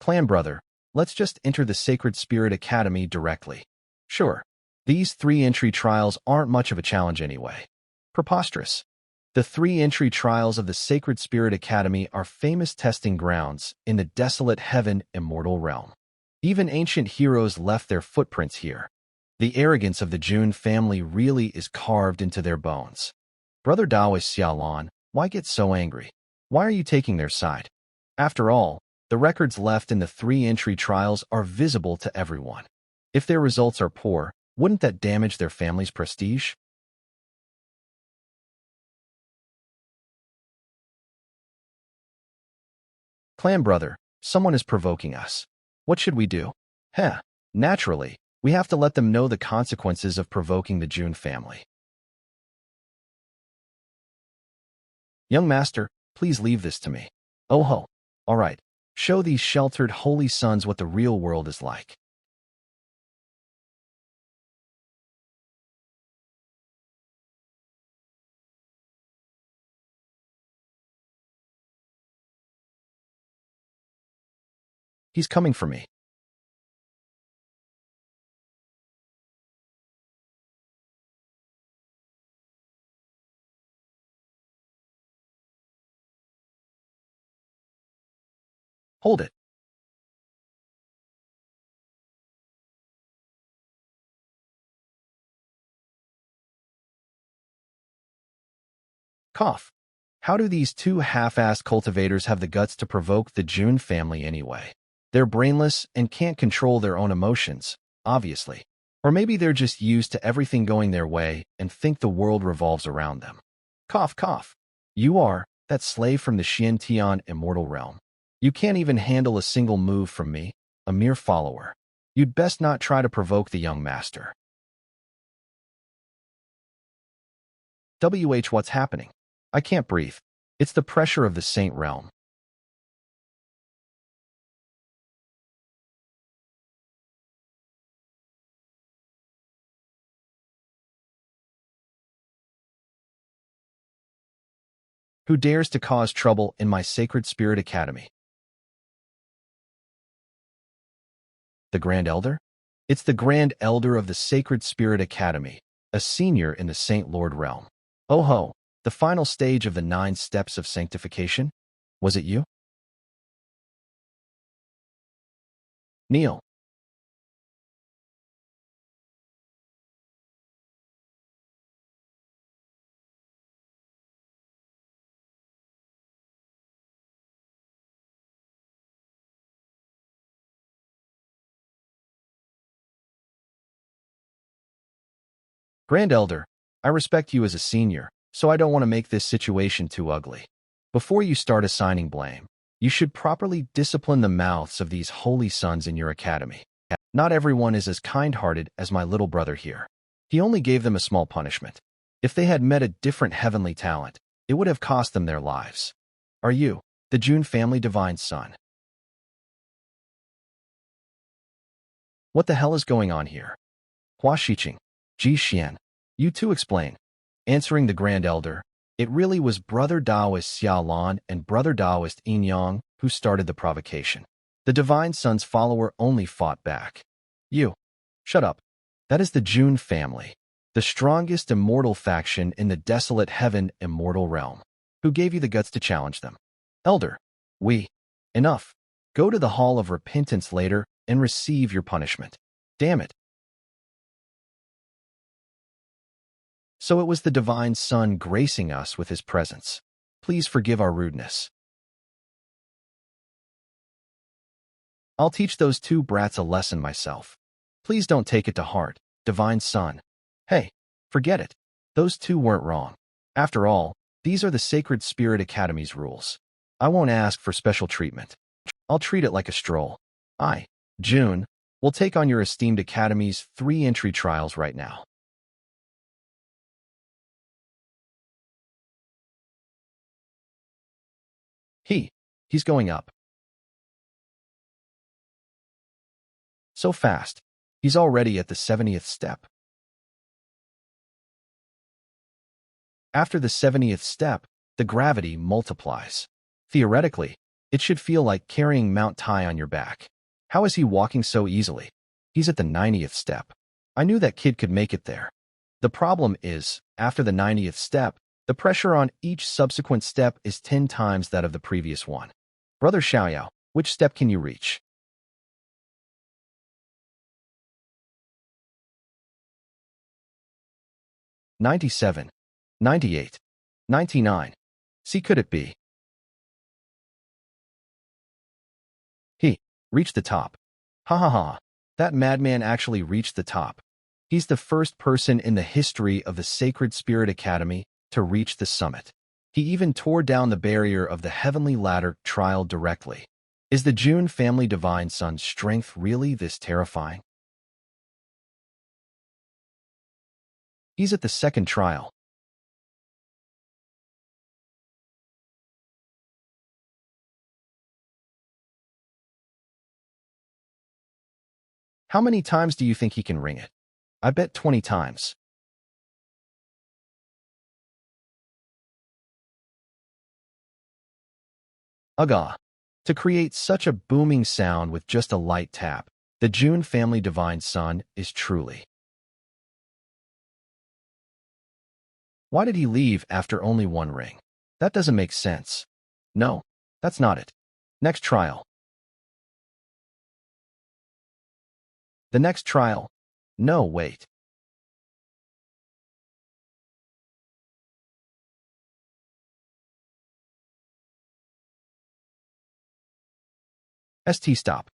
Clan Brother, let's just enter the Sacred Spirit Academy directly. Sure. These 3 entry trials aren't much of a challenge anyway. Preposterous. The 3 entry trials of the Sacred Spirit Academy are famous testing grounds in the desolate heaven immortal realm. Even ancient heroes left their footprints here. The arrogance of the Jun family really is carved into their bones. Brother Daoist Xiaolan, why get so angry? Why are you taking their side? After all, the records left in the 3 entry trials are visible to everyone. If their results are poor, wouldn't that damage their family's prestige? Clan Brother, someone is provoking us. What should we do? Heh, naturally, we have to let them know the consequences of provoking the Jun family. Young master, please leave this to me. Oh ho. All right. Show these sheltered holy sons what the real world is like. He's coming for me. Hold it. Cough. How do these 2 half-assed cultivators have the guts to provoke the Jun family anyway? They're brainless and can't control their own emotions, obviously. Or maybe they're just used to everything going their way and think the world revolves around them. Cough, cough. You are that slave from the Xiantian immortal realm. You can't even handle a single move from me, a mere follower. You'd best not try to provoke the young master. What's happening? I can't breathe. It's the pressure of the Saint Realm. Who dares to cause trouble in my Sacred Spirit Academy? The Grand Elder? It's the Grand Elder of the Sacred Spirit Academy, a senior in the Saint Lord realm. Oh ho, the final stage of the 9 steps of sanctification? Was it you? Kneel. Grand Elder, I respect you as a senior, so I don't want to make this situation too ugly. Before you start assigning blame, you should properly discipline the mouths of these holy sons in your academy. Not everyone is as kind-hearted as my little brother here. He only gave them a small punishment. If they had met a different heavenly talent, it would have cost them their lives. Are you, the Jun family divine son? What the hell is going on here? Hua Shiqing, Ji Xian, you two explain. Answering the Grand Elder, it really was Brother Daoist Xiaolan and Brother Daoist Yinyang who started the provocation. The Divine Son's follower only fought back. You. Shut up. That is the Jun family, the strongest immortal faction in the desolate heaven immortal realm. Who gave you the guts to challenge them? Elder. We. Enough. Go to the Hall of Repentance later and receive your punishment. Damn it. So it was the Divine Son gracing us with his presence. Please forgive our rudeness. I'll teach those 2 brats a lesson myself. Please don't take it to heart, Divine Son. Hey, forget it. Those 2 weren't wrong. After all, these are the Sacred Spirit Academy's rules. I won't ask for special treatment. I'll treat it like a stroll. I, June, will take on your esteemed Academy's 3 entry trials right now. He's going up. So fast. He's already at the 70th step. After the 70th step, the gravity multiplies. Theoretically, it should feel like carrying Mount Tai on your back. How is he walking so easily? He's at the 90th step. I knew that kid could make it there. The problem is, after the 90th step, the pressure on each subsequent step is 10 times that of the previous one. Brother Xiaoyao, which step can you reach? 97, 98, 99. See, could it be? He reached the top. Ha ha ha. That madman actually reached the top. He's the first person in the history of the Sacred Spirit Academy to reach the summit. He even tore down the barrier of the heavenly ladder trial directly. Is the June family divine son's strength really this terrifying? He's at the second trial. How many times do you think he can ring it? I bet 20 times. Aga. To create such a booming sound with just a light tap, the June family divine son is truly. Why did he leave after only one ring? That doesn't make sense. No, that's not it. Next trial. The next trial. No, wait. ST stop.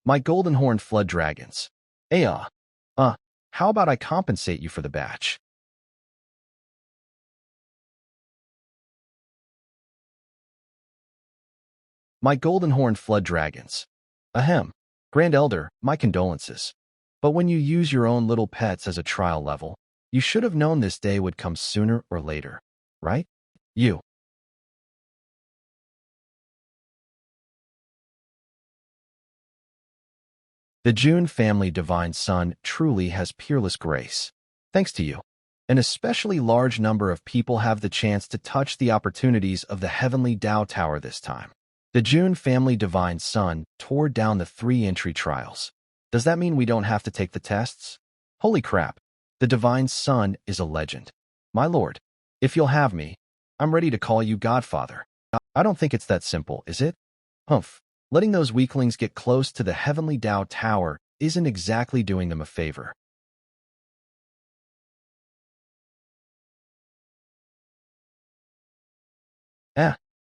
My golden horned flood dragons. Aya. How about I compensate you for the batch? My golden horned flood dragons. Ahem. Grand Elder, my condolences. But when you use your own little pets as a trial level, you should have known this day would come sooner or later, right? You. The June family divine son truly has peerless grace. Thanks to you. An especially large number of people have the chance to touch the opportunities of the heavenly Tao Tower this time. The June family divine son tore down the 3 entry trials. Does that mean we don't have to take the tests? Holy crap, the divine son is a legend. My lord, if you'll have me, I'm ready to call you Godfather. I don't think it's that simple, is it? Humph. Letting those weaklings get close to the heavenly Tao Tower isn't exactly doing them a favor.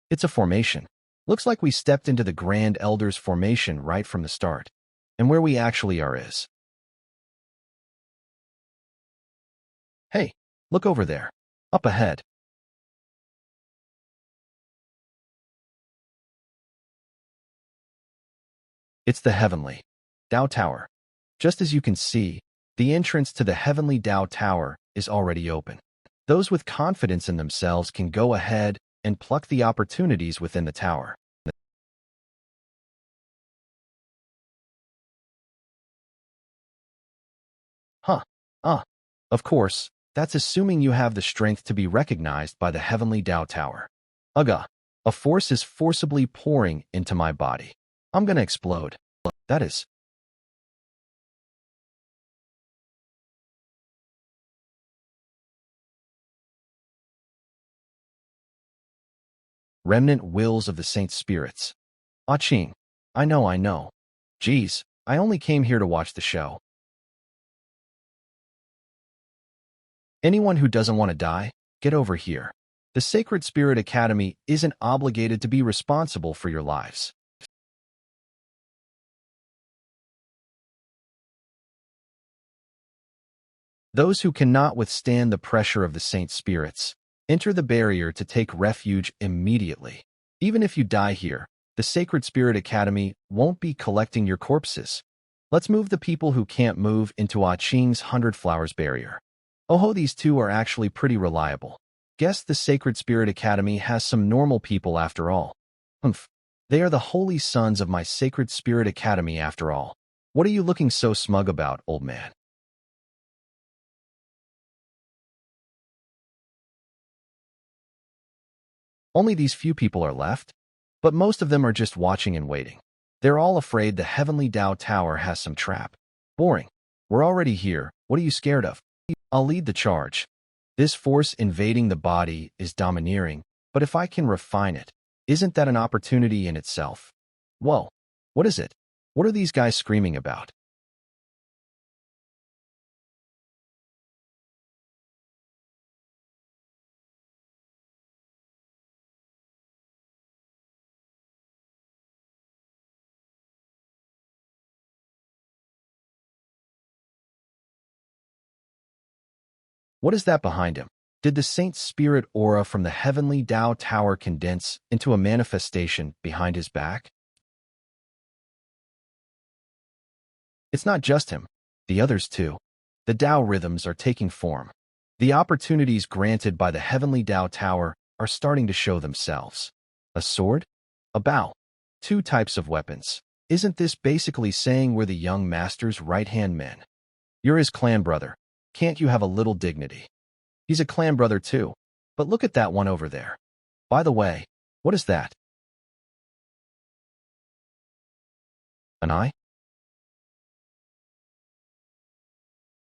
It's a formation. Looks like we stepped into the Grand Elder's formation right from the start. And where we actually are is. Hey, look over there. Up ahead. It's the heavenly Tao Tower. Just as you can see, the entrance to the heavenly Tao Tower is already open. Those with confidence in themselves can go ahead and pluck the opportunities within the tower. Huh. Of course, that's assuming you have the strength to be recognized by the heavenly Tao Tower. Ugga. A force is forcibly pouring into my body. I'm gonna explode. That is. Remnant wills of the saint spirits. Ah Ching. I know. Geez, I only came here to watch the show. Anyone who doesn't want to die, get over here. The Sacred Spirit Academy isn't obligated to be responsible for your lives. Those who cannot withstand the pressure of the saint spirits, enter the barrier to take refuge immediately. Even if you die here, the Sacred Spirit Academy won't be collecting your corpses. Let's move the people who can't move into Ah Ching's 100 Flowers barrier. Oh ho, these two are actually pretty reliable. Guess the Sacred Spirit Academy has some normal people after all. Humph. They are the holy sons of my Sacred Spirit Academy after all. What are you looking so smug about, old man? Only these few people are left, but most of them are just watching and waiting. They're all afraid the Heavenly Tao Tower has some trap. Boring. We're already here. What are you scared of? I'll lead the charge. This force invading the body is domineering, but if I can refine it, isn't that an opportunity in itself? Whoa. What is it? What are these guys screaming about? What is that behind him? Did the Saint Spirit aura from the Heavenly Tao Tower condense into a manifestation behind his back? It's not just him. The others too. The Tao rhythms are taking form. The opportunities granted by the Heavenly Tao Tower are starting to show themselves. A sword? A bow. Two types of weapons. Isn't this basically saying we're the young master's right-hand men? You're his clan brother. Can't you have a little dignity? He's a clan brother too. But look at that one over there. By the way, what is that? An eye?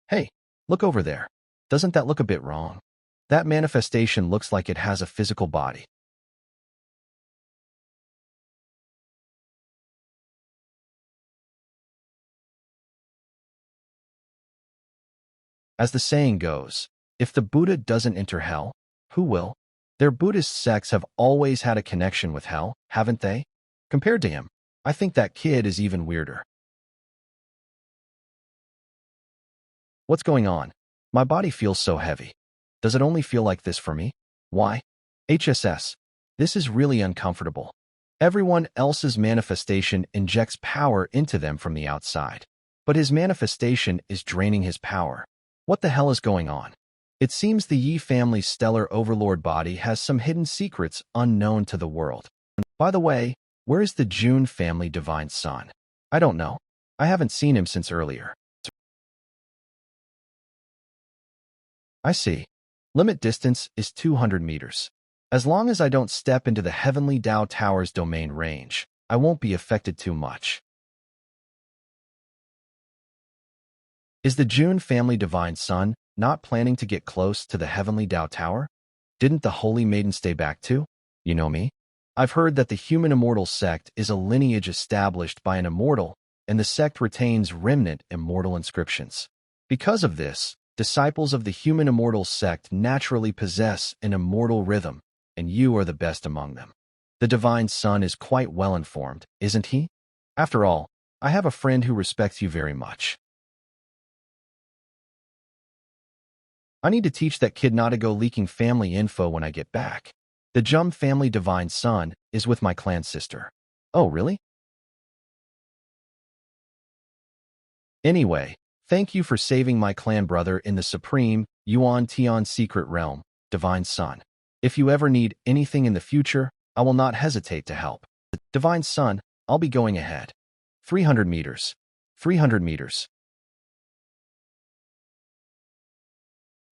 Hey, look over there. Doesn't that look a bit wrong? That manifestation looks like it has a physical body. As the saying goes, if the Buddha doesn't enter hell, who will? Their Buddhist sects have always had a connection with hell, haven't they? Compared to him, I think that kid is even weirder. What's going on? My body feels so heavy. Does it only feel like this for me? Why? HSS. This is really uncomfortable. Everyone else's manifestation injects power into them from the outside. But his manifestation is draining his power. What the hell is going on? It seems the Yi family's stellar overlord body has some hidden secrets unknown to the world. By the way, where is the June family divine son? I don't know. I haven't seen him since earlier. I see. Limit distance is 200 meters. As long as I don't step into the Heavenly Tao Tower's domain range, I won't be affected too much. Is the June family divine son not planning to get close to the Heavenly Tao Tower? Didn't the Holy Maiden stay back too? You know me? I've heard that the human immortal sect is a lineage established by an immortal, and the sect retains remnant immortal inscriptions. Because of this, disciples of the human immortal sect naturally possess an immortal rhythm, and you are the best among them. The divine son is quite well informed, isn't he? After all, I have a friend who respects you very much. I need to teach that kid not to go leaking family info when I get back. The Jum family divine son is with my clan sister. Oh, really? Anyway, thank you for saving my clan brother in the supreme Yuan Tian secret realm, divine son. If you ever need anything in the future, I will not hesitate to help. Divine son, I'll be going ahead. 300 meters. 300 meters.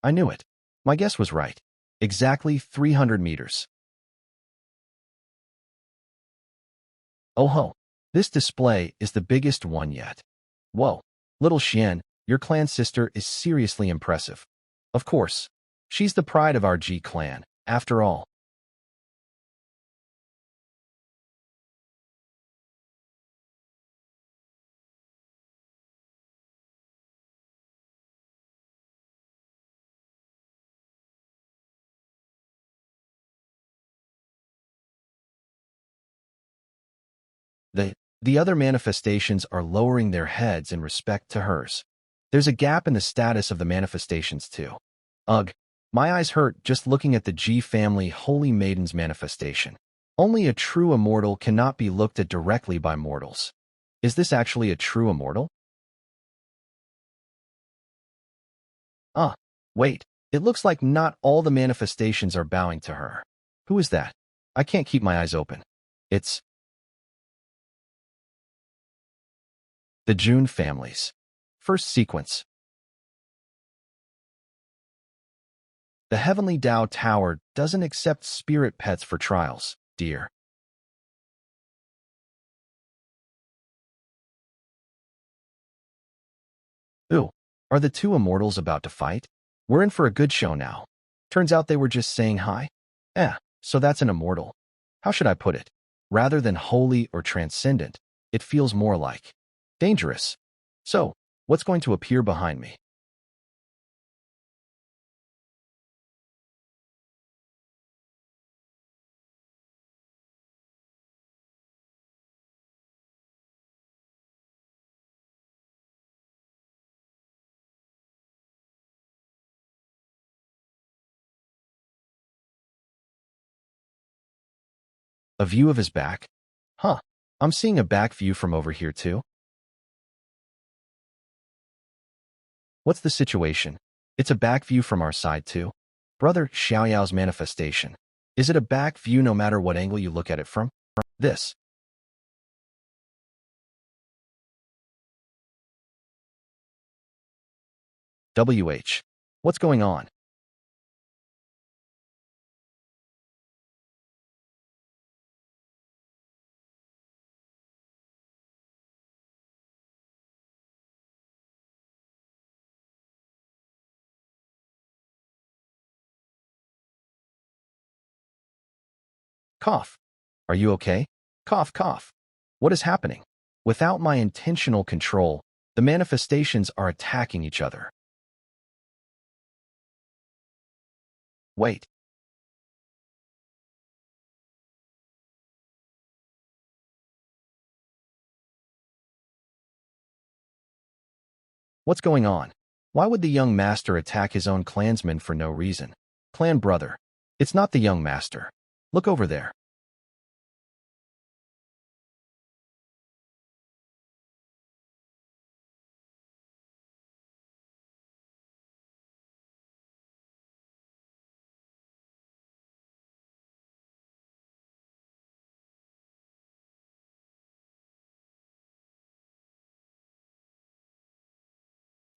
I knew it. My guess was right. Exactly 300 meters. Oh ho. This display is the biggest one yet. Whoa. Little Xian, your clan sister is seriously impressive. Of course. She's the pride of our G clan, after all. The, the other manifestations are lowering their heads in respect to hers. There's a gap in the status of the manifestations too. Ugh, my eyes hurt just looking at the G family Holy Maiden's manifestation. Only a true immortal cannot be looked at directly by mortals. Is this actually a true immortal? Ah, wait. It looks like not all the manifestations are bowing to her. Who is that? I can't keep my eyes open. It's the June families. First sequence. The Heavenly Tao Tower doesn't accept spirit pets for trials, dear. Ooh, are the two immortals about to fight? We're in for a good show now. Turns out they were just saying hi. So that's an immortal. How should I put it? Rather than holy or transcendent, it feels more like dangerous. So, what's going to appear behind me? A view of his back? Huh, I'm seeing a back view from over here too. What's the situation? It's a back view from our side too. Brother Xiaoyao's manifestation. Is it a back view no matter what angle you look at it from? This. WH. What's going on? Cough. Are you okay? Cough, cough. What is happening? Without my intentional control, the manifestations are attacking each other. Wait. What's going on? Why would the young master attack his own clansman for no reason? Clan brother. It's not the young master. Look over there.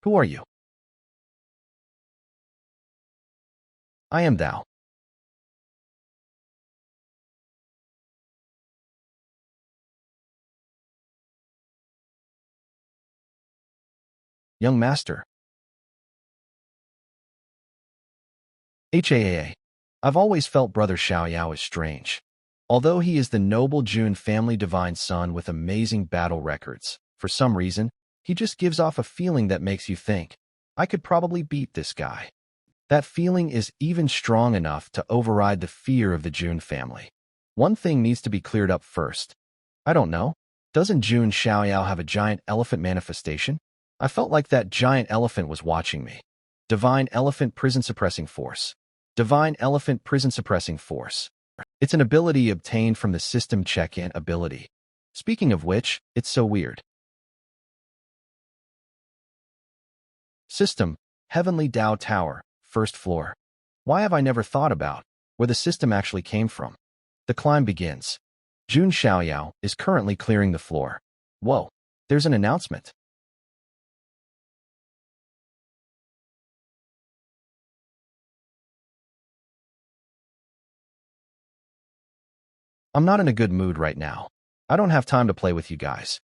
Who are you? I am thou. Young master. HAAA. I've always felt Brother Xiaoyao is strange. Although he is the noble Jun family divine son with amazing battle records, for some reason, he just gives off a feeling that makes you think, I could probably beat this guy. That feeling is even strong enough to override the fear of the Jun family. One thing needs to be cleared up first. I don't know. Doesn't Jun Xiaoyao have a giant elephant manifestation? I felt like that giant elephant was watching me. Divine Elephant Prison Suppressing Force. Divine Elephant Prison Suppressing Force. It's an ability obtained from the system check-in ability. Speaking of which, it's so weird. System, Heavenly Tao Tower, first floor. Why have I never thought about where the system actually came from? The climb begins. Jun Xiaoyao is currently clearing the floor. Whoa, there's an announcement. I'm not in a good mood right now. I don't have time to play with you guys.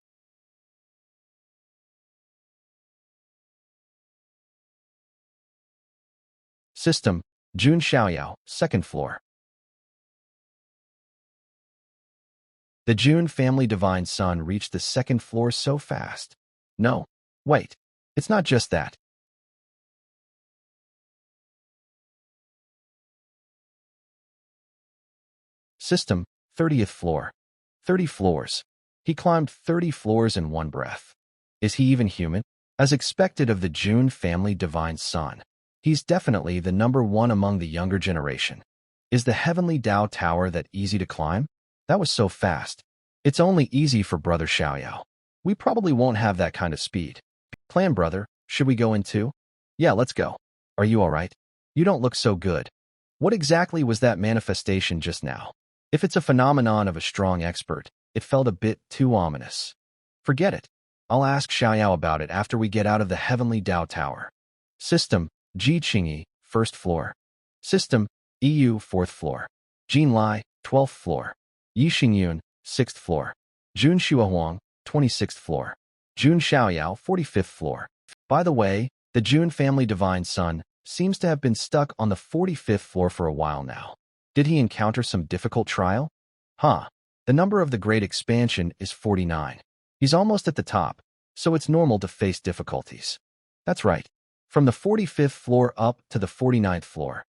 System, Jun Xiaoyao, second floor. The Jun family divine son reached the second floor so fast. No, wait, it's not just that. System, 30th floor. 30 floors. He climbed 30 floors in one breath. Is he even human? As expected of the Jun family divine son, he's definitely the number one among the younger generation. Is the Heavenly Tao Tower that easy to climb? That was so fast. It's only easy for Brother Xiaoyao. We probably won't have that kind of speed. Clan brother, should we go in too? Yeah, let's go. Are you alright? You don't look so good. What exactly was that manifestation just now? If it's a phenomenon of a strong expert, it felt a bit too ominous. Forget it. I'll ask Xiaoyao about it after we get out of the heavenly Dao Tower. System, Ji Qingyi, 1st floor. System, EU, 4th floor. Jin Lai, 12th floor. Yi Xingyun, 6th floor. Jun Xuahuang, 26th floor. Jun Xiaoyao, 45th floor. By the way, the Jun family divine son seems to have been stuck on the 45th floor for a while now. Did he encounter some difficult trial? The number of the great expansion is 49. He's almost at the top, so it's normal to face difficulties. That's right. From the 45th floor up to the 49th floor.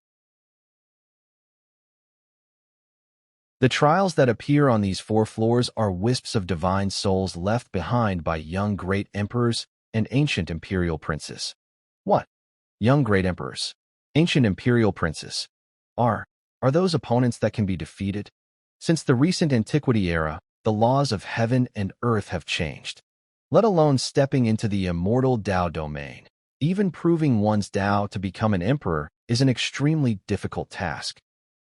The trials that appear on these 4 floors are wisps of divine souls left behind by young great emperors and ancient imperial princes. What? Young great emperors, ancient imperial princes. Are those opponents that can be defeated? Since the recent antiquity era, the laws of heaven and earth have changed. Let alone stepping into the immortal Dao domain. Even proving one's Dao to become an emperor is an extremely difficult task.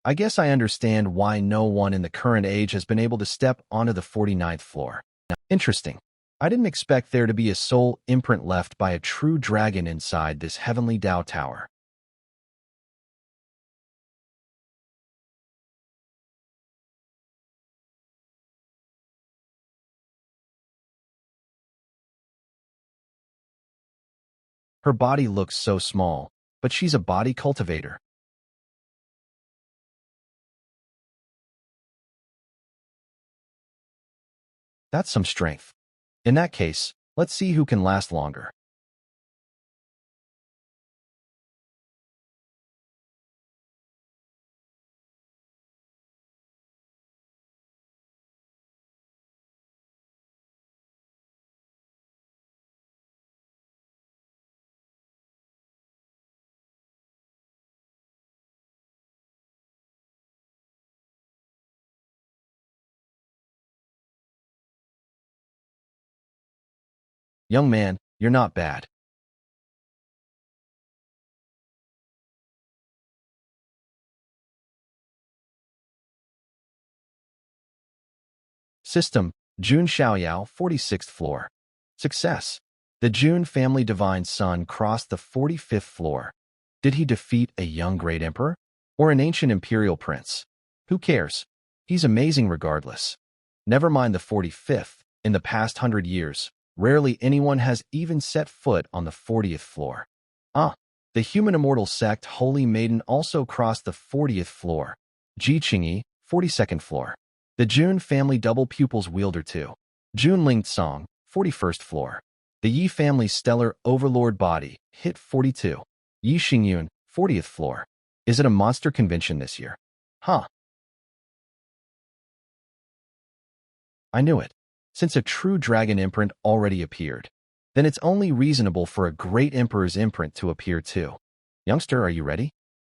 I guess I understand why no one in the current age has been able to step onto the 49th floor. Interesting. I didn't expect there to be a soul imprint left by a true dragon inside this heavenly Dao Tower. Her body looks so small, but she's a body cultivator. That's some strength. In that case, let's see who can last longer. Young man, you're not bad. System, Jun Xiaoyao, 46th floor. Success. The Jun family divine son crossed the 45th floor. Did he defeat a young great emperor? Or an ancient imperial prince? Who cares? He's amazing regardless. Never mind the 45th. In the past 100 years, rarely anyone has even set foot on the 40th floor. The human immortal sect Holy Maiden also crossed the 40th floor. Ji Qingyi, 42nd floor. The Jun family double pupils wielder 2. Jun Ling Song, 41st floor. The Yi family's stellar overlord body hit 42. Yi Xingyun, 40th floor. Is it a monster convention this year? I knew it. Since a true dragon imprint already appeared, then it's only reasonable for a great emperor's imprint to appear too. Youngster, are you ready?